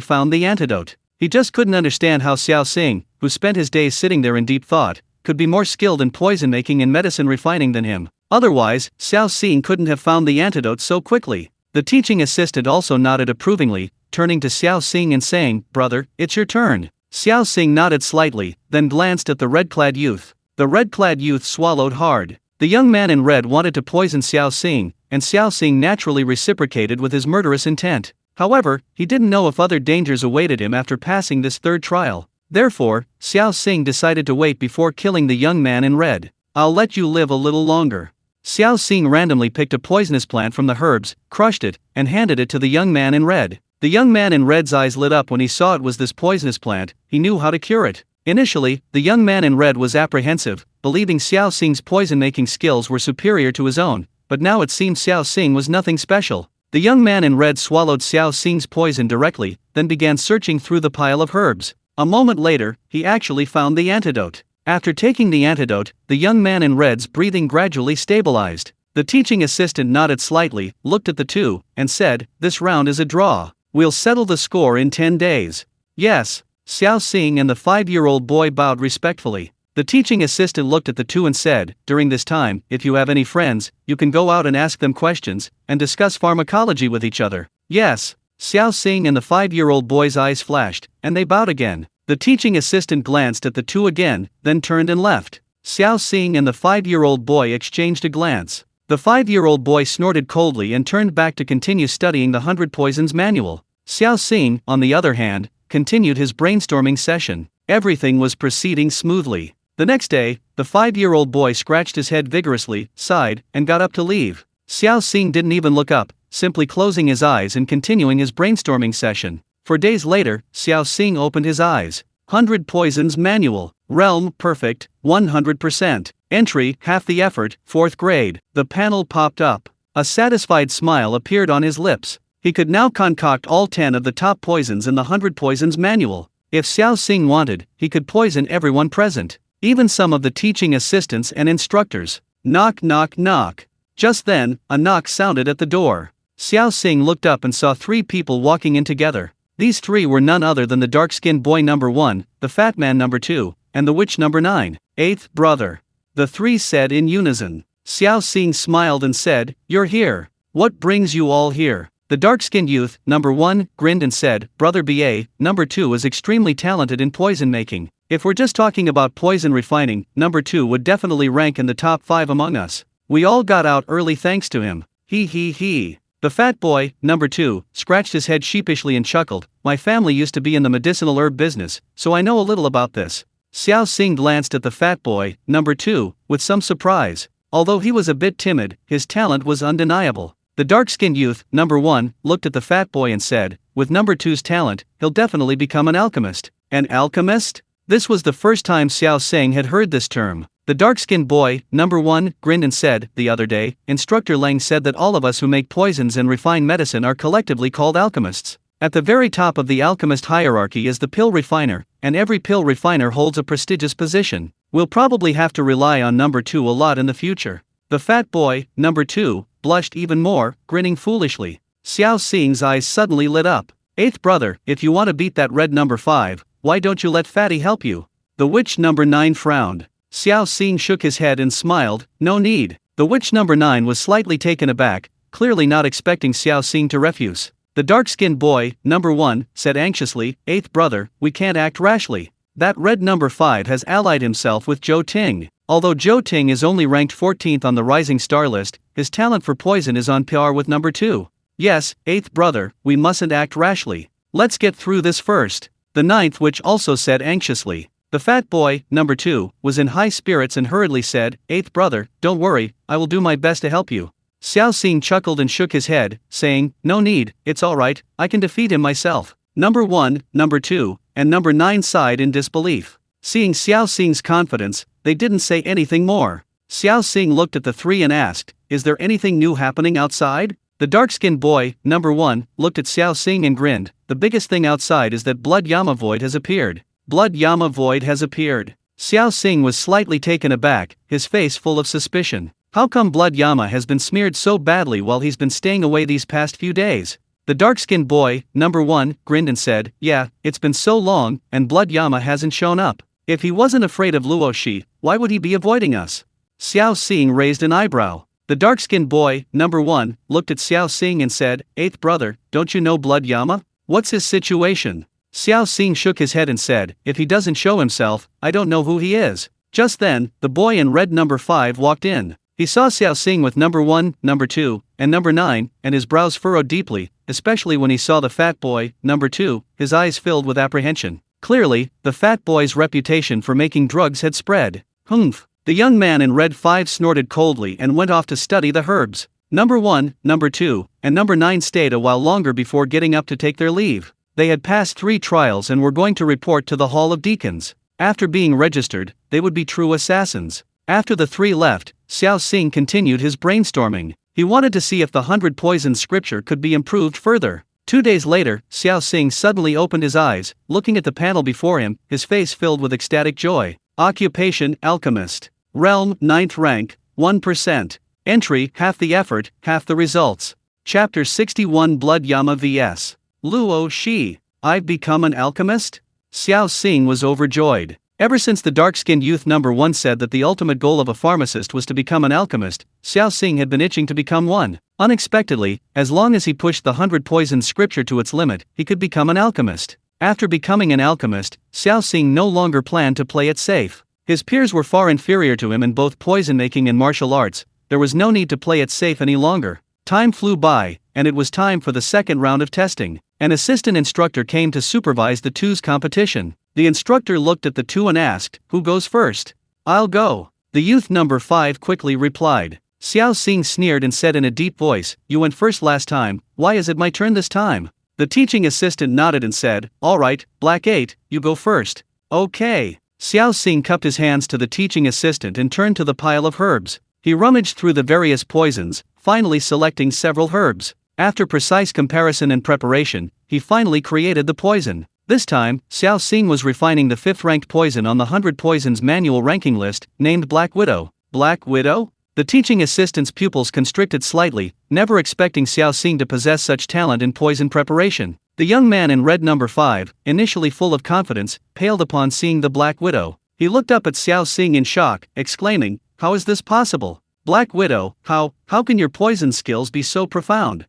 found the antidote. He just couldn't understand how Xiao Xing, who spent his days sitting there in deep thought, could be more skilled in poison making and medicine refining than him. Otherwise, Xiao Xing couldn't have found the antidote so quickly. The teaching assistant also nodded approvingly, turning to Xiao Xing and saying, "Brother, it's your turn." Xiao Xing nodded slightly, then glanced at the red-clad youth. The red-clad youth swallowed hard. The young man in red wanted to poison Xiao Xing, and Xiao Xing naturally reciprocated with his murderous intent. However, he didn't know if other dangers awaited him after passing this third trial. Therefore, Xiao Xing decided to wait before killing the young man in red. "I'll let you live a little longer." Xiao Xing randomly picked a poisonous plant from the herbs, crushed it, and handed it to the young man in red. The young man in red's eyes lit up when he saw it was this poisonous plant. He knew how to cure it. Initially, the young man in red was apprehensive, believing Xiao Xing's poison-making skills were superior to his own, but now it seemed Xiao Xing was nothing special. The young man in red swallowed Xiao Xing's poison directly, then began searching through the pile of herbs. A moment later, he actually found the antidote. After taking the antidote, the young man in red's breathing gradually stabilized. The teaching assistant nodded slightly, looked at the two, and said, "This round is a draw. We'll settle the score in 10 days. Yes." Xiao Xing and the 5-year-old boy bowed respectfully. The teaching assistant looked at the two and said, "During this time, if you have any friends, you can go out and ask them questions, and discuss pharmacology with each other." "Yes." Xiao Xing and the 5-year-old boy's eyes flashed, and they bowed again. The teaching assistant glanced at the two again, then turned and left. Xiao Xing and the 5-year-old boy exchanged a glance. The 5-year-old boy snorted coldly and turned back to continue studying the 100 Poisons manual. Xiao Xing, on the other hand, continued his brainstorming session. Everything was proceeding smoothly. The next day, the 5-year-old boy scratched his head vigorously, sighed, and got up to leave. Xiao Xing didn't even look up, simply closing his eyes and continuing his brainstorming session. 4 days later, Xiao Xing opened his eyes. 100 Poisons Manual. Realm Perfect, 100%. Entry, half the effort, 4th grade. The panel popped up. A satisfied smile appeared on his lips. He could now concoct all 10 of the top poisons in the 100 Poisons Manual. If Xiao Xing wanted, he could poison everyone present, even some of the teaching assistants and instructors. Knock, knock, knock. Just then, a knock sounded at the door. Xiao Xing looked up and saw 3 people walking in together. These 3 were none other than the dark-skinned boy number 1, the fat man number 2, and the witch number 9. "8th brother," the 3 said in unison. Xiao Xing smiled and said, "You're here. What brings you all here?" The dark-skinned youth, number 1, grinned and said, "Brother BA, number 2 is extremely talented in poison making. If we're just talking about poison refining, number 2 would definitely rank in the top 5 among us. We all got out early thanks to him. He he he." The fat boy, number 2, scratched his head sheepishly and chuckled, "My family used to be in the medicinal herb business, so I know a little about this." Xiao Xing glanced at the fat boy, number 2, with some surprise. Although he was a bit timid, his talent was undeniable. The dark-skinned youth, number 1, looked at the fat boy and said, "With number 2's talent, he'll definitely become an alchemist." An alchemist? This was the first time Xiao Xing had heard this term. The dark-skinned boy, number 1, grinned and said, "The other day, Instructor Lang said that all of us who make poisons and refine medicine are collectively called alchemists. At the very top of the alchemist hierarchy is the pill refiner, and every pill refiner holds a prestigious position. We'll probably have to rely on number 2 a lot in the future." The fat boy, number 2, blushed even more, grinning foolishly. Xiao Xing's eyes suddenly lit up. "8th brother, if you want to beat that red number 5, why don't you let Fatty help you?" The witch number 9 frowned. Xiao Xing shook his head and smiled, "No need." The witch number 9 was slightly taken aback, clearly not expecting Xiao Xing to refuse. The dark-skinned boy, number 1, said anxiously, "Eighth brother, we can't act rashly. That red number 5 has allied himself with Zhou Ting. Although Zhou Ting is only ranked 14th on the rising star list, his talent for poison is on par with number 2. Yes, eighth brother, we mustn't act rashly. Let's get through this first." The ninth witch also said anxiously. The fat boy, number 2, was in high spirits and hurriedly said, "Eighth brother, don't worry, I will do my best to help you." Xiao Xing chuckled and shook his head, saying, "No need, it's alright, I can defeat him myself." Number 1, number 2, and number 9 sighed in disbelief. Seeing Xiao Xing's confidence, they didn't say anything more. Xiao Xing looked at the three and asked, "Is there anything new happening outside?" The dark-skinned boy, number 1, looked at Xiao Xing and grinned. "The biggest thing outside is that Blood Yama Void has appeared." Blood Yama Void has appeared. Xiao Xing was slightly taken aback, his face full of suspicion. How come Blood Yama has been smeared so badly while he's been staying away these past few days? The dark-skinned boy, number 1, grinned and said, "Yeah, it's been so long, and Blood Yama hasn't shown up. If he wasn't afraid of Luo Shi, why would he be avoiding us?" Xiao Xing raised an eyebrow. The dark-skinned boy, number 1, looked at Xiao Xing and said, "Eighth brother, don't you know Blood Yama? What's his situation?" Xiao Xing shook his head and said, "If he doesn't show himself, I don't know who he is." Just then, the boy in red number 5 walked in. He saw Xiao Xing with number 1, number 2, and number 9, and his brows furrowed deeply, especially when he saw the fat boy, number 2, his eyes filled with apprehension. Clearly, the fat boy's reputation for making drugs had spread. Humph. The young man in red 5 snorted coldly and went off to study the herbs. Number 1, number 2, and number 9 stayed a while longer before getting up to take their leave. They had passed 3 trials and were going to report to the Hall of Deacons. After being registered, they would be true assassins. After the 3 left, Xiao Xing continued his brainstorming. He wanted to see if the 100 poisons scripture could be improved further. 2 days later, Xiao Xing suddenly opened his eyes, looking at the panel before him, his face filled with ecstatic joy. Occupation, Alchemist. Realm, 9th rank, 1%. Entry, half the effort, half the results. Chapter 61 Blood Yama vs. Luo Shi. I've become an alchemist? Xiao Xing was overjoyed. Ever since the dark-skinned youth number 1 said that the ultimate goal of a pharmacist was to become an alchemist, Xiao Xing had been itching to become one. Unexpectedly, as long as he pushed the 100 poison scripture to its limit, he could become an alchemist. After becoming an alchemist, Xiao Xing no longer planned to play it safe. His peers were far inferior to him in both poison-making and martial arts. There was no need to play it safe any longer. Time flew by, and it was time for the second round of testing. An assistant instructor came to supervise the two's competition. The instructor looked at the two and asked, "Who goes first?" "I'll go." The youth number 5 quickly replied. Xiao Xing sneered and said in a deep voice, "You went first last time, why is it my turn this time?" The teaching assistant nodded and said, "Alright, Black 8, you go first." "Okay." Xiao Xing cupped his hands to the teaching assistant and turned to the pile of herbs. He rummaged through the various poisons, finally selecting several herbs. After precise comparison and preparation, he finally created the poison. This time, Xiao Xing was refining the 5th-ranked poison on the 100 Poisons manual ranking list, named Black Widow. Black Widow? The teaching assistant's pupils constricted slightly, never expecting Xiao Xing to possess such talent in poison preparation. The young man in red number 5, initially full of confidence, paled upon seeing the Black Widow. He looked up at Xiao Xing in shock, exclaiming, "How is this possible? Black Widow, how can your poison skills be so profound?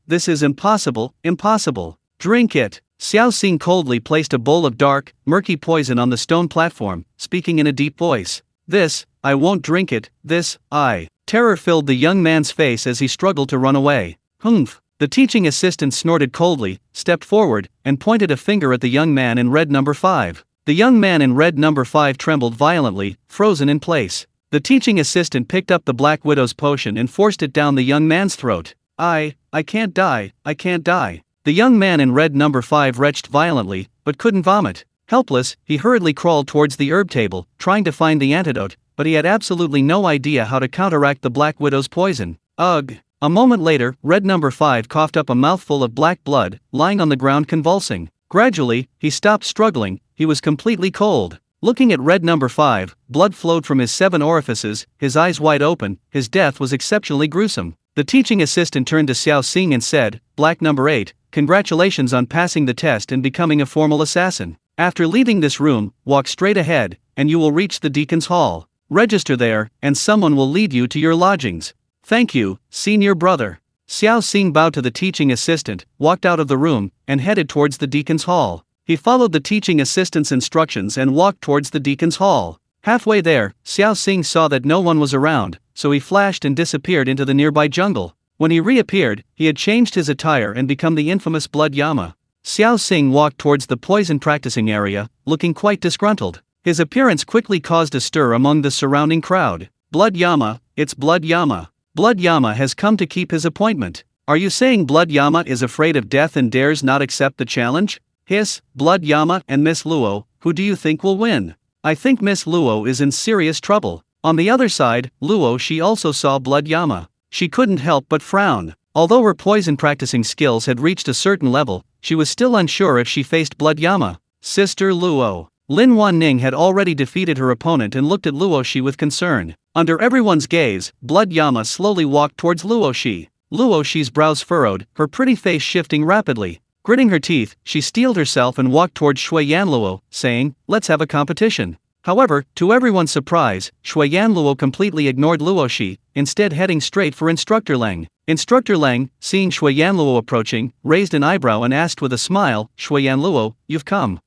This is impossible, impossible. Drink it." Xiao Xing coldly placed a bowl of dark, murky poison on the stone platform, speaking in a deep voice. I won't drink it, Terror filled the young man's face as he struggled to run away. Humph. The teaching assistant snorted coldly, stepped forward, and pointed a finger at the young man in red number 5. The young man in red number 5 trembled violently, frozen in place. The teaching assistant picked up the Black Widow's potion and forced it down the young man's throat. I can't die, I can't die. The young man in red number 5 retched violently, but couldn't vomit. Helpless, he hurriedly crawled towards the herb table, trying to find the antidote, but he had absolutely no idea how to counteract the Black Widow's poison. Ugh. A moment later, red number 5 coughed up a mouthful of black blood, lying on the ground convulsing. Gradually, he stopped struggling, he was completely cold. Looking at red number 5, blood flowed from his 7 orifices, his eyes wide open, his death was exceptionally gruesome. The teaching assistant turned to Xiao Xing and said, "Black number 8, congratulations on passing the test and becoming a formal assassin. After leaving this room, walk straight ahead, and you will reach the Deacon's Hall. Register there, and someone will lead you to your lodgings. Thank you, senior brother." Xiao Xing bowed to the teaching assistant, walked out of the room, and headed towards the deacon's hall. He followed the teaching assistant's instructions and walked towards the deacon's hall. Halfway there, Xiao Xing saw that no one was around, so he flashed and disappeared into the nearby jungle. When he reappeared, he had changed his attire and become the infamous Blood Yama. Xiao Xing walked towards the poison practicing area, looking quite disgruntled. His appearance quickly caused a stir among the surrounding crowd. Blood Yama, it's Blood Yama. Blood Yama has come to keep his appointment. Are you saying Blood Yama is afraid of death and dares not accept the challenge? Hiss, Blood Yama and Miss Luo, who do you think will win? I think Miss Luo is in serious trouble. On the other side, Luo she also saw Blood Yama. She couldn't help but frown. Although her poison practicing skills had reached a certain level, she was still unsure if she faced Blood Yama. Sister Luo. Lin Wanning had already defeated her opponent and looked at Luoshi with concern. Under everyone's gaze, Blood Yama slowly walked towards Luoshi. Luoshi's brows furrowed, her pretty face shifting rapidly. Gritting her teeth, she steeled herself and walked towards Shui Yanluo, saying, "Let's have a competition." However, to everyone's surprise, Shui Yanluo completely ignored Luoshi, instead heading straight for Instructor Leng. Instructor Leng, seeing Shui Yanluo approaching, raised an eyebrow and asked with a smile, "Shui Yanluo, you've come.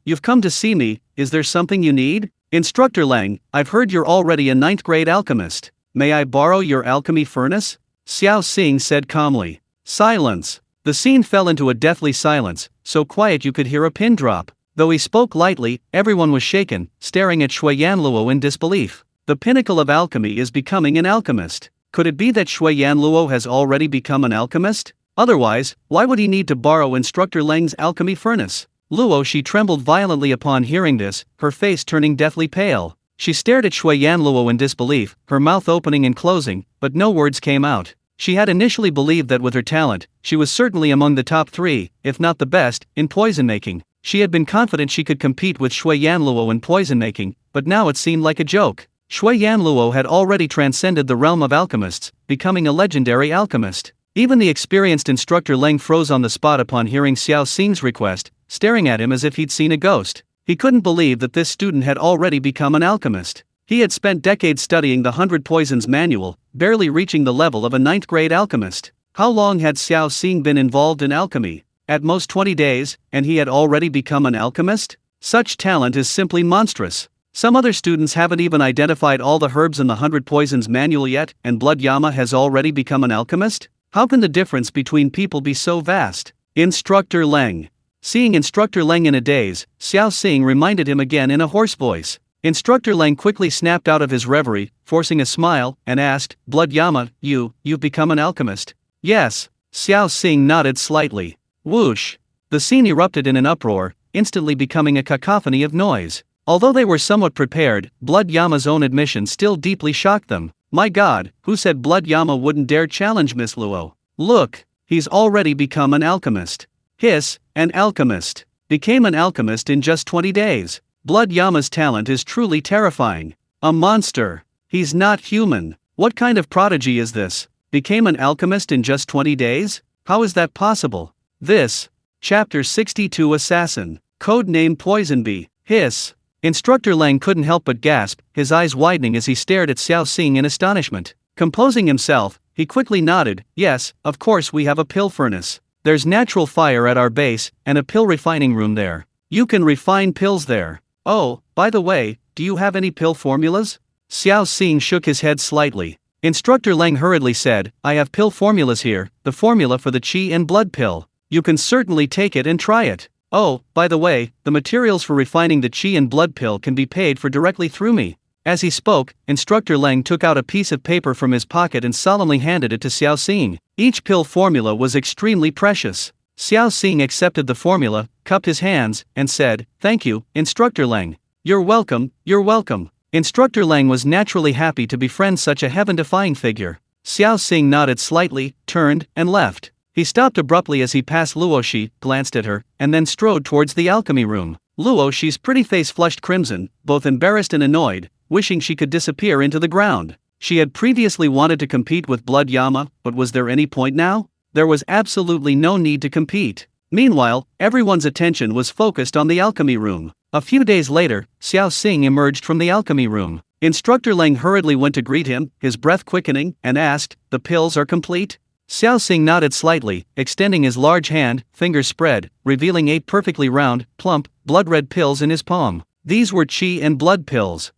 You've come to see me, is there something you need?" "Instructor Leng, I've heard you're already a 9th grade alchemist. May I borrow your alchemy furnace?" Xiao Xing said calmly. Silence. The scene fell into a deathly silence, so quiet you could hear a pin drop. Though he spoke lightly, everyone was shaken, staring at Shui Yanluo in disbelief. The pinnacle of alchemy is becoming an alchemist. Could it be that Shui Yanluo has already become an alchemist? Otherwise, why would he need to borrow Instructor Leng's alchemy furnace? Luoshi trembled violently upon hearing this, her face turning deathly pale. She stared at Shui Yanluo in disbelief, her mouth opening and closing, but no words came out. She had initially believed that with her talent, she was certainly among the top 3, if not the best, in poison making. She had been confident she could compete with Shui Yanluo in poison making, but now it seemed like a joke. Shui Yanluo had already transcended the realm of alchemists, becoming a legendary alchemist. Even the experienced Instructor Leng froze on the spot upon hearing Xiao Xing's request, staring at him as if he'd seen a ghost. He couldn't believe that this student had already become an alchemist. He had spent decades studying the 100 Poisons manual, barely reaching the level of a 9th grade alchemist. How long had Xiao Xing been involved in alchemy? At most 20 days, and he had already become an alchemist? Such talent is simply monstrous. Some other students haven't even identified all the herbs in the 100 Poisons manual yet, and Blood Yama has already become an alchemist? How can the difference between people be so vast? Instructor Leng. Seeing Instructor Leng in a daze, Xiao Xing reminded him again in a hoarse voice. Instructor Leng quickly snapped out of his reverie, forcing a smile, and asked, "Blood Yama, you've become an alchemist?" "Yes." Xiao Xing nodded slightly. Whoosh! The scene erupted in an uproar, instantly becoming a cacophony of noise. Although they were somewhat prepared, Blood Yama's own admission still deeply shocked them. My God, who said Blood Yama wouldn't dare challenge Miss Luo? Look, he's already become an alchemist. Hiss, an alchemist. Became an alchemist in just 20 days. Blood Yama's talent is truly terrifying. A monster. He's not human. What kind of prodigy is this? Became an alchemist in just 20 days? How is that possible? This. Chapter 62 Assassin. Codename Poison Bee. Hiss. Instructor Leng couldn't help but gasp, his eyes widening as he stared at Xiao Xing in astonishment. Composing himself, he quickly nodded, "Yes, of course we have a pill furnace. There's natural fire at our base, and a pill refining room there. You can refine pills there. Oh, by the way, do you have any pill formulas?" Xiao Xing shook his head slightly. Instructor Leng hurriedly said, "I have pill formulas here, the formula for the Qi and Blood pill. You can certainly take it and try it. Oh, by the way, the materials for refining the Qi and Blood pill can be paid for directly through me." As he spoke, Instructor Leng took out a piece of paper from his pocket and solemnly handed it to Xiao Xing. Each pill formula was extremely precious. Xiao Xing accepted the formula, cupped his hands, and said, "Thank you, Instructor Leng." You're welcome, you're welcome." Instructor Leng was naturally happy to befriend such a heaven-defying figure. Xiao Xing nodded slightly, turned, and left. He stopped abruptly as he passed Luoshi, glanced at her, and then strode towards the alchemy room. Luoshi's pretty face flushed crimson, both embarrassed and annoyed, wishing she could disappear into the ground. She had previously wanted to compete with Blood Yama, but was there any point now? There was absolutely no need to compete. Meanwhile, everyone's attention was focused on the alchemy room. A few days later, Xiao Xing emerged from the alchemy room. Instructor Leng hurriedly went to greet him, his breath quickening, and asked, "The pills are complete?" Xiao Xing nodded slightly, extending his large hand, fingers spread, revealing 8 perfectly round, plump, blood-red pills in his palm. These were qi and blood pills.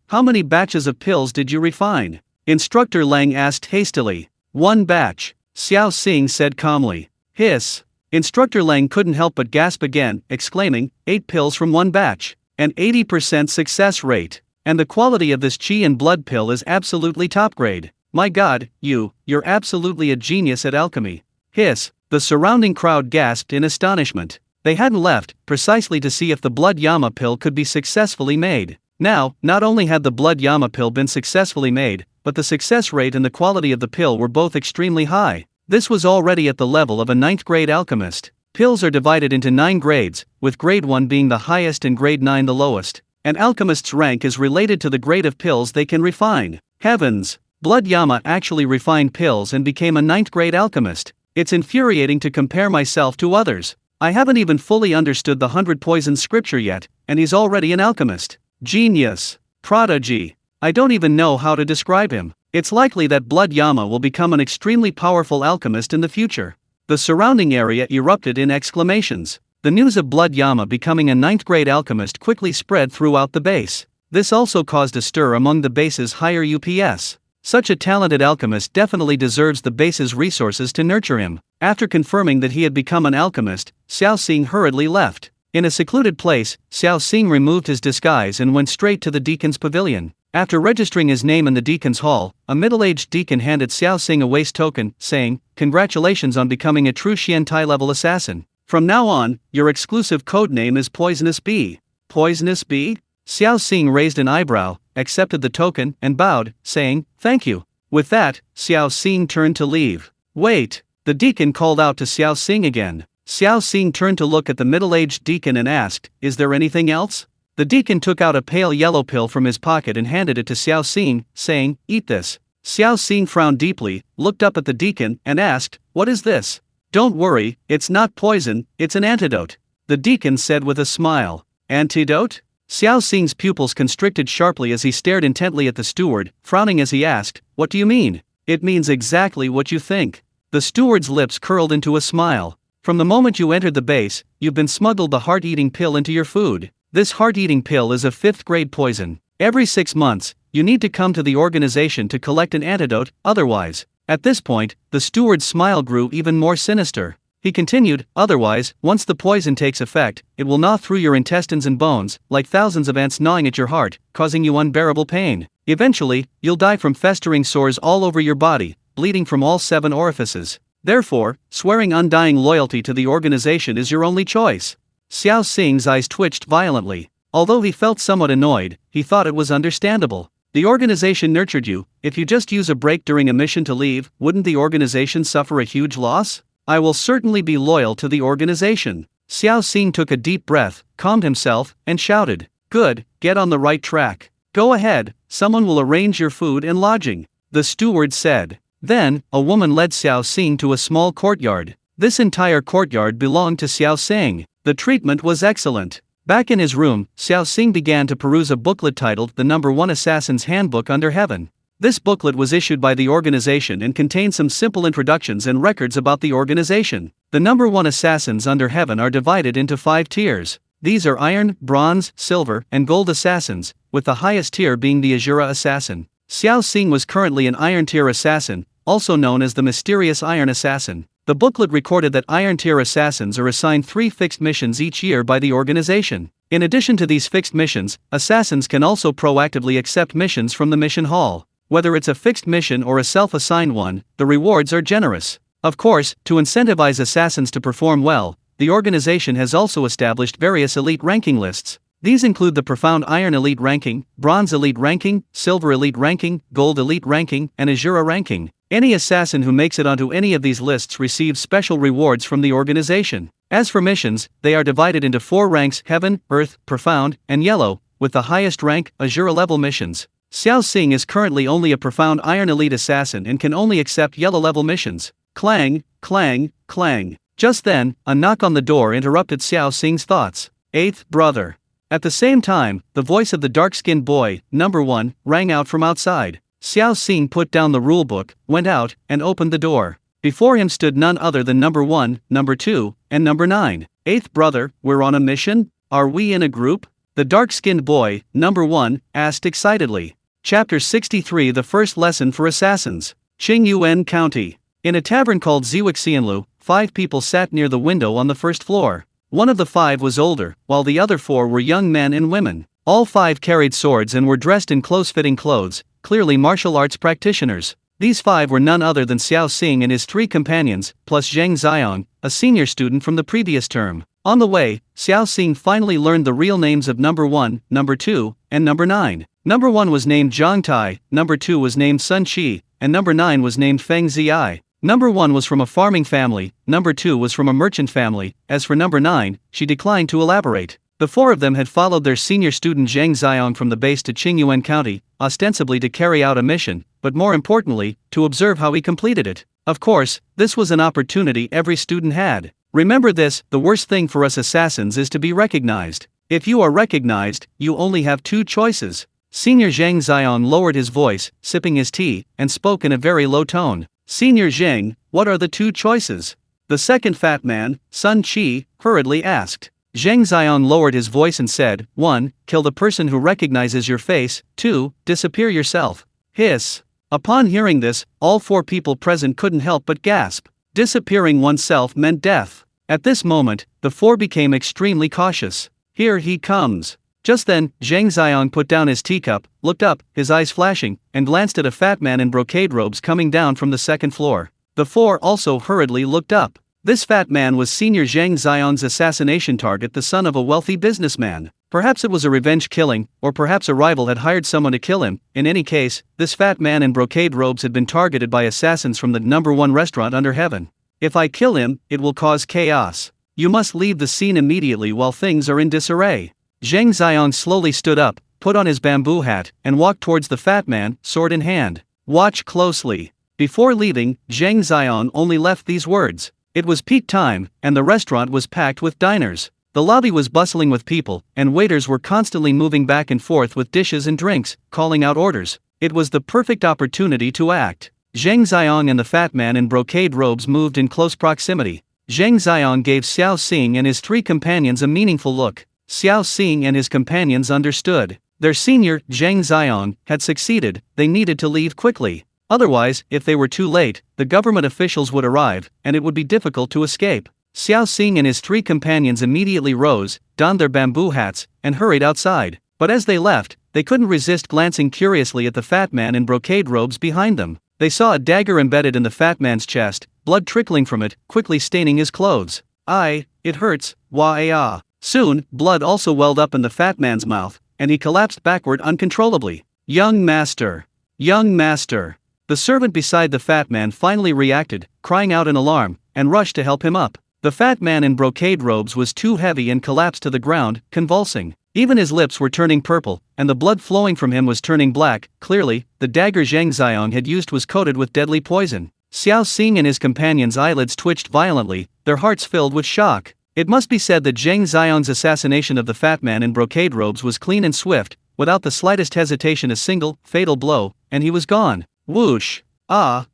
How many batches of pills did you refine? Instructor Lang asked hastily. 1 batch, Xiao Xing said calmly. Hiss. Instructor Lang couldn't help but gasp again, exclaiming, 8 pills from 1 batch. An 80% success rate. And the quality of this qi and blood pill is absolutely top grade. My god, you're absolutely a genius at alchemy. Hiss. The surrounding crowd gasped in astonishment. They hadn't left, precisely to see if the blood yama pill could be successfully made. Now, not only had the blood yama pill been successfully made, but the success rate and the quality of the pill were both extremely high. This was already at the level of a 9th grade alchemist. Pills are divided into 9 grades, with grade 1 being the highest and grade 9 the lowest. An alchemist's rank is related to the grade of pills they can refine. Heavens! Blood Yama actually refined pills and became a 9th grade alchemist. It's infuriating to compare myself to others. I haven't even fully understood the 100 Poisons scripture yet, and he's already an alchemist. Genius. Prodigy. I don't even know how to describe him. It's likely that Blood Yama will become an extremely powerful alchemist in the future. The surrounding area erupted in exclamations. The news of Blood Yama becoming a 9th grade alchemist quickly spread throughout the base. This also caused a stir among the base's higher UPS. Such a talented alchemist definitely deserves the base's resources to nurture him. After confirming that he had become an alchemist, Xiao Xing hurriedly left. In a secluded place, Xiao Xing removed his disguise and went straight to the deacon's pavilion. After registering his name in the deacon's hall, a middle-aged deacon handed Xiao Xing a waste token, saying, "Congratulations on becoming a true Xiantai level assassin. From now on, your exclusive code name is Poisonous Bee." Poisonous Bee? Xiao Xing raised an eyebrow, accepted the token, and bowed, saying, "Thank you." With that, Xiao Xing turned to leave. "Wait!" The deacon called out to Xiao Xing again. Xiao Xing turned to look at the middle-aged deacon and asked, "Is there anything else?" The deacon took out a pale yellow pill from his pocket and handed it to Xiao Xing, saying, "Eat this." Xiao Xing frowned deeply, looked up at the deacon, and asked, "What is this?" "Don't worry, it's not poison, it's an antidote," the deacon said with a smile. "Antidote?" Xiao Xing's pupils constricted sharply as he stared intently at the steward, frowning as he asked, "What do you mean?" "It means exactly what you think." The steward's lips curled into a smile. "From the moment you entered the base, you've been smuggled the heart-eating pill into your food. This heart-eating pill is a 5th grade poison. Every 6 months, you need to come to the organization to collect an antidote, otherwise." At this point, the steward's smile grew even more sinister. He continued, "Otherwise, once the poison takes effect, it will gnaw through your intestines and bones, like thousands of ants gnawing at your heart, causing you unbearable pain. Eventually, you'll die from festering sores all over your body, bleeding from all 7 orifices. Therefore, swearing undying loyalty to the organization is your only choice." Xiao Xing's eyes twitched violently. Although he felt somewhat annoyed, he thought it was understandable. The organization nurtured you. If you just use a break during a mission to leave, wouldn't the organization suffer a huge loss? "I will certainly be loyal to the organization." Xiao Xing took a deep breath, calmed himself, and shouted, "Good, get on the right track. Go ahead, someone will arrange your food and lodging," the steward said. Then, a woman led Xiao Xing to a small courtyard. This entire courtyard belonged to Xiao Xing. The treatment was excellent. Back in his room, Xiao Xing began to peruse a booklet titled The Number 1 Assassin's Handbook Under Heaven. This booklet was issued by the organization and contained some simple introductions and records about the organization. The number 1 assassins under heaven are divided into 5 tiers. These are iron, bronze, silver, and gold assassins, with the highest tier being the Azura assassin. Xiao Xing was currently an iron tier assassin, also known as the mysterious iron assassin. The booklet recorded that iron tier assassins are assigned 3 fixed missions each year by the organization. In addition to these fixed missions, assassins can also proactively accept missions from the mission hall. Whether it's a fixed mission or a self-assigned one, the rewards are generous. Of course, to incentivize assassins to perform well, the organization has also established various elite ranking lists. These include the Profound Iron Elite Ranking, Bronze Elite Ranking, Silver Elite Ranking, Gold Elite Ranking, and Azura Ranking. Any assassin who makes it onto any of these lists receives special rewards from the organization. As for missions, they are divided into 4 ranks: Heaven, Earth, Profound, and Yellow, with the highest rank, Azura level missions. Xiao Xing is currently only a Profound Iron Elite Assassin and can only accept Yellow-level missions. Clang, clang, clang. Just then, a knock on the door interrupted Xiao Xing's thoughts. "8th brother." At the same time, the voice of the dark-skinned boy, number 1, rang out from outside. Xiao Xing put down the rulebook, went out, and opened the door. Before him stood none other than number 1, number 2, and number 9. Eighth brother, we're on a mission? Are we in a group? The dark-skinned boy, number 1, asked excitedly. Chapter 63. The First Lesson for Assassins. Qingyuan County. In a tavern called Xiao 5 people sat near the window on the first floor. One of the 5 was older, while the other 4 were young men and women. All 5 carried swords and were dressed in close-fitting clothes, clearly martial arts practitioners. These 5 were none other than Xiao Xing and his 3 companions, plus Zheng Xiang, a senior student from the previous term. On the way, Xiao Xing finally learned the real names of number 1, number 2, and number 9. Number 1 was named Zhang Tai, number 2 was named Sun Qi, and number 9 was named Feng Ziai. Number 1 was from a farming family, number 2 was from a merchant family. As for number 9, she declined to elaborate. The 4 of them had followed their senior student Zheng Xiang from the base to Qingyuan County, ostensibly to carry out a mission, but more importantly, to observe how he completed it. Of course, this was an opportunity every student had. Remember this, the worst thing for us assassins is to be recognized. If you are recognized, you only have 2 choices. Senior Zheng Xiang lowered his voice, sipping his tea, and spoke in a very low tone. Senior Zheng, what are the 2 choices? The second fat man, Sun Qi, hurriedly asked. Zheng Xiang lowered his voice and said, 1. Kill the person who recognizes your face, 2. Disappear yourself. Hiss. Upon hearing this, all 4 people present couldn't help but gasp. Disappearing oneself meant death. At this moment, the 4 became extremely cautious. Here he comes. Just then, Zheng Xiang put down his teacup, looked up, his eyes flashing, and glanced at a fat man in brocade robes coming down from the second floor. The 4 also hurriedly looked up. This fat man was Senior Zheng Xiang's assassination target, the son of a wealthy businessman. Perhaps it was a revenge killing, or perhaps a rival had hired someone to kill him. In any case, this fat man in brocade robes had been targeted by assassins from the number 1 restaurant under heaven. If I kill him, it will cause chaos. You must leave the scene immediately while things are in disarray. Zheng Xiang slowly stood up, put on his bamboo hat, and walked towards the fat man, sword in hand. Watch closely. Before leaving, Zheng Xiang only left these words. It was peak time, and the restaurant was packed with diners. The lobby was bustling with people, and waiters were constantly moving back and forth with dishes and drinks, calling out orders. It was the perfect opportunity to act. Zheng Xiang and the fat man in brocade robes moved in close proximity. Zheng Xiang gave Xiao Xing and his 3 companions a meaningful look. Xiao Xing and his companions understood. Their senior, Zheng Xiang, had succeeded. They needed to leave quickly. Otherwise, if they were too late, the government officials would arrive, and it would be difficult to escape. Xiao Xing and his 3 companions immediately rose, donned their bamboo hats, and hurried outside. But as they left, they couldn't resist glancing curiously at the fat man in brocade robes behind them. They saw a dagger embedded in the fat man's chest, blood trickling from it, quickly staining his clothes. It hurts, wah-ah. Soon, blood also welled up in the fat man's mouth, and he collapsed backward uncontrollably. Young master! Young master! The servant beside the fat man finally reacted, crying out in alarm, and rushed to help him up. The fat man in brocade robes was too heavy and collapsed to the ground, convulsing. Even his lips were turning purple, and the blood flowing from him was turning black. Clearly, the dagger Zheng Xiang had used was coated with deadly poison. Xiao Xing and his companions' eyelids twitched violently, their hearts filled with shock. It must be said that Zheng Xiang's assassination of the fat man in brocade robes was clean and swift, without the slightest hesitation. A single, fatal blow, and he was gone. Whoosh!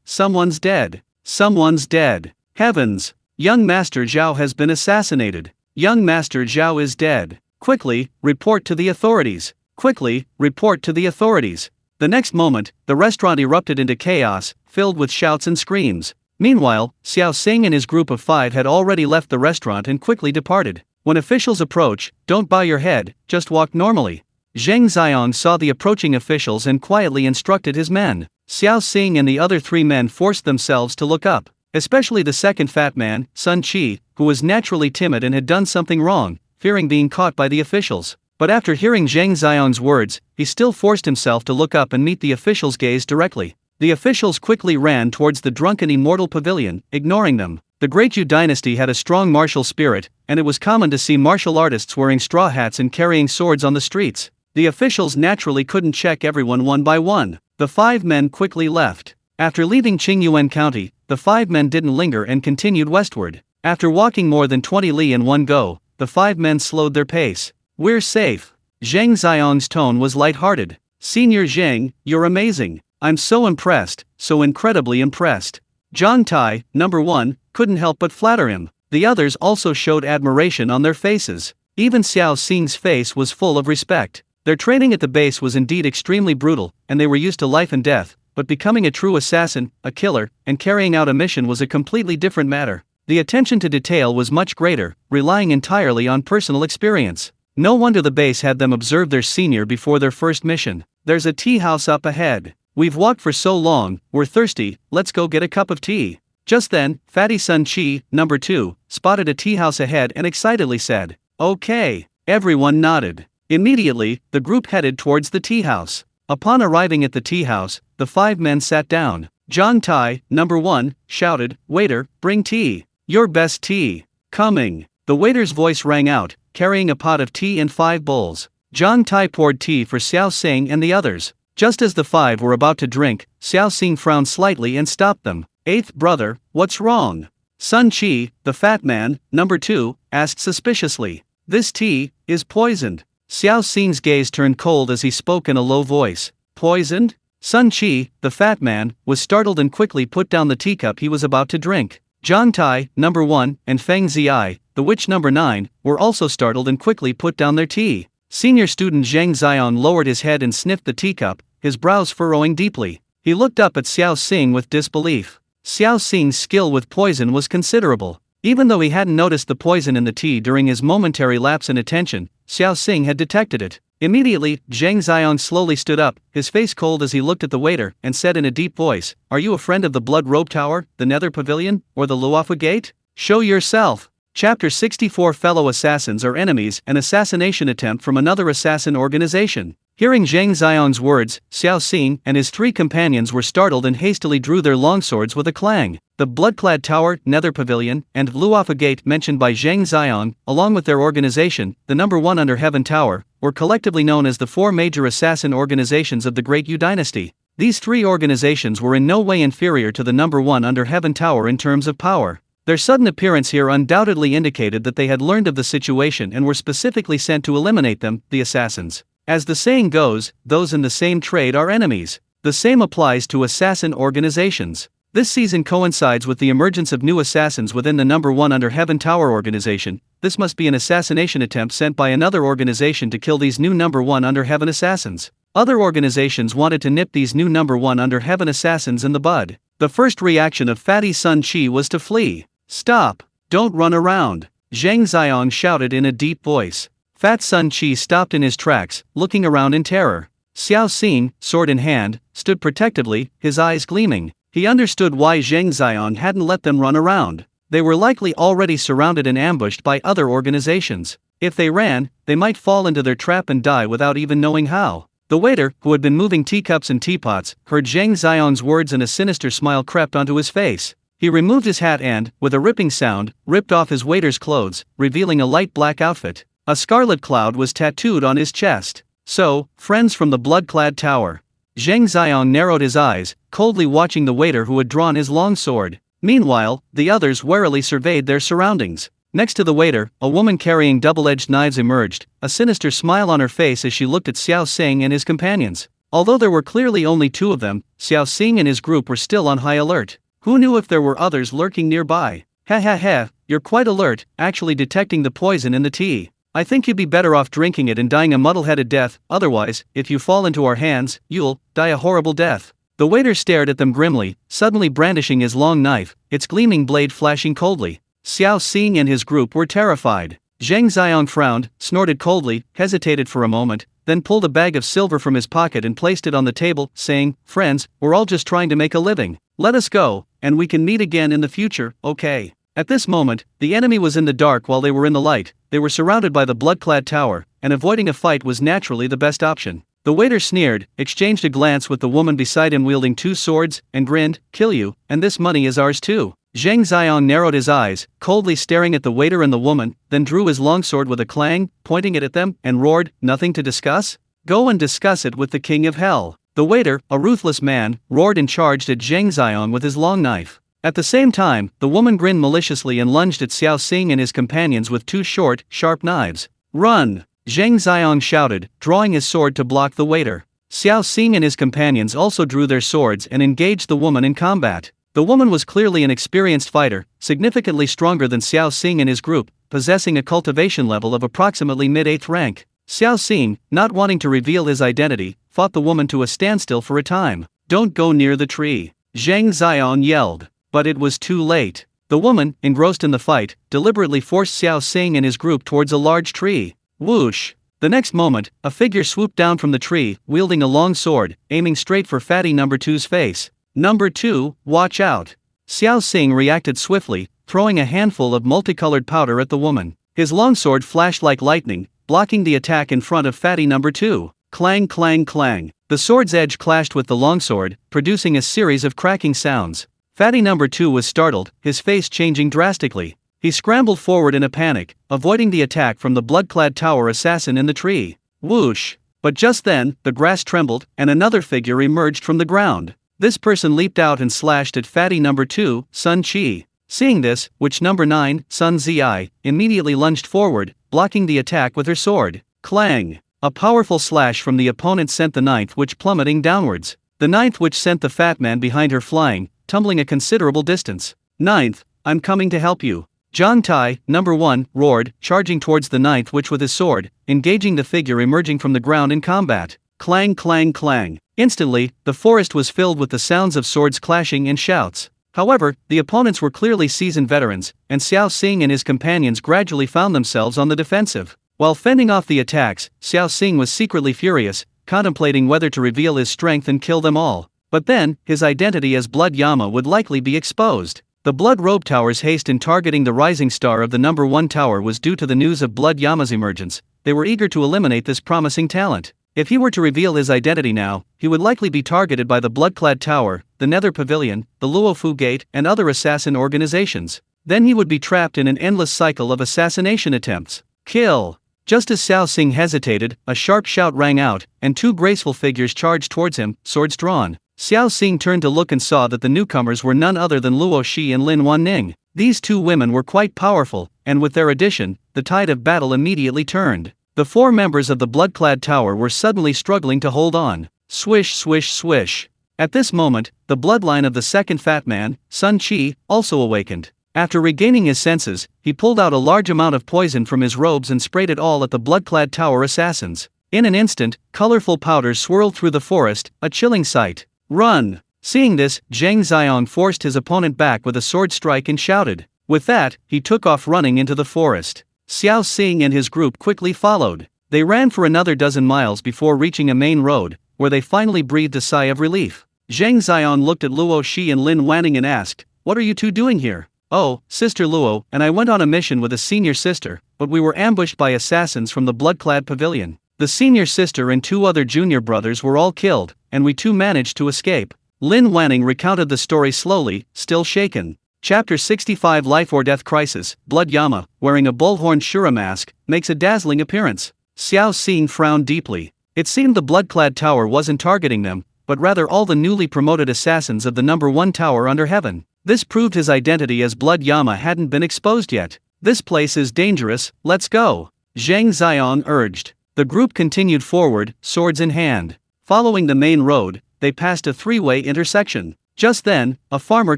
Someone's dead. Someone's dead. Heavens! Young Master Zhao has been assassinated. Young Master Zhao is dead. Quickly, report to the authorities. Quickly, report to the authorities. The next moment, the restaurant erupted into chaos, filled with shouts and screams. Meanwhile, Xiao Xing and his group of 5 had already left the restaurant and quickly departed. When officials approach, don't bow your head, just walk normally. Zheng Xiang saw the approaching officials and quietly instructed his men. Xiao Xing and the other 3 men forced themselves to look up, especially the second fat man, Sun Qi, who was naturally timid and had done something wrong, fearing being caught by the officials. But after hearing Zheng Xiang's words, he still forced himself to look up and meet the officials' gaze directly. The officials quickly ran towards the drunken immortal pavilion, ignoring them. The Great Yu dynasty had a strong martial spirit, and it was common to see martial artists wearing straw hats and carrying swords on the streets. The officials naturally couldn't check everyone one by one. The 5 men quickly left. After leaving Qingyuan County, the 5 men didn't linger and continued westward. After walking more than 20 li in one go, the 5 men slowed their pace. We're safe. Zheng Xiang's tone was light-hearted. Senior Zheng, you're amazing. I'm so impressed, so incredibly impressed. Zhang Tai, number 1, couldn't help but flatter him. The others also showed admiration on their faces. Even Xiao Xing's face was full of respect. Their training at the base was indeed extremely brutal, and they were used to life and death, but becoming a true assassin, a killer, and carrying out a mission was a completely different matter. The attention to detail was much greater, relying entirely on personal experience. No wonder the base had them observe their senior before their first mission. There's a tea house up ahead. We've walked for so long, we're thirsty, let's go get a cup of tea. Just then, Fatty Sun Chi, number 2, spotted a tea house ahead and excitedly said, "Okay." Everyone nodded. Immediately, the group headed towards the tea house. Upon arriving at the tea house, the 5 men sat down. Zhang Tai, number 1, shouted, "Waiter, bring tea. Your best tea." "Coming." The waiter's voice rang out, carrying a pot of tea and 5 bowls. Zhang Tai poured tea for Xiao Xing and the others. Just as the 5 were about to drink, Xiao Xing frowned slightly and stopped them. "Eighth brother, what's wrong?" Sun Chi, the fat man, number 2, asked suspiciously. "This tea is poisoned." Xiao Xing's gaze turned cold as he spoke in a low voice. "Poisoned?" Sun Chi, the fat man, was startled and quickly put down the teacup he was about to drink. Zhang Tai, number 1, and Feng Ziai, the witch number 9, were also startled and quickly put down their tea. Senior student Zheng Xiong lowered his head and sniffed the teacup, his brows furrowing deeply. He looked up at Xiao Xing with disbelief. Xiao Xing's skill with poison was considerable. Even though he hadn't noticed the poison in the tea during his momentary lapse in attention, Xiao Xing had detected it. Immediately, Zheng Xiong slowly stood up, his face cold as he looked at the waiter, and said in a deep voice, "Are you a friend of the Blood Robe Tower, the Nether Pavilion, or the Luofu Gate? Show yourself." Chapter 64 Fellow Assassins are Enemies, an assassination attempt from another assassin organization. Hearing Zheng Xiong's words, Xiao Xing and his 3 companions were startled and hastily drew their longswords with a clang. The Bloodclad Tower, Nether Pavilion, and Luofu Gate mentioned by Zheng Xiong, along with their organization, the number 1 Under Heaven Tower, were collectively known as the 4 major assassin organizations of the Great Yu Dynasty. These 3 organizations were in no way inferior to the number 1 Under Heaven Tower in terms of power. Their sudden appearance here undoubtedly indicated that they had learned of the situation and were specifically sent to eliminate them, the assassins. As the saying goes, those in the same trade are enemies. The same applies to assassin organizations. This season coincides with the emergence of new assassins within the number 1 Under Heaven Tower organization. This must be an assassination attempt sent by another organization to kill these new number 1 Under Heaven assassins. Other organizations wanted to nip these new number 1 Under Heaven assassins in the bud. The first reaction of Fatty Sun Chi was to flee. "Stop! Don't run around!" Zheng Xiong shouted in a deep voice. Fat Sun Chi stopped in his tracks, looking around in terror. Xiao Xing, sword in hand, stood protectively, his eyes gleaming. He understood why Zheng Xiong hadn't let them run around. They were likely already surrounded and ambushed by other organizations. If they ran, they might fall into their trap and die without even knowing how. The waiter, who had been moving teacups and teapots, heard Zheng Xiong's words and a sinister smile crept onto his face. He removed his hat and, with a ripping sound, ripped off his waiter's clothes, revealing a light black outfit. A scarlet cloud was tattooed on his chest. "So, friends from the Blood-clad Tower." Zheng Xiong narrowed his eyes, coldly watching the waiter who had drawn his long sword. Meanwhile, the others warily surveyed their surroundings. Next to the waiter, a woman carrying double-edged knives emerged, a sinister smile on her face as she looked at Xiao Xing and his companions. Although there were clearly only 2 of them, Xiao Xing and his group were still on high alert. Who knew if there were others lurking nearby? "Ha ha ha, you're quite alert, actually detecting the poison in the tea. I think you'd be better off drinking it and dying a muddle-headed death, otherwise, if you fall into our hands, you'll die a horrible death." The waiter stared at them grimly, suddenly brandishing his long knife, its gleaming blade flashing coldly. Xiao Xing and his group were terrified. Zheng Xiong frowned, snorted coldly, hesitated for a moment, then pulled a bag of silver from his pocket and placed it on the table, saying, "Friends, we're all just trying to make a living. Let us go, and we can meet again in the future, okay?" At this moment, the enemy was in the dark while they were in the light. They were surrounded by the Blood-clad Tower, and avoiding a fight was naturally the best option. The waiter sneered, exchanged a glance with the woman beside him wielding 2 swords, and grinned, "Kill you, and this money is ours too." Zheng Xiong narrowed his eyes, coldly staring at the waiter and the woman, then drew his longsword with a clang, pointing it at them, and roared, "Nothing to discuss? Go and discuss it with the King of Hell." The waiter, a ruthless man, roared and charged at Zheng Xiong with his long knife. At the same time, the woman grinned maliciously and lunged at Xiao Xing and his companions with 2 short, sharp knives. "Run!" Zheng Xiong shouted, drawing his sword to block the waiter. Xiao Xing and his companions also drew their swords and engaged the woman in combat. The woman was clearly an experienced fighter, significantly stronger than Xiao Xing and his group, possessing a cultivation level of approximately mid-8th rank. Xiao Xing, not wanting to reveal his identity, fought the woman to a standstill for a time. "Don't go near the tree," Zhang Xiang yelled. But it was too late. The woman, engrossed in the fight, deliberately forced Xiao Xing and his group towards a large tree. Whoosh! The next moment, a figure swooped down from the tree, wielding a long sword, aiming straight for fatty number 2's face. "Number 2, watch out!" Xiao Xing reacted swiftly, throwing a handful of multicolored powder at the woman. His longsword flashed like lightning, blocking the attack in front of fatty number 2. Clang clang clang. The sword's edge clashed with the longsword, producing a series of cracking sounds. Fatty number 2 was startled, his face changing drastically. He scrambled forward in a panic, avoiding the attack from the blood-clad tower assassin in the tree. Whoosh! But just then, the grass trembled, and another figure emerged from the ground. This person leaped out and slashed at fatty number 2, Sun Qi. Seeing this, witch number 9, Sun Zi, immediately lunged forward, blocking the attack with her sword. Clang! A powerful slash from the opponent sent the ninth witch plummeting downwards. The ninth witch sent the fat man behind her flying, tumbling a considerable distance. "Ninth, I'm coming to help you." John Tai, number 1, roared, charging towards the ninth witch with his sword, engaging the figure emerging from the ground in combat. Clang clang clang. Instantly, the forest was filled with the sounds of swords clashing and shouts. However, the opponents were clearly seasoned veterans, and Xiao Xing and his companions gradually found themselves on the defensive. While fending off the attacks, Xiao Xing was secretly furious, contemplating whether to reveal his strength and kill them all. But then, his identity as Blood Yama would likely be exposed. The Blood Robe Tower's haste in targeting the rising star of the number 1 tower was due to the news of Blood Yama's emergence. They were eager to eliminate this promising talent. If he were to reveal his identity now, he would likely be targeted by the Blood-clad Tower, the Nether Pavilion, the Luofu Gate, and other assassin organizations. Then he would be trapped in an endless cycle of assassination attempts. Kill! Just as Xiao Xing hesitated, a sharp shout rang out, and 2 graceful figures charged towards him, swords drawn. Xiao Xing turned to look and saw that the newcomers were none other than Luo Shi and Lin Wanning. These 2 women were quite powerful, and with their addition, the tide of battle immediately turned. The 4 members of the blood-clad tower were suddenly struggling to hold on. Swish swish swish. At this moment, the bloodline of the second fat man, Sun Qi, also awakened. After regaining his senses, he pulled out a large amount of poison from his robes and sprayed it all at the blood-clad tower assassins. In an instant, colorful powders swirled through the forest, a chilling sight. "Run!" Seeing this, Zhang Xiang forced his opponent back with a sword strike and shouted. With that, he took off running into the forest. Xiao Xing and his group quickly followed. They ran for another dozen miles before reaching a main road, where they finally breathed a sigh of relief. Zhang Xiang looked at Luo Shi and Lin Wanning and asked, "What are you 2 doing here?" "Oh, Sister Luo and I went on a mission with a senior sister, but we were ambushed by assassins from the blood-clad pavilion. The senior sister and 2 other junior brothers were all killed, and we 2 managed to escape." Lin Wanning recounted the story slowly, still shaken. Chapter 65 Life or Death Crisis. Blood Yama, wearing a bullhorn Shura mask, makes a dazzling appearance. Xiao Xing frowned deeply. It seemed the blood-clad tower wasn't targeting them, but rather all the newly promoted assassins of the number 1 tower under heaven. This proved his identity as Blood Yama hadn't been exposed yet. "This place is dangerous, let's go," Zhang Xiang urged. The group continued forward, swords in hand. Following the main road, they passed a 3-way intersection. Just then, a farmer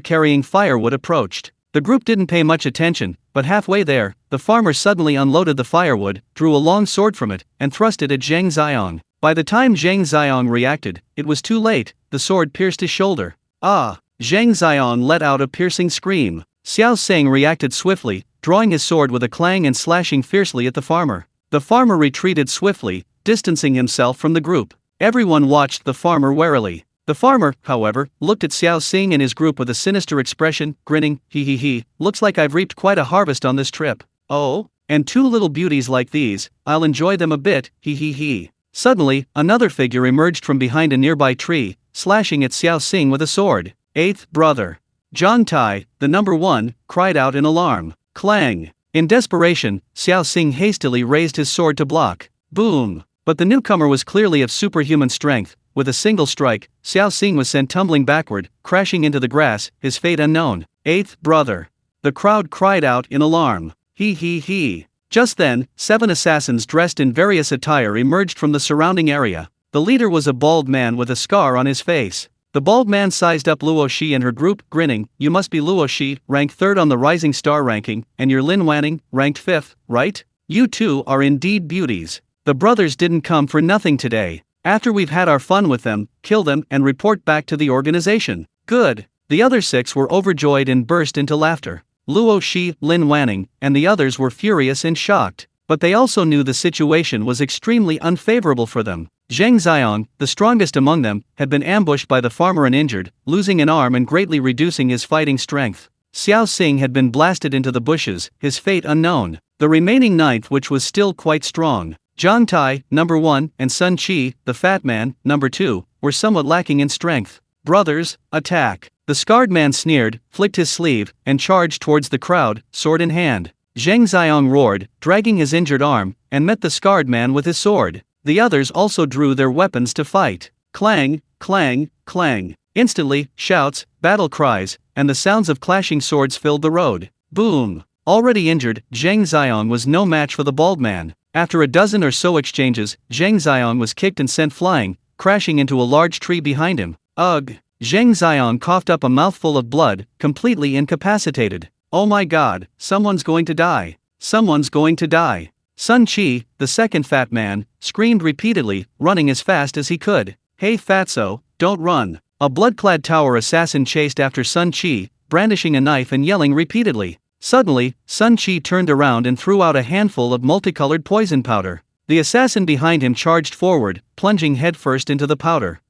carrying firewood approached. The group didn't pay much attention, but halfway there, the farmer suddenly unloaded the firewood, drew a long sword from it, and thrust it at Zhang Xiang. By the time Zhang Xiang reacted, it was too late. The sword pierced his shoulder. "Ah!" Zhang Xiang let out a piercing scream. Xiao Xing reacted swiftly, drawing his sword with a clang and slashing fiercely at the farmer. The farmer retreated swiftly, distancing himself from the group. Everyone watched the farmer warily. The farmer, however, looked at Xiao Xing and his group with a sinister expression, grinning. He, looks like I've reaped quite a harvest on this trip. Oh, and 2 little beauties like these, I'll enjoy them a bit, he. Suddenly, another figure emerged from behind a nearby tree, slashing at Xiao Xing with a sword. 8th brother. John Tai, the number 1, cried out in alarm. Clang. In desperation, Xiao Xing hastily raised his sword to block. Boom. But the newcomer was clearly of superhuman strength. With a single strike, Xiao Xing was sent tumbling backward, crashing into the grass, his fate unknown. 8th brother. The crowd cried out in alarm. He. Just then, 7 assassins dressed in various attire emerged from the surrounding area. The leader was a bald man with a scar on his face. The bald man sized up Luo Shi and her group, grinning. You must be Luo Shi, ranked 3rd on the Rising Star ranking, and you're Lin Wanning, ranked 5th, right? You two are indeed beauties. The brothers didn't come for nothing today. After we've had our fun with them, kill them and report back to the organization. Good. The other 6 were overjoyed and burst into laughter. Luo Shi, Lin Wanning, and the others were furious and shocked. But they also knew the situation was extremely unfavorable for them. Zheng Xiong, the strongest among them, had been ambushed by the farmer and injured, losing an arm and greatly reducing his fighting strength. Xiao Xing had been blasted into the bushes, his fate unknown. The remaining 9th, which was still quite strong, Zhang Tai, number 1, and Sun Qi, the fat man, number 2, were somewhat lacking in strength. Brothers, attack! The scarred man sneered, flicked his sleeve, and charged towards the crowd, sword in hand. Zheng Xiong roared, dragging his injured arm, and met the scarred man with his sword. The others also drew their weapons to fight. Clang, clang, clang. Instantly, shouts, battle cries, and the sounds of clashing swords filled the road. Boom! Already injured, Zheng Xiong was no match for the bald man. After a dozen or so exchanges, Zheng Xiong was kicked and sent flying, crashing into a large tree behind him. Ugh! Zheng Xiong coughed up a mouthful of blood, completely incapacitated. Oh my god, someone's going to die. Someone's going to die. Sun Qi, the second fat man, screamed repeatedly, running as fast as he could. Hey fatso, don't run. A blood-clad tower assassin chased after Sun Qi, brandishing a knife and yelling repeatedly. Suddenly, Sun Qi turned around and threw out a handful of multicolored poison powder. The assassin behind him charged forward, plunging headfirst into the powder.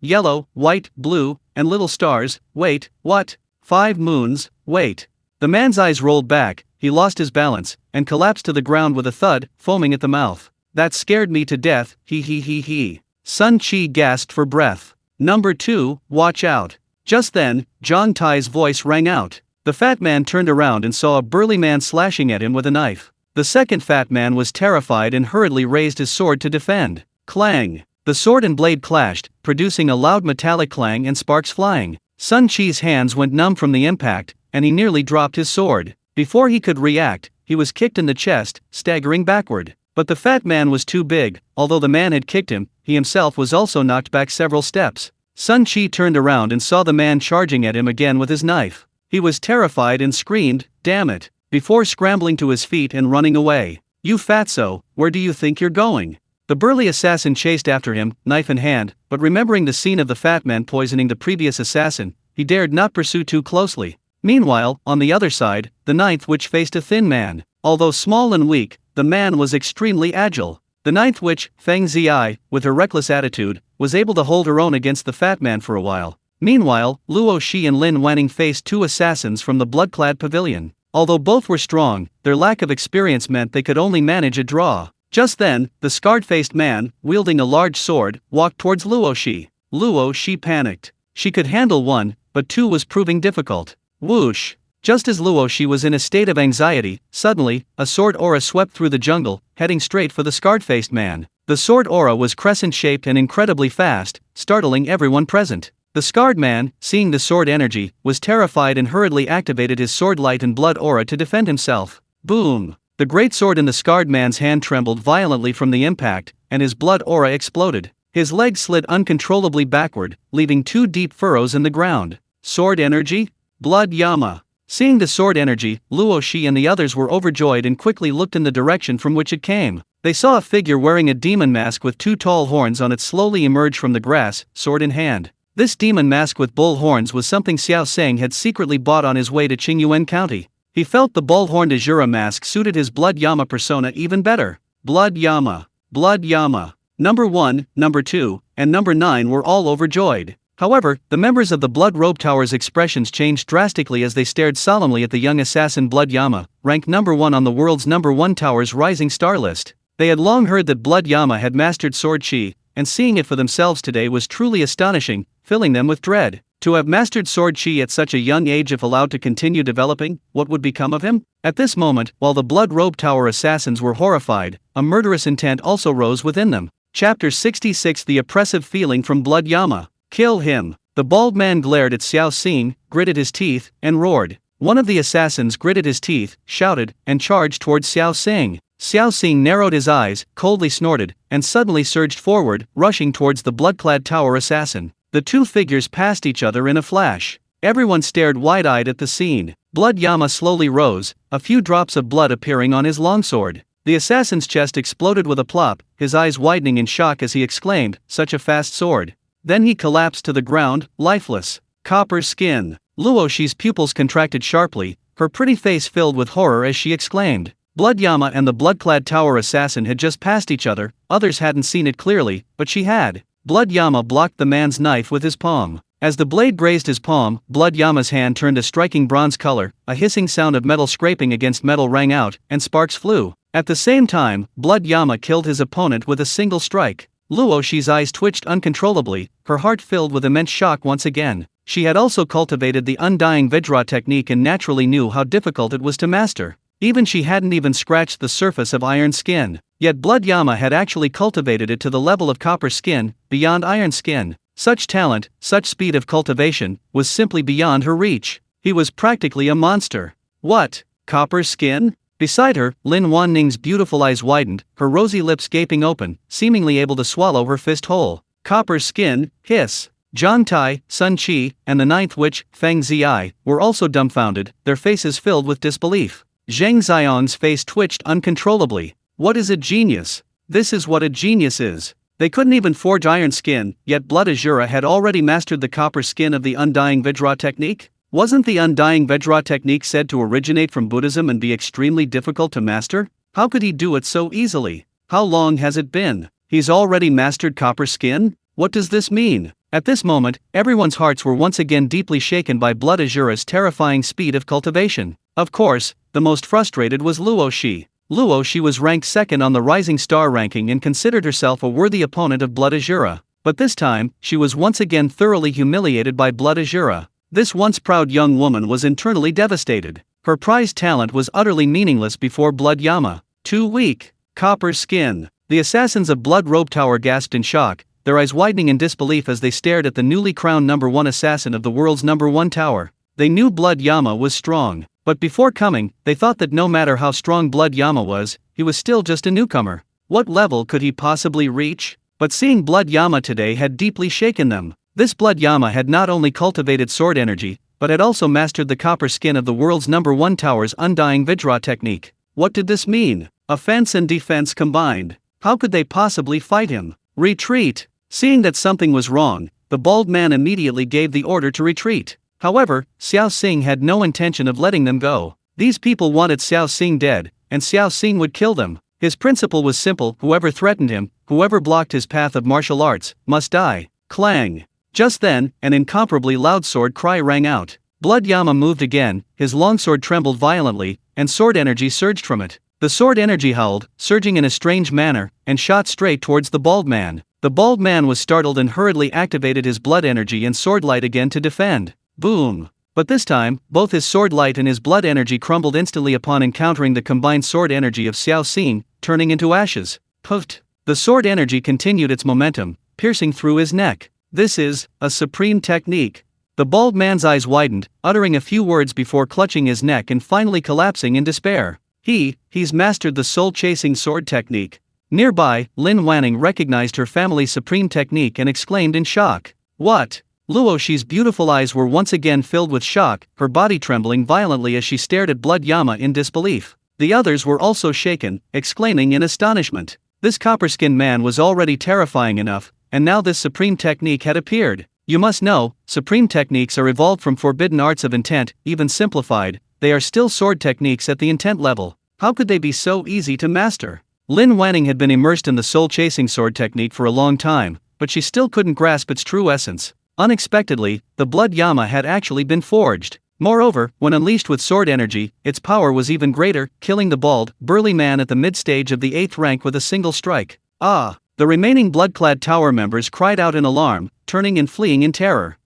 Yellow, white, blue, and little stars. Wait, what? 5 moons, wait. The man's eyes rolled back, he lost his balance, and collapsed to the ground with a thud, foaming at the mouth. That scared me to death, he. Sun Qi gasped for breath. Number 2, watch out. Just then, Zhang Tai's voice rang out. The fat man turned around and saw a burly man slashing at him with a knife. The second fat man was terrified and hurriedly raised his sword to defend. Clang! The sword and blade clashed, producing a loud metallic clang and sparks flying. Sun Qi's hands went numb from the impact, and he nearly dropped his sword. Before he could react, he was kicked in the chest, staggering backward. But the fat man was too big. Although the man had kicked him, he himself was also knocked back several steps. Sun Qi turned around and saw the man charging at him again with his knife. He was terrified and screamed, "Damn it," before scrambling to his feet and running away. You fatso, where do you think you're going? The burly assassin chased after him, knife in hand, but remembering the scene of the fat man poisoning the previous assassin, he dared not pursue too closely. Meanwhile, on the other side, the 9th witch faced a thin man. Although small and weak, the man was extremely agile. The 9th witch, Feng Ziai, with her reckless attitude, was able to hold her own against the fat man for a while. Meanwhile, Luo Shi and Lin Wanning faced 2 assassins from the blood-clad pavilion. Although both were strong, their lack of experience meant they could only manage a draw. Just then, the scarred-faced man, wielding a large sword, walked towards Luo Shi. Luo Shi panicked. She could handle 1, but 2 was proving difficult. Whoosh! Just as Luo Shi was in a state of anxiety, suddenly, a sword aura swept through the jungle, heading straight for the scarred-faced man. The sword aura was crescent-shaped and incredibly fast, startling everyone present. The scarred man, seeing the sword energy, was terrified and hurriedly activated his sword light and blood aura to defend himself. Boom! The great sword in the scarred man's hand trembled violently from the impact, and his blood aura exploded. His legs slid uncontrollably backward, leaving 2 deep furrows in the ground. Sword energy? Blood Yama. Seeing the sword energy, Luo Shi and the others were overjoyed and quickly looked in the direction from which it came. They saw a figure wearing a demon mask with 2 tall horns on it slowly emerge from the grass, sword in hand. This demon mask with bull horns was something Xiao Xing had secretly bought on his way to Qingyuan County. He felt the bull-horned Azura mask suited his Blood Yama persona even better. Blood Yama. Blood Yama. Number 1, number 2, and number 9 were all overjoyed. However, the members of the Blood Robe Tower's expressions changed drastically as they stared solemnly at the young assassin Blood Yama, ranked number 1 on the world's number 1 tower's rising star list. They had long heard that Blood Yama had mastered Sword Chi, and seeing it for themselves today was truly astonishing, filling them with dread. To have mastered Sword Chi at such a young age, if allowed to continue developing, what would become of him? At this moment, while the Blood Robe Tower assassins were horrified, a murderous intent also rose within them. Chapter 66: The Oppressive Feeling from Blood Yama. Kill him! The bald man glared at Xiao Xing, gritted his teeth, and roared. One of the assassins gritted his teeth, shouted, and charged towards Xiao Xing. Xiao Xing narrowed his eyes, coldly snorted, and suddenly surged forward, rushing towards the blood-clad tower assassin. The two figures passed each other in a flash. Everyone stared wide-eyed at the scene. Blood Yama slowly rose, a few drops of blood appearing on his longsword. The assassin's chest exploded with a plop, his eyes widening in shock as he exclaimed, "Such a fast sword." Then he collapsed to the ground, lifeless. Copper skin. Luo Shi's pupils contracted sharply, her pretty face filled with horror as she exclaimed. Blood Yama and the blood-clad tower assassin had just passed each other, others hadn't seen it clearly, but she had. Blood Yama blocked the man's knife with his palm. As the blade grazed his palm, Blood Yama's hand turned a striking bronze color, a hissing sound of metal scraping against metal rang out, and sparks flew. At the same time, Blood Yama killed his opponent with a single strike. Luo Shi's eyes twitched uncontrollably, her heart filled with immense shock once again. She had also cultivated the undying Vajra technique and naturally knew how difficult it was to master. Even she hadn't even scratched the surface of iron skin. Yet Blood Yama had actually cultivated it to the level of copper skin, beyond iron skin. Such talent, such speed of cultivation, was simply beyond her reach. He was practically a monster. What? Copper skin? Beside her, Lin Wanning's beautiful eyes widened, her rosy lips gaping open, seemingly able to swallow her fist whole. Copper skin, hiss. Zhang Tai, Sun Qi, and the ninth witch, Feng Ziyi, were also dumbfounded, their faces filled with disbelief. Zheng Xiong's face twitched uncontrollably. What is a genius? This is what a genius is. They couldn't even forge iron skin, yet Blood Azura had already mastered the copper skin of the Undying Vajra technique? Wasn't the Undying Vajra technique said to originate from Buddhism and be extremely difficult to master? How could he do it so easily? How long has it been? He's already mastered copper skin? What does this mean? At this moment, everyone's hearts were once again deeply shaken by Blood Azura's terrifying speed of cultivation. Of course, the most frustrated was Luo Shi. Luo Shi was ranked second on the Rising Star ranking and considered herself a worthy opponent of Blood Azura. But this time, she was once again thoroughly humiliated by Blood Azura. This once proud young woman was internally devastated. Her prized talent was utterly meaningless before Blood Yama. Too weak. Copper skin. The assassins of Blood Robe Tower gasped in shock, their eyes widening in disbelief as they stared at the newly crowned #1 assassin of the world's #1 tower. They knew Blood Yama was strong, but before coming, they thought that no matter how strong Blood Yama was, he was still just a newcomer. What level could he possibly reach? But seeing Blood Yama today had deeply shaken them. This Blood Yama had not only cultivated sword energy, but had also mastered the copper skin of the world's #1 tower's Undying Vajra technique. What did this mean? Offense and defense combined. How could they possibly fight him? Retreat! Seeing that something was wrong, the bald man immediately gave the order to retreat. However, Xiao Xing had no intention of letting them go. These people wanted Xiao Xing dead, and Xiao Xing would kill them. His principle was simple: whoever threatened him, whoever blocked his path of martial arts, must die. Clang! Just then, an incomparably loud sword cry rang out. Blood Yama moved again, his longsword trembled violently, and sword energy surged from it. The sword energy howled, surging in a strange manner, and shot straight towards the bald man. The bald man was startled and hurriedly activated his blood energy and sword light again to defend. Boom! But this time, both his sword light and his blood energy crumbled instantly upon encountering the combined sword energy of Xiao Xing, turning into ashes. Puffed! The sword energy continued its momentum, piercing through his neck. This is a supreme technique. The bald man's eyes widened, uttering a few words before clutching his neck and finally collapsing in despair. He's mastered the soul-chasing sword technique. Nearby, Lin Wanning recognized her family's supreme technique and exclaimed in shock. What? Luo Shi's beautiful eyes were once again filled with shock, her body trembling violently as she stared at Blood Yama in disbelief. The others were also shaken, exclaiming in astonishment. This copper-skinned man was already terrifying enough, and now this supreme technique had appeared. You must know, supreme techniques are evolved from forbidden arts of intent, even simplified, they are still sword techniques at the intent level. How could they be so easy to master? Lin Wanning had been immersed in the soul-chasing sword technique for a long time, but she still couldn't grasp its true essence. Unexpectedly, the Blood Yama had actually been forged. Moreover, when unleashed with sword energy, its power was even greater, killing the bald, burly man at the mid-stage of the 8th rank with a single strike. Ah! The remaining blood-clad tower members cried out in alarm, turning and fleeing in terror.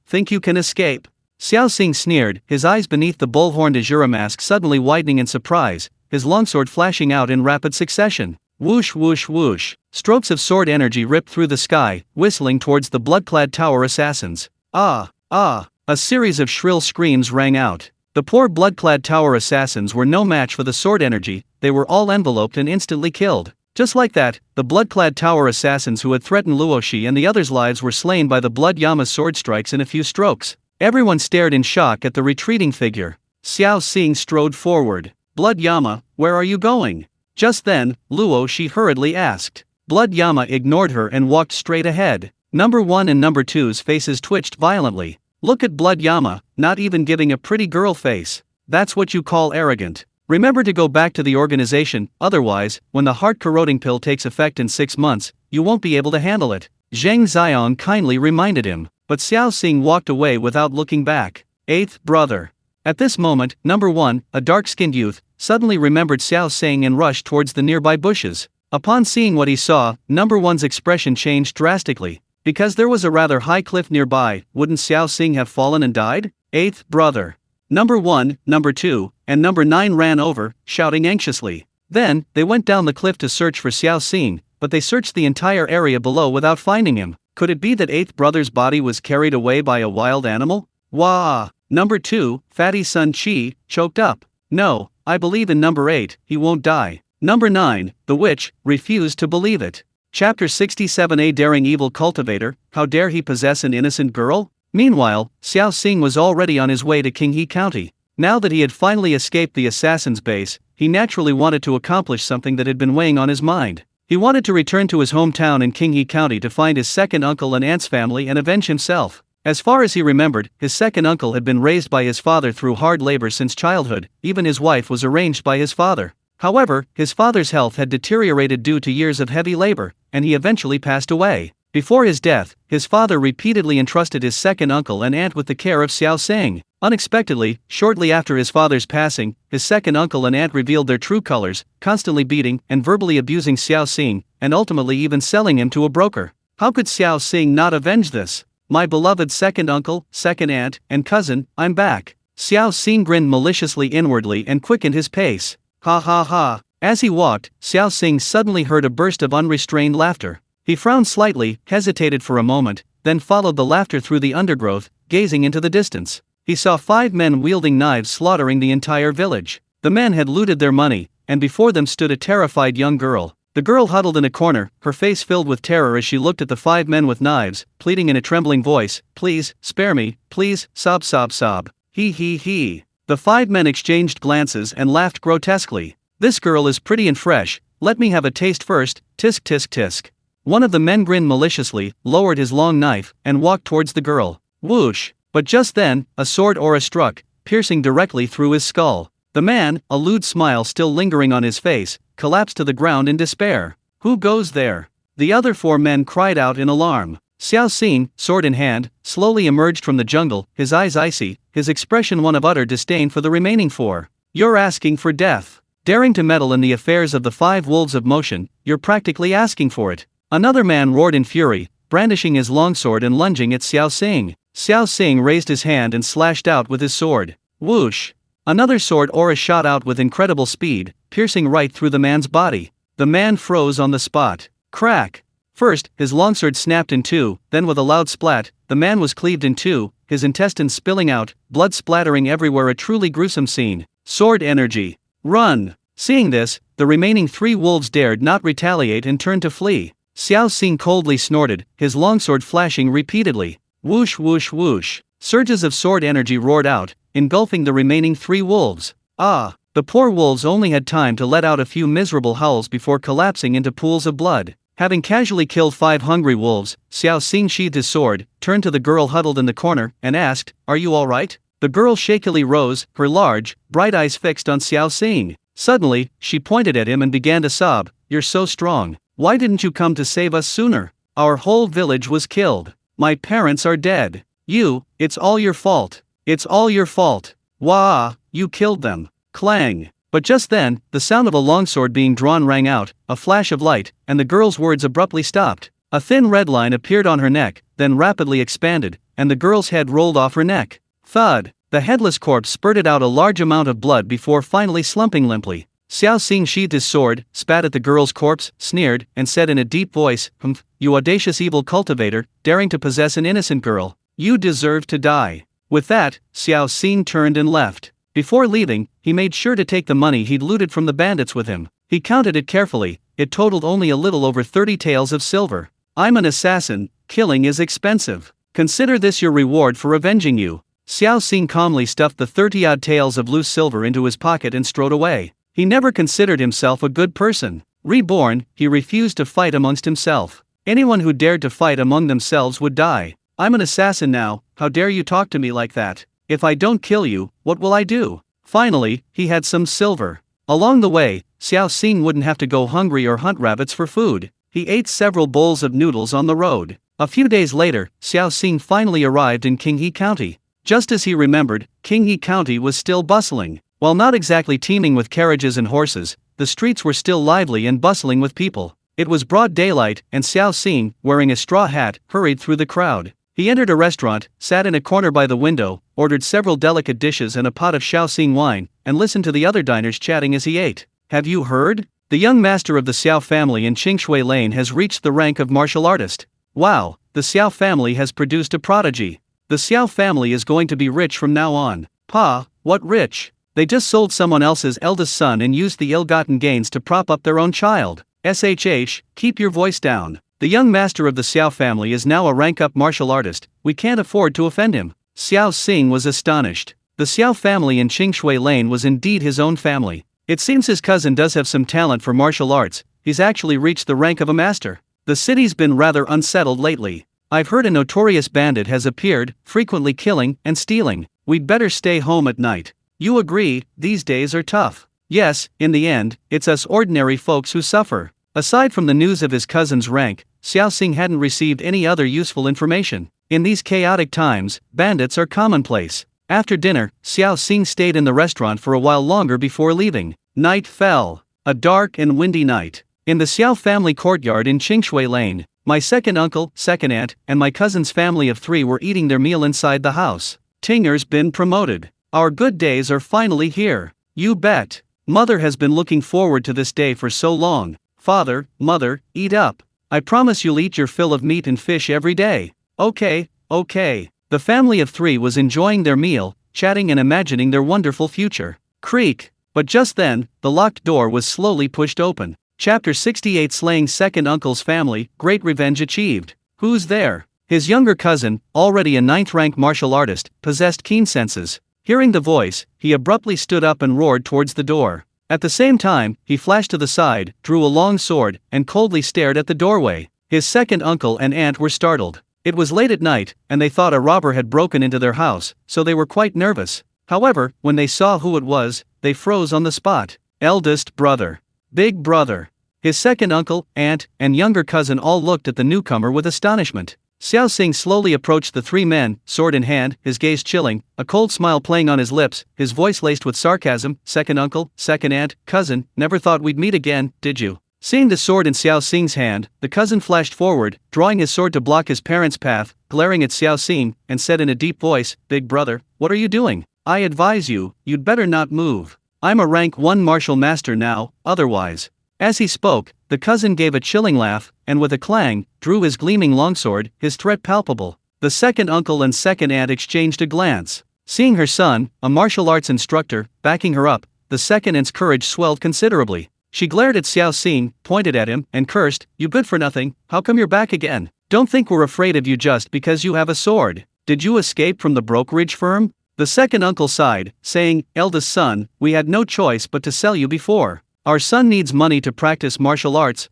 Think you can escape? Xiao Xing sneered, his eyes beneath the bull-horned Azura mask suddenly widening in surprise, his longsword flashing out in rapid succession. Whoosh whoosh whoosh. Strokes of sword energy ripped through the sky, whistling towards the blood-clad tower assassins. Ah! Ah! A series of shrill screams rang out. The poor blood-clad tower assassins were no match for the sword energy, they were all enveloped and instantly killed. Just like that, the blood-clad tower assassins who had threatened Luoshi and the others' lives were slain by the blood Yama's sword strikes in a few strokes. Everyone stared in shock at the retreating figure. Xiao Xing strode forward. Blood Yama, where are you going? Just then, Luoshi hurriedly asked. Blood Yama ignored her and walked straight ahead. Number 1 and number 2's faces twitched violently. Look at Blood Yama, not even giving a pretty girl face. That's what you call arrogant. Remember to go back to the organization, otherwise, when the heart-corroding pill takes effect in 6 months, you won't be able to handle it. Zheng Xiong kindly reminded him, but Xiao Xing walked away without looking back. 8th brother. At this moment, number 1, a dark-skinned youth, suddenly remembered Xiao Xing and rushed towards the nearby bushes. Upon seeing what he saw, number 1's expression changed drastically. Because there was a rather high cliff nearby, wouldn't Xiao Xing have fallen and died? 8th brother. Number 1, number 2, and number 9 ran over, shouting anxiously. Then, they went down the cliff to search for Xiao Xing, but they searched the entire area below without finding him. Could it be that 8th brother's body was carried away by a wild animal? Wah! Number 2, Fatty Sun Chi, choked up. No, I believe in number 8, he won't die. Number 9, the witch, refused to believe it. Chapter 67. A daring evil cultivator, how dare he possess an innocent girl? Meanwhile, Xiao Xing was already on his way to Qinghe County. Now that he had finally escaped the assassin's base, he naturally wanted to accomplish something that had been weighing on his mind. He wanted to return to his hometown in Qinghe County to find his second uncle and aunt's family and avenge himself. As far as he remembered, his second uncle had been raised by his father through hard labor since childhood, even his wife was arranged by his father. However, his father's health had deteriorated due to years of heavy labor, and he eventually passed away. Before his death, his father repeatedly entrusted his second uncle and aunt with the care of Xiao Xing. Unexpectedly, shortly after his father's passing, his second uncle and aunt revealed their true colors, constantly beating and verbally abusing Xiao Xing, and ultimately even selling him to a broker. How could Xiao Xing not avenge this? My beloved second uncle, second aunt, and cousin, I'm back. Xiao Xing grinned maliciously inwardly and quickened his pace. Ha ha ha. As he walked, Xiao Xing suddenly heard a burst of unrestrained laughter. He frowned slightly, hesitated for a moment, then followed the laughter through the undergrowth, gazing into the distance. He saw 5 men wielding knives slaughtering the entire village. The men had looted their money, and before them stood a terrified young girl. The girl huddled in a corner, her face filled with terror as she looked at the 5 men with knives, pleading in a trembling voice, "Please, spare me, please, sob sob sob. He he he." The 5 men exchanged glances and laughed grotesquely. This girl is pretty and fresh, let me have a taste first, tisk tisk tisk. One of the men grinned maliciously, lowered his long knife, and walked towards the girl. Whoosh! But just then, a sword aura struck, piercing directly through his skull. The man, a lewd smile still lingering on his face, collapsed to the ground in despair. Who goes there? The other 4 men cried out in alarm. Xiao Xing, sword in hand, slowly emerged from the jungle, his eyes icy, his expression one of utter disdain for the remaining 4. You're asking for death. Daring to meddle in the affairs of the 5 wolves of motion, you're practically asking for it. Another man roared in fury, brandishing his longsword and lunging at Xiao Xing. Xiao Xing raised his hand and slashed out with his sword. Whoosh! Another sword aura shot out with incredible speed, piercing right through the man's body. The man froze on the spot. Crack! First, his longsword snapped in 2, then with a loud splat, the man was cleaved in 2, his intestines spilling out, blood splattering everywhere, a truly gruesome scene. Sword energy. Run! Seeing this, the remaining 3 wolves dared not retaliate and turned to flee. Xiao Xing coldly snorted, his longsword flashing repeatedly. Whoosh whoosh whoosh. Surges of sword energy roared out, engulfing the remaining 3 wolves. Ah! The poor wolves only had time to let out a few miserable howls before collapsing into pools of blood. Having casually killed 5 hungry wolves, Xiao Xing sheathed his sword, turned to the girl huddled in the corner, and asked, "Are you alright?" The girl shakily rose, her large, bright eyes fixed on Xiao Xing. Suddenly, she pointed at him and began to sob. "You're so strong. Why didn't you come to save us sooner? Our whole village was killed. My parents are dead. It's all your fault. It's all your fault. Wah! You killed them." Clang! But just then, the sound of a longsword being drawn rang out, a flash of light, and the girl's words abruptly stopped. A thin red line appeared on her neck, then rapidly expanded, and the girl's head rolled off her neck. Thud! The headless corpse spurted out a large amount of blood before finally slumping limply. Xiao Xing sheathed his sword, spat at the girl's corpse, sneered, and said in a deep voice, "Humph, you audacious evil cultivator, daring to possess an innocent girl. You deserve to die." With that, Xiao Xing turned and left. Before leaving, he made sure to take the money he'd looted from the bandits with him. He counted it carefully, it totaled only a little over 30 taels of silver. I'm an assassin, killing is expensive. Consider this your reward for avenging you. Xiao Xing calmly stuffed the 30-odd taels of loose silver into his pocket and strode away. He never considered himself a good person. Reborn, he refused to fight amongst himself. Anyone who dared to fight among themselves would die. I'm an assassin now, how dare you talk to me like that? If I don't kill you, what will I do? Finally, he had some silver. Along the way, Xiao Xing wouldn't have to go hungry or hunt rabbits for food. He ate several bowls of noodles on the road. A few days later, Xiao Xing finally arrived in Qinghe County. Just as he remembered, Qinghe County was still bustling. While not exactly teeming with carriages and horses, the streets were still lively and bustling with people. It was broad daylight, and Xiao Xing, wearing a straw hat, hurried through the crowd. He entered a restaurant, sat in a corner by the window, ordered several delicate dishes and a pot of Xiao wine, and listened to the other diners chatting as he ate. Have you heard? The young master of the Xiao family in Qingshui Lane has reached the rank of martial artist. Wow, the Xiao family has produced a prodigy. The Xiao family is going to be rich from now on. Pa, what rich? They just sold someone else's eldest son and used the ill-gotten gains to prop up their own child. SHH, keep your voice down. The young master of the Xiao family is now a rank-up martial artist, we can't afford to offend him. Xiao Xing was astonished. The Xiao family in Qingshui Lane was indeed his own family. It seems his cousin does have some talent for martial arts, he's actually reached the rank of a master. The city's been rather unsettled lately. I've heard a notorious bandit has appeared, frequently killing and stealing. We'd better stay home at night. You agree, these days are tough. Yes, in the end, it's us ordinary folks who suffer. Aside from the news of his cousin's rank, Xiao Xing hadn't received any other useful information. In these chaotic times, bandits are commonplace. After dinner, Xiao Xing stayed in the restaurant for a while longer before leaving. Night fell. A dark and windy night. In the Xiao family courtyard in Qingshui Lane, my second uncle, second aunt, and my cousin's family of 3 were eating their meal inside the house. Tinger's been promoted. Our good days are finally here. You bet. Mother has been looking forward to this day for so long. Father, mother, eat up. I promise you'll eat your fill of meat and fish every day. Okay. The family of 3 was enjoying their meal, chatting and imagining their wonderful future. Creak. But just then, the locked door was slowly pushed open. Chapter 68 Slaying Second Uncle's Family, Great Revenge Achieved. Who's there? His younger cousin, already a 9th-rank martial artist, possessed keen senses. Hearing the voice, he abruptly stood up and roared towards the door. At the same time, he flashed to the side, drew a long sword, and coldly stared at the doorway. His second uncle and aunt were startled. It was late at night, and they thought a robber had broken into their house, so they were quite nervous. However, when they saw who it was, they froze on the spot. Eldest brother. Big brother. His second uncle, aunt, and younger cousin all looked at the newcomer with astonishment. Xiao Xing slowly approached the 3 men, sword in hand, his gaze chilling, a cold smile playing on his lips, his voice laced with sarcasm. Second uncle, second aunt, cousin, never thought we'd meet again, did you? Seeing the sword in Xiao Xing's hand, the cousin flashed forward, drawing his sword to block his parents' path, glaring at Xiao Xing, and said in a deep voice, Big brother, what are you doing? I advise you, you'd better not move. I'm a rank 1 martial master now, otherwise. As he spoke, the cousin gave a chilling laugh, and with a clang, drew his gleaming longsword, his threat palpable. The second uncle and second aunt exchanged a glance. Seeing her son, a martial arts instructor, backing her up, the second aunt's courage swelled considerably. She glared at Xiao Xing, pointed at him, and cursed, You good for nothing, how come you're back again? Don't think we're afraid of you just because you have a sword. Did you escape from the brokerage firm? The second uncle sighed, saying, Eldest son, we had no choice but to sell you before. Our son needs money to practice martial arts,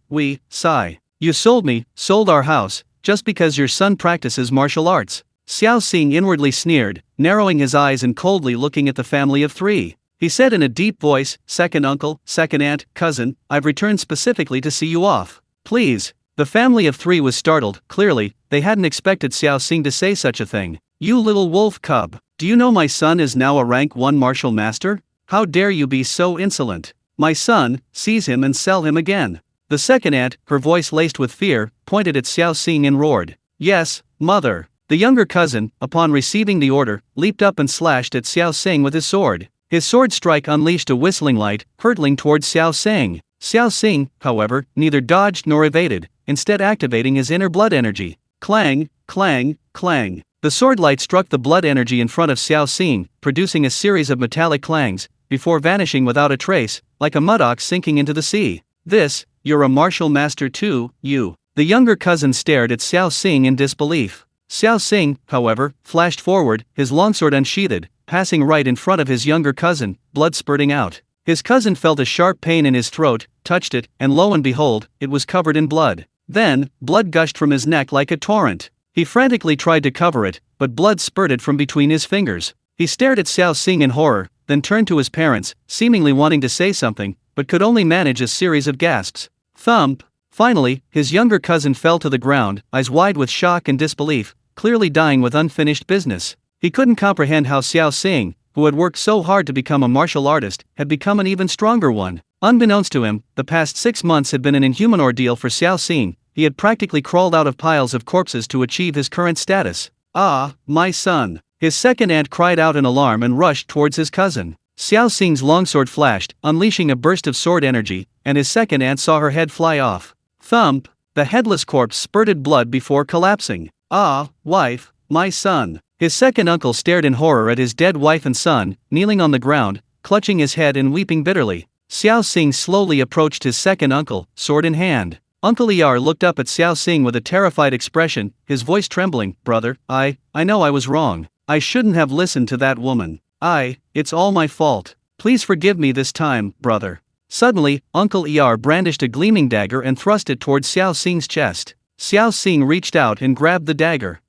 sigh. You sold me, sold our house, just because your son practices martial arts. Xiao Xing inwardly sneered, narrowing his eyes and coldly looking at the family of 3. He said in a deep voice, Second uncle, second aunt, cousin, I've returned specifically to see you off. Please. The family of 3 was startled, clearly, they hadn't expected Xiao Xing to say such a thing. You little wolf cub, do you know my son is now a rank 1 martial master? How dare you be so insolent? My son, seize him and sell him again. The second aunt, her voice laced with fear, pointed at Xiao Xing and roared, Yes, mother. The younger cousin, upon receiving the order, leaped up and slashed at Xiao Xing with his sword. His sword strike unleashed a whistling light, hurtling towards Xiao Xing. Xiao Xing, however, neither dodged nor evaded, instead activating his inner blood energy. Clang, clang, clang. The sword light struck the blood energy in front of Xiao Xing, producing a series of metallic clangs, before vanishing without a trace, like a mud ox sinking into the sea. This you're a martial master too, you. The younger cousin stared at Xiao Xing in disbelief. Xiao Xing, however, flashed forward, his longsword unsheathed, passing right in front of his younger cousin, blood spurting out. His cousin felt a sharp pain in his throat, touched it, and lo and behold, it was covered in blood. Then, blood gushed from his neck like a torrent. He frantically tried to cover it, but blood spurted from between his fingers. He stared at Xiao Xing in horror, then turned to his parents, seemingly wanting to say something, but could only manage a series of gasps. Thump! Finally, his younger cousin fell to the ground, eyes wide with shock and disbelief, clearly dying with unfinished business. He couldn't comprehend how Xiao Xing, who had worked so hard to become a martial artist, had become an even stronger one. Unbeknownst to him, the past 6 months had been an inhuman ordeal for Xiao Xing. He had practically crawled out of piles of corpses to achieve his current status. Ah, my son! His second aunt cried out in alarm and rushed towards his cousin. Xiao Xing's longsword flashed, unleashing a burst of sword energy, and his second aunt saw her head fly off. Thump! The headless corpse spurted blood before collapsing. Ah, wife, my son! His second uncle stared in horror at his dead wife and son, kneeling on the ground, clutching his head and weeping bitterly. Xiao Xing slowly approached his second uncle, sword in hand. Uncle Er looked up at Xiao Xing with a terrified expression, his voice trembling. Brother, I know I was wrong. I shouldn't have listened to that woman. It's all my fault. Please forgive me this time, brother. Suddenly, Uncle Er brandished a gleaming dagger and thrust it towards Xiao Xing's chest. Xiao Xing reached out and grabbed the dagger.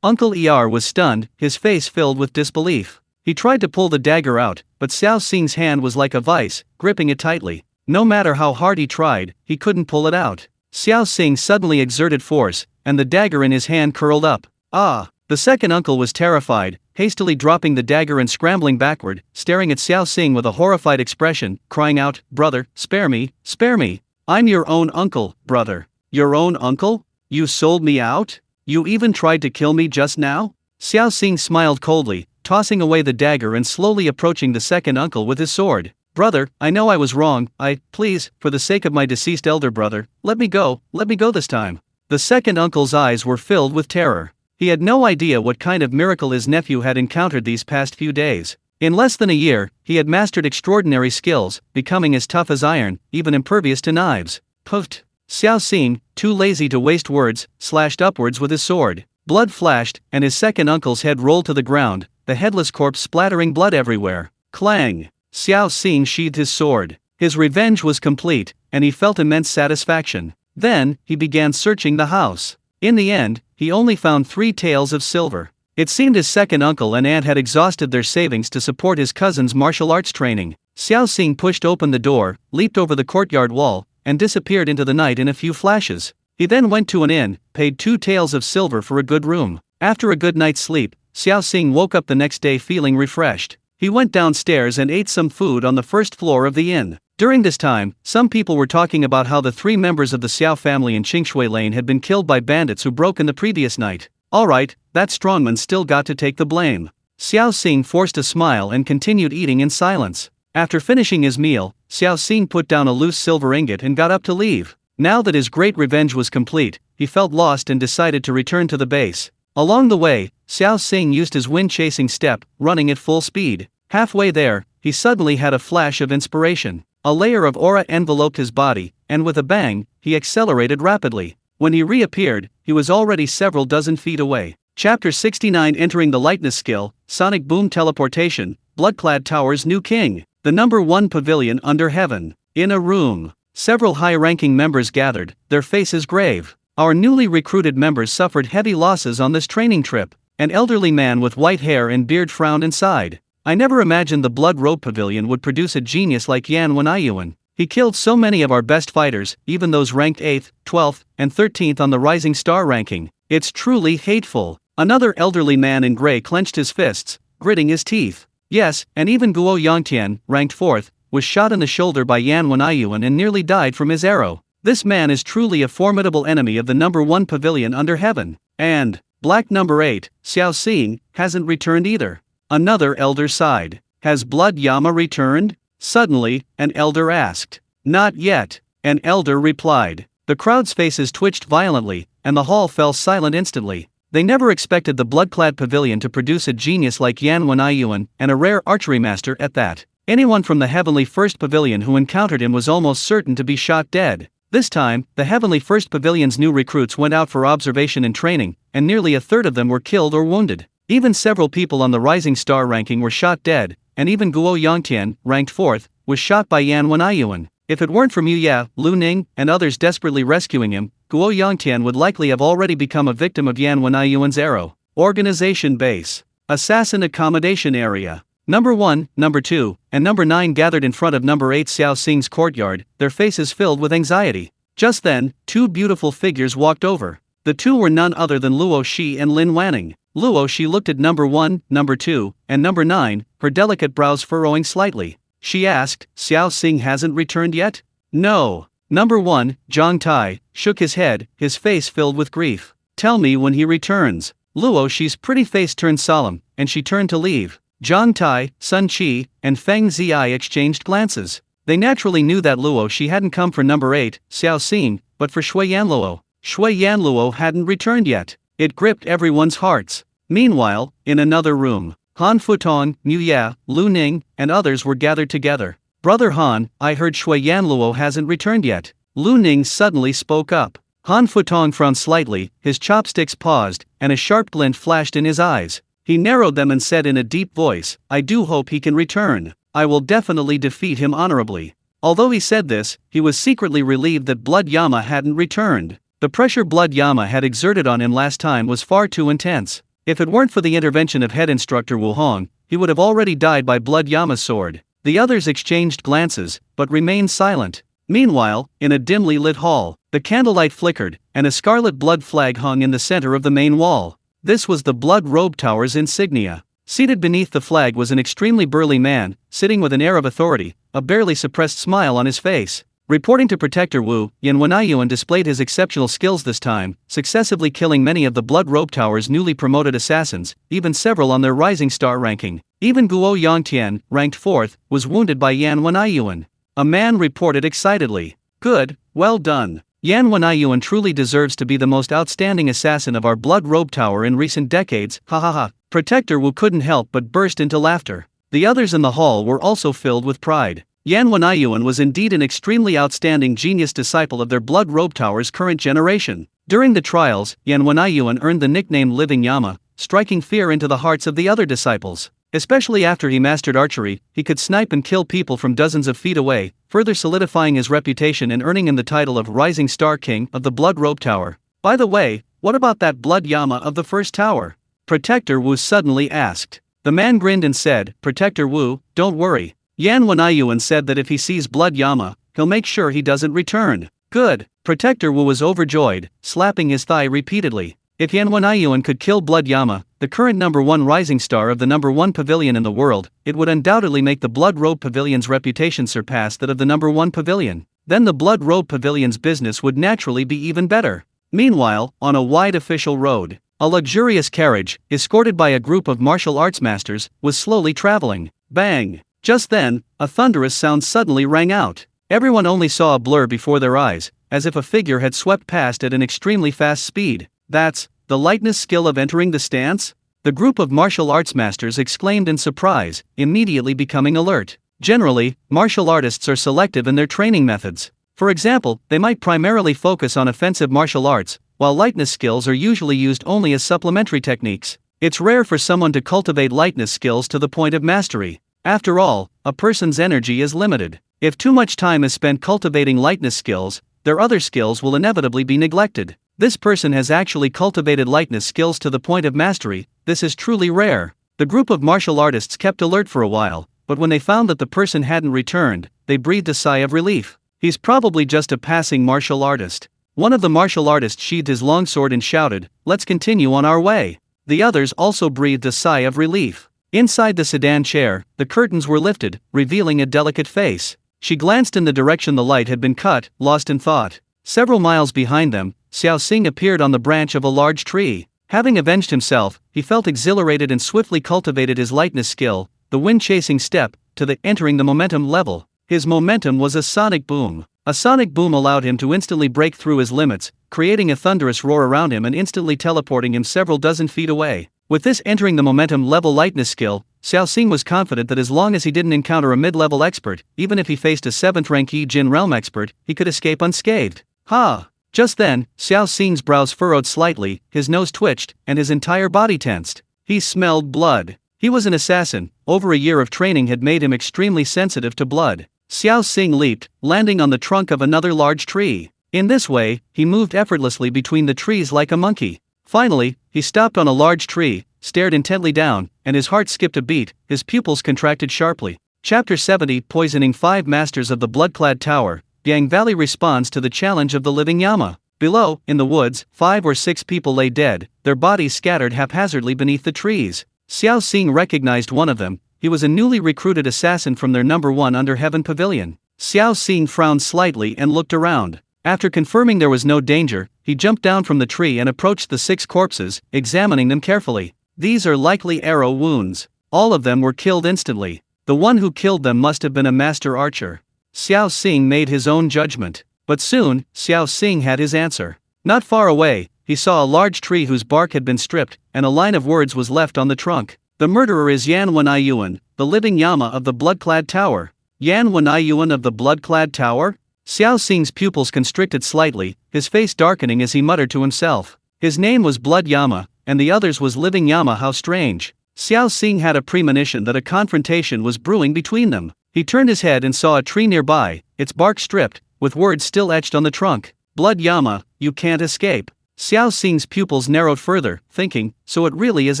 Uncle Er was stunned, his face filled with disbelief. He tried to pull the dagger out, but Xiao Xing's hand was like a vice, gripping it tightly. No matter how hard he tried, he couldn't pull it out. Xiao Xing suddenly exerted force, and the dagger in his hand curled up. Ah! The second uncle was terrified, hastily dropping the dagger and scrambling backward, staring at Xiao Xing with a horrified expression, crying out, Brother, spare me, spare me! I'm your own uncle, brother. Your own uncle? You sold me out? You even tried to kill me just now? Xiao Xing smiled coldly, tossing away the dagger and slowly approaching the second uncle with his sword. Brother, I know I was wrong. Please, for the sake of my deceased elder brother, let me go this time. The second uncle's eyes were filled with terror. He had no idea what kind of miracle his nephew had encountered these past few days. In less than a year, he had mastered extraordinary skills, becoming as tough as iron, even impervious to knives. Puft! Xiao Xing, too lazy to waste words, slashed upwards with his sword. Blood flashed, and his second uncle's head rolled to the ground, the headless corpse splattering blood everywhere. Clang! Xiao Xing sheathed his sword. His revenge was complete, and he felt immense satisfaction. Then, he began searching the house. In the end, he only found 3 taels of silver. It seemed his second uncle and aunt had exhausted their savings to support his cousin's martial arts training. Xiao Xing pushed open the door, leaped over the courtyard wall, and disappeared into the night in a few flashes. He then went to an inn, paid 2 taels of silver for a good room. After a good night's sleep, Xiao Xing woke up the next day feeling refreshed. He went downstairs and ate some food on the first floor of the inn. During this time, some people were talking about how the 3 members of the Xiao family in Qingshui Lane had been killed by bandits who broke in the previous night. Alright, that strongman still got to take the blame. Xiao Xing forced a smile and continued eating in silence. After finishing his meal, Xiao Xing put down a loose silver ingot and got up to leave. Now that his great revenge was complete, he felt lost and decided to return to the base. Along the way, Xiao Xing used his wind-chasing step, running at full speed. Halfway there, he suddenly had a flash of inspiration. A layer of aura enveloped his body, and with a bang, he accelerated rapidly. When he reappeared, he was already several dozen feet away. Chapter 69 Entering the Lightness Skill, Sonic Boom Teleportation, Bloodclad Tower's New King. The number 1 pavilion under heaven. In a room, several high-ranking members gathered, their faces grave. Our newly recruited members suffered heavy losses on this training trip. An elderly man with white hair and beard frowned and sighed. I never imagined the Blood Road Pavilion would produce a genius like Yan Wen'ayuan. He killed so many of our best fighters, even those ranked 8th, 12th, and 13th on the Rising Star ranking. It's truly hateful. Another elderly man in gray clenched his fists, gritting his teeth. Yes, and even Guo Yangtian, ranked 4th, was shot in the shoulder by Yan Wen'ayuan and nearly died from his arrow. This man is truly a formidable enemy of the number 1 pavilion under heaven. And Black number 8, Xiao Xing, hasn't returned either. Another elder sighed. Has Blood Yama returned? Suddenly, an elder asked. Not yet, an elder replied. The crowd's faces twitched violently, and the hall fell silent instantly. They never expected the Bloodclad Pavilion to produce a genius like Yan Wen'ayuan, and a rare archery master at that. Anyone from the Heavenly First Pavilion who encountered him was almost certain to be shot dead. This time, the Heavenly First Pavilion's new recruits went out for observation and training, and nearly a third of them were killed or wounded. Even several people on the Rising Star ranking were shot dead, and even Guo Yongtian, ranked 4th, was shot by Yan Wenyuan. If it weren't for Mu Ye, Lu Ning, and others desperately rescuing him, Guo Yongtian would likely have already become a victim of Yan Wenyuan's arrow. Organization Base. Assassin Accommodation Area. Number 1, Number 2, and Number 9 gathered in front of Number 8 Xiao Xing's courtyard, their faces filled with anxiety. Just then, two beautiful figures walked over. The two were none other than Luo Shi and Lin Wanning. Luo Shi looked at Number 1, Number 2, and Number 9, her delicate brows furrowing slightly. She asked, "Xiao Xing hasn't returned yet?" "No." Number 1, Zhang Tai, shook his head, his face filled with grief. "Tell me when he returns." Luo Shi's pretty face turned solemn, and she turned to leave. Zhang Tai, Sun Qi, and Feng Ziyi exchanged glances. They naturally knew that Luo Shi hadn't come for Number 8, Xiao Xing, but for Shui Yanluo. Shui Yanluo hadn't returned yet. It gripped everyone's hearts. Meanwhile, in another room, Han Futong, Mu Ye, Lu Ning, and others were gathered together. "Brother Han, I heard Shui Yanluo hasn't returned yet." Lu Ning suddenly spoke up. Han Futong frowned slightly, his chopsticks paused, and a sharp glint flashed in his eyes. He narrowed them and said in a deep voice, "I do hope he can return. I will definitely defeat him honorably." Although he said this, he was secretly relieved that Blood Yama hadn't returned. The pressure Blood Yama had exerted on him last time was far too intense. If it weren't for the intervention of head instructor Wu Hong, he would have already died by Blood Yama's sword. The others exchanged glances, but remained silent. Meanwhile, in a dimly lit hall, the candlelight flickered, and a scarlet blood flag hung in the center of the main wall. This was the Blood Robe Tower's insignia. Seated beneath the flag was an extremely burly man, sitting with an air of authority, a barely suppressed smile on his face. Reporting to Protector Wu, Yan Wenyuan displayed his exceptional skills this time, successively killing many of the Blood Robe Tower's newly promoted assassins, even several on their Rising Star ranking. Even Guo Yongtian, ranked 4th, was wounded by Yan Wenyuan. A man reported excitedly. "Good, well done. Yan Wenyuan truly deserves to be the most outstanding assassin of our Blood Robe Tower in recent decades, ha ha ha." Protector Wu couldn't help but burst into laughter. The others in the hall were also filled with pride. Yan Wenyuan was indeed an extremely outstanding genius disciple of their Blood Robe Tower's current generation. During the trials, Yan Wenyuan earned the nickname Living Yama, striking fear into the hearts of the other disciples. Especially after he mastered archery, he could snipe and kill people from dozens of feet away, further solidifying his reputation and earning him the title of Rising Star King of the Blood Robe Tower. "By the way, what about that Blood Yama of the first tower?" Protector Wu suddenly asked. The man grinned and said, "Protector Wu, don't worry. Yan Wenyuan said that if he sees Blood Yama, he'll make sure he doesn't return." "Good." Protector Wu was overjoyed, slapping his thigh repeatedly. If Yan Wenyuan could kill Blood Yama, the current Number 1 Rising Star of the Number 1 Pavilion in the world, it would undoubtedly make the Blood Robe Pavilion's reputation surpass that of the Number 1 Pavilion. Then the Blood Robe Pavilion's business would naturally be even better. Meanwhile, on a wide official road, a luxurious carriage, escorted by a group of martial arts masters, was slowly traveling. Bang! Just then, a thunderous sound suddenly rang out. Everyone only saw a blur before their eyes, as if a figure had swept past at an extremely fast speed. "That's the lightness skill of entering the stance?" The group of martial arts masters exclaimed in surprise, immediately becoming alert. Generally, martial artists are selective in their training methods. For example, they might primarily focus on offensive martial arts, while lightness skills are usually used only as supplementary techniques. It's rare for someone to cultivate lightness skills to the point of mastery. After all, a person's energy is limited. If too much time is spent cultivating lightness skills, their other skills will inevitably be neglected. This person has actually cultivated lightness skills to the point of mastery. This is truly rare. The group of martial artists kept alert for a while, but when they found that the person hadn't returned, they breathed a sigh of relief. "He's probably just a passing martial artist." One of the martial artists sheathed his longsword and shouted, "Let's continue on our way." The others also breathed a sigh of relief. Inside the sedan chair, the curtains were lifted, revealing a delicate face. She glanced in the direction the light had been cut, lost in thought. Several miles behind them, Xiao Xing appeared on the branch of a large tree. Having avenged himself, he felt exhilarated and swiftly cultivated his lightness skill, the wind-chasing step, to the entering the momentum level. His momentum was a sonic boom. A sonic boom allowed him to instantly break through his limits, creating a thunderous roar around him and instantly teleporting him several dozen feet away. With this entering the momentum level lightness skill, Xiao Xing was confident that as long as he didn't encounter a mid-level expert, even if he faced a 7th-rank Yi Jin realm expert, he could escape unscathed. Ha! Just then, Xiao Xing's brows furrowed slightly, his nose twitched, and his entire body tensed. He smelled blood. He was an assassin. Over a year of training had made him extremely sensitive to blood. Xiao Xing leaped, landing on the trunk of another large tree. In this way, he moved effortlessly between the trees like a monkey. Finally, he stopped on a large tree, stared intently down, and his heart skipped a beat, his pupils contracted sharply. Chapter 70 Poisoning 5 Masters of the Blood-Clad Tower. Yang Valley responds to the challenge of the living Yama. Below, in the woods, 5 or 6 people lay dead, their bodies scattered haphazardly beneath the trees. Xiao Xing recognized one of them. He was a newly recruited assassin from their number 1 Under Heaven Pavilion. Xiao Xing frowned slightly and looked around. After confirming there was no danger, he jumped down from the tree and approached the 6 corpses, examining them carefully. These are likely arrow wounds. All of them were killed instantly. The one who killed them must have been a master archer. Xiao Xing made his own judgment. But soon, Xiao Xing had his answer. Not far away, he saw a large tree whose bark had been stripped, and a line of words was left on the trunk. The murderer is Yan Yuan, the living Yama of the Blood-Clad Tower. Yan Yuan of the Blood-Clad Tower? Xiao Xing's pupils constricted slightly, his face darkening as he muttered to himself. His name was Blood Yama, and the others was Living Yama. How strange. Xiao Xing had a premonition that a confrontation was brewing between them. He turned his head and saw a tree nearby, its bark stripped, with words still etched on the trunk. Blood Yama, you can't escape. Xiao Xing's pupils narrowed further, thinking, so it really is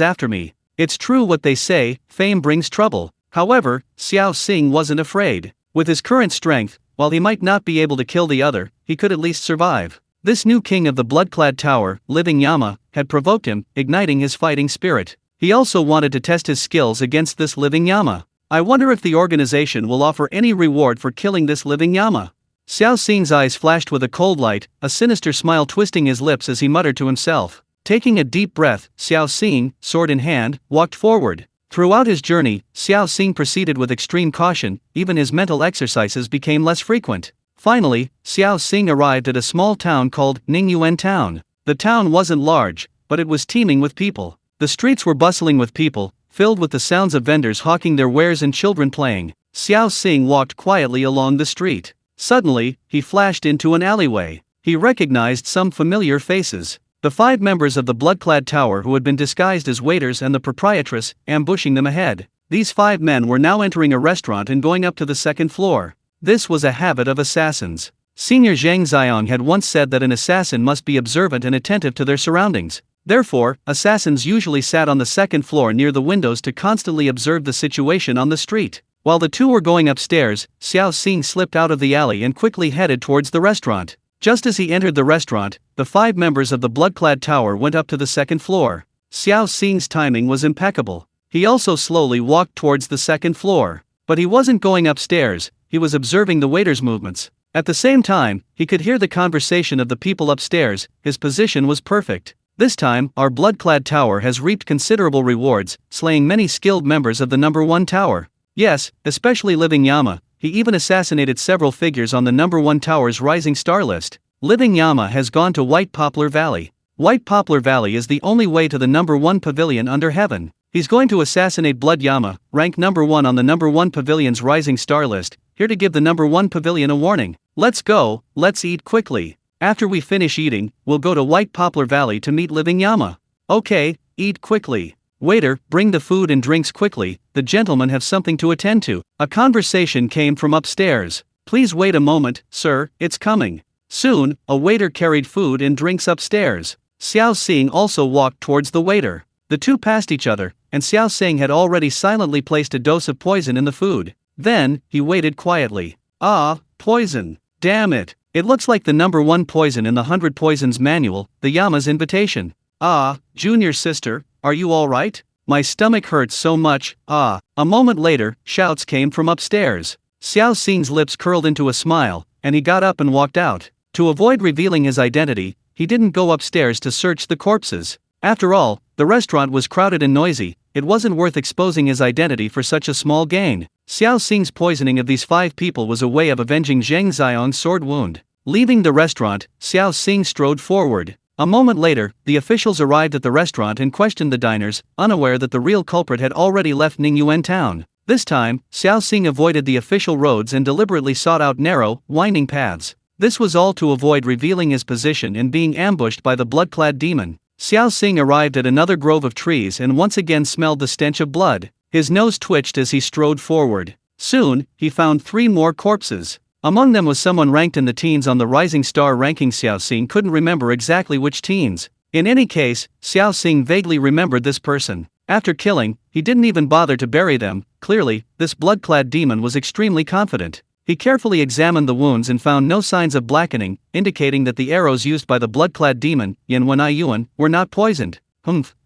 after me. It's true what they say, fame brings trouble. However, Xiao Xing wasn't afraid. With his current strength, while he might not be able to kill the other, he could at least survive. This new king of the Blood-Clad Tower, Living Yama, had provoked him, igniting his fighting spirit. He also wanted to test his skills against this Living Yama. I wonder if the organization will offer any reward for killing this Living Yama. Xiao Xing's eyes flashed with a cold light, a sinister smile twisting his lips as he muttered to himself. Taking a deep breath, Xiao Xing, sword in hand, walked forward. Throughout his journey, Xiao Xing proceeded with extreme caution, even his mental exercises became less frequent. Finally, Xiao Xing arrived at a small town called Ningyuan Town. The town wasn't large, but it was teeming with people. The streets were bustling with people, filled with the sounds of vendors hawking their wares and children playing. Xiao Xing walked quietly along the street. Suddenly, he flashed into an alleyway. He recognized some familiar faces. The 5 members of the Blood-Clad Tower who had been disguised as waiters and the proprietress, ambushing them ahead. These 5 men were now entering a restaurant and going up to the 2nd floor. This was a habit of assassins. Senior Zhang Xiong had once said that an assassin must be observant and attentive to their surroundings. Therefore, assassins usually sat on the 2nd floor near the windows to constantly observe the situation on the street. While the 2 were going upstairs, Xiao Xing slipped out of the alley and quickly headed towards the restaurant. Just as he entered the restaurant, the 5 members of the Blood-Clad Tower went up to the 2nd floor. Xiao Xing's timing was impeccable. He also slowly walked towards the 2nd floor. But he wasn't going upstairs, he was observing the waiters' movements. At the same time, he could hear the conversation of the people upstairs. His position was perfect. This time, our Blood-Clad Tower has reaped considerable rewards, slaying many skilled members of the number 1 tower. Yes, especially Living Yama. He even assassinated several figures on the number 1 tower's rising star list. Living Yama has gone to White Poplar Valley. White Poplar Valley is the only way to the number 1 pavilion under heaven. He's going to assassinate Blood Yama, rank number 1 on the number 1 pavilion's rising star list, here to give the number 1 pavilion a warning. Let's go, let's eat quickly. After we finish eating, we'll go to White Poplar Valley to meet Living Yama. Okay, eat quickly. Waiter, bring the food and drinks quickly, the gentlemen have something to attend to. A conversation came from upstairs. Please wait a moment, sir, it's coming. Soon, a waiter carried food and drinks upstairs. Xiao Xing also walked towards the waiter. The 2 passed each other, and Xiao Xing had already silently placed a dose of poison in the food. Then, he waited quietly. Ah, poison. Damn it. It looks like the number 1 poison in the 100 Poisons manual, the Yama's invitation. Ah, junior sister, are you alright? My stomach hurts so much, ah. A moment later, shouts came from upstairs. Xiao Xing's lips curled into a smile, and he got up and walked out. To avoid revealing his identity, he didn't go upstairs to search the corpses. After all, the restaurant was crowded and noisy, it wasn't worth exposing his identity for such a small gain. Xiao Xing's poisoning of these 5 people was a way of avenging Zhang Xiong's sword wound. Leaving the restaurant, Xiao Xing strode forward. A moment later, the officials arrived at the restaurant and questioned the diners, unaware that the real culprit had already left Ningyuan town. This time, Xiao Xing avoided the official roads and deliberately sought out narrow, winding paths. This was all to avoid revealing his position and being ambushed by the blood-clad demon. Xiao Xing arrived at another grove of trees and once again smelled the stench of blood. His nose twitched as he strode forward. Soon, he found 3 more corpses. Among them was someone ranked in the teens on the Rising Star ranking. Xiao Xing couldn't remember exactly which teens. In any case, Xiao Xing vaguely remembered this person. After killing, he didn't even bother to bury them. Clearly, this blood-clad demon was extremely confident. He carefully examined the wounds and found no signs of blackening, indicating that the arrows used by the blood-clad demon, Yuan, were not poisoned.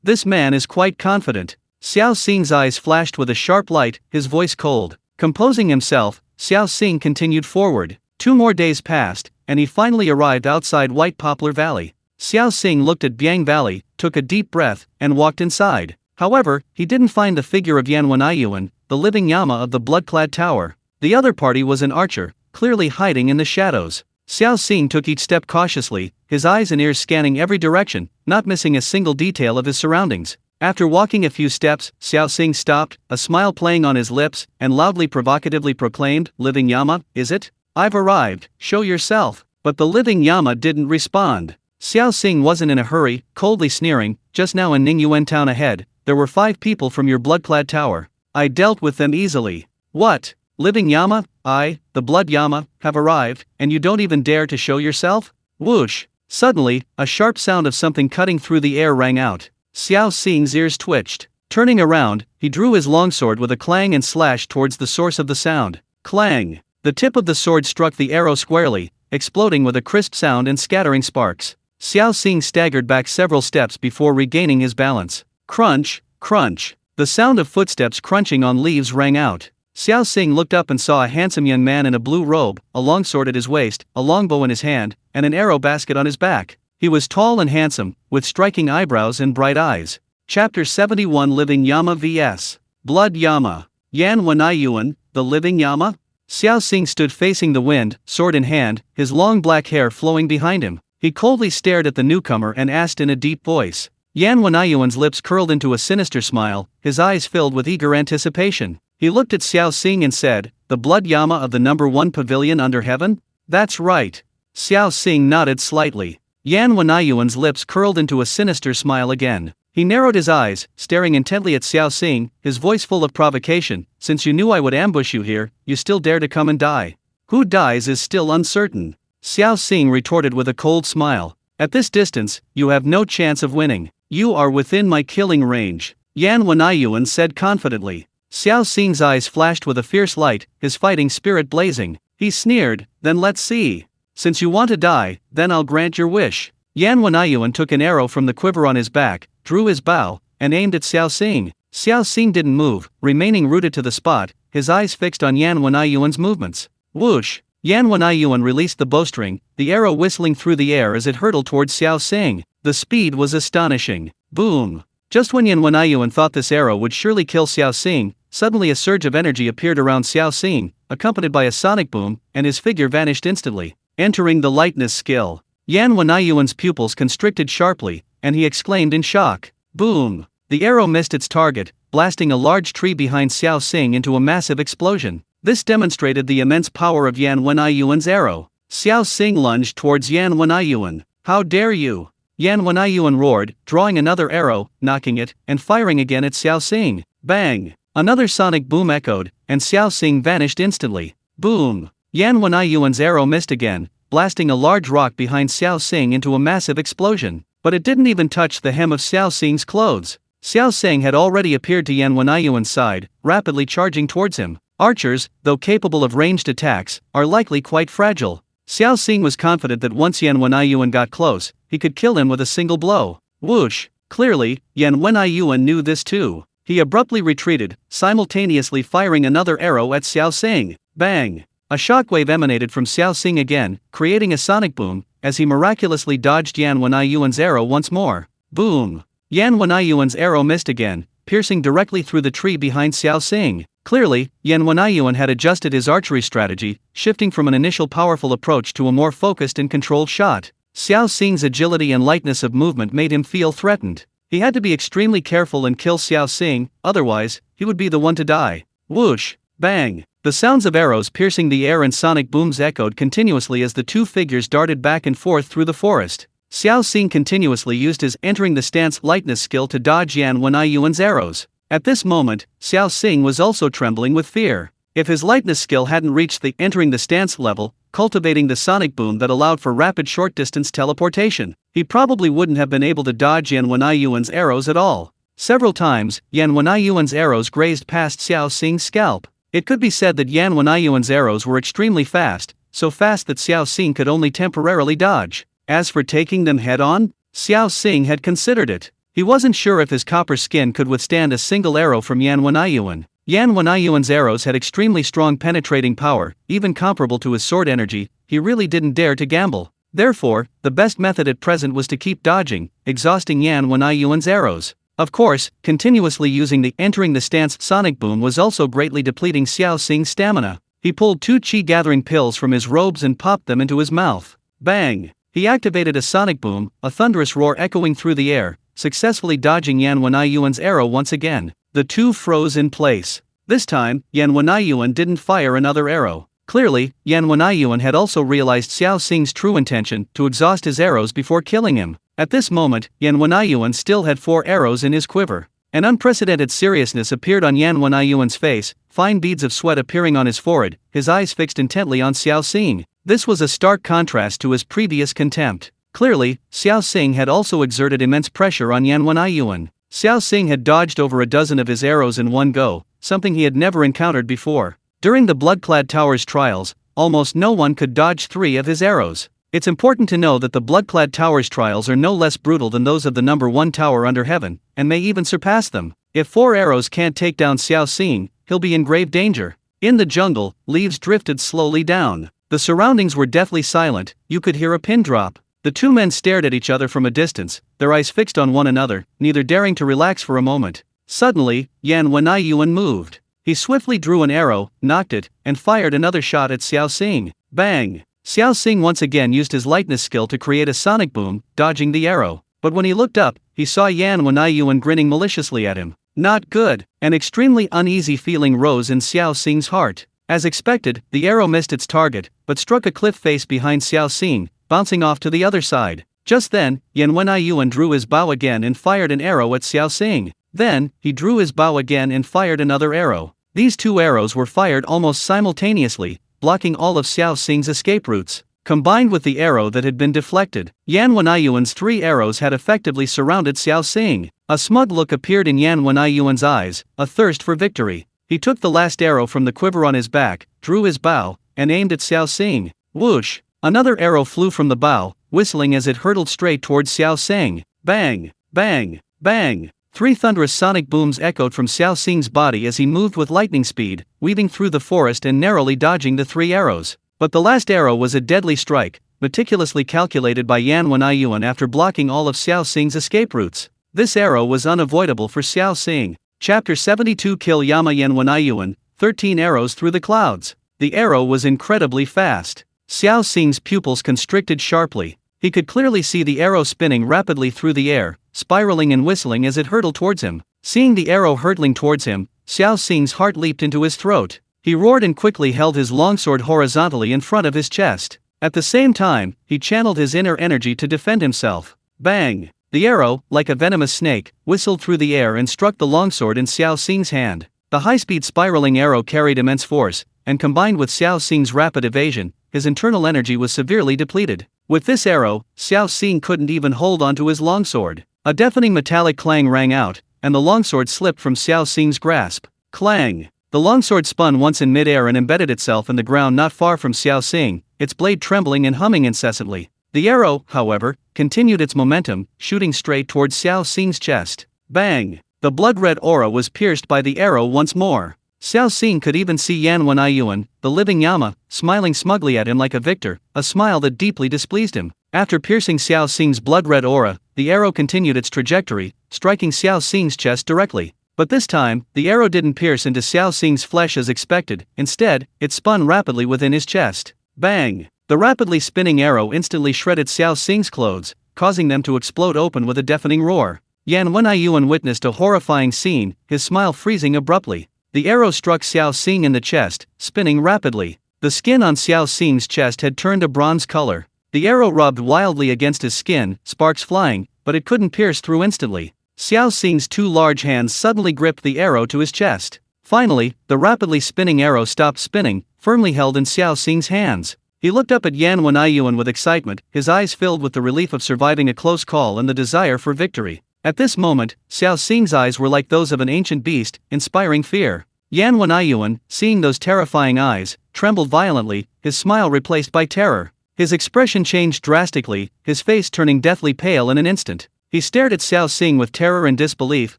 This man is quite confident. Xiao Xing's eyes flashed with a sharp light, his voice cold. Composing himself, Xiao Xing continued forward. 2 more days passed, and he finally arrived outside White Poplar Valley. Xiao Xing looked at Biang Valley, took a deep breath, and walked inside. However, he didn't find the figure of Yuan, the living Yama of the blood-clad tower. The other party was an archer, clearly hiding in the shadows. Xiao Xing took each step cautiously, his eyes and ears scanning every direction, not missing a single detail of his surroundings. After walking a few steps, Xiao Xing stopped, a smile playing on his lips, and loudly provocatively proclaimed, "Living Yama, is it? I've arrived, show yourself." But the living Yama didn't respond. Xiao Xing wasn't in a hurry, coldly sneering. "Just now in Ningyuan town ahead, there were 5 people from your blood-clad tower. I dealt with them easily." "What? Living Yama, I, the blood Yama, have arrived, and you don't even dare to show yourself?" Whoosh! Suddenly, a sharp sound of something cutting through the air rang out. Xiao Xing's ears twitched. Turning around, he drew his longsword with a clang and slashed towards the source of the sound. Clang! The tip of the sword struck the arrow squarely, exploding with a crisp sound and scattering sparks. Xiao Xing staggered back several steps before regaining his balance. Crunch, crunch. The sound of footsteps crunching on leaves rang out. Xiao Xing looked up and saw a handsome young man in a blue robe, a longsword at his waist, a longbow in his hand, and an arrow basket on his back. He was tall and handsome, with striking eyebrows and bright eyes. Chapter 71 Living Yama vs. Blood Yama. Yuan, the living Yama? Xiao Xing stood facing the wind, sword in hand, his long black hair flowing behind him. He coldly stared at the newcomer and asked in a deep voice. Yuan's lips curled into a sinister smile, his eyes filled with eager anticipation. He looked at Xiao Xing and said, "The blood Yama of the number 1 pavilion under heaven?" "That's right." Xiao Xing nodded slightly. Yuan's lips curled into a sinister smile again. He narrowed his eyes, staring intently at Xiao Xing, his voice full of provocation. "Since you knew I would ambush you here, you still dare to come and die. Who dies is still uncertain." Xiao Xing retorted with a cold smile. "At this distance, you have no chance of winning. You are within my killing range," Yuan said confidently. Xiao Xing's eyes flashed with a fierce light, his fighting spirit blazing. He sneered, "Then let's see. Since you want to die, then I'll grant your wish." Yuan took an arrow from the quiver on his back, drew his bow, and aimed at Xiao Xing. Xiao Xing didn't move, remaining rooted to the spot, his eyes fixed on Yuan's movements. Whoosh! Yuan released the bowstring, the arrow whistling through the air as it hurtled towards Xiao Xing. The speed was astonishing. Boom! Just when Yuan thought this arrow would surely kill Xiao Xing, suddenly a surge of energy appeared around Xiao Xing, accompanied by a sonic boom, and his figure vanished instantly. Entering the lightness skill. Yuan's pupils constricted sharply, and he exclaimed in shock. Boom! The arrow missed its target, blasting a large tree behind Xiao Xing into a massive explosion. This demonstrated the immense power of Yuan's arrow. Xiao Xing lunged towards Yuan. "How dare you!" Yuan roared, drawing another arrow, knocking it, and firing again at Xiao Xing. Bang! Another sonic boom echoed, and Xiao Xing vanished instantly. Boom! Yuan's arrow missed again, blasting a large rock behind Xiao Xing into a massive explosion. But it didn't even touch the hem of Xiao Xing's clothes. Xiao Xing had already appeared to Yuan's side, rapidly charging towards him. Archers, though capable of ranged attacks, are likely quite fragile. Xiao Xing was confident that once Yuan got close, he could kill him with a single blow. Whoosh! Clearly, Yuan knew this too. He abruptly retreated, simultaneously firing another arrow at Xiao Xing. Bang! A shockwave emanated from Xiao Xing again, creating a sonic boom, as he miraculously dodged Yuan's arrow once more. Boom! Yuan's arrow missed again, piercing directly through the tree behind Xiao Xing. Clearly, Yuan had adjusted his archery strategy, shifting from an initial powerful approach to a more focused and controlled shot. Xiao Xing's agility and lightness of movement made him feel threatened. He had to be extremely careful and kill Xiao Xing, otherwise, he would be the one to die. Whoosh! Bang! The sounds of arrows piercing the air and sonic booms echoed continuously as the two figures darted back and forth through the forest. Xiao Xing continuously used his entering the stance lightness skill to dodge Yan Wenyuan's arrows. At this moment, Xiao Xing was also trembling with fear. If his lightness skill hadn't reached the entering the stance level, cultivating the sonic boom that allowed for rapid short-distance teleportation, he probably wouldn't have been able to dodge Yan Wenyuan's arrows at all. Several times, Yan Wenyuan's arrows grazed past Xiao Xing's scalp. It could be said that Yan Wenyuan's arrows were extremely fast, so fast that Xiao Xing could only temporarily dodge. As for taking them head-on, Xiao Xing had considered it. He wasn't sure if his copper skin could withstand a single arrow from Yan Wenyuan. Yan Wenyuan's arrows had extremely strong penetrating power, even comparable to his sword energy. He really didn't dare to gamble. Therefore, the best method at present was to keep dodging, exhausting Yan Wenyuan's arrows. Of course, continuously using the entering the stance sonic boom was also greatly depleting Xiao Xing's stamina. He pulled 2 chi-gathering pills from his robes and popped them into his mouth. Bang! He activated a sonic boom, a thunderous roar echoing through the air, successfully dodging Yan Wenyuan's arrow once again. The two froze in place. This time, Yan Wenyuan didn't fire another arrow. Clearly, Yan Wenyuan had also realized Xiao Xing's true intention to exhaust his arrows before killing him. At this moment, Yan Wenyuan still had 4 arrows in his quiver. An unprecedented seriousness appeared on Yan Wenyuan's face, fine beads of sweat appearing on his forehead, his eyes fixed intently on Xiao Xing. This was a stark contrast to his previous contempt. Clearly, Xiao Xing had also exerted immense pressure on Yan Wenyuan. Xiao Xing had dodged over a dozen of his arrows in one go, something he had never encountered before. During the Bloodclad Tower's trials, almost no one could dodge 3 of his arrows. It's important to know that the Bloodclad Tower's trials are no less brutal than those of the number 1 tower under heaven, and may even surpass them. If 4 arrows can't take down Xiao Xing, he'll be in grave danger. In the jungle, leaves drifted slowly down. The surroundings were deathly silent, you could hear a pin drop. The two men stared at each other from a distance, their eyes fixed on one another, neither daring to relax for a moment. Suddenly, Yan Wenyuan moved. He swiftly drew an arrow, nocked it, and fired another shot at Xiao Xing. Bang! Xiao Xing once again used his lightness skill to create a sonic boom, dodging the arrow. But when he looked up, he saw Yan Wenyuan grinning maliciously at him. Not good. An extremely uneasy feeling rose in Xiao Xing's heart. As expected, the arrow missed its target, but struck a cliff face behind Xiao Xing, bouncing off to the other side. Just then, Yan Wenyuan drew his bow again and fired an arrow at Xiao Xing. Then, he drew his bow again and fired another arrow. These 2 arrows were fired almost simultaneously, blocking all of Xiao Xing's escape routes. Combined with the arrow that had been deflected, Yan Wenyuan's 3 arrows had effectively surrounded Xiao Xing. A smug look appeared in Yan Wenyuan's eyes, a thirst for victory. He took the last arrow from the quiver on his back, drew his bow, and aimed at Xiao Xing. Whoosh! Another arrow flew from the bow, whistling as it hurtled straight towards Xiao Xing. Bang! Bang! Bang! 3 thunderous sonic booms echoed from Xiao Xing's body as he moved with lightning speed, weaving through the forest and narrowly dodging the 3 arrows. But the last arrow was a deadly strike, meticulously calculated by Yan Wenyuan after blocking all of Xiao Xing's escape routes. This arrow was unavoidable for Xiao Xing. Chapter 72 Kill Yama Yan Wenyuan, 13 arrows through the clouds. The arrow was incredibly fast. Xiao Xing's pupils constricted sharply. He could clearly see the arrow spinning rapidly through the air, spiraling and whistling as it hurtled towards him. Seeing the arrow hurtling towards him, Xiao Xing's heart leaped into his throat. He roared and quickly held his longsword horizontally in front of his chest. At the same time, he channeled his inner energy to defend himself. Bang! The arrow, like a venomous snake, whistled through the air and struck the longsword in Xiao Xing's hand. The high-speed spiraling arrow carried immense force, and combined with Xiao Xing's rapid evasion, his internal energy was severely depleted. With this arrow, Xiao Xing couldn't even hold onto his longsword. A deafening metallic clang rang out, and the longsword slipped from Xiao Xing's grasp. Clang! The longsword spun once in midair and embedded itself in the ground not far from Xiao Xing, its blade trembling and humming incessantly. The arrow, however, continued its momentum, shooting straight towards Xiao Xing's chest. Bang! The blood-red aura was pierced by the arrow once more. Xiao Xing could even see Yan Wenyuan, the living Yama, smiling smugly at him like a victor, a smile that deeply displeased him. After piercing Xiao Xing's blood-red aura, the arrow continued its trajectory, striking Xiao Xing's chest directly. But this time, the arrow didn't pierce into Xiao Xing's flesh as expected, instead, it spun rapidly within his chest. Bang! The rapidly spinning arrow instantly shredded Xiao Xing's clothes, causing them to explode open with a deafening roar. Yan Wenyuan witnessed a horrifying scene, his smile freezing abruptly. The arrow struck Xiao Xing in the chest, spinning rapidly. The skin on Xiao Xing's chest had turned a bronze color. The arrow rubbed wildly against his skin, sparks flying, but it couldn't pierce through instantly. Xiao Xing's two large hands suddenly gripped the arrow to his chest. Finally, the rapidly spinning arrow stopped spinning, firmly held in Xiao Xing's hands. He looked up at Yan Wenyuan with excitement, his eyes filled with the relief of surviving a close call and the desire for victory. At this moment, Xiao Xing's eyes were like those of an ancient beast, inspiring fear. Yan Wenyuan, seeing those terrifying eyes, trembled violently, his smile replaced by terror. His expression changed drastically, his face turning deathly pale in an instant. He stared at Xiao Xing with terror and disbelief,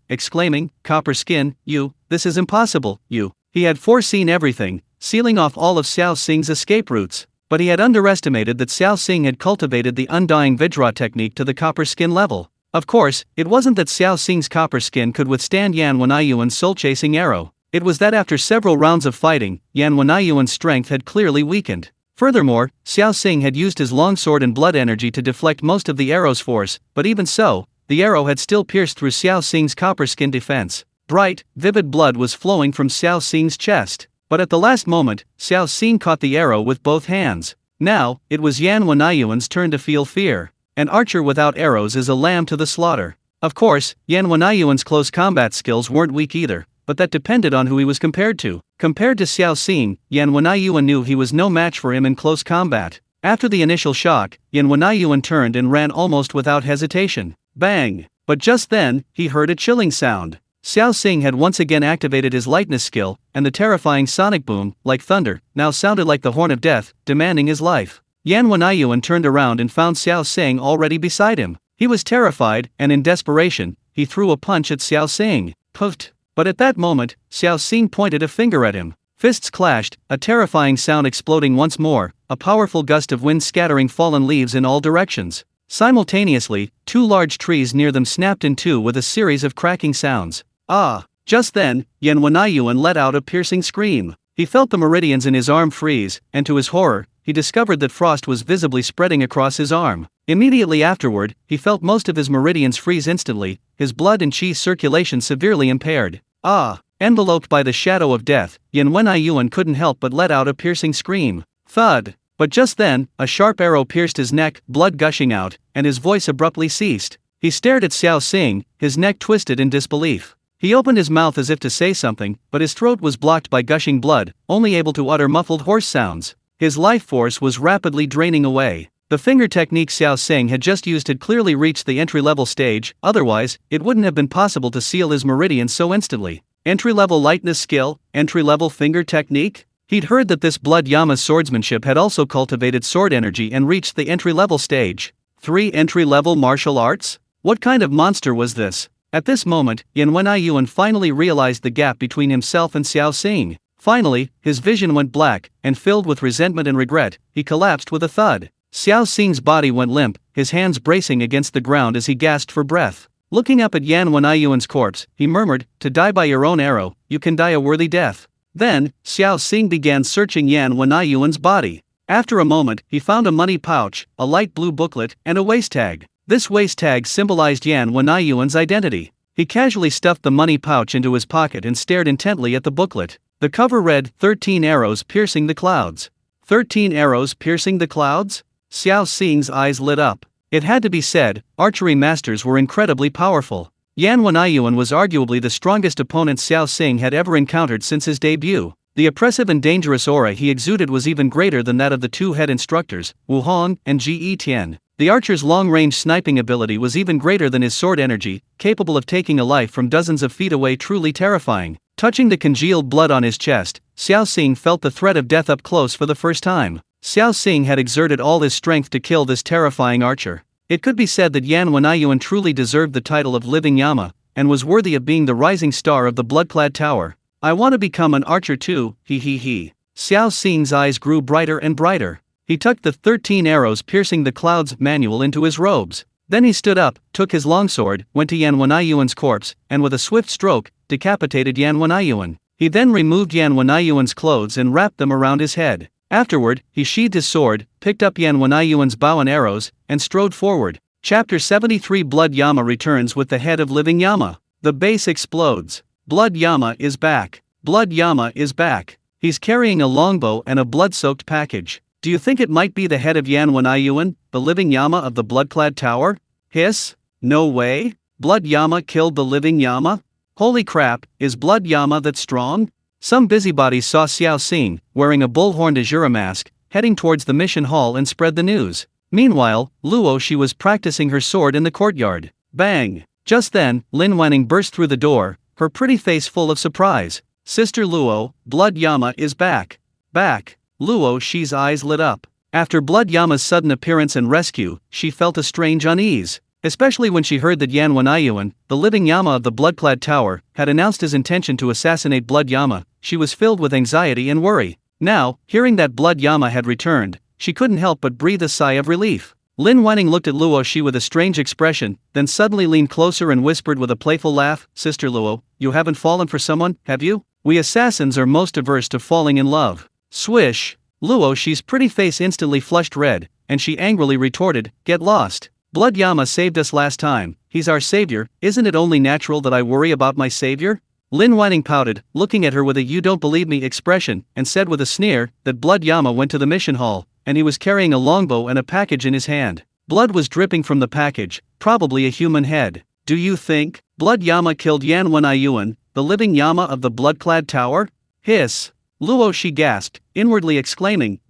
exclaiming, "Copper skin, you, this is impossible, you." He had foreseen everything, sealing off all of Xiao Xing's escape routes. But he had underestimated that Xiao Xing had cultivated the undying Vajra technique to the copper skin level. Of course, it wasn't that Xiao Xing's copper skin could withstand Yan Wenyuan's soul-chasing arrow. It was that after several rounds of fighting, Yan Wenyuan's strength had clearly weakened. Furthermore, Xiao Xing had used his longsword and blood energy to deflect most of the arrow's force, but even so, the arrow had still pierced through Xiao Xing's copper skin defense. Bright, vivid blood was flowing from Xiao Xing's chest. But at the last moment, Xiao Xing caught the arrow with both hands. Now, it was Yan Wenyuan's turn to feel fear. An archer without arrows is a lamb to the slaughter. Of course, Yan Wenyuan's close combat skills weren't weak either, but that depended on who he was compared to. Compared to Xiao Xing, Yan Wenyuan knew he was no match for him in close combat. After the initial shock, Yan Wenyuan turned and ran almost without hesitation. Bang! But just then, he heard a chilling sound. Xiao Xing had once again activated his lightness skill, and the terrifying sonic boom, like thunder, now sounded like the horn of death, demanding his life. Yan Wenyuan turned around and found Xiao Xing already beside him. He was terrified, and in desperation, he threw a punch at Xiao Xing. Puffed! But at that moment, Xiao Xing pointed a finger at him. Fists clashed, a terrifying sound exploding once more, a powerful gust of wind scattering fallen leaves in all directions. Simultaneously, two large trees near them snapped in two with a series of cracking sounds. Ah! Just then, Yan Wenyuan let out a piercing scream. He felt the meridians in his arm freeze, and to his horror, he discovered that frost was visibly spreading across his arm. Immediately afterward, he felt most of his meridians freeze instantly, his blood and qi circulation severely impaired. Ah! Enveloped by the shadow of death, Yan Wenyuan couldn't help but let out a piercing scream. Thud! But just then, a sharp arrow pierced his neck, blood gushing out, and his voice abruptly ceased. He stared at Xiao Xing, his neck twisted in disbelief. He opened his mouth as if to say something, but his throat was blocked by gushing blood, only able to utter muffled hoarse sounds. His life force was rapidly draining away. The finger technique Xiao Xing had just used had clearly reached the entry-level stage, otherwise, it wouldn't have been possible to seal his meridians so instantly. Entry-level lightness skill, entry-level finger technique? He'd heard that this blood Yama's swordsmanship had also cultivated sword energy and reached the entry-level stage. 3 entry-level martial arts? What kind of monster was this? At this moment, Yan Wenyuan finally realized the gap between himself and Xiao Xing. Finally, his vision went black, and filled with resentment and regret, he collapsed with a thud. Xiao Xing's body went limp, his hands bracing against the ground as he gasped for breath. Looking up at Yan Wenyuan's corpse, he murmured, "To die by your own arrow, you can die a worthy death." Then, Xiao Xing began searching Yan Wenyuan's body. After a moment, he found a money pouch, a light blue booklet, and a waist tag. This waist tag symbolized Yan Wenyuan's identity. He casually stuffed the money pouch into his pocket and stared intently at the booklet. The cover read, 13 arrows piercing the clouds. 13 arrows piercing the clouds? Xiao Xing's eyes lit up. It had to be said, archery masters were incredibly powerful. Yan Wenyuan was arguably the strongest opponent Xiao Xing had ever encountered since his debut. The oppressive and dangerous aura he exuded was even greater than that of the two head instructors, Wu Hong and Ji Tian. The archer's long-range sniping ability was even greater than his sword energy, capable of taking a life from dozens of feet away, truly terrifying. Touching the congealed blood on his chest, Xiao Xing felt the threat of death up close for the first time. Xiao Xing had exerted all his strength to kill this terrifying archer. It could be said that Yan Wenyuan truly deserved the title of Living Yama, and was worthy of being the rising star of the blood-clad tower. I want to become an archer too, he. Xiao Xing's eyes grew brighter and brighter. He tucked the 13 arrows piercing the clouds manual into his robes. Then he stood up, took his longsword, went to Yan Wenyuan's corpse, and with a swift stroke, decapitated Yan Wenyuan. He then removed Yan Wenyuan's clothes and wrapped them around his head. Afterward, he sheathed his sword, picked up Yan Wenyuan's bow and arrows, and strode forward. Chapter 73 Blood Yama returns with the head of living Yama. The base explodes. Blood Yama is back. Blood Yama is back. He's carrying a longbow and a blood-soaked package. Do you think it might be the head of Yan Wenyuan, the living Yama of the blood-clad tower? Hiss? No way? Blood Yama killed the living Yama? Holy crap, is Blood Yama that strong? Some busybodies saw Xiao Xing, wearing a bullhorned Azura mask, heading towards the mission hall and spread the news. Meanwhile, Luo Shi was practicing her sword in the courtyard. Bang! Just then, Lin Wanning burst through the door, her pretty face full of surprise. Sister Luo, Blood Yama is back. Back. Luo Shi's eyes lit up. After Blood Yama's sudden appearance and rescue, she felt a strange unease. Especially when she heard that Yan Wenyuan, the living Yama of the blood-clad tower, had announced his intention to assassinate Blood Yama. She was filled with anxiety and worry. Now, hearing that Blood Yama had returned, she couldn't help but breathe a sigh of relief. Lin Wanning looked at Luo Shi with a strange expression, then suddenly leaned closer and whispered with a playful laugh, Sister Luo, you haven't fallen for someone, have you? We assassins are most averse to falling in love. Swish! Luo Shi's pretty face instantly flushed red, and she angrily retorted, get lost. Blood Yama saved us last time, he's our savior, isn't it only natural that I worry about my savior? Lin Wanning pouted, looking at her with a you don't believe me expression, and said with a sneer, that Blood Yama went to the mission hall, and he was carrying a longbow and a package in his hand. Blood was dripping from the package, probably a human head. Do you think Blood Yama killed Yan Wenyuan, the living Yama of the blood-clad tower? Hiss! Luo Shi gasped, inwardly exclaiming,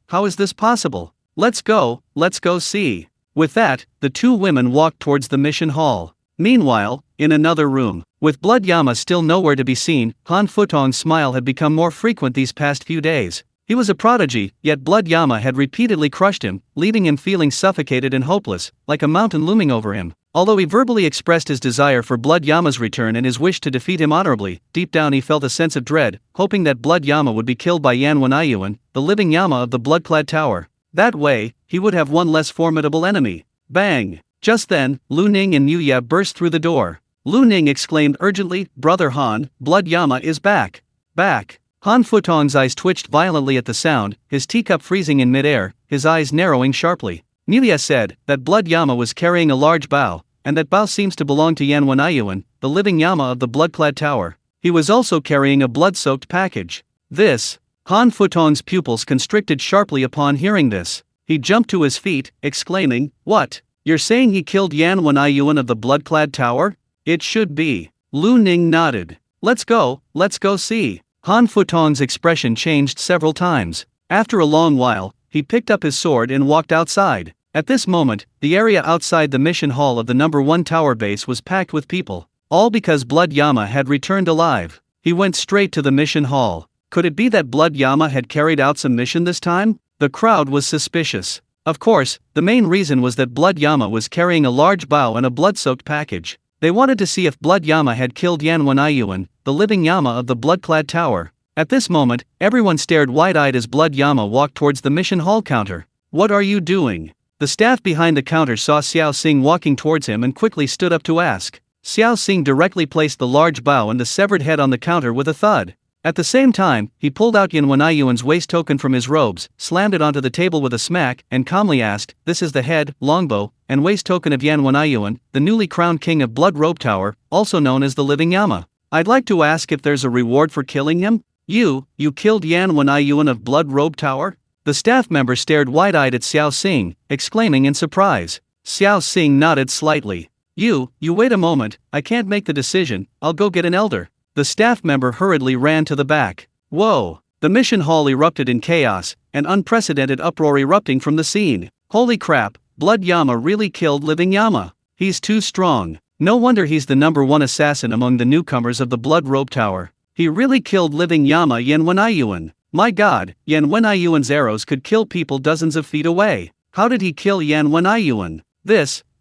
how is this possible? Let's go see. With that, the two women walked towards the mission hall. Meanwhile, in another room, with Blood Yama still nowhere to be seen, Han Futong's smile had become more frequent these past few days. He was a prodigy, yet Blood Yama had repeatedly crushed him, leaving him feeling suffocated and hopeless, like a mountain looming over him. Although he verbally expressed his desire for Blood Yama's return and his wish to defeat him honorably, deep down he felt a sense of dread, hoping that Blood Yama would be killed by Yan Wenyuan, the living Yama of the blood-clad tower. That way, he would have one less formidable enemy. Bang! Just then, Lu Ning and Yu Ya burst through the door. Lu Ning exclaimed urgently, Brother Han, Blood Yama is back. Back! Han Futong's eyes twitched violently at the sound, his teacup freezing in midair, his eyes narrowing sharply. Yu Ya said that Blood Yama was carrying a large bow, and that bow seems to belong to Yan Wenyuan, the living Yama of the blood-clad tower. He was also carrying a blood-soaked package. Han Futong's pupils constricted sharply upon hearing this. He jumped to his feet, exclaiming, What? You're saying he killed Yan Wenyuan of the blood-clad tower? It should be. Lu Ning nodded. Let's go see. Han Futong's expression changed several times. After a long while, he picked up his sword and walked outside. At this moment, the area outside the mission hall of the number 1 tower base was packed with people. All because Blood Yama had returned alive. He went straight to the mission hall. Could it be that Blood Yama had carried out some mission this time? The crowd was suspicious. Of course, the main reason was that Blood Yama was carrying a large bow and a blood-soaked package. They wanted to see if Blood Yama had killed Yan Wenyuan, the living Yama of the blood-clad tower. At this moment, everyone stared wide-eyed as Blood Yama walked towards the mission hall counter. What are you doing? The staff behind the counter saw Xiao Xing walking towards him and quickly stood up to ask. Xiao Xing directly placed the large bow and the severed head on the counter with a thud. At the same time, he pulled out Yan Wenyuan's waist token from his robes, slammed it onto the table with a smack, and calmly asked, This is the head, longbow, and waist token of Yan Wenyuan, the newly crowned king of Blood Robe Tower, also known as the living Yama. I'd like to ask if there's a reward for killing him? You killed Yan Wenyuan of Blood Robe Tower? The staff member stared wide-eyed at Xiao Xing, exclaiming in surprise. Xiao Xing nodded slightly. You wait a moment, I can't make the decision, I'll go get an elder. The staff member hurriedly ran to the back. Whoa! The mission hall erupted in chaos, an unprecedented uproar erupting from the scene. Holy crap, Blood Yama really killed living Yama. He's too strong. No wonder he's the number 1 assassin among the newcomers of the Blood Robe Tower. He really killed living Yama Yan Wenyuan. My god, Yan Wenyuan's arrows could kill people dozens of feet away. How did he kill Yan Wenyuan?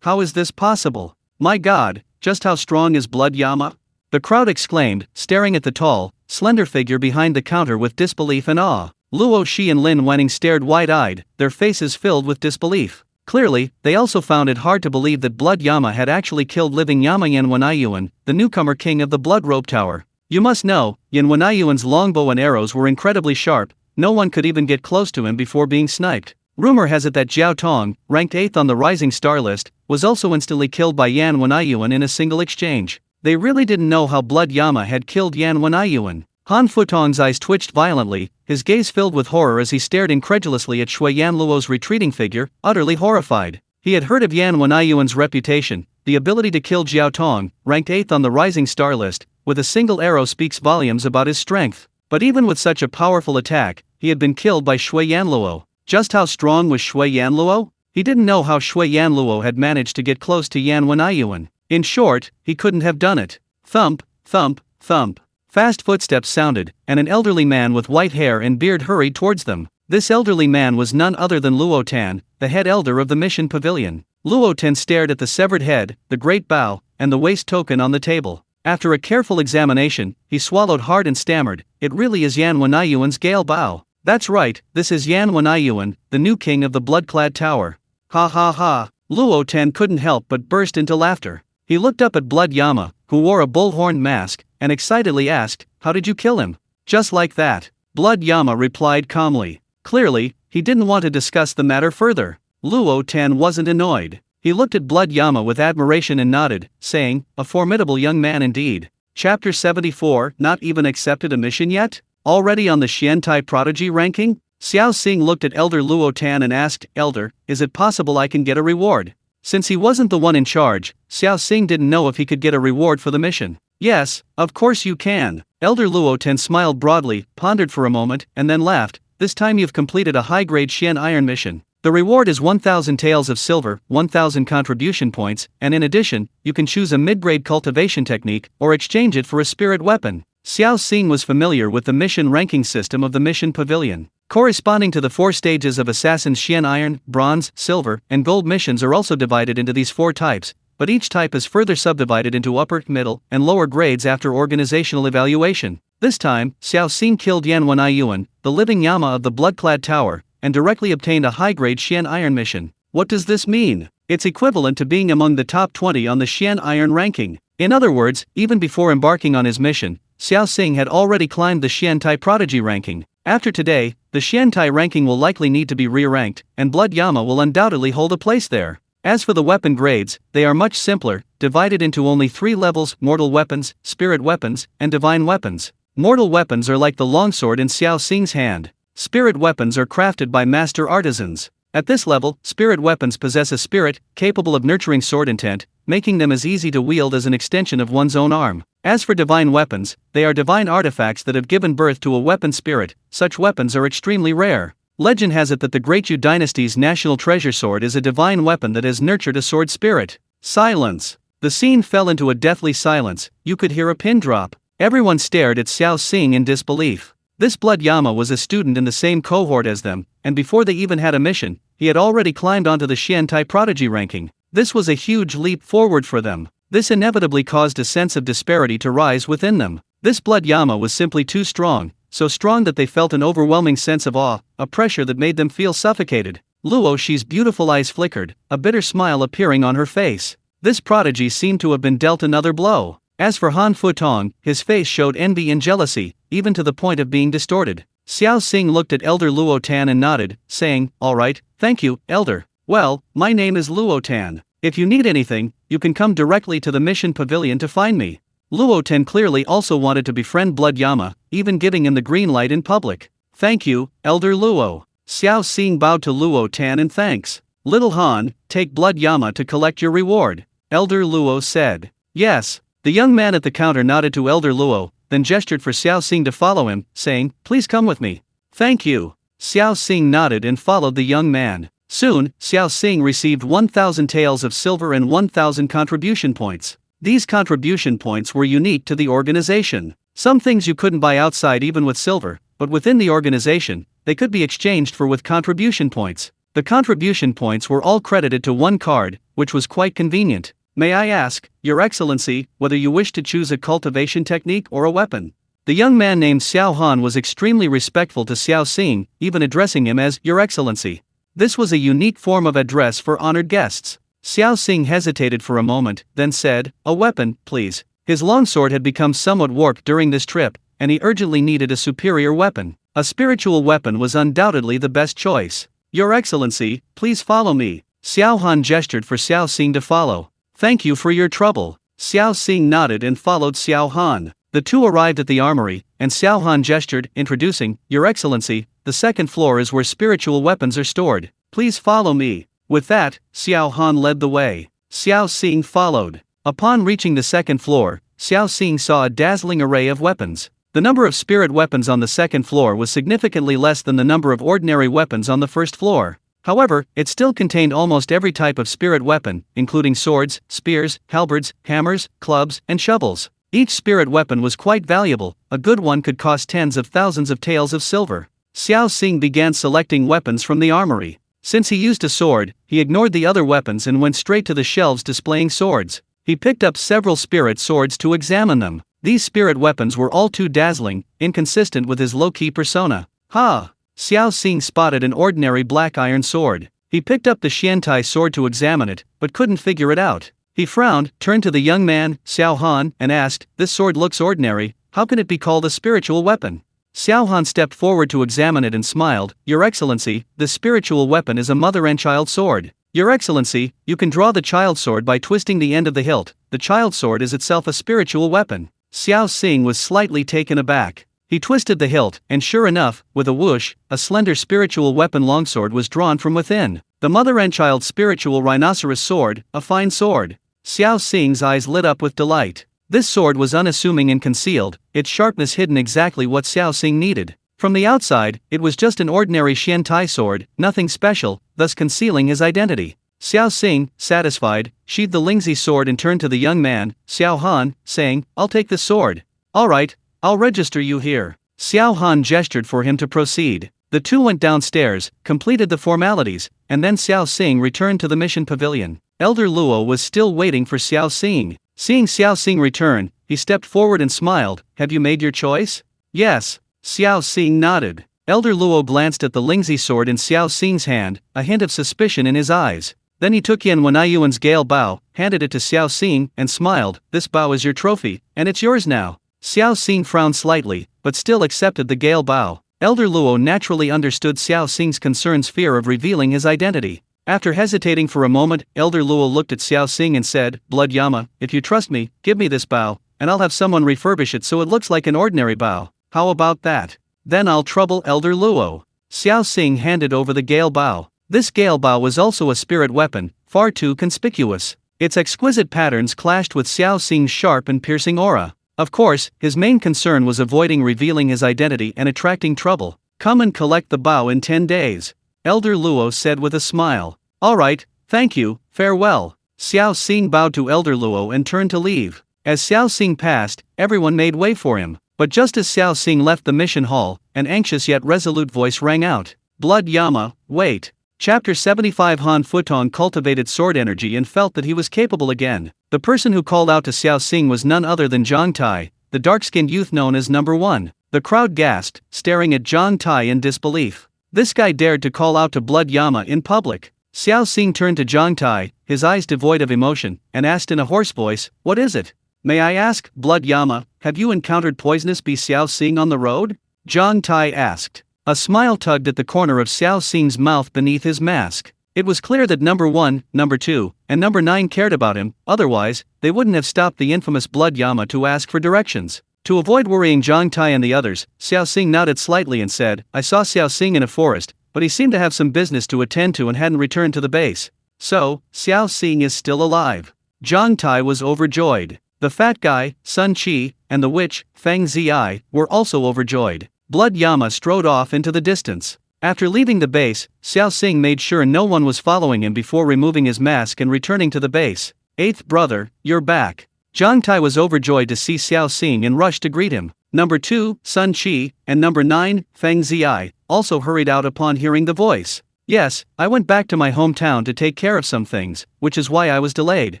How is this possible? My god, just how strong is Blood Yama? The crowd exclaimed, staring at the tall, slender figure behind the counter with disbelief and awe. Luo Shi and Lin Wanning stared wide-eyed, their faces filled with disbelief. Clearly, they also found it hard to believe that Blood Yama had actually killed living Yama Yan Wenyuan, the newcomer king of the Blood Robe Tower. You must know, Yan Wenyuan's longbow and arrows were incredibly sharp, no one could even get close to him before being sniped. Rumor has it that Jiao Tong, ranked 8th on the rising star list, was also instantly killed by Yan Wen'iyuan in a single exchange. They really didn't know how Blood Yama had killed Yan Wen'iyuan. Han Futong's eyes twitched violently, his gaze filled with horror as he stared incredulously at Shui Yanluo's retreating figure, utterly horrified. He had heard of Yan Wen'iyuan's reputation. The ability to kill Jiao Tong, ranked 8th on the rising star list, with a single arrow speaks volumes about his strength. But even with such a powerful attack, he had been killed by Shui Yanluo. Just how strong was Shui Yanluo? He didn't know how Shui Yanluo had managed to get close to Yan Wen'iyuan. In short, he couldn't have done it. Thump, thump, thump. Fast footsteps sounded, and an elderly man with white hair and beard hurried towards them. This elderly man was none other than Luo Tan, the head elder of the mission pavilion. Luo Tan stared at the severed head, the great bow, and the waste token on the table. After a careful examination, he swallowed hard and stammered, "It really is Yan Wen'iyuan's Gale Bow. That's right, this is Yan Wen'iyuan, the new king of the blood-clad tower." Ha ha ha. Luo Tan couldn't help but burst into laughter. He looked up at Blood Yama, who wore a bull-horned mask, and excitedly asked, "How did you kill him?" "Just like that," Blood Yama replied calmly. Clearly, he didn't want to discuss the matter further. Luo Tan wasn't annoyed. He looked at Blood Yama with admiration and nodded, saying, "A formidable young man indeed." Chapter 74, Not even accepted a mission yet? Already on the Xiantai Prodigy ranking? Xiao Xing looked at Elder Luo Tan and asked, "Elder, is it possible I can get a reward?" Since he wasn't the one in charge, Xiao Xing didn't know if he could get a reward for the mission. "Yes, of course you can." Elder Luo Tan smiled broadly, pondered for a moment, and then laughed. "This time you've completed a high-grade Xian Iron mission. The reward is 1,000 taels of silver, 1,000 contribution points, and in addition, you can choose a mid-grade cultivation technique, or exchange it for a spirit weapon." Xiao Xing was familiar with the mission ranking system of the mission pavilion. Corresponding to the 4 stages of Assassin's Xian Iron, Bronze, Silver, and Gold missions are also divided into these 4 types, but each type is further subdivided into upper, middle, and lower grades after organizational evaluation. This time, Xiao Xing killed Yan Wen'iyuan, the living Yama of the blood-clad tower, and directly obtained a high-grade Xian Iron mission. What does this mean? It's equivalent to being among the top 20 on the Xian Iron ranking. In other words, even before embarking on his mission, Xiao Xing had already climbed the Xiantai Prodigy ranking. After today, the Xiantai ranking will likely need to be re-ranked, and Blood Yama will undoubtedly hold a place there. As for the weapon grades, they are much simpler, divided into only 3 levels: mortal weapons, spirit weapons, and divine weapons. Mortal weapons are like the longsword in Xiao Xing's hand. Spirit weapons are crafted by master artisans. At this level, spirit weapons possess a spirit capable of nurturing sword intent, making them as easy to wield as an extension of one's own arm. As for divine weapons, they are divine artifacts that have given birth to a weapon spirit. Such weapons are extremely rare. Legend has it that the Great Yu Dynasty's national treasure sword is a divine weapon that has nurtured a sword spirit. Silence. The scene fell into a deathly silence. You could hear a pin drop. Everyone stared at Xiao Xing in disbelief. This Blood Yama was a student in the same cohort as them, and before they even had a mission, he had already climbed onto the Xiantai Prodigy ranking. This was a huge leap forward for them. This inevitably caused a sense of disparity to rise within them. This Blood Yama was simply too strong, so strong that they felt an overwhelming sense of awe, a pressure that made them feel suffocated. Luo Shi's beautiful eyes flickered, a bitter smile appearing on her face. This prodigy seemed to have been dealt another blow. As for Han Futong, his face showed envy and jealousy, even to the point of being distorted. Xiao Xing looked at Elder Luo Tan and nodded, saying, "All right, thank you, Elder. Well, my name is Luo Tan. If you need anything, you can come directly to the mission pavilion to find me." Luo Tan clearly also wanted to befriend Blood Yama, even giving him the green light in public. "Thank you, Elder Luo." Xiao Xing bowed to Luo Tan in thanks. "Little Han, take Blood Yama to collect your reward," Elder Luo said. "Yes." The young man at the counter nodded to Elder Luo, then gestured for Xiao Xing to follow him, saying, "Please come with me." "Thank you." Xiao Xing nodded and followed the young man. Soon, Xiao Xing received 1,000 taels of silver and 1,000 contribution points. These contribution points were unique to the organization. Some things you couldn't buy outside even with silver, but within the organization, they could be exchanged for with contribution points. The contribution points were all credited to one card, which was quite convenient. "May I ask, Your Excellency, whether you wish to choose a cultivation technique or a weapon?" The young man named Xiao Han was extremely respectful to Xiao Xing, even addressing him as Your Excellency. This was a unique form of address for honored guests. Xiao Xing hesitated for a moment, then said, "A weapon, please." His longsword had become somewhat warped during this trip, and he urgently needed a superior weapon. A spiritual weapon was undoubtedly the best choice. Your Excellency, please follow me. Xiao Han gestured for Xiao Xing to follow. Thank you for your trouble. Xiao Xing nodded and followed Xiao Han. The two arrived at the armory, and Xiao Han gestured, introducing, Your Excellency, the second floor is where spiritual weapons are stored. Please follow me. With that, Xiao Han led the way. Xiao Xing followed. Upon reaching the second floor, Xiao Xing saw a dazzling array of weapons. The number of spirit weapons on the second floor was significantly less than the number of ordinary weapons on the first floor. However, it still contained almost every type of spirit weapon, including swords, spears, halberds, hammers, clubs, and shovels. Each spirit weapon was quite valuable. A good one could cost tens of thousands of taels of silver. Xiao Xing began selecting weapons from the armory. Since he used a sword, he ignored the other weapons and went straight to the shelves displaying swords. He picked up several spirit swords to examine them. These spirit weapons were all too dazzling, inconsistent with his low-key persona. Ha! Xiao Xing spotted an ordinary black iron sword. He picked up the Xiantai sword to examine it, but couldn't figure it out. He frowned, turned to the young man, Xiao Han, and asked, This sword looks ordinary, how can it be called a spiritual weapon? Xiao Han stepped forward to examine it and smiled, Your Excellency, this spiritual weapon is a mother and child sword. Your Excellency, you can draw the child sword by twisting the end of the hilt. The child sword is itself a spiritual weapon. Xiao Xing was slightly taken aback. He twisted the hilt, and sure enough, with a whoosh, a slender spiritual weapon longsword was drawn from within. The mother and child spiritual rhinoceros sword, a fine sword. Xiao Xing's eyes lit up with delight. This sword was unassuming and concealed, its sharpness hidden exactly what Xiao Xing needed. From the outside, it was just an ordinary Xiantai sword, nothing special, thus concealing his identity. Xiao Xing, satisfied, sheathed the Lingzi sword and turned to the young man, Xiao Han, saying, I'll take the sword. Alright, I'll register you here. Xiao Han gestured for him to proceed. The two went downstairs, completed the formalities, and then Xiao Xing returned to the mission pavilion. Elder Luo was still waiting for Xiao Xing. Seeing Xiao Xing return, he stepped forward and smiled, Have you made your choice? Yes. Xiao Xing nodded. Elder Luo glanced at the Lingzi sword in Xiao Xing's hand, a hint of suspicion in his eyes. Then he took Yan Wenayuan's Gale bow, handed it to Xiao Xing, and smiled, This bow is your trophy, and it's yours now. Xiao Xing frowned slightly, but still accepted the Gale bow. Elder Luo naturally understood Xiao Xing's concern's fear of revealing his identity. After hesitating for a moment, Elder Luo looked at Xiao Xing and said, Blood Yama, if you trust me, give me this bow, and I'll have someone refurbish it so it looks like an ordinary bow. How about that? Then I'll trouble Elder Luo. Xiao Xing handed over the Gale bow. This Gale bow was also a spirit weapon, far too conspicuous. Its exquisite patterns clashed with Xiao Xing's sharp and piercing aura. Of course, his main concern was avoiding revealing his identity and attracting trouble. Come and collect the bow in 10 days. Elder Luo said with a smile. Alright, thank you, farewell. Xiao Xing bowed to Elder Luo and turned to leave. As Xiao Xing passed, everyone made way for him. But just as Xiao Xing left the mission hall, an anxious yet resolute voice rang out. Blood Yama, wait. Chapter 75 Han Futong cultivated sword energy and felt that he was capable again. The person who called out to Xiao Xing was none other than Zhang Tai, the dark-skinned youth known as Number 1. The crowd gasped, staring at Zhang Tai in disbelief. This guy dared to call out to Blood Yama in public. Xiao Xing turned to Zhang Tai, his eyes devoid of emotion, and asked in a hoarse voice, What is it? May I ask, Blood Yama, have you encountered poisonous bee Xiao Xing on the road? Zhang Tai asked. A smile tugged at the corner of Xiao Xing's mouth beneath his mask. It was clear that Number 1, Number 2, and Number 9 cared about him, otherwise, they wouldn't have stopped the infamous Blood Yama to ask for directions. To avoid worrying Zhang Tai and the others, Xiao Xing nodded slightly and said, I saw Xiao Xing in a forest, but he seemed to have some business to attend to and hadn't returned to the base. So, Xiao Xing is still alive. Zhang Tai was overjoyed. The fat guy, Sun Qi, and the witch, Feng Ziyi, were also overjoyed. Blood Yama strode off into the distance. After leaving the base, Xiao Xing made sure no one was following him before removing his mask and returning to the base. Eighth brother, you're back. Zhang Tai was overjoyed to see Xiao Xing and rushed to greet him. Number 2, Sun Qi, and Number 9, Feng Ziyi, also hurried out upon hearing the voice. Yes, I went back to my hometown to take care of some things, which is why I was delayed.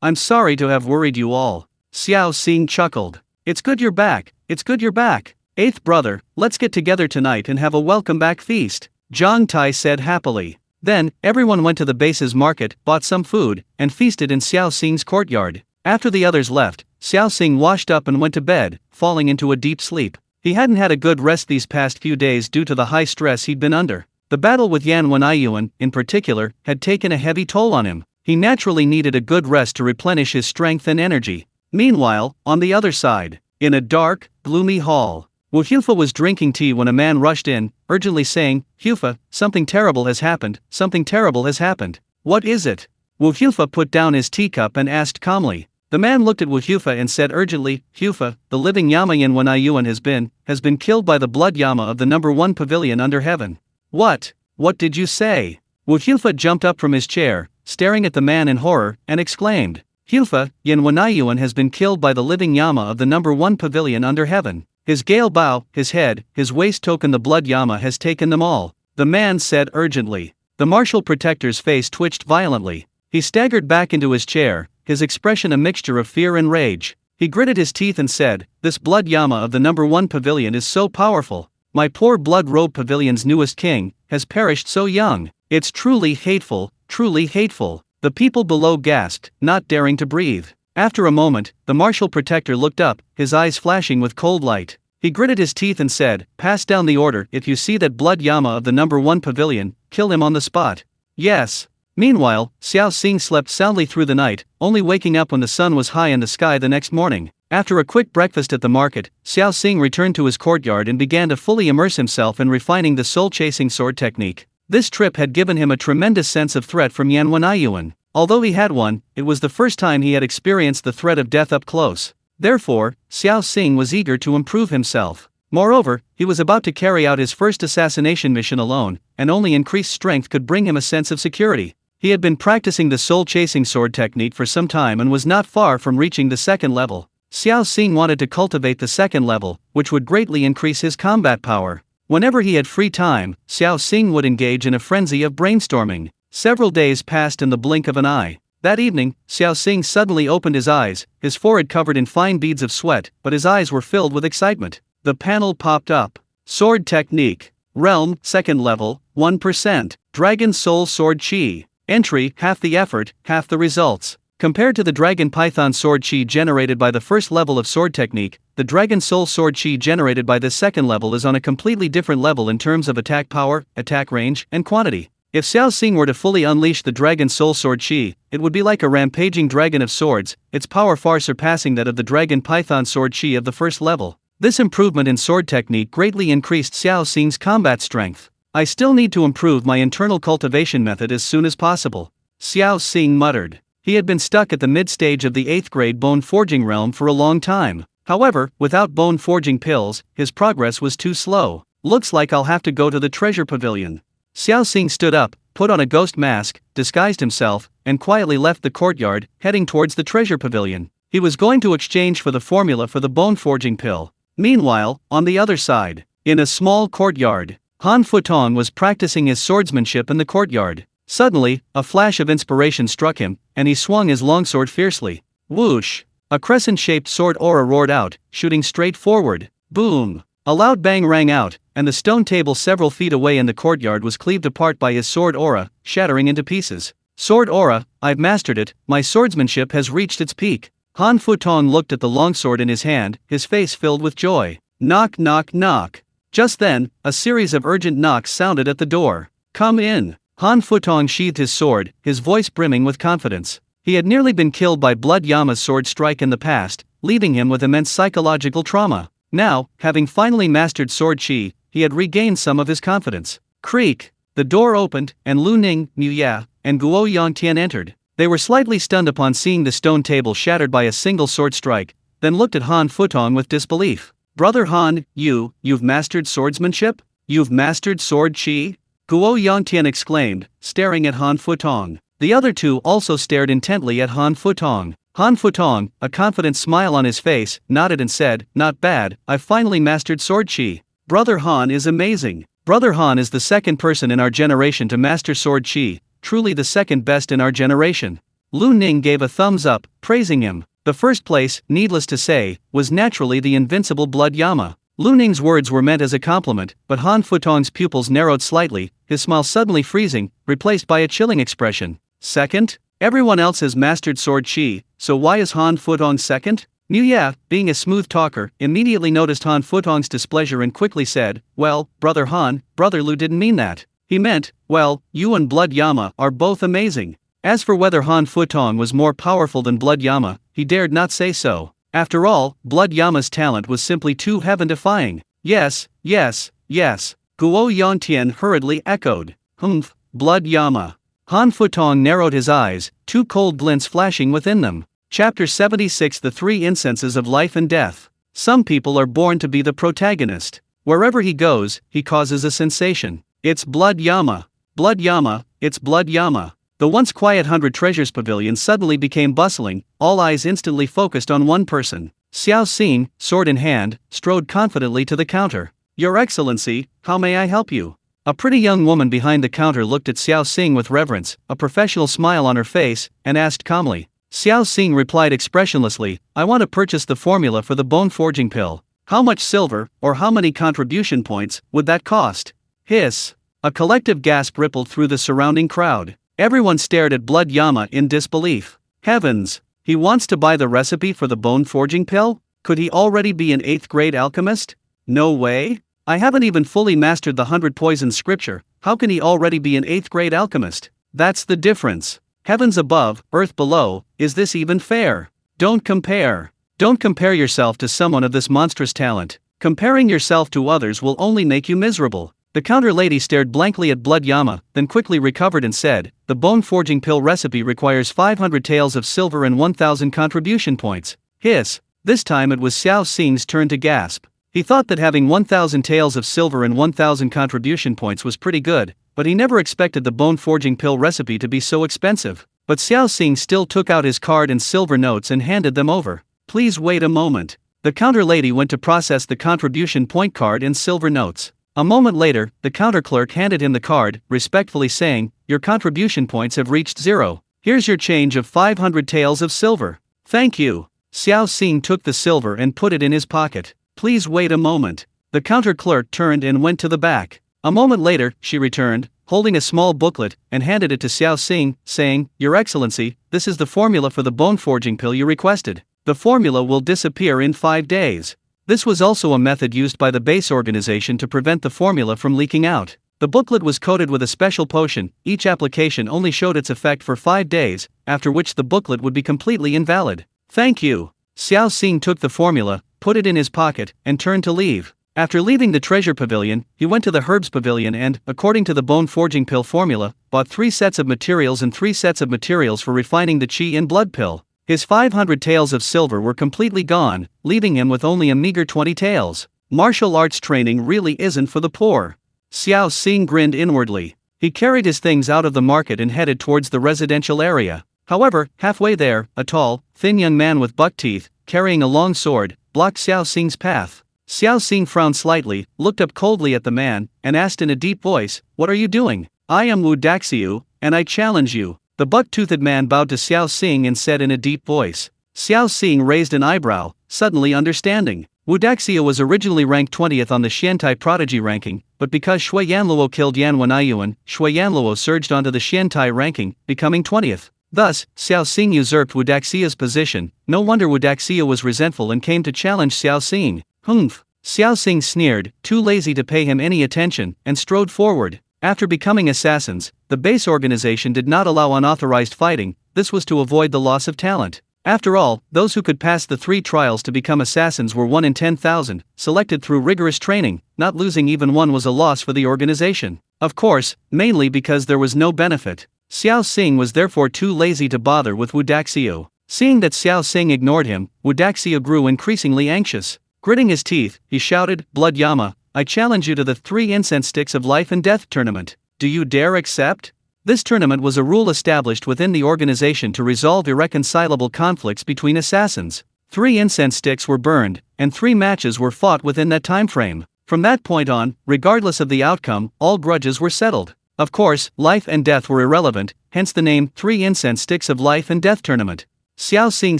I'm sorry to have worried you all. Xiao Xing chuckled. It's good you're back, it's good you're back. Eighth brother, let's get together tonight and have a welcome back feast. Zhang Tai said happily. Then, everyone went to the base's market, bought some food, and feasted in Xiao Xing's courtyard. After the others left, Xiao Xing washed up and went to bed, falling into a deep sleep. He hadn't had a good rest these past few days due to the high stress he'd been under. The battle with Yan Wenyuan, in particular, had taken a heavy toll on him. He naturally needed a good rest to replenish his strength and energy. Meanwhile, on the other side, in a dark, gloomy hall, Wu Hufa was drinking tea when a man rushed in, urgently saying, "Hufa, something terrible has happened, something terrible has happened." "What is it?" Wu Hufa put down his teacup and asked calmly. The man looked at Wu Hufa and said urgently, "Hufa, the living Yama Yan Wenyuan has been killed by the blood Yama of the number 1 pavilion under heaven." "What? What did you say?" Wu Hufa jumped up from his chair, staring at the man in horror, and exclaimed, "Hufa, Yan Wenyuan has been killed by the living Yama of the number 1 pavilion under heaven. His Gale Bao, his head, his waist token, the blood Yama has taken them all," the man said urgently. The martial protector's face twitched violently. He staggered back into his chair, his expression a mixture of fear and rage. He gritted his teeth and said, "This blood Yama of the number 1 pavilion is so powerful. My poor blood robe pavilion's newest king has perished so young. It's truly hateful, truly hateful." The people below gasped, not daring to breathe. After a moment, the martial protector looked up, his eyes flashing with cold light. He gritted his teeth and said, "Pass down the order. If you see that blood Yama of the number 1 pavilion, kill him on the spot." "Yes." Meanwhile, Xiao Xing slept soundly through the night, only waking up when the sun was high in the sky the next morning. After a quick breakfast at the market, Xiao Xing returned to his courtyard and began to fully immerse himself in refining the soul-chasing sword technique. This trip had given him a tremendous sense of threat from Yan Wenyuan. Although he had one, it was the first time he had experienced the threat of death up close. Therefore, Xiao Xing was eager to improve himself. Moreover, he was about to carry out his first assassination mission alone, and only increased strength could bring him a sense of security. He had been practicing the soul-chasing sword technique for some time and was not far from reaching the second level. Xiao Xing wanted to cultivate the second level, which would greatly increase his combat power. Whenever he had free time, Xiao Xing would engage in a frenzy of brainstorming. Several days passed in the blink of an eye. That evening, Xiao Xing suddenly opened his eyes, his forehead covered in fine beads of sweat, but his eyes were filled with excitement. The panel popped up. Sword technique. Realm, second level, 1%. Dragon Soul Sword Chi. Entry, half the effort, half the results. Compared to the Dragon Python Sword Chi generated by the first level of sword technique, the Dragon Soul Sword Chi generated by this second level is on a completely different level in terms of attack power, attack range, and quantity. If Xiao Xing were to fully unleash the Dragon Soul Sword Chi, it would be like a rampaging dragon of swords, its power far surpassing that of the Dragon Python Sword Chi of the first level. This improvement in sword technique greatly increased Xiao Xing's combat strength. "I still need to improve my internal cultivation method as soon as possible," Xiao Xing muttered. He had been stuck at the mid-stage of the 8th grade bone forging realm for a long time. However, without bone forging pills, his progress was too slow. "Looks like I'll have to go to the treasure pavilion." Xiao Xing stood up, put on a ghost mask, disguised himself, and quietly left the courtyard, heading towards the treasure pavilion. He was going to exchange for the formula for the bone forging pill. Meanwhile, on the other side, in a small courtyard, Han Futong was practicing his swordsmanship in the courtyard. Suddenly, a flash of inspiration struck him, and he swung his longsword fiercely. Whoosh! A crescent-shaped sword aura roared out, shooting straight forward. Boom! A loud bang rang out, and the stone table several feet away in the courtyard was cleaved apart by his sword aura, shattering into pieces. "Sword aura, I've mastered it, my swordsmanship has reached its peak." Han Futong looked at the longsword in his hand, his face filled with joy. Knock knock knock. Just then, a series of urgent knocks sounded at the door. "Come in." Han Futong sheathed his sword, his voice brimming with confidence. He had nearly been killed by Blood Yama's sword strike in the past, leaving him with immense psychological trauma. Now, having finally mastered sword chi, he had regained some of his confidence. Creak! The door opened, and Lu Ning, Mu Ya, and Guo Yongtian entered. They were slightly stunned upon seeing the stone table shattered by a single sword strike, then looked at Han Futong with disbelief. "Brother Han, you've mastered swordsmanship? You've mastered sword chi?" Guo Yongtian exclaimed, staring at Han Futong. The other two also stared intently at Han Futong. Han Futong, a confident smile on his face, nodded and said, "Not bad, I've finally mastered sword chi. Brother Han is amazing. Brother Han is the second person in our generation to master sword chi, truly the second best in our generation." Lu Ning gave a thumbs up, praising him. The first place, needless to say, was naturally the invincible Blood Yama. Lu Ning's words were meant as a compliment, but Han Futong's pupils narrowed slightly, his smile suddenly freezing, replaced by a chilling expression. "Second? Everyone else has mastered sword chi, so why is Han Futong second?" Nuya, being a smooth talker, immediately noticed Han Futong's displeasure and quickly said, "Well, Brother Han, Brother Lu didn't mean that. He meant, well, you and Blood Yama are both amazing." As for whether Han Futong was more powerful than Blood Yama, he dared not say so. After all, Blood Yama's talent was simply too heaven-defying. Yes, yes, yes. Guo Yongtian hurriedly echoed. Humph, Blood Yama. Han Futong narrowed his eyes, two cold glints flashing within them. Chapter 76 The Three Incenses of Life and Death. Some people are born to be the protagonist. Wherever he goes, he causes a sensation. It's Blood Yama. Blood Yama, it's Blood Yama. The once quiet 100 Treasures Pavilion suddenly became bustling, all eyes instantly focused on one person. Xiao Xing, sword in hand, strode confidently to the counter. "Your Excellency, how may I help you?" A pretty young woman behind the counter looked at Xiao Xing with reverence, a professional smile on her face, and asked calmly. Xiao Xing replied expressionlessly, "I want to purchase the formula for the bone forging pill. How much silver, or how many contribution points, would that cost?" Hiss. A collective gasp rippled through the surrounding crowd. Everyone stared at Blood Yama in disbelief. Heavens! He wants to buy the recipe for the bone forging pill? Could he already be an 8th grade alchemist? No way! I haven't even fully mastered the 100 Poisons scripture, how can he already be an 8th grade alchemist? That's the difference. Heavens above, earth below, is this even fair? Don't compare. Don't compare yourself to someone of this monstrous talent. Comparing yourself to others will only make you miserable. The counter lady stared blankly at Blood Yama, then quickly recovered and said, "The bone forging pill recipe requires 500 taels of silver and 1,000 contribution points." Hiss. This time it was Xiao Xing's turn to gasp. He thought that having 1,000 taels of silver and 1,000 contribution points was pretty good, but he never expected the bone forging pill recipe to be so expensive. But Xiao Xing still took out his card and silver notes and handed them over. "Please wait a moment." The counter lady went to process the contribution point card and silver notes. A moment later, the counter clerk handed him the card, respectfully saying, "Your contribution points have reached 0. Here's your change of 500 taels of silver." "Thank you." Xiao Xing took the silver and put it in his pocket. "Please wait a moment." The counter clerk turned and went to the back. A moment later, she returned, holding a small booklet, and handed it to Xiao Xing, saying, "Your Excellency, this is the formula for the bone forging pill you requested. The formula will disappear in 5 days. This was also a method used by the base organization to prevent the formula from leaking out. The booklet was coated with a special potion, each application only showed its effect for 5 days, after which the booklet would be completely invalid." "Thank you." Xiao Xing took the formula, put it in his pocket, and turned to leave. After leaving the treasure pavilion, he went to the herbs pavilion and, according to the bone forging pill formula, bought 3 sets of materials and 3 sets of materials for refining the chi in blood pill. His 500 taels of silver were completely gone, leaving him with only a meager 20 taels. Martial arts training really isn't for the poor. Xiao Xing grinned inwardly. He carried his things out of the market and headed towards the residential area. However, halfway there, a tall, thin young man with buck teeth, carrying a long sword, blocked Xiao Xing's path. Xiao Xing frowned slightly, looked up coldly at the man, and asked in a deep voice, "What are you doing?" "I am Wu Daxiu, and I challenge you." The buck-toothed man bowed to Xiao Xing and said in a deep voice. Xiao Xing raised an eyebrow, suddenly understanding. Wu Daxiu was originally ranked 20th on the Xiantai Prodigy ranking, but because Shui Yanluo killed Yan Wenayuan, Shui Yanluo surged onto the Xiantai ranking, becoming 20th. Thus, Xiao Xing usurped Wu Daxiu's position. No wonder Wu Daxiu was resentful and came to challenge Xiao Xing. Humph. Xiao Xing sneered, too lazy to pay him any attention, and strode forward. After becoming assassins, the base organization did not allow unauthorized fighting. This was to avoid the loss of talent. After all, those who could pass the 3 trials to become assassins were 1 in 10,000, selected through rigorous training. Not losing even one was a loss for the organization. Of course, mainly because there was no benefit. Xiao Xing was therefore too lazy to bother with Wu Daxiu. Seeing that Xiao Xing ignored him, Wu Daxiu grew increasingly anxious. Gritting his teeth, he shouted, "Blood Yama, I challenge you to the 3 incense sticks of life and death tournament. Do you dare accept?" This tournament was a rule established within the organization to resolve irreconcilable conflicts between assassins. 3 incense sticks were burned, and 3 matches were fought within that time frame. From that point on, regardless of the outcome, all grudges were settled. Of course, life and death were irrelevant, hence the name 3 incense sticks of life and death tournament. Xiao Xing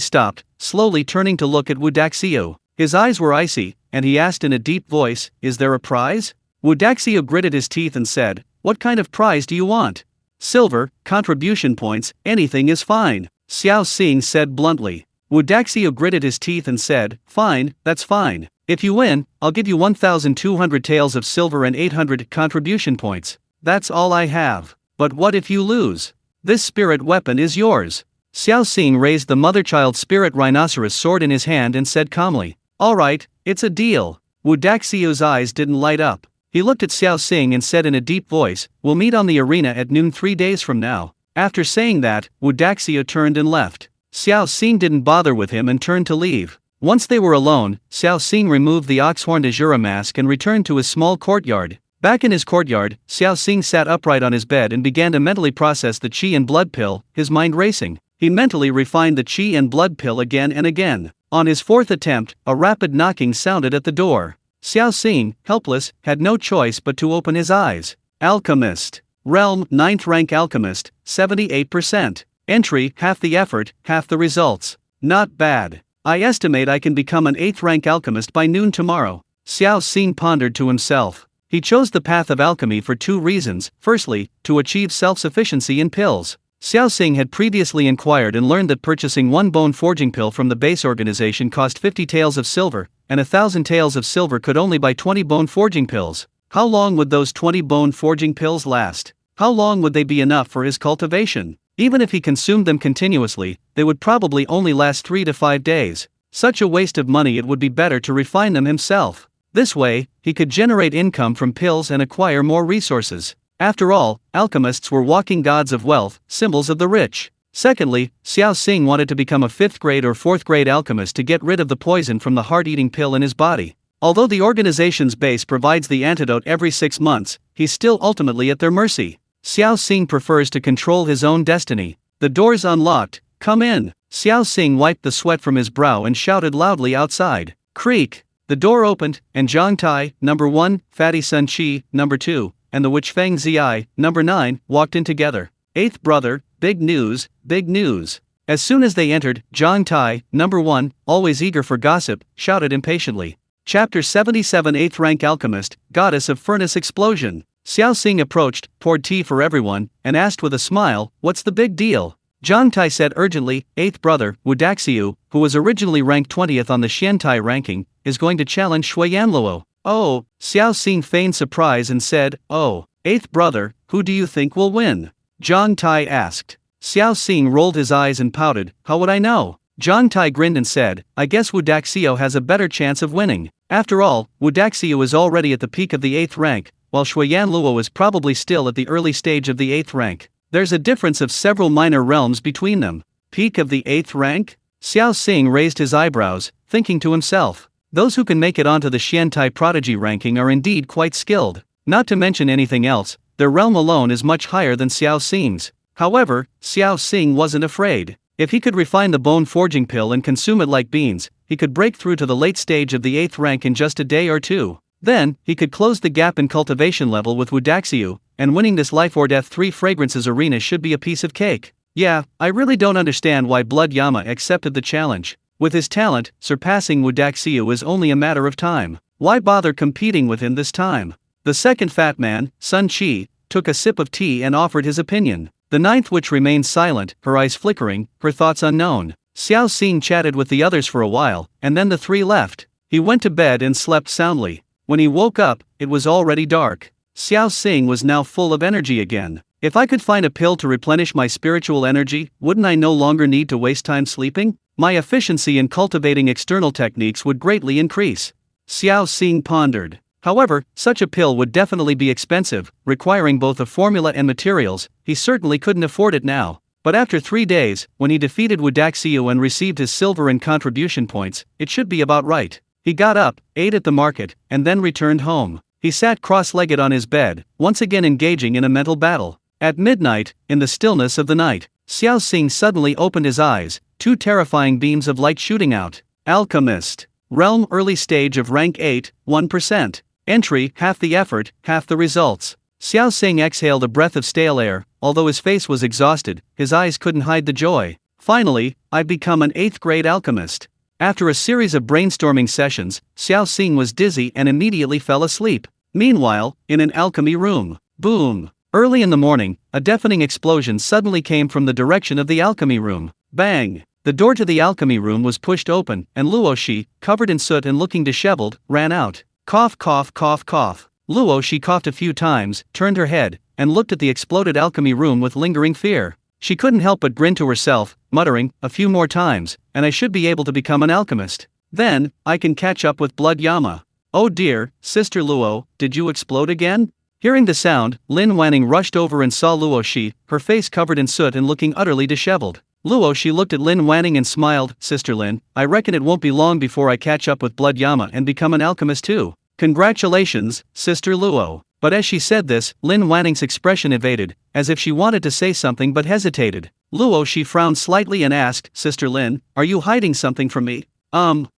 stopped, slowly turning to look at Wu Daxiu. His eyes were icy, and he asked in a deep voice, "Is there a prize?" Wu Daxiu gritted his teeth and said, "What kind of prize do you want?" "Silver, contribution points, anything is fine," Xiao Xing said bluntly. Wudaxio gritted his teeth and said, "Fine, that's fine. If you win, I'll give you 1,200 taels of silver and 800 contribution points. That's all I have. But what if you lose? This spirit weapon is yours." Xiao Xing raised the mother-child spirit rhinoceros sword in his hand and said calmly, "Alright, it's a deal." Wudaxio's eyes didn't light up. He looked at Xiao Xing and said in a deep voice, "We'll meet on the arena at noon 3 days from now." After saying that, Wudaxio turned and left. Xiao Xing didn't bother with him and turned to leave. Once they were alone, Xiao Xing removed the ox-horned Azura mask and returned to his small courtyard. Back in his courtyard, Xiao Xing sat upright on his bed and began to mentally process the qi and blood pill, his mind racing. He mentally refined the qi and blood pill again and again. On his fourth attempt, a rapid knocking sounded at the door. Xiao Xing, helpless, had no choice but to open his eyes. Alchemist. Realm, 9th rank alchemist, 78%. Entry, half the effort, half the results. Not bad. I estimate I can become an 8th rank alchemist by noon tomorrow. Xiao Xing pondered to himself. He chose the path of alchemy for 2 reasons. Firstly, to achieve self-sufficiency in pills. Xiao Xing had previously inquired and learned that purchasing 1 bone forging pill from the base organization cost 50 taels of silver, and 1,000 taels of silver could only buy 20 bone forging pills. How long would those 20 bone forging pills last? How long would they be enough for his cultivation? Even if he consumed them continuously, they would probably only last 3 to 5 days. Such a waste of money, it would be better to refine them himself. This way, he could generate income from pills and acquire more resources. After all, alchemists were walking gods of wealth, symbols of the rich. Secondly, Xiao Xing wanted to become a 5th grade or 4th grade alchemist to get rid of the poison from the heart-eating pill in his body. Although the organization's base provides the antidote every 6 months, he's still ultimately at their mercy. Xiao Xing prefers to control his own destiny. The door's unlocked. Come in. Xiao Xing wiped the sweat from his brow and shouted loudly outside. Creak. The door opened, and Zhang Tai, number 1, Fatty Sun Chi, number 2, and the witch Feng Ziai, number 9, walked in together. 8th brother, big news, big news. As soon as they entered, Zhang Tai, number 1, always eager for gossip, shouted impatiently. Chapter 77 8th rank alchemist, goddess of furnace explosion. Xiao Xing approached, poured tea for everyone, and asked with a smile, "What's the big deal?" Zhang Tai said urgently, "8th brother, Wudaxiu, who was originally ranked 20th on the Xiantai ranking, is going to challenge Shuyanluo." "Oh," Xiao Xing feigned surprise and said, "Oh, 8th brother, who do you think will win?" Zhang Tai asked. Xiao Xing rolled his eyes and pouted, "How would I know?" Zhang Tai grinned and said, "I guess Wudaxiu has a better chance of winning. After all, Wudaxiu is already at the peak of the 8th rank, while Shuyanluo is probably still at the early stage of the 8th rank. There's a difference of several minor realms between them." Peak of the 8th rank? Xiao Xing raised his eyebrows, thinking to himself. Those who can make it onto the Xiantai prodigy ranking are indeed quite skilled. Not to mention anything else, their realm alone is much higher than Xiao Xing's. However, Xiao Xing wasn't afraid. If he could refine the bone forging pill and consume it like beans, he could break through to the late stage of the 8th rank in just a day or 2. Then, he could close the gap in cultivation level with Wudaxiu, and winning this life or death 3 fragrances arena should be a piece of cake. Yeah, I really don't understand why Blood Yama accepted the challenge. With his talent, surpassing Wudaxiu is only a matter of time. Why bother competing with him this time? The second fat man, Sun Chi, took a sip of tea and offered his opinion. The 9th witch remained silent, her eyes flickering, her thoughts unknown. Xiao Xing chatted with the others for a while, and then the 3 left. He went to bed and slept soundly. When he woke up, it was already dark. Xiao Xing was now full of energy again. If I could find a pill to replenish my spiritual energy, wouldn't I no longer need to waste time sleeping? My efficiency in cultivating external techniques would greatly increase. Xiao Xing pondered. However, such a pill would definitely be expensive, requiring both a formula and materials. He certainly couldn't afford it now. But after 3 days, when he defeated Wudaxiu and received his silver and contribution points, it should be about right. He got up, ate at the market, and then returned home. He sat cross-legged on his bed, once again engaging in a mental battle. At midnight, in the stillness of the night, Xiao Xing suddenly opened his eyes, 2 terrifying beams of light shooting out. Alchemist. Realm early stage of rank 8, 1%. Entry, half the effort, half the results. Xiao Xing exhaled a breath of stale air. Although his face was exhausted, his eyes couldn't hide the joy. Finally, I've become an 8th grade alchemist. After a series of brainstorming sessions, Xiao Xing was dizzy and immediately fell asleep. Meanwhile, in an alchemy room, boom! Early in the morning, a deafening explosion suddenly came from the direction of the alchemy room. Bang! The door to the alchemy room was pushed open, and Luo Shi, covered in soot and looking disheveled, ran out. Cough, cough, cough, cough. Luo Shi coughed a few times, turned her head, and looked at the exploded alchemy room with lingering fear. She couldn't help but grin to herself, muttering, "A few more times, and I should be able to become an alchemist. Then, I can catch up with Blood Yama." "Oh dear, Sister Luo, did you explode again?" Hearing the sound, Lin Wanning rushed over and saw Luo Shi, her face covered in soot and looking utterly disheveled. Luo Shi looked at Lin Wanning and smiled. "Sister Lin, I reckon it won't be long before I catch up with Blood Yama and become an alchemist too. Congratulations, Sister Luo." But as she said this, Lin Wanning's expression evaded, as if she wanted to say something but hesitated. Luo Shi frowned slightly and asked, "Sister Lin, are you hiding something from me?"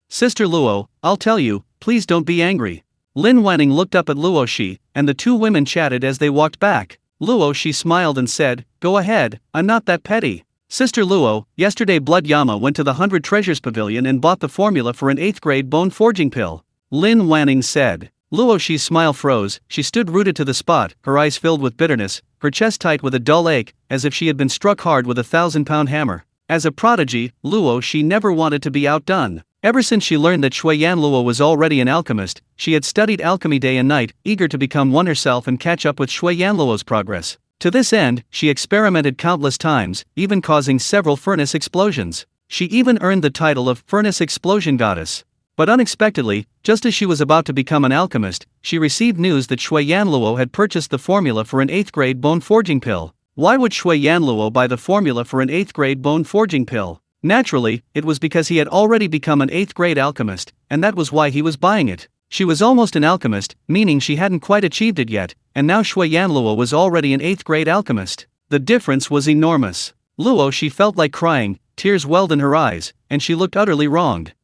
Sister Luo, I'll tell you, please don't be angry." Lin Wanning looked up at Luo Shi, and the two women chatted as they walked back. Luo Shi smiled and said, "Go ahead, I'm not that petty." "Sister Luo, yesterday Blood Yama went to the 100 Treasures Pavilion and bought the formula for an 8th grade bone forging pill," Lin Wanning said. Luo Shi's smile froze. She stood rooted to the spot, her eyes filled with bitterness, her chest tight with a dull ache, as if she had been struck hard with a 1,000-pound hammer. As a prodigy, Luo Shi never wanted to be outdone. Ever since she learned that Xueyan Luo was already an alchemist, she had studied alchemy day and night, eager to become one herself and catch up with Xueyan Luo's progress. To this end, she experimented countless times, even causing several furnace explosions. She even earned the title of Furnace Explosion Goddess. But unexpectedly, just as she was about to become an alchemist, she received news that Xueyan Luo had purchased the formula for an 8th grade bone forging pill. Why would Xueyan Luo buy the formula for an 8th grade bone forging pill? Naturally, it was because he had already become an 8th grade alchemist, and that was why he was buying it. She was almost an alchemist, meaning she hadn't quite achieved it yet, and now Xueyan Luo was already an 8th grade alchemist. The difference was enormous. Luo Shi felt like crying, tears welled in her eyes, and she looked utterly wronged.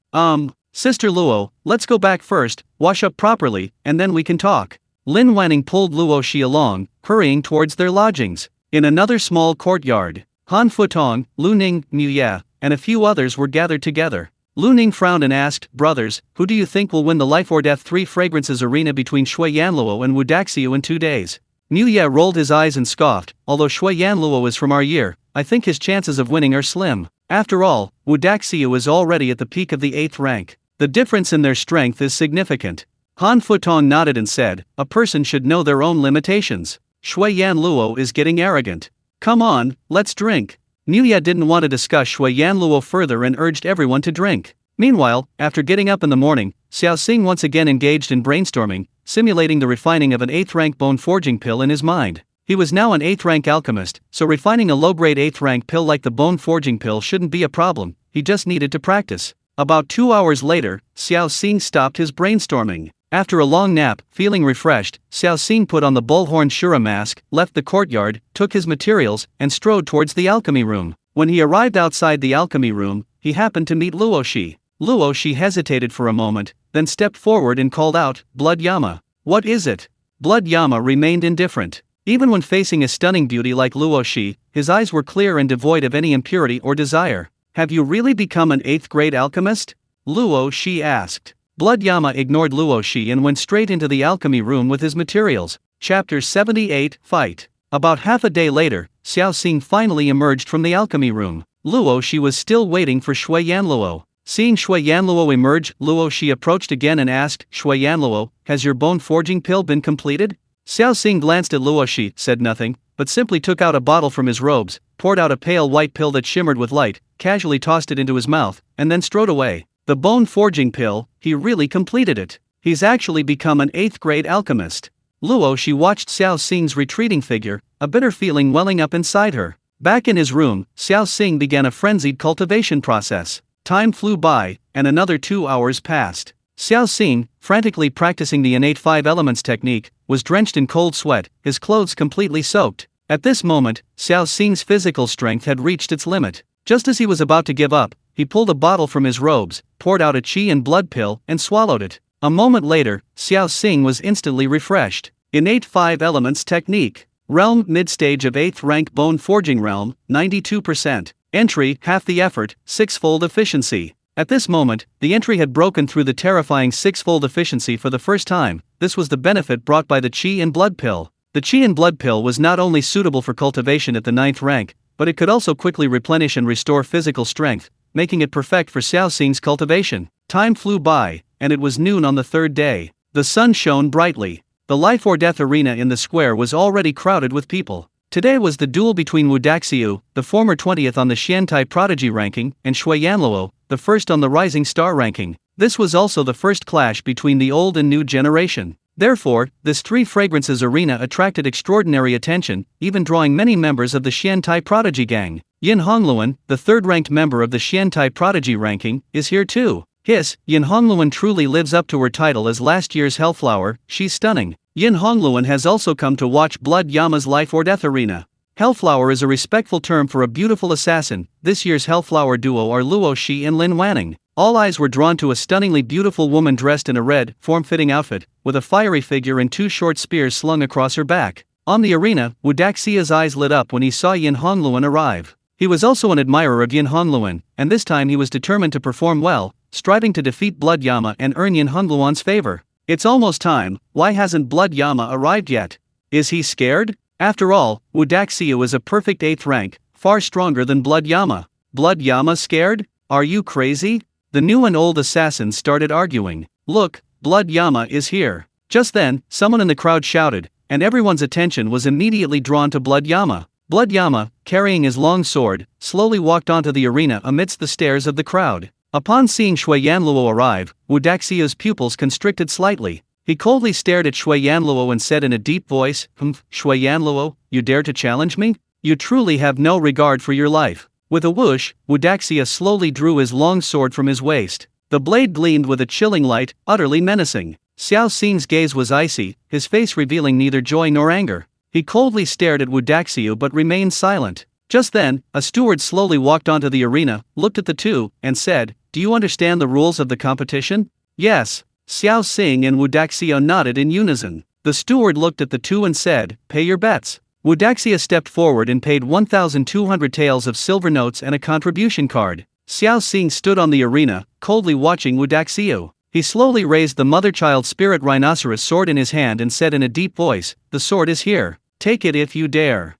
Sister Luo, let's go back first, wash up properly, and then we can talk." Lin Wanning pulled Luo Shi along, hurrying towards their lodgings. In another small courtyard, Han Futong, Lu Ning, Mu Ye, and a few others were gathered together. Lu Ning frowned and asked, "Brothers, who do you think will win the Life or Death 3 Fragrances arena between Xueyan Luo and Wu Daxiu in 2 days?" Mu Ye rolled his eyes and scoffed, "Although Xueyan Luo is from our year, I think his chances of winning are slim. After all, Wu Daxiu is already at the peak of the 8th rank. The difference in their strength is significant." Han Futong nodded and said, "A person should know their own limitations. Xueyan Luo is getting arrogant. Come on, let's drink." Mu Ye didn't want to discuss Xueyan Luo further and urged everyone to drink. Meanwhile, after getting up in the morning, Xiao Xing once again engaged in brainstorming, simulating the refining of an 8th rank bone forging pill in his mind. He was now an 8th rank alchemist, so refining a low-grade 8th rank pill like the bone forging pill shouldn't be a problem. He just needed to practice. About 2 hours later, Xiao Xing stopped his brainstorming. After a long nap, feeling refreshed, Xiao Xing put on the bullhorn Shura mask, left the courtyard, took his materials, and strode towards the alchemy room. When he arrived outside the alchemy room, he happened to meet Luo Shi. Luo Shi hesitated for a moment, then stepped forward and called out, "Blood Yama." "What is it?" Blood Yama remained indifferent. Even when facing a stunning beauty like Luo Shi, his eyes were clear and devoid of any impurity or desire. "Have you really become an 8th grade alchemist?" Luo Shi asked. Blood Yama ignored Luo Shi and went straight into the alchemy room with his materials. Chapter 78, Fight. About half a day later, Xiao Xing finally emerged from the alchemy room. Luo Shi was still waiting for Xueyan Luo. Seeing Xueyan Luo emerge, Luo Shi approached again and asked, "Xueyan Luo, has your bone forging pill been completed?" Xiao Xing glanced at Luo Shi, said nothing, but simply took out a bottle from his robes, poured out a pale white pill that shimmered with light, casually tossed it into his mouth, and then strode away. The bone forging pill, he really completed it. He's actually become an 8th grade alchemist. Luo Shi watched Xiao Xing's retreating figure, a bitter feeling welling up inside her. Back in his room, Xiao Xing began a frenzied cultivation process. Time flew by, and another 2 hours passed. Xiao Xing, frantically practicing the innate 5 elements technique, was drenched in cold sweat, his clothes completely soaked. At this moment, Xiao Xing's physical strength had reached its limit. Just as he was about to give up, he pulled a bottle from his robes, poured out a qi and blood pill, and swallowed it. A moment later, Xiao Xing was instantly refreshed. Innate 5 elements technique. Realm mid-stage of 8th rank bone forging realm, 92%. Entry, half the effort, 6-fold efficiency. At this moment, the entry had broken through the terrifying 6-fold efficiency for the first time. This was the benefit brought by the qi and blood pill. The qi and blood pill was not only suitable for cultivation at the 9th rank, but it could also quickly replenish and restore physical strength, making it perfect for Xiao Xing's cultivation. Time flew by, and it was noon on the third day. The sun shone brightly. The life or death arena in the square was already crowded with people. Today was the duel between Wu Daxiu, the former 20th on the Xiantai Prodigy ranking, and Shui Yanluo, the first on the Rising Star ranking. This was also the first clash between the old and new generation. Therefore, this three fragrances arena attracted extraordinary attention, even drawing many members of the Xiantai Prodigy gang. Yin Hongluan, the third-ranked member of the Xiantai Prodigy ranking, is here too. Yin Hongluan truly lives up to her title as last year's Hellflower. She's stunning. Yin Hongluan has also come to watch Blood Yama's life or death arena. Hellflower is a respectful term for a beautiful assassin. This year's Hellflower duo are Luo Shi and Lin Wanning. All eyes were drawn to a stunningly beautiful woman dressed in a red, form-fitting outfit, with a fiery figure and two short spears slung across her back. On the arena, Wu Daxia's eyes lit up when he saw Yin Hongluan arrive. He was also an admirer of Yin Hongluan, and this time he was determined to perform well, striving to defeat Blood Yama and earn Yin Hongluan's favor. It's almost time. Why hasn't Blood Yama arrived yet? Is he scared? After all, Wu Daxia is a perfect 8th rank, far stronger than Blood Yama. Blood Yama scared? Are you crazy? The new and old assassins started arguing. Look, Blood Yama is here. Just then, someone in the crowd shouted, and everyone's attention was immediately drawn to Blood Yama. Blood Yama, carrying his long sword, slowly walked onto the arena amidst the stares of the crowd. Upon seeing Shui Yanluo arrive, Wu Daxia's pupils constricted slightly. He coldly stared at Shui Yanluo and said in a deep voice, Shui Yanluo, you dare to challenge me? You truly have no regard for your life. With a whoosh, Wu Daxia slowly drew his long sword from his waist. The blade gleamed with a chilling light, utterly menacing. Xiao Xing's gaze was icy, his face revealing neither joy nor anger. He coldly stared at Wu Daxiu but remained silent. Just then, a steward slowly walked onto the arena, looked at the two, and said, do you understand the rules of the competition? Yes. Xiao Xing and Wu Daxia nodded in unison. The steward looked at the two and said, pay your bets. Wu Daxia stepped forward and paid 1,200 taels of silver notes and a contribution card. Xiao Xing stood on the arena, coldly watching Wu Daxiu. He slowly raised the mother-child spirit rhinoceros sword in his hand and said in a deep voice, the sword is here. Take it if you dare.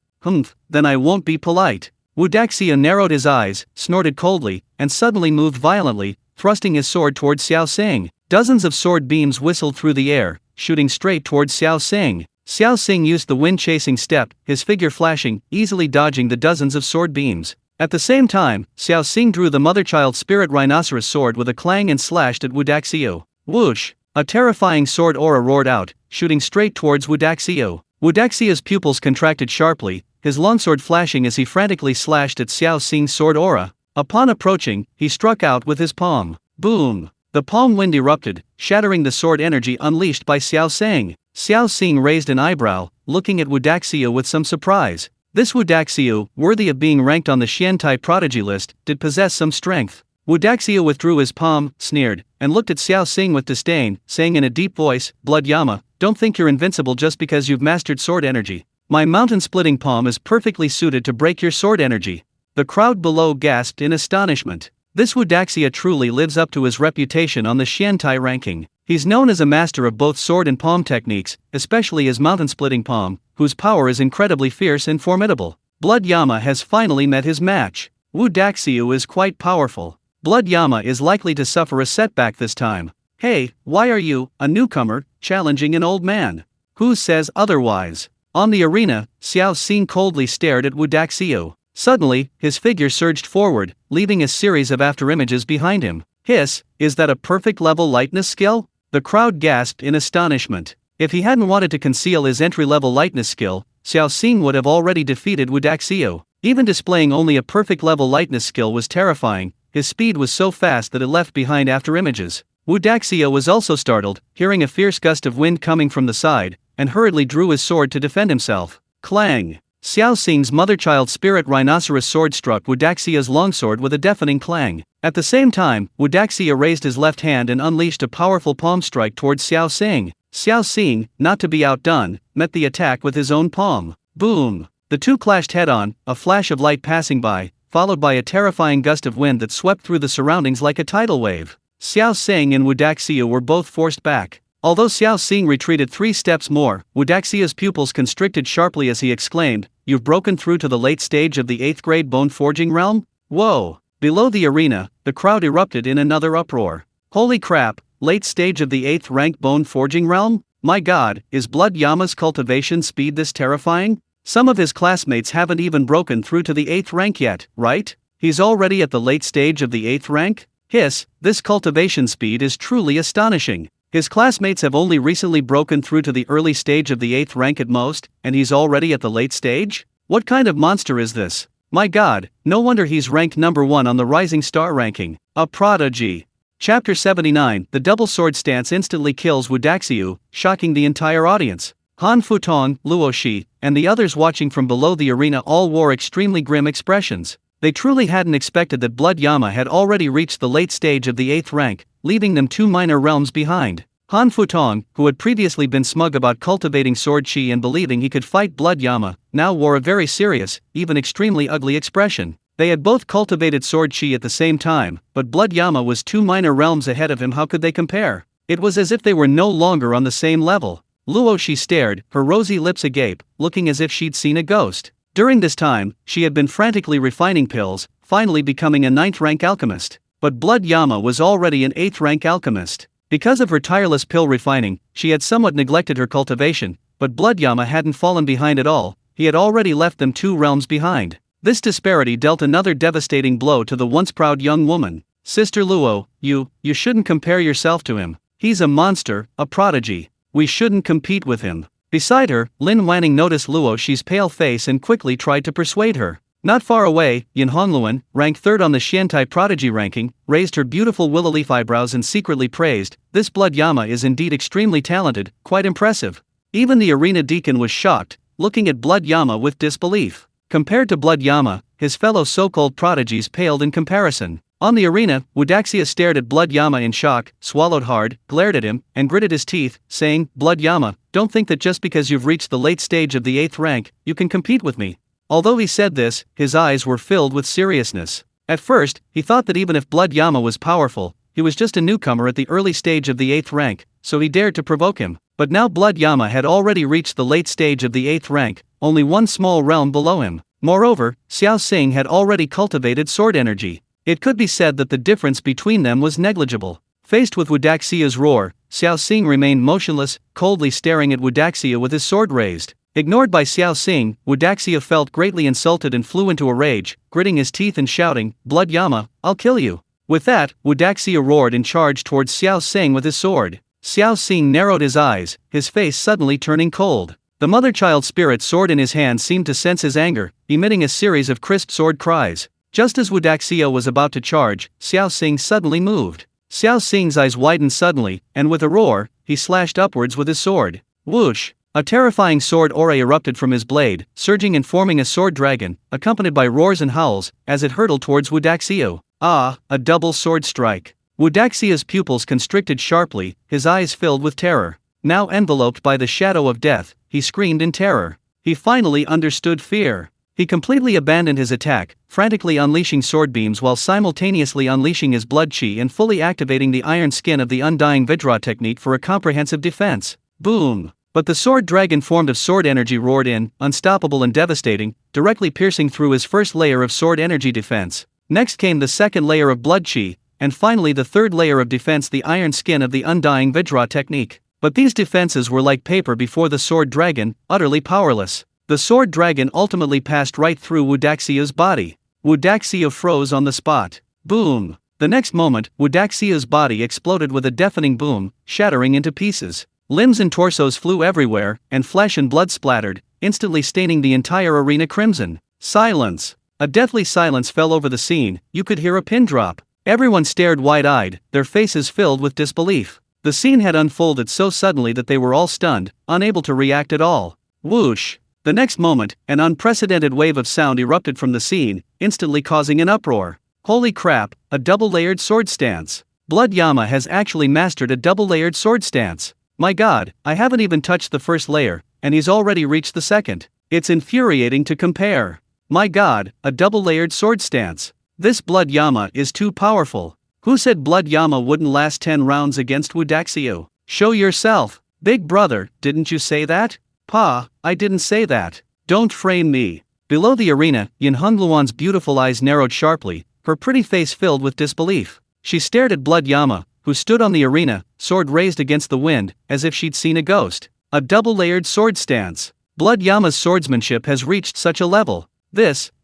Then I won't be polite. Wu Daxia narrowed his eyes, snorted coldly, and suddenly moved violently, thrusting his sword towards Xiao Xing. Dozens of sword beams whistled through the air, shooting straight towards Xiao Xing. Xiao Xing used the wind-chasing step, his figure flashing, easily dodging the dozens of sword beams. At the same time, Xiao Xing drew the mother-child spirit rhinoceros sword with a clang and slashed at Wu Daxiu. Whoosh! A terrifying sword aura roared out, shooting straight towards Wu Daxiu. Wu Daxia's pupils contracted sharply, his longsword flashing as he frantically slashed at Xiao Xing's sword aura. Upon approaching, he struck out with his palm. Boom! The palm wind erupted, shattering the sword energy unleashed by Xiao Xing. Xiao Xing raised an eyebrow, looking at Wu Daxiu with some surprise. This Wu Daxiu, worthy of being ranked on the Xiantai Prodigy list, did possess some strength. Wu Daxiu withdrew his palm, sneered, and looked at Xiao Xing with disdain, saying in a deep voice, Blood Yama, don't think you're invincible just because you've mastered sword energy. My mountain-splitting palm is perfectly suited to break your sword energy. The crowd below gasped in astonishment. This Wu Daxia truly lives up to his reputation on the Xiantai ranking. He's known as a master of both sword and palm techniques, especially his mountain-splitting palm, whose power is incredibly fierce and formidable. Blood Yama has finally met his match. Wu Daxiu is quite powerful. Blood Yama is likely to suffer a setback this time. Hey, why are you, a newcomer, challenging an old man? Who says otherwise? On the arena, Xiao Xing coldly stared at Wu Daxiu. Suddenly, his figure surged forward, leaving a series of afterimages behind him. Is that a perfect level lightness skill? The crowd gasped in astonishment. If he hadn't wanted to conceal his entry-level lightness skill, Xiao Xing would have already defeated Wu Daxiu. Even displaying only a perfect level lightness skill was terrifying, his speed was so fast that it left behind afterimages. Wu Daxiu was also startled, hearing a fierce gust of wind coming from the side, and hurriedly drew his sword to defend himself. Clang! Xiao Xing's mother-child spirit rhinoceros sword struck Wu Daxia's longsword with a deafening clang. At the same time, Wu Daxia raised his left hand and unleashed a powerful palm strike towards Xiao Xing. Xiao Xing, not to be outdone, met the attack with his own palm. Boom! The two clashed head-on, a flash of light passing by, followed by a terrifying gust of wind that swept through the surroundings like a tidal wave. Xiao Xing and Wu Daxia were both forced back. Although Xiao Xing retreated 3 steps more, Wu Daxia's pupils constricted sharply as he exclaimed, "You've broken through to the late stage of the 8th grade bone forging realm? Whoa!" Below the arena, the crowd erupted in another uproar. Holy crap, late stage of the 8th rank bone forging realm? My god, is Blood Yama's cultivation speed this terrifying? Some of his classmates haven't even broken through to the 8th rank yet, right? He's already at the late stage of the 8th rank? Hiss, this cultivation speed is truly astonishing. His classmates have only recently broken through to the early stage of the 8th rank at most, and he's already at the late stage? What kind of monster is this? My god, no wonder he's ranked number 1 on the Rising Star ranking. A prodigy. Chapter 79, the double sword stance instantly kills Wudaxiu, shocking the entire audience. Han Futong, Luoshi, and the others watching from below the arena all wore extremely grim expressions. They truly hadn't expected that Blood Yama had already reached the late stage of the 8th rank, leaving them 2 minor realms behind. Han Futong, who had previously been smug about cultivating sword chi and believing he could fight Blood Yama, now wore a very serious, even extremely ugly expression. They had both cultivated sword chi at the same time, but Blood Yama was 2 minor realms ahead of him. How could they compare? It was as if they were no longer on the same level. Luoshi stared, her rosy lips agape, looking as if she'd seen a ghost. During this time, she had been frantically refining pills, finally becoming a 9th rank alchemist. But Blood Yama was already an 8th rank alchemist. Because of her tireless pill refining, she had somewhat neglected her cultivation, but Blood Yama hadn't fallen behind at all. He had already left them 2 realms behind. This disparity dealt another devastating blow to the once proud young woman. Sister Luo, you shouldn't compare yourself to him. He's a monster, a prodigy. We shouldn't compete with him. Beside her, Lin Wanning noticed Luoshi's pale face and quickly tried to persuade her. Not far away, Yin Hongluan, ranked 3rd on the Xiantai prodigy ranking, raised her beautiful willow leaf eyebrows and secretly praised, "This Blood Yama is indeed extremely talented, quite impressive." Even the arena deacon was shocked, looking at Blood Yama with disbelief. Compared to Blood Yama, his fellow so-called prodigies paled in comparison. On the arena, Wudaxia stared at Blood Yama in shock, swallowed hard, glared at him, and gritted his teeth, saying, "Blood Yama, don't think that just because you've reached the late stage of the 8th rank, you can compete with me." Although he said this, his eyes were filled with seriousness. At first, he thought that even if Blood Yama was powerful, he was just a newcomer at the early stage of the 8th rank, so he dared to provoke him. But now Blood Yama had already reached the late stage of the 8th rank, only 1 small realm below him. Moreover, Xiao Xing had already cultivated sword energy. It could be said that the difference between them was negligible. Faced with Wudaxia's roar, Xiao Xing remained motionless, coldly staring at Wudaxia with his sword raised. Ignored by Xiao Xing, Wudaxia felt greatly insulted and flew into a rage, gritting his teeth and shouting, "Blood Yama, I'll kill you." With that, Wudaxia roared and charged towards Xiao Xing with his sword. Xiao Xing narrowed his eyes, his face suddenly turning cold. The mother-child spirit sword in his hand seemed to sense his anger, emitting a series of crisp sword cries. Just as Wudaxia was about to charge, Xiao Xing suddenly moved. Xiao Xing's eyes widened suddenly, and with a roar, he slashed upwards with his sword. Whoosh! A terrifying sword aura erupted from his blade, surging and forming a sword dragon, accompanied by roars and howls, as it hurtled towards Wudaxia. Ah, a double sword strike. Wudaxia's pupils constricted sharply, his eyes filled with terror. Now enveloped by the shadow of death, he screamed in terror. He finally understood fear. He completely abandoned his attack, frantically unleashing sword beams while simultaneously unleashing his blood chi and fully activating the iron skin of the Undying Vidra technique for a comprehensive defense. Boom! But the sword dragon formed of sword energy roared in, unstoppable and devastating, directly piercing through his first layer of sword energy defense. Next came the second layer of blood chi, and finally the third layer of defense, the iron skin of the Undying Vidra technique. But these defenses were like paper before the sword dragon, utterly powerless. The sword dragon ultimately passed right through Wudaxia's body. Wudaxia froze on the spot. Boom! The next moment, Wudaxia's body exploded with a deafening boom, shattering into pieces. Limbs and torsos flew everywhere, and flesh and blood splattered, instantly staining the entire arena crimson. Silence! A deathly silence fell over the scene. You could hear a pin drop. Everyone stared wide-eyed, their faces filled with disbelief. The scene had unfolded so suddenly that they were all stunned, unable to react at all. Whoosh! The next moment, an unprecedented wave of sound erupted from the scene, instantly causing an uproar. Holy crap, a double-layered sword stance. Blood Yama has actually mastered a double-layered sword stance. My god, I haven't even touched the first layer, and he's already reached the second. It's infuriating to compare. My god, a double-layered sword stance. This Blood Yama is too powerful. Who said Blood Yama wouldn't last 10 rounds against Wudaxiu? Show yourself. Big brother, didn't you say that? Pa, I didn't say that. Don't frame me. Below the arena, Yin Hongluan's beautiful eyes narrowed sharply, her pretty face filled with disbelief. She stared at Blood Yama, who stood on the arena, sword raised against the wind, as if she'd seen a ghost. A double-layered sword stance. Blood Yama's swordsmanship has reached such a level.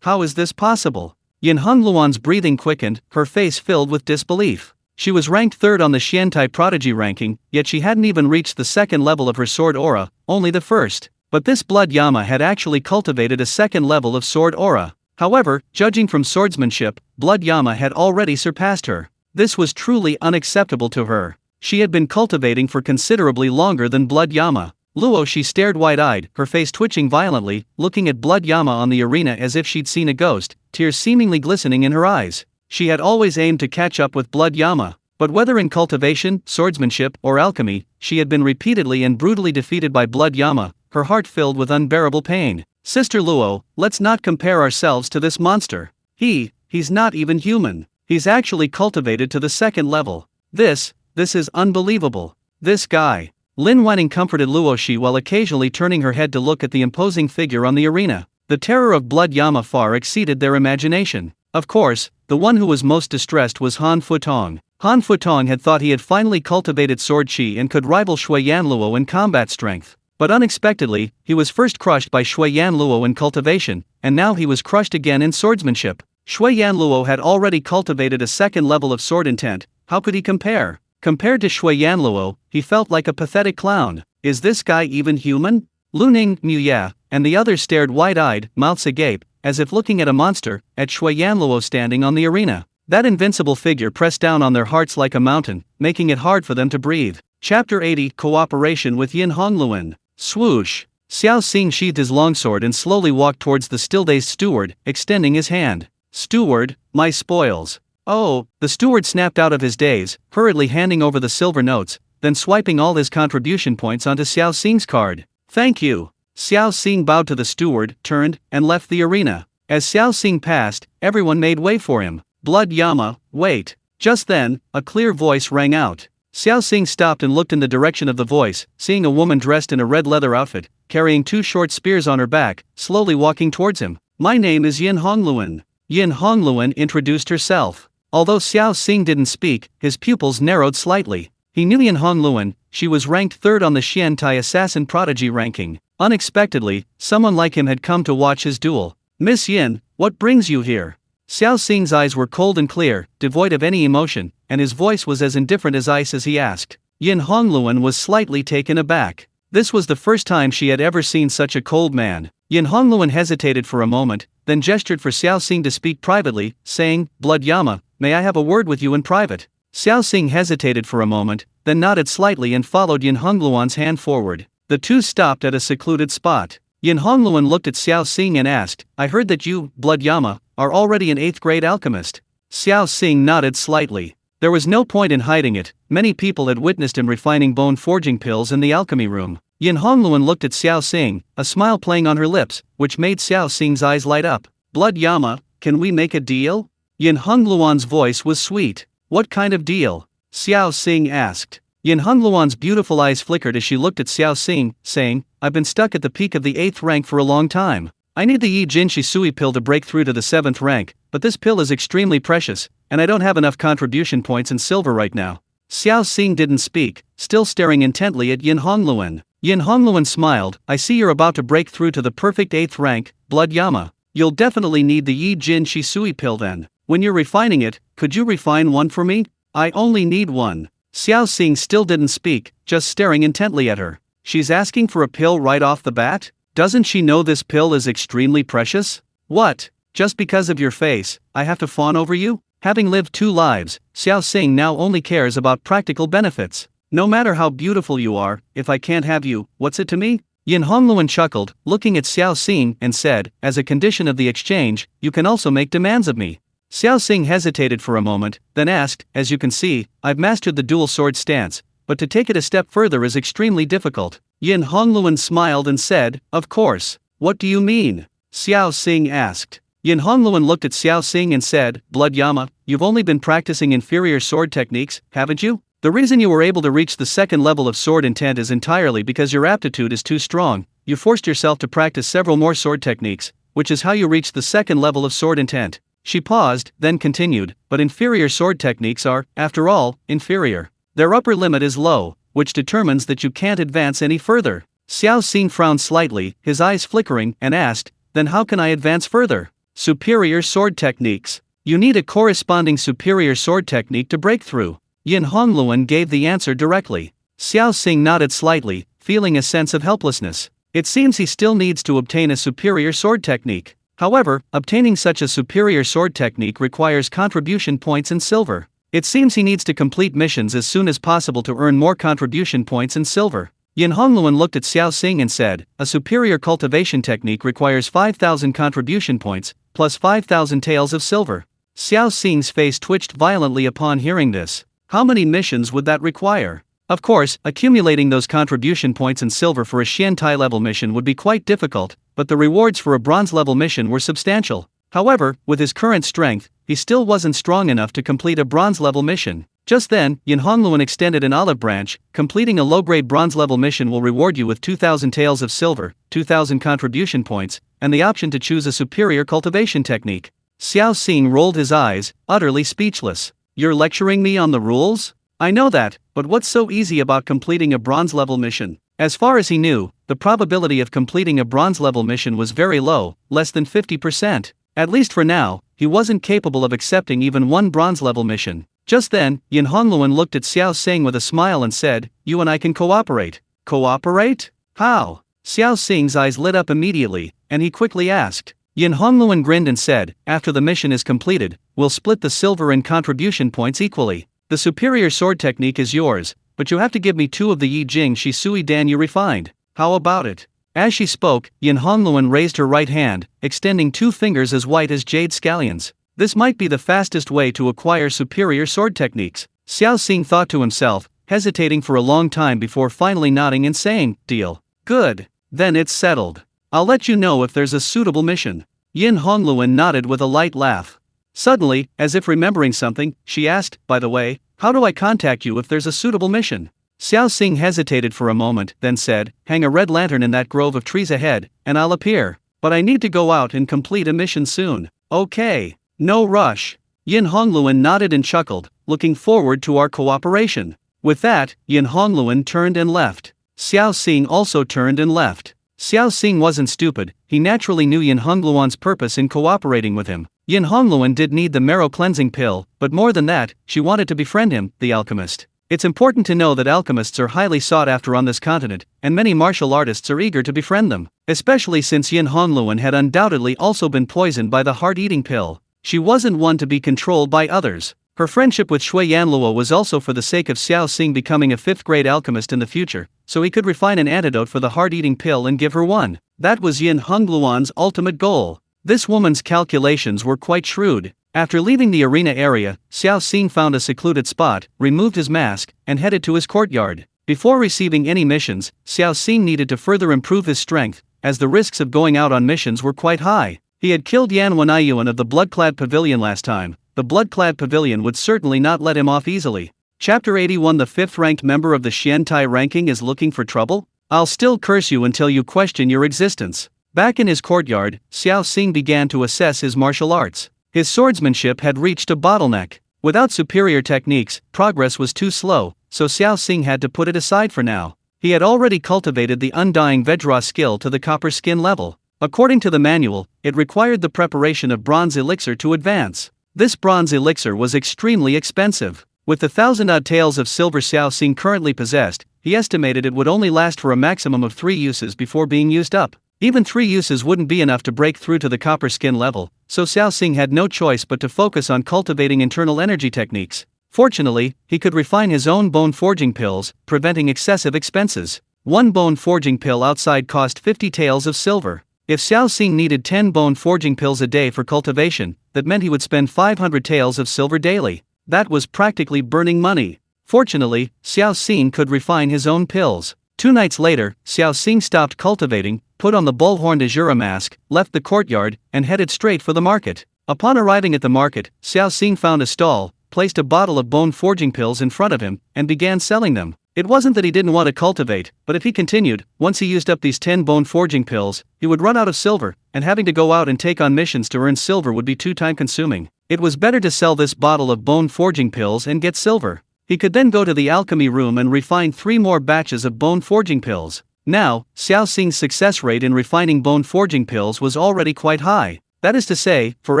How is this possible? Yin Hongluan's breathing quickened, her face filled with disbelief. She was ranked 3rd on the Xiantai Prodigy ranking, yet she hadn't even reached the 2nd level of her sword aura, only the 1st. But this Blood Yama had actually cultivated a 2nd level of sword aura. However, judging from swordsmanship, Blood Yama had already surpassed her. This was truly unacceptable to her. She had been cultivating for considerably longer than Blood Yama. Luo, she stared wide-eyed, her face twitching violently, looking at Blood Yama on the arena as if she'd seen a ghost, tears seemingly glistening in her eyes. She had always aimed to catch up with Blood Yama, but whether in cultivation, swordsmanship, or alchemy, she had been repeatedly and brutally defeated by Blood Yama, her heart filled with unbearable pain. Sister Luo, let's not compare ourselves to this monster. He's not even human. He's actually cultivated to the 2nd level. This is unbelievable. This guy. Lin Wanning comforted Luoshi while occasionally turning her head to look at the imposing figure on the arena. The terror of Blood Yama far exceeded their imagination. Of course, the one who was most distressed was Han Futong. Han Futong had thought he had finally cultivated sword chi and could rival Shui Yan Luo in combat strength. But unexpectedly, he was first crushed by Shui Yan Luo in cultivation, and now he was crushed again in swordsmanship. Shui Yan Luo had already cultivated a 2nd level of sword intent. How could he compare? Compared to Shui Yan Luo, he felt like a pathetic clown. Is this guy even human? Lu Ning, Mu Ya, and the others stared wide-eyed, mouths agape, as if looking at a monster, at Shui Yan Luo standing on the arena. That invincible figure pressed down on their hearts like a mountain, making it hard for them to breathe. Chapter 80, Cooperation with Yin Hongluan. Swoosh. Xiao Xing sheathed his longsword and slowly walked towards the still-dazed steward, extending his hand. Steward, my spoils. Oh, the steward snapped out of his daze, hurriedly handing over the silver notes, then swiping all his contribution points onto Xiao Xing's card. Thank you. Xiao Xing bowed to the steward, turned, and left the arena. As Xiao Xing passed, everyone made way for him. Blood Yama, wait. Just then, a clear voice rang out. Xiao Xing stopped and looked in the direction of the voice, seeing a woman dressed in a red leather outfit, carrying 2 short spears on her back, slowly walking towards him. My name is Yin Hongluan. Yin Hongluan introduced herself. Although Xiao Xing didn't speak, his pupils narrowed slightly. He knew Yin Hongluan. She was ranked 3rd on the Xiantai Assassin Prodigy ranking. Unexpectedly, someone like him had come to watch his duel. Miss Yin, what brings you here? Xiao Xing's eyes were cold and clear, devoid of any emotion, and his voice was as indifferent as ice as he asked. Yin Hongluan was slightly taken aback. This was the first time she had ever seen such a cold man. Yin Hongluan hesitated for a moment, then gestured for Xiao Xing to speak privately, saying, Blood Yama, may I have a word with you in private? Xiao Xing hesitated for a moment, then nodded slightly and followed Yin Hongluan's hand forward. The two stopped at a secluded spot. Yin Hongluan looked at Xiao Xing and asked, I heard that you, Blood Yama, are already an 8th grade alchemist. Xiao Xing nodded slightly. There was no point in hiding it, many people had witnessed him refining bone forging pills in the alchemy room. Yin Hongluan looked at Xiao Xing, a smile playing on her lips, which made Xiao Xing's eyes light up. Blood Yama, can we make a deal? Yin Hongluan's voice was sweet. What kind of deal? Xiao Xing asked. Yin Hongluan's beautiful eyes flickered as she looked at Xiao Xing, saying, I've been stuck at the peak of the 8th rank for a long time. I need the Yi Jin Shisui pill to break through to the 7th rank, but this pill is extremely precious, and I don't have enough contribution points in silver right now. Xiao Xing didn't speak, still staring intently at Yin Hongluan. Yin Hongluan smiled, I see you're about to break through to the perfect 8th rank, Blood Yama. You'll definitely need the Yi Jin Shisui pill then. When you're refining it, could you refine one for me? I only need one. Xiao Xing still didn't speak, just staring intently at her. She's asking for a pill right off the bat? Doesn't she know this pill is extremely precious? What? Just because of your face, I have to fawn over you? Having lived 2 lives, Xiao Xing now only cares about practical benefits. No matter how beautiful you are, if I can't have you, what's it to me? Yin Hongluan chuckled, looking at Xiao Xing, and said, as a condition of the exchange, you can also make demands of me. Xiao Xing hesitated for a moment, then asked, as you can see, I've mastered the dual sword stance, but to take it a step further is extremely difficult. Yin Hongluan smiled and said, of course. What do you mean? Xiao Xing asked. Yin Hongluan looked at Xiao Xing and said, Blood Yama, you've only been practicing inferior sword techniques, haven't you? The reason you were able to reach the 2nd level of sword intent is entirely because your aptitude is too strong. You forced yourself to practice several more sword techniques, which is how you reached the 2nd level of sword intent. She paused, then continued, but inferior sword techniques are, after all, inferior. Their upper limit is low, which determines that you can't advance any further. Xiao Xing frowned slightly, his eyes flickering, and asked, then how can I advance further? Superior sword techniques. You need a corresponding superior sword technique to break through. Yin Hongluan gave the answer directly. Xiao Xing nodded slightly, feeling a sense of helplessness. It seems he still needs to obtain a superior sword technique. However, obtaining such a superior sword technique requires contribution points in silver. It seems he needs to complete missions as soon as possible to earn more contribution points in silver. Yin Hongluan looked at Xiao Xing and said, a superior cultivation technique requires 5,000 contribution points, plus 5,000 taels of silver. Xiao Xing's face twitched violently upon hearing this. How many missions would that require? Of course, accumulating those contribution points in silver for a Xiantai level mission would be quite difficult, but the rewards for a bronze level mission were substantial. However, with his current strength, he still wasn't strong enough to complete a bronze level mission. Just then, Yin Hongluan extended an olive branch. Completing a low-grade bronze level mission will reward you with 2,000 taels of silver, 2,000 contribution points, and the option to choose a superior cultivation technique. Xiao Xing rolled his eyes, utterly speechless. You're lecturing me on the rules? I know that, but what's so easy about completing a bronze level mission? As far as he knew, the probability of completing a bronze level mission was very low, less than 50%. At least for now, he wasn't capable of accepting even one bronze level mission. Just then, Yin Hongluan looked at Xiao Xing with a smile and said, you and I can cooperate. Cooperate? How? Xiao Xing's eyes lit up immediately, and he quickly asked. Yin Hongluan grinned and said, after the mission is completed, we'll split the silver and contribution points equally. The superior sword technique is yours, but you have to give me 2 of the Yi Jing Shi Sui Dan you refined. How about it? As she spoke, Yin Hongluan raised her right hand, extending 2 fingers as white as jade scallions. This might be the fastest way to acquire superior sword techniques. Xiao Xing thought to himself, hesitating for a long time before finally nodding and saying, deal. Good. Then it's settled. I'll let you know if there's a suitable mission. Yin Hongluan nodded with a light laugh. Suddenly, as if remembering something, she asked, by the way, how do I contact you if there's a suitable mission? Xiao Xing hesitated for a moment, then said, hang a red lantern in that grove of trees ahead, and I'll appear. But I need to go out and complete a mission soon. Okay. No rush. Yin Hongluan nodded and chuckled, looking forward to our cooperation. With that, Yin Hongluan turned and left. Xiao Xing also turned and left. Xiao Xing wasn't stupid, he naturally knew Yin Hongluan's purpose in cooperating with him. Yin Hongluan did need the marrow cleansing pill, but more than that, she wanted to befriend him, the alchemist. It's important to know that alchemists are highly sought after on this continent, and many martial artists are eager to befriend them, especially since Yin Hongluan had undoubtedly also been poisoned by the heart-eating pill. She wasn't one to be controlled by others. Her friendship with Shui Yanluo was also for the sake of Xiao Xing becoming a 5th-grade alchemist in the future, so he could refine an antidote for the heart-eating pill and give her one. That was Yin Hongluan's ultimate goal. This woman's calculations were quite shrewd. After leaving the arena area, Xiao Xing found a secluded spot, removed his mask, and headed to his courtyard. Before receiving any missions, Xiao Xing needed to further improve his strength, as the risks of going out on missions were quite high. He had killed Yan Wanayuan of the Bloodclad Pavilion last time. The Bloodclad Pavilion would certainly not let him off easily. Chapter 81. The 5th-ranked member of the Xiantai ranking is looking for trouble? I'll still curse you until you question your existence. Back in his courtyard, Xiao Xing began to assess his martial arts. His swordsmanship had reached a bottleneck. Without superior techniques, progress was too slow, so Xiao Xing had to put it aside for now. He had already cultivated the Undying Vajra skill to the copper skin level. According to the manual, it required the preparation of bronze elixir to advance. This bronze elixir was extremely expensive. With the 1,000-odd taels of silver Xiao Xing currently possessed, he estimated it would only last for a maximum of 3 uses before being used up. Even 3 uses wouldn't be enough to break through to the copper skin level, so Xiao Xing had no choice but to focus on cultivating internal energy techniques. Fortunately, he could refine his own bone forging pills, preventing excessive expenses. 1 bone forging pill outside cost 50 taels of silver. If Xiao Xing needed 10 bone forging pills a day for cultivation, that meant he would spend 500 taels of silver daily. That was practically burning money. Fortunately, Xiao Xing could refine his own pills. 2 nights later, Xiao Xing stopped cultivating, put on the bull-horned Azura mask, left the courtyard, and headed straight for the market. Upon arriving at the market, Xiao Xing found a stall, placed a bottle of bone forging pills in front of him, and began selling them. It wasn't that he didn't want to cultivate, but if he continued, once he used up these 10 bone forging pills, he would run out of silver, and having to go out and take on missions to earn silver would be too time-consuming. It was better to sell this bottle of bone-forging pills and get silver. He could then go to the alchemy room and refine 3 more batches of bone-forging pills. Now, Xiao Xing's success rate in refining bone-forging pills was already quite high. That is to say, for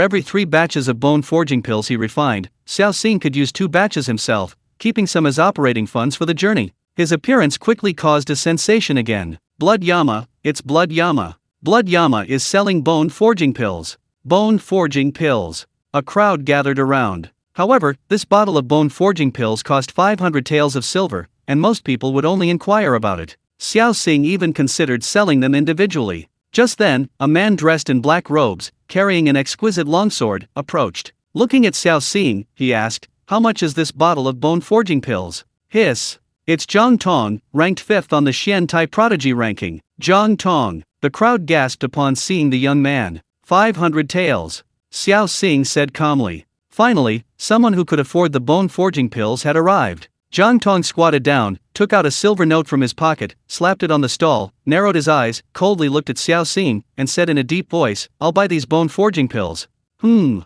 every 3 batches of bone-forging pills he refined, Xiao Xing could use 2 batches himself, keeping some as operating funds for the journey. His appearance quickly caused a sensation again. Blood Yama, it's Blood Yama. Blood Yama is selling bone-forging pills. Bone-forging pills. A crowd gathered around. However, this bottle of bone-forging pills cost 500 taels of silver, and most people would only inquire about it. Xiao Xing even considered selling them individually. Just then, a man dressed in black robes, carrying an exquisite longsword, approached. Looking at Xiao Xing, he asked, "How much is this bottle of bone-forging pills?" Hiss. It's Zhang Tong, ranked 5th on the Xian Tai Prodigy ranking. Zhang Tong. The crowd gasped upon seeing the young man. 500 taels. Xiao Xing said calmly. Finally, someone who could afford the bone-forging pills had arrived. Zhang Tong squatted down, took out a silver note from his pocket, slapped it on the stall, narrowed his eyes, coldly looked at Xiao Xing, and said in a deep voice, "I'll buy these bone-forging pills." Xiao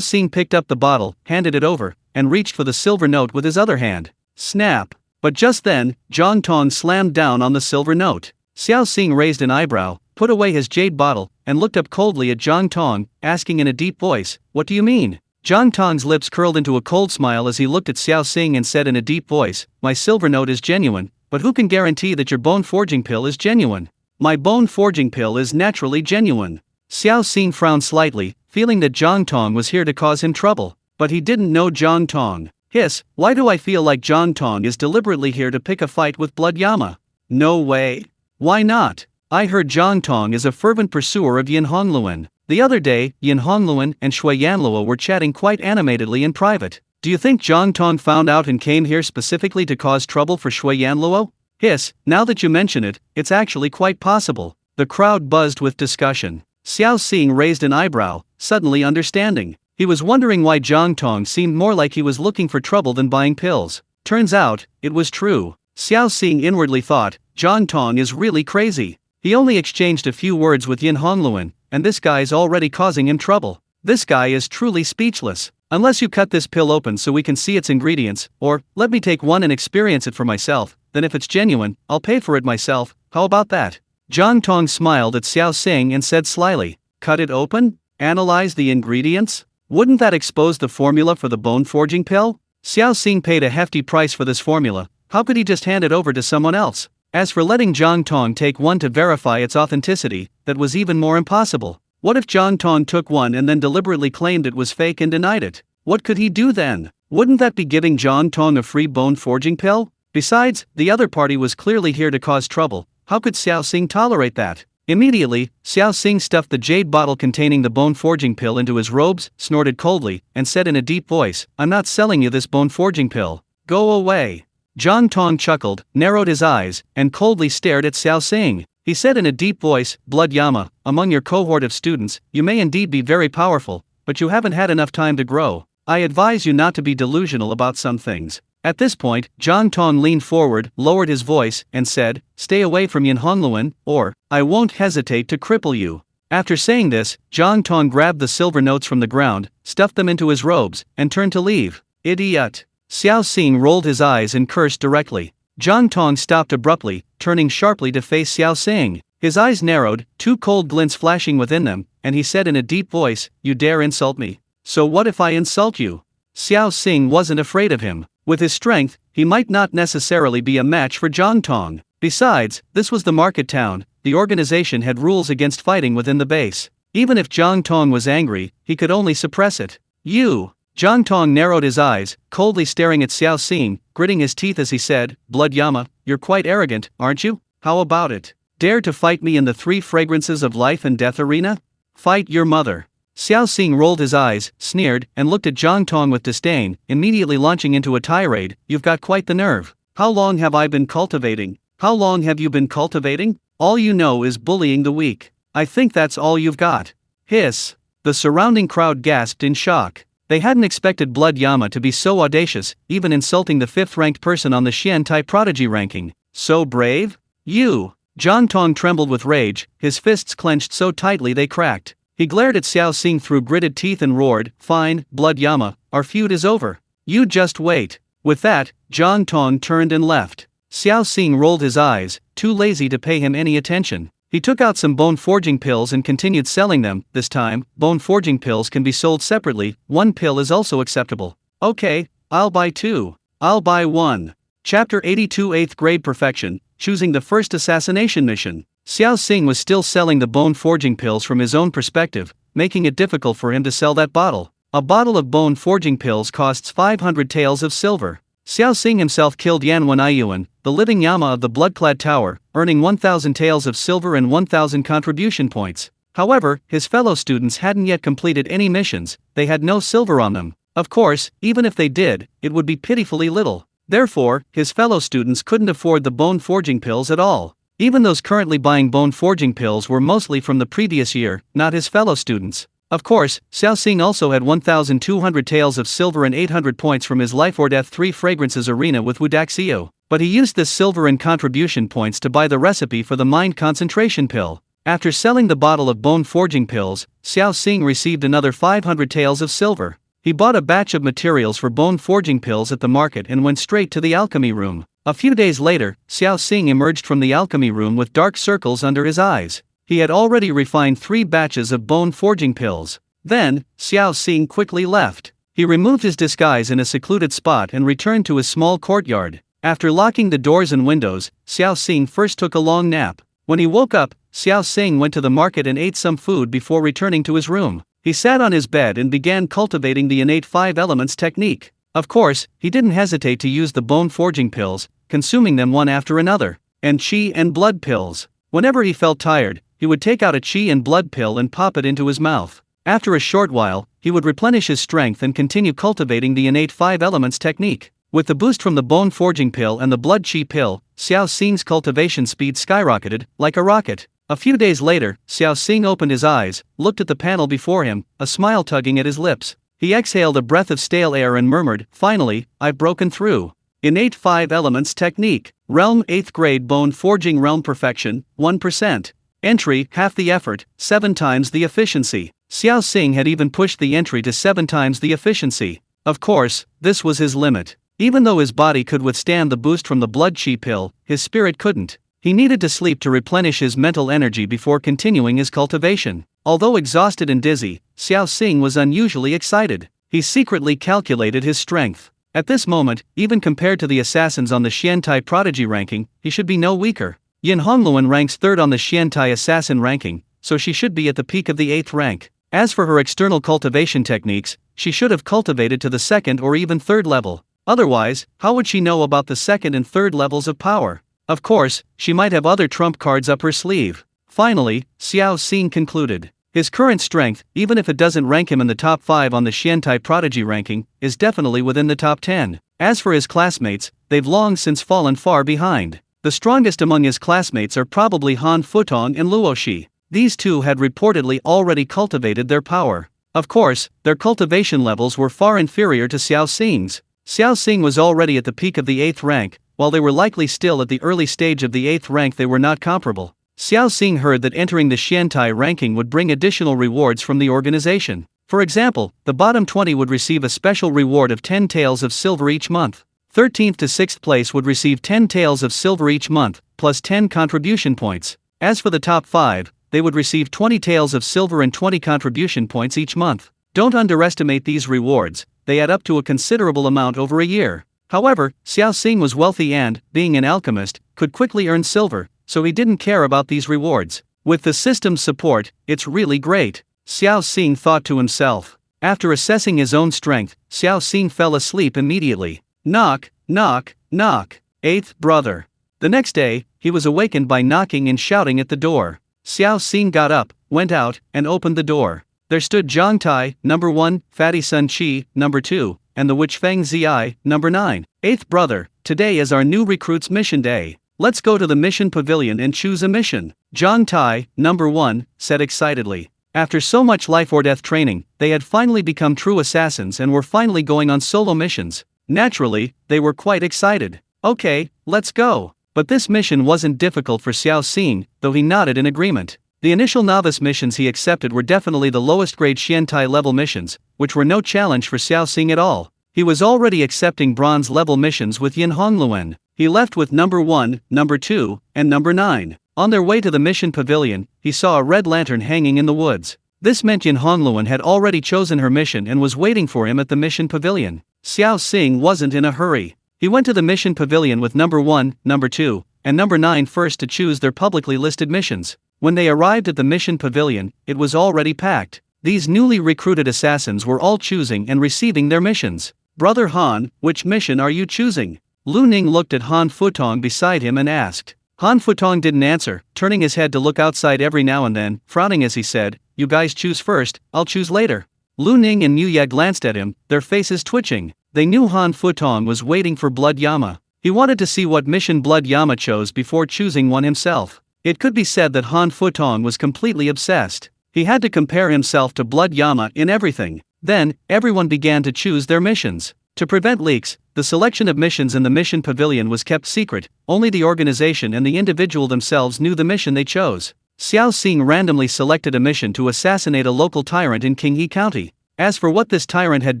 Xing picked up the bottle, handed it over, and reached for the silver note with his other hand. Snap! But just then, Zhang Tong slammed down on the silver note. Xiao Xing raised an eyebrow, put away his jade bottle, and looked up coldly at Zhang Tong, asking in a deep voice, "What do you mean?" Zhang Tong's lips curled into a cold smile as he looked at Xiao Xing and said in a deep voice, "My silver note is genuine, but who can guarantee that your bone-forging pill is genuine?" "My bone-forging pill is naturally genuine." Xiao Xing frowned slightly, feeling that Zhang Tong was here to cause him trouble. But he didn't know Zhang Tong. Hiss, why do I feel like Zhang Tong is deliberately here to pick a fight with Blood Yama? No way. Why not? I heard Zhang Tong is a fervent pursuer of Yin Hongluan. The other day, Yin Hongluan and Shui Yanluo were chatting quite animatedly in private. Do you think Zhang Tong found out and came here specifically to cause trouble for Shui Yanluo? Hiss, now that you mention it, it's actually quite possible. The crowd buzzed with discussion. Xiao Xing raised an eyebrow, suddenly understanding. He was wondering why Zhang Tong seemed more like he was looking for trouble than buying pills. Turns out, it was true. Xiao Xing inwardly thought, Zhang Tong is really crazy. He only exchanged a few words with Yin Hongluan, and this guy's already causing him trouble. This guy is truly speechless. Unless you cut this pill open so we can see its ingredients, or, let me take one and experience it for myself, then if it's genuine, I'll pay for it myself, how about that? Zhang Tong smiled at Xiao Xing and said slyly, "Cut it open? Analyze the ingredients? Wouldn't that expose the formula for the bone-forging pill?" Xiao Xing paid a hefty price for this formula, how could he just hand it over to someone else? As for letting Zhang Tong take one to verify its authenticity, that was even more impossible. What if Zhang Tong took one and then deliberately claimed it was fake and denied it? What could he do then? Wouldn't that be giving Zhang Tong a free bone-forging pill? Besides, the other party was clearly here to cause trouble. How could Xiao Xing tolerate that? Immediately, Xiao Xing stuffed the jade bottle containing the bone-forging pill into his robes, snorted coldly, and said in a deep voice, "I'm not selling you this bone-forging pill. Go away." Zhang Tong chuckled, narrowed his eyes, and coldly stared at Xiao Xing. He said in a deep voice, "Blood Yama, among your cohort of students, you may indeed be very powerful, but you haven't had enough time to grow. I advise you not to be delusional about some things." At this point, Zhang Tong leaned forward, lowered his voice, and said, "Stay away from Yin Hongluan, or I won't hesitate to cripple you." After saying this, Zhang Tong grabbed the silver notes from the ground, stuffed them into his robes, and turned to leave. Idiot! Xiao Xing rolled his eyes and cursed directly. Zhang Tong stopped abruptly, turning sharply to face Xiao Xing. His eyes narrowed, 2 cold glints flashing within them, and he said in a deep voice, "You dare insult me? So what if I insult you?" Xiao Xing wasn't afraid of him. With his strength, he might not necessarily be a match for Zhang Tong. Besides, this was the market town, the organization had rules against fighting within the base. Even if Zhang Tong was angry, he could only suppress it. "You!" Zhang Tong narrowed his eyes, coldly staring at Xiao Xing, gritting his teeth as he said, "Blood Yama, you're quite arrogant, aren't you? How about it? Dare to fight me in the 3 fragrances of life and death arena? Fight your mother." Xiao Xing rolled his eyes, sneered, and looked at Zhang Tong with disdain, immediately launching into a tirade, "You've got quite the nerve. How long have I been cultivating? How long have you been cultivating? All you know is bullying the weak. I think that's all you've got." Hiss. The surrounding crowd gasped in shock. They hadn't expected Blood Yama to be so audacious, even insulting the 5th-ranked person on the Xian Tai Prodigy ranking. So brave? You! Jiang Tong trembled with rage, his fists clenched so tightly they cracked. He glared at Xiao Xing through gritted teeth and roared, "Fine, Blood Yama, our feud is over. You just wait." With that, Jiang Tong turned and left. Xiao Xing rolled his eyes, too lazy to pay him any attention. He took out some bone-forging pills and continued selling them. This time, bone-forging pills can be sold separately, one pill is also acceptable. Okay, I'll buy two. I'll buy one. Chapter 82 8th Grade Perfection, choosing the first assassination mission. Xiao Xing was still selling the bone-forging pills from his own perspective, making it difficult for him to sell that bottle. A bottle of bone-forging pills costs 500 taels of silver. Xiao Xing himself killed Yanwen Aiyuan, the living Yama of the blood-clad tower, earning 1,000 taels of silver and 1,000 contribution points. However, his fellow students hadn't yet completed any missions, they had no silver on them. Of course, even if they did, it would be pitifully little. Therefore, his fellow students couldn't afford the bone-forging pills at all. Even those currently buying bone-forging pills were mostly from the previous year, not his fellow students. Of course, Xiao Xing also had 1,200 taels of silver and 800 points from his Life or Death 3 Fragrances arena with Wudaxio, but he used this silver and contribution points to buy the recipe for the mind concentration pill. After selling the bottle of bone-forging pills, Xiao Xing received another 500 taels of silver. He bought a batch of materials for bone-forging pills at the market and went straight to the alchemy room. A few days later, Xiao Xing emerged from the alchemy room with dark circles under his eyes. He had already refined 3 batches of bone-forging pills. Then, Xiao Xing quickly left. He removed his disguise in a secluded spot and returned to his small courtyard. After locking the doors and windows, Xiao Xing first took a long nap. When he woke up, Xiao Xing went to the market and ate some food before returning to his room. He sat on his bed and began cultivating the innate 5 elements technique. Of course, he didn't hesitate to use the bone-forging pills, consuming them one after another. And qi and blood pills. Whenever he felt tired, he would take out a qi and blood pill and pop it into his mouth. After a short while, he would replenish his strength and continue cultivating the innate 5 elements technique. With the boost from the bone-forging pill and the blood qi pill, Xiao Xing's cultivation speed skyrocketed, like a rocket. A few days later, Xiao Xing opened his eyes, looked at the panel before him, a smile tugging at his lips. He exhaled a breath of stale air and murmured, "Finally, I've broken through." Innate 5 elements technique. Realm 8th grade bone forging realm perfection, 1%. Entry, half the effort, 7 times the efficiency. Xiao Xing had even pushed the entry to 7 times the efficiency. Of course, this was his limit. Even though his body could withstand the boost from the blood qi pill, his spirit couldn't. He needed to sleep to replenish his mental energy before continuing his cultivation. Although exhausted and dizzy, Xiao Xing was unusually excited. He secretly calculated his strength. At this moment, even compared to the assassins on the Xiantai Prodigy ranking, he should be no weaker. Yin Hongluan ranks 3rd on the Xiantai Assassin ranking, so she should be at the peak of the 8th rank. As for her external cultivation techniques, she should have cultivated to the 2nd or even 3rd level. Otherwise, how would she know about the 2nd and 3rd levels of power? Of course, she might have other trump cards up her sleeve. Finally, Xiao Xing concluded. His current strength, even if it doesn't rank him in the top 5 on the Xiantai Prodigy ranking, is definitely within the top 10. As for his classmates, they've long since fallen far behind. The strongest among his classmates are probably Han Futong and Luoshi. These two had reportedly already cultivated their power. Of course, their cultivation levels were far inferior to Xiao Xing's. Xiao Xing was already at the peak of the 8th rank, while they were likely still at the early stage of the 8th rank. They were not comparable. Xiao Xing heard that entering the Xiantai ranking would bring additional rewards from the organization. For example, the bottom 20 would receive a special reward of 10 taels of silver each month. 13th to 6th place would receive 10 taels of silver each month, plus 10 contribution points. As for the top 5, they would receive 20 taels of silver and 20 contribution points each month. Don't underestimate these rewards, they add up to a considerable amount over a year. However, Xiao Xing was wealthy and, being an alchemist, could quickly earn silver, so he didn't care about these rewards. With the system's support, it's really great, Xiao Xing thought to himself. After assessing his own strength, Xiao Xing fell asleep immediately. Knock, knock, knock. 8th brother. The next day, he was awakened by knocking and shouting at the door. Xiao Xing got up, went out, and opened the door. There stood Zhang Tai, number 1, Fatty Sun Qi, number 2, and the witch Feng Ziai, number 9. 8th brother, today is our new recruit's mission day. Let's go to the mission pavilion and choose a mission. Zhang Tai, number 1, said excitedly. After so much life or death training, they had finally become true assassins and were finally going on solo missions. Naturally, they were quite excited. Okay, let's go. But this mission wasn't difficult for Xiao Xing, though he nodded in agreement. The initial novice missions he accepted were definitely the lowest grade Xiantai level missions, which were no challenge for Xiao Xing at all. He was already accepting bronze level missions with Yin Hongluen. He left with number 1, number 2, and number 9. On their way to the mission pavilion, he saw a red lantern hanging in the woods. This meant Yin Hongluen had already chosen her mission and was waiting for him at the mission pavilion. Xiao Xing wasn't in a hurry. He went to the mission pavilion with number 1, number 2, and number 9 first to choose their publicly listed missions. When they arrived at the mission pavilion, it was already packed. These newly recruited assassins were all choosing and receiving their missions. Brother Han, which mission are you choosing? Lu Ning looked at Han Futong beside him and asked. Han Futong didn't answer, turning his head to look outside every now and then, frowning as he said, "You guys choose first, I'll choose later." Lu Ning and Yu Ye glanced at him, their faces twitching. They knew Han Futong was waiting for Blood Yama. He wanted to see what mission Blood Yama chose before choosing one himself. It could be said that Han Futong was completely obsessed. He had to compare himself to Blood Yama in everything. Then, everyone began to choose their missions. To prevent leaks, the selection of missions in the mission pavilion was kept secret. Only the organization and the individual themselves knew the mission they chose. Xiao Xing randomly selected a mission to assassinate a local tyrant in Qinghe County. As for what this tyrant had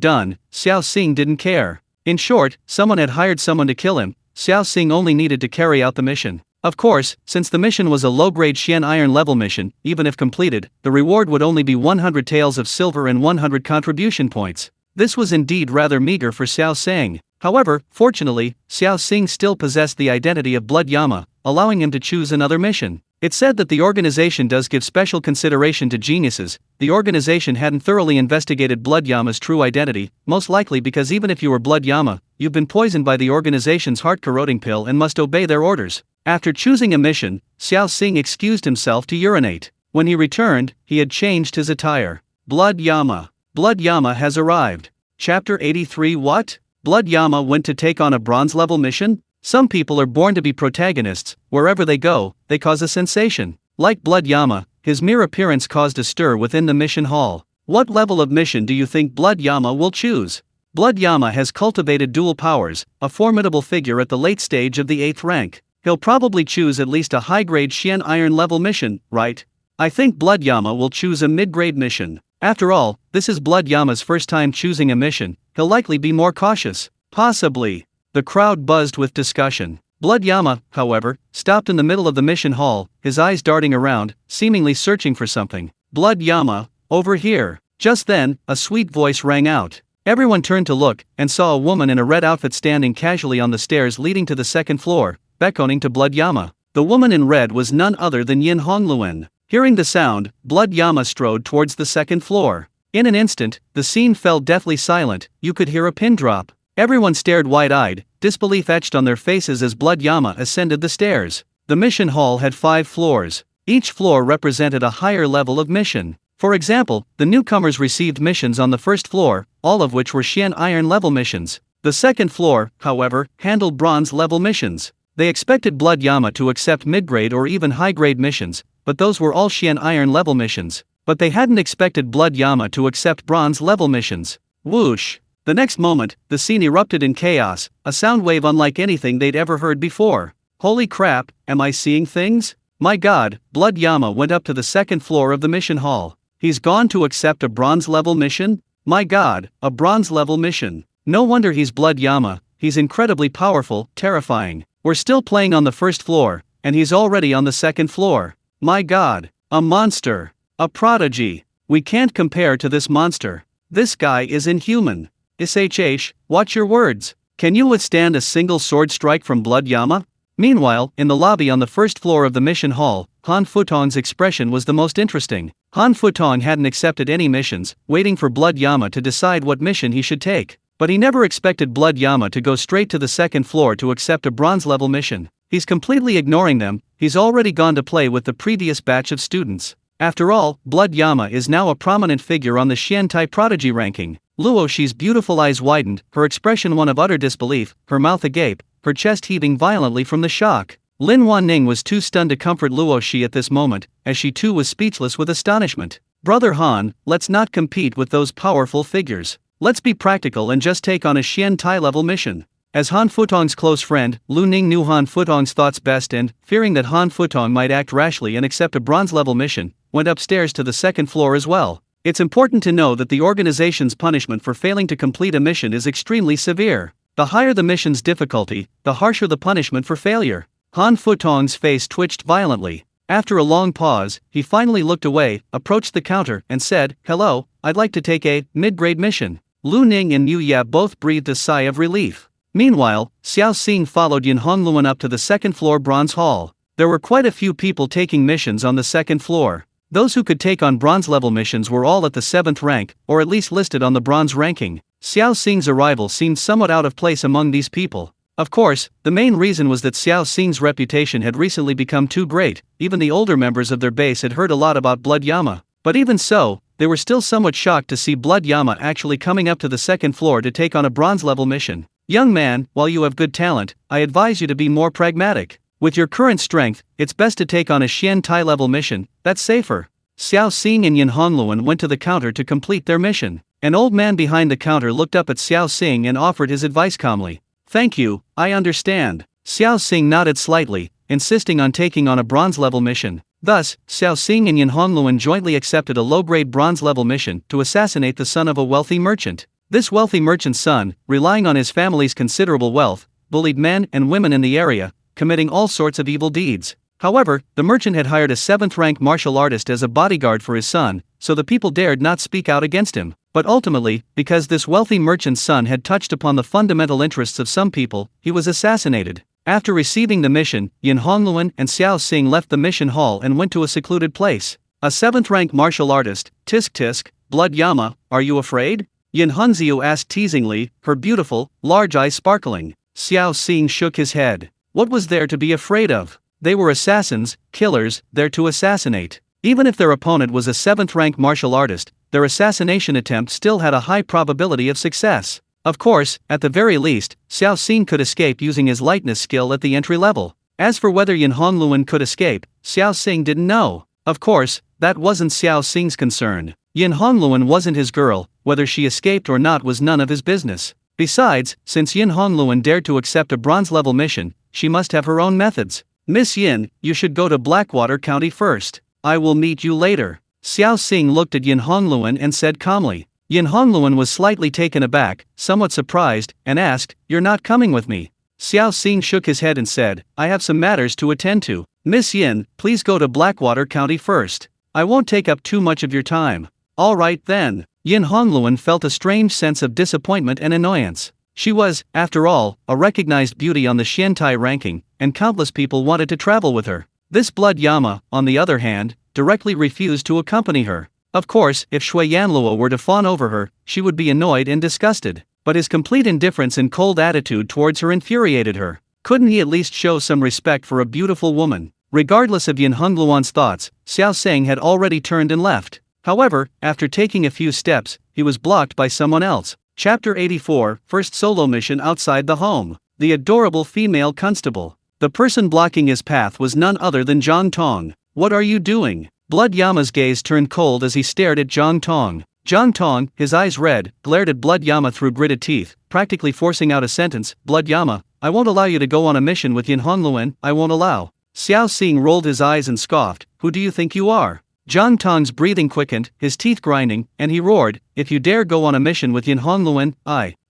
done, Xiao Xing didn't care. In short, someone had hired someone to kill him. Xiao Xing only needed to carry out the mission. Of course, since the mission was a low-grade Xian Iron level mission, even if completed, the reward would only be 100 taels of silver and 100 contribution points. This was indeed rather meager for Xiao Xing. However, fortunately, Xiao Xing still possessed the identity of Blood Yama, allowing him to choose another mission. It's said that the organization does give special consideration to geniuses. The organization hadn't thoroughly investigated Blood Yama's true identity, most likely because even if you were Blood Yama, you've been poisoned by the organization's heart-corroding pill and must obey their orders. After choosing a mission, Xiao Xing excused himself to urinate. When he returned, he had changed his attire. Blood Yama. Blood Yama has arrived. Chapter 83. What? Blood Yama went to take on a bronze-level mission? Some people are born to be protagonists. Wherever they go, they cause a sensation. Like Blood Yama, his mere appearance caused a stir within the mission hall. What level of mission do you think Blood Yama will choose? Blood Yama has cultivated dual powers, a formidable figure at the late stage of the 8th rank. He'll probably choose at least a high-grade Xian Iron level mission, right? I think Blood Yama will choose a mid-grade mission. After all, this is Blood Yama's first time choosing a mission. He'll likely be more cautious. Possibly. The crowd buzzed with discussion. Blood Yama, however, stopped in the middle of the mission hall, his eyes darting around, seemingly searching for something. Blood Yama, over here. Just then, a sweet voice rang out. Everyone turned to look, and saw a woman in a red outfit standing casually on the stairs leading to the second floor, beckoning to Blood Yama. The woman in red was none other than Yin Hongluen. Hearing the sound, Blood Yama strode towards the second floor. In an instant, the scene fell deathly silent. You could hear a pin drop. Everyone stared wide-eyed, disbelief etched on their faces as Blood Yama ascended the stairs. The mission hall had 5 floors. Each floor represented a higher level of mission. For example, the newcomers received missions on the first floor, all of which were Xian Iron level missions. The second floor, however, handled bronze level missions. They expected Blood Yama to accept mid-grade or even high-grade missions, but those were all Xian Iron level missions. But they hadn't expected Blood Yama to accept bronze level missions. Whoosh! The next moment, the scene erupted in chaos, a sound wave unlike anything they'd ever heard before. Holy crap, am I seeing things? My god, Blood Yama went up to the second floor of the mission hall. He's gone to accept a bronze level mission? My god, a bronze level mission. No wonder he's Blood Yama, he's incredibly powerful, terrifying. We're still playing on the first floor, and he's already on the second floor. My god, a monster, a prodigy. We can't compare to this monster. This guy is inhuman. Shh, watch your words. Can you withstand a single sword strike from Blood Yama? Meanwhile, in the lobby on the first floor of the mission hall, Han Futong's expression was the most interesting. Han Futong hadn't accepted any missions, waiting for Blood Yama to decide what mission he should take. But he never expected Blood Yama to go straight to the second floor to accept a bronze-level mission. He's completely ignoring them. He's already gone to play with the previous batch of students. After all, Blood Yama is now a prominent figure on the Xiantai Prodigy ranking. Luo Shi's beautiful eyes widened, her expression one of utter disbelief, her mouth agape, her chest heaving violently from the shock. Lin Wanning was too stunned to comfort Luo Shi at this moment, as she too was speechless with astonishment. Brother Han, let's not compete with those powerful figures. Let's be practical and just take on a Xiantai level mission. As Han Futong's close friend, Lu Ning knew Han Futong's thoughts best and, fearing that Han Futong might act rashly and accept a bronze-level mission, went upstairs to the second floor as well. It's important to know that the organization's punishment for failing to complete a mission is extremely severe. The higher the mission's difficulty, the harsher the punishment for failure. Han Futong's face twitched violently. After a long pause, he finally looked away, approached the counter, and said, "Hello, I'd like to take a mid-grade mission." Lu Ning and Yu Ya both breathed a sigh of relief. Meanwhile, Xiao Xing followed Yin Hongluan up to the second-floor bronze hall. There were quite a few people taking missions on the second floor. Those who could take on bronze-level missions were all at the 7th rank, or at least listed on the bronze ranking. Xiao Xing's arrival seemed somewhat out of place among these people. Of course, the main reason was that Xiao Xing's reputation had recently become too great. Even the older members of their base had heard a lot about Blood Yama. But even so, they were still somewhat shocked to see Blood Yama actually coming up to the second floor to take on a bronze-level mission. "Young man, while you have good talent, I advise you to be more pragmatic. With your current strength, it's best to take on a Xian Tai level mission, that's safer." Xiao Xing and Yin Hongluan went to the counter to complete their mission. An old man behind the counter looked up at Xiao Xing and offered his advice calmly. "Thank you, I understand." Xiao Xing nodded slightly, insisting on taking on a bronze-level mission. Thus, Xiao Xing and Yin Hongluan jointly accepted a low-grade bronze-level mission to assassinate the son of a wealthy merchant. This wealthy merchant's son, relying on his family's considerable wealth, bullied men and women in the area, committing all sorts of evil deeds. However, the merchant had hired a 7th-rank martial artist as a bodyguard for his son, so the people dared not speak out against him. But ultimately, because this wealthy merchant's son had touched upon the fundamental interests of some people, he was assassinated. After receiving the mission, Yin Hongluan and Xiao Xing left the mission hall and went to a secluded place. A 7th-rank martial artist, tisk tisk, Blood Yama, are you afraid? Yin Hunziu asked teasingly, her beautiful, large eyes sparkling. Xiao Xing shook his head. What was there to be afraid of? They were assassins, killers, there to assassinate. Even if their opponent was a 7th-rank martial artist, their assassination attempt still had a high probability of success. Of course, at the very least, Xiao Xing could escape using his lightness skill at the entry level. As for whether Yin Hongluan could escape, Xiao Xing didn't know. Of course, that wasn't Xiao Xing's concern. Yin Hongluan wasn't his girl, whether she escaped or not was none of his business. Besides, since Yin Hongluan dared to accept a bronze-level mission, she must have her own methods. "Miss Yin, you should go to Blackwater County first. I will meet you later." Xiao Xing looked at Yin Hongluan and said calmly. Yin Hongluan was slightly taken aback, somewhat surprised, and asked, "You're not coming with me?" Xiao Xing shook his head and said, "I have some matters to attend to. Miss Yin, please go to Blackwater County first. I won't take up too much of your time." "All right then." Yin Hongluan felt a strange sense of disappointment and annoyance. She was, after all, a recognized beauty on the Xiantai ranking, and countless people wanted to travel with her. This Blood Yama, on the other hand, directly refused to accompany her. Of course, if Shui Yanluo were to fawn over her, she would be annoyed and disgusted. But his complete indifference and cold attitude towards her infuriated her. Couldn't he at least show some respect for a beautiful woman? Regardless of Yin Hongluan's thoughts, Xiao Xing had already turned and left. However, after taking a few steps, he was blocked by someone else. Chapter 84, First Solo Mission Outside the Home. The adorable female constable. The person blocking his path was none other than Zhang Tong. "What are you doing?" Blood Yama's gaze turned cold as he stared at Zhang Tong. Zhang Tong, his eyes red, glared at Blood Yama through gritted teeth, practically forcing out a sentence. "Blood Yama, I won't allow you to go on a mission with Yin Hongluan, I won't allow." Xiao Xing rolled his eyes and scoffed, "Who do you think you are?" Zhang Tong's breathing quickened, his teeth grinding, and he roared, "If you dare go on a mission with Yin Hongluan,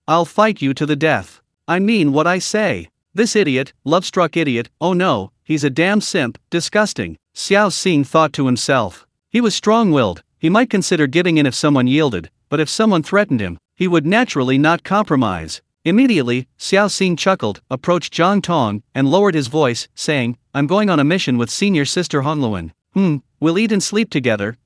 I'll fight you to the death. I mean what I say. This idiot, love-struck idiot, oh no, he's a damn simp, disgusting." Xiao Xing thought to himself. He was strong-willed, he might consider giving in if someone yielded, but if someone threatened him, he would naturally not compromise. Immediately, Xiao Xing chuckled, approached Zhang Tong, and lowered his voice, saying, "I'm going on a mission with senior sister Hongluan. We'll eat and sleep together,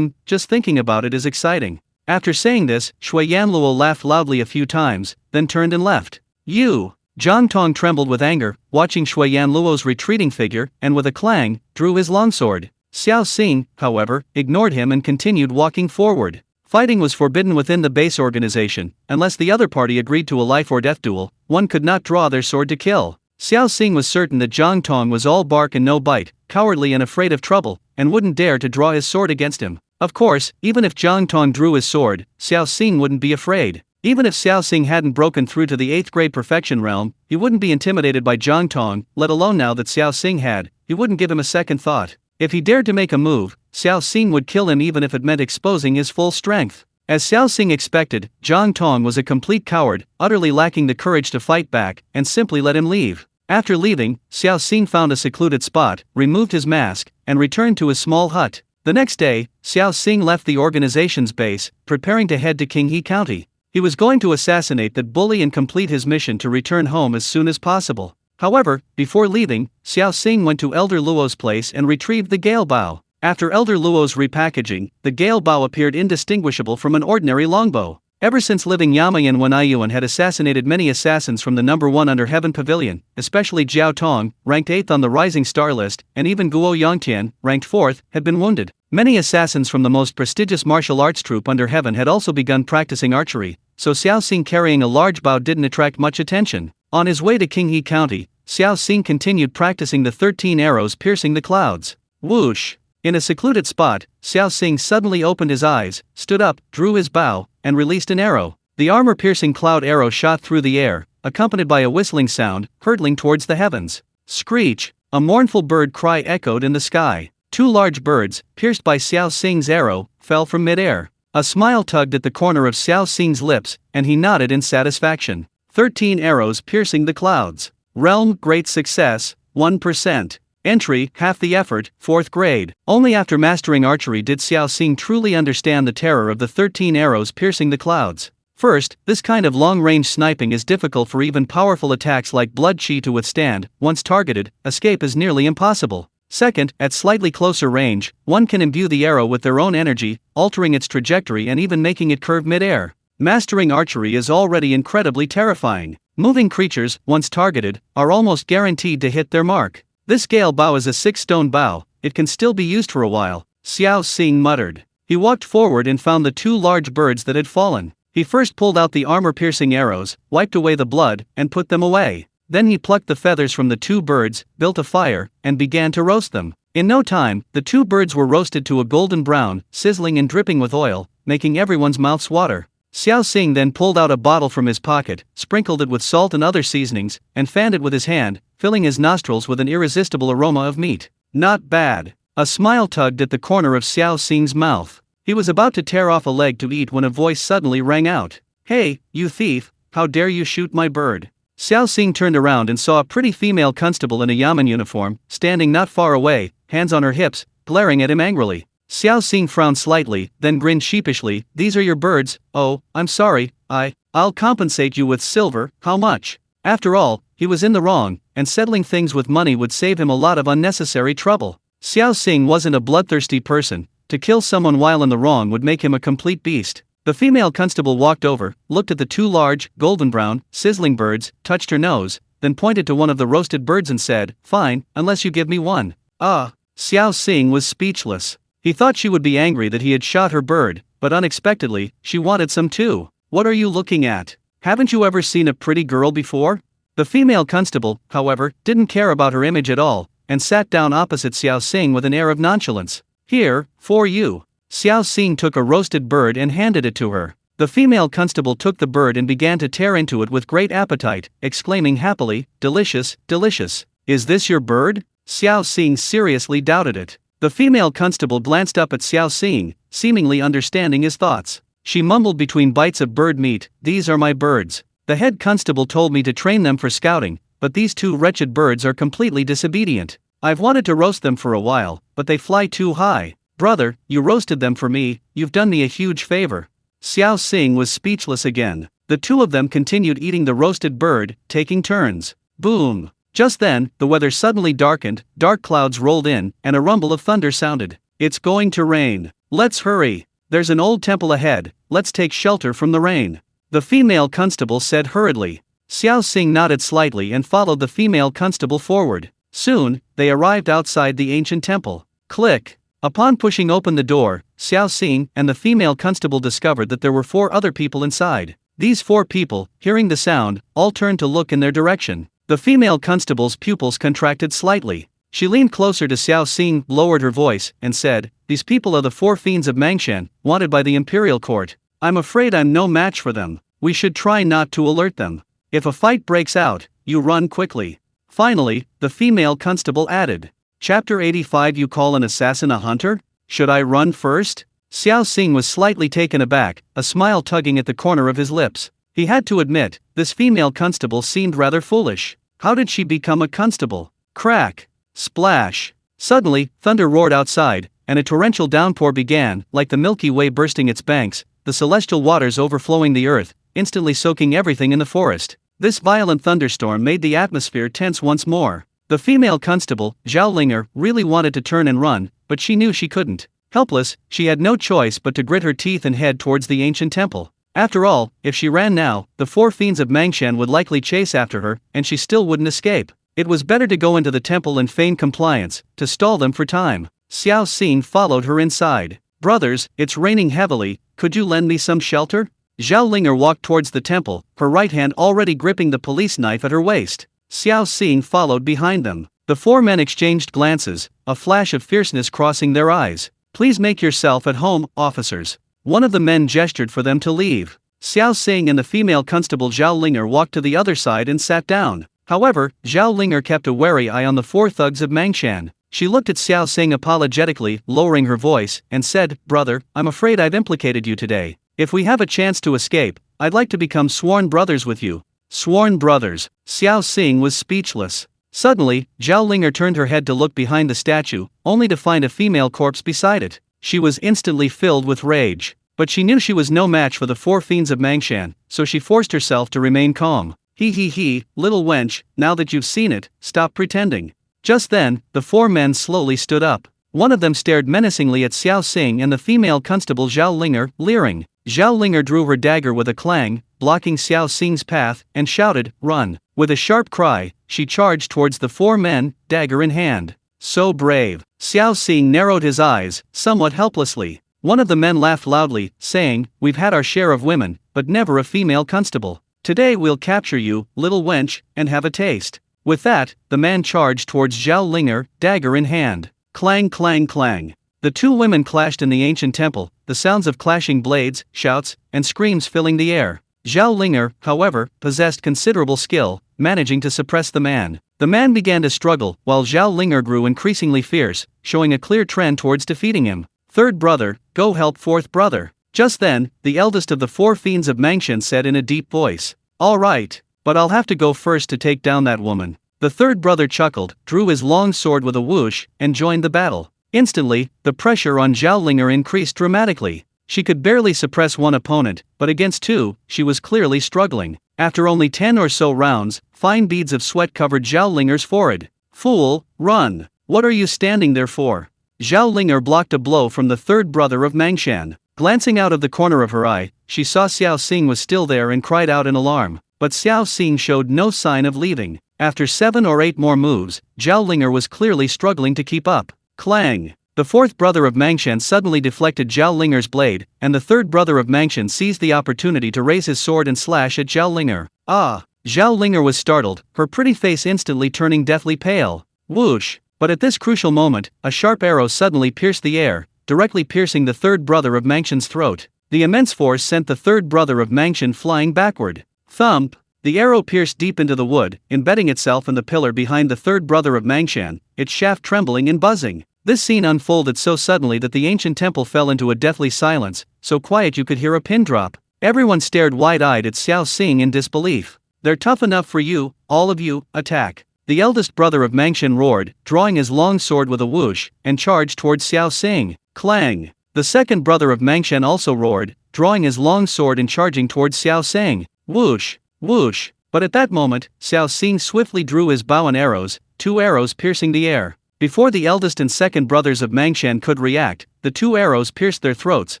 just thinking about it is exciting." After saying this, Shui Yanluo laughed loudly a few times, then turned and left. "You!" Zhang Tong trembled with anger, watching Shui Yanluo's retreating figure, and with a clang, drew his longsword. Xiao Xing, however, ignored him and continued walking forward. Fighting was forbidden within the base organization. Unless the other party agreed to a life-or-death duel, one could not draw their sword to kill. Xiao Xing was certain that Zhang Tong was all bark and no bite, cowardly and afraid of trouble, and wouldn't dare to draw his sword against him. Of course, even if Zhang Tong drew his sword, Xiao Xing wouldn't be afraid. Even if Xiao Xing hadn't broken through to the 8th grade perfection realm, he wouldn't be intimidated by Jiang Tong, let alone now that Xiao Xing had, he wouldn't give him a second thought. If he dared to make a move, Xiao Xing would kill him even if it meant exposing his full strength. As Xiao Xing expected, Jiang Tong was a complete coward, utterly lacking the courage to fight back, and simply let him leave. After leaving, Xiao Xing found a secluded spot, removed his mask, and returned to his small hut. The next day, Xiao Xing left the organization's base, preparing to head to Qinghe County. He was going to assassinate that bully and complete his mission to return home as soon as possible. However, before leaving, Xiao Xing went to Elder Luo's place and retrieved the Gale Bow. After Elder Luo's repackaging, the Gale Bow appeared indistinguishable from an ordinary longbow. Ever since living Yamayan Wenyuan had assassinated many assassins from the number 1 under heaven pavilion, especially Jiao Tong, ranked 8th on the rising star list, and even Guo Yongtian, ranked 4th, had been wounded. Many assassins from the most prestigious martial arts troupe under heaven had also begun practicing archery, so Xiao Xing carrying a large bow didn't attract much attention. On his way to Qinghe County, Xiao Xing continued practicing the 13 arrows piercing the clouds. Whoosh! In a secluded spot, Xiao Xing suddenly opened his eyes, stood up, drew his bow, and released an arrow. The armor-piercing cloud arrow shot through the air, accompanied by a whistling sound, hurtling towards the heavens. Screech! A mournful bird cry echoed in the sky. 2 large birds, pierced by Xiao Xing's arrow, fell from mid-air. A smile tugged at the corner of Xiao Xing's lips, and he nodded in satisfaction. 13 arrows piercing the clouds. Realm Great Success, 1%. Entry, half the effort, 4th grade. Only after mastering archery did Xiao Xing truly understand the terror of the 13 arrows piercing the clouds. First, this kind of long-range sniping is difficult for even powerful attacks like Blood Chi to withstand. Once targeted, escape is nearly impossible. Second, at slightly closer range, one can imbue the arrow with their own energy, altering its trajectory and even making it curve mid-air. Mastering archery is already incredibly terrifying. Moving creatures, once targeted, are almost guaranteed to hit their mark. This Gale Bow is a 6-stone bow, it can still be used for a while, Xiao Xing muttered. He walked forward and found the 2 large birds that had fallen. He first pulled out the armor-piercing arrows, wiped away the blood, and put them away. Then he plucked the feathers from the 2 birds, built a fire, and began to roast them. In no time, the 2 birds were roasted to a golden brown, sizzling and dripping with oil, making everyone's mouths water. Xiao Xing then pulled out a bottle from his pocket, sprinkled it with salt and other seasonings, and fanned it with his hand, filling his nostrils with an irresistible aroma of meat. Not bad. A smile tugged at the corner of Xiao Xing's mouth. He was about to tear off a leg to eat when a voice suddenly rang out. "Hey, you thief, how dare you shoot my bird?" Xiao Xing turned around and saw a pretty female constable in a yamen uniform, standing not far away, hands on her hips, glaring at him angrily. Xiao Xing frowned slightly, then grinned sheepishly. "These are your birds? Oh, I'm sorry, I'll compensate you with silver, how much?" After all, he was in the wrong, and settling things with money would save him a lot of unnecessary trouble. Xiao Xing wasn't a bloodthirsty person, to kill someone while in the wrong would make him a complete beast. The female constable walked over, looked at the 2 large, golden brown, sizzling birds, touched her nose, then pointed to one of the roasted birds and said, "Fine, unless you give me one." Xiao Xing was speechless. He thought she would be angry that he had shot her bird, but unexpectedly, she wanted some too. "What are you looking at? Haven't you ever seen a pretty girl before?" The female constable, however, didn't care about her image at all, and sat down opposite Xiao Xing with an air of nonchalance. "Here, for you." Xiao Xing took a roasted bird and handed it to her. The female constable took the bird and began to tear into it with great appetite, exclaiming happily, "Delicious, delicious. Is this your bird?" Xiao Xing seriously doubted it. The female constable glanced up at Xiao Xing, seemingly understanding his thoughts. She mumbled between bites of bird meat, "These are my birds. The head constable told me to train them for scouting, but these 2 wretched birds are completely disobedient. I've wanted to roast them for a while, but they fly too high. Brother, you roasted them for me, you've done me a huge favor." Xiao Xing was speechless again. The 2 of them continued eating the roasted bird, taking turns. Boom! Just then, the weather suddenly darkened, dark clouds rolled in, and a rumble of thunder sounded. "It's going to rain. Let's hurry. There's an old temple ahead, let's take shelter from the rain," the female constable said hurriedly. Xiao Xing nodded slightly and followed the female constable forward. Soon, they arrived outside the ancient temple. Click! Upon pushing open the door, Xiao Xing and the female constable discovered that there were 4 other people inside. These 4 people, hearing the sound, all turned to look in their direction. The female constable's pupils contracted slightly. She leaned closer to Xiao Xing, lowered her voice, and said, "These people are the 4 fiends of Mangshan, wanted by the imperial court. I'm afraid I'm no match for them." We should try not to alert them. If a fight breaks out, you run quickly. Finally, the female constable added. Chapter 85. You call an assassin a hunter? Should I run first? Xiao Xing was slightly taken aback, a smile tugging at the corner of his lips. He had to admit, this female constable seemed rather foolish. How did she become a constable? Crack! Splash! Suddenly, thunder roared outside, and a torrential downpour began, like the Milky Way bursting its banks, the celestial waters overflowing the earth, instantly soaking everything in the forest. This violent thunderstorm made the atmosphere tense once more. The female constable, Xiao Linger, really wanted to turn and run, but she knew she couldn't. Helpless, she had no choice but to grit her teeth and head towards the ancient temple. After all, if she ran now, the four fiends of Mangshan would likely chase after her, and she still wouldn't escape. It was better to go into the temple and feign compliance, to stall them for time. Xiao Xing followed her inside. Brothers, it's raining heavily, could you lend me some shelter? Xiao Linger walked towards the temple, her right hand already gripping the police knife at her waist. Xiao Xing followed behind them. The four men exchanged glances, a flash of fierceness crossing their eyes. Please make yourself at home, officers. One of the men gestured for them to leave. Xiao Xing and the female constable Xiao Linger walked to the other side and sat down. However, Xiao Linger kept a wary eye on the four thugs of Mangshan. She looked at Xiao Xing apologetically, lowering her voice, and said, Brother, I'm afraid I've implicated you today. If we have a chance to escape, I'd like to become sworn brothers with you. Sworn brothers. Xiao Xing was speechless. Suddenly, Xiao Linger turned her head to look behind the statue, only to find a female corpse beside it. She was instantly filled with rage. But she knew she was no match for the four fiends of Mangshan, so she forced herself to remain calm. He, little wench, now that you've seen it, stop pretending. Just then, the four men slowly stood up. One of them stared menacingly at Xiao Xing and the female constable Xiao Linger, leering. Xiao Linger drew her dagger with a clang, blocking Xiao Xing's path, and shouted, Run! With a sharp cry, she charged towards the four men, dagger in hand. So brave. Xiao Xing narrowed his eyes, somewhat helplessly. One of the men laughed loudly, saying, We've had our share of women, but never a female constable. Today we'll capture you, little wench, and have a taste. With that, the man charged towards Xiao Linger, dagger in hand. Clang clang clang. The two women clashed in the ancient temple, the sounds of clashing blades, shouts, and screams filling the air. Xiao Linger, however, possessed considerable skill, managing to suppress the man. The man began to struggle, while Xiao Linger grew increasingly fierce, showing a clear trend towards defeating him. Third brother, go help fourth brother. Just then, the eldest of the four fiends of Mangshan said in a deep voice. All right, but I'll have to go first to take down that woman. The third brother chuckled, drew his long sword with a whoosh, and joined the battle. Instantly, the pressure on Xiao Linger increased dramatically. She could barely suppress one opponent, but against two, she was clearly struggling. After only 10 or so rounds, fine beads of sweat covered Xiao Linger's forehead. Fool, run! What are you standing there for? Xiao Linger blocked a blow from the third brother of Mangshan. Glancing out of the corner of her eye, she saw Xiao Xing was still there and cried out in alarm. But Xiao Xing showed no sign of leaving. After 7 or 8 more moves, Xiao Linger was clearly struggling to keep up. Clang! The fourth brother of Mangshan suddenly deflected Xiao Linger's blade, and the third brother of Mangshan seized the opportunity to raise his sword and slash at Xiao Linger. Ah! Xiao Linger was startled, her pretty face instantly turning deathly pale. Whoosh! But at this crucial moment, a sharp arrow suddenly pierced the air, directly piercing the third brother of Mangshan's throat. The immense force sent the third brother of Mangshan flying backward. Thump! The arrow pierced deep into the wood, embedding itself in the pillar behind the third brother of Mangshan, its shaft trembling and buzzing. This scene unfolded so suddenly that the ancient temple fell into a deathly silence, so quiet you could hear a pin drop. Everyone stared wide-eyed at Xiao Xing in disbelief. They're tough enough for you, all of you, attack. The eldest brother of Mangshan roared, drawing his long sword with a whoosh, and charged towards Xiao Xing. Clang! The second brother of Mangshan also roared, drawing his long sword and charging towards Xiao Xing. Whoosh! Whoosh! But at that moment, Xiao Xing swiftly drew his bow and arrows, 2 arrows piercing the air. Before the eldest and second brothers of Mangshan could react, the 2 arrows pierced their throats,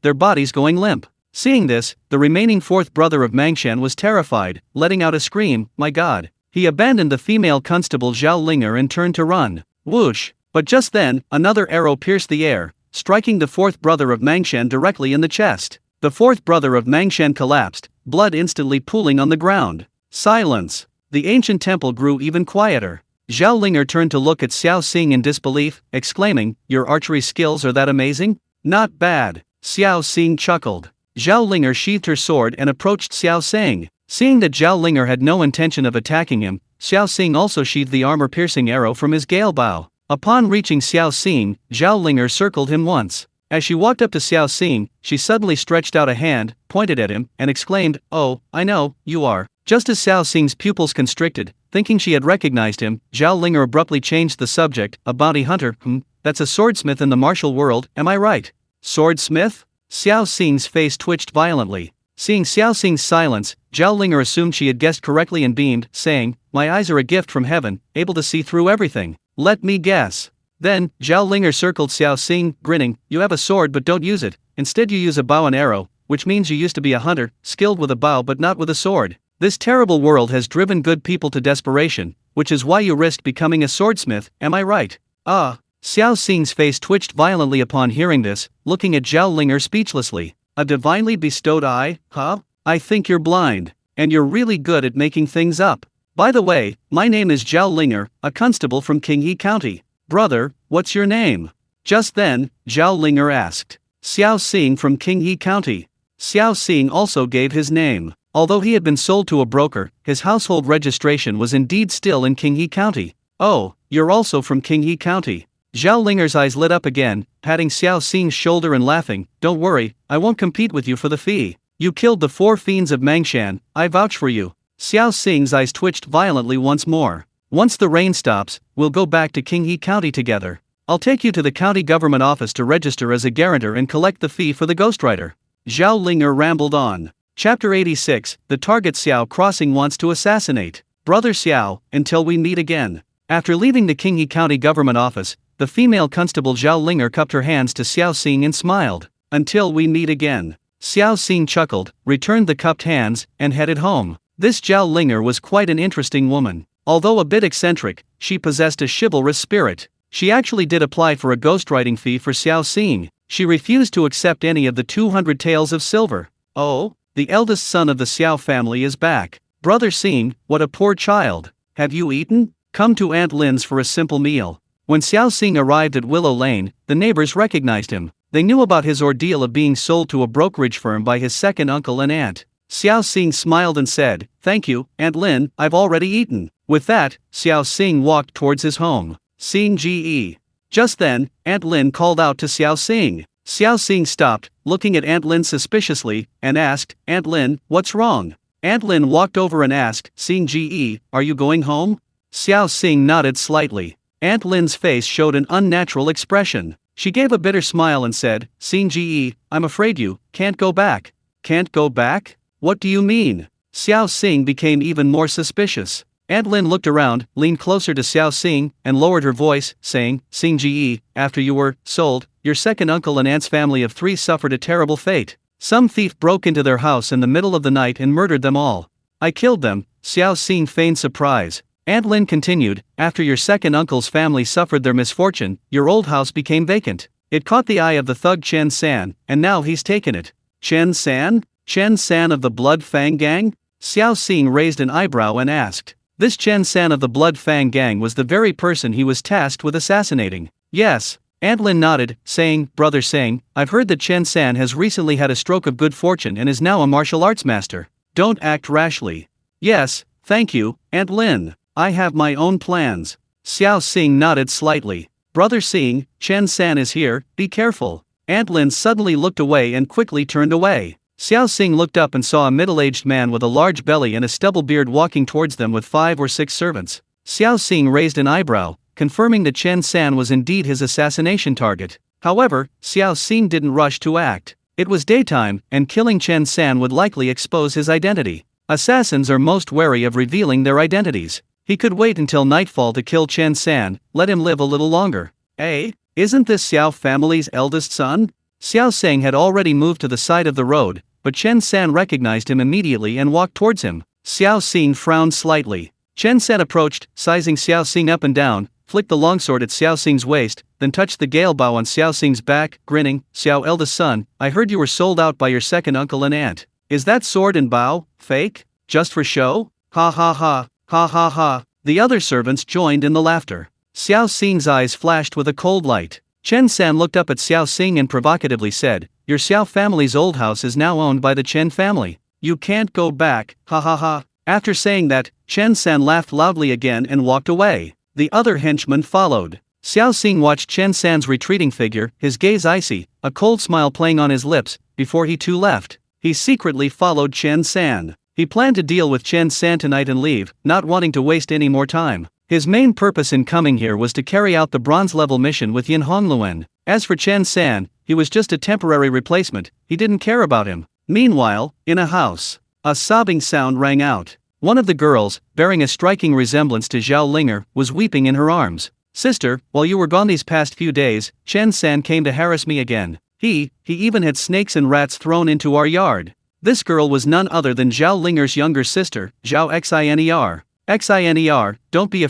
their bodies going limp. Seeing this, the remaining fourth brother of Mangshan was terrified, letting out a scream, my god. He abandoned the female constable Xiao Linger and turned to run. Whoosh! But just then, another arrow pierced the air, striking the fourth brother of Mangshan directly in the chest. The fourth brother of Mangshan collapsed, blood instantly pooling on the ground. Silence! The ancient temple grew even quieter. Xiao Linger turned to look at Xiao Xing in disbelief, exclaiming, Your archery skills are that amazing? Not bad. Xiao Xing chuckled. Xiao Linger sheathed her sword and approached Xiao Xing. Seeing that Xiao Linger had no intention of attacking him, Xiao Xing also sheathed the armor-piercing arrow from his gale bow. Upon reaching Xiao Xing, Xiao Linger circled him once. As she walked up to Xiao Xing, she suddenly stretched out a hand, pointed at him, and exclaimed, "Oh, I know, you are." Just as Xiao Xing's pupils constricted, thinking she had recognized him, Xiao Linger abruptly changed the subject. "A bounty hunter, that's a swordsmith in the martial world, am I right?" "Swordsmith?" Xiao Xing's face twitched violently. Seeing Xiao Xing's silence, Xiao Linger assumed she had guessed correctly and beamed, saying, "My eyes are a gift from heaven, able to see through everything. Let me guess." Then, Xiao Linger circled Xiao Xing, grinning, "You have a sword but don't use it, instead you use a bow and arrow, which means you used to be a hunter, skilled with a bow but not with a sword. This terrible world has driven good people to desperation, which is why you risked becoming a swordsmith, am I right?" "Ah." Xiao Xing's face twitched violently upon hearing this, looking at Xiao Linger speechlessly. "A divinely bestowed eye, huh? I think you're blind. And you're really good at making things up. By the way, my name is Xiao Linger, a constable from Qinghe County. Brother, what's your name?" Just then, Xiao Linger asked. "Xiao Xing from Qinghe County." Xiao Xing also gave his name. Although he had been sold to a broker, his household registration was indeed still in Qinghe County. "Oh, you're also from Qinghe County." Xiao Linger's eyes lit up again, patting Xiao Xing's shoulder and laughing, "Don't worry, I won't compete with you for the fee. You killed the 4 fiends of Mangshan, I vouch for you." Xiao Xing's eyes twitched violently once more. "Once the rain stops, we'll go back to Qinghe County together. I'll take you to the county government office to register as a guarantor and collect the fee for the ghostwriter." Xiao Linger rambled on. Chapter 86, The target Xiao Crossing wants to assassinate. "Brother Xiao, until we meet again." After leaving the Qinghe County government office, the female constable Xiao Linger cupped her hands to Xiao Xing and smiled. "Until we meet again." Xiao Xing chuckled, returned the cupped hands, and headed home. This Xiao Linger was quite an interesting woman. Although a bit eccentric, she possessed a chivalrous spirit. She actually did apply for a ghostwriting fee for Xiao Xing. She refused to accept any of the 200 taels of silver. "Oh, the eldest son of the Xiao family is back. Brother Xing, what a poor child. Have you eaten? Come to Aunt Lin's for a simple meal." When Xiao Xing arrived at Willow Lane, the neighbors recognized him. They knew about his ordeal of being sold to a brokerage firm by his second uncle and aunt. Xiao Xing smiled and said, "Thank you, Aunt Lin, I've already eaten." With that, Xiao Xing walked towards his home. Xing Ge. Just then, Aunt Lin called out to Xiao Xing. Xiao Xing stopped, looking at Aunt Lin suspiciously, and asked, "Aunt Lin, what's wrong?" Aunt Lin walked over and asked, "Xing Ge, are you going home?" Xiao Xing nodded slightly. Aunt Lin's face showed an unnatural expression. She gave a bitter smile and said, "Xing Ge, I'm afraid you can't go back." "Can't go back? What do you mean?" Xiao Xing became even more suspicious. Aunt Lin looked around, leaned closer to Xiao Xing, and lowered her voice, saying, "Xing Ge, after you were sold, your second uncle and aunt's family of 3 suffered a terrible fate. Some thief broke into their house in the middle of the night and murdered them all. I killed them." Xiao Xing feigned surprise. Aunt Lin continued, "After your second uncle's family suffered their misfortune, your old house became vacant. It caught the eye of the thug Chen San, and now he's taken it." "Chen San? Chen San of the Blood Fang Gang?" Xiao Xing raised an eyebrow and asked. This Chen San of the Blood Fang Gang was the very person he was tasked with assassinating. "Yes." Aunt Lin nodded, saying, "Brother Sang, I've heard that Chen San has recently had a stroke of good fortune and is now a martial arts master. Don't act rashly." "Yes, thank you, Aunt Lin. I have my own plans." Xiao Xing nodded slightly. "Brother Xing, Chen San is here, be careful." Aunt Lin suddenly looked away and quickly turned away. Xiao Xing looked up and saw a middle-aged man with a large belly and a stubble beard walking towards them with 5 or 6 servants. Xiao Xing raised an eyebrow, confirming that Chen San was indeed his assassination target. However, Xiao Xing didn't rush to act. It was daytime, and killing Chen San would likely expose his identity. Assassins are most wary of revealing their identities. He could wait until nightfall to kill Chen San, let him live a little longer. "Eh? Isn't this Xiao family's eldest son?" Xiao Xing had already moved to the side of the road, but Chen San recognized him immediately and walked towards him. Xiao Xing frowned slightly. Chen San approached, sizing Xiao Xing up and down, flicked the longsword at Xiao Xing's waist, then touched the gale bow on Xiao Xing's back, grinning. "Xiao eldest son, I heard you were sold out by your second uncle and aunt. Is that sword and bow fake? Just for show? Ha ha ha, ha ha ha." The other servants joined in the laughter. Xiao Xing's eyes flashed with a cold light. Chen San looked up at Xiao Xing and provocatively said, your Xiao family's old house is now owned by the Chen family. You can't go back, ha ha ha. After saying that, Chen San laughed loudly again and walked away. The other henchmen followed. Xiao Xing watched Chen San's retreating figure, his gaze icy, a cold smile playing on his lips, before he too left. He secretly followed Chen San. He planned to deal with Chen San tonight and leave, not wanting to waste any more time. His main purpose in coming here was to carry out the bronze-level mission with Yin Hongluen. As for Chen San, he was just a temporary replacement, he didn't care about him. Meanwhile, in a house, a sobbing sound rang out. One of the girls, bearing a striking resemblance to Zhao Linger, was weeping in her arms. Sister, while you were gone these past few days, Chen San came to harass me again. He even had snakes and rats thrown into our yard. This girl was none other than Zhao Linger's younger sister, Xiao Xiner. Xiner, don't be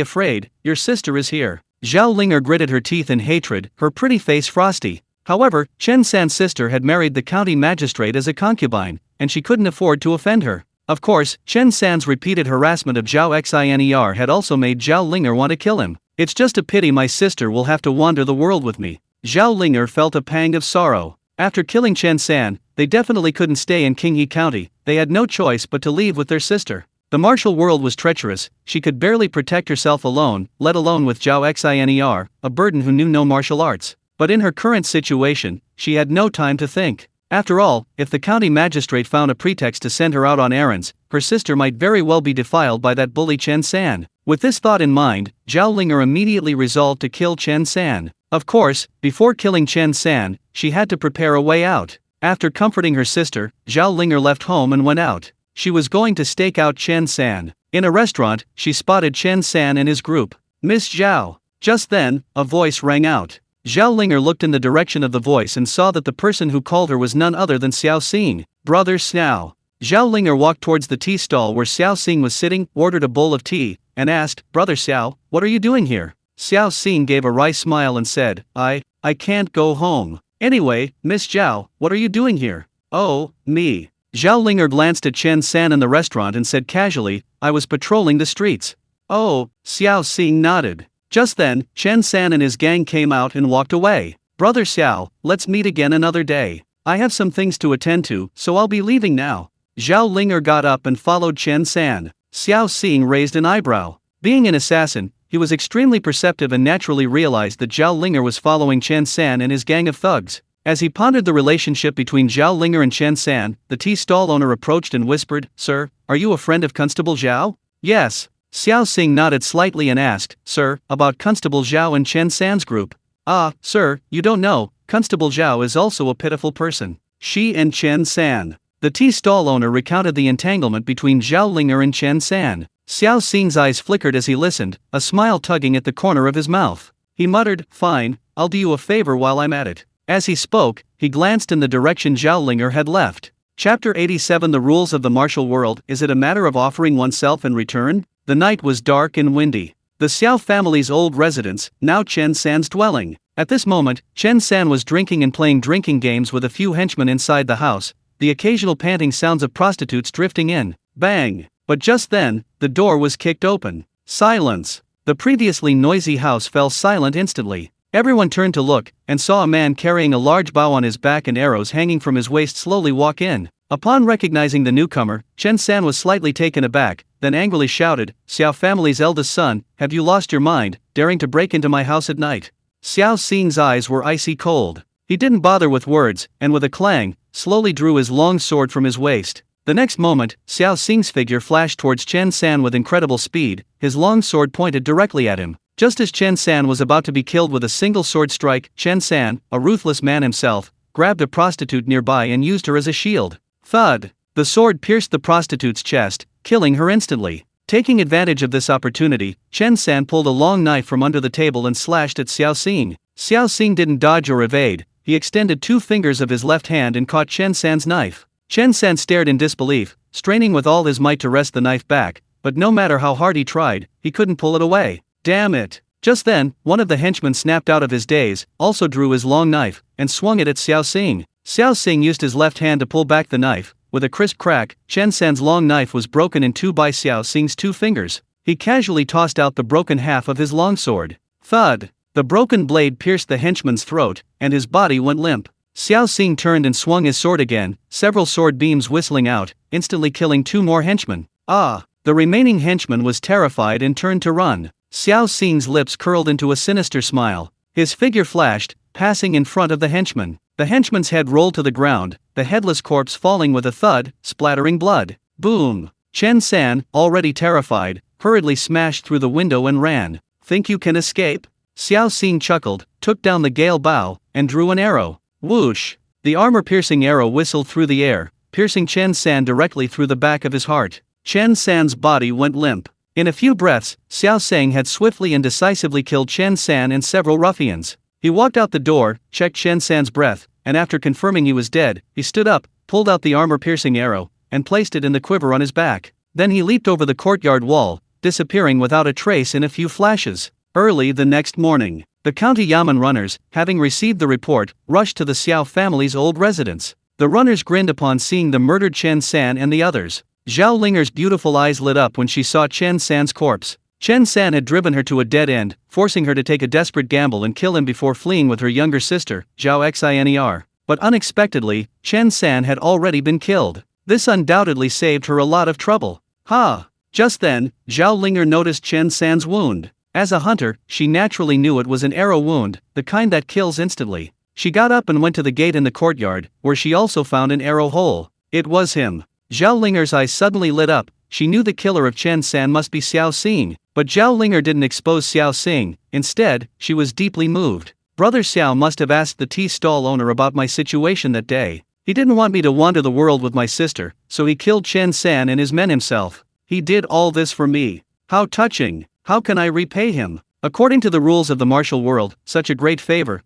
afraid, your sister is here. Zhao Linger gritted her teeth in hatred, her pretty face frosty. However, Chen San's sister had married the county magistrate as a concubine, and she couldn't afford to offend her. Of course, Chen San's repeated harassment of Zhao Xiner had also made Zhao Linger want to kill him. It's just a pity my sister will have to wander the world with me. Zhao Linger felt a pang of sorrow. After killing Chen San, they definitely couldn't stay in Qinghe County, they had no choice but to leave with their sister. The martial world was treacherous, she could barely protect herself alone, let alone with Zhao Xiner, a burden who knew no martial arts. But in her current situation, she had no time to think. After all, if the county magistrate found a pretext to send her out on errands, her sister might very well be defiled by that bully Chen San. With this thought in mind, Zhao Linger immediately resolved to kill Chen San. Of course, before killing Chen San, she had to prepare a way out. After comforting her sister, Zhao Linger left home and went out. She was going to stake out Chen San. In a restaurant, she spotted Chen San and his group. Miss Zhao. Just then, a voice rang out. Zhao Linger looked in the direction of the voice and saw that the person who called her was none other than Xiao Xing. Brother Xiao. Zhao Linger walked towards the tea stall where Xiao Xing was sitting, ordered a bowl of tea, and asked, Brother Xiao, what are you doing here? Xiao Xing gave a wry smile and said, I can't go home. Anyway, Miss Zhao, what are you doing here? Oh, me. Zhao Linger glanced at Chen San in the restaurant and said casually, I was patrolling the streets. Oh, Xiao Xing nodded. Just then, Chen San and his gang came out and walked away. Brother Xiao, let's meet again another day. I have some things to attend to, so I'll be leaving now. Zhao Linger got up and followed Chen San. Xiao Xing raised an eyebrow. Being an assassin, he was extremely perceptive and naturally realized that Zhao Linger was following Chen San and his gang of thugs. As he pondered the relationship between Zhao Linger and Chen San, the tea stall owner approached and whispered, Sir, are you a friend of Constable Zhao? Yes. Xiao Xing nodded slightly and asked, Sir, about Constable Zhao and Chen San's group. Ah, sir, you don't know, Constable Zhao is also a pitiful person. She and Chen San. The tea stall owner recounted the entanglement between Zhao Linger and Chen San. Xiao Xing's eyes flickered as he listened, a smile tugging at the corner of his mouth. He muttered, Fine, I'll do you a favor while I'm at it. As he spoke, he glanced in the direction Zhao Linger had left. Chapter 87 The Rules of the Martial World. Is it a matter of offering oneself in return? The night was dark and windy. The Xiao family's old residence, now Chen San's dwelling. At this moment, Chen San was drinking and playing drinking games with a few henchmen inside the house, the occasional panting sounds of prostitutes drifting in. Bang! But just then, the door was kicked open. Silence. The previously noisy house fell silent instantly. Everyone turned to look, and saw a man carrying a large bow on his back and arrows hanging from his waist slowly walk in. Upon recognizing the newcomer, Chen San was slightly taken aback, then angrily shouted, Xiao family's eldest son, have you lost your mind, daring to break into my house at night? Xiao Xing's eyes were icy cold. He didn't bother with words, and with a clang, slowly drew his long sword from his waist. The next moment, Xiao Xing's figure flashed towards Chen San with incredible speed, his long sword pointed directly at him. Just as Chen San was about to be killed with a single sword strike, Chen San, a ruthless man himself, grabbed a prostitute nearby and used her as a shield. Thud! The sword pierced the prostitute's chest, killing her instantly. Taking advantage of this opportunity, Chen San pulled a long knife from under the table and slashed at Xiao Xing. Xiao Xing didn't dodge or evade, he extended 2 fingers of his left hand and caught Chen San's knife. Chen San stared in disbelief, straining with all his might to wrest the knife back, but no matter how hard he tried, he couldn't pull it away. Damn it! Just then, one of the henchmen snapped out of his daze, also drew his long knife, and swung it at Xiao Xing. Xiao Xing used his left hand to pull back the knife. With a crisp crack, Chen San's long knife was broken in 2 by Xiao Xing's 2 fingers. He casually tossed out the broken half of his longsword. Thud! The broken blade pierced the henchman's throat, and his body went limp. Xiao Xing turned and swung his sword again, several sword beams whistling out, instantly killing 2 more henchmen. Ah! The remaining henchman was terrified and turned to run. Xiao Xing's lips curled into a sinister smile. His figure flashed, passing in front of the henchman. The henchman's head rolled to the ground, the headless corpse falling with a thud, splattering blood. Boom! Chen San, already terrified, hurriedly smashed through the window and ran. Think you can escape? Xiao Xing chuckled, took down the gale bow, and drew an arrow. Whoosh! The armor-piercing arrow whistled through the air, piercing Chen San directly through the back of his heart. Chen San's body went limp. In a few breaths, Xiao Xing had swiftly and decisively killed Chen San and several ruffians. He walked out the door, checked Chen San's breath, and after confirming he was dead, he stood up, pulled out the armor-piercing arrow, and placed it in the quiver on his back. Then he leaped over the courtyard wall, disappearing without a trace in a few flashes. Early the next morning, the county yamen runners, having received the report, rushed to the Xiao family's old residence. The runners grinned upon seeing the murdered Chen San and the others. Zhao Linger's beautiful eyes lit up when she saw Chen San's corpse. Chen San had driven her to a dead end, forcing her to take a desperate gamble and kill him before fleeing with her younger sister, Xiao Xiner. But unexpectedly, Chen San had already been killed. This undoubtedly saved her a lot of trouble. Ha! Just then, Zhao Linger noticed Chen San's wound. As a hunter, she naturally knew it was an arrow wound, the kind that kills instantly. She got up and went to the gate in the courtyard, where she also found an arrow hole. It was him. Zhao Linger's eyes suddenly lit up. She knew the killer of Chen San must be Xiao Xing, but Zhao Linger didn't expose Xiao Xing. Instead, she was deeply moved. Brother Xiao must have asked the tea stall owner about my situation that day. He didn't want me to wander the world with my sister, so he killed Chen San and his men himself. He did all this for me. How touching! How can I repay him? According to the rules of the martial world, such a great favor,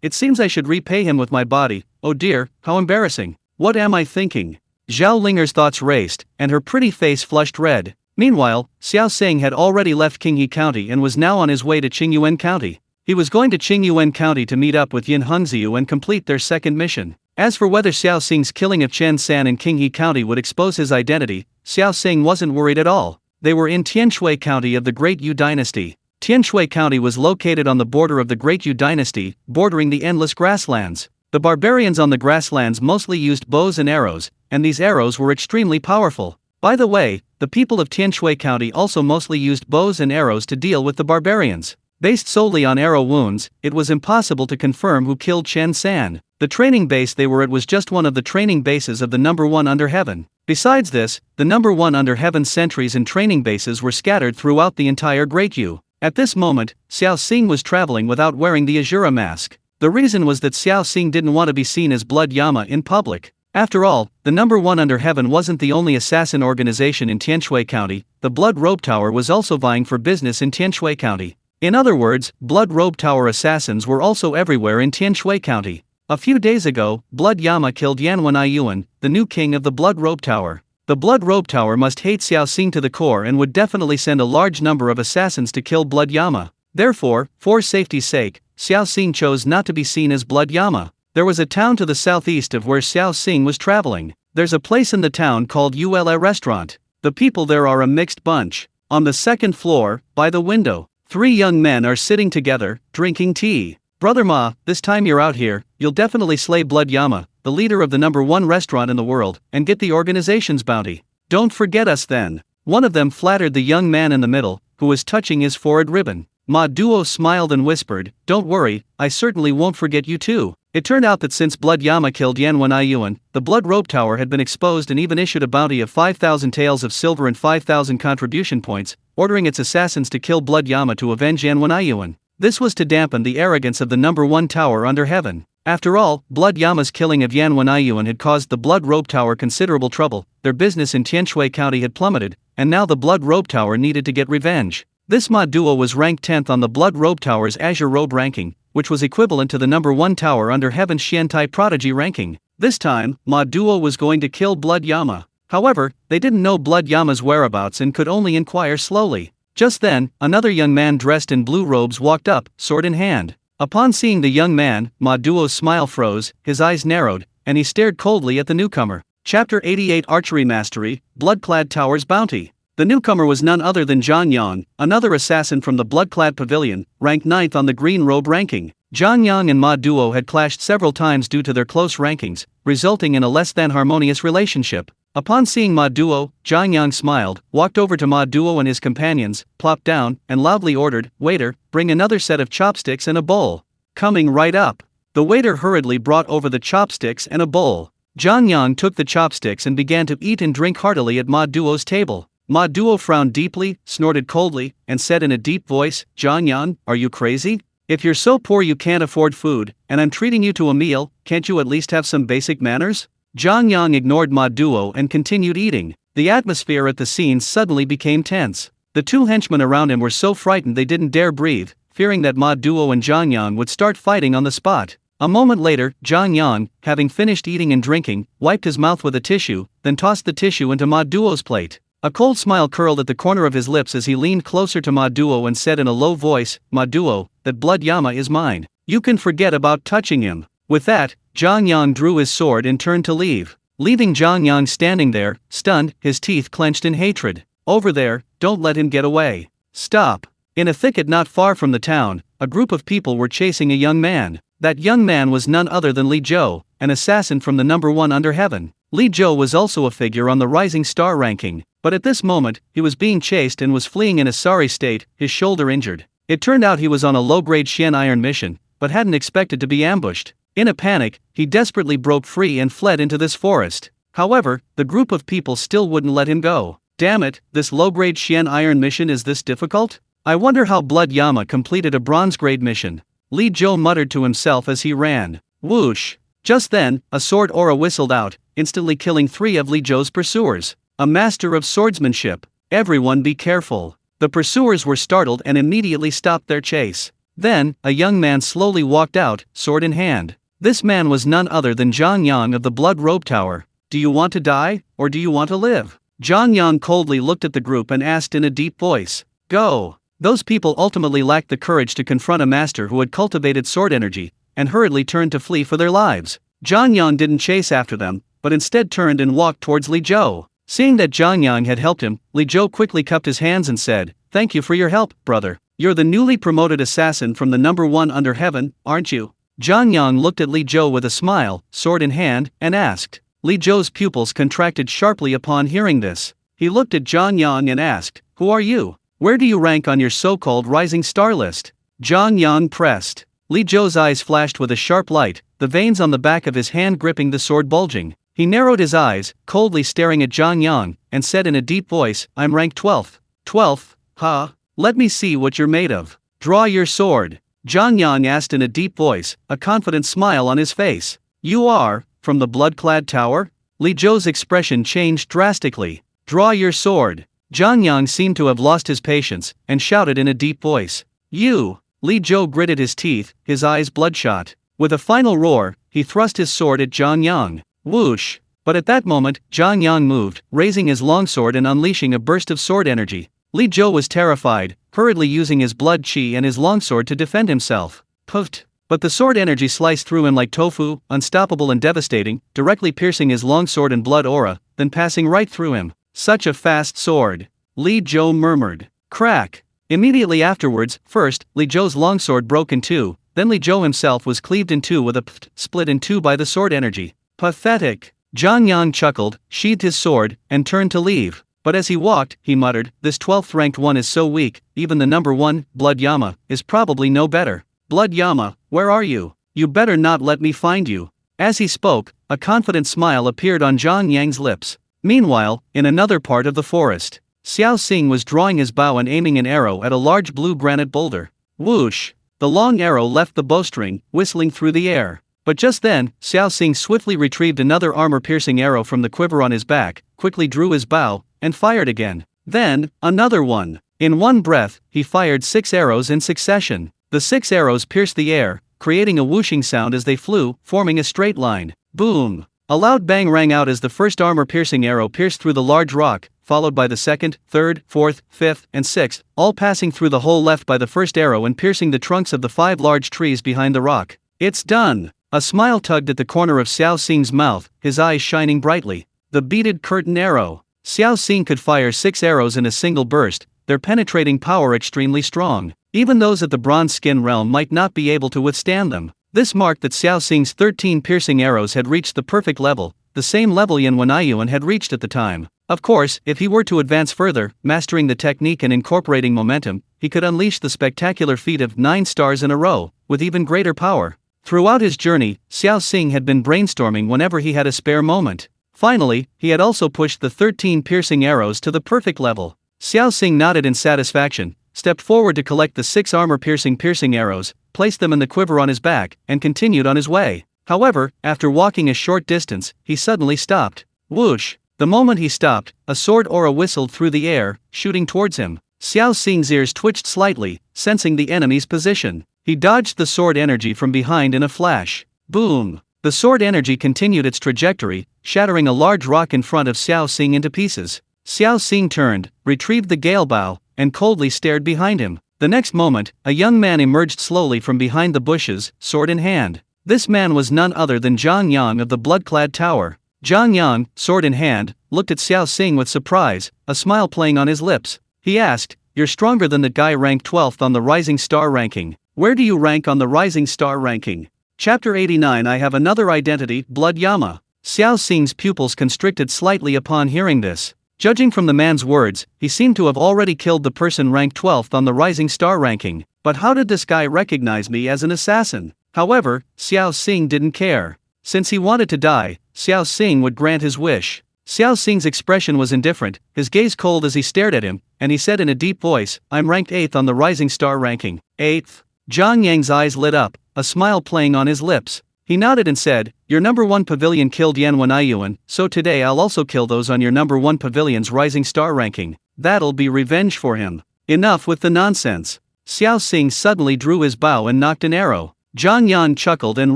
it seems I should repay him with my body. Oh dear, how embarrassing. What am I thinking? Zhao Linger's thoughts raced, and her pretty face flushed red. Meanwhile, Xiao Xing had already left Qinghe County and was now on his way to Qingyuan County. He was going to Qingyuan County to meet up with Yin Hengziu and complete their second mission. As for whether Xiao Xing's killing of Chen San in Qinghe County would expose his identity, Xiao Xing wasn't worried at all. They were in Tianshui County of the Great Yu Dynasty. Tianshui County was located on the border of the Great Yu Dynasty, bordering the endless grasslands. The barbarians on the grasslands mostly used bows and arrows, and these arrows were extremely powerful. By the way, the people of Tianshui County also mostly used bows and arrows to deal with the barbarians. Based solely on arrow wounds, it was impossible to confirm who killed Chen San. The training base they were at was just one of the training bases of the number 1 under heaven. Besides this, the number 1 under heaven sentries and training bases were scattered throughout the entire Great Yu. At this moment, Xiao Xing was traveling without wearing the Azura mask. The reason was that Xiao Xing didn't want to be seen as Blood Yama in public. After all, the number 1 under heaven wasn't the only assassin organization in Tianshui County. The Blood Robe Tower was also vying for business in Tianshui County. In other words, Blood Robe Tower assassins were also everywhere in Tianshui County. A few days ago, Blood Yama killed Yanwen Aiyuan, the new king of the Blood Robe Tower. The Blood Robe Tower must hate Xiao Xing to the core and would definitely send a large number of assassins to kill Blood Yama. Therefore, for safety's sake, Xiao Xing chose not to be seen as Blood Yama. There was a town to the southeast of where Xiao Xing was traveling. There's a place in the town called Ula Restaurant. The people there are a mixed bunch. On the second floor, by the window, 3 young men are sitting together, drinking tea. Brother Ma, this time you're out here, you'll definitely slay Blood Yama, the leader of the number 1 restaurant in the world, and get the organization's bounty. Don't forget us then. One of them flattered the young man in the middle, who was touching his forehead ribbon. Ma Duo smiled and whispered, "Don't worry, I certainly won't forget you too." It turned out that since Blood Yama killed Yanwen Aiyuan, the Blood Robe Tower had been exposed and even issued a bounty of 5,000 taels of silver and 5,000 contribution points, ordering its assassins to kill Blood Yama to avenge Yanwen Aiyuan. This was to dampen the arrogance of the number 1 tower under heaven. After all, Blood Yama's killing of Yanwen Aiyuan had caused the Blood Robe Tower considerable trouble. Their business in Tianshui County had plummeted, and now the Blood Robe Tower needed to get revenge. This Ma Duo was ranked 10th on the Blood Robe Tower's Azure Robe ranking, which was equivalent to the number 1 tower under heaven's Xiantai Prodigy ranking. This time, Ma Duo was going to kill Blood Yama. However, they didn't know Blood Yama's whereabouts and could only inquire slowly. Just then, another young man dressed in blue robes walked up, sword in hand. Upon seeing the young man, Ma Duo's smile froze, his eyes narrowed, and he stared coldly at the newcomer. Chapter 88 Archery Mastery, Bloodclad Tower's Bounty. The newcomer was none other than Zhang Yang, another assassin from the Bloodclad Pavilion, ranked 9th on the Green Robe ranking. Zhang Yang and Ma Duo had clashed several times due to their close rankings, resulting in a less than harmonious relationship. Upon seeing Ma Duo, Zhang Yang smiled, walked over to Ma Duo and his companions, plopped down, and loudly ordered, "Waiter, bring another set of chopsticks and a bowl." Coming right up. The waiter hurriedly brought over the chopsticks and a bowl. Zhang Yang took the chopsticks and began to eat and drink heartily at Ma Duo's table. Ma Duo frowned deeply, snorted coldly, and said in a deep voice, "Zhang Yang, are you crazy? If you're so poor you can't afford food, and I'm treating you to a meal, can't you at least have some basic manners?" Zhang Yang ignored Ma Duo and continued eating. The atmosphere at the scene suddenly became tense. The two henchmen around him were so frightened they didn't dare breathe, fearing that Ma Duo and Zhang Yang would start fighting on the spot. A moment later, Zhang Yang, having finished eating and drinking, wiped his mouth with a tissue, then tossed the tissue into Ma Duo's plate. A cold smile curled at the corner of his lips as he leaned closer to Ma Duo and said in a low voice, "Ma Duo, that blood Yama is mine. You can forget about touching him." With that, Zhang Yang drew his sword and turned to leave, leaving Zhang Yang standing there, stunned, his teeth clenched in hatred. "Over there, don't let him get away. Stop." In a thicket not far from the town, a group of people were chasing a young man. That young man was none other than Li Zhou, an assassin from the number 1 under heaven. Li Zhou was also a figure on the rising star ranking, but at this moment, he was being chased and was fleeing in a sorry state, his shoulder injured. It turned out he was on a low-grade Xian iron mission, but hadn't expected to be ambushed. In a panic, he desperately broke free and fled into this forest. However, the group of people still wouldn't let him go. "Damn it, this low-grade Xian iron mission is this difficult? I wonder how Blood Yama completed a bronze-grade mission." Li Zhou muttered to himself as he ran. Whoosh! Just then, a sword aura whistled out, instantly killing 3 of Li Zhou's pursuers. A master of swordsmanship. Everyone be careful. The pursuers were startled and immediately stopped their chase. Then, a young man slowly walked out, sword in hand. This man was none other than Zhang Yang of the Blood Robe Tower. "Do you want to die, or do you want to live?" Zhang Yang coldly looked at the group and asked in a deep voice. "Go." Those people ultimately lacked the courage to confront a master who had cultivated sword energy, and hurriedly turned to flee for their lives. Zhang Yang didn't chase after them, but instead turned and walked towards Li Zhou. Seeing that Zhang Yang had helped him, Li Zhou quickly cupped his hands and said, "Thank you for your help, brother. You're the newly promoted assassin from the number 1 under heaven, aren't you?" Zhang Yang looked at Li Zhou with a smile, sword in hand, and asked. Li Zhou's pupils contracted sharply upon hearing this. He looked at Zhang Yang and asked, "Who are you? Where do you rank on your so-called rising star list?" Zhang Yang pressed. Li Zhou's eyes flashed with a sharp light, the veins on the back of his hand gripping the sword bulging. He narrowed his eyes, coldly staring at Zhang Yang, and said in a deep voice, "I'm ranked 12th. 12th? Huh? Let me see what you're made of. Draw your sword." Zhang Yang asked in a deep voice, a confident smile on his face. "You are, from the blood-clad tower?" Li Zhou's expression changed drastically. "Draw your sword." Zhang Yang seemed to have lost his patience, and shouted in a deep voice. "You!" Li Zhou gritted his teeth, his eyes bloodshot. With a final roar, he thrust his sword at Zhang Yang. Whoosh! But at that moment, Zhang Yang moved, raising his longsword and unleashing a burst of sword energy. Li Zhou was terrified, hurriedly using his blood chi and his longsword to defend himself. Puffed! But the sword energy sliced through him like tofu, unstoppable and devastating, directly piercing his longsword and blood aura, then passing right through him. "Such a fast sword," Li Zhou murmured. Crack! Immediately afterwards, first, Li Zhou's longsword broke in 2, then Li Zhou himself was cleaved in 2 with a split in 2 by the sword energy. Pathetic! Zhang Yang chuckled, sheathed his sword, and turned to leave. But as he walked, he muttered, "This 12th ranked one is so weak, even the number 1, Blood Yama, is probably no better. Blood Yama, where are you? You better not let me find you." As he spoke, a confident smile appeared on Zhang Yang's lips. Meanwhile, in another part of the forest, Xiao Xing was drawing his bow and aiming an arrow at a large blue granite boulder. Whoosh! The long arrow left the bowstring, whistling through the air. But just then, Xiao Xing swiftly retrieved another armor-piercing arrow from the quiver on his back, quickly drew his bow, and fired again. Then, another one. In one breath, he fired 6 arrows in succession. The 6 arrows pierced the air, creating a whooshing sound as they flew, forming a straight line. Boom! A loud bang rang out as the first armor-piercing arrow pierced through the large rock, followed by the second, third, fourth, fifth, and sixth, all passing through the hole left by the first arrow and piercing the trunks of the 5 large trees behind the rock. "It's done!" A smile tugged at the corner of Xiao Xing's mouth, his eyes shining brightly. The beaded curtain arrow. Xiao Xing could fire 6 arrows in a single burst, their penetrating power extremely strong. Even those at the bronze skin realm might not be able to withstand them. This marked that Xiao Xing's 13 piercing arrows had reached the perfect level, the same level Yan Wenyuan had reached at the time. Of course, if he were to advance further, mastering the technique and incorporating momentum, he could unleash the spectacular feat of 9 stars in a row, with even greater power. Throughout his journey, Xiao Xing had been brainstorming whenever he had a spare moment. Finally, he had also pushed the 13 piercing arrows to the perfect level. Xiao Xing nodded in satisfaction, stepped forward to collect the 6 armor-piercing arrows, placed them in the quiver on his back, and continued on his way. However, after walking a short distance, he suddenly stopped. Whoosh! The moment he stopped, a sword aura whistled through the air, shooting towards him. Xiao Xing's ears twitched slightly, sensing the enemy's position. He dodged the sword energy from behind in a flash. Boom! The sword energy continued its trajectory, shattering a large rock in front of Xiao Xing into pieces. Xiao Xing turned, retrieved the gale bow, and coldly stared behind him. The next moment, a young man emerged slowly from behind the bushes, sword in hand. This man was none other than Zhang Yang of the blood-clad tower. Zhang Yang, sword in hand, looked at Xiao Xing with surprise, a smile playing on his lips. He asked, "You're stronger than that guy ranked 12th on the Rising Star ranking. Where do you rank on the Rising Star ranking?" Chapter 89 I have another identity, Blood Yama. Xiao Xing's pupils constricted slightly upon hearing this. Judging from the man's words, he seemed to have already killed the person ranked 12th on the Rising Star ranking. But how did this guy recognize me as an assassin? However, Xiao Xing didn't care. Since he wanted to die, Xiao Xing would grant his wish. Xiao Xing's expression was indifferent, his gaze cold as he stared at him, and he said in a deep voice, "I'm ranked 8th on the Rising Star ranking." 8th? Zhang Yang's eyes lit up, a smile playing on his lips. He nodded and said, "Your number 1 pavilion killed Yan Wenyuan, so today I'll also kill those on your number 1 pavilion's Rising Star ranking. That'll be revenge for him. Enough with the nonsense." Xiao Xing suddenly drew his bow and knocked an arrow. Zhang Yang chuckled and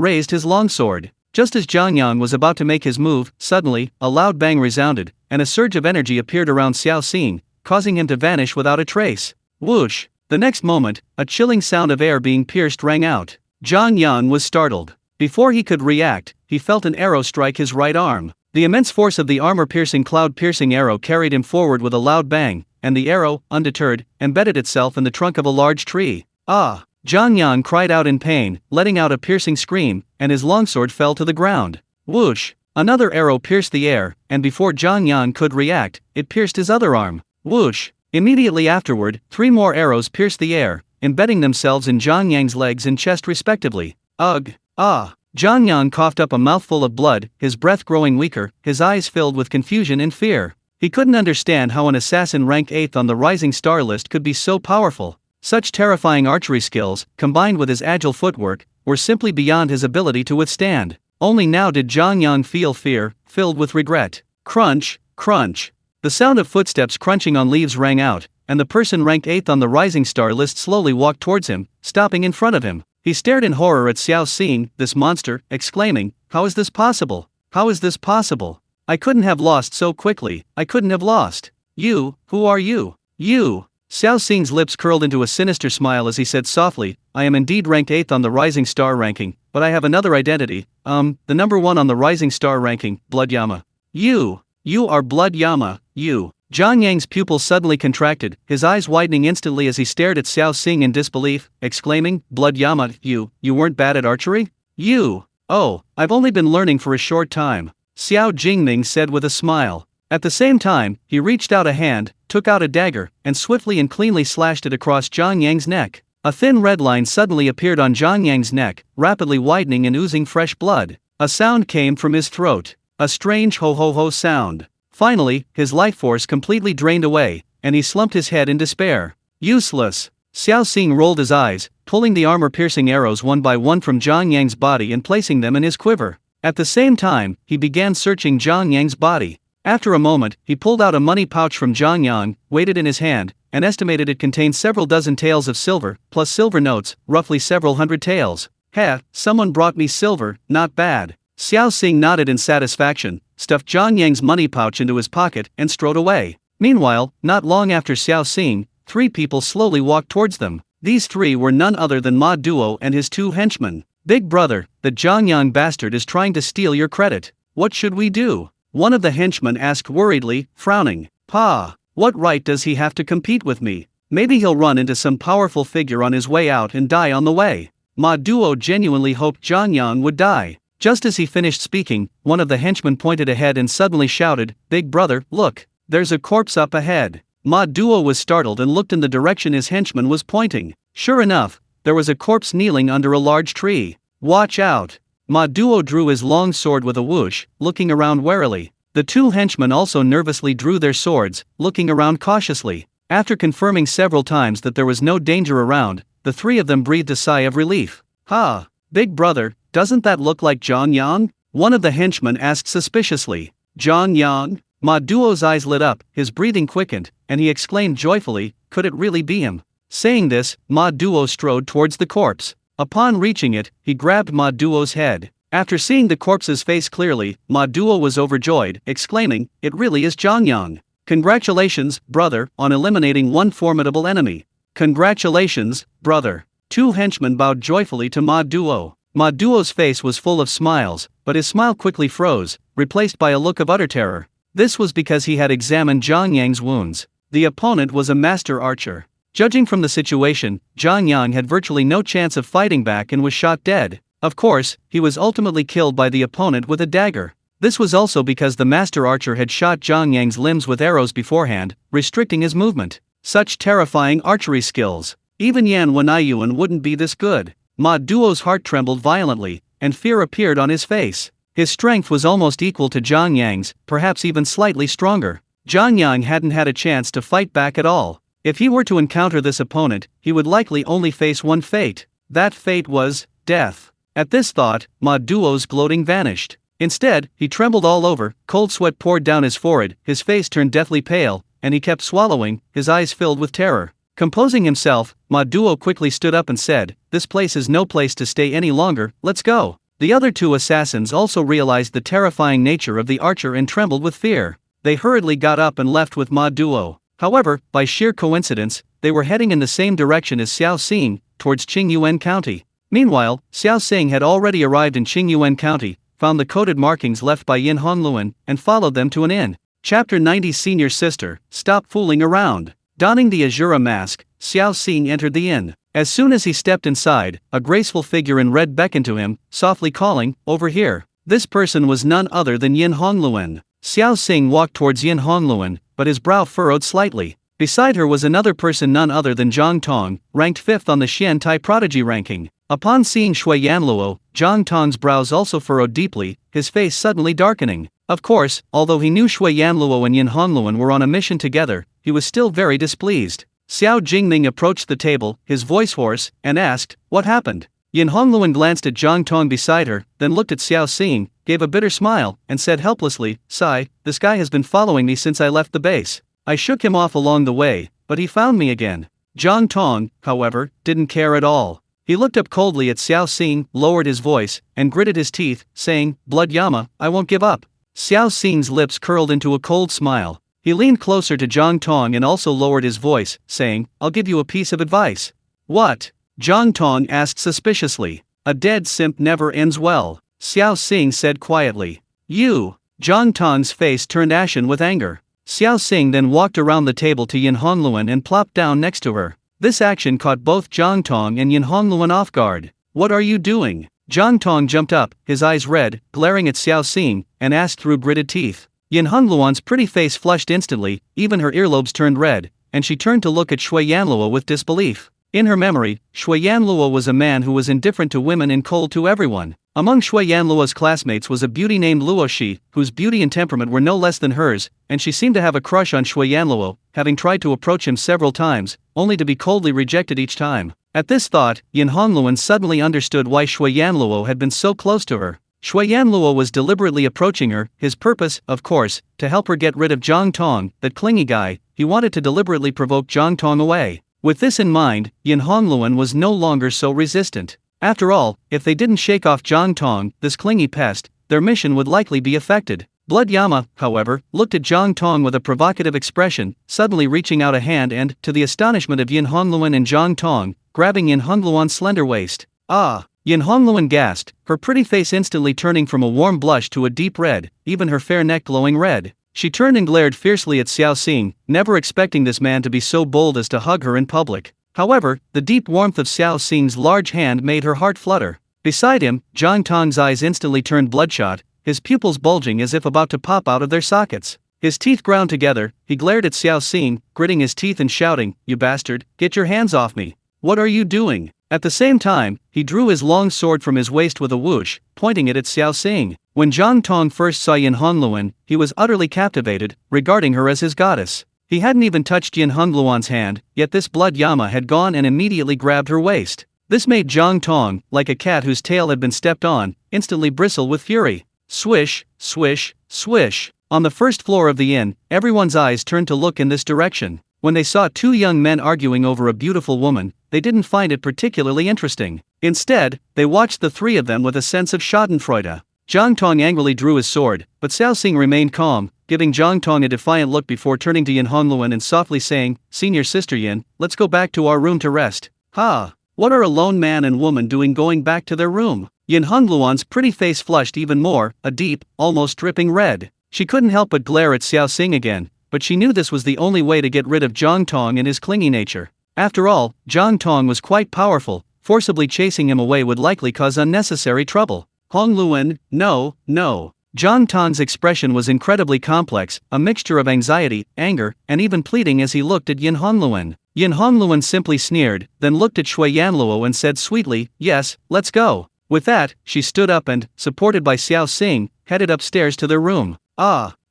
raised his longsword. Just as Zhang Yang was about to make his move, suddenly, a loud bang resounded, and a surge of energy appeared around Xiao Xing, causing him to vanish without a trace. Whoosh! The next moment, a chilling sound of air being pierced rang out. Zhang Yang was startled. Before he could react, he felt an arrow strike his right arm. The immense force of the armor-piercing cloud-piercing arrow carried him forward with a loud bang, and the arrow, undeterred, embedded itself in the trunk of a large tree. Ah! Zhang Yang cried out in pain, letting out a piercing scream, and his longsword fell to the ground. Whoosh! Another arrow pierced the air, and before Zhang Yang could react, it pierced his other arm. Whoosh! Immediately afterward, 3 more arrows pierced the air, embedding themselves in Zhang Yang's legs and chest respectively. Ugh! Ah! Zhang Yang coughed up a mouthful of blood, his breath growing weaker, his eyes filled with confusion and fear. He couldn't understand how an assassin ranked 8th on the Rising Star list could be so powerful. Such terrifying archery skills, combined with his agile footwork, were simply beyond his ability to withstand. Only now did Zhang Yang feel fear, filled with regret. Crunch, crunch. The sound of footsteps crunching on leaves rang out, and the person ranked 8th on the Rising Star list slowly walked towards him, stopping in front of him. He stared in horror at Xiao Xing, this monster, exclaiming, "How is this possible? How is this possible? I couldn't have lost so quickly, I couldn't have lost. You, who are you? You?" Xiao Xing's lips curled into a sinister smile as he said softly, "I am indeed ranked 8th on the Rising Star ranking, but I have another identity, the number 1 on the Rising Star ranking, Blood Yama." You are Blood Yama, you." Zhang Yang's pupils suddenly contracted, his eyes widening instantly as he stared at Xiao Xing in disbelief, exclaiming, "Blood Yama, you weren't bad at archery? You? Oh, I've only been learning for a short time," Xiao Jingming said with a smile. At the same time, he reached out a hand, took out a dagger, and swiftly and cleanly slashed it across Zhang Yang's neck. A thin red line suddenly appeared on Zhang Yang's neck, rapidly widening and oozing fresh blood. A sound came from his throat. A strange ho-ho-ho sound. Finally, his life force completely drained away, and he slumped his head in despair. Useless. Xiao Xing rolled his eyes, pulling the armor-piercing arrows one by one from Zhang Yang's body and placing them in his quiver. At the same time, he began searching Zhang Yang's body. After a moment, he pulled out a money pouch from Zhang Yang, weighed it in his hand, and estimated it contained several dozen taels of silver, plus silver notes, roughly several hundred taels. "Heh, someone brought me silver, not bad." Xiao Xing nodded in satisfaction, stuffed Zhang Yang's money pouch into his pocket, and strode away. Meanwhile, not long after Xiao Xing, 3 people slowly walked towards them. These 3 were none other than Ma Duo and his 2 henchmen. "Big brother, the Zhang Yang bastard is trying to steal your credit. What should we do?" One of the henchmen asked worriedly, frowning. "Pa, What right does he have to compete with me? Maybe he'll run into some powerful figure on his way out and die on the way. Ma Duo genuinely hoped Zhang Yang would die. Just as he finished speaking, one of the henchmen pointed ahead and suddenly shouted, "Big brother, look! There's a corpse up ahead." Ma Duo was startled and looked in the direction his henchman was pointing. Sure enough, there was a corpse kneeling under a large tree. "Watch out!" Ma Duo drew his long sword with a whoosh, looking around warily. The two henchmen also nervously drew their swords, looking around cautiously. After confirming several times that there was no danger around, the three of them breathed a sigh of relief. "Ha! Big brother, doesn't that look like Zhang Yang?" one of the henchmen asked suspiciously. "Zhang Yang?" Ma Duo's eyes lit up, his breathing quickened, and he exclaimed joyfully, "Could it really be him?" Saying this, Ma Duo strode towards the corpse. Upon reaching it, he grabbed Ma Duo's head. After seeing the corpse's face clearly, Ma Duo was overjoyed, exclaiming, "It really is Zhang Yang. Congratulations, brother, on eliminating one formidable enemy." "Congratulations, brother." Two henchmen bowed joyfully to Ma Duo. Ma Duo's face was full of smiles, but his smile quickly froze, replaced by a look of utter terror. This was because he had examined Zhang Yang's wounds. The opponent was a master archer. Judging from the situation, Zhang Yang had virtually no chance of fighting back and was shot dead. Of course, he was ultimately killed by the opponent with a dagger. This was also because the master archer had shot Zhang Yang's limbs with arrows beforehand, restricting his movement. Such terrifying archery skills. Even Yan Wenyuan wouldn't be this good. Ma Duo's heart trembled violently, and fear appeared on his face. His strength was almost equal to Zhang Yang's, perhaps even slightly stronger. Zhang Yang hadn't had a chance to fight back at all. If he were to encounter this opponent, he would likely only face one fate. That fate was death. At this thought, Ma Duo's gloating vanished. Instead, he trembled all over, cold sweat poured down his forehead, his face turned deathly pale, and he kept swallowing, his eyes filled with terror. Composing himself, Ma Duo quickly stood up and said, "This place is no place to stay any longer, let's go." The other two assassins also realized the terrifying nature of the archer and trembled with fear. They hurriedly got up and left with Ma Duo. However, by sheer coincidence, they were heading in the same direction as Xiao Xing, towards Qingyuan County. Meanwhile, Xiao Xing had already arrived in Qingyuan County, found the coded markings left by Yin Hongluan, and followed them to an inn. Chapter 90 Senior Sister, Stop Fooling Around. Donning the Azura mask, Xiao Xing entered the inn. As soon as he stepped inside, a graceful figure in red beckoned to him, softly calling, "Over here." This person was none other than Yin Hongluan. Xiao Xing walked towards Yin Hongluan, but his brow furrowed slightly. Beside her was another person none other than Zhang Tong, ranked 5th on the Xian Tai Prodigy ranking. Upon seeing Shui Yanluo, Zhang Tong's brows also furrowed deeply, his face suddenly darkening. Of course, although he knew Shui Yanluo and Yin Hongluan were on a mission together, he was still very displeased. Xiao Jingming approached the table, his voice hoarse, and asked, "What happened?" Yin Hongluan glanced at Zhang Tong beside her, then looked at Xiao Xing, gave a bitter smile, and said helplessly, "Sai, this guy has been following me since I left the base. I shook him off along the way, but he found me again." Zhang Tong, however, didn't care at all. He looked up coldly at Xiao Xing, lowered his voice, and gritted his teeth, saying, "Blood Yama, I won't give up." Xiao Xing's lips curled into a cold smile. He leaned closer to Zhang Tong and also lowered his voice, saying, "I'll give you a piece of advice." "What?" Zhang Tong asked suspiciously. "A dead simp never ends well," Xiao Xing said quietly. "You." Zhang Tong's face turned ashen with anger. Xiao Xing then walked around the table to Yin Hongluan and plopped down next to her. This action caught both Zhang Tong and Yin Hongluan off guard. "What are you doing?" Zhang Tong jumped up, his eyes red, glaring at Xiao Xing, and asked through gritted teeth. Yin Hongluan's pretty face flushed instantly, even her earlobes turned red, and she turned to look at Shui Yanluo with disbelief. In her memory, Shui Yanluo was a man who was indifferent to women and cold to everyone. Among Shui Yanluo's classmates was a beauty named Luo Shi, whose beauty and temperament were no less than hers, and she seemed to have a crush on Shui Yanluo, having tried to approach him several times, only to be coldly rejected each time. At this thought, Yin Hongluan suddenly understood why Shui Yanluo had been so close to her. Shui Yanluo was deliberately approaching her, his purpose, of course, to help her get rid of Zhang Tong, that clingy guy. He wanted to deliberately provoke Zhang Tong away. With this in mind, Yin Hongluan was no longer so resistant. After all, if they didn't shake off Zhang Tong, this clingy pest, their mission would likely be affected. Blood Yama, however, looked at Zhang Tong with a provocative expression, suddenly reaching out a hand and, to the astonishment of Yin Hongluan and Zhang Tong, grabbing Yin Hongluan's slender waist. "Ah!" Yin Hongluan gasped, her pretty face instantly turning from a warm blush to a deep red, even her fair neck glowing red. She turned and glared fiercely at Xiao Xing, never expecting this man to be so bold as to hug her in public. However, the deep warmth of Xiao Xing's large hand made her heart flutter. Beside him, Jiang Tong's eyes instantly turned bloodshot, his pupils bulging as if about to pop out of their sockets. His teeth ground together, he glared at Xiao Xing, gritting his teeth and shouting, "You bastard, get your hands off me! What are you doing?" At the same time, he drew his long sword from his waist with a whoosh, pointing it at Xiao Xing. When Jiang Tong first saw Yin Hongluan, he was utterly captivated, regarding her as his goddess. He hadn't even touched Yin Hongluan's hand, yet this blood Yama had gone and immediately grabbed her waist. This made Jiang Tong, like a cat whose tail had been stepped on, instantly bristle with fury. Swish, swish, swish. On the first floor of the inn, everyone's eyes turned to look in this direction. When they saw two young men arguing over a beautiful woman, they didn't find it particularly interesting. Instead, they watched the three of them with a sense of schadenfreude. Jiang Tong angrily drew his sword, but Xiao Xing remained calm, giving Jiang Tong a defiant look before turning to Yin Hongluan and softly saying, "Senior sister Yin, let's go back to our room to rest." "Ha! What are a lone man and woman doing going back to their room?" Yin Hongluan's pretty face flushed even more, a deep, almost dripping red. She couldn't help but glare at Xiao Xing again, but she knew this was the only way to get rid of Jiang Tong and his clingy nature. After all, Jiang Tong was quite powerful, forcibly chasing him away would likely cause unnecessary trouble. "Hongluan, no, no." Jiang Tong's expression was incredibly complex, a mixture of anxiety, anger, and even pleading as he looked at Yin Hongluan. Yin Hongluan simply sneered, then looked at Shui Yanluo and said sweetly, "Yes, let's go." With that, she stood up and, supported by Xiao Xing, headed upstairs to their room.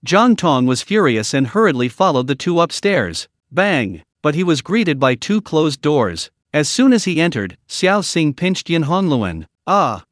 Jiang Tong was furious and hurriedly followed the two upstairs. Bang! But he was greeted by two closed doors. As soon as he entered, Xiao Xing pinched Yin Hongluan.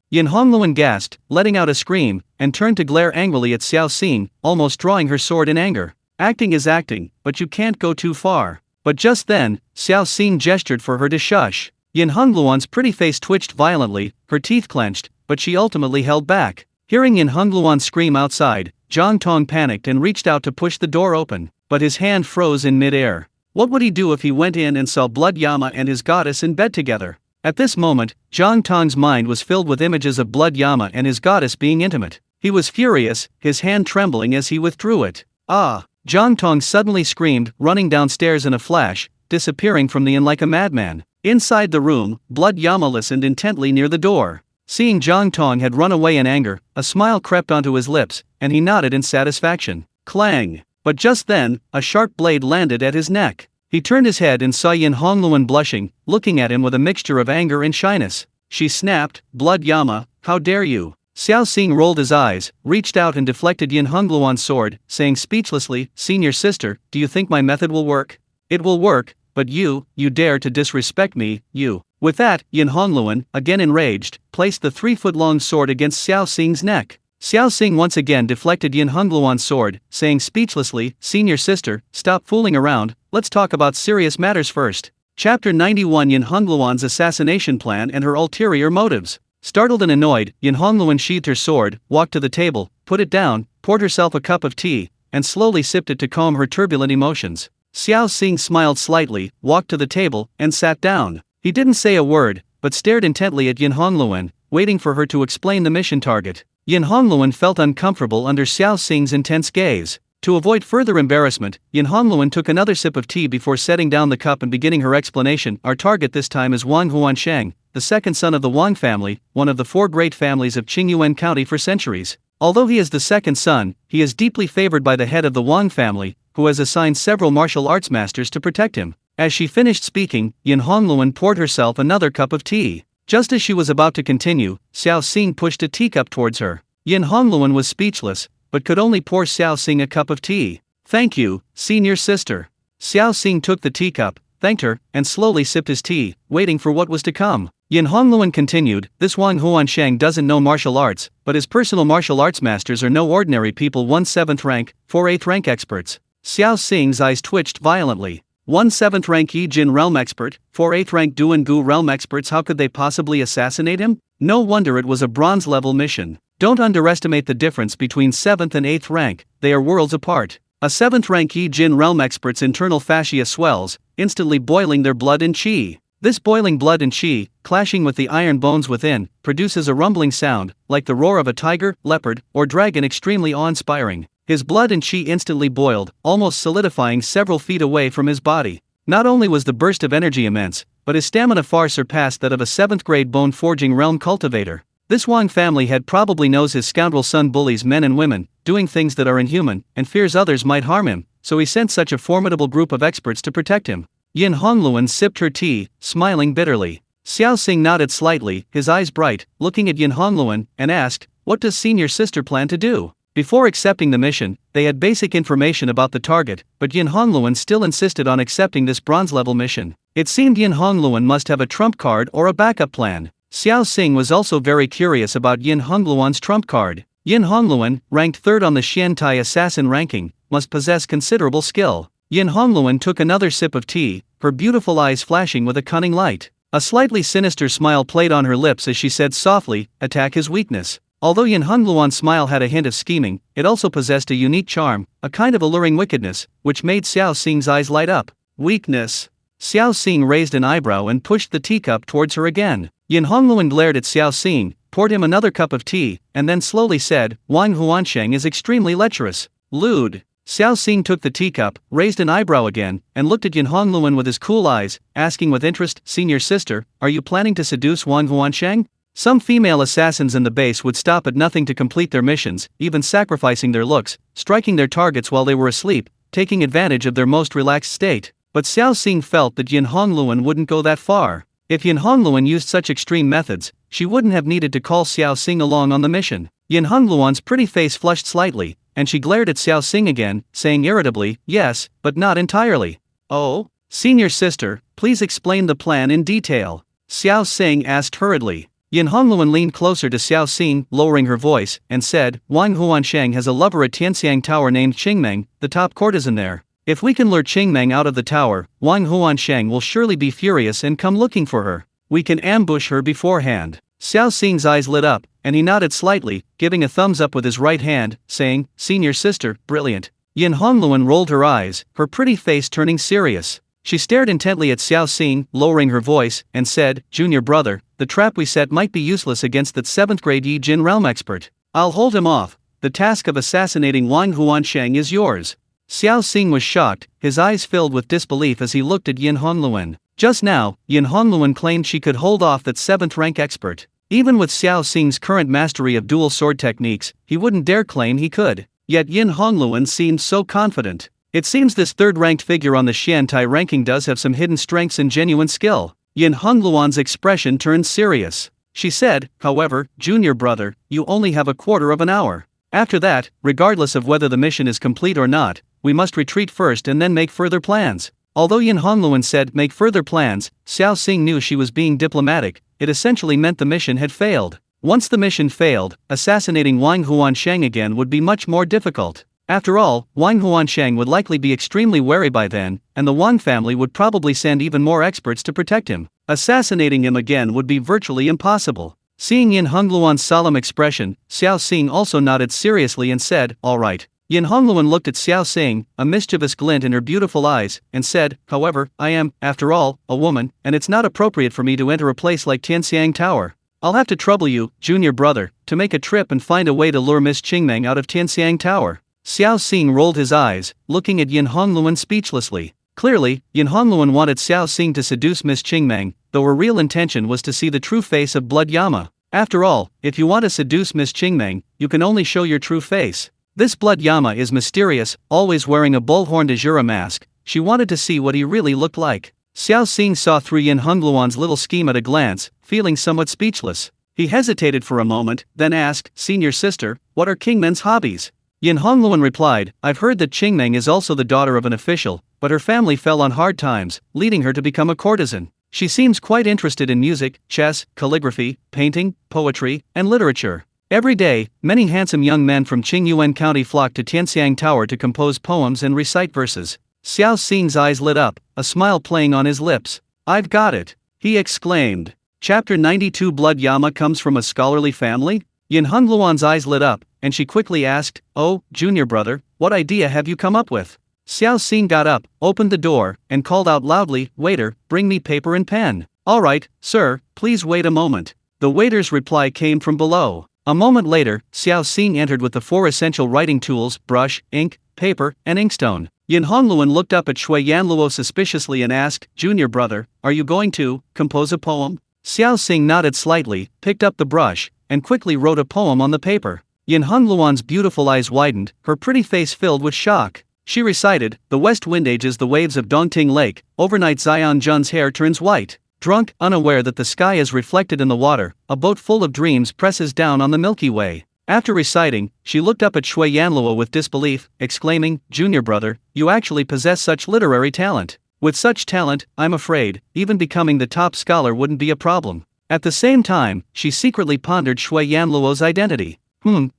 Yin Hongluan gasped, letting out a scream, and turned to glare angrily at Xiao Xing, almost drawing her sword in anger. Acting is acting, but you can't go too far. But just then, Xiao Xing gestured for her to shush. Yin Hongluan's pretty face twitched violently, her teeth clenched, but she ultimately held back. Hearing Yin Hongluan scream outside, Jiang Tong panicked and reached out to push the door open, but his hand froze in mid-air. What would he do if he went in and saw Blood Yama and his goddess in bed together? At this moment, Jiang Tong's mind was filled with images of Blood Yama and his goddess being intimate. He was furious, his hand trembling as he withdrew it. Jiang Tong suddenly screamed, running downstairs in a flash, disappearing from the inn like a madman. Inside the room, Blood Yama listened intently near the door. Seeing Jiang Tong had run away in anger, a smile crept onto his lips, and he nodded in satisfaction. Clang! But just then, a sharp blade landed at his neck. He turned his head and saw Yin Hongluan blushing, looking at him with a mixture of anger and shyness. She snapped, "Blood Yama, how dare you!" Xiao Xing rolled his eyes, reached out and deflected Yin Hongluan's sword, saying speechlessly, "Senior sister, do you think my method will work?" "It will work, but you dare to disrespect me, you." With that, Yin Hongluan, again enraged, placed the 3-foot-long sword against Xiao Xing's neck. Xiao Xing once again deflected Yin Hongluan's sword, saying speechlessly, "Senior sister, stop fooling around, let's talk about serious matters first." Chapter 91 Yin Hongluan's assassination plan and her ulterior motives. Startled and annoyed, Yin Hongluan sheathed her sword, walked to the table, put it down, poured herself a cup of tea, and slowly sipped it to calm her turbulent emotions. Xiao Xing smiled slightly, walked to the table, and sat down. He didn't say a word, but stared intently at Yin Hongluan, waiting for her to explain the mission target. Yin Hongluan felt uncomfortable under Xiao Xing's intense gaze. To avoid further embarrassment, Yin Hongluan took another sip of tea before setting down the cup and beginning her explanation. Our target this time is Wang Huansheng, the second son of the Wang family, one of the 4 great families of Qingyuan County for centuries. Although he is the second son, he is deeply favored by the head of the Wang family, who has assigned several martial arts masters to protect him. As she finished speaking, Yin Hongluan poured herself another cup of tea. Just as she was about to continue, Xiao Xing pushed a teacup towards her. Yin Hongluan was speechless, but could only pour Xiao Xing a cup of tea. "Thank you, senior sister." Xiao Xing took the teacup, thanked her, and slowly sipped his tea, waiting for what was to come. Yin Hongluan continued, "This Wang Huansheng doesn't know martial arts, but his personal martial arts masters are no ordinary people. 1/7 rank, 4 8th rank experts." Xiao Xing's eyes twitched violently. 1/7 rank Yi Jin realm expert, 4 8th rank Duan Gu realm experts. How could they possibly assassinate him? No wonder it was a bronze level mission. Don't underestimate the difference between 7th and 8th rank, they are worlds apart. A 7th rank Yi Jin realm expert's internal fascia swells, instantly boiling their blood and qi. This boiling blood and qi, clashing with the iron bones within, produces a rumbling sound, like the roar of a tiger, leopard, or dragon, extremely awe-inspiring. His blood and chi instantly boiled, almost solidifying several feet away from his body. Not only was the burst of energy immense, but his stamina far surpassed that of a 7th grade bone-forging realm cultivator. This Wang family head probably knows his scoundrel son bullies men and women, doing things that are inhuman, and fears others might harm him, so he sent such a formidable group of experts to protect him. Yin Hongluan sipped her tea, smiling bitterly. Xiao Xing nodded slightly, his eyes bright, looking at Yin Hongluan, and asked, "What does senior sister plan to do?" Before accepting the mission, they had basic information about the target, but Yin Hongluan still insisted on accepting this bronze-level mission. It seemed Yin Hongluan must have a trump card or a backup plan. Xiao Xing was also very curious about Yin Hongluan's trump card. Yin Hongluan, ranked 3rd on the Xiantai assassin ranking, must possess considerable skill. Yin Hongluan took another sip of tea, her beautiful eyes flashing with a cunning light. A slightly sinister smile played on her lips as she said softly, "Attack his weakness." Although Yin Hongluan's smile had a hint of scheming, it also possessed a unique charm, a kind of alluring wickedness, which made Xiao Xing's eyes light up. Weakness. Xiao Xing raised an eyebrow and pushed the teacup towards her again. Yin Hongluan glared at Xiao Xing, poured him another cup of tea, and then slowly said, "Wang Huansheng is extremely lecherous. Lewd." Xiao Xing took the teacup, raised an eyebrow again, and looked at Yin Hongluan with his cool eyes, asking with interest, "Senior sister, are you planning to seduce Wang Huansheng?" Some female assassins in the base would stop at nothing to complete their missions, even sacrificing their looks, striking their targets while they were asleep, taking advantage of their most relaxed state. But Xiao Xing felt that Yin Hongluan wouldn't go that far. If Yin Hongluan used such extreme methods, she wouldn't have needed to call Xiao Xing along on the mission. Yin Hongluan's pretty face flushed slightly, and she glared at Xiao Xing again, saying irritably, "Yes, but not entirely." "Oh? Senior sister, please explain the plan in detail," Xiao Xing asked hurriedly. Yin Hongluan leaned closer to Xiao Xing, lowering her voice, and said, "Wang Huansheng has a lover at Tianxiang Tower named Qingmeng, the top courtesan there. If we can lure Qingmeng out of the tower, Wang Huansheng will surely be furious and come looking for her. We can ambush her beforehand." Xiao Xing's eyes lit up, and he nodded slightly, giving a thumbs up with his right hand, saying, "Senior sister, brilliant." Yin Hongluan rolled her eyes, her pretty face turning serious. She stared intently at Xiao Xing, lowering her voice, and said, "Junior brother, the trap we set might be useless against that 7th grade Yi Jin realm expert. I'll hold him off. The task of assassinating Wang Huansheng is yours." Xiao Xing was shocked, his eyes filled with disbelief as he looked at Yin Hongluan. Just now, Yin Hongluan claimed she could hold off that 7th rank expert. Even with Xiao Xing's current mastery of dual sword techniques, he wouldn't dare claim he could. Yet Yin Hongluan seemed so confident. It seems this 3rd-ranked figure on the Xiantai ranking does have some hidden strengths and genuine skill. Yin Hongluan's expression turned serious. She said, "However, junior brother, you only have a quarter of an hour. After that, regardless of whether the mission is complete or not, we must retreat first and then make further plans." Although Yin Hongluan said make further plans, Xiao Xing knew she was being diplomatic. It essentially meant the mission had failed. Once the mission failed, assassinating Wang Huansheng again would be much more difficult. After all, Wang Huansheng would likely be extremely wary by then, and the Wang family would probably send even more experts to protect him. Assassinating him again would be virtually impossible. Seeing Yin Hongluan's solemn expression, Xiao Xing also nodded seriously and said, "All right." Yin Hongluan looked at Xiao Xing, a mischievous glint in her beautiful eyes, and said, "However, I am, after all, a woman, and it's not appropriate for me to enter a place like Tianxiang Tower. I'll have to trouble you, junior brother, to make a trip and find a way to lure Miss Qingmeng out of Tianxiang Tower." Xiao Xing rolled his eyes, looking at Yin Hongluan speechlessly. Clearly, Yin Hongluan wanted Xiao Xing to seduce Miss Qingmeng, though her real intention was to see the true face of Blood Yama. After all, if you want to seduce Miss Qingmeng, you can only show your true face. This Blood Yama is mysterious, always wearing a bullhorned Azura mask. She wanted to see what he really looked like. Xiao Xing saw through Yin Hongluan's little scheme at a glance, feeling somewhat speechless. He hesitated for a moment, then asked, "Senior sister, what are Qingmeng's hobbies?" Yin Hongluan replied, "I've heard that Qingmeng is also the daughter of an official, but her family fell on hard times, leading her to become a courtesan. She seems quite interested in music, chess, calligraphy, painting, poetry, and literature. Every day, many handsome young men from Qingyuan County flock to Tianxiang Tower to compose poems and recite verses." Xiao Xing's eyes lit up, a smile playing on his lips. "I've got it!" he exclaimed. Chapter 92 Blood Yama comes from a scholarly family? Yin Hongluan's eyes lit up, and she quickly asked, "Oh, junior brother, what idea have you come up with?" Xiao Xing got up, opened the door, and called out loudly, "Waiter, bring me paper and pen." "All right, sir, please wait a moment." The waiter's reply came from below. A moment later, Xiao Xing entered with the 4 essential writing tools: brush, ink, paper, and inkstone. Yin Hongluan looked up at Shui Yanluo suspiciously and asked, "Junior brother, are you going to compose a poem?" Xiao Xing nodded slightly, picked up the brush, and quickly wrote a poem on the paper. Yin Hongluan's beautiful eyes widened, her pretty face filled with shock. She recited, "The west wind ages the waves of Dongting Lake, overnight Zion Jun's hair turns white. Drunk, unaware that the sky is reflected in the water, a boat full of dreams presses down on the Milky Way." After reciting, she looked up at Shui Yanluo with disbelief, exclaiming, "Junior brother, you actually possess such literary talent. With such talent, I'm afraid, even becoming the top scholar wouldn't be a problem." At the same time, she secretly pondered Shui Yanluo's identity.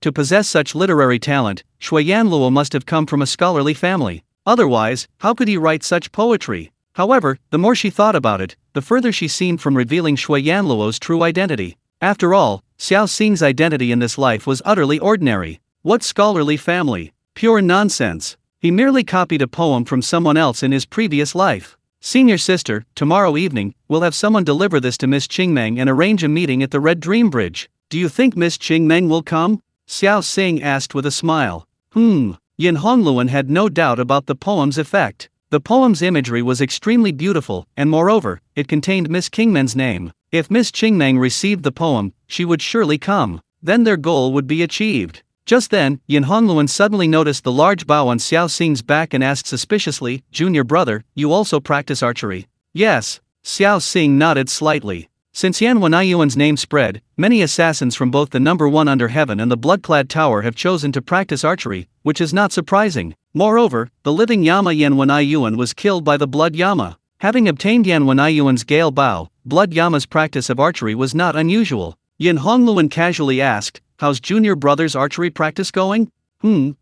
To possess such literary talent, Shui Yanluo must have come from a scholarly family. Otherwise, how could he write such poetry? However, the more she thought about it, the further she seemed from revealing Shui Yanluo's true identity. After all, Xiao Xing's identity in this life was utterly ordinary. What scholarly family? Pure nonsense. He merely copied a poem from someone else in his previous life. "Senior sister, tomorrow evening, we'll have someone deliver this to Miss Qingmeng and arrange a meeting at the Red Dream Bridge. Do you think Miss Qingmeng will come?" Xiao Xing asked with a smile. Yin Hongluan had no doubt about the poem's effect. The poem's imagery was extremely beautiful, and moreover, it contained Miss Qingmeng's name. If Miss Qingmeng received the poem, she would surely come. Then their goal would be achieved. Just then, Yin Hongluan suddenly noticed the large bow on Xiao Xing's back and asked suspiciously, "Junior brother, you also practice archery?" "Yes." Xiao Xing nodded slightly. Since Yan Wenayuan's name spread, many assassins from both the number 1 under heaven and the Bloodclad Tower have chosen to practice archery, which is not surprising. Moreover, the living Yama Yan Wenayuan was killed by the Blood Yama. Having obtained Yan Wenayuan's Gale Bow, Blood Yama's practice of archery was not unusual. Yin Hongluan casually asked, "How's Junior brother's archery practice going?"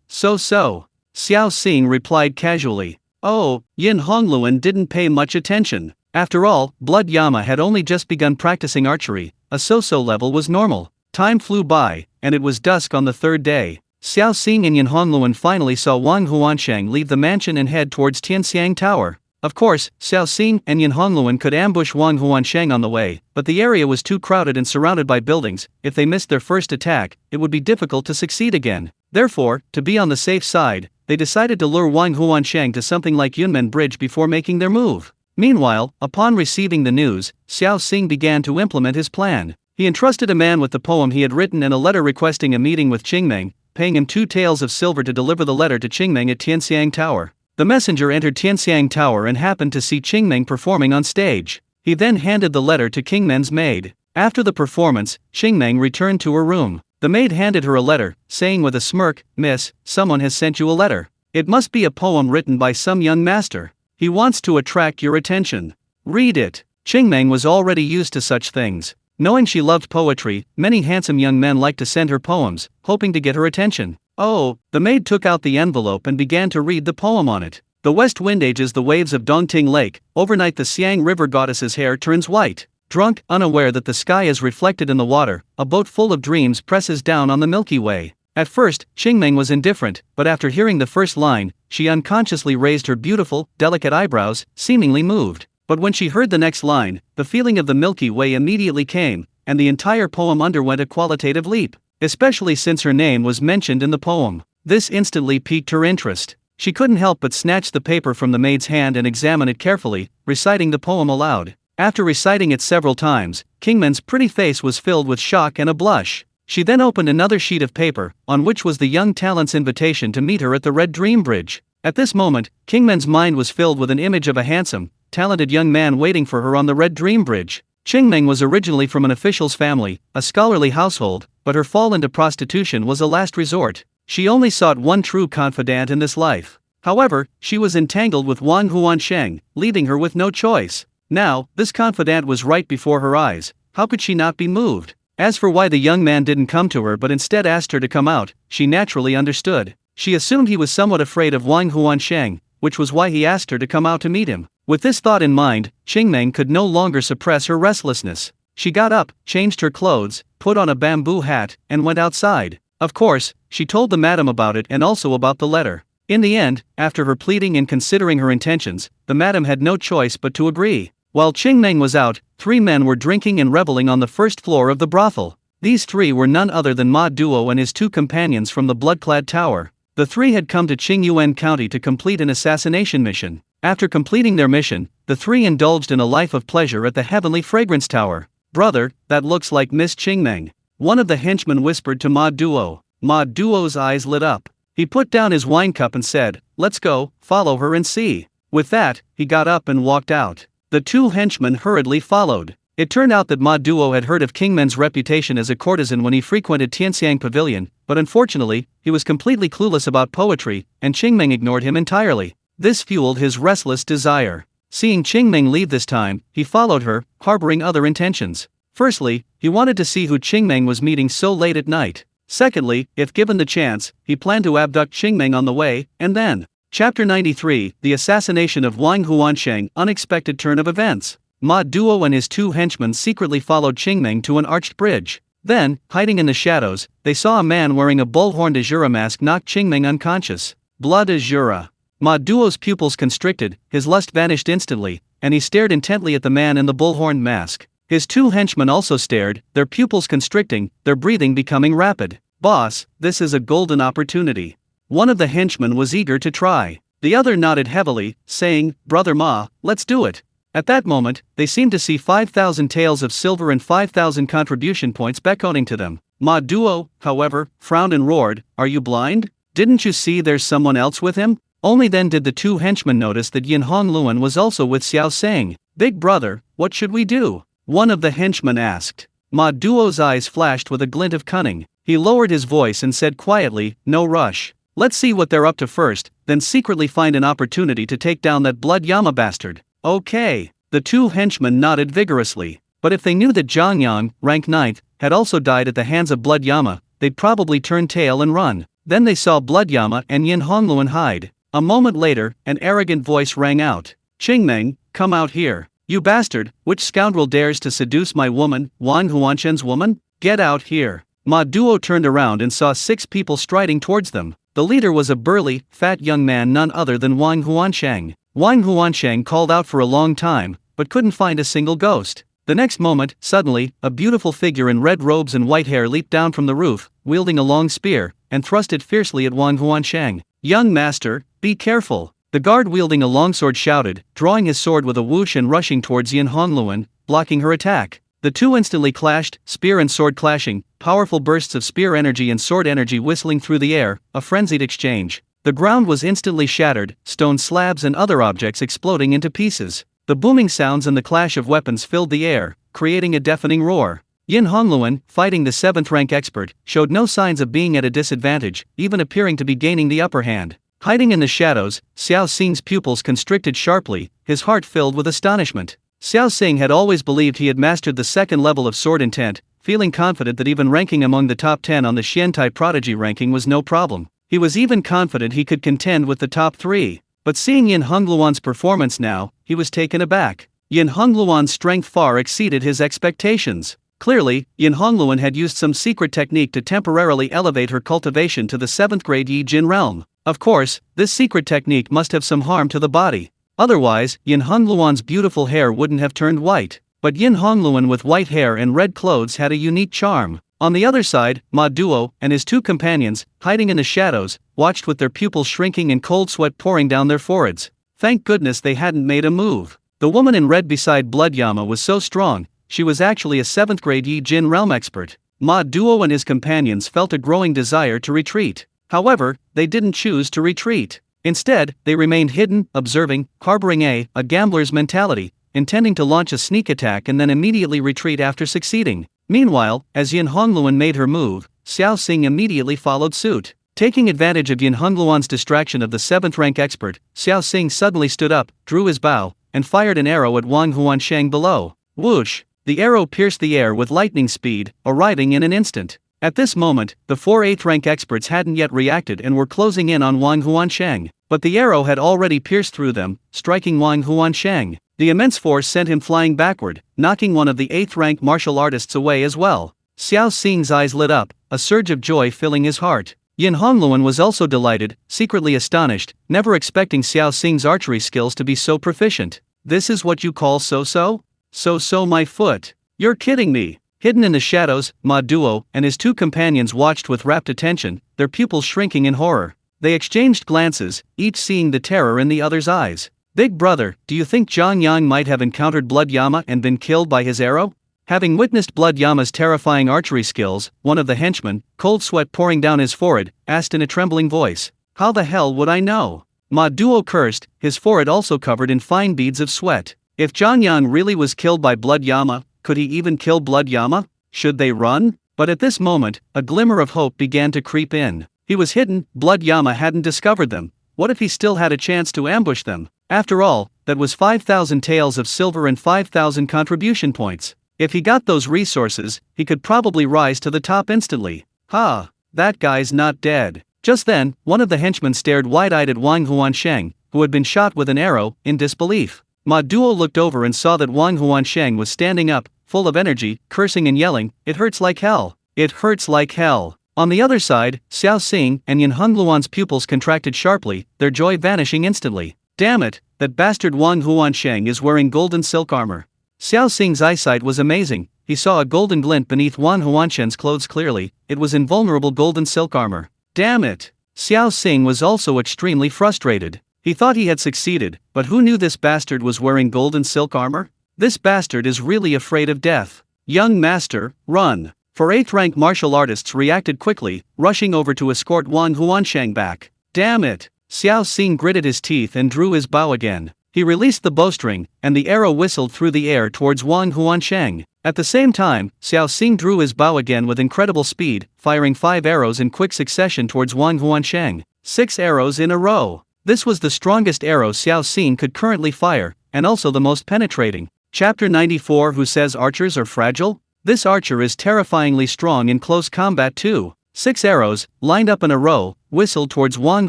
So. Xiao Xing replied casually. Oh, Yin Hongluan didn't pay much attention. After all, Blood Yama had only just begun practicing archery, a so-so level was normal. Time flew by, and it was dusk on the 3rd day. Xiao Xing and Yin Hongluan finally saw Wang Huansheng leave the mansion and head towards Tianxiang Tower. Of course, Xiao Xing and Yin Hongluan could ambush Wang Huansheng on the way, but the area was too crowded and surrounded by buildings. If they missed their first attack, it would be difficult to succeed again. Therefore, to be on the safe side, they decided to lure Wang Huansheng to something like Yunmen Bridge before making their move. Meanwhile, upon receiving the news, Xiao Xing began to implement his plan. He entrusted a man with the poem he had written and a letter requesting a meeting with Qingmeng, paying him 2 taels of silver to deliver the letter to Qingmeng at Tianxiang Tower. The messenger entered Tianxiang Tower and happened to see Qingmeng performing on stage. He then handed the letter to Qingmeng's maid. After the performance, Qingmeng returned to her room. The maid handed her a letter, saying with a smirk, "Miss, someone has sent you a letter. It must be a poem written by some young master. He wants to attract your attention. Read it." Qingmeng was already used to such things. Knowing she loved poetry, many handsome young men liked to send her poems, hoping to get her attention. The maid took out the envelope and began to read the poem on it. "The west wind ages the waves of Dongting Lake, overnight the Xiang River goddess's hair turns white. Drunk, unaware that the sky is reflected in the water, a boat full of dreams presses down on the Milky Way." At first, Qingmeng was indifferent, but after hearing the first line, she unconsciously raised her beautiful, delicate eyebrows, seemingly moved. But when she heard the next line, the feeling of the Milky Way immediately came, and the entire poem underwent a qualitative leap, especially since her name was mentioned in the poem. This instantly piqued her interest. She couldn't help but snatch the paper from the maid's hand and examine it carefully, reciting the poem aloud. After reciting it several times, Qingmeng's pretty face was filled with shock and a blush. She then opened another sheet of paper, on which was the young talent's invitation to meet her at the Red Dream Bridge. At this moment, Qingmeng's mind was filled with an image of a handsome, talented young man waiting for her on the Red Dream Bridge. Qingmeng was originally from an official's family, a scholarly household, but her fall into prostitution was a last resort. She only sought one true confidant in this life. However, she was entangled with Wang Huansheng, leaving her with no choice. Now, this confidant was right before her eyes. How could she not be moved? As for why the young man didn't come to her but instead asked her to come out, she naturally understood. She assumed he was somewhat afraid of Wang Huansheng, which was why he asked her to come out to meet him. With this thought in mind, Qingmeng could no longer suppress her restlessness. She got up, changed her clothes, put on a bamboo hat, and went outside. Of course, she told the madam about it and also about the letter. In the end, after her pleading and considering her intentions, the madam had no choice but to agree. While Qingmeng was out, 3 men were drinking and reveling on the first floor of the brothel. These three were none other than Ma Duo and his two companions from the Bloodclad Tower. The three had come to Qingyuan County to complete an assassination mission. After completing their mission, the three indulged in a life of pleasure at the Heavenly Fragrance Tower. "Brother, that looks like Miss Qingmeng," one of the henchmen whispered to Ma Duo. Ma Duo's eyes lit up. He put down his wine cup and said, "Let's go, follow her and see." With that, he got up and walked out. The two henchmen hurriedly followed. It turned out that Ma Duo had heard of Kingmen's reputation as a courtesan when he frequented Tianxiang Pavilion, but unfortunately, he was completely clueless about poetry, and Qingmeng ignored him entirely. This fueled his restless desire. Seeing Qingmeng leave this time, he followed her, harboring other intentions. Firstly, he wanted to see who Qingmeng was meeting so late at night. Secondly, if given the chance, he planned to abduct Qingmeng on the way, and then. Chapter 93, The Assassination of Wang Huansheng. Unexpected turn of events. Ma Duo and his two henchmen secretly followed Qingmeng to an arched bridge. Then, hiding in the shadows, they saw a man wearing a bullhorned Azura mask knock Qingmeng unconscious. Blood Azura. Ma Duo's pupils constricted, his lust vanished instantly, and he stared intently at the man in the bullhorned mask. His two henchmen also stared, their pupils constricting, their breathing becoming rapid. "Boss, this is a golden opportunity." One of the henchmen was eager to try. The other nodded heavily, saying, "Brother Ma, let's do it." At that moment, they seemed to see 5,000 taels of silver and 5,000 contribution points beckoning to them. Ma Duo, however, frowned and roared, "Are you blind? Didn't you see there's someone else with him?" Only then did the two henchmen notice that Yin Hongluan was also with Xiao Xing. "Big brother, what should we do?" one of the henchmen asked. Ma Duo's eyes flashed with a glint of cunning. He lowered his voice and said quietly, "No rush. Let's see what they're up to first, then secretly find an opportunity to take down that Blood Yama bastard." "Okay." The two henchmen nodded vigorously. But if they knew that Zhang Yang, rank 9th, had also died at the hands of Blood Yama, they'd probably turn tail and run. Then they saw Blood Yama and Yin Hongluan hide. A moment later, an arrogant voice rang out. "Qingmeng, come out here. You bastard, which scoundrel dares to seduce my woman, Wang Huanshen's woman? Get out here." Ma Duo turned around and saw 6 people striding towards them. The leader was a burly, fat young man none other than Wang Huansheng. Wang Huansheng called out for a long time, but couldn't find a single ghost. The next moment, suddenly, a beautiful figure in red robes and white hair leaped down from the roof, wielding a long spear, and thrust it fiercely at Wang Huansheng. "Young master, be careful." The guard wielding a longsword shouted, drawing his sword with a whoosh and rushing towards Yin Hongluan, blocking her attack. The two instantly clashed, spear and sword clashing, powerful bursts of spear energy and sword energy whistling through the air, a frenzied exchange. The ground was instantly shattered, stone slabs and other objects exploding into pieces. The booming sounds and the clash of weapons filled the air, creating a deafening roar. Yin Hongluan, fighting the 7th rank expert, showed no signs of being at a disadvantage, even appearing to be gaining the upper hand. Hiding in the shadows, Xiao Xing's pupils constricted sharply, his heart filled with astonishment. Xiao Xing had always believed he had mastered the 2nd level of sword intent, feeling confident that even ranking among the top 10 on the Xiantai Prodigy ranking was no problem. He was even confident he could contend with the top 3. But seeing Yin Hongluan's performance now, he was taken aback. Yin Hongluan's strength far exceeded his expectations. Clearly, Yin Hongluan had used some secret technique to temporarily elevate her cultivation to the 7th grade Yi Jin realm. Of course, this secret technique must have some harm to the body. Otherwise, Yin Hongluan's beautiful hair wouldn't have turned white. But Yin Hongluan with white hair and red clothes had a unique charm. On the other side, Ma Duo and his two companions, hiding in the shadows, watched with their pupils shrinking and cold sweat pouring down their foreheads. Thank goodness they hadn't made a move. The woman in red beside Blood Yama was so strong, she was actually a 7th grade Yi Jin realm expert. Ma Duo and his companions felt a growing desire to retreat. However, they didn't choose to retreat. Instead, they remained hidden, observing, harboring a gambler's mentality, intending to launch a sneak attack and then immediately retreat after succeeding. Meanwhile, as Yin Hongluan made her move, Xiao Xing immediately followed suit. Taking advantage of Yin Hongluan's distraction of the 7th rank expert, Xiao Xing suddenly stood up, drew his bow, and fired an arrow at Wang Huansheng below. Whoosh! The arrow pierced the air with lightning speed, arriving in an instant. At this moment, the 4 8th rank experts hadn't yet reacted and were closing in on Wang Huansheng, but the arrow had already pierced through them, striking Wang Huansheng. The immense force sent him flying backward, knocking one of the 8th rank martial artists away as well. Xiao Xing's eyes lit up, a surge of joy filling his heart. Yin Hongluan was also delighted, secretly astonished, never expecting Xiao Xing's archery skills to be so proficient. "This is what you call so-so? So-so my foot. You're kidding me." Hidden in the shadows, Ma Duo and his two companions watched with rapt attention, their pupils shrinking in horror. They exchanged glances, each seeing the terror in the other's eyes. Big brother, do you think Zhang Yang might have encountered Blood Yama and been killed by his arrow? Having witnessed Blood Yama's terrifying archery skills, one of the henchmen, cold sweat pouring down his forehead, asked in a trembling voice. How the hell would I know? Ma Duo cursed, his forehead also covered in fine beads of sweat. If Zhang Yang really was killed by Blood Yama, could he even kill Blood Yama? Should they run? But at this moment, a glimmer of hope began to creep in. He was hidden, Blood Yama hadn't discovered them. What if he still had a chance to ambush them? After all, that was 5,000 taels of silver and 5,000 contribution points. If he got those resources, he could probably rise to the top instantly. That guy's not dead. Just then, one of the henchmen stared wide-eyed at Wang Huansheng, who had been shot with an arrow, in disbelief. Ma Duo looked over and saw that Wang Huansheng was standing up, full of energy, cursing and yelling, "It hurts like hell! It hurts like hell!" On the other side, Xiao Xing and Yan Hongluan's pupils contracted sharply, their joy vanishing instantly. Damn it, that bastard Wang Huansheng is wearing golden silk armor. Xiao Xing's eyesight was amazing. He saw a golden glint beneath Wang Huansheng's clothes clearly. It was invulnerable golden silk armor. Damn it! Xiao Xing was also extremely frustrated. He thought he had succeeded, but who knew this bastard was wearing golden silk armor? This bastard is really afraid of death. Young master, run! 4 8th rank martial artists reacted quickly, rushing over to escort Wang Huansheng back. Damn it! Xiao Xing gritted his teeth and drew his bow again. He released the bowstring, and the arrow whistled through the air towards Wang Huansheng. At the same time, Xiao Xing drew his bow again with incredible speed, firing 5 arrows in quick succession towards Wang Huansheng. 6 arrows in a row. This was the strongest arrow Xiao Xing could currently fire, and also the most penetrating. Chapter 94. Who says archers are fragile? This archer is terrifyingly strong in close combat too. 6 arrows, lined up in a row, whistled towards Wang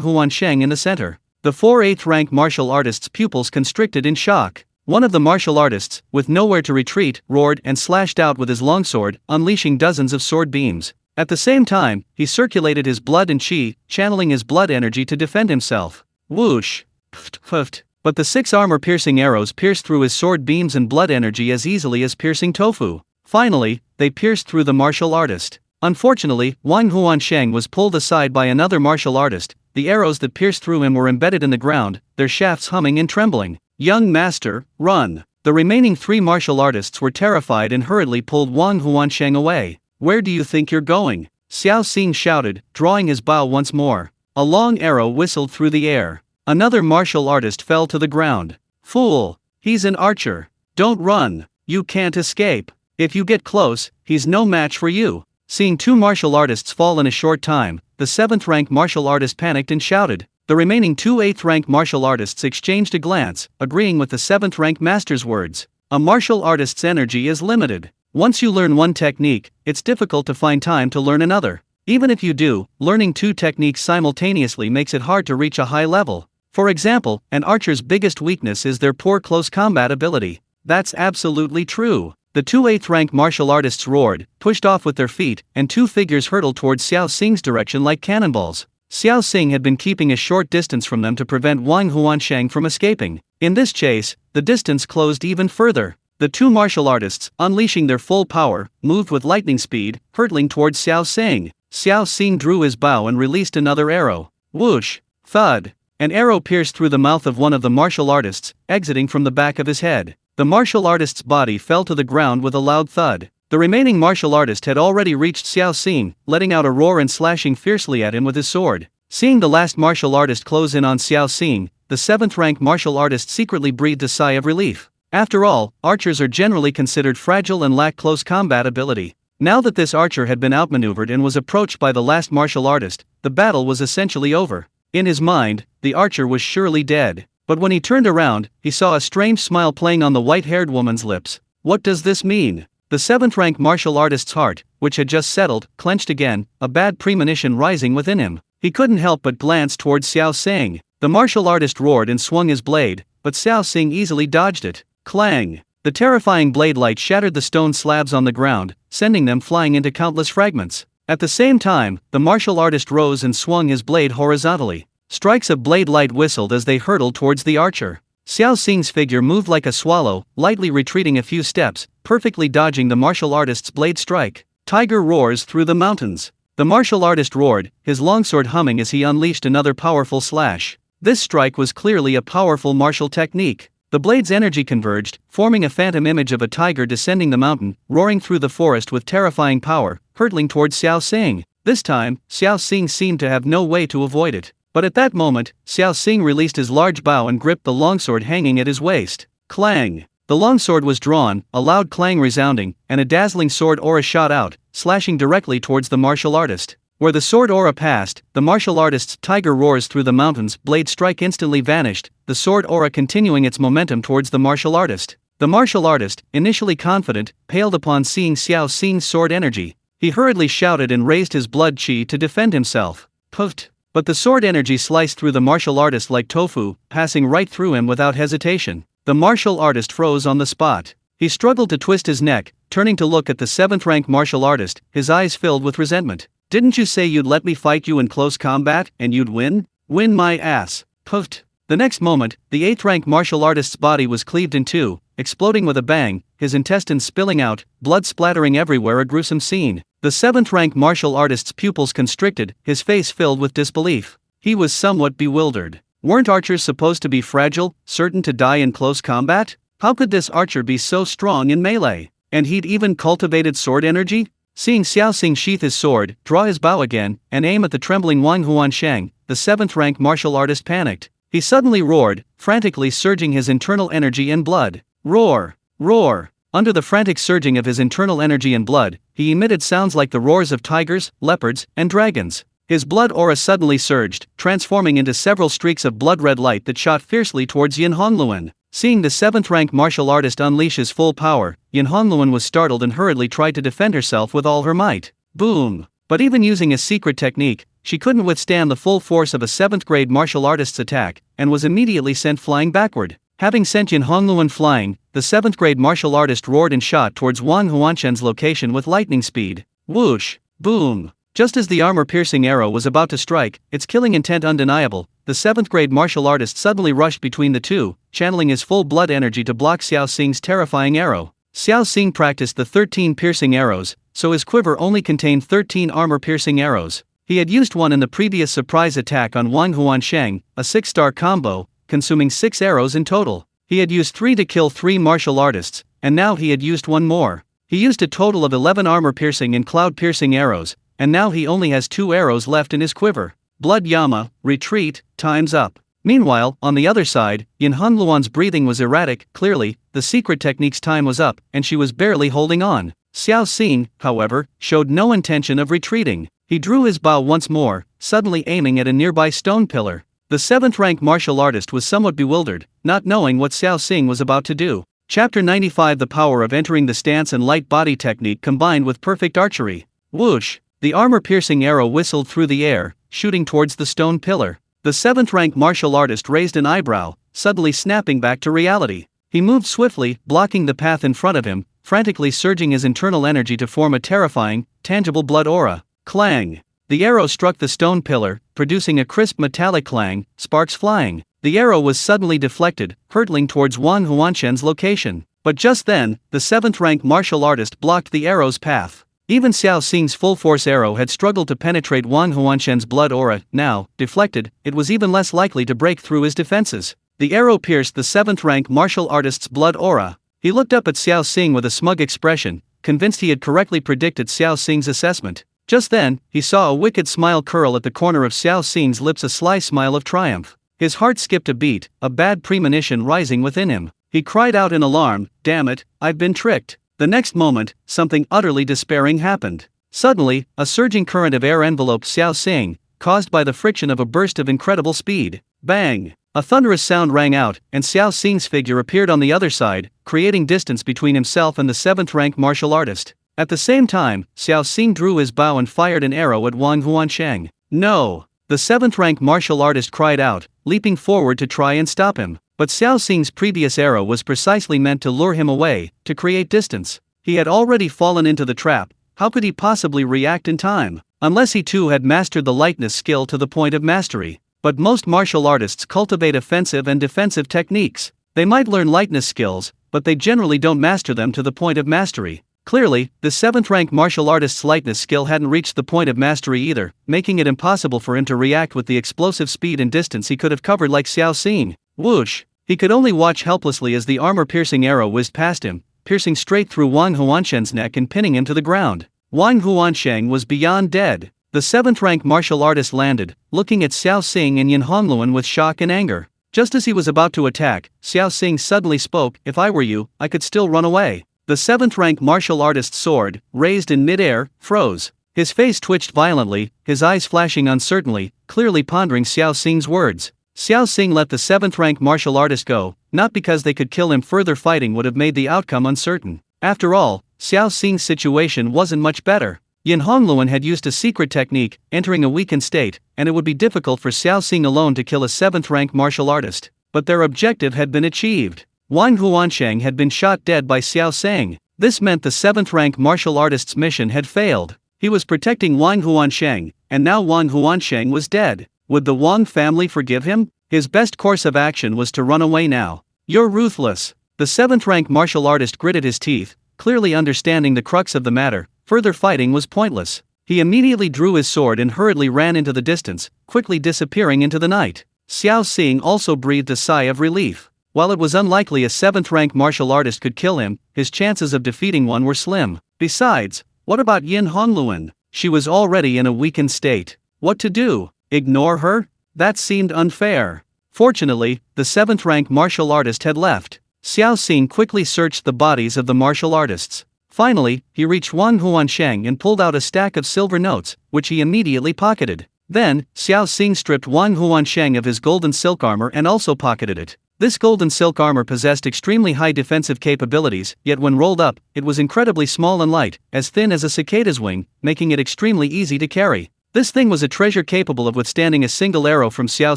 Huansheng in the center. The 4 8th rank martial artists' pupils constricted in shock. One of the martial artists, with nowhere to retreat, roared and slashed out with his longsword, unleashing dozens of sword beams. At the same time, he circulated his blood and chi, channeling his blood energy to defend himself. Whoosh! Puffed. But the 6 armor-piercing arrows pierced through his sword beams and blood energy as easily as piercing tofu. Finally, they pierced through the martial artist. Unfortunately, Wang Huansheng was pulled aside by another martial artist. The arrows that pierced through him were embedded in the ground, their shafts humming and trembling. Young master, run! The remaining 3 martial artists were terrified and hurriedly pulled Wang Huansheng away. Where do you think you're going? Xiao Xing shouted, drawing his bow once more. A long arrow whistled through the air. Another martial artist fell to the ground. Fool! He's an archer. Don't run. You can't escape. If you get close, he's no match for you. Seeing 2 martial artists fall in a short time, the 7th rank martial artist panicked and shouted. The remaining 2 8th rank martial artists exchanged a glance, agreeing with the 7th rank master's words. A martial artist's energy is limited. Once you learn one technique, it's difficult to find time to learn another. Even if you do, learning 2 techniques simultaneously makes it hard to reach a high level. For example, an archer's biggest weakness is their poor close combat ability. That's absolutely true. The 2 8th rank martial artists roared, pushed off with their feet, and 2 figures hurtled towards Xiao Xing's direction like cannonballs. Xiao Xing had been keeping a short distance from them to prevent Wang Huansheng from escaping. In this chase, the distance closed even further. The 2 martial artists, unleashing their full power, moved with lightning speed, hurtling towards Xiao Xing. Xiao Xing drew his bow and released another arrow. Whoosh! Thud! An arrow pierced through the mouth of one of the martial artists, exiting from the back of his head. The martial artist's body fell to the ground with a loud thud. The remaining martial artist had already reached Xiao Xing, letting out a roar and slashing fiercely at him with his sword. Seeing the last martial artist close in on Xiao Xing, the 7th rank martial artist secretly breathed a sigh of relief. After all, archers are generally considered fragile and lack close combat ability. Now that this archer had been outmaneuvered and was approached by the last martial artist, the battle was essentially over. In his mind, the archer was surely dead. But when he turned around, he saw a strange smile playing on the white-haired woman's lips. What does this mean? The 7th rank martial artist's heart, which had just settled, clenched again, a bad premonition rising within him. He couldn't help but glance towards Xiao Xing. The martial artist roared and swung his blade, but Xiao Xing easily dodged it. Clang! The terrifying blade light shattered the stone slabs on the ground, sending them flying into countless fragments. At the same time, the martial artist rose and swung his blade horizontally. Strikes of blade light whistled as they hurtled towards the archer. Xiao Xing's figure moved like a swallow, lightly retreating a few steps, perfectly dodging the martial artist's blade strike. Tiger roars through the mountains. The martial artist roared, his longsword humming as he unleashed another powerful slash. This strike was clearly a powerful martial technique. The blade's energy converged, forming a phantom image of a tiger descending the mountain, roaring through the forest with terrifying power, hurtling towards Xiao Xing. This time, Xiao Xing seemed to have no way to avoid it. But at that moment, Xiao Xing released his large bow and gripped the longsword hanging at his waist. Clang! The longsword was drawn, a loud clang resounding, and a dazzling sword aura shot out, slashing directly towards the martial artist. Where the sword aura passed, the martial artist's tiger roars through the mountains blade strike instantly vanished, the sword aura continuing its momentum towards the martial artist. The martial artist, initially confident, paled upon seeing Xiao Xing's sword energy. He hurriedly shouted and raised his blood chi to defend himself. Puffed! But the sword energy sliced through the martial artist like tofu, passing right through him without hesitation. The martial artist froze on the spot. He struggled to twist his neck, turning to look at the 7th-rank martial artist, his eyes filled with resentment. "Didn't you say you'd let me fight you in close combat, and you'd win? Win my ass." Puffed. The next moment, the 8th-rank martial artist's body was cleaved in two, exploding with a bang, his intestines spilling out, blood splattering everywhere, a gruesome scene. The 7th-rank martial artist's pupils constricted, his face filled with disbelief. He was somewhat bewildered. Weren't archers supposed to be fragile, certain to die in close combat? How could this archer be so strong in melee? And he'd even cultivated sword energy? Seeing Xiao Xing sheath his sword, draw his bow again, and aim at the trembling Wang Huansheng, the 7th-rank martial artist panicked. He suddenly roared, frantically surging his internal energy and blood. Roar! Roar! Under the frantic surging of his internal energy and blood, he emitted sounds like the roars of tigers, leopards, and dragons. His blood aura suddenly surged, transforming into several streaks of blood-red light that shot fiercely towards Yin Hongluan. Seeing the 7th-rank martial artist unleash his full power, Yin Hongluan was startled and hurriedly tried to defend herself with all her might. Boom! But even using a secret technique, she couldn't withstand the full force of a 7th-grade martial artist's attack, and was immediately sent flying backward. Having sent Yin Hongluan flying, the 7th-grade martial artist roared and shot towards Wang Huanshen's location with lightning speed. Whoosh! Boom! Just as the armor-piercing arrow was about to strike, its killing intent undeniable, the 7th-grade martial artist suddenly rushed between the two, channeling his full blood energy to block Xiao Xing's terrifying arrow. Xiao Xing practiced the 13 piercing arrows, so his quiver only contained 13 armor-piercing arrows. He had used one in the previous surprise attack on Wang Huansheng, a 6-star combo, consuming 6 arrows in total. He had used 3 to kill 3 martial artists, and now he had used 1 more. He used a total of 11 armor-piercing and cloud-piercing arrows, and now he only has 2 arrows left in his quiver. Blood Yama, retreat, time's up. Meanwhile, on the other side, Yin Hongluan's breathing was erratic. Clearly, the secret technique's time was up, and she was barely holding on. Xiao Xing, however, showed no intention of retreating. He drew his bow once more, suddenly aiming at a nearby stone pillar. The 7th-rank martial artist was somewhat bewildered, not knowing what Xiao Xing was about to do. Chapter 95: The power of entering the stance and light body technique combined with perfect archery. Whoosh! The armor-piercing arrow whistled through the air, shooting towards the stone pillar. The 7th-rank martial artist raised an eyebrow, suddenly snapping back to reality. He moved swiftly, blocking the path in front of him, frantically surging his internal energy to form a terrifying, tangible blood aura. Clang! The arrow struck the stone pillar, producing a crisp metallic clang, sparks flying. The arrow was suddenly deflected, hurtling towards Wang Huanshen's location. But just then, the 7th-rank martial artist blocked the arrow's path. Even Xiao Xing's full-force arrow had struggled to penetrate Wang Huanshen's blood aura. Now, deflected, it was even less likely to break through his defenses. The arrow pierced the 7th-rank martial artist's blood aura. He looked up at Xiao Xing with a smug expression, convinced he had correctly predicted Xiao Xing's assessment. Just then, he saw a wicked smile curl at the corner of Xiao Xing's lips, a sly smile of triumph. His heart skipped a beat, a bad premonition rising within him. He cried out in alarm, "Damn it, I've been tricked." The next moment, something utterly despairing happened. Suddenly, a surging current of air enveloped Xiao Xing, caused by the friction of a burst of incredible speed. Bang! A thunderous sound rang out, and Xiao Xing's figure appeared on the other side, creating distance between himself and the 7th-rank martial artist. At the same time, Xiao Xing drew his bow and fired an arrow at Wang Huansheng. "No!" The 7th-rank martial artist cried out, leaping forward to try and stop him. But Xiao Xing's previous arrow was precisely meant to lure him away, to create distance. He had already fallen into the trap. How could he possibly react in time? Unless he too had mastered the lightness skill to the point of mastery. But most martial artists cultivate offensive and defensive techniques. They might learn lightness skills, but they generally don't master them to the point of mastery. Clearly, the 7th rank martial artist's lightness skill hadn't reached the point of mastery either, making it impossible for him to react with the explosive speed and distance he could have covered like Xiao Xing. Whoosh! He could only watch helplessly as the armor-piercing arrow whizzed past him, piercing straight through Wang Huanshen's neck and pinning him to the ground. Wang Huansheng was beyond dead. The 7th rank martial artist landed, looking at Xiao Xing and Yin Hongluan with shock and anger. Just as he was about to attack, Xiao Xing suddenly spoke, "If I were you, I could still run away." The 7th rank martial artist's sword, raised in mid-air, froze. His face twitched violently, his eyes flashing uncertainly, clearly pondering Xiao Xing's words. Xiao Xing let the 7th rank martial artist go, not because they could kill him. Further fighting would have made the outcome uncertain. After all, Xiao Xing's situation wasn't much better. Yin Hongluan had used a secret technique, entering a weakened state, and it would be difficult for Xiao Xing alone to kill a 7th rank martial artist. But their objective had been achieved. Wang Huansheng had been shot dead by Xiao Xing. This meant the 7th rank martial artist's mission had failed. He was protecting Wang Huansheng, and now Wang Huansheng was dead. Would the Wang family forgive him? His best course of action was to run away now. "You're ruthless." The 7th rank martial artist gritted his teeth, clearly understanding the crux of the matter. Further fighting was pointless. He immediately drew his sword and hurriedly ran into the distance, quickly disappearing into the night. Xiao Xing also breathed a sigh of relief. While it was unlikely a 7th rank martial artist could kill him, his chances of defeating one were slim. Besides, what about Yin Hongluan? She was already in a weakened state. What to do? Ignore her? That seemed unfair. Fortunately, the 7th rank martial artist had left. Xiao Xing quickly searched the bodies of the martial artists. Finally, he reached Wang Huansheng and pulled out a stack of silver notes, which he immediately pocketed. Then, Xiao Xing stripped Wang Huansheng of his golden silk armor and also pocketed it. This golden silk armor possessed extremely high defensive capabilities, yet when rolled up, it was incredibly small and light, as thin as a cicada's wing, making it extremely easy to carry. This thing was a treasure capable of withstanding a single arrow from Xiao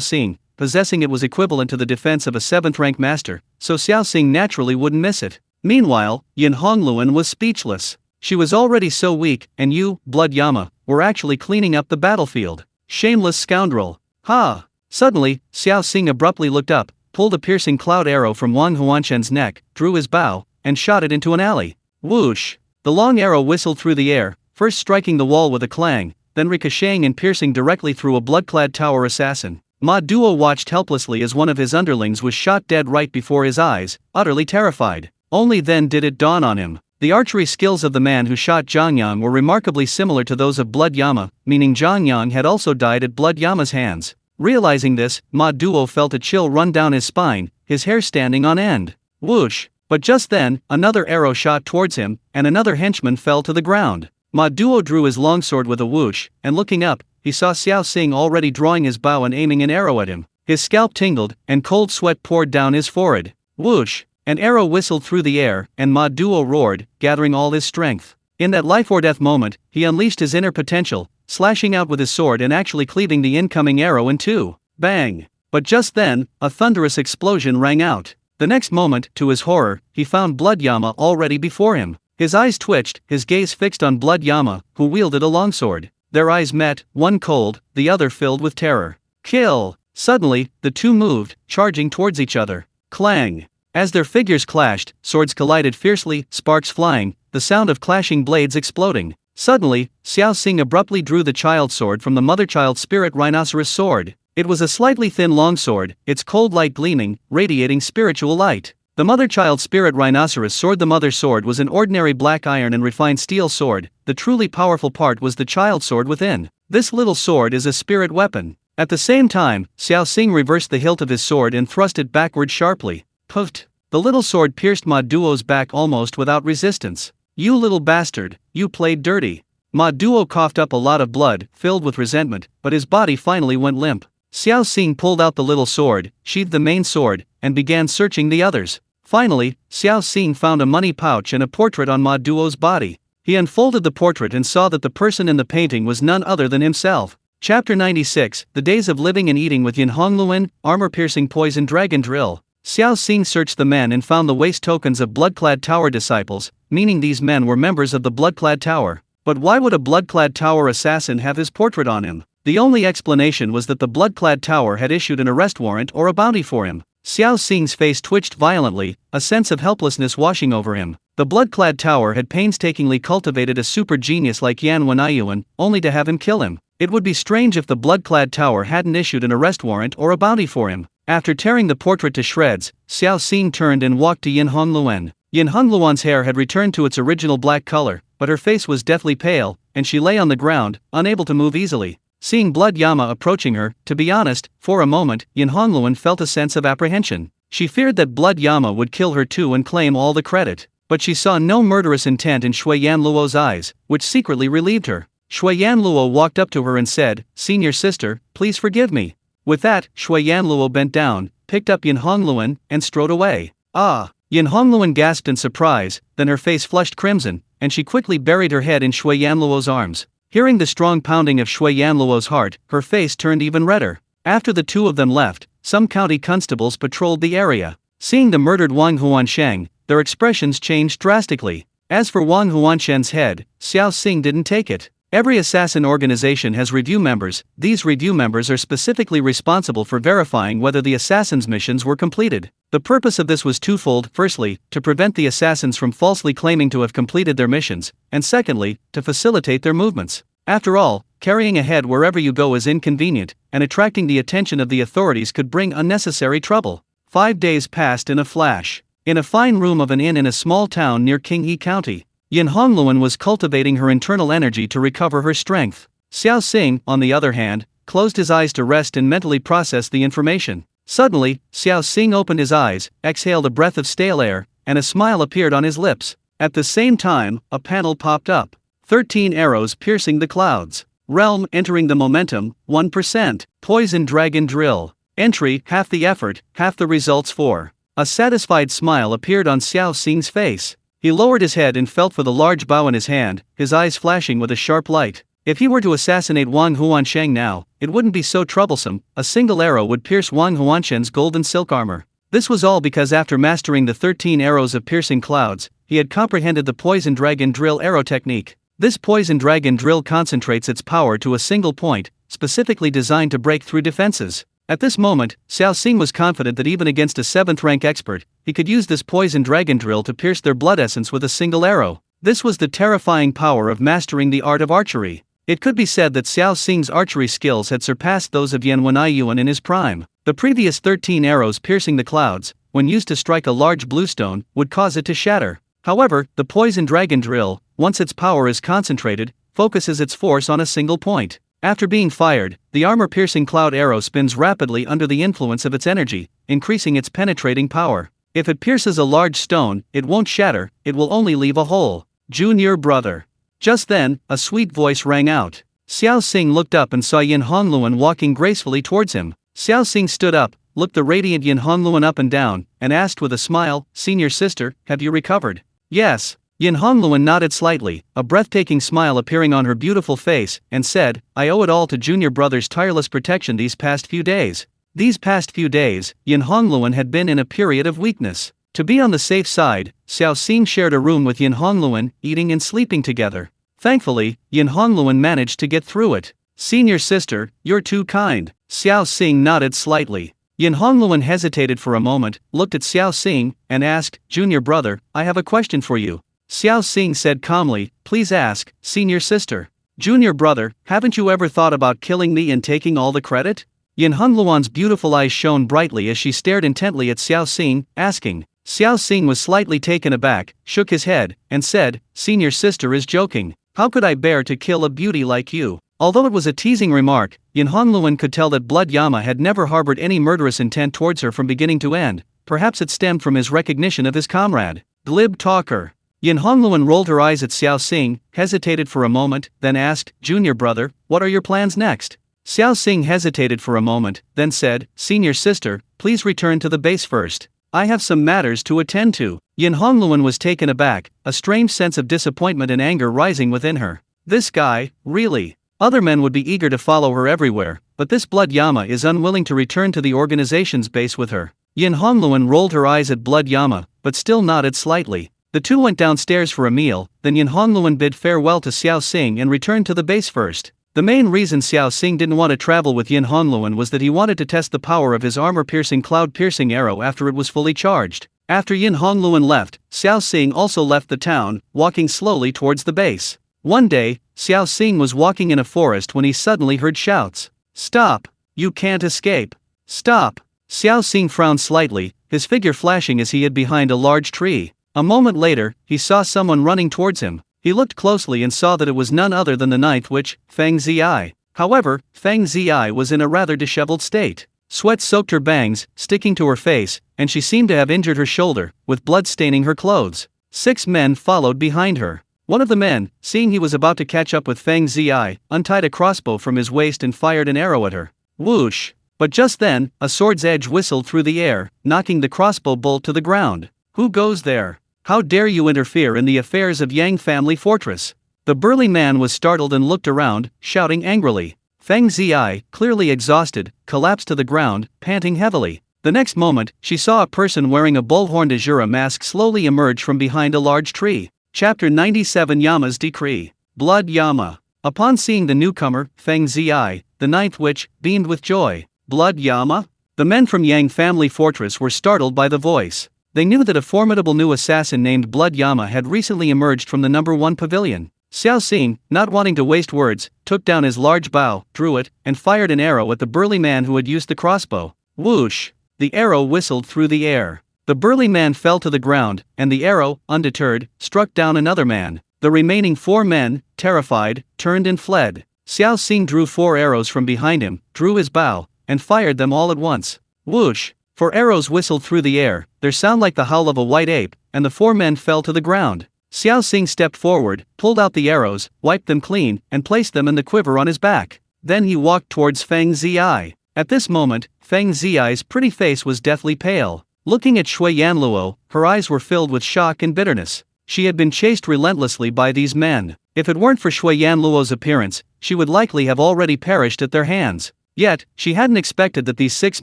Xing. Possessing it was equivalent to the defense of a 7th rank master, so Xiao Xing naturally wouldn't miss it. Meanwhile, Yin Hongluan was speechless. She was already so weak, and you, Blood Yama, were actually cleaning up the battlefield. Shameless scoundrel. Ha! Suddenly, Xiao Xing abruptly looked up, pulled a piercing cloud arrow from Wang Huanshen's neck, drew his bow, and shot it into an alley. Whoosh! The long arrow whistled through the air, first striking the wall with a clang, then ricocheting and piercing directly through a blood-clad tower assassin. Ma Duo watched helplessly as one of his underlings was shot dead right before his eyes, utterly terrified. Only then did it dawn on him. The archery skills of the man who shot Zhang Yang were remarkably similar to those of Blood Yama, meaning Zhang Yang had also died at Blood Yama's hands. Realizing this, Ma Duo felt a chill run down his spine, his hair standing on end. Whoosh! But just then, another arrow shot towards him, and another henchman fell to the ground. Ma Duo drew his longsword with a whoosh, and looking up, he saw Xiao Xing already drawing his bow and aiming an arrow at him. His scalp tingled, and cold sweat poured down his forehead. Whoosh! An arrow whistled through the air, and Ma Duo roared, gathering all his strength. In that life-or-death moment, he unleashed his inner potential, slashing out with his sword and actually cleaving the incoming arrow in two. Bang! But just then, a thunderous explosion rang out. The next moment, to his horror, he found Blood Yama already before him. His eyes twitched, his gaze fixed on Blood Yama, who wielded a longsword. Their eyes met, one cold, the other filled with terror. Kill! Suddenly, the two moved, charging towards each other. Clang! As their figures clashed, swords collided fiercely, sparks flying, the sound of clashing blades exploding. Suddenly, Xiao Xing abruptly drew the child sword from the mother-child spirit rhinoceros sword. It was a slightly thin longsword, its cold light gleaming, radiating spiritual light. The mother-child spirit rhinoceros sword. The mother sword was an ordinary black iron and refined steel sword. The truly powerful part was the child sword within. This little sword is a spirit weapon. At the same time, Xiao Xing reversed the hilt of his sword and thrust it backward sharply. Puffed! The little sword pierced Ma Duo's back almost without resistance. You little bastard, you played dirty. Ma Duo coughed up a lot of blood, filled with resentment, but his body finally went limp. Xiao Xing pulled out the little sword, sheathed the main sword, and began searching the others. Finally, Xiao Xing found a money pouch and a portrait on Ma Duo's body. He unfolded the portrait and saw that the person in the painting was none other than himself. Chapter 96, The Days of Living and Eating with Yin Hongluan, Armor-Piercing Poison Dragon Drill. Xiao Xing searched the men and found the waist tokens of Blood-Clad Tower disciples, meaning these men were members of the Blood-Clad Tower. But why would a Blood-Clad Tower assassin have his portrait on him? The only explanation was that the Blood-Clad Tower had issued an arrest warrant or a bounty for him. Xiao Xing's face twitched violently, a sense of helplessness washing over him. The blood-clad tower had painstakingly cultivated a super genius like Yan Wenyuan, only to have him kill him. It would be strange if the blood-clad tower hadn't issued an arrest warrant or a bounty for him. After tearing the portrait to shreds, Xiao Xing turned and walked to Yin Hongluan. Yin Hongluan's hair had returned to its original black color, but her face was deathly pale, and she lay on the ground, unable to move easily. Seeing Blood Yama approaching her, to be honest, for a moment, Yin Hongluan felt a sense of apprehension. She feared that Blood Yama would kill her too and claim all the credit. But she saw no murderous intent in Shui Yanluo's eyes, which secretly relieved her. Shui Yanluo walked up to her and said, "Senior sister, please forgive me." With that, Shui Yanluo bent down, picked up Yin Hongluan, and strode away. "Ah!" Yin Hongluan gasped in surprise, then her face flushed crimson, and she quickly buried her head in Shui Yanluo's arms. Hearing the strong pounding of Shui Yanluo's heart, her face turned even redder. After the two of them left, some county constables patrolled the area. Seeing the murdered Wang Huansheng, their expressions changed drastically. As for Wang Huansheng's head, Xiao Xing didn't take it. Every assassin organization has review members. These review members are specifically responsible for verifying whether the assassins' missions were completed. The purpose of this was twofold: firstly, to prevent the assassins from falsely claiming to have completed their missions, and secondly, to facilitate their movements. After all, carrying a head wherever you go is inconvenient, and attracting the attention of the authorities could bring unnecessary trouble. 5 days passed in a flash. In a fine room of an inn in a small town near Qinghe County, Yin Hongluan was cultivating her internal energy to recover her strength. Xiao Xing, on the other hand, closed his eyes to rest and mentally process the information. Suddenly, Xiao Xing opened his eyes, exhaled a breath of stale air, and a smile appeared on his lips. At the same time, a panel popped up. 13 arrows piercing the clouds. Realm entering the momentum, 1%. Poison Dragon Drill. Entry, half the effort, half the results for. A satisfied smile appeared on Xiao Xing's face. He lowered his head and felt for the large bow in his hand, his eyes flashing with a sharp light. If he were to assassinate Wang Huansheng now, it wouldn't be so troublesome. A single arrow would pierce Wang Huansheng's golden silk armor. This was all because after mastering the 13 arrows of piercing clouds, he had comprehended the Poison Dragon Drill arrow technique. This Poison Dragon Drill concentrates its power to a single point, specifically designed to break through defenses. At this moment, Xiao Xing was confident that even against a 7th-rank expert, he could use this Poison Dragon Drill to pierce their blood essence with a single arrow. This was the terrifying power of mastering the art of archery. It could be said that Xiao Xing's archery skills had surpassed those of Yan Wenyuan in his prime. The previous 13 arrows piercing the clouds, when used to strike a large bluestone, would cause it to shatter. However, the Poison Dragon Drill, once its power is concentrated, focuses its force on a single point. After being fired, the armor-piercing cloud arrow spins rapidly under the influence of its energy, increasing its penetrating power. If it pierces a large stone, it won't shatter, it will only leave a hole. Junior brother. Just then, a sweet voice rang out. Xiao Xing looked up and saw Yin Hongluan walking gracefully towards him. Xiao Xing stood up, looked the radiant Yin Hongluan up and down, and asked with a smile, "Senior sister, have you recovered?" "Yes." Yin Hongluan nodded slightly, a breathtaking smile appearing on her beautiful face, and said, "I owe it all to Junior Brother's tireless protection these past few days." These past few days, Yin Hongluan had been in a period of weakness. To be on the safe side, Xiao Xing shared a room with Yin Hongluan, eating and sleeping together. Thankfully, Yin Hongluan managed to get through it. "Senior sister, you're too kind." Xiao Xing nodded slightly. Yin Hongluan hesitated for a moment, looked at Xiao Xing, and asked, "Junior brother, I have a question for you." Xiao Xing said calmly, "Please ask, senior sister." "Junior brother, haven't you ever thought about killing me and taking all the credit?" Yin Hongluan's beautiful eyes shone brightly as she stared intently at Xiao Xing, asking. Xiao Xing was slightly taken aback, shook his head, and said, "Senior sister is joking. How could I bear to kill a beauty like you?" Although it was a teasing remark, Yin Hongluan could tell that Blood Yama had never harbored any murderous intent towards her from beginning to end. Perhaps it stemmed from his recognition of his comrade. Glib talker. Yin Hongluan rolled her eyes at Xiao Xing, hesitated for a moment, then asked, "Junior brother, what are your plans next?" Xiao Xing hesitated for a moment, then said, "Senior sister, please return to the base first. I have some matters to attend to." Yin Hongluan was taken aback, a strange sense of disappointment and anger rising within her. This guy, really? Other men would be eager to follow her everywhere, but this Blood Yama is unwilling to return to the organization's base with her. Yin Hongluan rolled her eyes at Blood Yama, but still nodded slightly. The two went downstairs for a meal, then Yin Hongluan bid farewell to Xiao Xing and returned to the base first. The main reason Xiao Xing didn't want to travel with Yin Hongluan was that he wanted to test the power of his armor-piercing cloud-piercing arrow after it was fully charged. After Yin Hongluan left, Xiao Xing also left the town, walking slowly towards the base. One day, Xiao Xing was walking in a forest when he suddenly heard shouts. "Stop! You can't escape! Stop!" Xiao Xing frowned slightly, his figure flashing as he hid behind a large tree. A moment later, he saw someone running towards him. He looked closely and saw that it was none other than the ninth witch, Feng Ziyi. However, Feng Ziyi was in a rather disheveled state. Sweat soaked her bangs, sticking to her face, and she seemed to have injured her shoulder, with blood staining her clothes. 6 men followed behind her. One of the men, seeing he was about to catch up with Feng Ziyi, untied a crossbow from his waist and fired an arrow at her. Whoosh! But just then, a sword's edge whistled through the air, knocking the crossbow bolt to the ground. "Who goes there? How dare you interfere in the affairs of Yang family fortress?" The burly man was startled and looked around, shouting angrily. Feng Ziyi, clearly exhausted, collapsed to the ground, panting heavily. The next moment, she saw a person wearing a bullhorned Azura mask slowly emerge from behind a large tree. Chapter 97 Yama's Decree. Blood Yama. Upon seeing the newcomer, Feng Ziyi, the ninth witch, beamed with joy. "Blood Yama?" The men from Yang family fortress were startled by the voice. They knew that a formidable new assassin named Blood Yama had recently emerged from the number 1 pavilion. Xiao Xing, not wanting to waste words, took down his large bow, drew it, and fired an arrow at the burly man who had used the crossbow. Whoosh! The arrow whistled through the air. The burly man fell to the ground, and the arrow, undeterred, struck down another man. The remaining 4 men, terrified, turned and fled. Xiao Xing drew 4 arrows from behind him, drew his bow, and fired them all at once. Whoosh! 4 arrows whistled through the air, their sound like the howl of a white ape, and the 4 men fell to the ground. Xiao Xing stepped forward, pulled out the arrows, wiped them clean, and placed them in the quiver on his back. Then he walked towards Feng Ziyi. At this moment, Feng Ziyi's pretty face was deathly pale. Looking at Shui Yanluo, her eyes were filled with shock and bitterness. She had been chased relentlessly by these men. If it weren't for Shui Yanluo's appearance, she would likely have already perished at their hands. Yet, she hadn't expected that these 6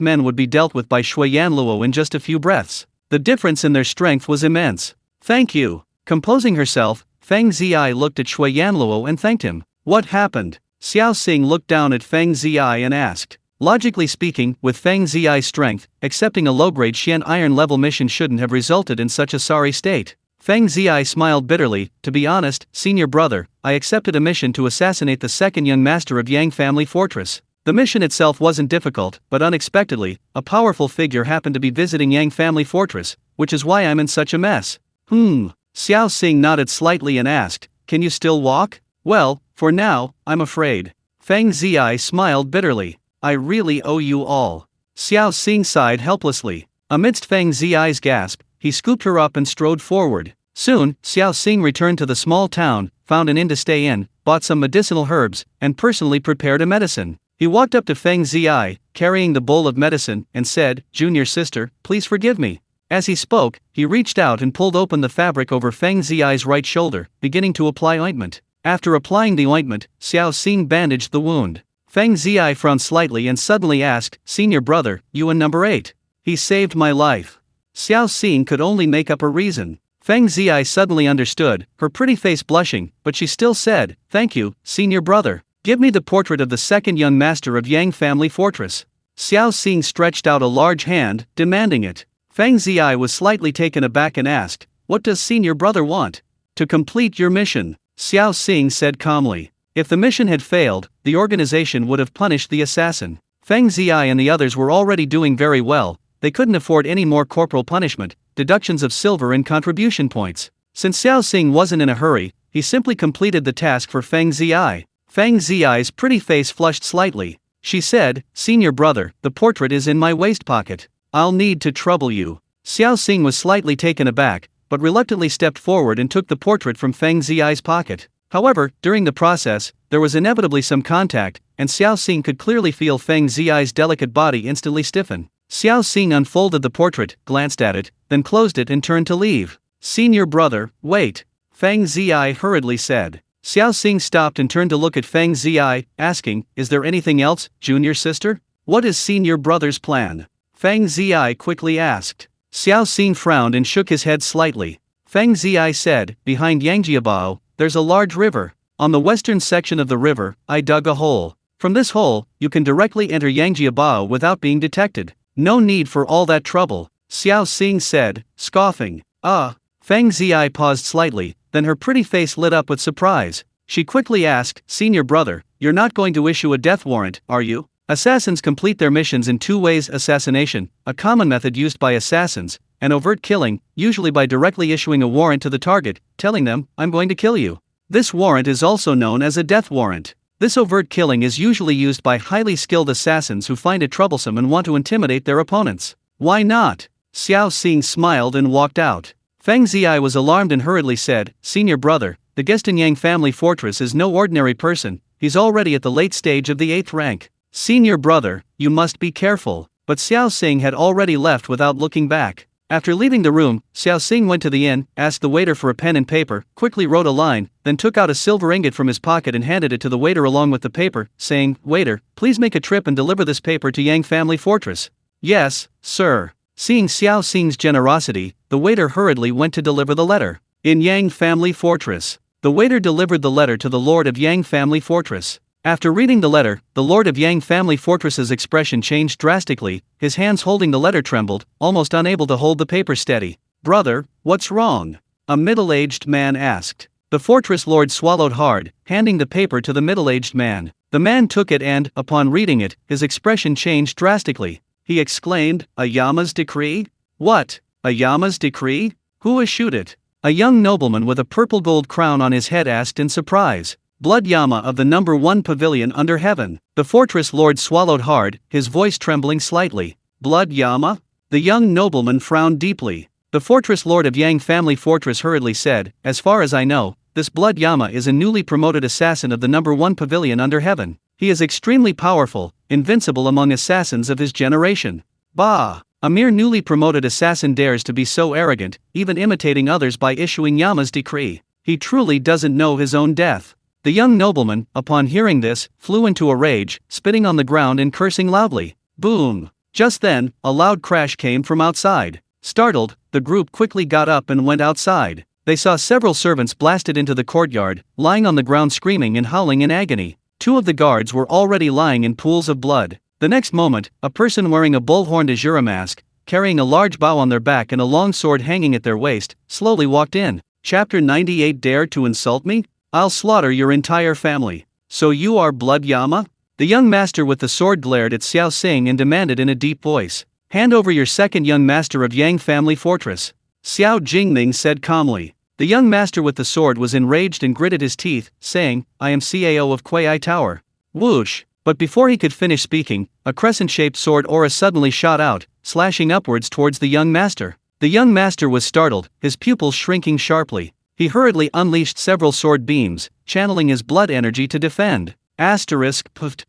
men would be dealt with by Shui Yanluo in just a few breaths. The difference in their strength was immense. "Thank you." Composing herself, Feng Ziyi looked at Shui Yanluo and thanked him. "What happened?" Xiao Xing looked down at Feng Ziyi and asked. Logically speaking, with Feng Ziyi's strength, accepting a low-grade Xian Iron level mission shouldn't have resulted in such a sorry state. Feng Ziyi smiled bitterly. "To be honest, senior brother, I accepted a mission to assassinate the 2nd young master of Yang family fortress. The mission itself wasn't difficult, but unexpectedly, a powerful figure happened to be visiting Yang family fortress, which is why I'm in such a mess." Xiao Xing nodded slightly and asked, "Can you still walk?" "Well, for now, I'm afraid." Feng Ziyi smiled bitterly. "I really owe you all." Xiao Xing sighed helplessly. Amidst Feng Ziyi's gasp, he scooped her up and strode forward. Soon, Xiao Xing returned to the small town, found an inn to stay in, bought some medicinal herbs, and personally prepared a medicine. He walked up to Feng Ziyi, carrying the bowl of medicine, and said, "Junior sister, please forgive me." As he spoke, he reached out and pulled open the fabric over Feng Ziyi's right shoulder, beginning to apply ointment. After applying the ointment, Xiao Xing bandaged the wound. Feng Ziyi frowned slightly and suddenly asked, "Senior brother, you and number 8. He saved my life." Xiao Xing could only make up a reason. Feng Ziyi suddenly understood, her pretty face blushing, but she still said, "Thank you, senior brother. Give me the portrait of the 2nd young master of Yang family fortress." Xiao Xing stretched out a large hand, demanding it. Feng Ziyi was slightly taken aback and asked, "What does senior brother want?" "To complete your mission," Xiao Xing said calmly. If the mission had failed, the organization would have punished the assassin. Feng Ziyi and the others were already doing very well, they couldn't afford any more corporal punishment, deductions of silver and contribution points. Since Xiao Xing wasn't in a hurry, he simply completed the task for Feng Ziyi. Feng Ziyi's pretty face flushed slightly. She said, "Senior brother, the portrait is in my waist pocket. I'll need to trouble you." Xiao Xing was slightly taken aback, but reluctantly stepped forward and took the portrait from Feng Ziyi's pocket. However, during the process, there was inevitably some contact, and Xiao Xing could clearly feel Feng Ziyi's delicate body instantly stiffen. Xiao Xing unfolded the portrait, glanced at it, then closed it and turned to leave. "Senior brother, wait," Feng Ziyi hurriedly said. Xiao Xing stopped and turned to look at Feng Ziyi, asking, "Is there anything else, junior sister? What is senior brother's plan?" Feng Ziyi quickly asked. Xiao Xing frowned and shook his head slightly. Feng Ziyi said, "Behind Yangjiabao, there's a large river. On the western section of the river, I dug a hole. From this hole, you can directly enter Yangjiabao without being detected. No need for all that trouble, Xiao Xing said, scoffing. Feng Ziyi paused slightly, then her pretty face lit up with surprise. She quickly asked, Senior brother, you're not going to issue a death warrant, are you? Assassins complete their missions in two ways: assassination, a common method used by assassins, and overt killing, usually by directly issuing a warrant to the target, telling them, I'm going to kill you. This warrant is also known as a death warrant. This overt killing is usually used by highly skilled assassins who find it troublesome and want to intimidate their opponents. Why not? Xiao Xing smiled and walked out. Feng Ziyi was alarmed and hurriedly said, Senior brother, the guest in Yang family fortress is no ordinary person, he's already at the late stage of the 8th rank. Senior brother, you must be careful. But Xiao Xing had already left without looking back. After leaving the room, Xiao Xing went to the inn, asked the waiter for a pen and paper, quickly wrote a line, then took out a silver ingot from his pocket and handed it to the waiter along with the paper, saying, Waiter, please make a trip and deliver this paper to Yang family fortress. Yes, sir. Seeing Xiao Xing's generosity, the waiter hurriedly went to deliver the letter. In Yang family fortress. The waiter delivered the letter to the lord of Yang family fortress. After reading the letter, the lord of Yang family fortress's expression changed drastically, his hands holding the letter trembled, almost unable to hold the paper steady. Brother, what's wrong? A middle-aged man asked. The fortress lord swallowed hard, handing the paper to the middle-aged man. The man took it and, upon reading it, his expression changed drastically. He exclaimed, A Yama's decree? What? A Yama's decree? Who issued it? A young nobleman with a purple gold crown on his head asked in surprise. Blood Yama of the number 1 pavilion under heaven. The fortress lord swallowed hard, his voice trembling slightly. Blood Yama? The young nobleman frowned deeply. The fortress lord of Yang family fortress hurriedly said, As far as I know, this Blood Yama is a newly promoted assassin of the number 1 pavilion under heaven. He is extremely powerful, invincible among assassins of his generation. Bah! A mere newly promoted assassin dares to be so arrogant, even imitating others by issuing Yama's decree. He truly doesn't know his own death. The young nobleman, upon hearing this, flew into a rage, spitting on the ground and cursing loudly. Boom! Just then, a loud crash came from outside. Startled, the group quickly got up and went outside. They saw several servants blasted into the courtyard, lying on the ground screaming and howling in agony. 2 of the guards were already lying in pools of blood. The next moment, a person wearing a bull-horned Azura mask, carrying a large bow on their back and a long sword hanging at their waist, slowly walked in. Chapter 98. Dare to insult me? I'll slaughter your entire family. So you are Blood Yama? The young master with the sword glared at Xiao Xing and demanded in a deep voice. Hand over your second, young master of Yang family fortress. Xiao Jingming said calmly. The young master with the sword was enraged and gritted his teeth, saying, I am CAO of Kuei Tower. Whoosh! But before he could finish speaking, a crescent-shaped sword aura suddenly shot out, slashing upwards towards the young master. The young master was startled, his pupils shrinking sharply. He hurriedly unleashed several sword beams, channeling his blood energy to defend. Puffed.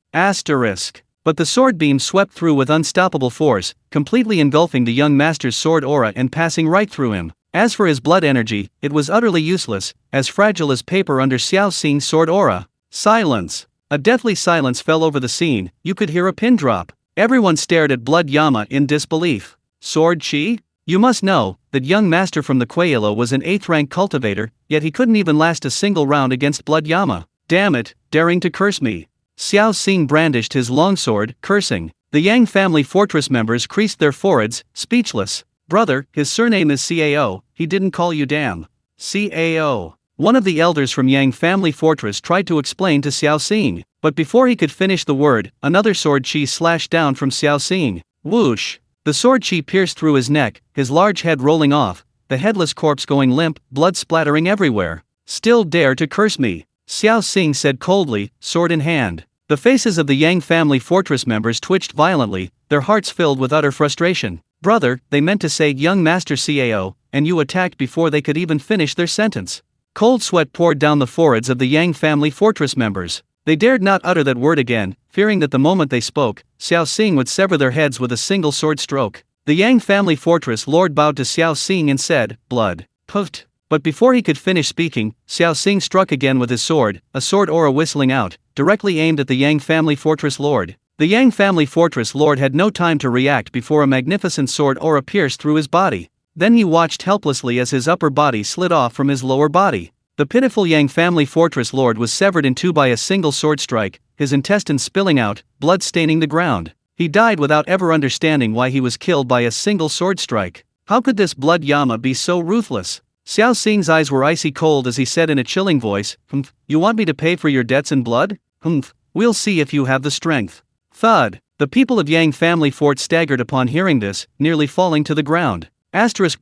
But the sword beam swept through with unstoppable force, completely engulfing the young master's sword aura and passing right through him. As for his blood energy, it was utterly useless, as fragile as paper under Xiao Xing's sword aura. Silence. A deathly silence fell over the scene. You could hear a pin drop. Everyone stared at Blood Yama in disbelief. Sword chi? You must know that young master from the Kueilo was an 8th rank cultivator, yet he couldn't even last a single round against Blood Yama. Damn it, daring to curse me. Xiao Xing brandished his longsword, cursing. The Yang family fortress members creased their foreheads, speechless. Brother, his surname is CAO, he didn't call you damn. CAO. One of the elders from Yang family fortress tried to explain to Xiao Xing, but before he could finish the word, another sword chi slashed down from Xiao Xing. Whoosh! The sword chi pierced through his neck, his large head rolling off, the headless corpse going limp, blood splattering everywhere. Still dare to curse me? Xiao Xing said coldly, sword in hand. The faces of the Yang family fortress members twitched violently, their hearts filled with utter frustration. Brother, they meant to say young master CAO, and you attacked before they could even finish their sentence. Cold sweat poured down the foreheads of the Yang family fortress members. They dared not utter that word again, fearing that the moment they spoke, Xiao Xing would sever their heads with a single sword stroke. The Yang family fortress lord bowed to Xiao Xing and said, Blood. Puffed. But before he could finish speaking, Xiao Xing struck again with his sword, a sword aura whistling out, directly aimed at the Yang family fortress lord. The Yang family fortress lord had no time to react before a magnificent sword aura pierced through his body. Then he watched helplessly as his upper body slid off from his lower body. The pitiful Yang family fortress lord was severed in two by a single sword strike, his intestines spilling out, blood staining the ground. He died without ever understanding why he was killed by a single sword strike. How could this blood Yama be so ruthless? Xiao Xing's eyes were icy cold as he said in a chilling voice, You want me to pay for your debts in blood? We'll see if you have the strength. Thud. The people of Yang family fort staggered upon hearing this, nearly falling to the ground.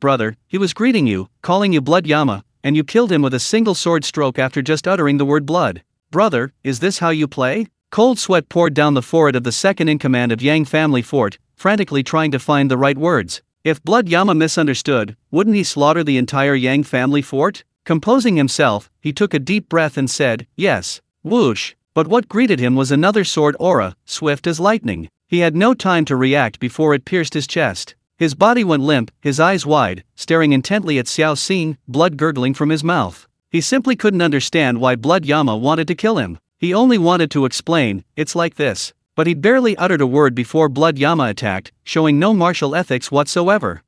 Brother, he was greeting you, calling you blood Yama, and you killed him with a single sword stroke after just uttering the word blood. Brother, is this how you play? Cold sweat poured down the forehead of the second-in-command of Yang family fort, frantically trying to find the right words. If blood Yama misunderstood, wouldn't he slaughter the entire Yang family fort? Composing himself, he took a deep breath and said, yes. Whoosh. But what greeted him was another sword aura, swift as lightning. He had no time to react before it pierced his chest. His body went limp, his eyes wide, staring intently at Xiao Xing, blood gurgling from his mouth. He simply couldn't understand why blood Yama wanted to kill him. He only wanted to explain, it's like this. But he barely uttered a word before blood Yama attacked, showing no martial ethics whatsoever.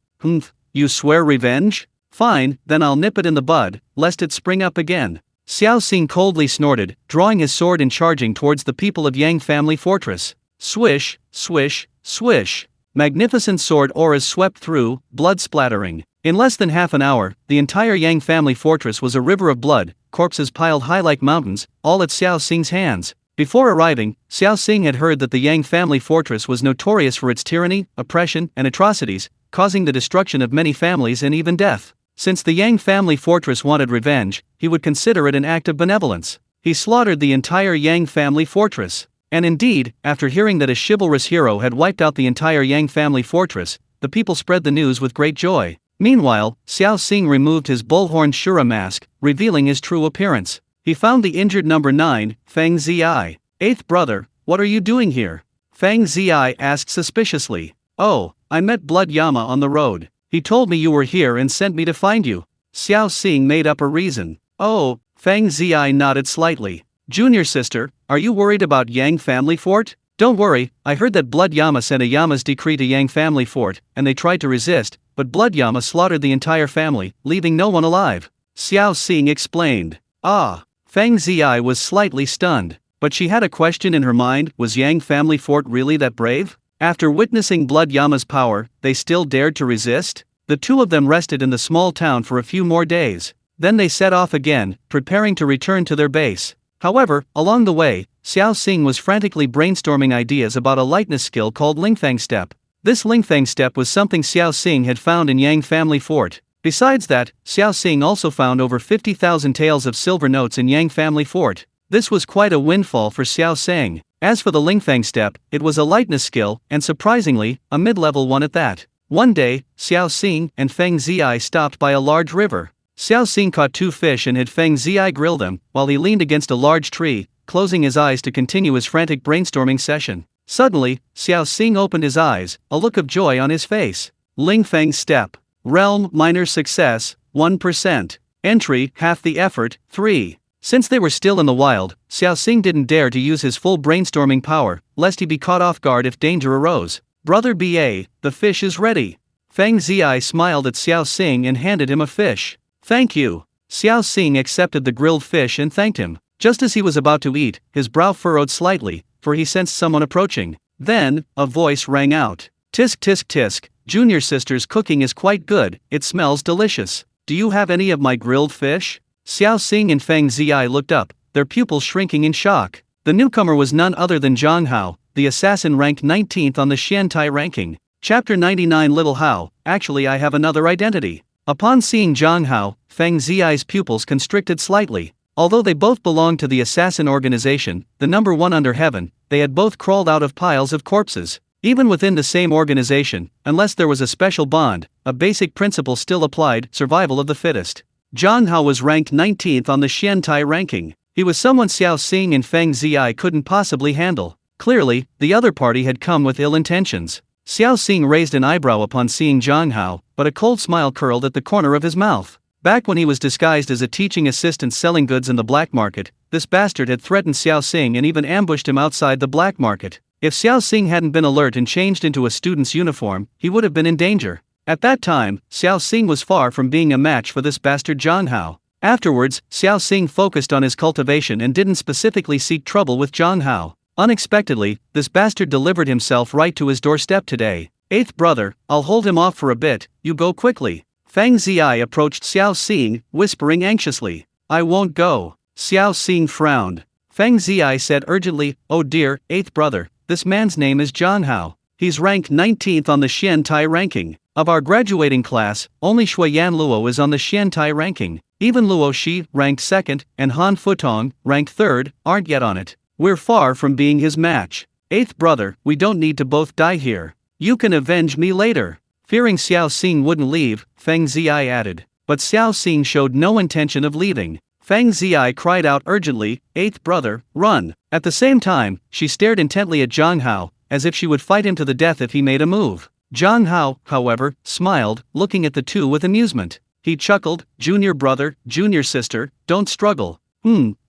You swear revenge? Fine, then I'll nip it in the bud, lest it spring up again. Xiao Xing coldly snorted, drawing his sword and charging towards the people of Yang family fortress. Swish, swish, swish. Magnificent sword auras swept through, blood splattering. In less than half an hour, the entire Yang family fortress was a river of blood, corpses piled high like mountains, all at Xiao Xing's hands. Before arriving, Xiao Xing had heard that the Yang family fortress was notorious for its tyranny, oppression, and atrocities, causing the destruction of many families and even death. Since the Yang family fortress wanted revenge, he would consider it an act of benevolence. He slaughtered the entire Yang family fortress. And indeed, after hearing that a chivalrous hero had wiped out the entire Yang family fortress, the people spread the news with great joy. Meanwhile, Xiao Xing removed his bullhorn Shura mask, revealing his true appearance. He found the injured number 9, Feng Ziyi. Eighth brother, what are you doing here? Feng Ziyi asked suspiciously. Oh, I met blood Yama on the road. He told me you were here and sent me to find you. Xiao Xing made up a reason. Oh, Feng Ziyi nodded slightly. Junior sister, are you worried about Yang family fort? Don't worry, I heard that blood Yama sent a Yama's decree to Yang family fort, and they tried to resist, but blood Yama slaughtered the entire family, leaving no one alive. Xiao Xing explained. Ah. Feng Ziyi was slightly stunned, but she had a question in her mind, was Yang family fort really that brave? After witnessing blood Yama's power, they still dared to resist? The two of them rested in the small town for a few more days. Then they set off again, preparing to return to their base. However, along the way, Xiao Xing was frantically brainstorming ideas about a lightness skill called Lingfang Step. This Lingfang Step was something Xiao Xing had found in Yang family fort. Besides that, Xiao Xing also found over 50,000 taels of silver notes in Yang family fort. This was quite a windfall for Xiao Xing. As for the Lingfang Step, it was a lightness skill, and surprisingly, a mid-level one at that. One day, Xiao Xing and Feng Ziyi stopped by a large river. Xiao Xing caught 2 fish and had Feng Ziyi grill them, while he leaned against a large tree, closing his eyes to continue his frantic brainstorming session. Suddenly, Xiao Xing opened his eyes, a look of joy on his face. Lingfang Step. Realm, minor success, 1%. Entry, half the effort, 3. Since they were still in the wild, Xiao Xing didn't dare to use his full brainstorming power, lest he be caught off guard if danger arose. Brother BA, the fish is ready. Feng Ziyi smiled at Xiao Xing and handed him a fish. Thank you. Xiao Xing accepted the grilled fish and thanked him. Just as he was about to eat, his brow furrowed slightly, for he sensed someone approaching. Then, a voice rang out. Tisk tisk tisk, junior sister's cooking is quite good, it smells delicious. Do you have any of my grilled fish? Xiao Xing and Feng Ziyi looked up, their pupils shrinking in shock. The newcomer was none other than Zhang Hao, the assassin ranked 19th on the Xiantai ranking. Chapter 99 Little Hao, actually I have another identity. Upon seeing Zhang Hao, Feng Ziyi's pupils constricted slightly. Although they both belonged to the assassin organization, the number 1 under heaven, they had both crawled out of piles of corpses. Even within the same organization, unless there was a special bond, a basic principle still applied, survival of the fittest. Zhang Hao was ranked 19th on the Xiantai ranking. He was someone Xiao Xing and Feng Ziyi couldn't possibly handle. Clearly, the other party had come with ill intentions. Xiao Xing raised an eyebrow upon seeing Zhang Hao, but a cold smile curled at the corner of his mouth. Back when he was disguised as a teaching assistant selling goods in the black market, this bastard had threatened Xiao Xing and even ambushed him outside the black market. If Xiao Xing hadn't been alert and changed into a student's uniform, he would have been in danger. At that time, Xiao Xing was far from being a match for this bastard Zhang Hao. Afterwards, Xiao Xing focused on his cultivation and didn't specifically seek trouble with Zhang Hao. Unexpectedly, this bastard delivered himself right to his doorstep today. Eighth brother, I'll hold him off for a bit, you go quickly. Feng Ziyi approached Xiao Xing, whispering anxiously. I won't go. Xiao Xing frowned. Feng Ziyi said urgently, oh dear, eighth brother, this man's name is Zhang Hao. He's ranked 19th on the Xian Tai ranking. Of our graduating class, only Shuyan Luo is on the Xian Tai ranking. Even Luo Shi, ranked 2nd, and Han Futong, ranked 3rd, aren't yet on it. We're far from being his match. Eighth brother, we don't need to both die here. You can avenge me later. Fearing Xiao Xing wouldn't leave, Feng Ziyi added. But Xiao Xing showed no intention of leaving. Feng Ziyi cried out urgently, eighth brother, run. At the same time, she stared intently at Zhang Hao, as if she would fight him to the death if he made a move. Zhang Hao, however, smiled, looking at the two with amusement. He chuckled, junior brother, junior sister, don't struggle.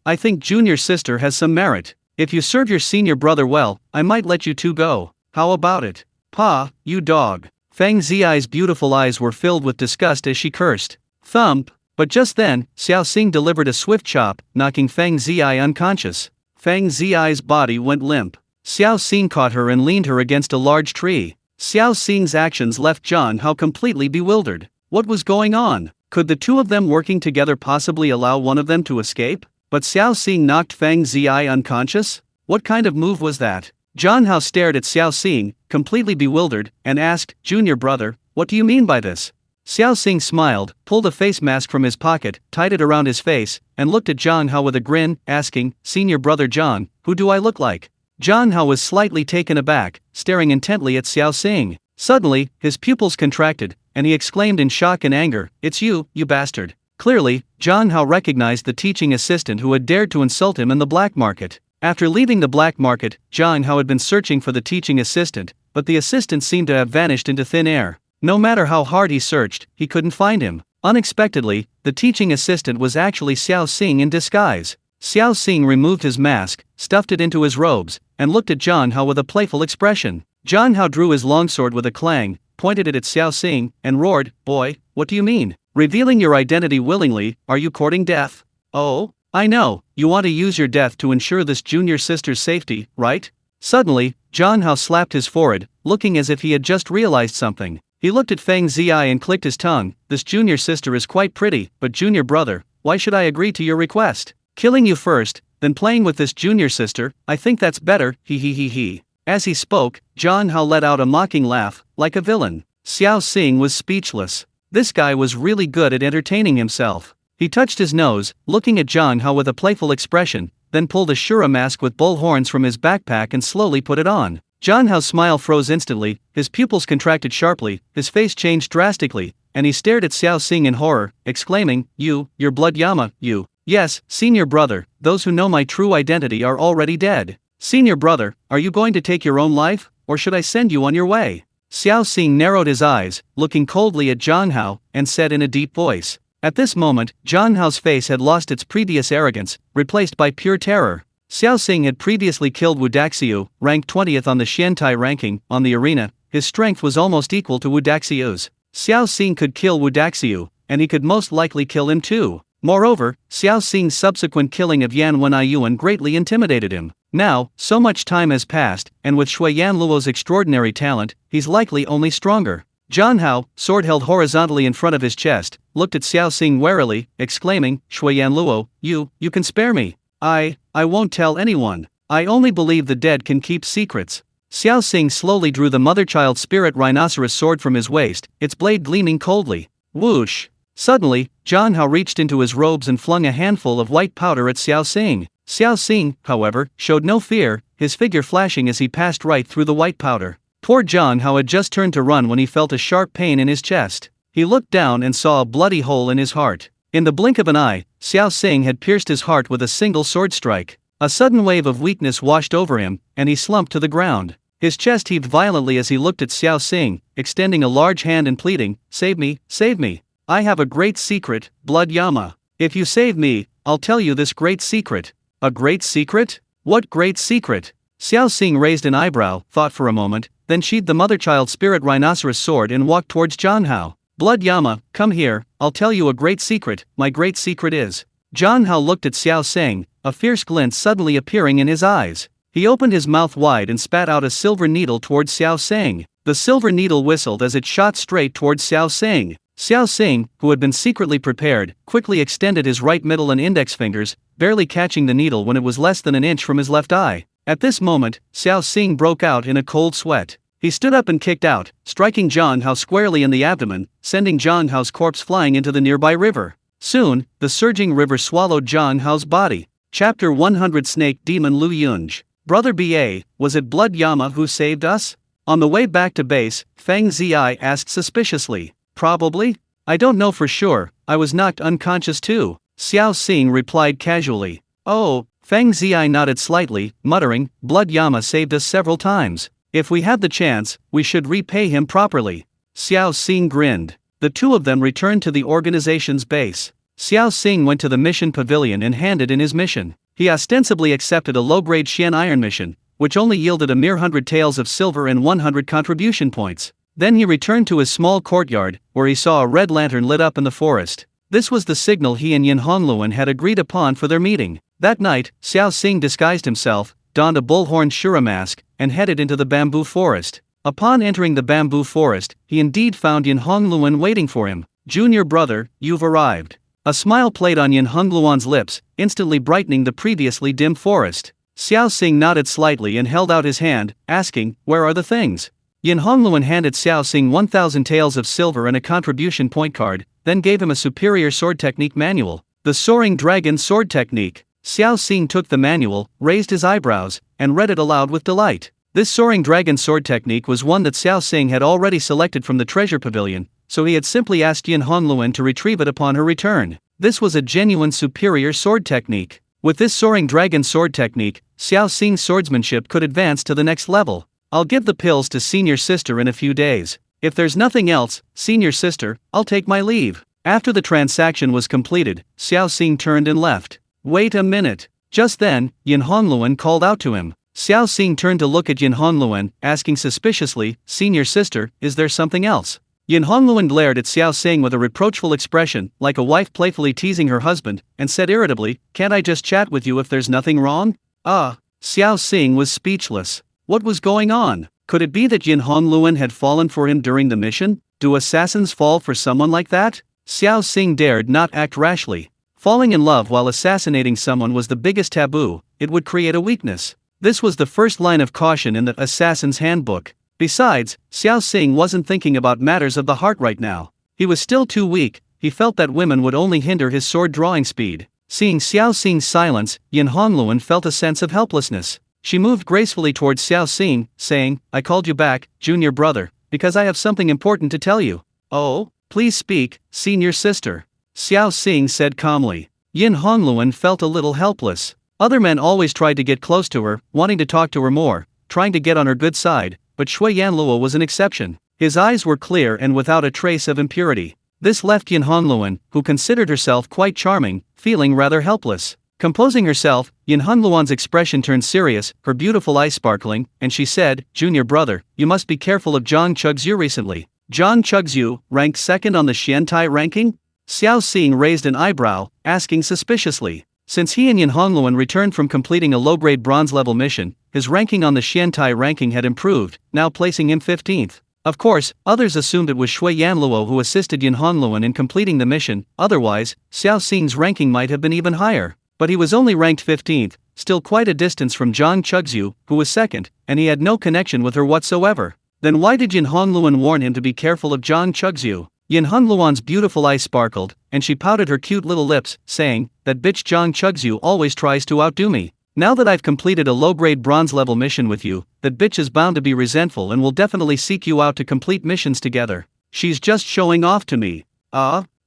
I think junior sister has some merit. If you serve your senior brother well, I might let you two go. How about it? Pa, you dog. Feng Ziyi's beautiful eyes were filled with disgust as she cursed. Thump. But just then, Xiao Xing delivered a swift chop, knocking Feng Ziyi unconscious. Feng Ziyi's body went limp. Xiao Xing caught her and leaned her against a large tree. Xiao Xing's actions left Zhang Hao completely bewildered. What was going on? Could the two of them working together possibly allow one of them to escape? But Xiao Xing knocked Feng Ziyi unconscious? What kind of move was that? Zhang Hao stared at Xiao Xing, completely bewildered, and asked, junior brother, what do you mean by this? Xiao Xing smiled, pulled a face mask from his pocket, tied it around his face, and looked at Zhang Hao with a grin, asking, senior brother Zhang, who do I look like? Zhang Hao was slightly taken aback, staring intently at Xiao Xing. Suddenly, his pupils contracted, and he exclaimed in shock and anger, it's you bastard. Clearly, Zhang Hao recognized the teaching assistant who had dared to insult him in the black market. After leaving the black market, Zhang Hao had been searching for the teaching assistant, but the assistant seemed to have vanished into thin air. No matter how hard he searched, he couldn't find him. Unexpectedly, the teaching assistant was actually Xiao Xing in disguise. Xiao Xing removed his mask, stuffed it into his robes, and looked at Zhang Hao with a playful expression. Zhang Hao drew his longsword with a clang, pointed it at Xiao Xing, and roared, boy, what do you mean? Revealing your identity willingly, are you courting death? Oh, I know, you want to use your death to ensure this junior sister's safety, right? Suddenly, Zhang Hao slapped his forehead, looking as if he had just realized something. He looked at Feng Ziyi and clicked his tongue. This junior sister is quite pretty, but junior brother, why should I agree to your request? Killing you first, then playing with this junior sister, I think that's better, he. As he spoke, Zhang Hao let out a mocking laugh, like a villain. Xiao Xing was speechless. This guy was really good at entertaining himself. He touched his nose, looking at Zhang Hao with a playful expression, then pulled a Shura mask with bull horns from his backpack and slowly put it on. Zhang Hao's smile froze instantly, his pupils contracted sharply, his face changed drastically, and he stared at Xiao Xing in horror, exclaiming, your blood Yama, you. Yes, senior brother, those who know my true identity are already dead. Senior brother, are you going to take your own life, or should I send you on your way? Xiao Xing narrowed his eyes, looking coldly at Zhang Hao, and said in a deep voice. At this moment, Zhang Hao's face had lost its previous arrogance, replaced by pure terror. Xiao Xing had previously killed Wu Daxiu, ranked 20th on the Xiantai ranking, on the arena. His strength was almost equal to Wu Daxiu's. Xiao Xing could kill Wu Daxiu, and he could most likely kill him too. Moreover, Xiao Xing's subsequent killing of Yan Wenyuan greatly intimidated him. Now, so much time has passed, and with Shuyan Luo's extraordinary talent, he's likely only stronger. Zhang Hao, sword held horizontally in front of his chest, looked at Xiao Xing warily, exclaiming, Shuyan Luo, you can spare me. I won't tell anyone. I only believe the dead can keep secrets. Xiao Xing slowly drew the mother-child spirit rhinoceros sword from his waist, its blade gleaming coldly. Whoosh! Suddenly, Zhang Hao reached into his robes and flung a handful of white powder at Xiao Xing. Xiao Xing, however, showed no fear, his figure flashing as he passed right through the white powder. Poor Zhang Hao had just turned to run when he felt a sharp pain in his chest. He looked down and saw a bloody hole in his heart. In the blink of an eye, Xiao Xing had pierced his heart with a single sword strike. A sudden wave of weakness washed over him, and he slumped to the ground. His chest heaved violently as he looked at Xiao Xing, extending a large hand and pleading, save me, save me. I have a great secret, Blood Yama. If you save me, I'll tell you this great secret. A great secret? What great secret? Xiao Xing raised an eyebrow, thought for a moment, then sheathed the mother-child spirit rhinoceros sword and walked towards Zhang Hao. Blood Yama, come here, I'll tell you a great secret. My great secret is. Zhang Hao looked at Xiao Xing, a fierce glint suddenly appearing in his eyes. He opened his mouth wide and spat out a silver needle towards Xiao Xing. The silver needle whistled as it shot straight towards Xiao Xing. Xiao Xing, who had been secretly prepared, quickly extended his right middle and index fingers, barely catching the needle when it was less than an inch from his left eye. At this moment, Xiao Xing broke out in a cold sweat. He stood up and kicked out, striking Zhang Hao squarely in the abdomen, sending Zhang Hao's corpse flying into the nearby river. Soon, the surging river swallowed Zhang Hao's body. Chapter 100 Snake Demon Lu Yunj. Brother BA, was it Blood Yama who saved us? On the way back to base, Feng Zi asked suspiciously. Probably? I don't know for sure, I was knocked unconscious too. Xiao Xing replied casually. Oh, Feng Zi nodded slightly, muttering, Blood Yama saved us several times. If we had the chance, we should repay him properly. Xiao Xing grinned. The two of them returned to the organization's base. Xiao Xing went to the mission pavilion and handed in his mission. He ostensibly accepted a low-grade Xian Iron mission, which only yielded a mere 100 taels of silver and 100 contribution points. Then he returned to his small courtyard, where he saw a red lantern lit up in the forest. This was the signal he and Yin Hongluan had agreed upon for their meeting. That night, Xiao Xing disguised himself, donned a bullhorn Shura mask, and headed into the bamboo forest. Upon entering the bamboo forest, he indeed found Yin Hongluan waiting for him. Junior brother, you've arrived. A smile played on Yin Hongluan's lips, instantly brightening the previously dim forest. Xiao Xing nodded slightly and held out his hand, asking, where are the things? Yin Hongluan handed Xiao Xing 1,000 taels of silver and a contribution point card, then gave him a superior sword technique manual. The Soaring Dragon Sword Technique. Xiao Xing took the manual, raised his eyebrows, and read it aloud with delight. This Soaring Dragon Sword Technique was one that Xiao Xing had already selected from the treasure pavilion, so he had simply asked Yin Hongluan to retrieve it upon her return. This was a genuine superior sword technique. With this Soaring Dragon Sword Technique, Xiao Xing's swordsmanship could advance to the next level. I'll give the pills to senior sister in a few days. If there's nothing else, senior sister, I'll take my leave. After the transaction was completed, Xiao Xing turned and left. Wait a minute. Just then, Yin Hongluan called out to him. Xiao Xing turned to look at Yin Hongluan, asking suspiciously, Senior sister, is there something else? Yin Hongluan glared at Xiao Xing with a reproachful expression, like a wife playfully teasing her husband, and said irritably, Can't I just chat with you if there's nothing wrong? Xiao Xing was speechless. What was going on? Could it be that Yin Hongluan had fallen for him during the mission? Do assassins fall for someone like that? Xiao Xing dared not act rashly. Falling in love while assassinating someone was the biggest taboo, it would create a weakness. This was the first line of caution in the Assassin's Handbook. Besides, Xiao Xing wasn't thinking about matters of the heart right now. He was still too weak, he felt that women would only hinder his sword drawing speed. Seeing Xiao Xing's silence, Yin Hongluan felt a sense of helplessness. She moved gracefully towards Xiao Xing, saying, I called you back, junior brother, because I have something important to tell you. Oh, please speak, senior sister. Xiao Xing said calmly. Yin Hongluan felt a little helpless. Other men always tried to get close to her, wanting to talk to her more, trying to get on her good side, but Shui Yanluo was an exception. His eyes were clear and without a trace of impurity. This left Yin Hongluan, who considered herself quite charming, feeling rather helpless. Composing herself, Yin Hongluan's expression turned serious, her beautiful eyes sparkling, and she said, Junior brother, you must be careful of Zhang Chugzhu recently. Zhang Chugzhu, ranked second on the Xiantai ranking? Xiao Xing raised an eyebrow, asking suspiciously. Since he and Yin Hongluan returned from completing a low-grade bronze-level mission, his ranking on the Xiantai ranking had improved, now placing him 15th. Of course, others assumed it was Shui Yanluo who assisted Yin Hongluan in completing the mission, otherwise, Xiao Xing's ranking might have been even higher. But he was only ranked 15th, still quite a distance from Zhang Chugzhu, who was second, and he had no connection with her whatsoever. Then why did Yin Hongluan warn him to be careful of Zhang Chugzhu? Yin Hongluan's beautiful eyes sparkled, and she pouted her cute little lips, saying, That bitch Zhang Chugzhu always tries to outdo me. Now that I've completed a low-grade bronze-level mission with you, that bitch is bound to be resentful and will definitely seek you out to complete missions together. She's just showing off to me.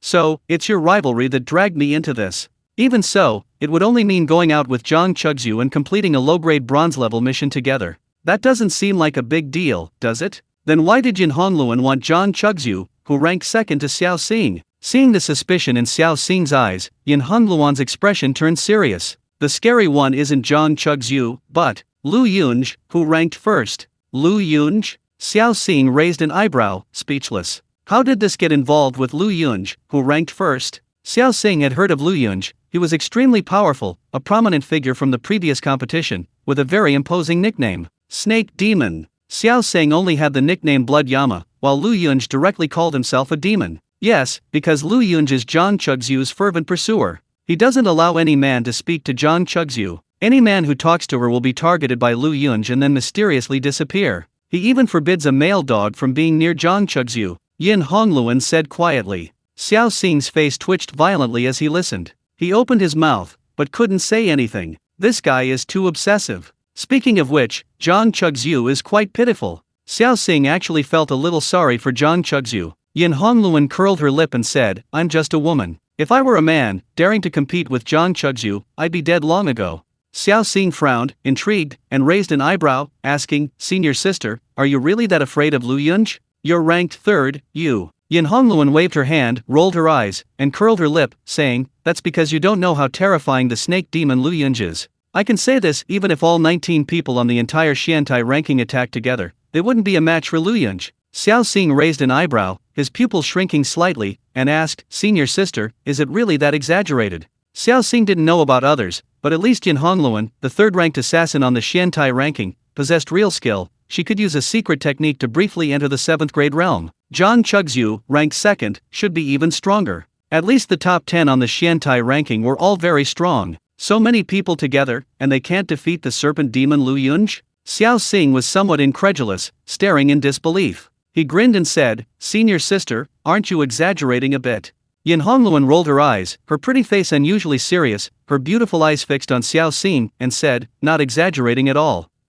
So, it's your rivalry that dragged me into this. Even so, it would only mean going out with Zhang Chugzhu and completing a low-grade bronze-level mission together. That doesn't seem like a big deal, does it? Then why did Yin Hongluan want Zhang Chugzhu, who ranked second to Xiao Xing? Seeing the suspicion in Xiao Xing's eyes, Yin Hongluan's expression turned serious. The scary one isn't Zhang Chugzhu, but Lu Yunj, who ranked first. Lu Yunj? Xiao Xing raised an eyebrow, speechless. How did this get involved with Lu Yunj, who ranked first? Xiao Xing had heard of Lu Yunj. He was extremely powerful, a prominent figure from the previous competition, with a very imposing nickname, Snake Demon. Xiao Xing only had the nickname Blood Yama, while Lu Yunj directly called himself a demon. Yes, because Lu Yunj is Zhang Chugzhu's fervent pursuer. He doesn't allow any man to speak to Zhang Chugzhu. Any man who talks to her will be targeted by Lu Yunj and then mysteriously disappear. He even forbids a male dog from being near Zhang Chugzhu, Yin Hongluan said quietly. Xiao Xing's face twitched violently as he listened. He opened his mouth, but couldn't say anything. This guy is too obsessive. Speaking of which, Zhang Chugzhu is quite pitiful. Xiao Xing actually felt a little sorry for Zhang Chugzhu. Yin Hongluan curled her lip and said, I'm just a woman. If I were a man, daring to compete with Zhang Chugzhu, I'd be dead long ago. Xiao Xing frowned, intrigued, and raised an eyebrow, asking, Senior sister, are you really that afraid of Lu Yunj? You're ranked third, you. Yin Hongluan waved her hand, rolled her eyes, and curled her lip, saying, that's because you don't know how terrifying the snake demon Lu Yunj is. I can say this even if all 19 people on the entire Xiantai ranking attacked together, they wouldn't be a match for Lu Yunj. Xiao Xing raised an eyebrow, his pupils shrinking slightly, and asked, Senior sister, is it really that exaggerated? Xiao Xing didn't know about others, but at least Yin Hongluan, the third-ranked assassin on the Xiantai ranking, possessed real skill. She could use a secret technique to briefly enter the 7th grade realm. Zhang Chugzhu, ranked second, should be even stronger. At least the top 10 on the Xiantai ranking were all very strong. So many people together, and they can't defeat the serpent demon Lu Yunj? Xiao Xing was somewhat incredulous, staring in disbelief. He grinned and said, Senior sister, aren't you exaggerating a bit? Yin Hongluan rolled her eyes, her pretty face unusually serious, her beautiful eyes fixed on Xiao Xing, and said, not exaggerating at all.